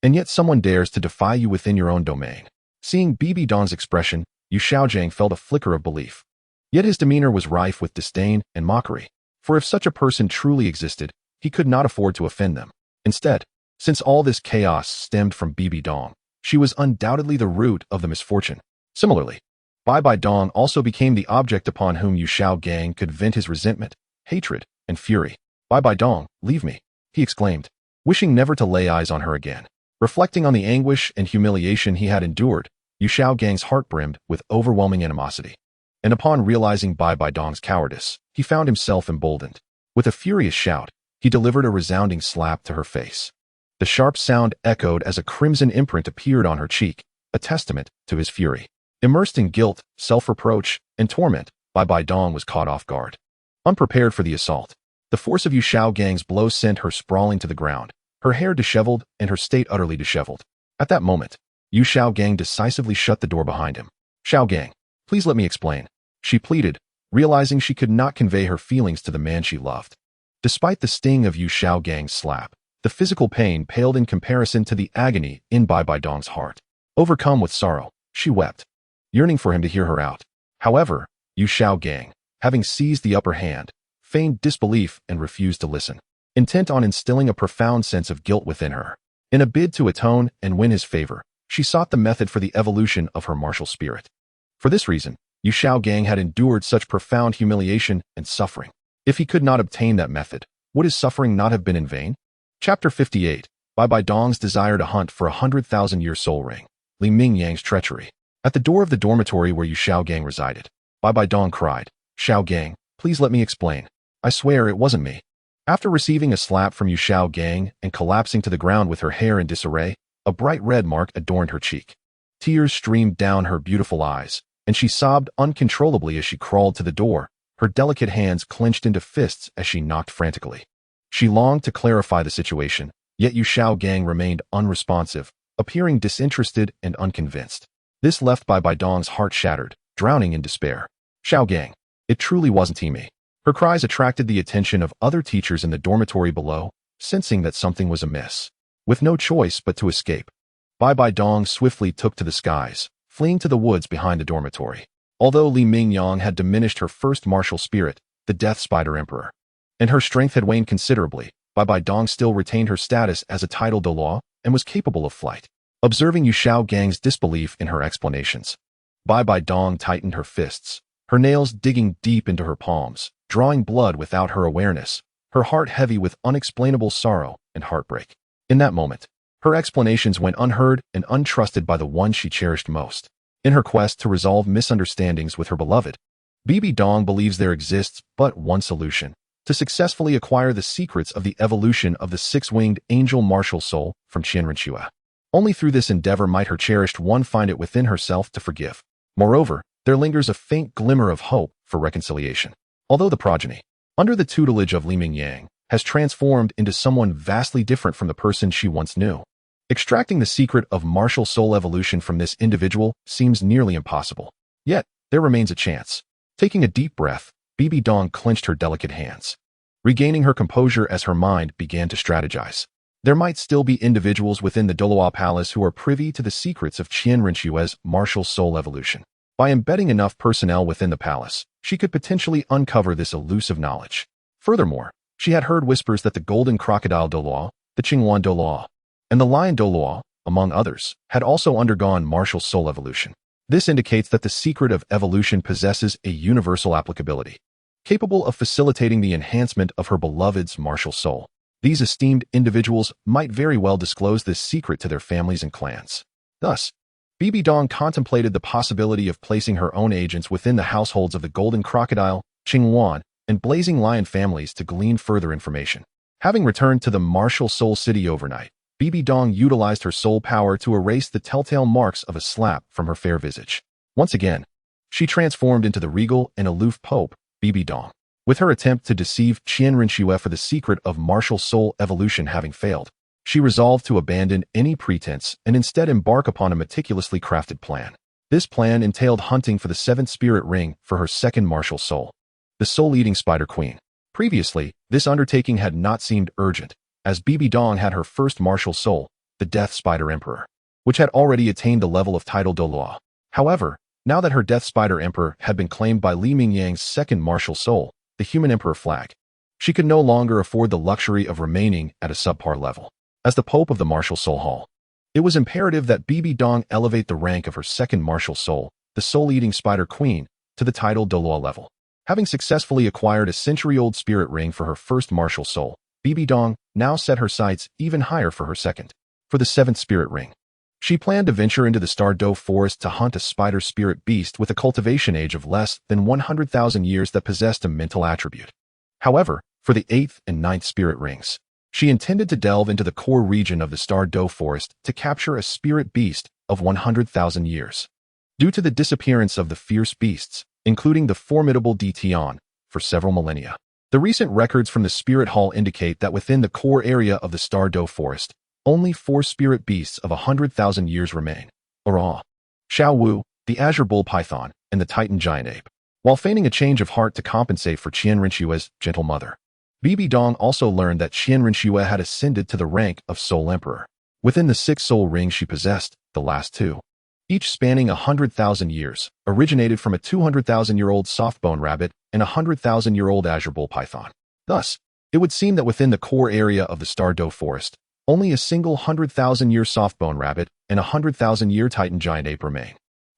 And yet someone dares to defy you within your own domain. Seeing Bibi Dong's expression, Yu Xiaojiang felt a flicker of belief. Yet his demeanor was rife with disdain and mockery, for if such a person truly existed, he could not afford to offend them. Instead, since all this chaos stemmed from Bibi Dong, she was undoubtedly the root of the misfortune. Similarly, Bibi Dong also became the object upon whom Yu Xiaojiang could vent his resentment, hatred, and fury. "Bibi Dong, leave me," he exclaimed, wishing never to lay eyes on her again. Reflecting on the anguish and humiliation he had endured, Yu Xiaojiang's heart brimmed with overwhelming animosity. And upon realizing Bibi Dong's cowardice, he found himself emboldened. With a furious shout, he delivered a resounding slap to her face. The sharp sound echoed as a crimson imprint appeared on her cheek, a testament to his fury. Immersed in guilt, self-reproach, and torment, Bibi Dong was caught off guard. Unprepared for the assault, the force of Yu Xiaojiang's blow sent her sprawling to the ground, her hair disheveled and her state utterly disheveled. At that moment, Yu Xiaojiang decisively shut the door behind him. "Xiaojiang, please let me explain," she pleaded, realizing she could not convey her feelings to the man she loved. Despite the sting of Yu Xiaojiang's slap, the physical pain paled in comparison to the agony in Bibi Dong's heart. Overcome with sorrow, she wept, yearning for him to hear her out. However, Yu Xiaojiang, having seized the upper hand, feigned disbelief and refused to listen, intent on instilling a profound sense of guilt within her. In a bid to atone and win his favor, she sought the method for the evolution of her martial spirit. For this reason, Yu Xiaojiang had endured such profound humiliation and suffering. If he could not obtain that method, would his suffering not have been in vain? Chapter 58, Bibi Dong's desire to hunt for 100,000-year soul ring. Li Mingyang's treachery. At the door of the dormitory where Yu Xiaojiang resided, Bibi Dong cried, "Xiaojiang, please let me explain. I swear it wasn't me." After receiving a slap from Yu Xiaojiang and collapsing to the ground with her hair in disarray, a bright red mark adorned her cheek. Tears streamed down her beautiful eyes, and she sobbed uncontrollably as she crawled to the door, her delicate hands clenched into fists as she knocked frantically. She longed to clarify the situation, yet Yu Xiaojiang remained unresponsive, appearing disinterested and unconvinced. This left Bibi Dong's heart shattered, drowning in despair. "Xiaojiang, it truly wasn't me." Her cries attracted the attention of other teachers in the dormitory below, sensing that something was amiss. With no choice but to escape, Bibi Dong swiftly took to the skies, fleeing to the woods behind the dormitory. Although Li Mingyang had diminished her first martial spirit, the Death Spider Emperor, and her strength had waned considerably, Bibi Dong still retained her status as a Titled Douluos and was capable of flight. Observing Yu Xiaojiang's disbelief in her explanations, Bibi Dong tightened her fists, her nails digging deep into her palms, drawing blood without her awareness, her heart heavy with unexplainable sorrow and heartbreak. In that moment, her explanations went unheard and untrusted by the one she cherished most. In her quest to resolve misunderstandings with her beloved, Bibi Dong believes there exists but one solution: to successfully acquire the secrets of the evolution of the six-winged angel martial soul from Qian Renxue. Only through this endeavor might her cherished one find it within herself to forgive. Moreover, there lingers a faint glimmer of hope for reconciliation. Although the progeny, under the tutelage of Li Mingyang, has transformed into someone vastly different from the person she once knew, extracting the secret of martial soul evolution from this individual seems nearly impossible. Yet, there remains a chance. Taking a deep breath, Bibi Dong clenched her delicate hands, regaining her composure as her mind began to strategize. There might still be individuals within the Douluo Palace who are privy to the secrets of Qian Renxue's martial soul evolution. By embedding enough personnel within the palace, she could potentially uncover this elusive knowledge. Furthermore, She had heard whispers that the golden crocodile Douluo, the Qingwan Daoliu, and the lion Douluo, among others, had also undergone martial soul evolution. This indicates that the secret of evolution possesses a universal applicability, capable of facilitating the enhancement of her beloved's martial soul. These esteemed individuals might very well disclose this secret to their families and clans. Thus, Bibi Dong contemplated the possibility of placing her own agents within the households of the golden crocodile, Qingwan, and blazing lion families to glean further information. Having returned to the martial soul city overnight, Bibi Dong utilized her soul power to erase the telltale marks of a slap from her fair visage. Once again, she transformed into the regal and aloof Pope, Bibi Dong. With her attempt to deceive Qian Renxue for the secret of martial soul evolution having failed, she resolved to abandon any pretense and instead embark upon a meticulously crafted plan. This plan entailed hunting for the seventh spirit ring for her second martial soul, the soul-eating Spider Queen. Previously, this undertaking had not seemed urgent, as Bibi Dong had her first martial soul, the Death Spider Emperor, which had already attained the level of Titled Douluos. However, now that her Death Spider Emperor had been claimed by Li Mingyang's second martial soul, the Human Emperor flag, she could no longer afford the luxury of remaining at a subpar level. As the Pope of the Martial Soul Hall, it was imperative that Bibi Dong elevate the rank of her second martial soul, the Soul-Eating Spider Queen, to the Titled Douluo level. Having successfully acquired a century-old spirit ring for her first martial soul, Bibi Dong now set her sights even higher for her second. For the seventh spirit ring, she planned to venture into the Star Do forest to hunt a spider spirit beast with a cultivation age of less than 100,000 years that possessed a mental attribute. However, for the eighth and ninth spirit rings, she intended to delve into the core region of the Star Do forest to capture a spirit beast of 100,000 years. Due to the disappearance of the fierce beasts, including the formidable Tian, for several millennia, the recent records from the Spirit Hall indicate that within the core area of the Star Do forest, only 4 spirit beasts of 100,000 years remain. Xiao Wu, the Azure Bull Python, and the Titan Giant Ape. While feigning a change of heart to compensate for Qian Renshue's gentle mother, Bibi Dong also learned that Qian Renxue had ascended to the rank of Soul Emperor. Within the 6 soul rings she possessed, the last 2, each spanning 100,000 years, originated from a 200,000-year-old softbone rabbit and a 100,000-year-old Azure Bull Python. Thus, it would seem that within the core area of the Star Do forest, only a single 100,000-year softbone rabbit and a 100,000-year Titan Giant Ape remain.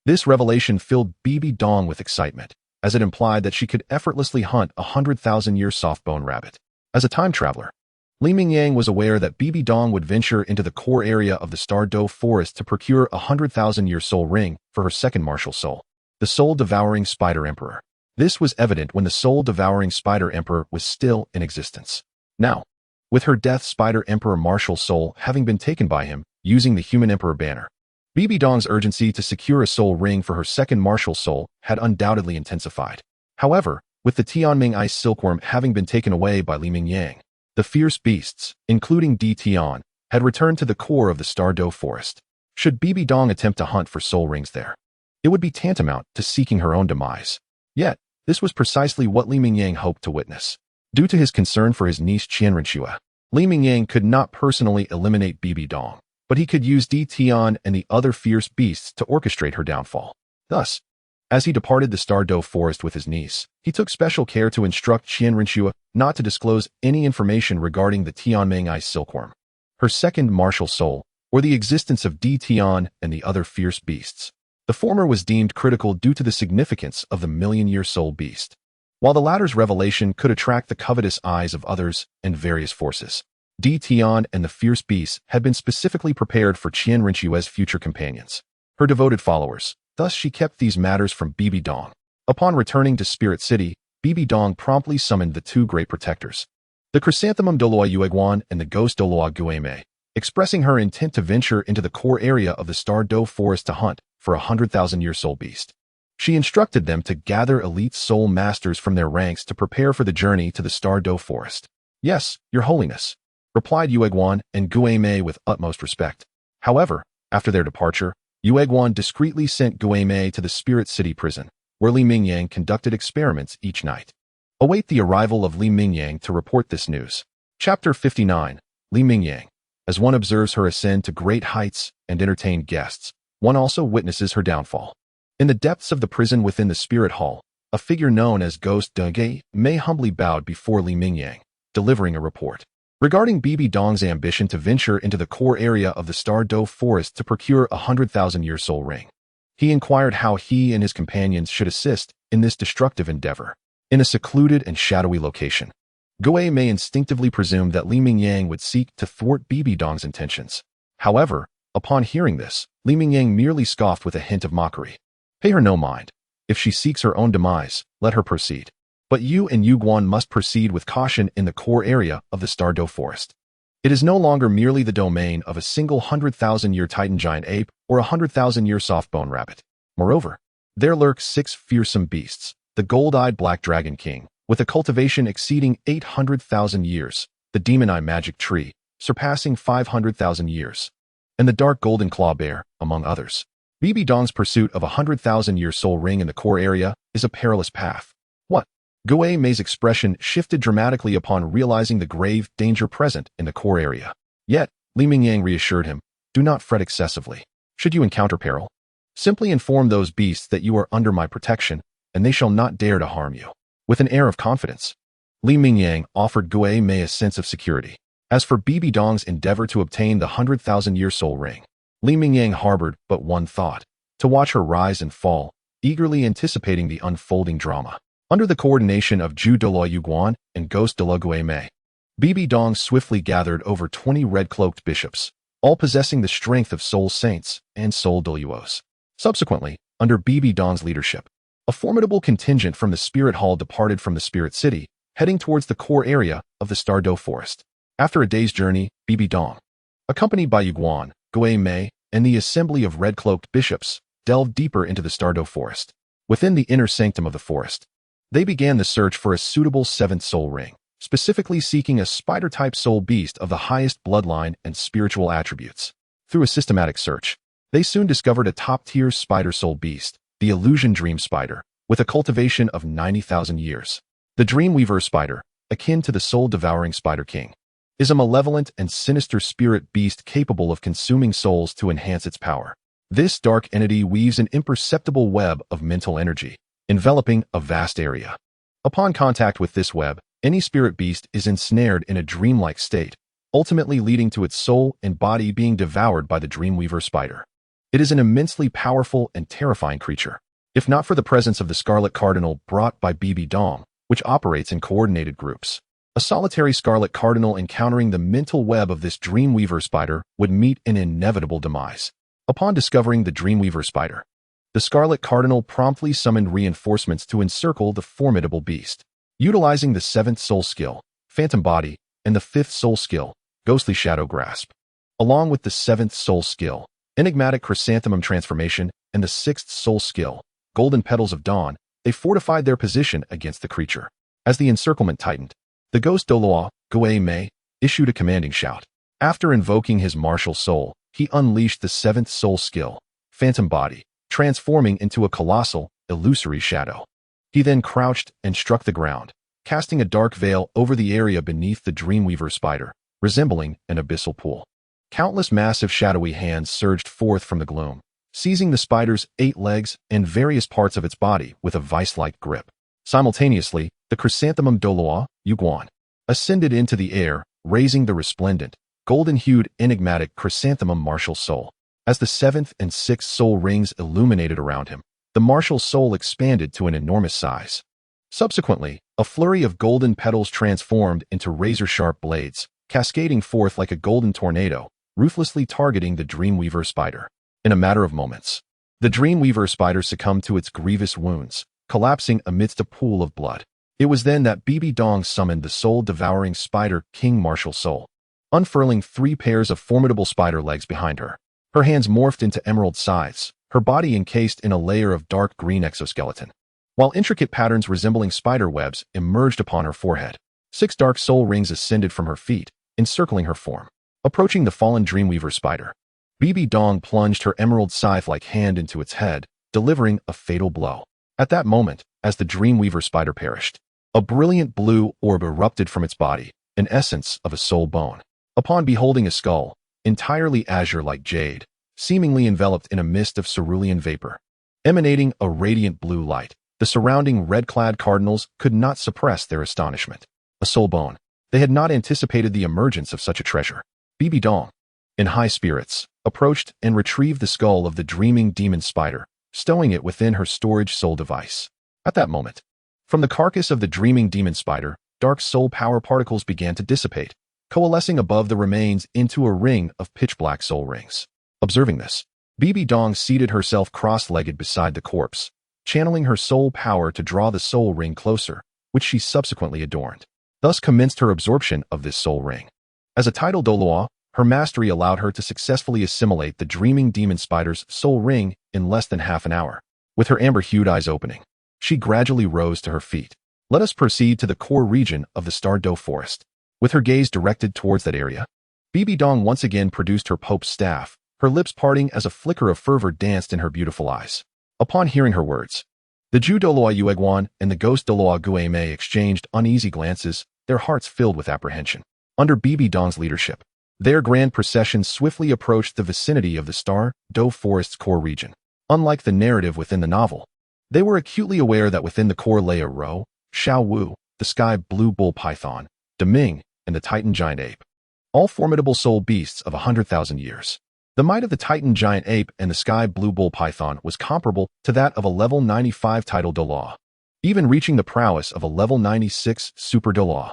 This revelation filled Bibi Dong with excitement, as it implied that she could effortlessly hunt a 100,000-year softbone rabbit. As a time traveler, Li Mingyang was aware that Bibi Dong would venture into the core area of the Star Do forest to procure a 100,000-year soul ring for her second martial soul, the Soul-Devouring Spider Emperor. This was evident when the Soul-Devouring Spider Emperor was still in existence. Now, with her Death Spider Emperor martial soul having been taken by him using the Human Emperor banner, Bibi Dong's urgency to secure a soul ring for her second martial soul had undoubtedly intensified. However, with the Tianming Ice Silkworm having been taken away by Li Mingyang, the fierce beasts, including Tian, had returned to the core of the Star Do forest. Should Bibi Dong attempt to hunt for soul rings there, it would be tantamount to seeking her own demise. Yet, this was precisely what Li Mingyang hoped to witness. Due to his concern for his niece Qian Renxue, Li Mingyang could not personally eliminate Bibi Dong, but he could use Tian and the other fierce beasts to orchestrate her downfall. Thus, as he departed the Star Do forest with his niece, he took special care to instruct Qian Renxue not to disclose any information regarding the Tianming Ice Silkworm, her second martial soul, or the existence of Tian and the other fierce beasts. The former was deemed critical due to the significance of the million-year soul beast, while the latter's revelation could attract the covetous eyes of others and various forces. Tian and the fierce beasts had been specifically prepared for Qian Renshue's future companions, her devoted followers. Thus she kept these matters from Bibi Dong. Upon returning to Spirit City, Bibi Dong promptly summoned the 2 great protectors, the Chrysanthemum Douluo Yueguan and the Ghost Douluo Guimei, expressing her intent to venture into the core area of the Star Do forest to hunt for a 100,000-year soul beast. She instructed them to gather elite soul masters from their ranks to prepare for the journey to the Star Do forest. Yes, Your Holiness, replied Yueguan and Guimei with utmost respect. However, after their departure, Yueguan discreetly sent Guimei to the Spirit City prison, where Li Mingyang conducted experiments each night. Await the arrival of Li Mingyang to report this news. Chapter 59. Li Mingyang. As one observes her ascend to great heights and entertain guests, one also witnesses her downfall. In the depths of the prison within the Spirit Hall, a figure known as Ghost Guimei humbly bowed before Li Mingyang, delivering a report regarding Bibi Dong's ambition to venture into the core area of the Star Do forest to procure a 100,000-year soul ring. He inquired how he and his companions should assist in this destructive endeavor. In a secluded and shadowy location, Gui Mei instinctively presumed that Li Mingyang would seek to thwart Bibi Dong's intentions. However, upon hearing this, Li Mingyang merely scoffed with a hint of mockery. Pay her no mind. If she seeks her own demise, let her proceed. But you and Yu Guan must proceed with caution in the core area of the Star Do forest. It is no longer merely the domain of a single 100,000-year Titan giant ape or a 100,000-year soft-bone rabbit. Moreover, there lurk 6 fearsome beasts, the gold-eyed Black Dragon King, with a cultivation exceeding 800,000 years, the Demon Eye Magic Tree, surpassing 500,000 years, and the Dark Golden Claw Bear, among others. Bibi Dong's pursuit of a 100,000-year soul ring in the core area is a perilous path. What? Gui Mei's expression shifted dramatically upon realizing the grave danger present in the core area. Yet, Li Mingyang reassured him, do not fret excessively. Should you encounter peril, simply inform those beasts that you are under my protection, and they shall not dare to harm you. With an air of confidence, Li Mingyang offered Gui Mei a sense of security. As for Bibi Dong's endeavor to obtain the 100,000-year soul ring, Li Mingyang harbored but one thought, to watch her rise and fall, eagerly anticipating the unfolding drama. Under the coordination of Zhu Douluo Yu Guan and Ghost Douluo Gui Mei, Bibi Dong swiftly gathered over 20 red-cloaked bishops, all possessing the strength of soul saints and soul Douluos. Subsequently, under Bibi Dong's leadership, a formidable contingent from the Spirit Hall departed from the Spirit City, heading towards the core area of the Star Do forest. After a day's journey, Bibi Dong, accompanied by Yu Guan, Gui Mei, and the assembly of red-cloaked bishops, delved deeper into the Star Do forest. Within the inner sanctum of the forest, they began the search for a suitable 7th soul ring, specifically seeking a spider-type soul beast of the highest bloodline and spiritual attributes. Through a systematic search, they soon discovered a top-tier spider soul beast, the Illusion Dream Spider, with a cultivation of 90,000 years. The Dreamweaver Spider, akin to the soul-devouring Spider King, is a malevolent and sinister spirit beast capable of consuming souls to enhance its power. This dark entity weaves an imperceptible web of mental energy, enveloping a vast area. Upon contact with this web, any spirit beast is ensnared in a dreamlike state, ultimately leading to its soul and body being devoured by the Dreamweaver Spider. It is an immensely powerful and terrifying creature. If not for the presence of the Scarlet Cardinal brought by Bibi Dong, which operates in coordinated groups, a solitary Scarlet Cardinal encountering the mental web of this Dreamweaver Spider would meet an inevitable demise. Upon discovering the Dreamweaver Spider, the Scarlet Cardinal promptly summoned reinforcements to encircle the formidable beast. Utilizing the 7th soul skill, Phantom Body, and the 5th soul skill, Ghostly Shadow Grasp, along with the 7th soul skill, Enigmatic Chrysanthemum Transformation, and the 6th soul skill, Golden Petals of Dawn, they fortified their position against the creature. As the encirclement tightened, the Ghost Douluo, Gui Mei, issued a commanding shout. After invoking his martial soul, he unleashed the 7th soul skill, Phantom Body, transforming into a colossal, illusory shadow. He then crouched and struck the ground, casting a dark veil over the area beneath the Dreamweaver Spider, resembling an abyssal pool. Countless massive shadowy hands surged forth from the gloom, seizing the spider's 8 legs and various parts of its body with a vice-like grip. Simultaneously, the Chrysanthemum Douluo, Yu Guan, ascended into the air, raising the resplendent, golden-hued enigmatic Chrysanthemum martial soul. As the 7th and 6th soul rings illuminated around him, the martial soul expanded to an enormous size. Subsequently, a flurry of golden petals transformed into razor-sharp blades, cascading forth like a golden tornado, ruthlessly targeting the Dreamweaver Spider. In a matter of moments, the Dreamweaver Spider succumbed to its grievous wounds, collapsing amidst a pool of blood. It was then that Bibi Dong summoned the soul-devouring Spider King Martial Soul, unfurling 3 pairs of formidable spider legs behind her. Her hands morphed into emerald scythes, her body encased in a layer of dark green exoskeleton, while intricate patterns resembling spider webs emerged upon her forehead. 6 dark soul rings ascended from her feet, encircling her form. Approaching the fallen Dreamweaver Spider, Bibi Dong plunged her emerald scythe-like hand into its head, delivering a fatal blow. At that moment, as the Dreamweaver Spider perished, a brilliant blue orb erupted from its body, an essence of a soul bone. Upon beholding a skull, entirely azure like jade, seemingly enveloped in a mist of cerulean vapor, emanating a radiant blue light, the surrounding red-clad cardinals could not suppress their astonishment. A soul bone, They had not anticipated the emergence of such a treasure. Bibi Dong, in high spirits, approached and retrieved the skull of the dreaming demon spider, stowing it within her storage soul device. At that moment, from the carcass of the dreaming demon spider, dark soul power particles began to dissipate, coalescing above the remains into a ring of pitch-black soul rings. Observing this, Bibi Dong seated herself cross-legged beside the corpse, channeling her soul power to draw the soul ring closer, which she subsequently adorned. Thus commenced her absorption of this soul ring. As a Titled Douluo, her mastery allowed her to successfully assimilate the dreaming demon spider's soul ring in less than half an hour. With her amber-hued eyes opening, she gradually rose to her feet. Let us proceed to the core region of the Star Do Forest. With her gaze directed towards that area, Bibi Dong once again produced her Pope's staff, her lips parting as a flicker of fervor danced in her beautiful eyes. Upon hearing her words, the Ju Douluo Yueguan and the ghost Douluo Guemei exchanged uneasy glances, their hearts filled with apprehension. Under Bibi Dong's leadership, their grand procession swiftly approached the vicinity of the Star Do Forest's core region. Unlike the narrative within the novel, they were acutely aware that within the core lay a Ro, Xiao Wu, the sky blue bull python, Deming, and the Titan giant ape, all formidable soul beasts of 100,000 years. The might of the Titan giant ape and the sky blue bull python was comparable to that of a level 95 Titled Douluo, even reaching the prowess of a level 96 Super Douluo.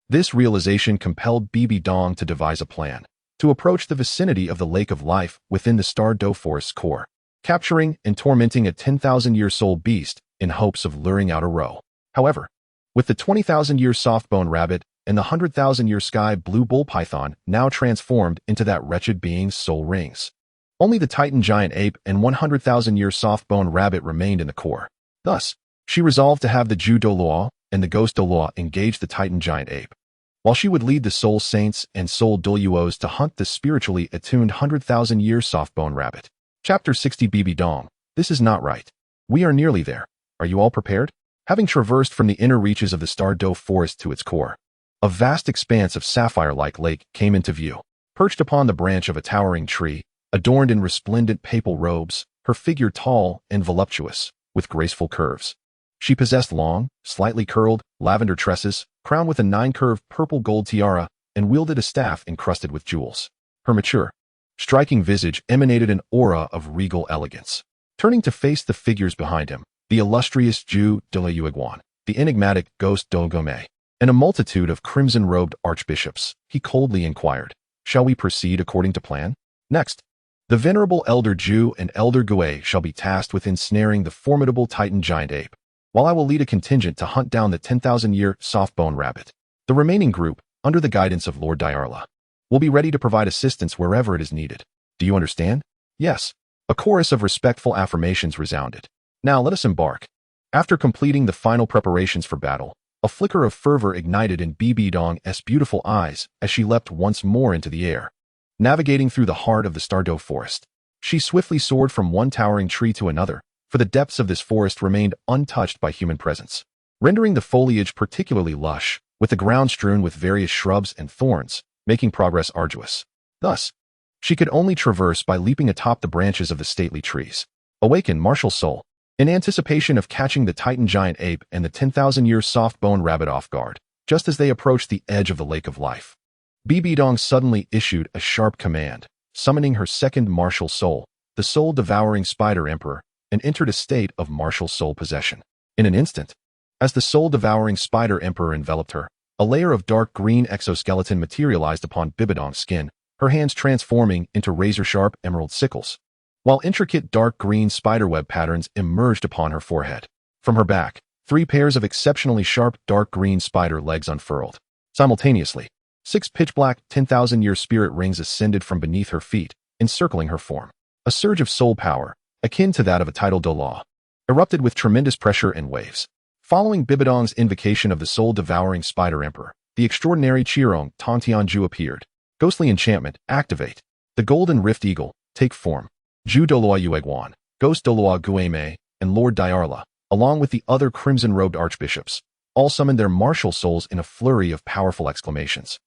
This realization compelled Bibi Dong to devise a plan to approach the vicinity of the Lake of Life within the Star Do Forest's core, capturing and tormenting a 10,000-year soul beast in hopes of luring out a Ro. However, with the 20,000-year soft-bone rabbit and the 100,000-year sky blue bull python now transformed into that wretched being's soul rings, only the Titan giant ape and 100,000-year soft-bone rabbit remained in the core. Thus, she resolved to have the Ju Douluo and the ghost Douluo engage the Titan giant ape, while she would lead the soul saints and soul Douluos to hunt the spiritually attuned 100,000-year soft-bone rabbit. Chapter 60 Bibi Dong. This is not right. We are nearly there. Are you all prepared? Having traversed from the inner reaches of the Star Do Forest to its core, a vast expanse of sapphire-like lake came into view. Perched upon the branch of a towering tree, adorned in resplendent papal robes, her figure tall and voluptuous, with graceful curves. She possessed long, slightly curled, lavender tresses, crowned with a 9-curved purple gold tiara, and wielded a staff encrusted with jewels. Her mature, striking visage emanated an aura of regal elegance. Turning to face the figures behind him, the illustrious Ju Douluo Yueguan, the enigmatic ghost Douluo Guemei, and a multitude of crimson-robed archbishops, he coldly inquired, "Shall we proceed according to plan?" Next, the venerable Elder Ju and Elder Gui shall be tasked with ensnaring the formidable Titan giant ape, while I will lead a contingent to hunt down the 10,000-year soft-bone rabbit. The remaining group, under the guidance of Lord Diarla, will be ready to provide assistance wherever it is needed. Do you understand? Yes. A chorus of respectful affirmations resounded. Now let us embark. After completing the final preparations for battle, a flicker of fervor ignited in Bibi Dong's beautiful eyes as she leapt once more into the air. Navigating through the heart of the Star Do Forest, she swiftly soared from one towering tree to another, for the depths of this forest remained untouched by human presence, rendering the foliage particularly lush, with the ground strewn with various shrubs and thorns, making progress arduous. Thus, she could only traverse by leaping atop the branches of the stately trees. Awaken, martial soul, in anticipation of catching the Titan giant ape and the 10,000-year soft-bone rabbit off guard, just as they approached the edge of the Lake of Life. Bibi Dong suddenly issued a sharp command, summoning her second martial soul, the soul-devouring spider emperor, and entered a state of martial soul possession. In an instant, as the soul-devouring spider emperor enveloped her, a layer of dark green exoskeleton materialized upon Bibi Dong's skin, her hands transforming into razor-sharp emerald sickles, while intricate dark green spiderweb patterns emerged upon her forehead. From her back, 3 pairs of exceptionally sharp dark green spider legs unfurled. Simultaneously, 6 pitch-black 10,000-year spirit rings ascended from beneath her feet, encircling her form. A surge of soul power, akin to that of a Titled Douluo, erupted with tremendous pressure and waves. Following Bibi Dong's invocation of the soul-devouring spider emperor, the extraordinary Qirong Tongtianju appeared. Ghostly enchantment, activate. The golden rift eagle, take form. Ju Douluo Yueguan, ghost Douluo Guemei, and Lord Diarla, along with the other crimson-robed archbishops, all summoned their martial souls in a flurry of powerful exclamations,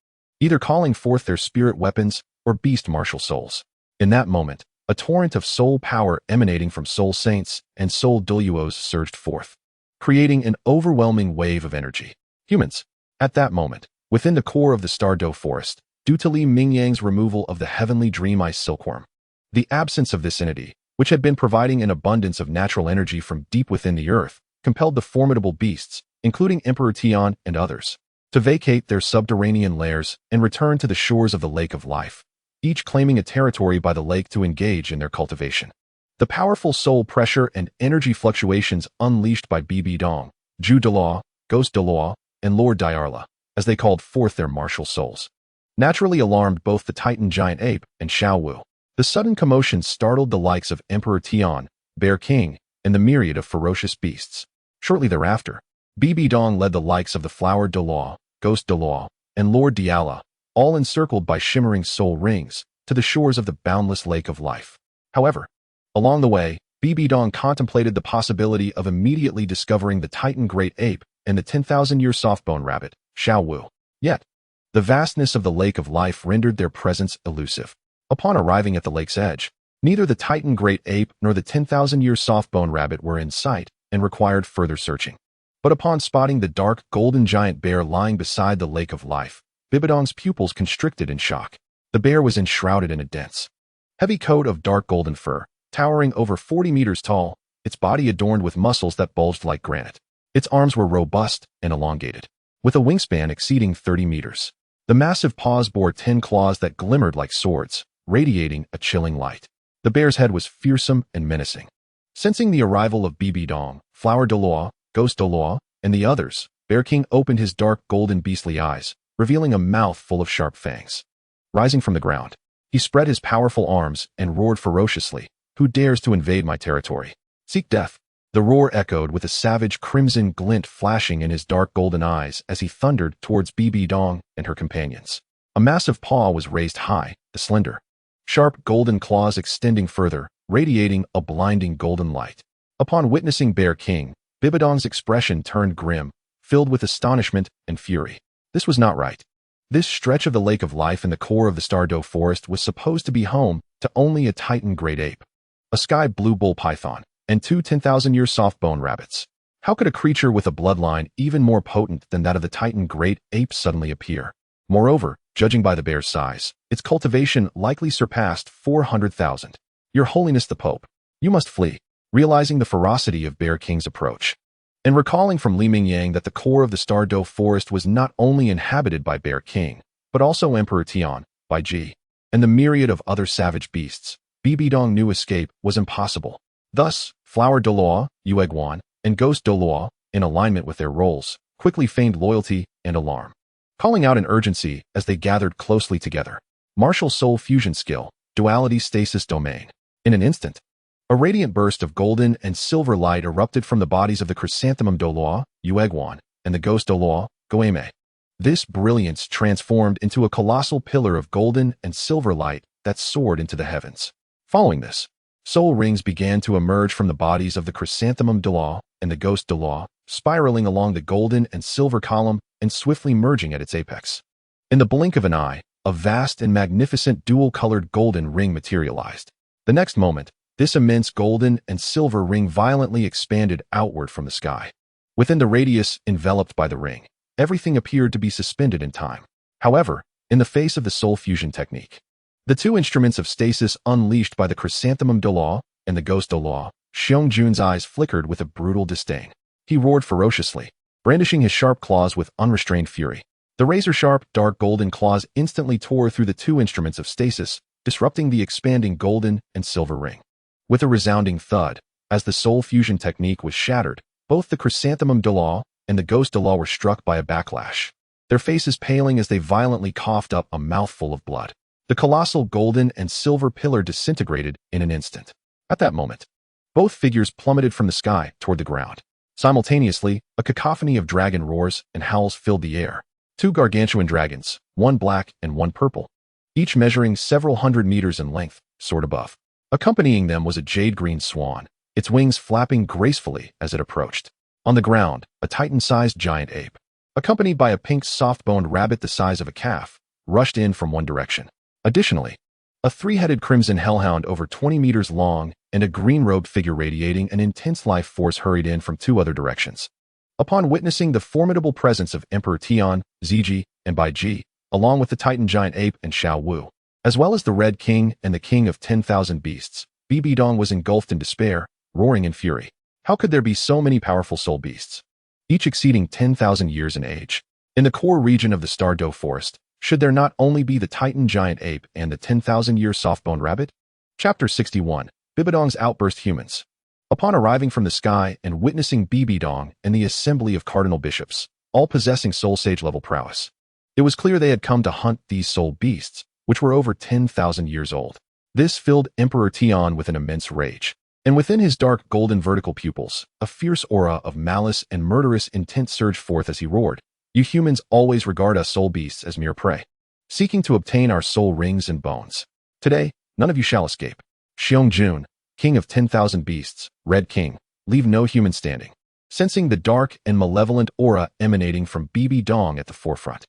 either calling forth their spirit weapons or beast martial souls. In that moment, a torrent of soul power emanating from soul saints and soul Douluos surged forth, creating an overwhelming wave of energy. Humans, at that moment, within the core of the Star Do Forest, due to Li Mingyang's removal of the heavenly dream ice silkworm. The absence of this entity, which had been providing an abundance of natural energy from deep within the earth, compelled the formidable beasts, including Emperor Tian and others, to vacate their subterranean lairs and return to the shores of the Lake of Life, each claiming a territory by the lake to engage in their cultivation. The powerful soul pressure and energy fluctuations unleashed by Bibi Dong, Zhu Daluo, Ghost Daluo, and Lord Diarla, as they called forth their martial souls, naturally alarmed both the Titan giant ape and Xiao Wu. The sudden commotion startled the likes of Emperor Tian, Bear King, and the myriad of ferocious beasts. Shortly thereafter, Bibi Dong led the likes of the Flower Daluo, Ghost Daluo, and Lord Diarla, all encircled by shimmering soul rings, to the shores of the boundless Lake of Life. However, along the way, Bibi Dong contemplated the possibility of immediately discovering the Titan Great Ape and the 10,000-year softbone rabbit, Xiao Wu. Yet, the vastness of the Lake of Life rendered their presence elusive. Upon arriving at the lake's edge, neither the Titan Great Ape nor the 10,000-year softbone rabbit were in sight and required further searching. But upon spotting the dark golden giant bear lying beside the Lake of Life, Bibidong's pupils constricted in shock. The bear was enshrouded in a dense, heavy coat of dark golden fur, towering over 40 meters tall, its body adorned with muscles that bulged like granite. Its arms were robust and elongated, with a wingspan exceeding 30 meters. The massive paws bore 10 claws that glimmered like swords, radiating a chilling light. The bear's head was fearsome and menacing. Sensing the arrival of Bibi Dong, Flower Daluo, Ghost Daluo, and the others, Bear King opened his dark golden beastly eyes, revealing a mouth full of sharp fangs. Rising from the ground, he spread his powerful arms and roared ferociously, "Who dares to invade my territory? Seek death!" The roar echoed with a savage crimson glint flashing in his dark golden eyes as he thundered towards Bibi Dong and her companions. A massive paw was raised high, the slender, sharp golden claws extending further, radiating a blinding golden light. Upon witnessing Bear King, Bibidong's expression turned grim, filled with astonishment and fury. This was not right. This stretch of the Lake of Life in the core of the Star Do Forest was supposed to be home to only a Titan Great Ape, a sky blue bull python, and two 10,000-year softbone rabbits. How could a creature with a bloodline even more potent than that of the Titan Great Ape suddenly appear? Moreover, judging by the bear's size, its cultivation likely surpassed 400,000. Your Holiness the Pope, you must flee. Realizing the ferocity of Bear King's approach, and recalling from Li Mingyang that the core of the Star Do Forest was not only inhabited by Bear King, but also Emperor Tian, Bai Ji, and the myriad of other savage beasts, Bibi Dong knew escape was impossible. Thus, Flower Daluo, Yueguan, and Ghost Daluo, in alignment with their roles, quickly feigned loyalty and alarm, calling out in urgency as they gathered closely together. Martial soul fusion skill, duality stasis domain. In an instant, a radiant burst of golden and silver light erupted from the bodies of the Chrysanthemum Daluo, Yueguan, and the Ghost Daluo, Goeme. This brilliance transformed into a colossal pillar of golden and silver light that soared into the heavens. Following this, soul rings began to emerge from the bodies of the Chrysanthemum Daluo and the Ghost Daluo, spiraling along the golden and silver column and swiftly merging at its apex. In the blink of an eye, a vast and magnificent dual-colored golden ring materialized. The next moment, this immense golden and silver ring violently expanded outward from the sky. Within the radius enveloped by the ring, everything appeared to be suspended in time. However, in the face of the soul fusion technique, the two instruments of stasis unleashed by the Chrysanthemum Daluo and the Ghost Daluo, Xiong-jun's eyes flickered with a brutal disdain. He roared ferociously, brandishing his sharp claws with unrestrained fury. The razor-sharp, dark golden claws instantly tore through the two instruments of stasis, disrupting the expanding golden and silver ring. With a resounding thud, as the soul fusion technique was shattered, both the Chrysanthemum Daluo and the Ghost Daluo were struck by a backlash, their faces paling as they violently coughed up a mouthful of blood. The colossal golden and silver pillar disintegrated in an instant. At that moment, both figures plummeted from the sky toward the ground. Simultaneously, a cacophony of dragon roars and howls filled the air. Two gargantuan dragons, one black and one purple, each measuring several hundred meters in length, soared above. Accompanying them was a jade-green swan, its wings flapping gracefully as it approached. On the ground, a titan-sized giant ape, accompanied by a pink soft-boned rabbit the size of a calf, rushed in from one direction. Additionally, a three-headed crimson hellhound over 20 meters long and a green-robed figure radiating an intense life force hurried in from two other directions. Upon witnessing the formidable presence of Emperor Tian, Ziji, and by Ji, along with the Titan giant ape and Xiao Wu, as well as the Red King and the King of 10,000 Beasts. Bibi Dong was engulfed in despair, roaring in fury. How could there be so many powerful soul beasts, each exceeding 10,000 years in age? In the core region of the Star Doe Forest, should there not only be the Titan giant ape and the 10,000-year soft-boned rabbit? Chapter 61. Bibidong's Outburst. Humans. Upon arriving from the sky and witnessing Bibidong and the assembly of cardinal bishops, all possessing soul sage-level prowess, it was clear they had come to hunt these soul beasts, which were over 10,000 years old. This filled Emperor Tian with an immense rage, and within his dark golden vertical pupils, a fierce aura of malice and murderous intent surged forth as he roared. You humans always regard us soul beasts as mere prey, seeking to obtain our soul rings and bones. Today, none of you shall escape. Xiong, King of 10,000 Beasts, Red King, leave no human standing. Sensing the dark and malevolent aura emanating from Bibi Dong at the forefront,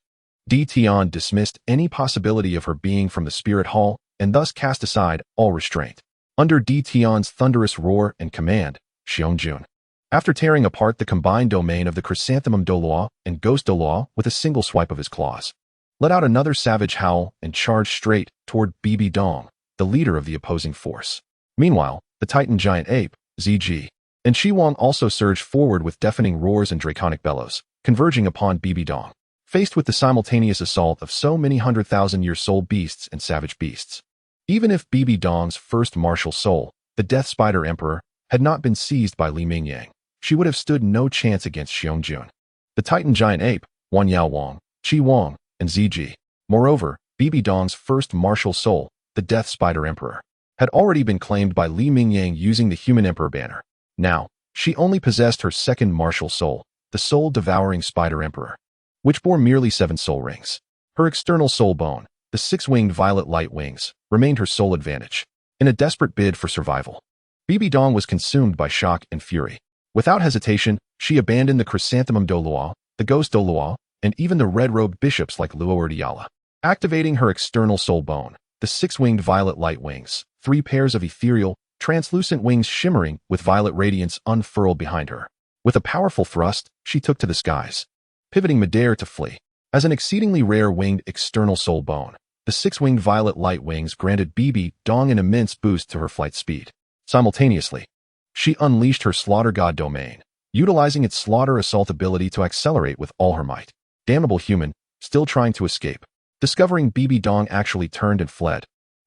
Tian dismissed any possibility of her being from the spirit hall and thus cast aside all restraint. Under Tian's thunderous roar and command, Xiong, after tearing apart the combined domain of the Chrysanthemum Douluo and Ghost Douluo with a single swipe of his claws, let out another savage howl and charged straight toward Bibi Dong, the leader of the opposing force. Meanwhile, the Titan giant ape, Ziji, and Shiwang also surged forward with deafening roars and draconic bellows, converging upon Bibi Dong. Faced with the simultaneous assault of so many 100,000-year soul beasts and savage beasts, even if Bibi Dong's first martial soul, the Death Spider Emperor, had not been seized by Mingyang, she would have stood no chance against Xiong. The Titan giant ape, Wanyao Wang, Qi Wang, and Ziji. Moreover, Bibi Dong's first martial soul, the Death Spider Emperor, had already been claimed by Mingyang using the Human Emperor banner. Now, she only possessed her second martial soul, the soul-devouring Spider Emperor, which bore merely 7 soul rings. Her external soul bone, the 6-winged violet light wings, remained her sole advantage. In a desperate bid for survival, Bibi Dong was consumed by shock and fury. Without hesitation, she abandoned the Chrysanthemum Douluo, the Ghost Douluo, and even the red-robed bishops like Luo Erdiala. Activating her external soul bone, the 6-winged violet light wings, 3 pairs of ethereal, translucent wings shimmering with violet radiance unfurled behind her. With a powerful thrust, she took to the skies, pivoting midair to flee. As an exceedingly rare winged external soul bone, the 6-winged violet light wings granted Bibi Dong an immense boost to her flight speed. Simultaneously, she unleashed her Slaughter God domain, utilizing its Slaughter Assault ability to accelerate with all her might. Damnable human, still trying to escape. Discovering Bibi Dong actually turned and fled,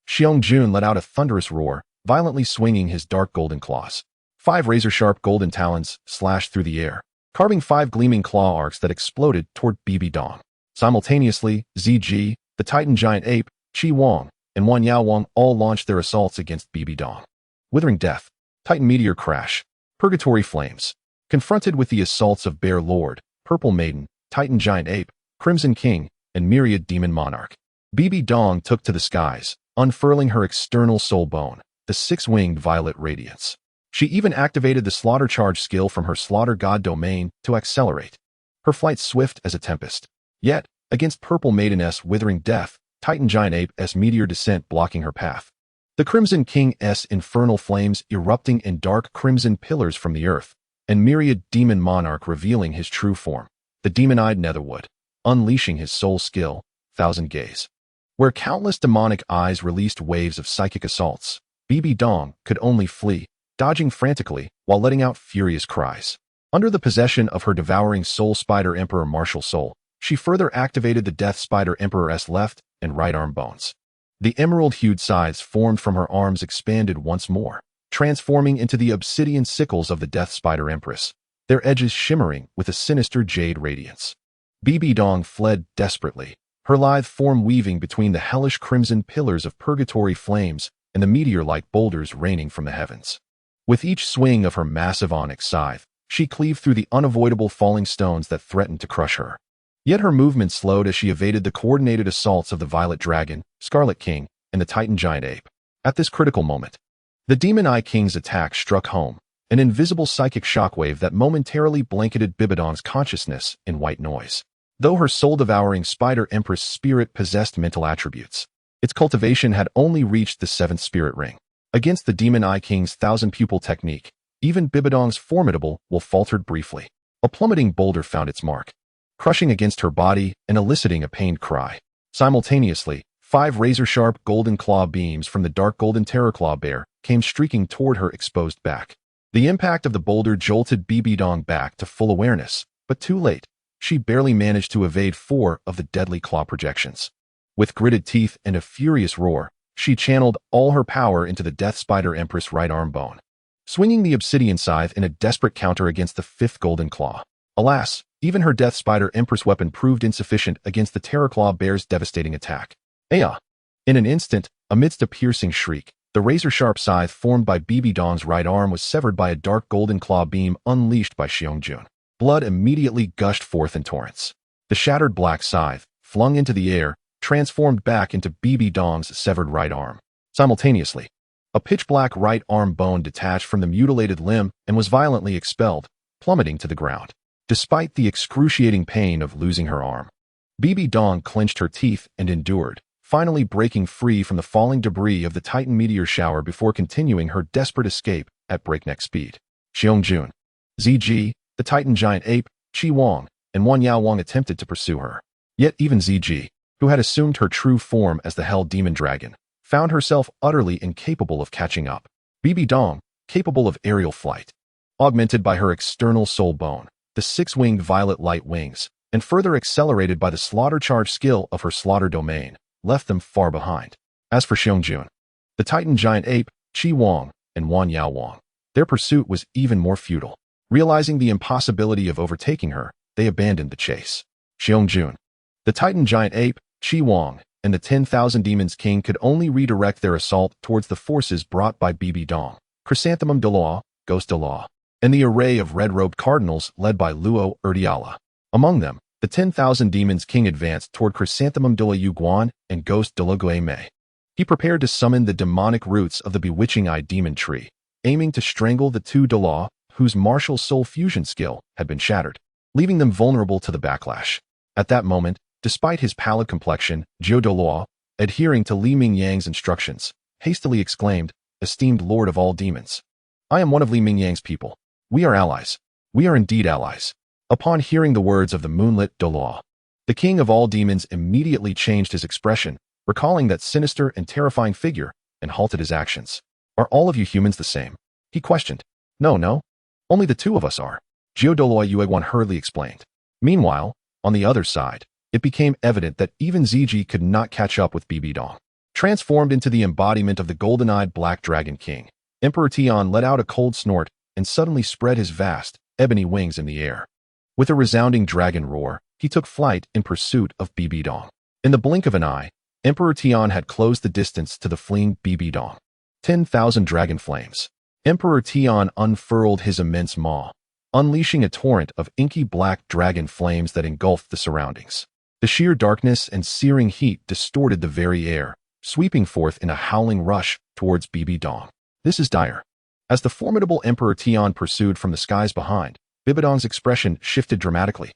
Xiong let out a thunderous roar, violently swinging his dark golden claws. 5 razor-sharp golden talons slashed through the air, carving 5 gleaming claw arcs that exploded toward Bibi Dong. Simultaneously, Ziji, the Titan giant ape, Qi Wang, and Wanyao Wang all launched their assaults against Bibi Dong. Withering Death, Titan Meteor Crash, Purgatory Flames. Confronted with the assaults of Bear Lord, Purple Maiden, Titan Giant Ape, Crimson King, and Myriad Demon Monarch, Bibi Dong took to the skies, unfurling her external soul bone, the 6-winged Violet Radiance. She even activated the Slaughter Charge skill from her Slaughter God domain to accelerate, her flight swift as a tempest. Yet, against Purple Maiden's Withering Death, Titan Giant Ape's Meteor Descent blocking her path. The Crimson King's infernal flames erupting in dark crimson pillars from the earth, and Myriad Demon Monarch revealing his true form, the demon-eyed Netherwood, unleashing his soul skill, Thousand Gaze. Where countless demonic eyes released waves of psychic assaults, Bibi Dong could only flee, dodging frantically while letting out furious cries. Under the possession of her devouring Soul Spider Emperor martial soul, she further activated the Death Spider Emperor's left and right arm bones. The emerald-hued scythes formed from her arms expanded once more, transforming into the obsidian sickles of the Death Spider Empress, their edges shimmering with a sinister jade radiance. Bibi Dong fled desperately, her lithe form weaving between the hellish crimson pillars of purgatory flames and the meteor-like boulders raining from the heavens. With each swing of her massive onyx scythe, she cleaved through the unavoidable falling stones that threatened to crush her. Yet her movement slowed as she evaded the coordinated assaults of the Violet Dragon, Scarlet King, and the Titan Giant Ape. At this critical moment, the Demon Eye King's attack struck home, an invisible psychic shockwave that momentarily blanketed Bibidong's consciousness in white noise. Though her soul-devouring Spider Empress spirit possessed mental attributes, its cultivation had only reached the 7th spirit ring. Against the Demon Eye King's 1,000-pupil technique, even Bibidong's formidable will faltered briefly. A plummeting boulder found its mark, crushing against her body and eliciting a pained cry. Simultaneously, 5 razor-sharp golden claw beams from the dark golden terror claw bear came streaking toward her exposed back. The impact of the boulder jolted Bibi Dong back to full awareness, but too late. She barely managed to evade 4 of the deadly claw projections. With gritted teeth and a furious roar, she channeled all her power into the Death Spider Empress right arm bone, swinging the obsidian scythe in a desperate counter against the 5th golden claw. Alas, even her Death Spider Empress weapon proved insufficient against the Terror Claw Bear's devastating attack. Aya! In an instant, amidst a piercing shriek, the razor-sharp scythe formed by Bibi Dong's right arm was severed by a dark golden claw beam unleashed by Xiong. Blood immediately gushed forth in torrents. The shattered black scythe, flung into the air, transformed back into Bibi Dong's severed right arm. Simultaneously, a pitch-black right arm bone detached from the mutilated limb and was violently expelled, plummeting to the ground. Despite the excruciating pain of losing her arm, Bibi Dong clenched her teeth and endured, finally breaking free from the falling debris of the Titan meteor shower before continuing her desperate escape at breakneck speed. Xiong, Ziji, the Titan giant ape, Qi Wang, and Wan Yao Wang attempted to pursue her. Yet even Ziji, who had assumed her true form as the Hell Demon Dragon, found herself utterly incapable of catching up. Bibi Dong, capable of aerial flight, augmented by her external soul bone, the 6-winged violet light wings, and further accelerated by the slaughter charge skill of her slaughter domain, left them far behind. As for Xiong, the Titan giant ape, Qi Wang, and Wan Yao Wang, their pursuit was even more futile. Realizing the impossibility of overtaking her, they abandoned the chase. Xiong, the Titan giant ape, Qi Wang, and the 10,000 Demons King could only redirect their assault towards the forces brought by Bibi Dong, Chrysanthemum Douluo, Ghost Douluo, and the array of red-robed cardinals led by Luo Erdiala. Among them, the 10,000 Demons King advanced toward Chrysanthemum Douluo Guan and Ghost Douluo Mei. He prepared to summon the demonic roots of the bewitching eye demon tree, aiming to strangle the 2 Douluo whose martial soul fusion skill had been shattered, leaving them vulnerable to the backlash. At that moment, despite his pallid complexion, Zhou Douluo, adhering to Li Mingyang's instructions, hastily exclaimed, "Esteemed Lord of all demons, I am one of Li Mingyang's people. We are allies. We are indeed allies." Upon hearing the words of the moonlit Douluo, the king of all demons immediately changed his expression, recalling that sinister and terrifying figure, and halted his actions. "Are all of you humans the same?" he questioned. No. Only the 2 of us are," Zhou Douluo Yueguan hurriedly explained. Meanwhile, on the other side, it became evident that even Ziji could not catch up with Bibi Dong. Transformed into the embodiment of the golden-eyed Black Dragon King, Emperor Tian let out a cold snort and suddenly spread his vast, ebony wings in the air. With a resounding dragon roar, he took flight in pursuit of Bibi Dong. In the blink of an eye, Emperor Tian had closed the distance to the fleeing Bibi Dong. 10,000 dragon flames. Emperor Tian unfurled his immense maw, unleashing a torrent of inky black dragon flames that engulfed the surroundings. The sheer darkness and searing heat distorted the very air, sweeping forth in a howling rush towards Bibi Dong. "This is dire." As the formidable Emperor Tian pursued from the skies behind, Bibi Dong's expression shifted dramatically,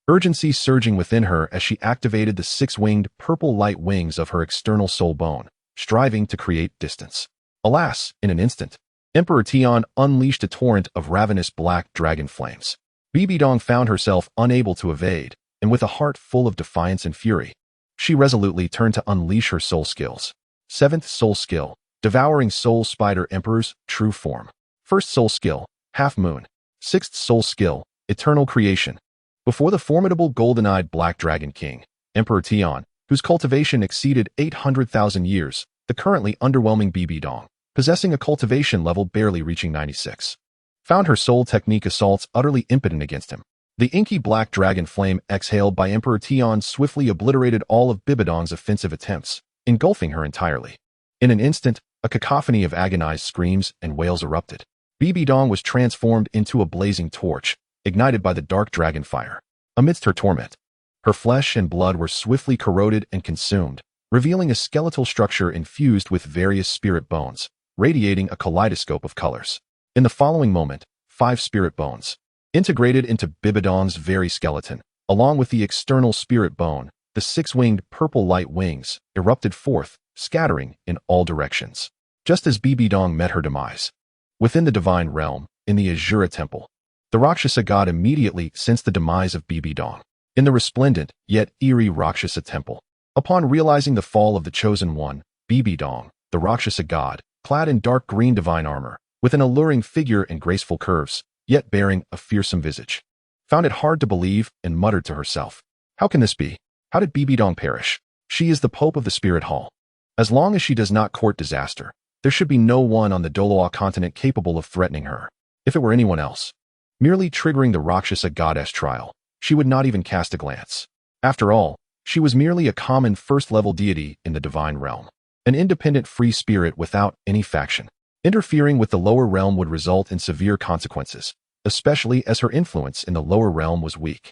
urgency surging within her as she activated the 6-winged purple light wings of her external soul bone, striving to create distance. Alas, in an instant, Emperor Tian unleashed a torrent of ravenous black dragon flames. Bibi Dong found herself unable to evade, and with a heart full of defiance and fury, she resolutely turned to unleash her soul skills. 7th soul skill, Devouring Soul Spider Emperor's true form. 1st soul skill, Half Moon. 6th soul skill, Eternal Creation. Before the formidable golden-eyed Black Dragon King, Emperor Tian, whose cultivation exceeded 800,000 years, the currently underwhelming Bibi Dong, possessing a cultivation level barely reaching 96, found her soul technique assaults utterly impotent against him. The inky black dragon flame exhaled by Emperor Tian swiftly obliterated all of Bibi Dong's offensive attempts, engulfing her entirely. In an instant, a cacophony of agonized screams and wails erupted. Bibi Dong was transformed into a blazing torch, ignited by the dark dragon fire. Amidst her torment, her flesh and blood were swiftly corroded and consumed, revealing a skeletal structure infused with various spirit bones, radiating a kaleidoscope of colors. In the following moment, 5 spirit bones, integrated into Bibi Dong's very skeleton, along with the external spirit bone, the 6-winged purple light wings, erupted forth, scattering in all directions. Just as Bibi Dong met her demise, within the divine realm, in the Azura temple, the Rakshasa god immediately sensed the demise of Bibi Dong. in the resplendent, yet eerie Rakshasa temple. Upon realizing the fall of the Chosen One, Bibidong, the Rakshasa god, clad in dark green divine armor, with an alluring figure and graceful curves, yet bearing a fearsome visage, found it hard to believe and muttered to herself, "How can this be? How did Bibidong perish? She is the Pope of the Spirit Hall. As long as she does not court disaster, there should be no one on the Douluo Continent capable of threatening her. If it were anyone else, merely triggering the Rakshasa goddess trial, she would not even cast a glance. After all, she was merely a common first-level deity in the divine realm, an independent free spirit without any faction. Interfering with the lower realm would result in severe consequences, especially as her influence in the lower realm was weak.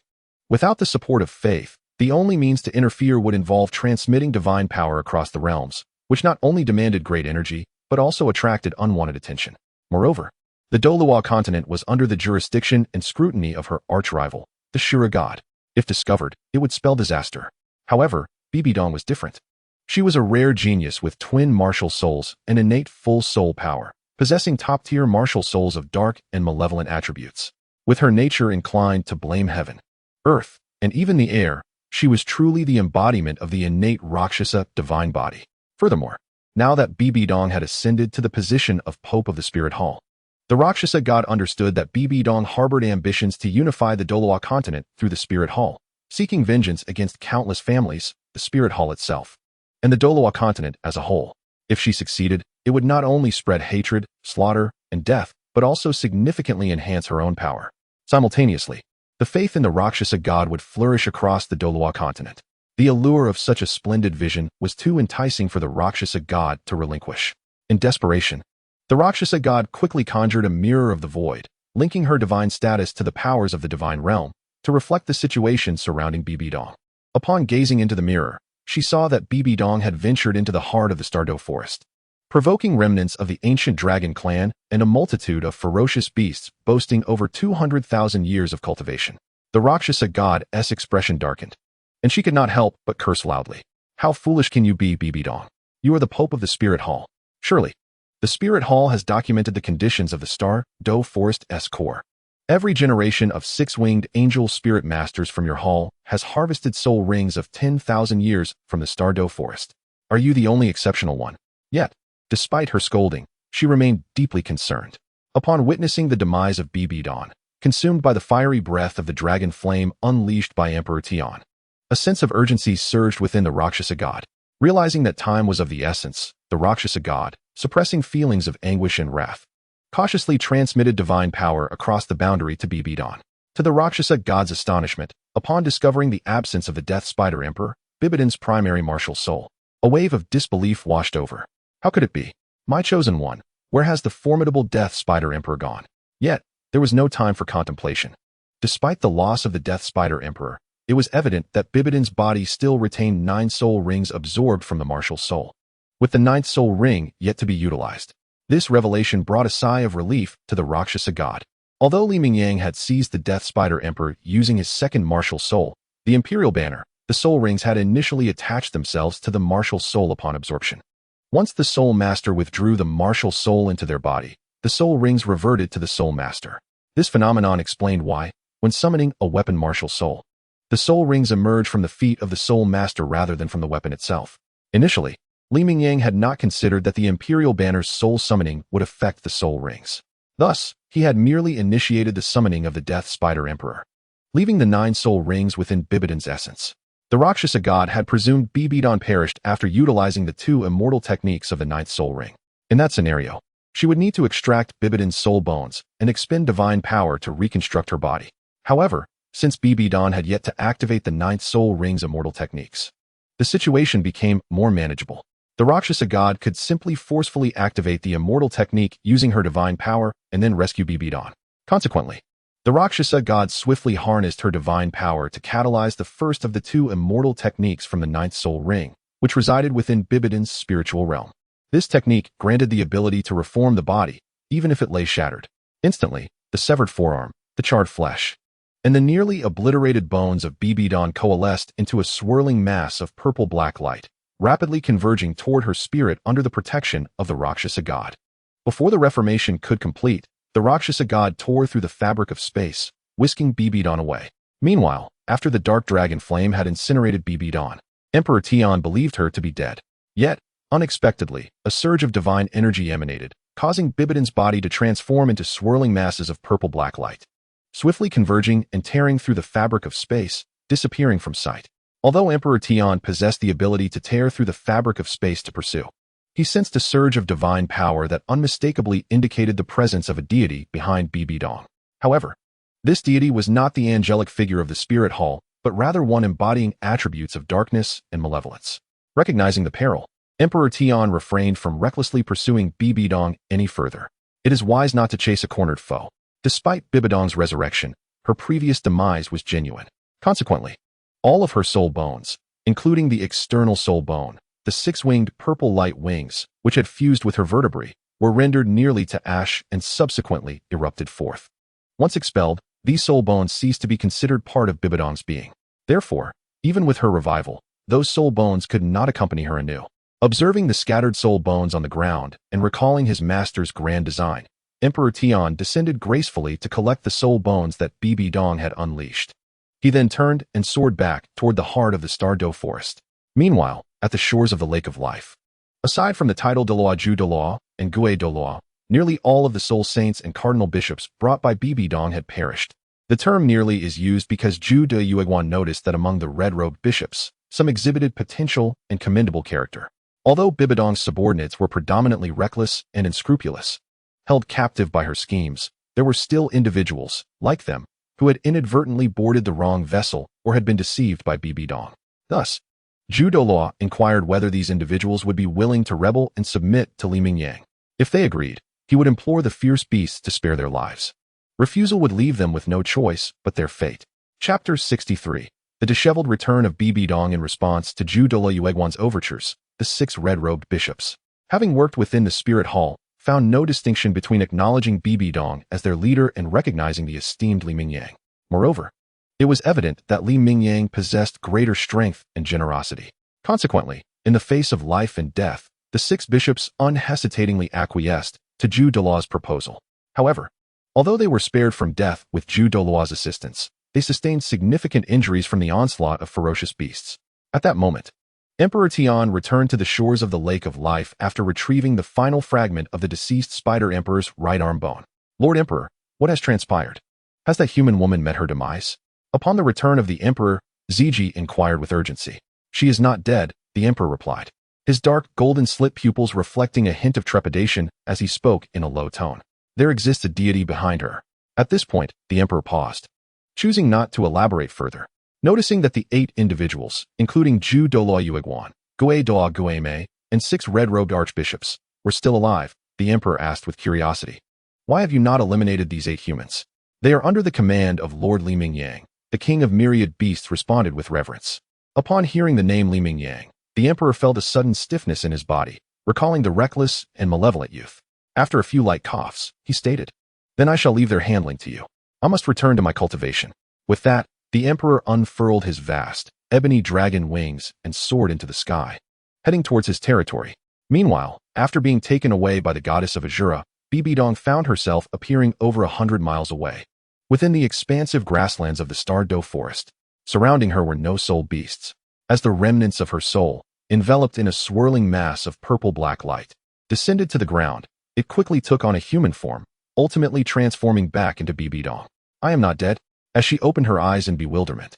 Without the support of faith, the only means to interfere would involve transmitting divine power across the realms, which not only demanded great energy, but also attracted unwanted attention. Moreover, the Douluo Continent was under the jurisdiction and scrutiny of her arch-rival, the Shura god. If discovered, it would spell disaster. However, Bibidong was different. She was a rare genius with twin martial souls and innate full soul power, possessing top-tier martial souls of dark and malevolent attributes. With her nature inclined to blame heaven, earth, and even the air, she was truly the embodiment of the innate Rakshasa divine body. Furthermore, now that Bibidong had ascended to the position of Pope of the Spirit Hall, the Rakshasa god understood that Bibidong harbored ambitions to unify the Douluo Continent through the Spirit Hall, seeking vengeance against countless families, the Spirit Hall itself, and the Douluo Continent as a whole. If she succeeded, it would not only spread hatred, slaughter, and death, but also significantly enhance her own power. Simultaneously, the faith in the Rakshasa god would flourish across the Douluo Continent. The allure of such a splendid vision was too enticing for the Rakshasa god to relinquish. In desperation, the Rakshasa god quickly conjured a mirror of the void, linking her divine status to the powers of the divine realm, to reflect the situation surrounding Bibidong. Upon gazing into the mirror, she saw that Bibidong had ventured into the heart of the Stardo Forest, provoking remnants of the ancient dragon clan and a multitude of ferocious beasts boasting over 200,000 years of cultivation. The Rakshasa god's expression darkened, and she could not help but curse loudly. "How foolish can you be, Bibidong? You are the Pope of the Spirit Hall. Surely, the Spirit Hall has documented the conditions of the Stardo Forest's core. Every generation of six-winged angel spirit masters from your hall has harvested soul rings of 10,000 years from the Stardo Forest. Are you the only exceptional one?" Yet, despite her scolding, she remained deeply concerned. Upon witnessing the demise of Bibidong, consumed by the fiery breath of the dragon flame unleashed by Emperor Tian, a sense of urgency surged within the Rakshasa god. Realizing that time was of the essence, the Rakshasa god, suppressing feelings of anguish and wrath, cautiously transmitted divine power across the boundary to Bibidong. To the Rakshasa god's astonishment, upon discovering the absence of the Death Spider Emperor, Bibidong's primary martial soul, a wave of disbelief washed over. How could it be? My chosen one, where has the formidable Death Spider Emperor gone? Yet, there was no time for contemplation. Despite the loss of the Death Spider Emperor, it was evident that Bibidong's body still retained 9 soul rings absorbed from the martial soul, with the 9th soul ring yet to be utilized. This revelation brought a sigh of relief to the Rakshasa god. Although Mingyang had seized the Death Spider Emperor using his second martial soul, the Imperial Banner, the soul rings had initially attached themselves to the martial soul upon absorption. Once the soul master withdrew the martial soul into their body, the soul rings reverted to the soul master. This phenomenon explained why, when summoning a weapon martial soul, the soul rings emerge from the feet of the soul master rather than from the weapon itself. Initially, Mingyang had not considered that the Imperial Banner's soul summoning would affect the soul rings. Thus, he had merely initiated the summoning of the Death Spider Emperor, leaving the 9 soul rings within Bibidong's essence. The Rakshasa god had presumed Bibidong perished after utilizing the 2 immortal techniques of the 9th soul ring. In that scenario, she would need to extract Bibidong's soul bones and expend divine power to reconstruct her body. However, since Bibidong had yet to activate the 9th soul ring's immortal techniques, the situation became more manageable. The Rakshasa god could simply forcefully activate the immortal technique using her divine power and then rescue Bibidong. Consequently, the Rakshasa god swiftly harnessed her divine power to catalyze the first of the 2 immortal techniques from the 9th soul ring, which resided within Bibidong's spiritual realm. This technique granted the ability to reform the body, even if it lay shattered. Instantly, the severed forearm, the charred flesh, and the nearly obliterated bones of Bibidong coalesced into a swirling mass of purple-black light, rapidly converging toward her spirit under the protection of the Rakshasa god. Before the reformation could complete, the Rakshasa god tore through the fabric of space, whisking Bibidong away. Meanwhile, after the dark dragon flame had incinerated Bibidong, Emperor Tian believed her to be dead. Yet, unexpectedly, a surge of divine energy emanated, causing Bibidong's body to transform into swirling masses of purple-black light, swiftly converging and tearing through the fabric of space, disappearing from sight. Although Emperor Tian possessed the ability to tear through the fabric of space to pursue, he sensed a surge of divine power that unmistakably indicated the presence of a deity behind Bibidong. However, this deity was not the angelic figure of the spirit hall, but rather one embodying attributes of darkness and malevolence. Recognizing the peril, Emperor Tian refrained from recklessly pursuing Bibidong any further. It is wise not to chase a cornered foe. Despite Bibidong's resurrection, her previous demise was genuine. Consequently, all of her soul bones, including the external soul bone, the six-winged purple light wings, which had fused with her vertebrae, were rendered nearly to ash and subsequently erupted forth. Once expelled, these soul bones ceased to be considered part of Bibidong's being. Therefore, even with her revival, those soul bones could not accompany her anew. Observing the scattered soul bones on the ground and recalling his master's grand design, Emperor Tian descended gracefully to collect the soul bones that Bibidong had unleashed. He then turned and soared back toward the heart of the Douluo forest. Meanwhile, at the shores of the Lake of Life, aside from the Titled Douluo and Douluo, nearly all of the soul saints and cardinal bishops brought by Bibidong had perished. The term nearly is used because Douluo noticed that among the red-robed bishops, some exhibited potential and commendable character. Although Bibidong's subordinates were predominantly reckless and unscrupulous, held captive by her schemes, there were still individuals, like them, who had inadvertently boarded the wrong vessel or had been deceived by Bibidong. Thus, Douluo inquired whether these individuals would be willing to rebel and submit to Mingyang. If they agreed, he would implore the fierce beasts to spare their lives. Refusal would leave them with no choice but their fate. Chapter 63. The disheveled return of Bibidong in response to Douluo's overtures. The six red-robed bishops, having worked within the spirit hall, found no distinction between acknowledging Bibidong as their leader and recognizing the esteemed Mingyang. Moreover, it was evident that Mingyang possessed greater strength and generosity. Consequently, in the face of life and death, the six bishops unhesitatingly acquiesced to Douluo's proposal. However, although they were spared from death with Douluo's assistance, they sustained significant injuries from the onslaught of ferocious beasts. At that moment, Emperor Tian returned to the shores of the Lake of Life after retrieving the final fragment of the deceased Spider Emperor's right arm bone. Lord Emperor, what has transpired? Has that human woman met her demise? Upon the return of the Emperor, Ziji inquired with urgency. She is not dead, the Emperor replied, his dark golden slit pupils reflecting a hint of trepidation as he spoke in a low tone. There exists a deity behind her. At this point, the Emperor paused, choosing not to elaborate further. Noticing that the 8 individuals, including Douluo, Guei, and 6 red-robed archbishops, were still alive, the Emperor asked with curiosity. Why have you not eliminated these 8 humans? They are under the command of Lord Mingyang. The king of myriad beasts responded with reverence. Upon hearing the name Mingyang, the Emperor felt a sudden stiffness in his body, recalling the reckless and malevolent youth. After a few light coughs, he stated, Then I shall leave their handling to you. I must return to my cultivation. With that, the Emperor unfurled his vast, ebony dragon wings and soared into the sky, heading towards his territory. Meanwhile, after being taken away by the goddess of Azura, Bibidong found herself appearing over 100 miles away, within the expansive grasslands of the Douluo forest. Surrounding her were no soul beasts, as the remnants of her soul, enveloped in a swirling mass of purple-black light, descended to the ground. It quickly took on a human form, ultimately transforming back into Bibidong. I am not dead. As she opened her eyes in bewilderment,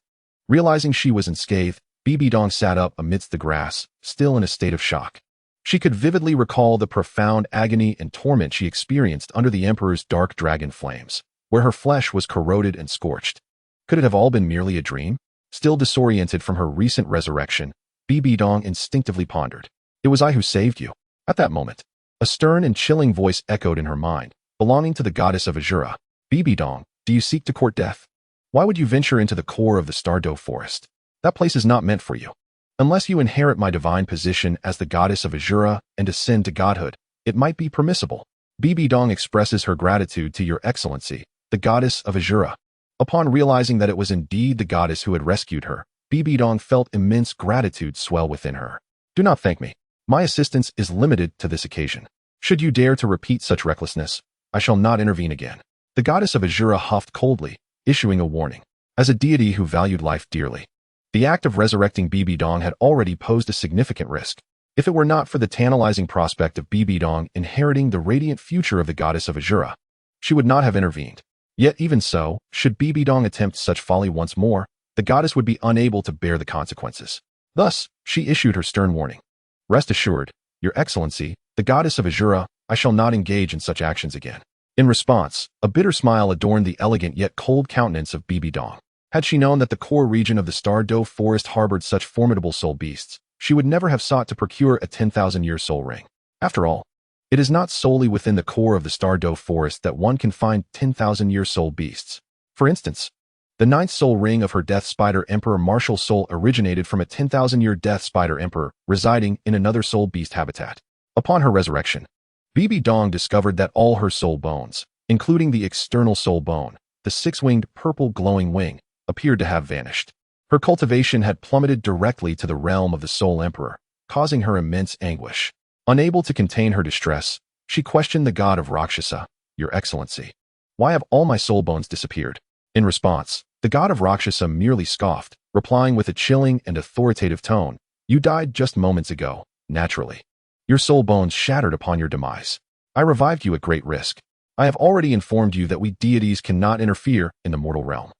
realizing she was unscathed, Bibidong sat up amidst the grass, still in a state of shock. She could vividly recall the profound agony and torment she experienced under the Emperor's dark dragon flames, where her flesh was corroded and scorched. Could it have all been merely a dream? Still disoriented from her recent resurrection, Bibidong instinctively pondered. It was I who saved you. At that moment, a stern and chilling voice echoed in her mind, belonging to the goddess of Azura. Bibidong, do you seek to court death? Why would you venture into the core of the Douluo forest? That place is not meant for you. Unless you inherit my divine position as the goddess of Azura and ascend to godhood, it might be permissible. Bibidong expresses her gratitude to your excellency, the goddess of Azura. Upon realizing that it was indeed the goddess who had rescued her, Bibidong felt immense gratitude swell within her. Do not thank me. My assistance is limited to this occasion. Should you dare to repeat such recklessness, I shall not intervene again. The goddess of Azura huffed coldly, issuing a warning. As a deity who valued life dearly, the act of resurrecting Bibi Dong had already posed a significant risk. If it were not for the tantalizing prospect of Bibi Dong inheriting the radiant future of the goddess of Azura, she would not have intervened. Yet even so, should Bibi Dong attempt such folly once more, the goddess would be unable to bear the consequences. Thus, she issued her stern warning. Rest assured, Your Excellency, the goddess of Azura, I shall not engage in such actions again. In response, a bitter smile adorned the elegant yet cold countenance of Bibi Dong. Had she known that the core region of the Star Do Forest harbored such formidable soul beasts, she would never have sought to procure a 10,000-year soul ring. After all, it is not solely within the core of the Star Do Forest that one can find 10,000-year soul beasts. For instance, the 9th soul ring of her Death Spider Emperor Martial Soul originated from a 10,000-year Death Spider Emperor residing in another soul beast habitat. Upon her resurrection, Bibi Dong discovered that all her soul bones, including the external soul bone, the 6-winged purple glowing wing, appeared to have vanished. Her cultivation had plummeted directly to the realm of the Soul Emperor, causing her immense anguish. Unable to contain her distress, she questioned the god of Rakshasa, Your Excellency, why have all my soul bones disappeared? In response, the god of Rakshasa merely scoffed, replying with a chilling and authoritative tone, You died just moments ago, naturally. Your soul bones shattered upon your demise. I revived you at great risk. I have already informed you that we deities cannot interfere in the mortal realm.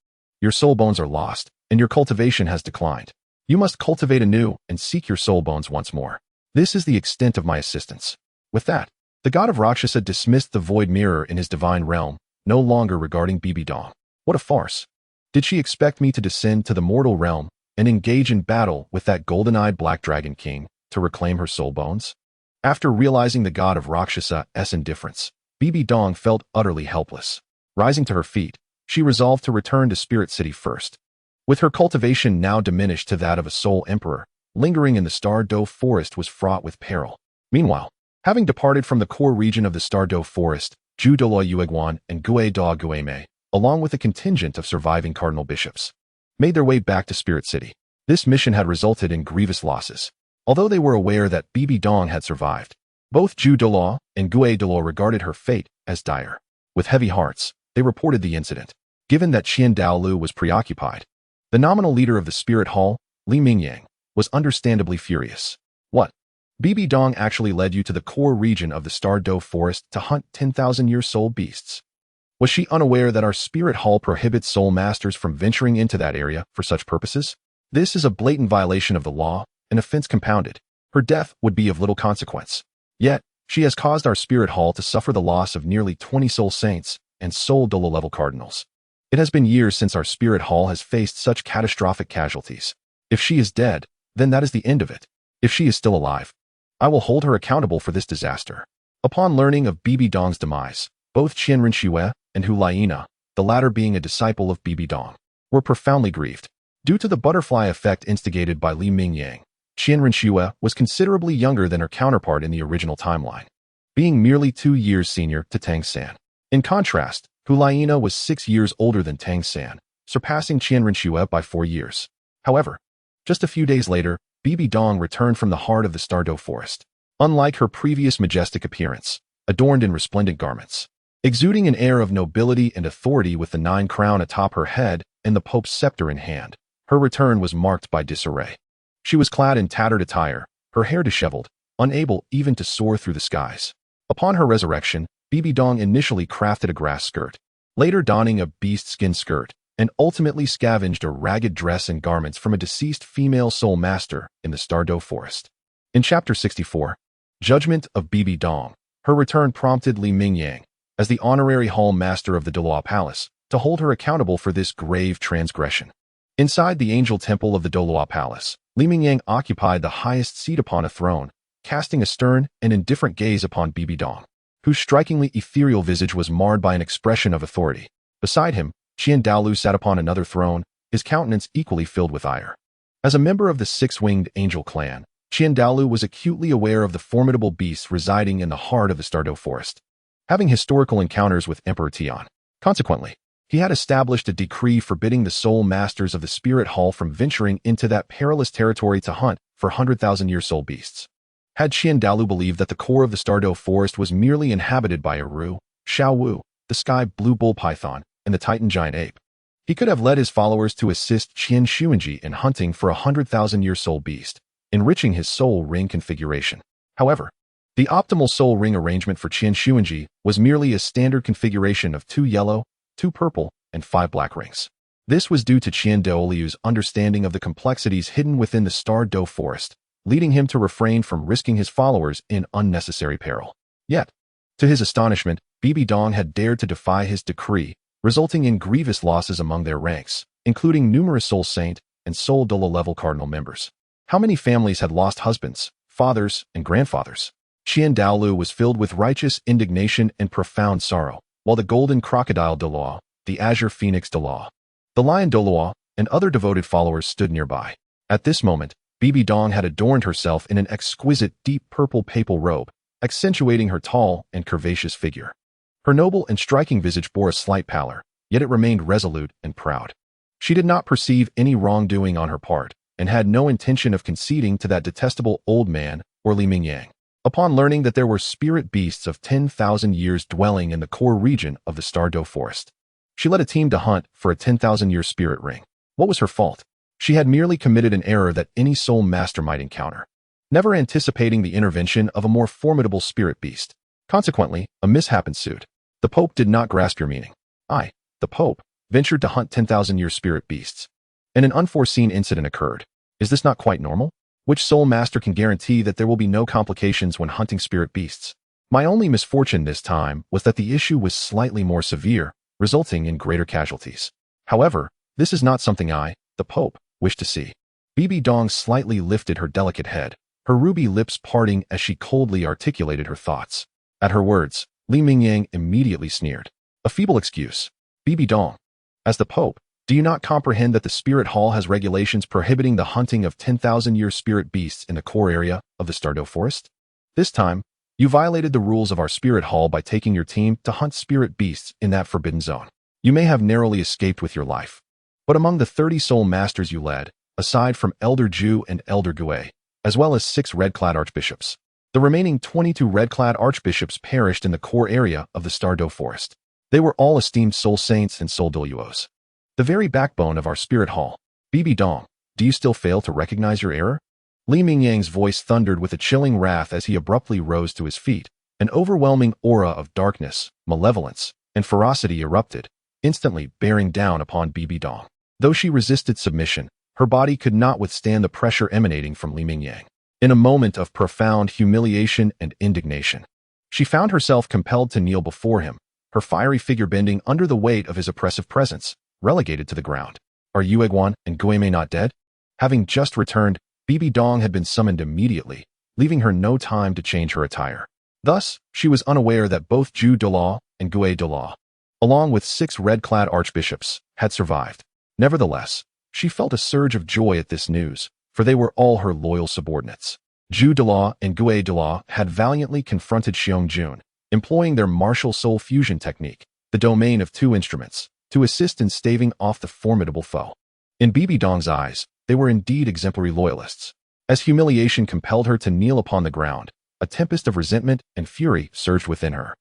Your soul bones are lost, and your cultivation has declined. You must cultivate anew and seek your soul bones once more. This is the extent of my assistance. With that, the god of Rakshasa dismissed the void mirror in his divine realm, no longer regarding Bibi Dong. What a farce. Did she expect me to descend to the mortal realm and engage in battle with that golden-eyed Black Dragon King to reclaim her soul bones? After realizing the god of Rakshasa''s indifference, Bibi Dong felt utterly helpless. Rising to her feet, she resolved to return to Spirit City first. With her cultivation now diminished to that of a soul emperor, lingering in the Star Do Forest was fraught with peril. Meanwhile, having departed from the core region of the Star Do Forest, Zhu Douluo Yueguan and Gue Da Guemei, along with a contingent of surviving cardinal bishops, made their way back to Spirit City. This mission had resulted in grievous losses. Although they were aware that Bibi Dong had survived, both Zhu Douluo and Gue Douluo regarded her fate as dire. With heavy hearts, they reported the incident. Given that Qian Daoliu was preoccupied, the nominal leader of the Spirit Hall, Li Mingyang, was understandably furious. What? Bibi Dong actually led you to the core region of the Star Do Forest to hunt 10,000-year soul beasts. Was she unaware that our Spirit Hall prohibits soul masters from venturing into that area for such purposes? This is a blatant violation of the law, an offense compounded. Her death would be of little consequence. Yet, she has caused our Spirit Hall to suffer the loss of nearly 20 soul saints and soul Douluo-level cardinals. It has been years since our Spirit Hall has faced such catastrophic casualties. If she is dead, then that is the end of it. If she is still alive, I will hold her accountable for this disaster. Upon learning of Bibi Dong's demise, both Qian Renxue and Hulaina, the latter being a disciple of Bibi Dong, were profoundly grieved. Due to the butterfly effect instigated by Li Mingyang, Qian Renxue was considerably younger than her counterpart in the original timeline, being merely 2 years senior to Tang San. In contrast, Hulaina was 6 years older than Tang San, surpassing Qian Renxue by 4 years. However, just a few days later, Bibi Dong returned from the heart of the Star Do Forest. Unlike her previous majestic appearance, adorned in resplendent garments, exuding an air of nobility and authority with the 9 crown atop her head and the Pope's scepter in hand, her return was marked by disarray. She was clad in tattered attire, her hair disheveled, unable even to soar through the skies. Upon her resurrection, Bibi Dong initially crafted a grass skirt, later donning a beast skin skirt, and ultimately scavenged a ragged dress and garments from a deceased female soul master in the Star Do Forest. In Chapter 64, Judgment of Bibi Dong, her return prompted Li Mingyang, as the honorary hall master of the Douluo Palace, to hold her accountable for this grave transgression. Inside the angel temple of the Douluo Palace, Li Mingyang occupied the highest seat upon a throne, casting a stern and indifferent gaze upon Bibi Dong, whose strikingly ethereal visage was marred by an expression of authority. Beside him, Qian Daoliu sat upon another throne, his countenance equally filled with ire. As a member of the 6-winged angel clan, Qian Daoliu was acutely aware of the formidable beasts residing in the heart of the Star Do Forest, having historical encounters with Emperor Tian. Consequently, he had established a decree forbidding the soul masters of the Spirit Hall from venturing into that perilous territory to hunt for 100,000-year soul beasts. Had Qian Daoliu believed that the core of the Star Do Forest was merely inhabited by Eru, Xiao, the sky blue bull python, and the Titan giant ape, He could have led his followers to assist Qian Xunji in hunting for a 100,000-year soul beast, enriching his soul ring configuration. However, the optimal soul ring arrangement for Qian Xunji was merely a standard configuration of 2 yellow, 2 purple, and 5 black rings. This was due to Qian Daoliu's understanding of the complexities hidden within the Star Do Forest, leading him to refrain from risking his followers in unnecessary peril. Yet, to his astonishment, Bibi Dong had dared to defy his decree, resulting in grievous losses among their ranks, including numerous Soul Saint and Soul Douluo level cardinal members. How many families had lost husbands, fathers, and grandfathers? Qian Daoliu was filled with righteous indignation and profound sorrow, while the golden crocodile Douluo, the azure phoenix Douluo, the lion Douluo, and other devoted followers stood nearby. At this moment, Bibi Dong had adorned herself in an exquisite deep purple papal robe, accentuating her tall and curvaceous figure. Her noble and striking visage bore a slight pallor, yet it remained resolute and proud. She did not perceive any wrongdoing on her part, and had no intention of conceding to that detestable old man or Li Mingyang. Upon learning that there were spirit beasts of 10,000 years dwelling in the core region of the Star Do Forest, she led a team to hunt for a 10,000-year spirit ring. What was her fault? She had merely committed an error that any soul master might encounter, never anticipating the intervention of a more formidable spirit beast. Consequently, a mishap ensued. The Pope did not grasp your meaning. I, the Pope, ventured to hunt 10,000-year spirit beasts, and an unforeseen incident occurred. Is this not quite normal? Which soul master can guarantee that there will be no complications when hunting spirit beasts? My only misfortune this time was that the issue was slightly more severe, resulting in greater casualties. However, this is not something I, the Pope, wish to see. Bibi Dong slightly lifted her delicate head, her ruby lips parting as she coldly articulated her thoughts. At her words, Li Mingyang immediately sneered. A feeble excuse. Bibi Dong, as the Pope, do you not comprehend that the Spirit Hall has regulations prohibiting the hunting of 10,000-year spirit beasts in the core area of the Star Do Forest? This time, you violated the rules of our Spirit Hall by taking your team to hunt spirit beasts in that forbidden zone. You may have narrowly escaped with your life, but among the 30 soul masters you led, aside from Elder Ju and Elder Gue, as well as 6 red-clad archbishops, the remaining 22 red-clad archbishops perished in the core area of the Star Do Forest. They were all esteemed soul saints and soul Douluos, the very backbone of our Spirit Hall. Bibi Dong, do you still fail to recognize your error? Li Mingyang's voice thundered with a chilling wrath as he abruptly rose to his feet. An overwhelming aura of darkness, malevolence, and ferocity erupted, instantly bearing down upon Bibi Dong. Though she resisted submission, her body could not withstand the pressure emanating from Li Mingyang. In a moment of profound humiliation and indignation, she found herself compelled to kneel before him, her fiery figure bending under the weight of his oppressive presence, relegated to the ground. Are Yueguan and Guime not dead? Having just returned, Bibi Dong had been summoned immediately, leaving her no time to change her attire. Thus, she was unaware that both Ju Douluo and Gue Douluo, along with 6 red-clad archbishops, had survived. Nevertheless, she felt a surge of joy at this news, for they were all her loyal subordinates. Ju Douluo and Gue Douluo had valiantly confronted Xiong Jun, employing their martial soul fusion technique, the domain of 2 instruments, to assist in staving off the formidable foe. In Bibi Dong's eyes, they were indeed exemplary loyalists. As humiliation compelled her to kneel upon the ground, a tempest of resentment and fury surged within her.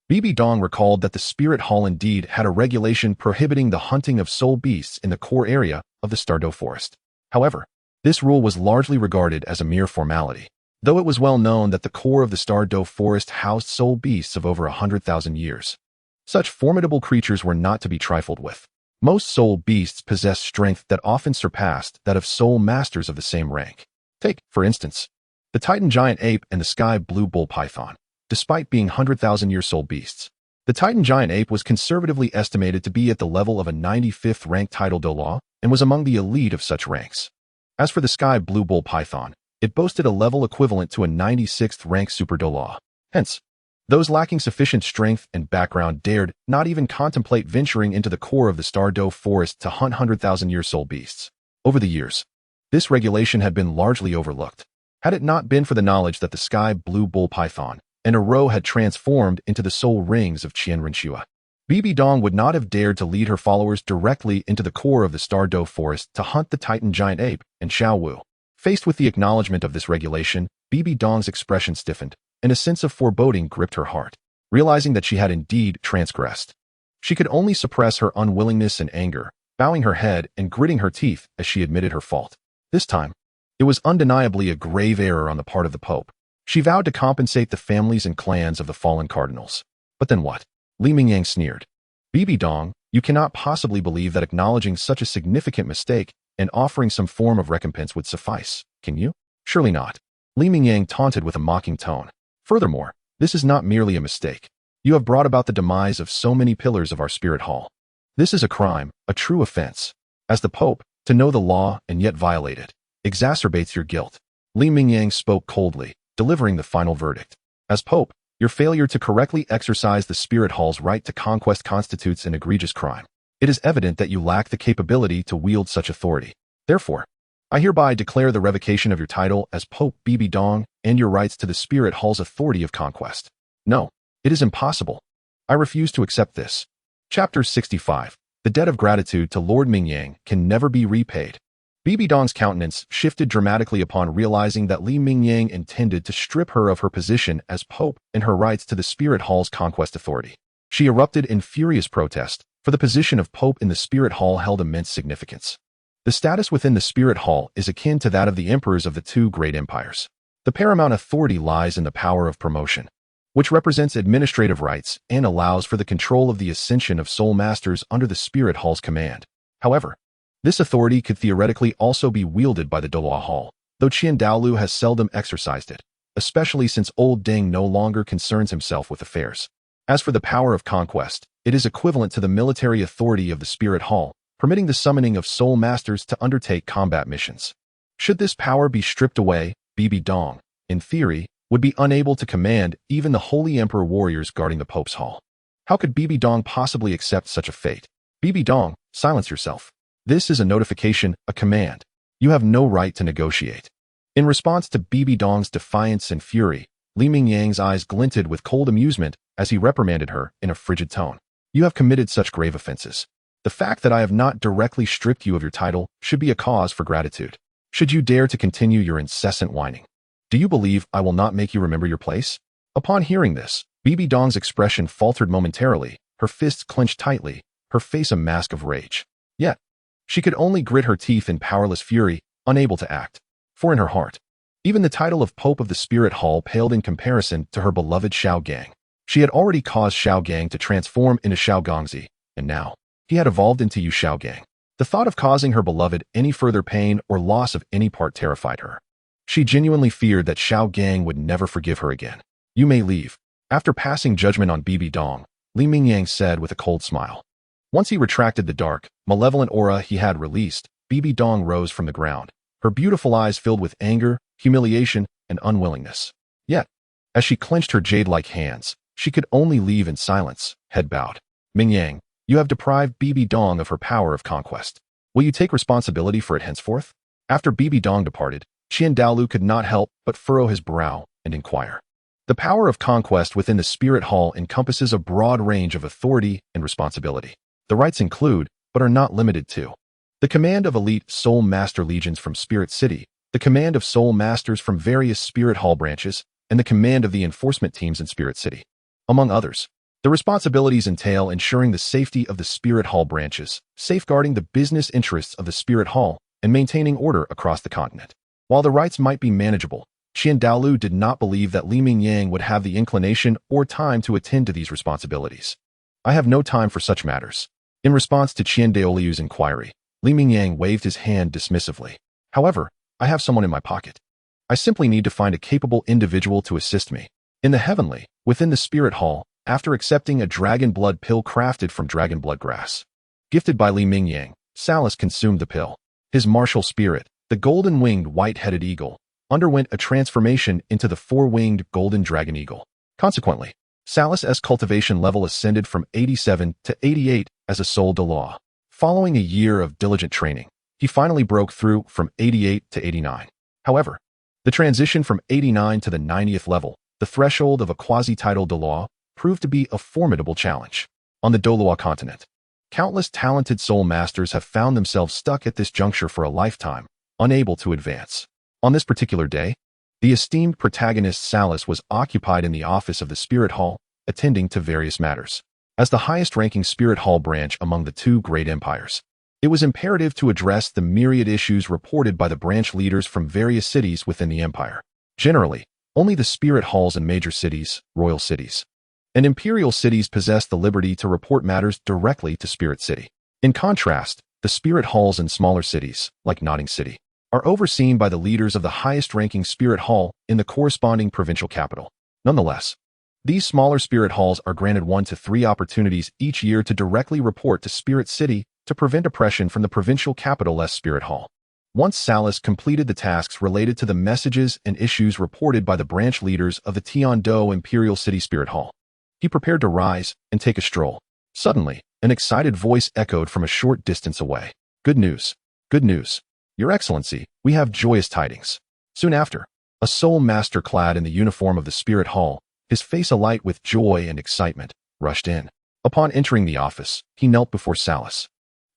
Bibi Dong recalled that the Spirit Hall indeed had a regulation prohibiting the hunting of soul beasts in the core area of the Star Do Forest. However, this rule was largely regarded as a mere formality, though it was well known that the core of the Star Do Forest housed soul beasts of over 100,000 years. Such formidable creatures were not to be trifled with. Most soul beasts possessed strength that often surpassed that of soul masters of the same rank. Take, for instance, the Titan giant ape and the sky blue bull python. Despite being 100,000-year soul beasts, the Titan giant ape was conservatively estimated to be at the level of a 95th rank Titled Douluos and was among the elite of such ranks. As for the sky blue bull python, it boasted a level equivalent to a 96th rank Super Douluos. Hence, those lacking sufficient strength and background dared not even contemplate venturing into the core of the Star Do Forest to hunt 100,000-year soul beasts. Over the years, this regulation had been largely overlooked. Had it not been for the knowledge that the sky blue bull python and a roe had transformed into the soul rings of Qian Renxue, Bibi Dong would not have dared to lead her followers directly into the core of the Star Do Forest to hunt the Titan giant ape and Xiao. Faced with the acknowledgement of this regulation, Bibi Dong's expression stiffened, and a sense of foreboding gripped her heart. Realizing that she had indeed transgressed, she could only suppress her unwillingness and anger, bowing her head and gritting her teeth as she admitted her fault. This time, it was undeniably a grave error on the part of the Pope. She vowed to compensate the families and clans of the fallen cardinals. But then what? Li Mingyang sneered. Bibi Dong, you cannot possibly believe that acknowledging such a significant mistake and offering some form of recompense would suffice, can you? Surely not. Li Mingyang taunted with a mocking tone. Furthermore, this is not merely a mistake. You have brought about the demise of so many pillars of our spirit hall. This is a crime, a true offense. As the Pope, to know the law and yet violate it, exacerbates your guilt. Li Mingyang spoke coldly, delivering the final verdict. As Pope, your failure to correctly exercise the spirit hall's right to conquest constitutes an egregious crime. It is evident that you lack the capability to wield such authority. Therefore, I hereby declare the revocation of your title as Pope Bibi Dong and your rights to the spirit hall's authority of conquest. No, it is impossible. I refuse to accept this. Chapter 65. The debt of gratitude to Lord Mingyang can never be repaid. Bibi Dong's countenance shifted dramatically upon realizing that Li Mingyang intended to strip her of her position as Pope and her rights to the Spirit Hall's conquest authority. She erupted in furious protest, for the position of Pope in the Spirit Hall held immense significance. The status within the Spirit Hall is akin to that of the emperors of the two great empires. The paramount authority lies in the power of promotion, which represents administrative rights and allows for the control of the ascension of soul masters under the Spirit Hall's command. However, this authority could theoretically also be wielded by the Douluo Hall, though Qian Daoliu has seldom exercised it, especially since old Deng no longer concerns himself with affairs. As for the power of conquest, it is equivalent to the military authority of the Spirit Hall, permitting the summoning of soul masters to undertake combat missions. Should this power be stripped away, Bibi Dong, in theory, would be unable to command even the Holy Emperor warriors guarding the Pope's hall. How could Bibi Dong possibly accept such a fate? Bibi Dong, silence yourself. This is a notification, a command. You have no right to negotiate. In response to Bibi Dong's defiance and fury, Li Mingyang's eyes glinted with cold amusement as he reprimanded her in a frigid tone. You have committed such grave offenses. The fact that I have not directly stripped you of your title should be a cause for gratitude. Should you dare to continue your incessant whining, do you believe I will not make you remember your place? Upon hearing this, Bibi Dong's expression faltered momentarily, her fists clenched tightly, her face a mask of rage. Yet, she could only grit her teeth in powerless fury, unable to act. For in her heart, even the title of Pope of the Spirit Hall paled in comparison to her beloved Xiao Gang. She had already caused Xiao Gang to transform into Xiao Gongzi, and now, he had evolved into Yu Xiao Gang. The thought of causing her beloved any further pain or loss of any part terrified her. She genuinely feared that Xiao Gang would never forgive her again. You may leave. After passing judgment on Bibi Dong, Li Mingyang said with a cold smile. Once he retracted the dark, malevolent aura he had released, Bibi Dong rose from the ground, her beautiful eyes filled with anger, humiliation, and unwillingness. Yet, as she clenched her jade-like hands, she could only leave in silence, head bowed. Mingyang, you have deprived Bibi Dong of her power of conquest. Will you take responsibility for it henceforth? After Bibi Dong departed, Qian Daoliu could not help but furrow his brow and inquire. The power of conquest within the Spirit Hall encompasses a broad range of authority and responsibility. The rights include, but are not limited to, the command of elite Soul Master legions from Spirit City, the command of Soul Masters from various Spirit Hall branches, and the command of the enforcement teams in Spirit City. Among others, the responsibilities entail ensuring the safety of the Spirit Hall branches, safeguarding the business interests of the Spirit Hall, and maintaining order across the continent. While the rights might be manageable, Qian Daoliu did not believe that Li Mingyang would have the inclination or time to attend to these responsibilities. I have no time for such matters. In response to Qian Daoliu's inquiry, Li Mingyang waved his hand dismissively. However, I have someone in my pocket. I simply need to find a capable individual to assist me. In the heavenly, within the Spirit Hall, after accepting a dragon blood pill crafted from dragon blood grass. Gifted by Li Mingyang, Salus consumed the pill. His martial spirit, the golden-winged white-headed eagle, underwent a transformation into the four-winged golden dragon eagle. Consequently, Salus's cultivation level ascended from 87 to 88 as a soul Douluo. Following a year of diligent training, he finally broke through from 88 to 89. However, the transition from 89 to the 90th level, the threshold of a quasi-titled Douluo, proved to be a formidable challenge. On the Douluo Continent, countless talented soul masters have found themselves stuck at this juncture for a lifetime, unable to advance. On this particular day, the esteemed protagonist Salus was occupied in the office of the Spirit Hall, attending to various matters. As the highest-ranking Spirit Hall branch among the two great empires, It was imperative to address the myriad issues reported by the branch leaders from various cities within the empire. Generally, only the spirit halls in major cities, royal cities, and imperial cities possess the liberty to report matters directly to Spirit City. In contrast, the spirit halls in smaller cities, like Nodding City, are overseen by the leaders of the highest-ranking spirit hall in the corresponding provincial capital. Nonetheless, these smaller spirit halls are granted 1 to 3 opportunities each year to directly report to Spirit City to prevent oppression from the provincial capital-less spirit hall. Once Salas completed the tasks related to the messages and issues reported by the branch leaders of the Tiandou Imperial City Spirit Hall, he prepared to rise and take a stroll. Suddenly, an excited voice echoed from a short distance away. Good news! Good news! Your Excellency, we have joyous tidings. Soon after, a soul master clad in the uniform of the Spirit Hall, his face alight with joy and excitement, rushed in. Upon entering the office, he knelt before Salas,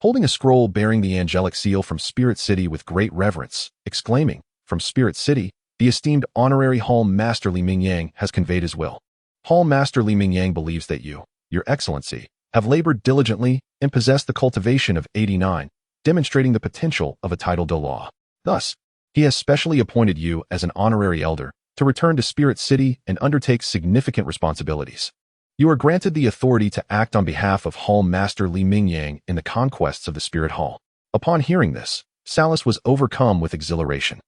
holding a scroll bearing the angelic seal from Spirit City with great reverence, exclaiming, "From Spirit City, the esteemed honorary Hall Master Li Mingyang has conveyed his will. Hall Master Li Mingyang believes that you, Your Excellency, have labored diligently and possess the cultivation of 89, demonstrating the potential of a Titled Douluo. Thus, he has specially appointed you as an honorary elder to return to Spirit City and undertake significant responsibilities. You are granted the authority to act on behalf of Hall Master Li Mingyang in the conquests of the Spirit Hall." Upon hearing this, Salas was overcome with exhilaration,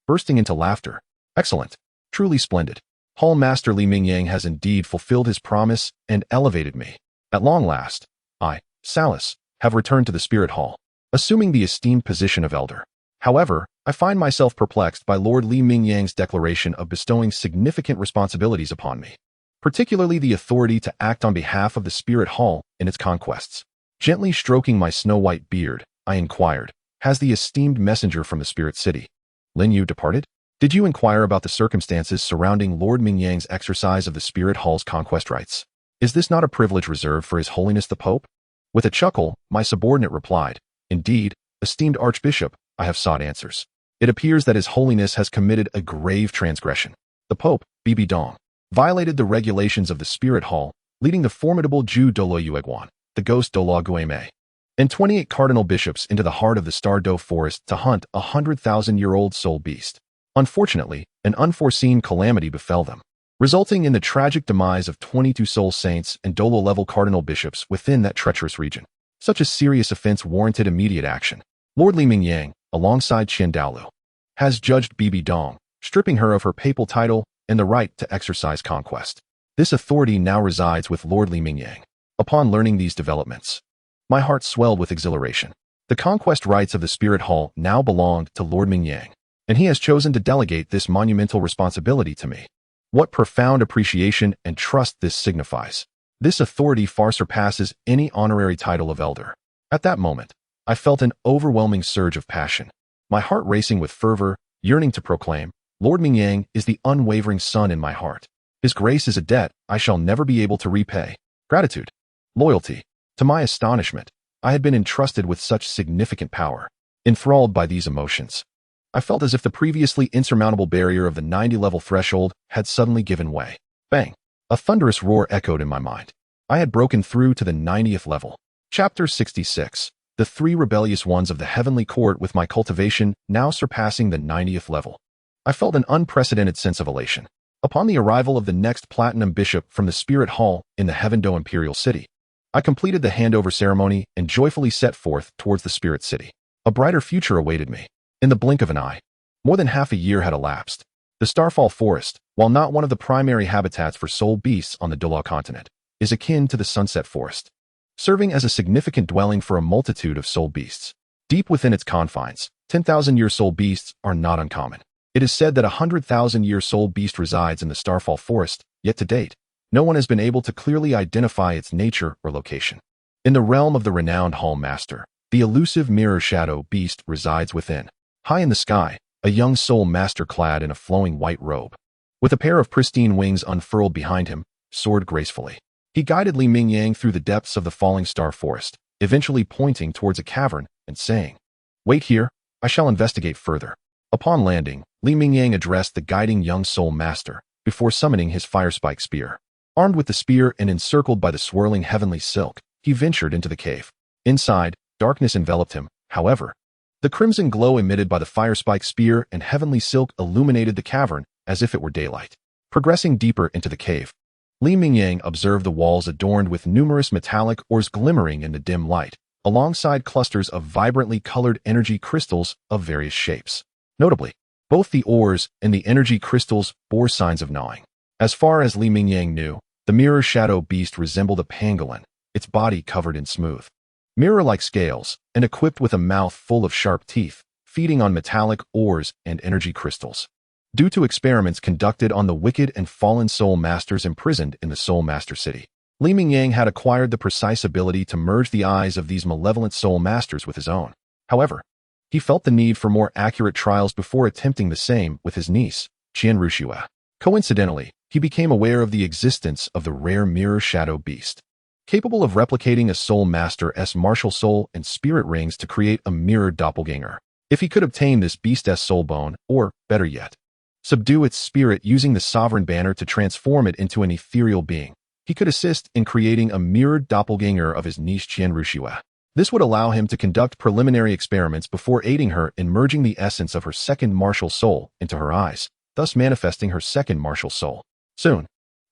bursting into laughter. "Excellent! Truly splendid! Hall Master Li Mingyang has indeed fulfilled his promise and elevated me. At long last, I, Salas, have returned to the Spirit Hall, assuming the esteemed position of elder. However, I find myself perplexed by Lord Li Mingyang's declaration of bestowing significant responsibilities upon me, particularly the authority to act on behalf of the Spirit Hall in its conquests." Gently stroking my snow-white beard, I inquired, "Has the esteemed messenger from the Spirit City, Lin Yu, departed? Did you inquire about the circumstances surrounding Lord Mingyang's exercise of the Spirit Hall's conquest rights? Is this not a privilege reserved for His Holiness the Pope?" With a chuckle, my subordinate replied, "Indeed, esteemed Archbishop, I have sought answers. It appears that His Holiness has committed a grave transgression. The Pope, Bibi Dong, violated the regulations of the Spirit Hall, leading the formidable Ju Douluo Yueguan, the ghost Douluo Guime, and 28 cardinal bishops into the heart of the Star Do forest to hunt a 100,000-year-old soul beast. Unfortunately, an unforeseen calamity befell them, resulting in the tragic demise of 22 soul saints and Douluo-level cardinal bishops within that treacherous region. Such a serious offense warranted immediate action. Lord Li Mingyang, alongside Qian Daoliu, has judged Bibi Dong, stripping her of her papal title and the right to exercise conquest. This authority now resides with Lord Li Mingyang." Upon learning these developments, my heart swelled with exhilaration. The conquest rights of the Spirit Hall now belonged to Lord Mingyang, and he has chosen to delegate this monumental responsibility to me. What profound appreciation and trust this signifies. This authority far surpasses any honorary title of elder. At that moment, I felt an overwhelming surge of passion, my heart racing with fervor, yearning to proclaim, "Lord Mingyang is the unwavering sun in my heart. His grace is a debt I shall never be able to repay. Gratitude, loyalty." To my astonishment, I had been entrusted with such significant power. Enthralled by these emotions, I felt as if the previously insurmountable barrier of the 90-level threshold had suddenly given way. Bang! A thunderous roar echoed in my mind. I had broken through to the 90th level. Chapter 66. The 3 rebellious ones of the heavenly court, with my cultivation now surpassing the 90th level. I felt an unprecedented sense of elation. Upon the arrival of the next platinum bishop from the Spirit Hall in the Heavendo Imperial City, I completed the handover ceremony and joyfully set forth towards the Spirit City. A brighter future awaited me. In the blink of an eye, more than half a year had elapsed. The Starfall Forest, while not one of the primary habitats for soul beasts on the Douluo Continent, is akin to the Sunset Forest, serving as a significant dwelling for a multitude of soul beasts. Deep within its confines, 10,000-year soul beasts are not uncommon. It is said that a 100,000-year soul beast resides in the Starfall Forest, yet to date, no one has been able to clearly identify its nature or location. In the realm of the renowned Hall Master, the elusive mirror shadow beast resides within. High in the sky, a young soul master clad in a flowing white robe, with a pair of pristine wings unfurled behind him, soared gracefully. He guided Li Mingyang through the depths of the falling star forest, eventually pointing towards a cavern and saying, "Wait here, I shall investigate further." Upon landing, Li Mingyang addressed the guiding young soul master, before summoning his firespike spear. Armed with the spear and encircled by the swirling heavenly silk, he ventured into the cave. Inside, Darkness enveloped him, however. The crimson glow emitted by the fire-spike spear and heavenly silk illuminated the cavern as if it were daylight. Progressing deeper into the cave, Li Mingyang observed the walls adorned with numerous metallic ores glimmering in the dim light, alongside clusters of vibrantly colored energy crystals of various shapes. Notably, both the ores and the energy crystals bore signs of gnawing. As far as Li Mingyang knew, the mirror shadow beast resembled a pangolin, its body covered in smooth, mirror-like scales, and equipped with a mouth full of sharp teeth, feeding on metallic ores and energy crystals. Due to experiments conducted on the wicked and fallen soul masters imprisoned in the Soul Master City, Li Mingyang had acquired the precise ability to merge the eyes of these malevolent soul masters with his own. However, he felt the need for more accurate trials before attempting the same with his niece, Qian Renxue. Coincidentally, he became aware of the existence of the rare mirror shadow beast, capable of replicating a soul master's martial soul and spirit rings to create a mirror doppelganger. If he could obtain this beast's soul bone, or, better yet, subdue its spirit using the sovereign banner to transform it into an ethereal being, he could assist in creating a mirrored doppelganger of his niece Qian Renxue. This would allow him to conduct preliminary experiments before aiding her in merging the essence of her second martial soul into her eyes, thus manifesting her second martial soul. Soon,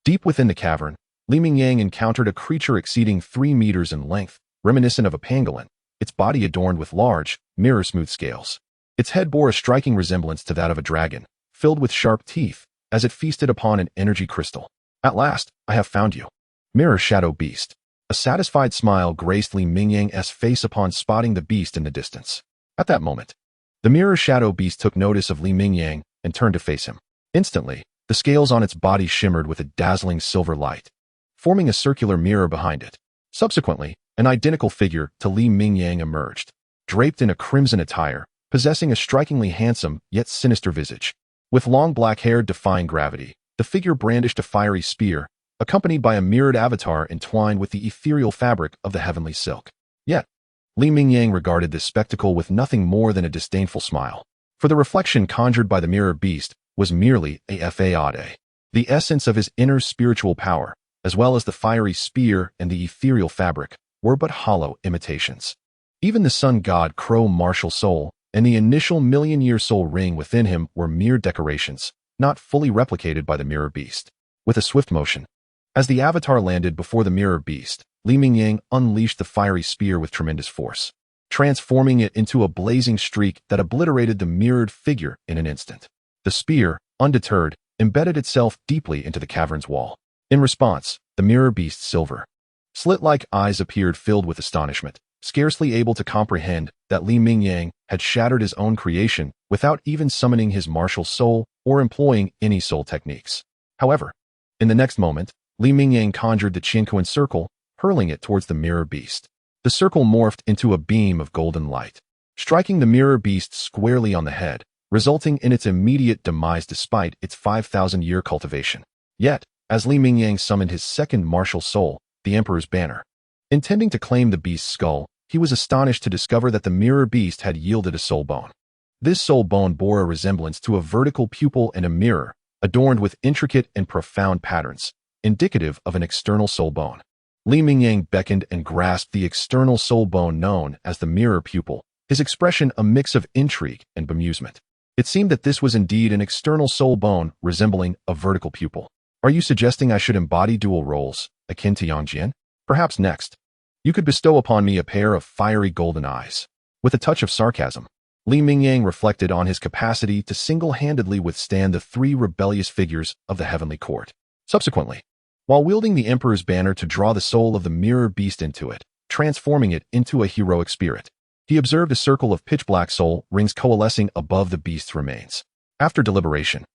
deep within the cavern, Li Mingyang encountered a creature exceeding 3 meters in length, reminiscent of a pangolin, its body adorned with large, mirror-smooth scales. Its head bore a striking resemblance to that of a dragon, filled with sharp teeth, as it feasted upon an energy crystal. At last, I have found you, Mirror Shadow Beast. A satisfied smile graced Li Mingyang's face upon spotting the beast in the distance. At that moment, the Mirror Shadow Beast took notice of Li Mingyang and turned to face him. Instantly, the scales on its body shimmered with a dazzling silver light, forming a circular mirror behind it. Subsequently, an identical figure to Li Mingyang emerged, draped in a crimson attire, possessing a strikingly handsome yet sinister visage. With long black hair defying gravity, the figure brandished a fiery spear, accompanied by a mirrored avatar entwined with the ethereal fabric of the heavenly silk. Yet, Li Mingyang regarded this spectacle with nothing more than a disdainful smile, for the reflection conjured by the mirror beast was merely a fade, the essence of his inner spiritual power, as well as the fiery spear and the ethereal fabric, were but hollow imitations. Even the sun god Crow martial soul and the initial million-year soul ring within him were mere decorations, not fully replicated by the mirror beast. With a swift motion, as the avatar landed before the mirror beast, Li Mingyang unleashed the fiery spear with tremendous force, transforming it into a blazing streak that obliterated the mirrored figure in an instant. The spear, undeterred, embedded itself deeply into the cavern's wall. In response, the mirror beast's silver, slit-like eyes appeared filled with astonishment, scarcely able to comprehend that Li Mingyang had shattered his own creation without even summoning his martial soul or employing any soul techniques. However, in the next moment, Li Mingyang conjured the Qianquan circle, hurling it towards the mirror beast. The circle morphed into a beam of golden light, striking the mirror beast squarely on the head, resulting in its immediate demise despite its 5,000-year cultivation. Yet, as Li Mingyang summoned his second martial soul, the Emperor's Banner, intending to claim the beast's skull, he was astonished to discover that the mirror beast had yielded a soul bone. This soul bone bore a resemblance to a vertical pupil and a mirror, adorned with intricate and profound patterns, indicative of an external soul bone. Li Mingyang beckoned and grasped the external soul bone known as the mirror pupil, his expression a mix of intrigue and bemusement. It seemed that this was indeed an external soul bone resembling a vertical pupil. Are you suggesting I should embody dual roles, akin to Yangjian? Perhaps next, you could bestow upon me a pair of fiery golden eyes. With a touch of sarcasm, Li Mingyang reflected on his capacity to single-handedly withstand the 3 rebellious figures of the heavenly court. Subsequently, while wielding the Emperor's Banner to draw the soul of the mirror beast into it, transforming it into a heroic spirit, he observed a circle of pitch-black soul rings coalescing above the beast's remains. After deliberation,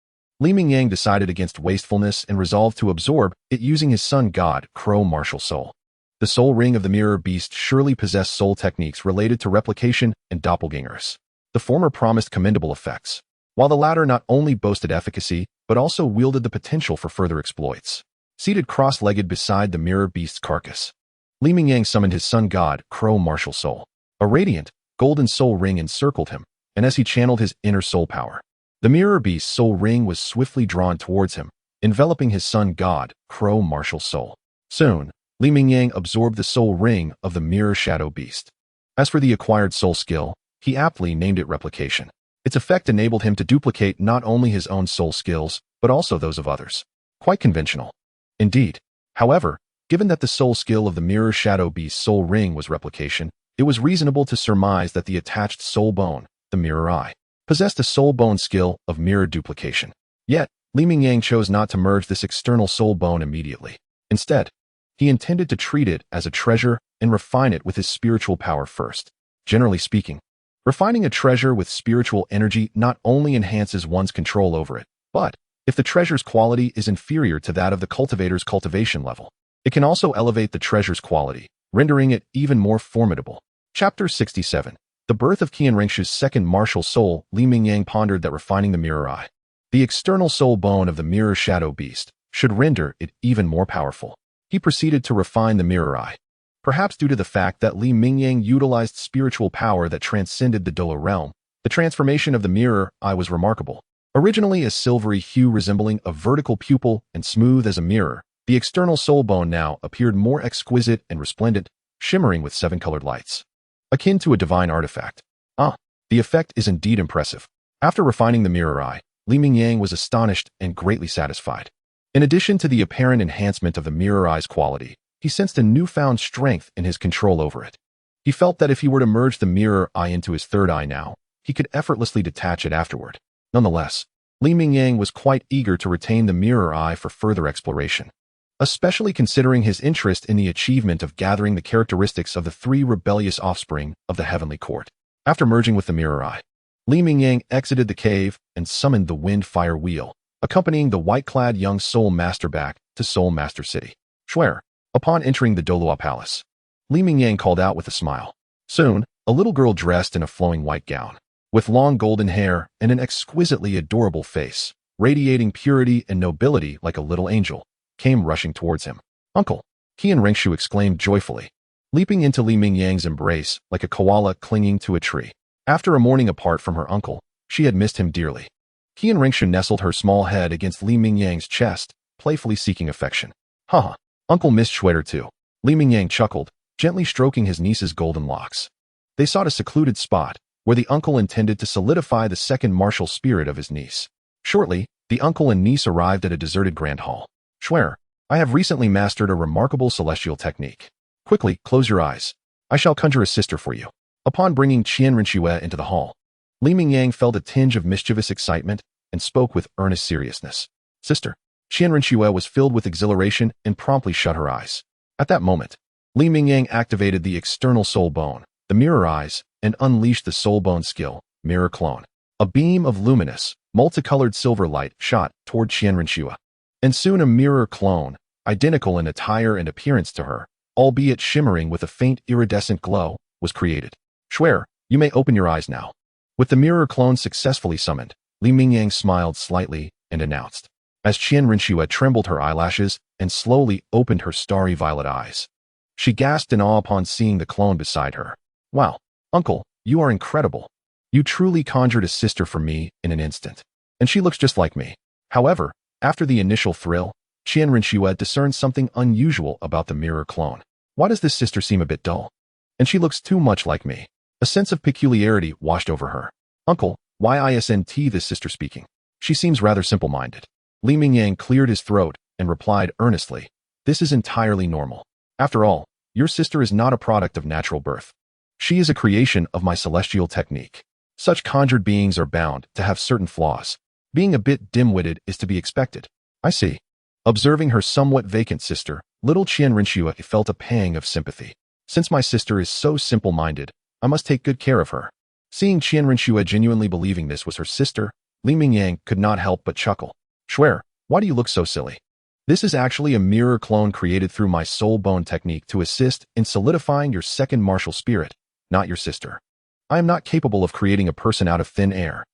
Li Mingyang decided against wastefulness and resolved to absorb it using his sun god, Crow martial soul. The soul ring of the mirror beast surely possessed soul techniques related to replication and doppelgangers. The former promised commendable effects, while the latter not only boasted efficacy, but also wielded the potential for further exploits. Seated cross-legged beside the mirror beast's carcass, Li Mingyang summoned his sun god, Crow martial soul. A radiant, golden soul ring encircled him, and as he channeled his inner soul power, the mirror beast's soul ring was swiftly drawn towards him, enveloping his sun god, Crow martial soul. Soon, Li Mingyang absorbed the soul ring of the mirror shadow beast. As for the acquired soul skill, he aptly named it replication. Its effect enabled him to duplicate not only his own soul skills, but also those of others. Quite conventional. Indeed. However, given that the soul skill of the mirror shadow beast's soul ring was replication, it was reasonable to surmise that the attached soul bone, the mirror eye, possessed a soul bone skill of mirror duplication. Yet, Li Mingyang chose not to merge this external soul bone immediately. Instead, he intended to treat it as a treasure and refine it with his spiritual power first. Generally speaking, refining a treasure with spiritual energy not only enhances one's control over it, but, if the treasure's quality is inferior to that of the cultivator's cultivation level, it can also elevate the treasure's quality, rendering it even more formidable. Chapter 67. The birth of Qian Renxue's second martial soul. Li Mingyang pondered that refining the mirror eye, the external soul bone of the mirror shadow beast, should render it even more powerful. He proceeded to refine the mirror eye. Perhaps due to the fact that Li Mingyang utilized spiritual power that transcended the Douluo realm, the transformation of the mirror eye was remarkable. Originally a silvery hue resembling a vertical pupil and smooth as a mirror, the external soul bone now appeared more exquisite and resplendent, shimmering with 7 colored lights. Akin to a divine artifact. The effect is indeed impressive. After refining the mirror eye, Li Mingyang was astonished and greatly satisfied. In addition to the apparent enhancement of the mirror eye's quality, he sensed a newfound strength in his control over it. He felt that if he were to merge the mirror eye into his third eye now, he could effortlessly detach it afterward. Nonetheless, Li Mingyang was quite eager to retain the mirror eye for further exploration, especially considering his interest in the achievement of gathering the characteristics of the 3 rebellious offspring of the heavenly court. After merging with the mirror eye, Li Mingyang exited the cave and summoned the wind-fire wheel, accompanying the white-clad young Soul Master back to Soul Master City. Xue. Upon entering the Douluo Palace, Li Mingyang called out with a smile. Soon, a little girl dressed in a flowing white gown, with long golden hair and an exquisitely adorable face, radiating purity and nobility like a little angel, came rushing towards him. Uncle! Qian Renxue exclaimed joyfully, leaping into Li Mingyang's embrace like a koala clinging to a tree. After a morning apart from her uncle, she had missed him dearly. Qian Renxue nestled her small head against Li Mingyang's chest, playfully seeking affection. Haha, Uncle missed Xue too. Li Mingyang chuckled, gently stroking his niece's golden locks. They sought a secluded spot, where the uncle intended to solidify the second martial spirit of his niece. Shortly, the uncle and niece arrived at a deserted grand hall. Xue, I have recently mastered a remarkable celestial technique. Quickly, close your eyes. I shall conjure a sister for you. Upon bringing Qian Renxue into the hall, Li Mingyang felt a tinge of mischievous excitement and spoke with earnest seriousness. Sister. Qian Renxue was filled with exhilaration and promptly shut her eyes. At that moment, Li Mingyang activated the external soul bone, the mirror eyes, and unleashed the soul bone skill, mirror clone. A beam of luminous, multicolored silver light shot toward Qian Renxue. And soon a mirror clone, identical in attire and appearance to her, albeit shimmering with a faint iridescent glow, was created. Xue, you may open your eyes now. With the mirror clone successfully summoned, Li Mingyang smiled slightly and announced, as Qian Renxue trembled her eyelashes and slowly opened her starry violet eyes. She gasped in awe upon seeing the clone beside her. Wow, Uncle, you are incredible. You truly conjured a sister for me in an instant. And she looks just like me. However, after the initial thrill, Qian Renxue discerned something unusual about the mirror clone. Why does this sister seem a bit dull? And she looks too much like me. A sense of peculiarity washed over her. Uncle, why isn't this sister speaking? She seems rather simple-minded. Li Mingyang cleared his throat and replied earnestly, this is entirely normal. After all, your sister is not a product of natural birth. She is a creation of my celestial technique. Such conjured beings are bound to have certain flaws. Being a bit dim-witted is to be expected. I see. Observing her somewhat vacant sister, little Qian Renxue felt a pang of sympathy. Since my sister is so simple-minded, I must take good care of her. Seeing Qian Renxue genuinely believing this was her sister, Li Mingyang could not help but chuckle. Xue, why do you look so silly? This is actually a mirror clone created through my soul bone technique to assist in solidifying your second martial spirit, not your sister. I am not capable of creating a person out of thin air.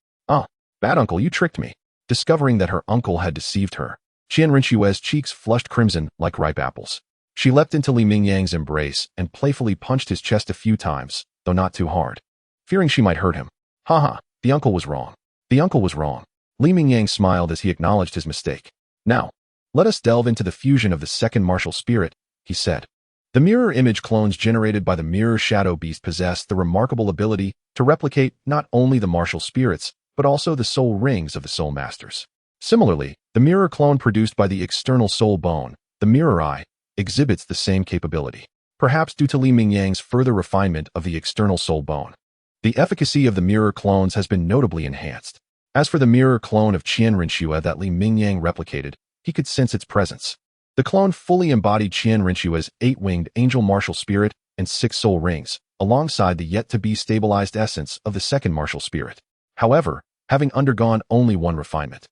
Bad uncle, you tricked me. Discovering that her uncle had deceived her, Qian Renxue's cheeks flushed crimson like ripe apples. She leapt into Li Mingyang's embrace and playfully punched his chest a few times, though not too hard, fearing she might hurt him. The uncle was wrong. The uncle was wrong. Li Mingyang smiled as he acknowledged his mistake. Now, let us delve into the fusion of the second martial spirit, he said. The mirror image clones generated by the mirror shadow beast possess the remarkable ability to replicate not only the martial spirits, but also the soul rings of the soul masters. Similarly, the mirror clone produced by the external soul bone, the mirror eye, exhibits the same capability, perhaps due to Li Mingyang's further refinement of the external soul bone. The efficacy of the mirror clones has been notably enhanced. As for the mirror clone of Qian Renxue that Li Mingyang replicated, he could sense its presence. The clone fully embodied Qian Renxue's 8-winged angel martial spirit and 6 soul rings, alongside the yet-to-be stabilized essence of the second martial spirit. However, having undergone only one refinement,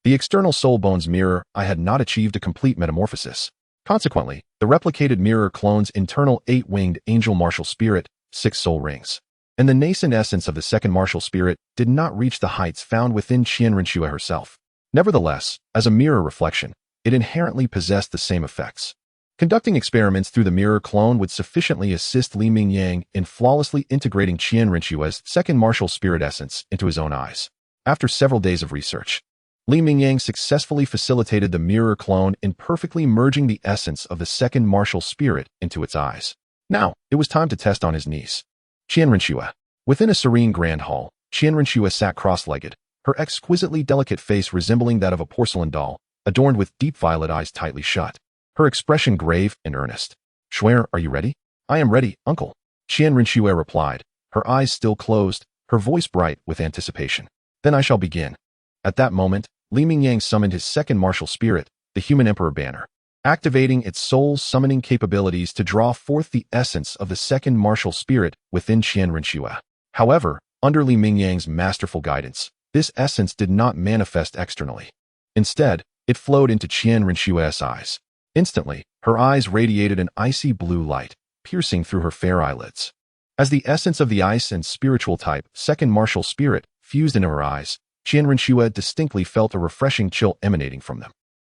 the external soul bone's mirror eye had not achieved a complete metamorphosis. Consequently, the replicated mirror clone's internal 8-winged angel martial spirit, 6 soul rings, and the nascent essence of the second martial spirit did not reach the heights found within Qian Renxue herself. Nevertheless, as a mirror reflection, it inherently possessed the same effects. Conducting experiments through the mirror clone would sufficiently assist Li Mingyang in flawlessly integrating Qian Renxue's second martial spirit essence into his own eyes. After several days of research, Li Mingyang successfully facilitated the mirror clone in perfectly merging the essence of the second martial spirit into its eyes. Now, it was time to test on his niece, Qian Renxue. Within a serene grand hall, Qian Renxue sat cross-legged, her exquisitely delicate face resembling that of a porcelain doll, adorned with deep violet eyes tightly shut, her expression grave and earnest. "Xue, are you ready?" "I am ready, uncle," Qian Renxue replied, her eyes still closed, her voice bright with anticipation. "Then I shall begin." At that moment, Li Mingyang summoned his second martial spirit, the Human Emperor Banner, activating its soul summoning capabilities to draw forth the essence of the second martial spirit within Qian Renxue. However, under Li Mingyang's masterful guidance, this essence did not manifest externally. Instead, it flowed into Qian Renxue's eyes. Instantly, her eyes radiated an icy blue light, piercing through her fair eyelids. As the essence of the ice and spiritual type, second martial spirit, fused into her eyes, Qian Renxue distinctly felt a refreshing chill emanating from them.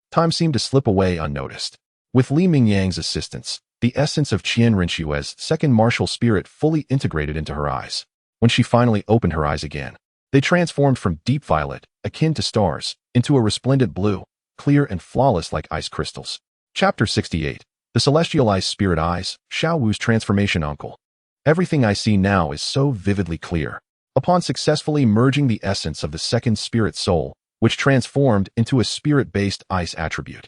Time seemed to slip away unnoticed. With Li Mingyang's assistance, the essence of Qian Renxue's second martial spirit fully integrated into her eyes. When she finally opened her eyes again, they transformed from deep violet, akin to stars, into a resplendent blue, clear and flawless like ice crystals. Chapter 68. The Celestial Ice Spirit Eyes, Xiao Wu's Transformation Uncle. Everything I see now is so vividly clear. Upon successfully merging the essence of the second spirit soul, which transformed into a spirit-based ice attribute,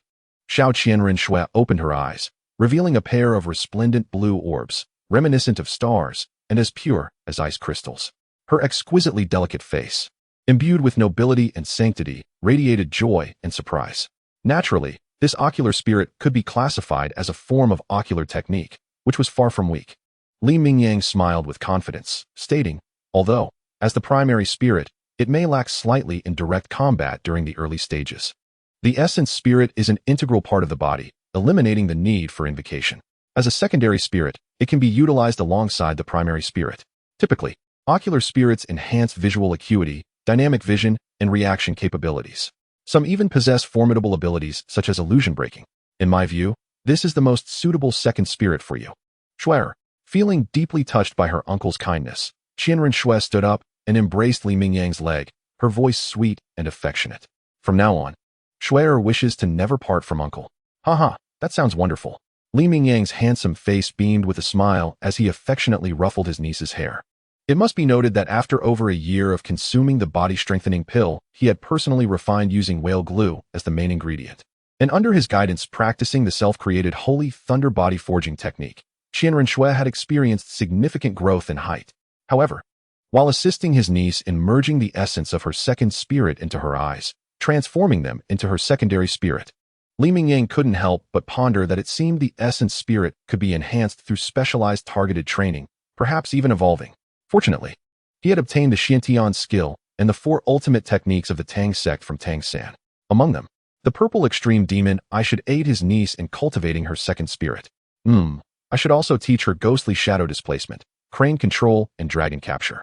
Qian Renxue opened her eyes, revealing a pair of resplendent blue orbs, reminiscent of stars and as pure as ice crystals. Her exquisitely delicate face, imbued with nobility and sanctity, radiated joy and surprise. Naturally, this ocular spirit could be classified as a form of ocular technique, which was far from weak. Li Mingyang smiled with confidence, stating, although, as the primary spirit, it may lack slightly in direct combat during the early stages. The essence spirit is an integral part of the body, eliminating the need for invocation. As a secondary spirit, it can be utilized alongside the primary spirit. Typically, ocular spirits enhance visual acuity, dynamic vision, and reaction capabilities. Some even possess formidable abilities such as illusion breaking. In my view, this is the most suitable second spirit for you. Xue, feeling deeply touched by her uncle's kindness, Qian Renxue stood up and embraced Li Mingyang's leg, her voice sweet and affectionate. From now on, Xue wishes to never part from uncle. Haha, that sounds wonderful. Li Mingyang's handsome face beamed with a smile as he affectionately ruffled his niece's hair. It must be noted that after over a year of consuming the body-strengthening pill, he had personally refined using whale glue as the main ingredient. And under his guidance practicing the self-created Holy Thunder body forging technique, Qian Renxue had experienced significant growth in height. However, while assisting his niece in merging the essence of her second spirit into her eyes, transforming them into her secondary spirit, Li Mingyang couldn't help but ponder that it seemed the essence spirit could be enhanced through specialized targeted training, perhaps even evolving. Fortunately, he had obtained the Xiantian skill and the 4 ultimate techniques of the Tang sect from Tang San. Among them, the purple extreme demon. I should aid his niece in cultivating her second spirit. I should also teach her ghostly shadow displacement, crane control, and dragon capture.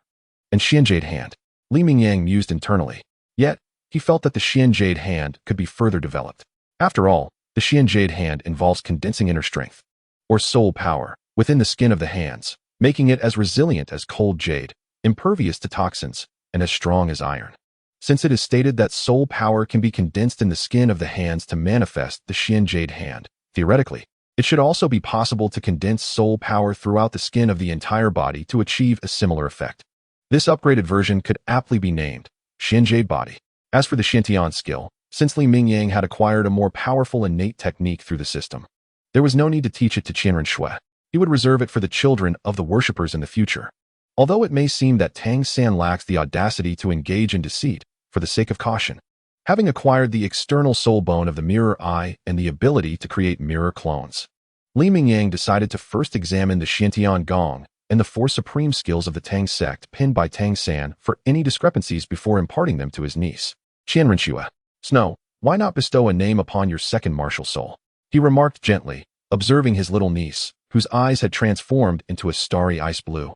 And Xian Jade Hand. Li Mingyang mused internally. Yet, he felt that the Xian Jade Hand could be further developed. After all, the Xian Jade Hand involves condensing inner strength, or soul power, within the skin of the hands, making it as resilient as cold jade, impervious to toxins, and as strong as iron. Since it is stated that soul power can be condensed in the skin of the hands to manifest the Xian Jade Hand, theoretically, It should also be possible to condense soul power throughout the skin of the entire body to achieve a similar effect. This upgraded version could aptly be named Xianjade Body. As for the Xintian skill, since Li Mingyang had acquired a more powerful innate technique through the system, there was no need to teach it to Qian Renxue. He would reserve it for the children of the worshippers in the future. Although it may seem that Tang San lacks the audacity to engage in deceit, for the sake of caution, having acquired the external soul bone of the mirror eye and the ability to create mirror clones, Li Mingyang decided to first examine the Xintian Gong and the four supreme skills of the Tang sect pinned by Tang San for any discrepancies before imparting them to his niece. Qian Renxue, Snow, why not bestow a name upon your second martial soul? He remarked gently, observing his little niece, whose eyes had transformed into a starry ice blue,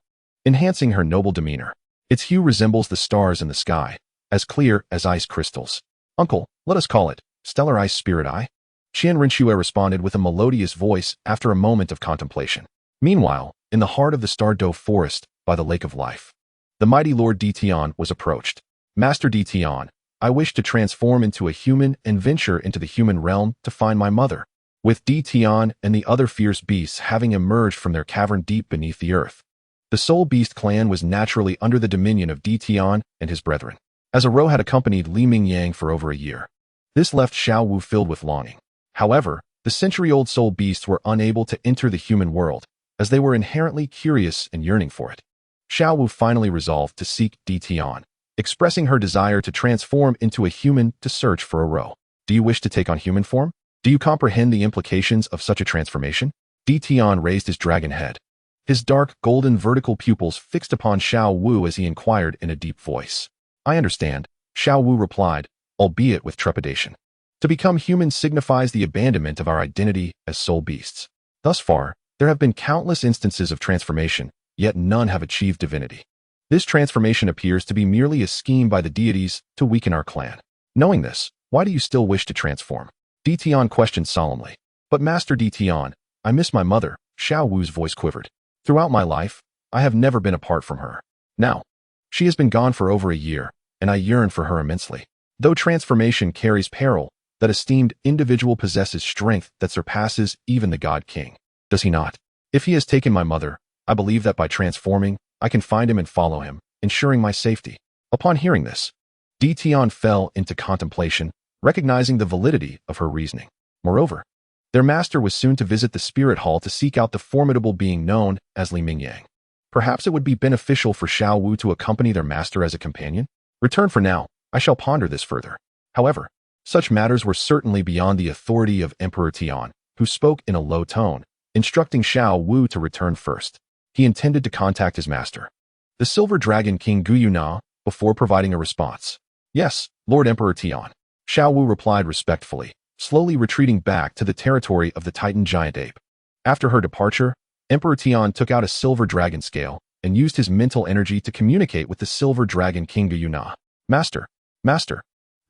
enhancing her noble demeanor. Its hue resembles the stars in the sky, as clear as ice crystals. Uncle, let us call it Stellar Ice Spirit Eye. Qian Renxue responded with a melodious voice after a moment of contemplation. Meanwhile, in the heart of the Star Doe forest, by the Lake of Life, the mighty Lord Tian was approached. Master Tian, I wish to transform into a human and venture into the human realm to find my mother. With Tian and the other fierce beasts having emerged from their cavern deep beneath the earth, the Soul Beast clan was naturally under the dominion of Tian and his brethren. As a row had accompanied Li Mingyang for over a year, this left Xiao Wu filled with longing. However, the century-old soul beasts were unable to enter the human world, as they were inherently curious and yearning for it. Xiao Wu finally resolved to seek Tian, expressing her desire to transform into a human to search for a row. Do you wish to take on human form? Do you comprehend the implications of such a transformation? Tian raised his dragon head, his dark, golden vertical pupils fixed upon Xiao Wu as he inquired in a deep voice. I understand, Xiao Wu replied, albeit with trepidation. To become human signifies the abandonment of our identity as soul beasts. Thus far, there have been countless instances of transformation, yet none have achieved divinity. This transformation appears to be merely a scheme by the deities to weaken our clan. Knowing this, why do you still wish to transform? Tian questioned solemnly. But Master Tian, I miss my mother. Xiao Wu's voice quivered. Throughout my life, I have never been apart from her. Now, she has been gone for over a year, and I yearn for her immensely. Though transformation carries peril, that esteemed individual possesses strength that surpasses even the God King. Does he not? If he has taken my mother, I believe that by transforming, I can find him and follow him, ensuring my safety. Upon hearing this, Tian fell into contemplation, recognizing the validity of her reasoning. Moreover, their master was soon to visit the spirit hall to seek out the formidable being known as Li Mingyang. Perhaps it would be beneficial for Xiao Wu to accompany their master as a companion? Return for now, I shall ponder this further. However, such matters were certainly beyond the authority of Emperor Tian, who spoke in a low tone, instructing Xiao Wu to return first. He intended to contact his master, the Silver Dragon King Guyuna, before providing a response. Yes, Lord Emperor Tian. Xiao Wu replied respectfully, slowly retreating back to the territory of the Titan giant ape. After her departure, Emperor Tian took out a silver dragon scale and used his mental energy to communicate with the Silver Dragon King Guyuna. Master,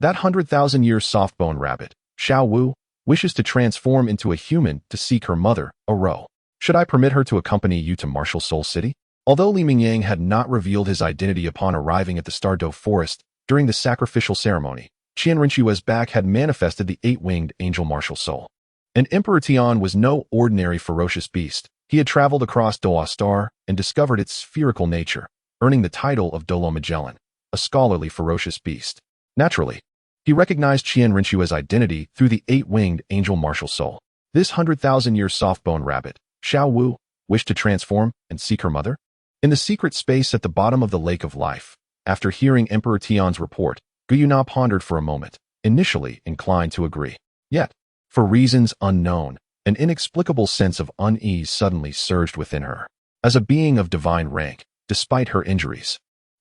that 100,000-year soft-bone rabbit, Xiao Wu, wishes to transform into a human to seek her mother, a row. Should I permit her to accompany you to Martial Soul City? Although Li Mingyang had not revealed his identity upon arriving at the Star Doe forest during the sacrificial ceremony, Qian Renxue's back had manifested the 8-winged angel Martial Soul. And Emperor Tian was no ordinary ferocious beast. He had traveled across Douluo Star and discovered its spherical nature, earning the title of Douluo Magellan, a scholarly ferocious beast. Naturally, he recognized Qian Renxue's identity through the 8-winged angel Martial Soul. This 100,000-year soft-bone rabbit, Xiao Wu, wished to transform and seek her mother? In the secret space at the bottom of the Lake of Life, after hearing Emperor Tian's report, Guyuna pondered for a moment, initially inclined to agree. Yet, for reasons unknown, an inexplicable sense of unease suddenly surged within her. As a being of divine rank, despite her injuries,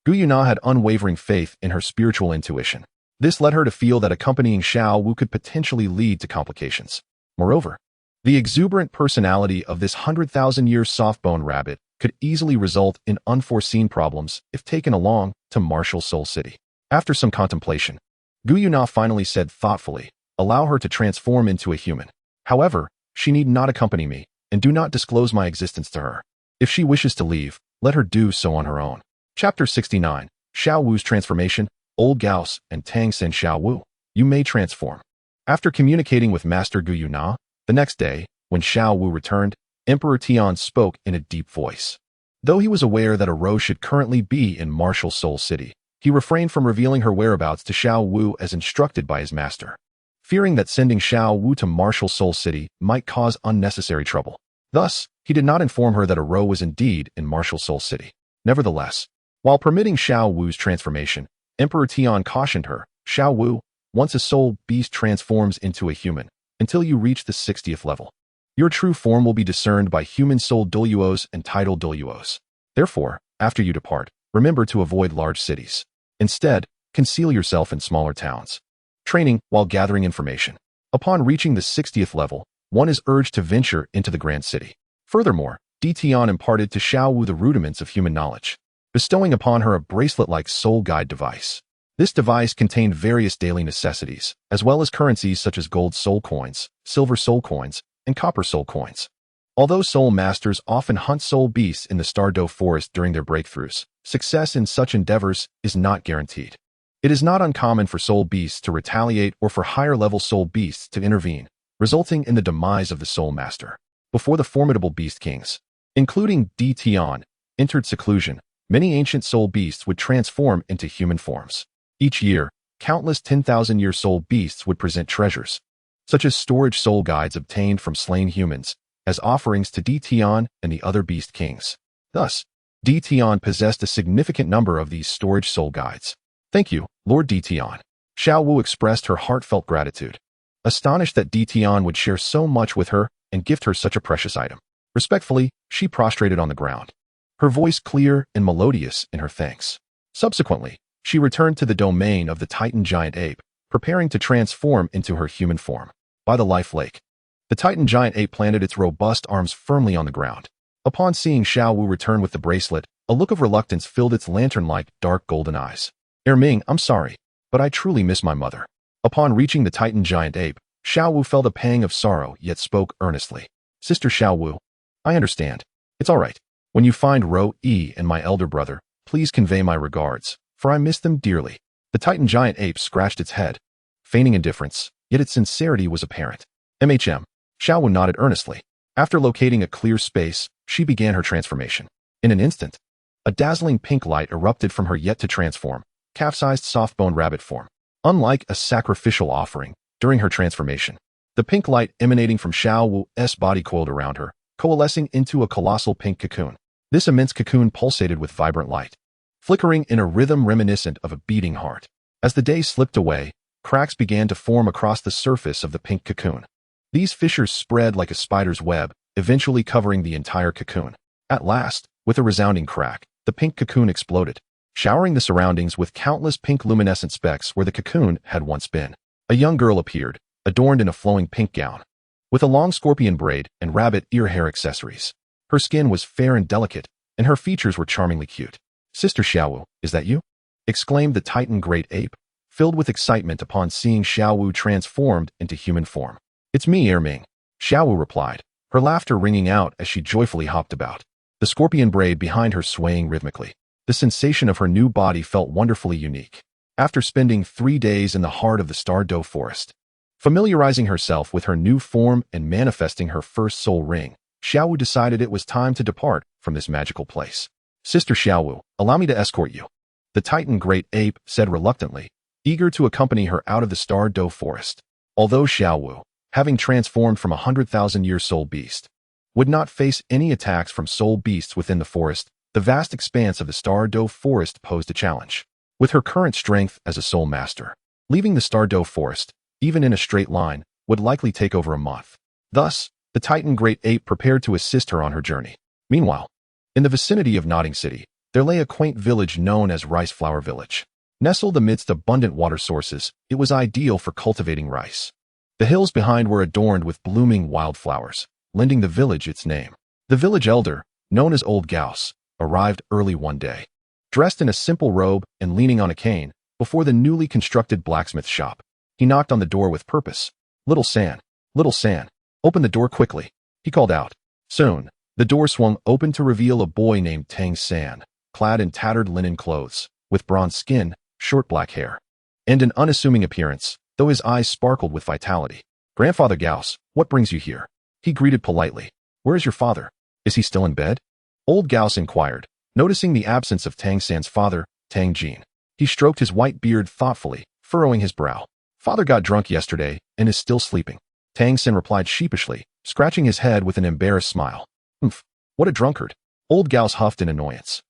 Guyuna had unwavering faith in her spiritual intuition. This led her to feel that accompanying Xiao Wu could potentially lead to complications. Moreover, the exuberant personality of this 100,000-year soft-bone rabbit could easily result in unforeseen problems if taken along to Martial Soul City. After some contemplation, Guyuna finally said thoughtfully, allow her to transform into a human. However, she need not accompany me, and do not disclose my existence to her. If she wishes to leave, let her do so on her own. Chapter 69, Xiao Wu's Transformation, Old Gauss and Tang San. Xiao Wu, you may transform. After communicating with Master Guyuna, the next day, When Xiao Wu returned, Emperor Tian spoke in a deep voice. Though he was aware that a Rose should currently be in Martial Soul City, he refrained from revealing her whereabouts to Xiao Wu as instructed by his master, fearing that sending Xiao Wu to Martial Soul City might cause unnecessary trouble. Thus, he did not inform her that a Rose was indeed in Martial Soul City. Nevertheless, while permitting Xiao Wu's transformation, Emperor Tian cautioned her, Xiao Wu, once a soul beast transforms into a human, until you reach the 60th level, your true form will be discerned by human soul Douluos and Titled Douluos. Therefore, after you depart, remember to avoid large cities. Instead, conceal yourself in smaller towns. Training while gathering information. Upon reaching the 60th level, one is urged to venture into the grand city. Furthermore, Tian imparted to Xiao Wu the rudiments of human knowledge, bestowing upon her a bracelet-like soul guide device. This device contained various daily necessities, as well as currencies such as gold soul coins, silver soul coins, and copper soul coins. Although soul masters often hunt soul beasts in the Stardo Forest during their breakthroughs, success in such endeavors is not guaranteed. It is not uncommon for soul beasts to retaliate or for higher-level soul beasts to intervene, resulting in the demise of the soul master. Before the formidable beast kings, including Tian, entered seclusion, many ancient soul beasts would transform into human forms. Each year, countless 10,000-year soul beasts would present treasures, such as storage soul guides obtained from slain humans, as offerings to Tian and the other beast kings. Thus, Tian possessed a significant number of these storage soul guides. Thank you, Lord Tian. Xiao Wu expressed her heartfelt gratitude, astonished that Tian would share so much with her and gift her such a precious item. Respectfully, she prostrated on the ground, her voice clear and melodious in her thanks. Subsequently, she returned to the domain of the Titan giant ape, preparing to transform into her human form. By the life lake, the Titan giant ape planted its robust arms firmly on the ground. Upon seeing Xiao Wu return with the bracelet, a look of reluctance filled its lantern-like, dark golden eyes. Ming, I'm sorry, but I truly miss my mother. Upon reaching the Titan giant ape, Xiao Wu felt a pang of sorrow yet spoke earnestly. Sister Xiao Wu, I understand. It's all right. When you find Ro Yi and my elder brother, please convey my regards, for I miss them dearly. The Titan giant ape scratched its head, feigning indifference, yet its sincerity was apparent. Xiao Wu nodded earnestly. After locating a clear space, she began her transformation. In an instant, a dazzling pink light erupted from her yet-to-transform, calf-sized soft-boned rabbit form. Unlike a sacrificial offering, during her transformation, the pink light emanating from Xiao Wu's body coiled around her, coalescing into a colossal pink cocoon. This immense cocoon pulsated with vibrant light, flickering in a rhythm reminiscent of a beating heart. As the day slipped away, cracks began to form across the surface of the pink cocoon. These fissures spread like a spider's web, eventually covering the entire cocoon. At last, with a resounding crack, the pink cocoon exploded, showering the surroundings with countless pink luminescent specks where the cocoon had once been. A young girl appeared, adorned in a flowing pink gown, with a long scorpion braid and rabbit ear hair accessories. Her skin was fair and delicate, and her features were charmingly cute. Sister Xiao Wu, is that you? Exclaimed the Titan great ape, filled with excitement upon seeing Xiao Wu transformed into human form. It's me, Ming. Xiao Wu replied, her laughter ringing out as she joyfully hopped about, the scorpion braid behind her swaying rhythmically. The sensation of her new body felt wonderfully unique. After spending 3 days in the heart of the Stardo Forest, familiarizing herself with her new form and manifesting her first soul ring, Xiao Wu decided it was time to depart from this magical place. Sister Xiao Wu, allow me to escort you. The Titan great ape said reluctantly, eager to accompany her out of the Stardo Forest. Although Xiao Wu, having transformed from 100,000-year soul beast, would not face any attacks from soul beasts within the forest, the vast expanse of the Stardo Forest posed a challenge. With her current strength as a soul master, leaving the Stardo Forest, even in a straight line, would likely take over a month. Thus, the Titan great ape prepared to assist her on her journey. Meanwhile, in the vicinity of Nodding City, there lay a quaint village known as Rice Flower Village. Nestled amidst abundant water sources, it was ideal for cultivating rice. The hills behind were adorned with blooming wildflowers, lending the village its name. The village elder, known as Old Gauss, arrived early one day, dressed in a simple robe and leaning on a cane, before the newly constructed blacksmith shop. He knocked on the door with purpose. Little San, open the door quickly, he called out. Soon, the door swung open to reveal a boy named Tang San, clad in tattered linen clothes, with bronze skin, short black hair, and an unassuming appearance, though his eyes sparkled with vitality. Grandfather Gauss, what brings you here? He greeted politely. Where is your father? Is he still in bed? Old Gauss inquired, noticing the absence of Tang San's father, Tang Jin. He stroked his white beard thoughtfully, furrowing his brow. Father got drunk yesterday and is still sleeping. Tang San replied sheepishly, scratching his head with an embarrassed smile. Humph, what a drunkard. Old Gauss huffed in annoyance.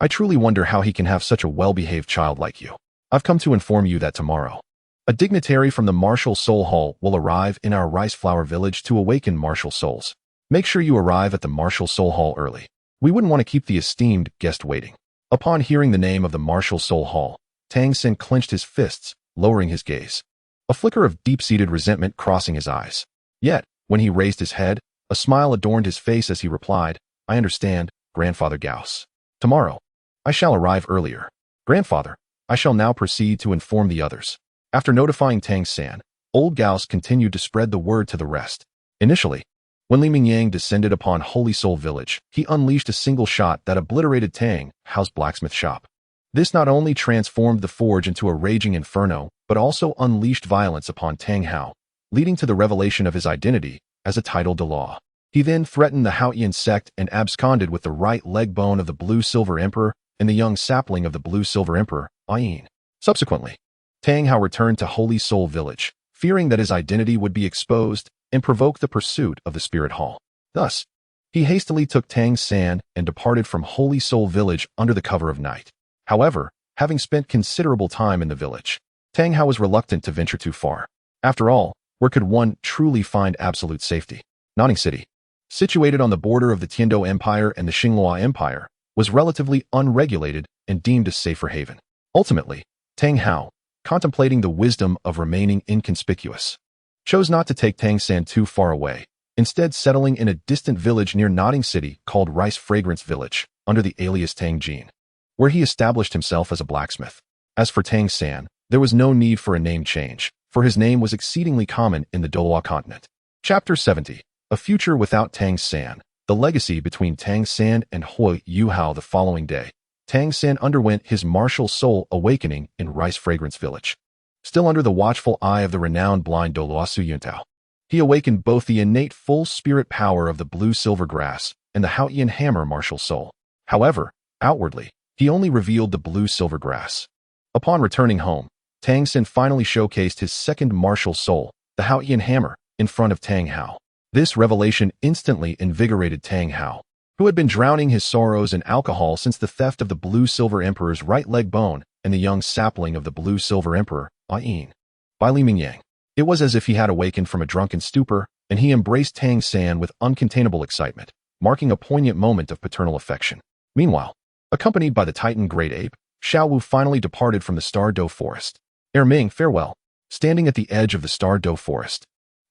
I truly wonder how he can have such a well-behaved child like you. I've come to inform you that tomorrow, a dignitary from the Martial Soul Hall will arrive in our rice flower village to awaken martial souls. Make sure you arrive at the Martial Soul Hall early. We wouldn't want to keep the esteemed guest waiting. Upon hearing the name of the Martial Soul Hall, Tang San clenched his fists, lowering his gaze, a flicker of deep-seated resentment crossing his eyes. Yet, when he raised his head, a smile adorned his face as he replied, I understand, Grandfather Gauss. Tomorrow, I shall arrive earlier. Grandfather, I shall now proceed to inform the others. After notifying Tang San, Old Gauss continued to spread the word to the rest. Initially, when Li Mingyang descended upon Holy Soul Village, he unleashed a single shot that obliterated Tang Hao's blacksmith shop. This not only transformed the forge into a raging inferno, but also unleashed violence upon Tang Hao, leading to the revelation of his identity as a Titled Douluo. He then threatened the Haotian sect and absconded with the right leg bone of the Blue-Silver Emperor and the young sapling of the Blue-Silver Emperor, Awakens. Subsequently, Tang Hao returned to Holy Soul Village, fearing that his identity would be exposed and provoke the pursuit of the Spirit Hall. Thus, he hastily took Tang San and departed from Holy Soul Village under the cover of night. However, having spent considerable time in the village, Tang Hao was reluctant to venture too far. After all, where could one truly find absolute safety? Nanning City, situated on the border of the Tiando Empire and the Xinghua Empire, was relatively unregulated and deemed a safer haven. Ultimately, Tang Hao, contemplating the wisdom of remaining inconspicuous, chose not to take Tang San too far away, instead settling in a distant village near Nanning City called Rice Fragrance Village, under the alias Tang Jin, where he established himself as a blacksmith. As for Tang San, there was no need for a name change, for his name was exceedingly common in the Douluo Continent. Chapter 70. A Future Without Tang San. The legacy between Tang San and Hui Yuhao. The following day, Tang San underwent his martial soul awakening in Rice Fragrance Village. Still under the watchful eye of the renowned blind Douluo Yuntao, he awakened both the innate full spirit power of the blue-silver grass and the Haotian hammer martial soul. However, outwardly, he only revealed the blue-silver grass. Upon returning home, Tang San finally showcased his second martial soul, the Haotian hammer, in front of Tang Hao. This revelation instantly invigorated Tang Hao, who had been drowning his sorrows in alcohol since the theft of the Blue-Silver Emperor's right leg bone and the young sapling of the Blue-Silver Emperor, Awakens. By Li Mingyang. It was as if he had awakened from a drunken stupor, and he embraced Tang San with uncontainable excitement, marking a poignant moment of paternal affection. Meanwhile, accompanied by the Titan Great Ape, Xiao finally departed from the Star Doe Forest. Ming, farewell. Standing at the edge of the Star Doe Forest,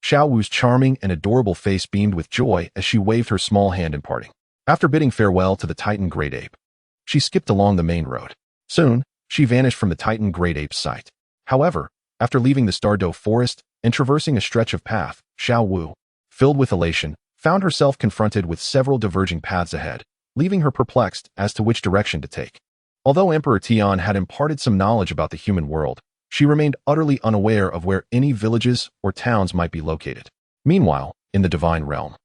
Xiao's charming and adorable face beamed with joy as she waved her small hand in parting. After bidding farewell to the Titan Great Ape, she skipped along the main road. Soon, she vanished from the Titan Great Ape's sight. However, after leaving the Star Doe Forest and traversing a stretch of path, Xiao, filled with elation, found herself confronted with several diverging paths ahead, leaving her perplexed as to which direction to take. Although Emperor Tian had imparted some knowledge about the human world, she remained utterly unaware of where any villages or towns might be located. Meanwhile, in the Divine Realm,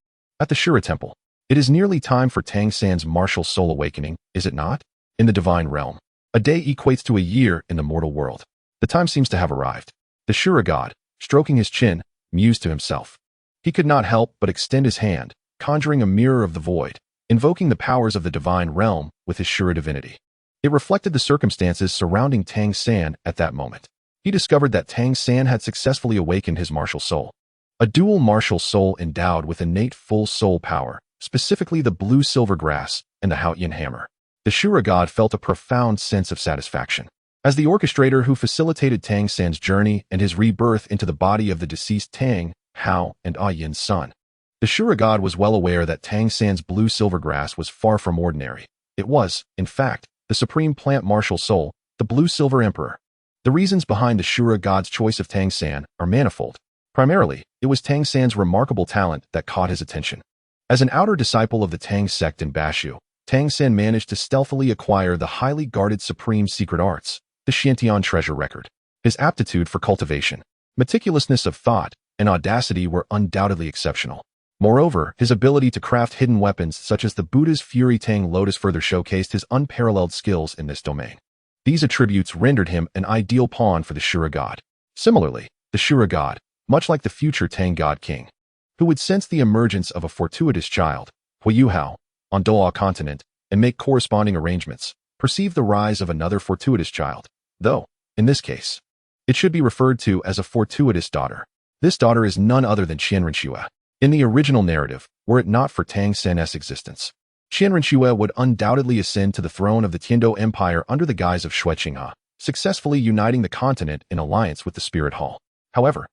at the Shura Temple, it is nearly time for Tang San's martial soul awakening, is it not? In the Divine Realm, a day equates to a year in the mortal world. The time seems to have arrived. The Shura god, stroking his chin, mused to himself. He could not help but extend his hand, conjuring a mirror of the void, invoking the powers of the Divine Realm with his Shura divinity. It reflected the circumstances surrounding Tang San at that moment. He discovered that Tang San had successfully awakened his martial soul. A dual martial soul endowed with innate full soul power, specifically the blue-silver grass and the Haotian hammer. The Shura god felt a profound sense of satisfaction. As the orchestrator who facilitated Tang San's journey and his rebirth into the body of the deceased Tang, Hao, and Awakens' son, the Shura god was well aware that Tang San's blue-silver grass was far from ordinary. It was, in fact, the supreme plant martial soul, the Blue-Silver Emperor. The reasons behind the Shura god's choice of Tang San are manifold. Primarily, it was Tang San's remarkable talent that caught his attention. As an outer disciple of the Tang sect in Bashu, Tang San managed to stealthily acquire the highly guarded supreme secret arts, the Xiantian treasure record. His aptitude for cultivation, meticulousness of thought, and audacity were undoubtedly exceptional. Moreover, his ability to craft hidden weapons such as the Buddha's Fury Tang Lotus further showcased his unparalleled skills in this domain. These attributes rendered him an ideal pawn for the Shura god. Similarly, the Shura god, much like the future Tang god king, who would sense the emergence of a fortuitous child, Huiyuhao, on Douluo Continent and make corresponding arrangements, perceive the rise of another fortuitous child, though, in this case, it should be referred to as a fortuitous daughter. This daughter is none other than Qian Renxue. In the original narrative, were it not for Tang San's existence, Qian Renxue would undoubtedly ascend to the throne of the Tiando Empire under the guise of Shui Qinghe, successfully uniting the continent in alliance with the Spirit Hall. However,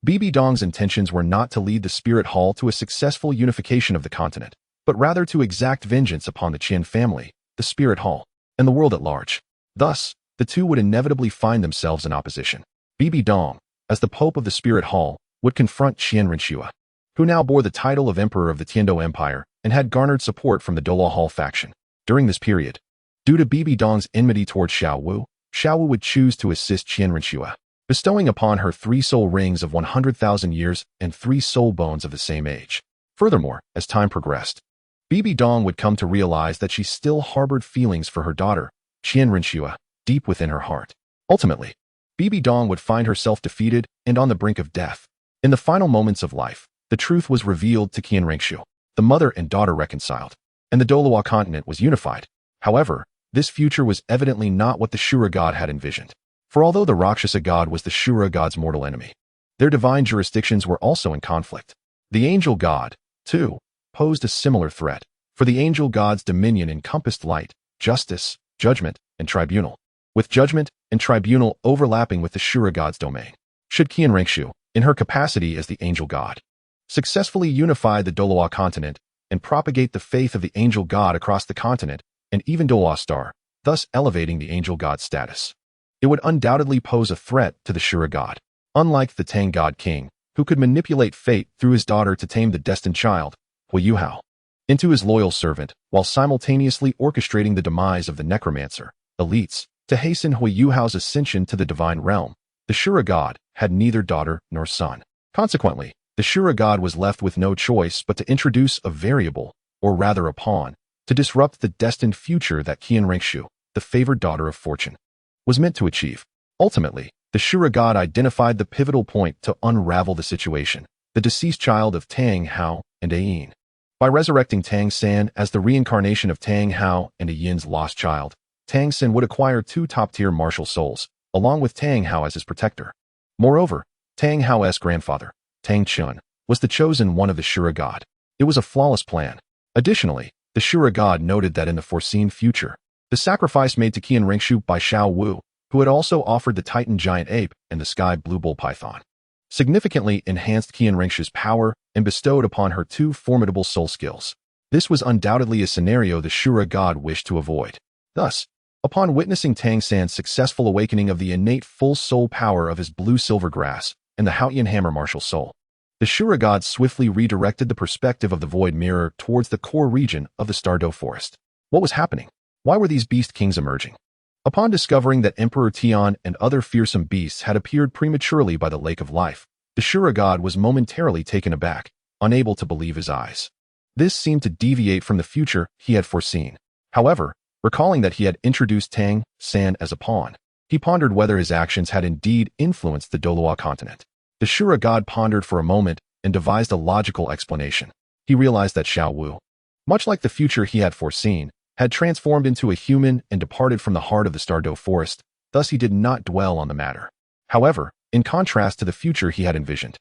Bibi Dong's intentions were not to lead the Spirit Hall to a successful unification of the continent, but rather to exact vengeance upon the Qian family, the Spirit Hall, and the world at large. Thus, the two would inevitably find themselves in opposition. Bibi Dong, as the Pope of the Spirit Hall, would confront Qian Renxue, who now bore the title of Emperor of the Tiando Empire and had garnered support from the Douluo Hall faction. During this period, due to Bibi Dong's enmity towards Xiao would choose to assist Qian Renxue, bestowing upon her 3 soul rings of 100,000 years and 3 soul bones of the same age. Furthermore, as time progressed, Bibi Dong would come to realize that she still harbored feelings for her daughter, Qian Renxue, deep within her heart. Ultimately, Bibi Dong would find herself defeated and on the brink of death. In the final moments of life, the truth was revealed to Qian Renxue. The mother and daughter reconciled, and the Douluo Continent was unified. However, this future was evidently not what the Shura god had envisioned. For although the Rakshasa god was the Shura god's mortal enemy, their divine jurisdictions were also in conflict. The angel god, too, posed a similar threat, for the angel god's dominion encompassed light, justice, judgment, and tribunal, with judgment and tribunal overlapping with the Shura god's domain. Should Qian Renxue, in her capacity as the angel god, successfully unify the Douluo Continent and propagate the faith of the angel god across the continent and even Douluo Star, thus elevating the angel god's status, it would undoubtedly pose a threat to the Shura god. Unlike the Tang god king, who could manipulate fate through his daughter to tame the destined child, Huiyuhao, into his loyal servant, while simultaneously orchestrating the demise of the necromancer, elites, to hasten Huiyuhao's ascension to the divine realm, the Shura god had neither daughter nor son. Consequently, the Shura god was left with no choice but to introduce a variable, or rather a pawn, to disrupt the destined future that Qian Renxue, the favored daughter of fortune, was meant to achieve. Ultimately, the Shura god identified the pivotal point to unravel the situation, the deceased child of Tang Hao and A Yin. By resurrecting Tang San as the reincarnation of Tang Hao and A Yin's lost child, Tang San would acquire 2 top-tier martial souls, along with Tang Hao as his protector. Moreover, Tang Hao's grandfather, Tang Chun, was the chosen one of the Shura god. It was a flawless plan. Additionally, the Shura god noted that in the foreseen future, the sacrifice made to Qian Renxue by Xiao, who had also offered the Titan giant ape and the sky blue bull python, significantly enhanced Qian Renxue's power and bestowed upon her 2 formidable soul skills. This was undoubtedly a scenario the Shura god wished to avoid. Thus, upon witnessing Tang San's successful awakening of the innate full soul power of his blue-silver grass and the Haotian hammer martial soul, the Shura god swiftly redirected the perspective of the void mirror towards the core region of the Stardo Forest. What was happening? Why were these beast kings emerging? Upon discovering that Emperor Tian and other fearsome beasts had appeared prematurely by the Lake of Life, the Shura god was momentarily taken aback, unable to believe his eyes. This seemed to deviate from the future he had foreseen. However, recalling that he had introduced Tang San as a pawn, he pondered whether his actions had indeed influenced the Douluo Continent. The Shura god pondered for a moment and devised a logical explanation. He realized that Xiao, much like the future he had foreseen, had transformed into a human and departed from the heart of the Stardo Forest, thus he did not dwell on the matter. However, in contrast to the future he had envisioned,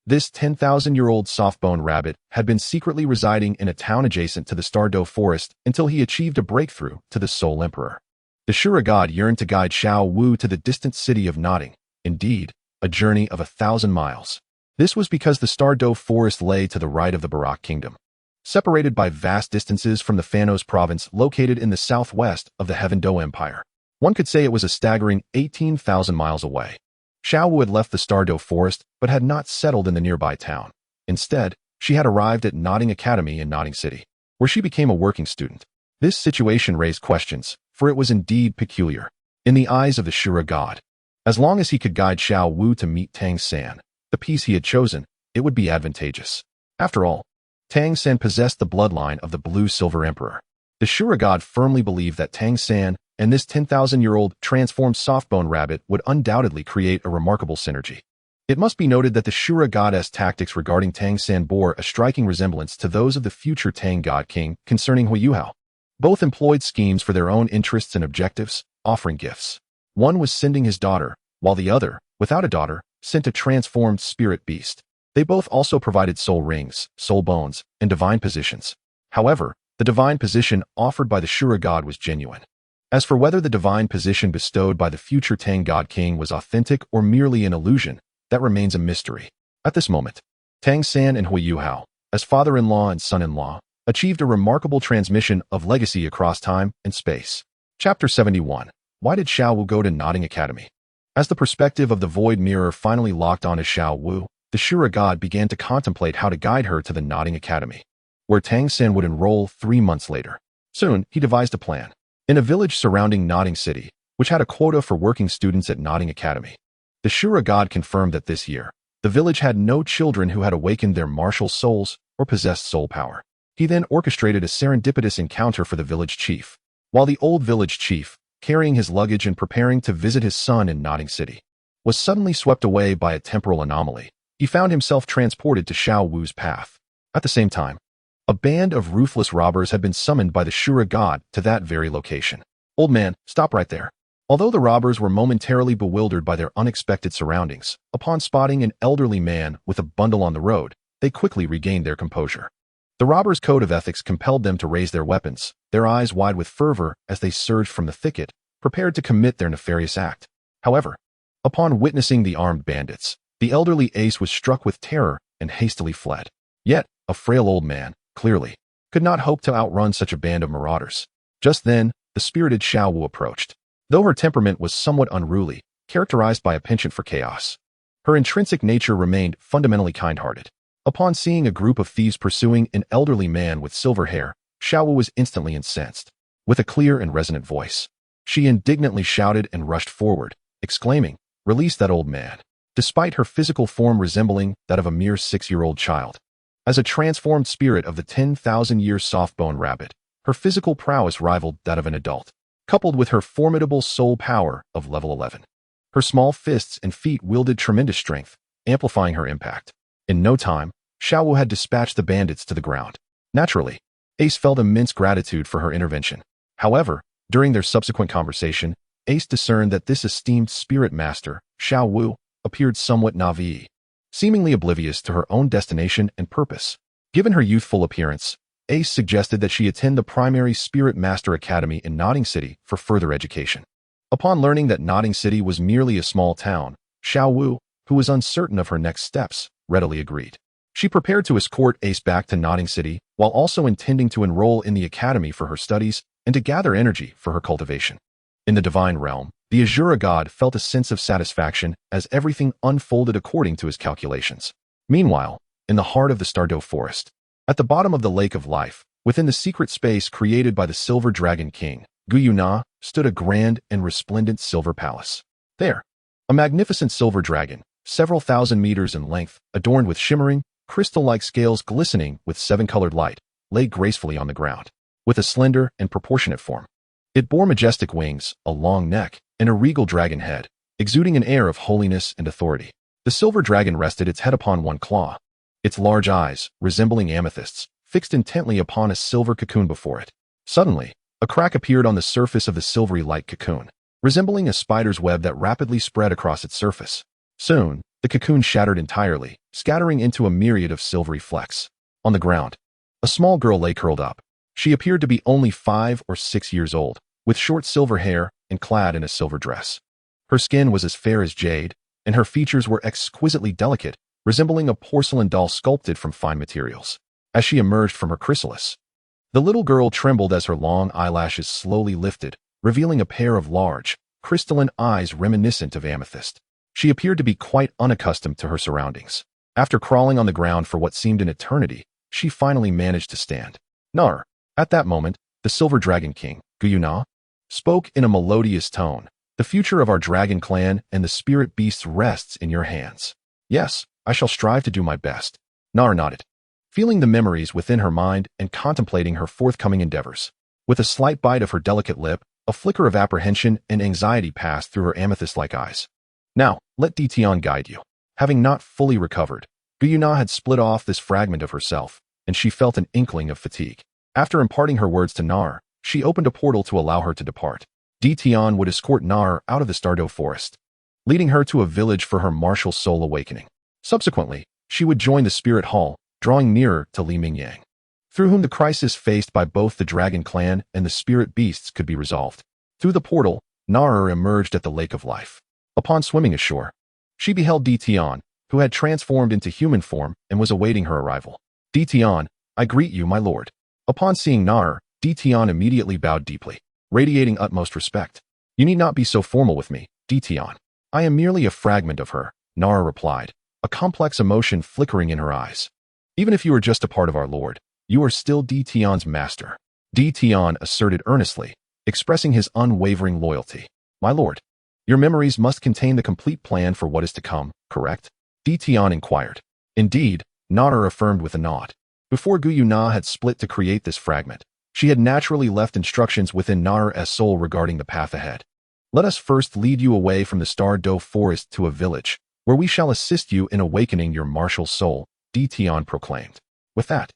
this 10,000-year-old soft-boned rabbit had been secretly residing in a town adjacent to the Stardo Forest until he achieved a breakthrough to the Soul Emperor. The Shura god yearned to guide Xiao to the distant city of Notting, indeed, a journey of 1,000 miles. This was because the Stardo Forest lay to the right of the Barak Kingdom, separated by vast distances from the Phanos province located in the southwest of the Heaven Do Empire. One could say it was a staggering 18,000 miles away. Xiao had left the Stardo Forest but had not settled in the nearby town. Instead, she had arrived at Notting Academy in Notting City, where she became a working student. This situation raised questions, for it was indeed peculiar. In the eyes of the Shura god, as long as he could guide Xiao to meet Tang San, the piece he had chosen, it would be advantageous. After all, Tang San possessed the bloodline of the Blue-Silver Emperor. The Shura god firmly believed that Tang San and this 10,000-year-old transformed softbone rabbit would undoubtedly create a remarkable synergy. It must be noted that the Shura goddess tactics regarding Tang San bore a striking resemblance to those of the future Tang god king concerning Huiyuhao. Both employed schemes for their own interests and objectives, offering gifts. One was sending his daughter, while the other, without a daughter, sent a transformed spirit beast. They both also provided soul rings, soul bones, and divine positions. However, the divine position offered by the Shura god was genuine. As for whether the divine position bestowed by the future Tang god king was authentic or merely an illusion, that remains a mystery. At this moment, Tang San and Huiyuhao, as father-in-law and son-in-law, achieved a remarkable transmission of legacy across time and space. Chapter 71. Why did Xiao Wu go to Nodding Academy? As the perspective of the void mirror finally locked onto Xiao Wu, the Shura god began to contemplate how to guide her to the Nodding Academy, where Tang San would enroll 3 months later. Soon, he devised a plan. In a village surrounding Nodding City, which had a quota for working students at Nodding Academy, the Shura god confirmed that this year, the village had no children who had awakened their martial souls or possessed soul power. He then orchestrated a serendipitous encounter for the village chief. While the old village chief, carrying his luggage and preparing to visit his son in Nodding City, was suddenly swept away by a temporal anomaly, he found himself transported to Xiao Wu's path. At the same time, a band of ruthless robbers had been summoned by the Shura god to that very location. Old man, stop right there. Although the robbers were momentarily bewildered by their unexpected surroundings, upon spotting an elderly man with a bundle on the road, they quickly regained their composure. The robbers' code of ethics compelled them to raise their weapons, their eyes wide with fervor as they surged from the thicket, prepared to commit their nefarious act. However, upon witnessing the armed bandits, the elderly ace was struck with terror and hastily fled. Yet, a frail old man, clearly, could not hope to outrun such a band of marauders. Just then, the spirited Xiao Wu approached. Though her temperament was somewhat unruly, characterized by a penchant for chaos, her intrinsic nature remained fundamentally kind-hearted. Upon seeing a group of thieves pursuing an elderly man with silver hair, Xiao Wu was instantly incensed. With a clear and resonant voice, she indignantly shouted and rushed forward, exclaiming, "Release that old man!" Despite her physical form resembling that of a mere 6-year-old child. As a transformed spirit of the 10,000-year softbone rabbit, her physical prowess rivaled that of an adult, coupled with her formidable soul power of level 11. Her small fists and feet wielded tremendous strength, amplifying her impact. In no time, Xiao Wu had dispatched the bandits to the ground. Naturally, Ace felt immense gratitude for her intervention. However, during their subsequent conversation, Ace discerned that this esteemed spirit master, Xiao Wu, appeared somewhat naive, seemingly oblivious to her own destination and purpose. Given her youthful appearance, Ace suggested that she attend the primary Spirit Master Academy in Nodding City for further education. Upon learning that Nodding City was merely a small town, Xiao Wu, who was uncertain of her next steps, readily agreed. She prepared to escort Ace back to Nodding City while also intending to enroll in the academy for her studies and to gather energy for her cultivation. In the divine realm, the Azura god felt a sense of satisfaction as everything unfolded according to his calculations. Meanwhile, in the heart of the Stardew Forest, at the bottom of the Lake of Life, within the secret space created by the Silver Dragon King, Guyuna, stood a grand and resplendent silver palace. There, a magnificent silver dragon, several thousand meters in length, adorned with shimmering, crystal-like scales glistening with 7-colored light, lay gracefully on the ground, with a slender and proportionate form. It bore majestic wings, a long neck, and a regal dragon head, exuding an air of holiness and authority. The silver dragon rested its head upon one claw, its large eyes, resembling amethysts, fixed intently upon a silver cocoon before it. Suddenly, a crack appeared on the surface of the silvery light cocoon, resembling a spider's web that rapidly spread across its surface. Soon, the cocoon shattered entirely, scattering into a myriad of silvery flecks. On the ground, a small girl lay curled up. She appeared to be only 5 or 6 years old, with short silver hair and clad in a silver dress. Her skin was as fair as jade, and her features were exquisitely delicate, resembling a porcelain doll sculpted from fine materials. As she emerged from her chrysalis, the little girl trembled as her long eyelashes slowly lifted, revealing a pair of large, crystalline eyes reminiscent of amethyst. She appeared to be quite unaccustomed to her surroundings. After crawling on the ground for what seemed an eternity, she finally managed to stand. Nar. At that moment, the Silver Dragon King, Guyuna, spoke in a melodious tone. The future of our dragon clan and the spirit beasts rests in your hands. Yes, I shall strive to do my best. Nar nodded. feeling the memories within her mind and contemplating her forthcoming endeavors. With a slight bite of her delicate lip, a flicker of apprehension and anxiety passed through her amethyst-like eyes. Now, let Tian guide you. Having not fully recovered, Guyuna had split off this fragment of herself, and she felt an inkling of fatigue. After imparting her words to Nar, she opened a portal to allow her to depart. Tian would escort Nar out of the Stardo forest, leading her to a village for her martial soul awakening. Subsequently, she would join the spirit hall, drawing nearer to Li Mingyang, through whom the crisis faced by both the dragon clan and the spirit beasts could be resolved. Through the portal, Nar emerged at the Lake of Life. Upon swimming ashore, she beheld Tian, who had transformed into human form and was awaiting her arrival. Tian, I greet you, my lord. Upon seeing Nar, Tian immediately bowed deeply, radiating utmost respect. You need not be so formal with me, Tian. I am merely a fragment of her, Nar replied, a complex emotion flickering in her eyes. Even if you are just a part of our lord, you are still Tian's master. Tian asserted earnestly, expressing his unwavering loyalty. My lord, your memories must contain the complete plan for what is to come, correct? Tian inquired. Indeed, Nar affirmed with a nod. Before Guyuna had split to create this fragment, she had naturally left instructions within Nar's soul regarding the path ahead. Let us first lead you away from the Stardo forest to a village, where we shall assist you in awakening your martial soul, Tian proclaimed. With that,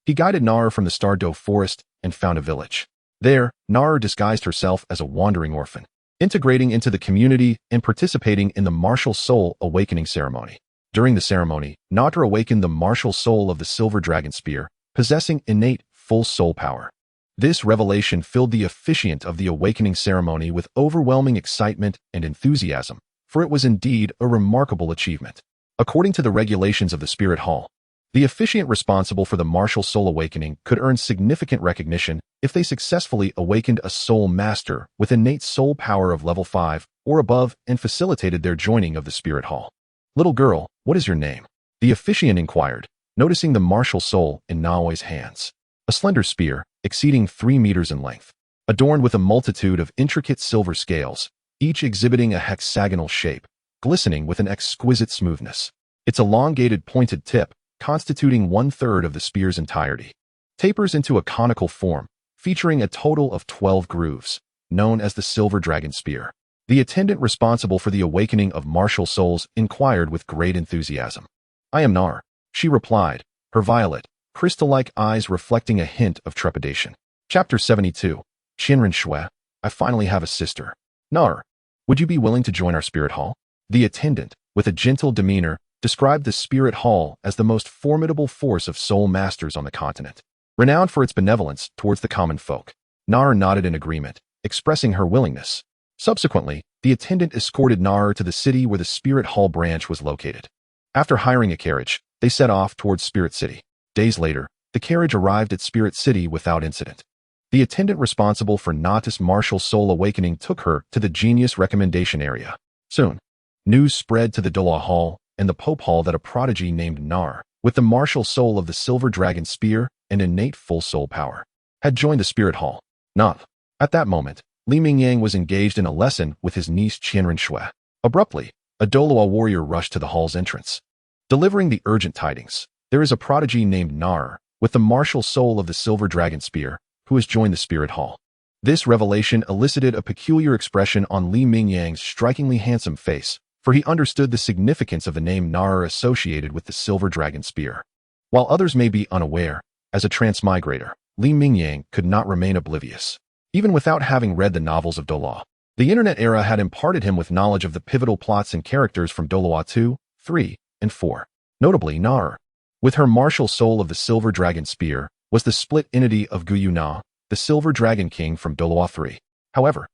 he guided Nar from the Stardo forest and found a village. There, Nar disguised herself as a wandering orphan, integrating into the community and participating in the martial soul awakening ceremony. During the ceremony, Nar awakened the martial soul of the silver dragon spear, possessing innate, full soul power. This revelation filled the officiant of the awakening ceremony with overwhelming excitement and enthusiasm, for it was indeed a remarkable achievement. According to the regulations of the Spirit Hall, the officiant responsible for the martial soul awakening could earn significant recognition if they successfully awakened a soul master with innate soul power of level 5 or above and facilitated their joining of the Spirit Hall. Little girl, what is your name? The officiant inquired, noticing the martial soul in Naoi's hands. A slender spear, exceeding 3 meters in length, adorned with a multitude of intricate silver scales, each exhibiting a hexagonal shape, glistening with an exquisite smoothness. Its elongated pointed tip, constituting 1/3 of the spear's entirety, tapers into a conical form, featuring a total of 12 grooves, known as the Silver Dragon Spear. The attendant responsible for the awakening of martial souls inquired with great enthusiasm. I am Nar, she replied, her violet, crystal-like eyes reflecting a hint of trepidation. Chapter 72. Qian Renxue, I finally have a sister. Nar, would you be willing to join our spirit hall? The attendant, with a gentle demeanor, described the spirit hall as the most formidable force of soul masters on the continent, renowned for its benevolence towards the common folk. Nar nodded in agreement, expressing her willingness. Subsequently, the attendant escorted Nar to the city where the Spirit Hall branch was located. After hiring a carriage, they set off towards Spirit City. Days later, the carriage arrived at Spirit City without incident. The attendant responsible for Natis' martial soul awakening took her to the Genius Recommendation area. Soon, news spread to the Douluo Hall and the Pope Hall that a prodigy named Nar, with the martial soul of the Silver Dragon Spear and innate full soul power, had joined the Spirit Hall. Not. At that moment, Li Mingyang was engaged in a lesson with his niece Qian Renxue. Abruptly, a Douluo warrior rushed to the hall's entrance. Delivering the urgent tidings, there is a prodigy named Nar, with the martial soul of the Silver Dragon Spear, who has joined the Spirit Hall. This revelation elicited a peculiar expression on Li Mingyang's strikingly handsome face, for he understood the significance of the name Nar associated with the Silver Dragon Spear. While others may be unaware, as a transmigrator, Li Mingyang could not remain oblivious. Even without having read the novels of Douluo, the internet era had imparted him with knowledge of the pivotal plots and characters from Douluo 2, 3, and 4. Notably, Nar, with her martial soul of the Silver Dragon Spear, was the split entity of Guyuna, the Silver Dragon King from Douluo 3. However,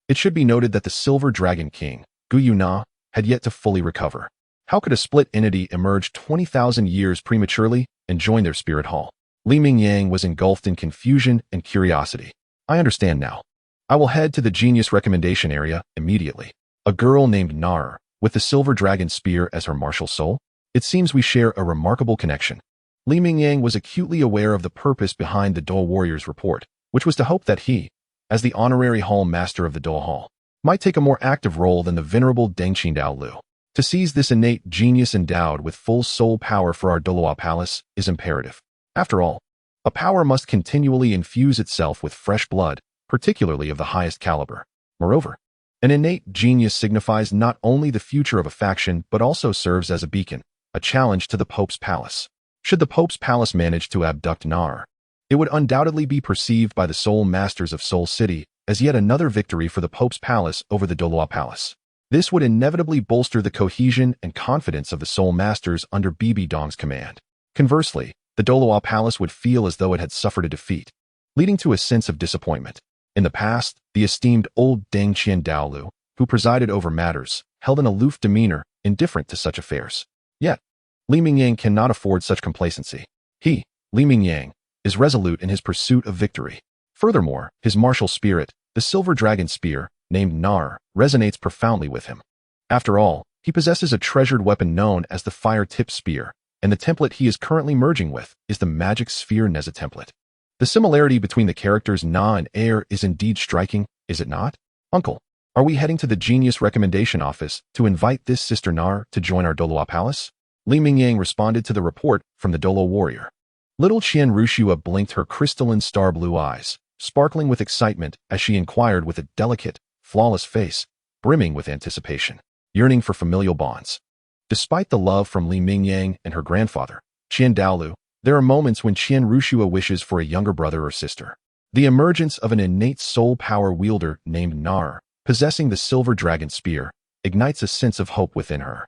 it should be noted that the Silver Dragon King, Guyuna, had yet to fully recover. How could a split entity emerge 20,000 years prematurely and join their Spirit Hall? Li Mingyang was engulfed in confusion and curiosity. I understand now. I will head to the Genius Recommendation area immediately. A girl named Nar, with the Silver Dragon Spear as her martial soul? It seems we share a remarkable connection. Li Mingyang was acutely aware of the purpose behind the Douluo warrior's report, which was to hope that he, as the honorary hall master of the Douluo Hall, might take a more active role than the venerable Qian Daoliu. To seize this innate genius endowed with full soul power for our Douluo Palace is imperative. After all, a power must continually infuse itself with fresh blood, particularly of the highest caliber. Moreover, an innate genius signifies not only the future of a faction but also serves as a beacon, a challenge to the Pope's palace. Should the Pope's palace manage to abduct Nar, it would undoubtedly be perceived by the Soul Masters of Soul City as yet another victory for the Pope's palace over the Douluo Palace. This would inevitably bolster the cohesion and confidence of the Soul Masters under Bibi Dong's command. Conversely, the Douluo Palace would feel as though it had suffered a defeat, leading to a sense of disappointment. In the past, the esteemed old Deng Qian Daoliu, who presided over matters, held an aloof demeanor, indifferent to such affairs. Yet, Li Mingyang cannot afford such complacency. He, Li Mingyang, is resolute in his pursuit of victory. Furthermore, his martial spirit, the silver dragon spear, named Nar, resonates profoundly with him. After all, he possesses a treasured weapon known as the fire-tipped spear, and the template he is currently merging with is the magic sphere Nezha template. The similarity between the characters Na and Air is indeed striking, is it not? Uncle, are we heading to the Genius Recommendation Office to invite this sister Nar to join our Douluo Palace? Li Mingyang responded to the report from the Douluo warrior. Little Qian Renxue blinked her crystalline star-blue eyes, sparkling with excitement as she inquired with a delicate, flawless face, brimming with anticipation, yearning for familial bonds. Despite the love from Li Mingyang and her grandfather, Qian Daoliu, there are moments when Qian Renxue wishes for a younger brother or sister. The emergence of an innate soul power wielder named Nar, possessing the silver dragon spear, ignites a sense of hope within her.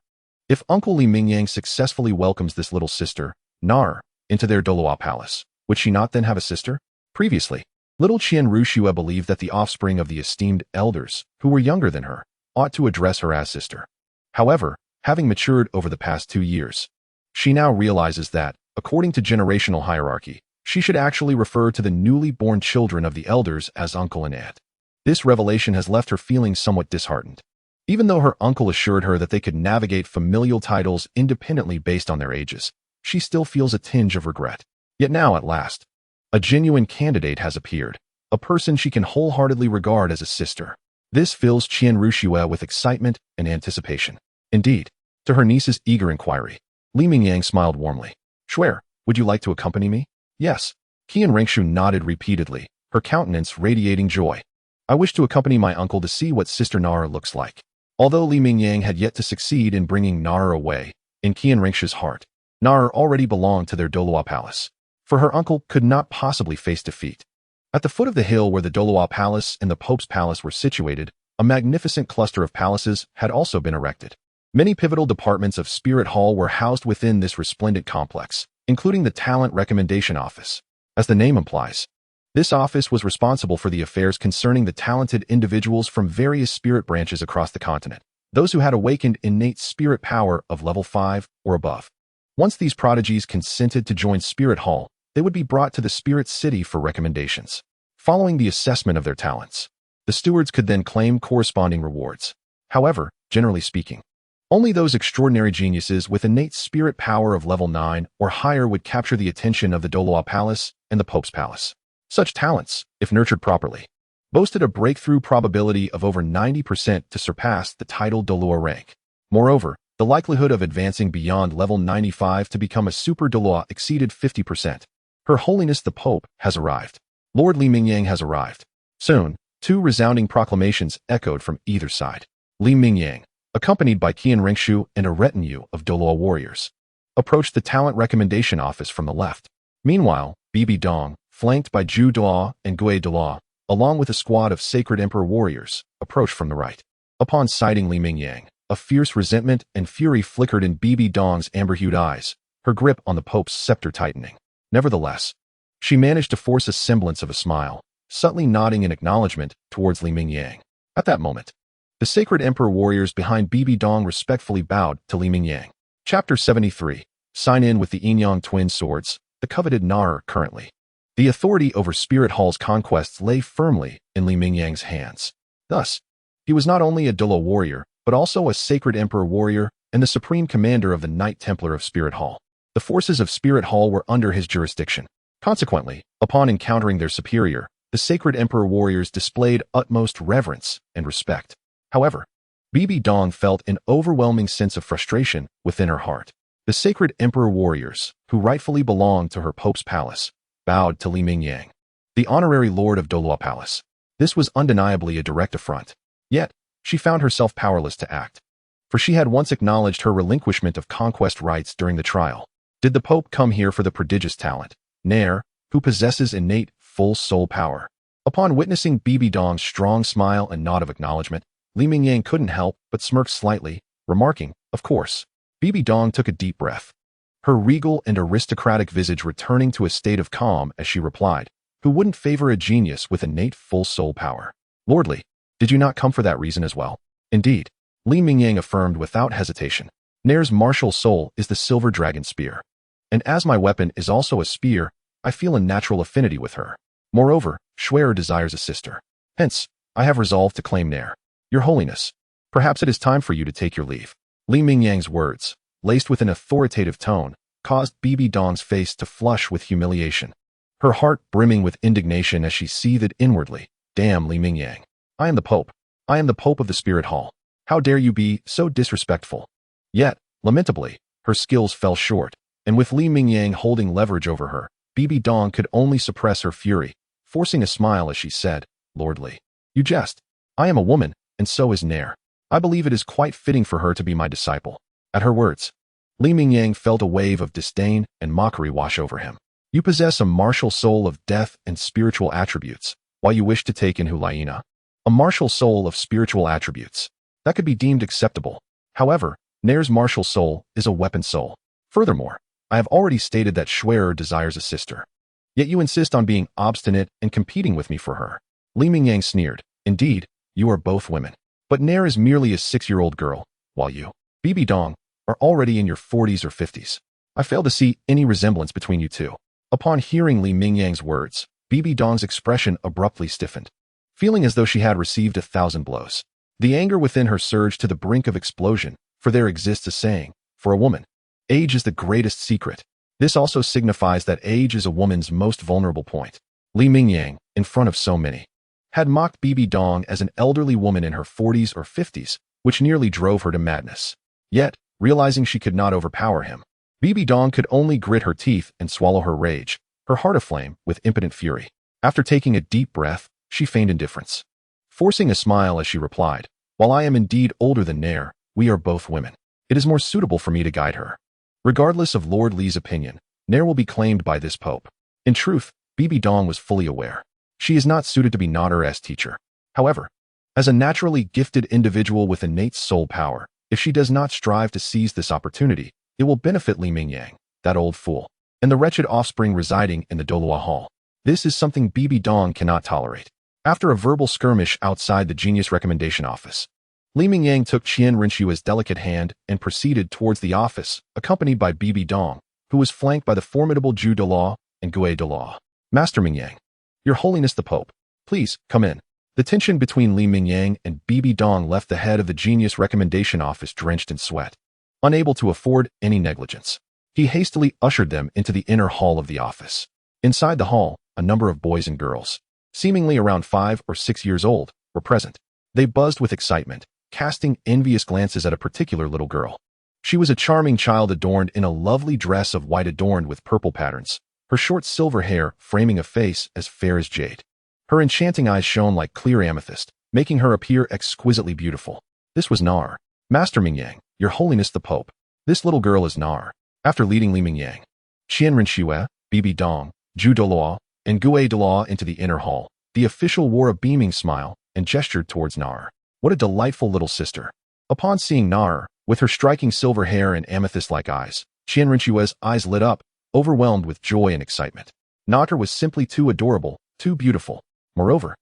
If Uncle Li Mingyang successfully welcomes this little sister, Nar, into their Douluo Palace, would she not then have a sister? Previously, little Qian Renxue believed that the offspring of the esteemed elders, who were younger than her, ought to address her as sister. However, having matured over the past 2 years, she now realizes that, according to generational hierarchy, she should actually refer to the newly born children of the elders as uncle and aunt. This revelation has left her feeling somewhat disheartened. Even though her uncle assured her that they could navigate familial titles independently based on their ages, she still feels a tinge of regret. Yet now, at last, a genuine candidate has appeared, a person she can wholeheartedly regard as a sister. This fills Qian Renxue with excitement and anticipation. Indeed, to her niece's eager inquiry, Li Mingyang smiled warmly. "Shuer, would you like to accompany me?" "Yes." Qian Renxue nodded repeatedly, her countenance radiating joy. "I wish to accompany my uncle to see what Sister Nara looks like." Although Li Mingyang had yet to succeed in bringing Nara away, in Qian Renxue's heart, Nara already belonged to their Douluo Palace, for her uncle could not possibly face defeat. At the foot of the hill where the Douluo Palace and the Pope's Palace were situated, a magnificent cluster of palaces had also been erected. Many pivotal departments of Spirit Hall were housed within this resplendent complex, including the Talent Recommendation Office. As the name implies, this office was responsible for the affairs concerning the talented individuals from various spirit branches across the continent, those who had awakened innate spirit power of level 5 or above. Once these prodigies consented to join Spirit Hall, they would be brought to the Spirit City for recommendations. Following the assessment of their talents, the stewards could then claim corresponding rewards. However, generally speaking, only those extraordinary geniuses with innate spirit power of level 9 or higher would capture the attention of the Douluo Palace and the Pope's Palace. Such talents, if nurtured properly, boasted a breakthrough probability of over 90% to surpass the Titled Douluo rank. Moreover, the likelihood of advancing beyond level 95 to become a Super Douluo exceeded 50%. Her Holiness the Pope has arrived. Lord Li Mingyang has arrived. Soon, 2 resounding proclamations echoed from either side. Li Mingyang, accompanied by Qian Renxue and a retinue of Douluo warriors, approached the Talent Recommendation Office from the left. Meanwhile, Bibi Dong, flanked by Zhu Duo and Gui Duo, along with a squad of Sacred Emperor warriors, approached from the right. Upon sighting Li Mingyang, a fierce resentment and fury flickered in Bibi Dong's amber-hued eyes, her grip on the Pope's scepter tightening. Nevertheless, she managed to force a semblance of a smile, subtly nodding in acknowledgement towards Li Mingyang. At that moment, the Sacred Emperor warriors behind Bibi Dong respectfully bowed to Li Mingyang. Chapter 73. Sign in with the Yinyang twin swords, the coveted Nar currently. The authority over Spirit Hall's conquests lay firmly in Li Mingyang's hands. Thus, he was not only a Douluo warrior, but also a Sacred Emperor warrior and the supreme commander of the Knight Templar of Spirit Hall. The forces of Spirit Hall were under his jurisdiction. Consequently, upon encountering their superior, the Sacred Emperor warriors displayed utmost reverence and respect. However, Bibi Dong felt an overwhelming sense of frustration within her heart. The sacred emperor warriors, who rightfully belonged to her Pope's palace, bowed to Li Mingyang, the honorary lord of Douluo Palace. This was undeniably a direct affront. Yet, she found herself powerless to act. For she had once acknowledged her relinquishment of conquest rights during the trial. Did the Pope come here for the prodigious talent, Nair, who possesses innate, full soul power? Upon witnessing Bibi Dong's strong smile and nod of acknowledgement, Li Mingyang couldn't help but smirk slightly, remarking, "Of course." Bibi Dong took a deep breath, her regal and aristocratic visage returning to a state of calm as she replied, "Who wouldn't favor a genius with innate full soul power? Lordly, did you not come for that reason as well?" "Indeed," Li Mingyang affirmed without hesitation. "Nair's martial soul is the silver dragon spear. And as my weapon is also a spear, I feel a natural affinity with her. Moreover, Xue desires a sister. Hence, I have resolved to claim Nair. Your Holiness, perhaps it is time for you to take your leave." Li Mingyang's words, laced with an authoritative tone, caused Bibi Dong's face to flush with humiliation, her heart brimming with indignation as she seethed inwardly. "Damn Li Mingyang. I am the Pope. I am the Pope of the Spirit Hall. How dare you be so disrespectful?" Yet, lamentably, her skills fell short, and with Li Mingyang holding leverage over her, Bibi Dong could only suppress her fury, forcing a smile as she said, "Lordly, you jest. I am a woman, and so is Nair. I believe it is quite fitting for her to be my disciple." At her words, Li Mingyang felt a wave of disdain and mockery wash over him. "You possess a martial soul of death and spiritual attributes, while you wish to take in Hulaina. A martial soul of spiritual attributes. That could be deemed acceptable. However, Nair's martial soul is a weapon soul. Furthermore, I have already stated that Xue desires a sister. Yet you insist on being obstinate and competing with me for her." Li Mingyang sneered, "Indeed, you are both women. But Nair is merely a 6-year-old girl, while you, Bibi Dong, are already in your 40s or 50s. I fail to see any resemblance between you two." Upon hearing Li Mingyang's words, Bibi Dong's expression abruptly stiffened, feeling as though she had received 1,000 blows. The anger within her surged to the brink of explosion, for there exists a saying, for a woman, age is the greatest secret. This also signifies that age is a woman's most vulnerable point. Li Mingyang, in front of so many, had mocked Bibi Dong as an elderly woman in her 40s or 50s, which nearly drove her to madness. Yet, realizing she could not overpower him, Bibi Dong could only grit her teeth and swallow her rage, her heart aflame with impotent fury. After taking a deep breath, she feigned indifference, forcing a smile as she replied, "While I am indeed older than Nair, we are both women. It is more suitable for me to guide her. Regardless of Lord Li's opinion, Nair will be claimed by this Pope." In truth, Bibi Dong was fully aware. She is not suited to be Nair's teacher. However, as a naturally gifted individual with innate soul power, if she does not strive to seize this opportunity, it will benefit Li Mingyang, that old fool, and the wretched offspring residing in the Douluo Hall. This is something Bibi Dong cannot tolerate. After a verbal skirmish outside the Genius Recommendation Office, Li Mingyang took Qian Renxue's delicate hand and proceeded towards the office, accompanied by Bibi Dong, who was flanked by the formidable Zhu Daluo and Gue Daluo. "Master Mingyang, Your Holiness the Pope, please come in." The tension between Li Mingyang and Bibi Dong left the head of the Genius Recommendation Office drenched in sweat. Unable to afford any negligence, he hastily ushered them into the inner hall of the office. Inside the hall, a number of boys and girls, seemingly around 5 or 6 years old, were present. They buzzed with excitement, casting envious glances at a particular little girl. She was a charming child adorned in a lovely dress of white adorned with purple patterns, her short silver hair framing a face as fair as jade. Her enchanting eyes shone like clear amethyst, making her appear exquisitely beautiful. This was Nair. "Master Mingyang, Your Holiness the Pope, this little girl is Nair." After leading Li Mingyang, Qian Renxue, Bibi Dong, Zhu Daluo, and Gue Daluo into the inner hall, the official wore a beaming smile and gestured towards Nair. What a delightful little sister. Upon seeing Nair, with her striking silver hair and amethyst-like eyes, Qian Renxue's eyes lit up, overwhelmed with joy and excitement. Nair was simply too adorable, too beautiful. Moreover,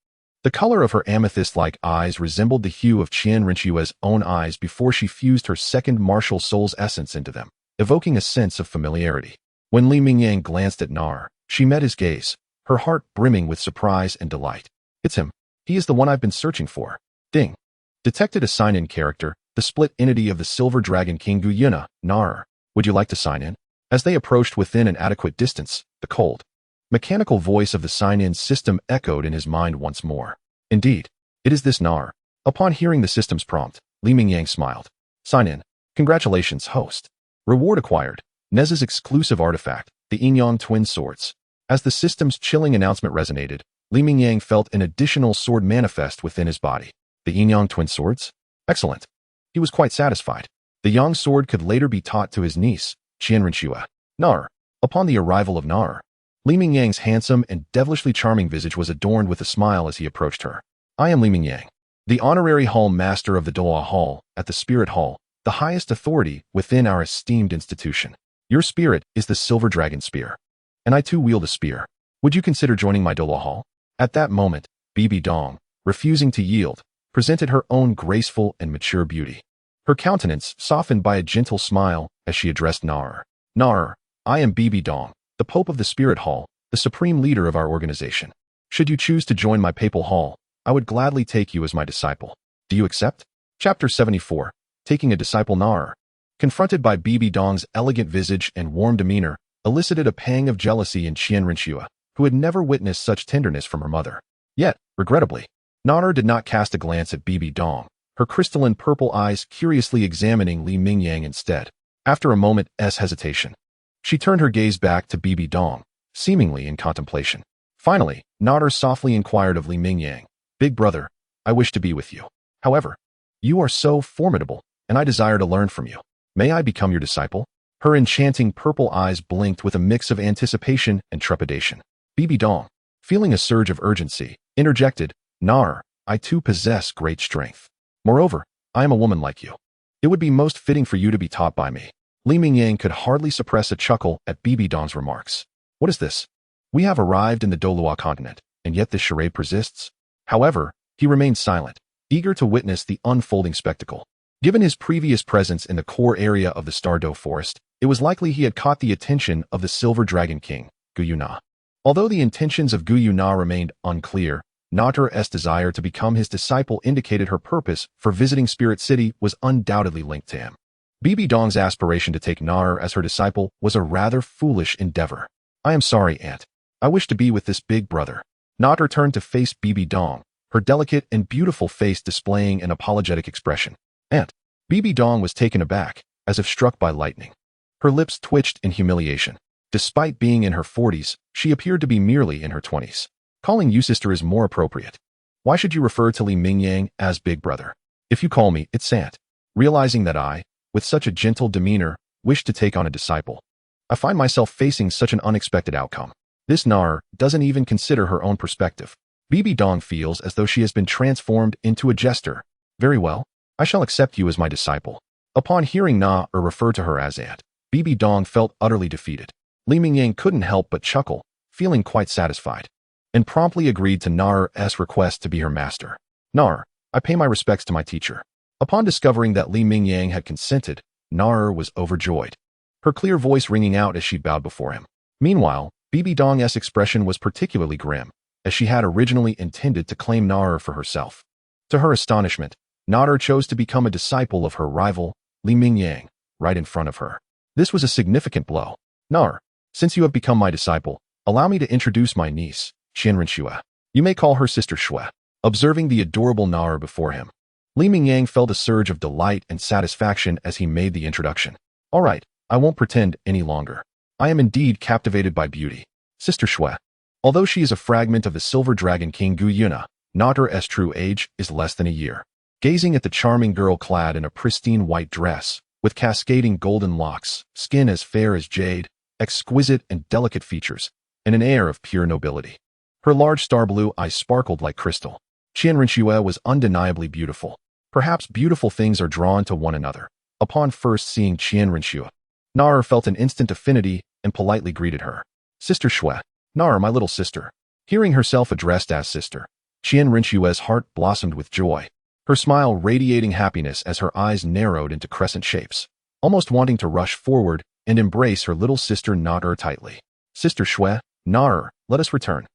the color of her amethyst-like eyes resembled the hue of Qian Renxue's own eyes before she fused her second martial soul's essence into them, evoking a sense of familiarity. When Li Mingyang glanced at Nair, she met his gaze, her heart brimming with surprise and delight. "It's him. He is the one I've been searching for." Ding. Detected a sign-in character, the split entity of the Silver Dragon King Guyuna, Nair. "Would you like to sign in?" As they approached within an adequate distance, the cold, mechanical voice of the sign-in system echoed in his mind once more. Indeed, it is this Nair. Upon hearing the system's prompt, Li Mingyang smiled. "Sign in. Congratulations, host." Reward acquired. Nezha's exclusive artifact, the Mingyang twin swords. As the system's chilling announcement resonated, Li Mingyang felt an additional sword manifest within his body. The Mingyang twin swords? Excellent. He was quite satisfied. The Yang sword could later be taught to his niece, Qian Renxue. Nar. Upon the arrival of Nar, Li Mingyang's handsome and devilishly charming visage was adorned with a smile as he approached her. I am Li Mingyang, the honorary hall master of the Douluo Hall at the Spirit Hall, the highest authority within our esteemed institution. Your spirit is the Silver Dragon Spear. And I too wield a spear. Would you consider joining my Douluo Hall? At that moment, Bibi Dong, refusing to yield, presented her own graceful and mature beauty. Her countenance softened by a gentle smile as she addressed Nar. Nar, I am Bibi Dong, the Pope of the Spirit Hall, the supreme leader of our organization. Should you choose to join my papal hall, I would gladly take you as my disciple. Do you accept? Chapter 74. Taking a disciple. Nar, confronted by Bibi Dong's elegant visage and warm demeanor, elicited a pang of jealousy in Qian Renxue, who had never witnessed such tenderness from her mother. Yet, regrettably, Nar did not cast a glance at Bibi Dong, her crystalline purple eyes curiously examining Li Mingyang instead. After a moment's hesitation, she turned her gaze back to Bibi Dong, seemingly in contemplation. Finally, Nar softly inquired of Li Mingyang, Big brother, I wish to be with you. However, you are so formidable, and I desire to learn from you. May I become your disciple? Her enchanting purple eyes blinked with a mix of anticipation and trepidation. Bibi Dong, feeling a surge of urgency, interjected, Nar, I too possess great strength. Moreover, I am a woman like you. It would be most fitting for you to be taught by me. Li Mingyang could hardly suppress a chuckle at Bibi Dong's remarks. What is this? We have arrived in the Douluo Continent, and yet this charade persists? However, he remained silent, eager to witness the unfolding spectacle. Given his previous presence in the core area of the Stardow Forest, it was likely he had caught the attention of the Silver Dragon King, Guyuna. Although the intentions of Guyuna remained unclear, Nar's desire to become his disciple indicated her purpose for visiting Spirit City was undoubtedly linked to him. Bibi Dong's aspiration to take Nar as her disciple was a rather foolish endeavor. I am sorry, Aunt. I wish to be with this big brother. Nar turned to face Bibi Dong, her delicate and beautiful face displaying an apologetic expression. Aunt. Bibi Dong was taken aback, as if struck by lightning. Her lips twitched in humiliation. Despite being in her 40s, she appeared to be merely in her 20s. Calling you sister is more appropriate. Why should you refer to Li Mingyang as big brother? If you call me, it's Aunt. Realizing that I, with such a gentle demeanor, wish to take on a disciple, I find myself facing such an unexpected outcome. This Nar doesn't even consider her own perspective. Bibi Dong feels as though she has been transformed into a jester. Very well, I shall accept you as my disciple. Upon hearing Na refer to her as Aunt, Bibi Dong felt utterly defeated. Li Mingyang couldn't help but chuckle, feeling quite satisfied, and promptly agreed to Nar's request to be her master. Nar, I pay my respects to my teacher. Upon discovering that Li Mingyang had consented, Nar was overjoyed, her clear voice ringing out as she bowed before him. Meanwhile, Bibi Dong's expression was particularly grim, as she had originally intended to claim Nar for herself. To her astonishment, Nar chose to become a disciple of her rival, Li Mingyang, right in front of her. This was a significant blow. Nar, since you have become my disciple, allow me to introduce my niece, Qian Renxue. You may call her Sister Xue. Observing the adorable Nar before him, Li Mingyang felt a surge of delight and satisfaction as he made the introduction. All right, I won't pretend any longer. I am indeed captivated by beauty. Sister Xue. Although she is a fragment of the Silver Dragon King Guyuna, Nar's true age is less than a year. Gazing at the charming girl clad in a pristine white dress, with cascading golden locks, skin as fair as jade, exquisite and delicate features, and an air of pure nobility. Her large star-blue eyes sparkled like crystal. Qian Renxue was undeniably beautiful. Perhaps beautiful things are drawn to one another. Upon first seeing Qian Renxue, Nar felt an instant affinity and politely greeted her. Sister Xue. Nar, my little sister. Hearing herself addressed as sister, Qian Renxue's heart blossomed with joy, her smile radiating happiness as her eyes narrowed into crescent shapes, almost wanting to rush forward and embrace her little sister Nar tightly. Sister Xue, Nar, let us return.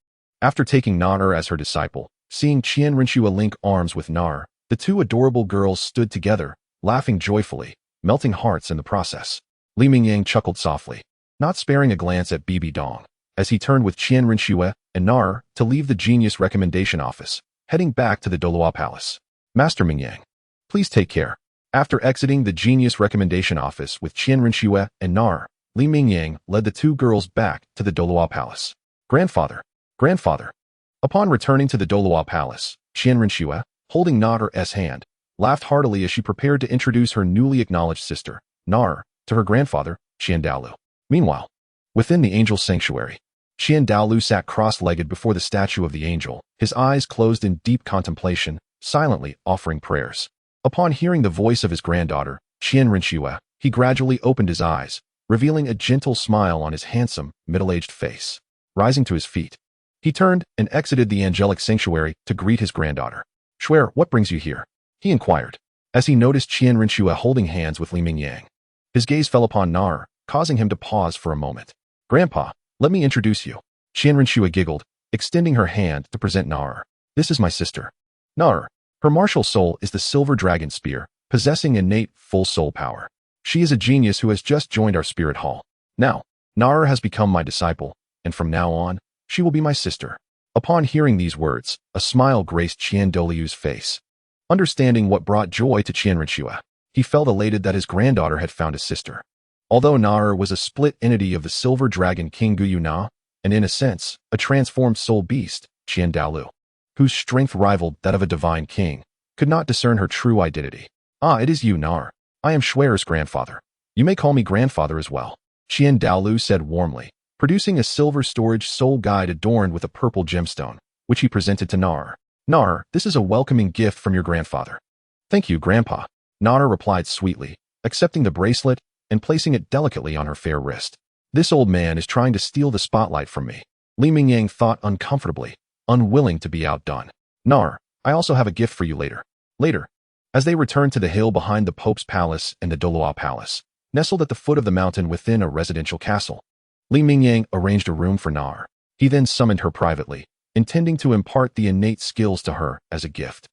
After taking Nar as her disciple, seeing Qian Renxue link arms with Nar, the two adorable girls stood together, laughing joyfully, melting hearts in the process. Li Mingyang chuckled softly, not sparing a glance at Bibi Dong, as he turned with Qian Renxue and Nar to leave the Genius Recommendation Office, heading back to the Douluo Palace. Master Mingyang, please take care. After exiting the Genius Recommendation Office with Qian Renxue and Nar, Li Mingyang led the two girls back to the Douluo Palace. Grandfather. Grandfather. Upon returning to the Douluo Palace, Qian Renxue, holding Nar's hand, laughed heartily as she prepared to introduce her newly acknowledged sister, Nar, to her grandfather, Qian Daoliu. Meanwhile, within the angel's sanctuary, Qian Daoliu sat cross-legged before the statue of the angel, his eyes closed in deep contemplation, silently offering prayers. Upon hearing the voice of his granddaughter, Qian Renxue, he gradually opened his eyes, revealing a gentle smile on his handsome, middle-aged face. Rising to his feet, he turned and exited the angelic sanctuary to greet his granddaughter. "Shuer, what brings you here?" he inquired, as he noticed Qian Renxue holding hands with Li Mingyang. His gaze fell upon Nar, causing him to pause for a moment. "Grandpa, let me introduce you." Qian Renxue giggled, extending her hand to present Nar. "This is my sister. Nar. Her martial soul is the silver dragon spear, possessing innate full soul power. She is a genius who has just joined our spirit hall. Now, Nar has become my disciple, and from now on, she will be my sister." Upon hearing these words, a smile graced Qian Daoliu's face. Understanding what brought joy to Qian Renxue, he felt elated that his granddaughter had found a sister. Although Nar was a split entity of the silver dragon King Guyu Na, and in a sense, a transformed soul beast, Qian Daoliu, whose strength rivaled that of a divine king, could not discern her true identity. "Ah, it is you, Nar. I am Shuer's grandfather. You may call me grandfather as well," Qian Daoliu said warmly, producing a silver storage soul guide adorned with a purple gemstone, which he presented to Nar. "Nar, this is a welcoming gift from your grandfather." "Thank you, Grandpa," Nar replied sweetly, accepting the bracelet and placing it delicately on her fair wrist. "This old man is trying to steal the spotlight from me," Li Mingyang thought uncomfortably, unwilling to be outdone. "Nar, I also have a gift for you later." Later, as they returned to the hill behind the Pope's palace and the Douluo Palace, nestled at the foot of the mountain within a residential castle, Li Mingyang arranged a room for Nar. He then summoned her privately, intending to impart the innate skills to her as a gift.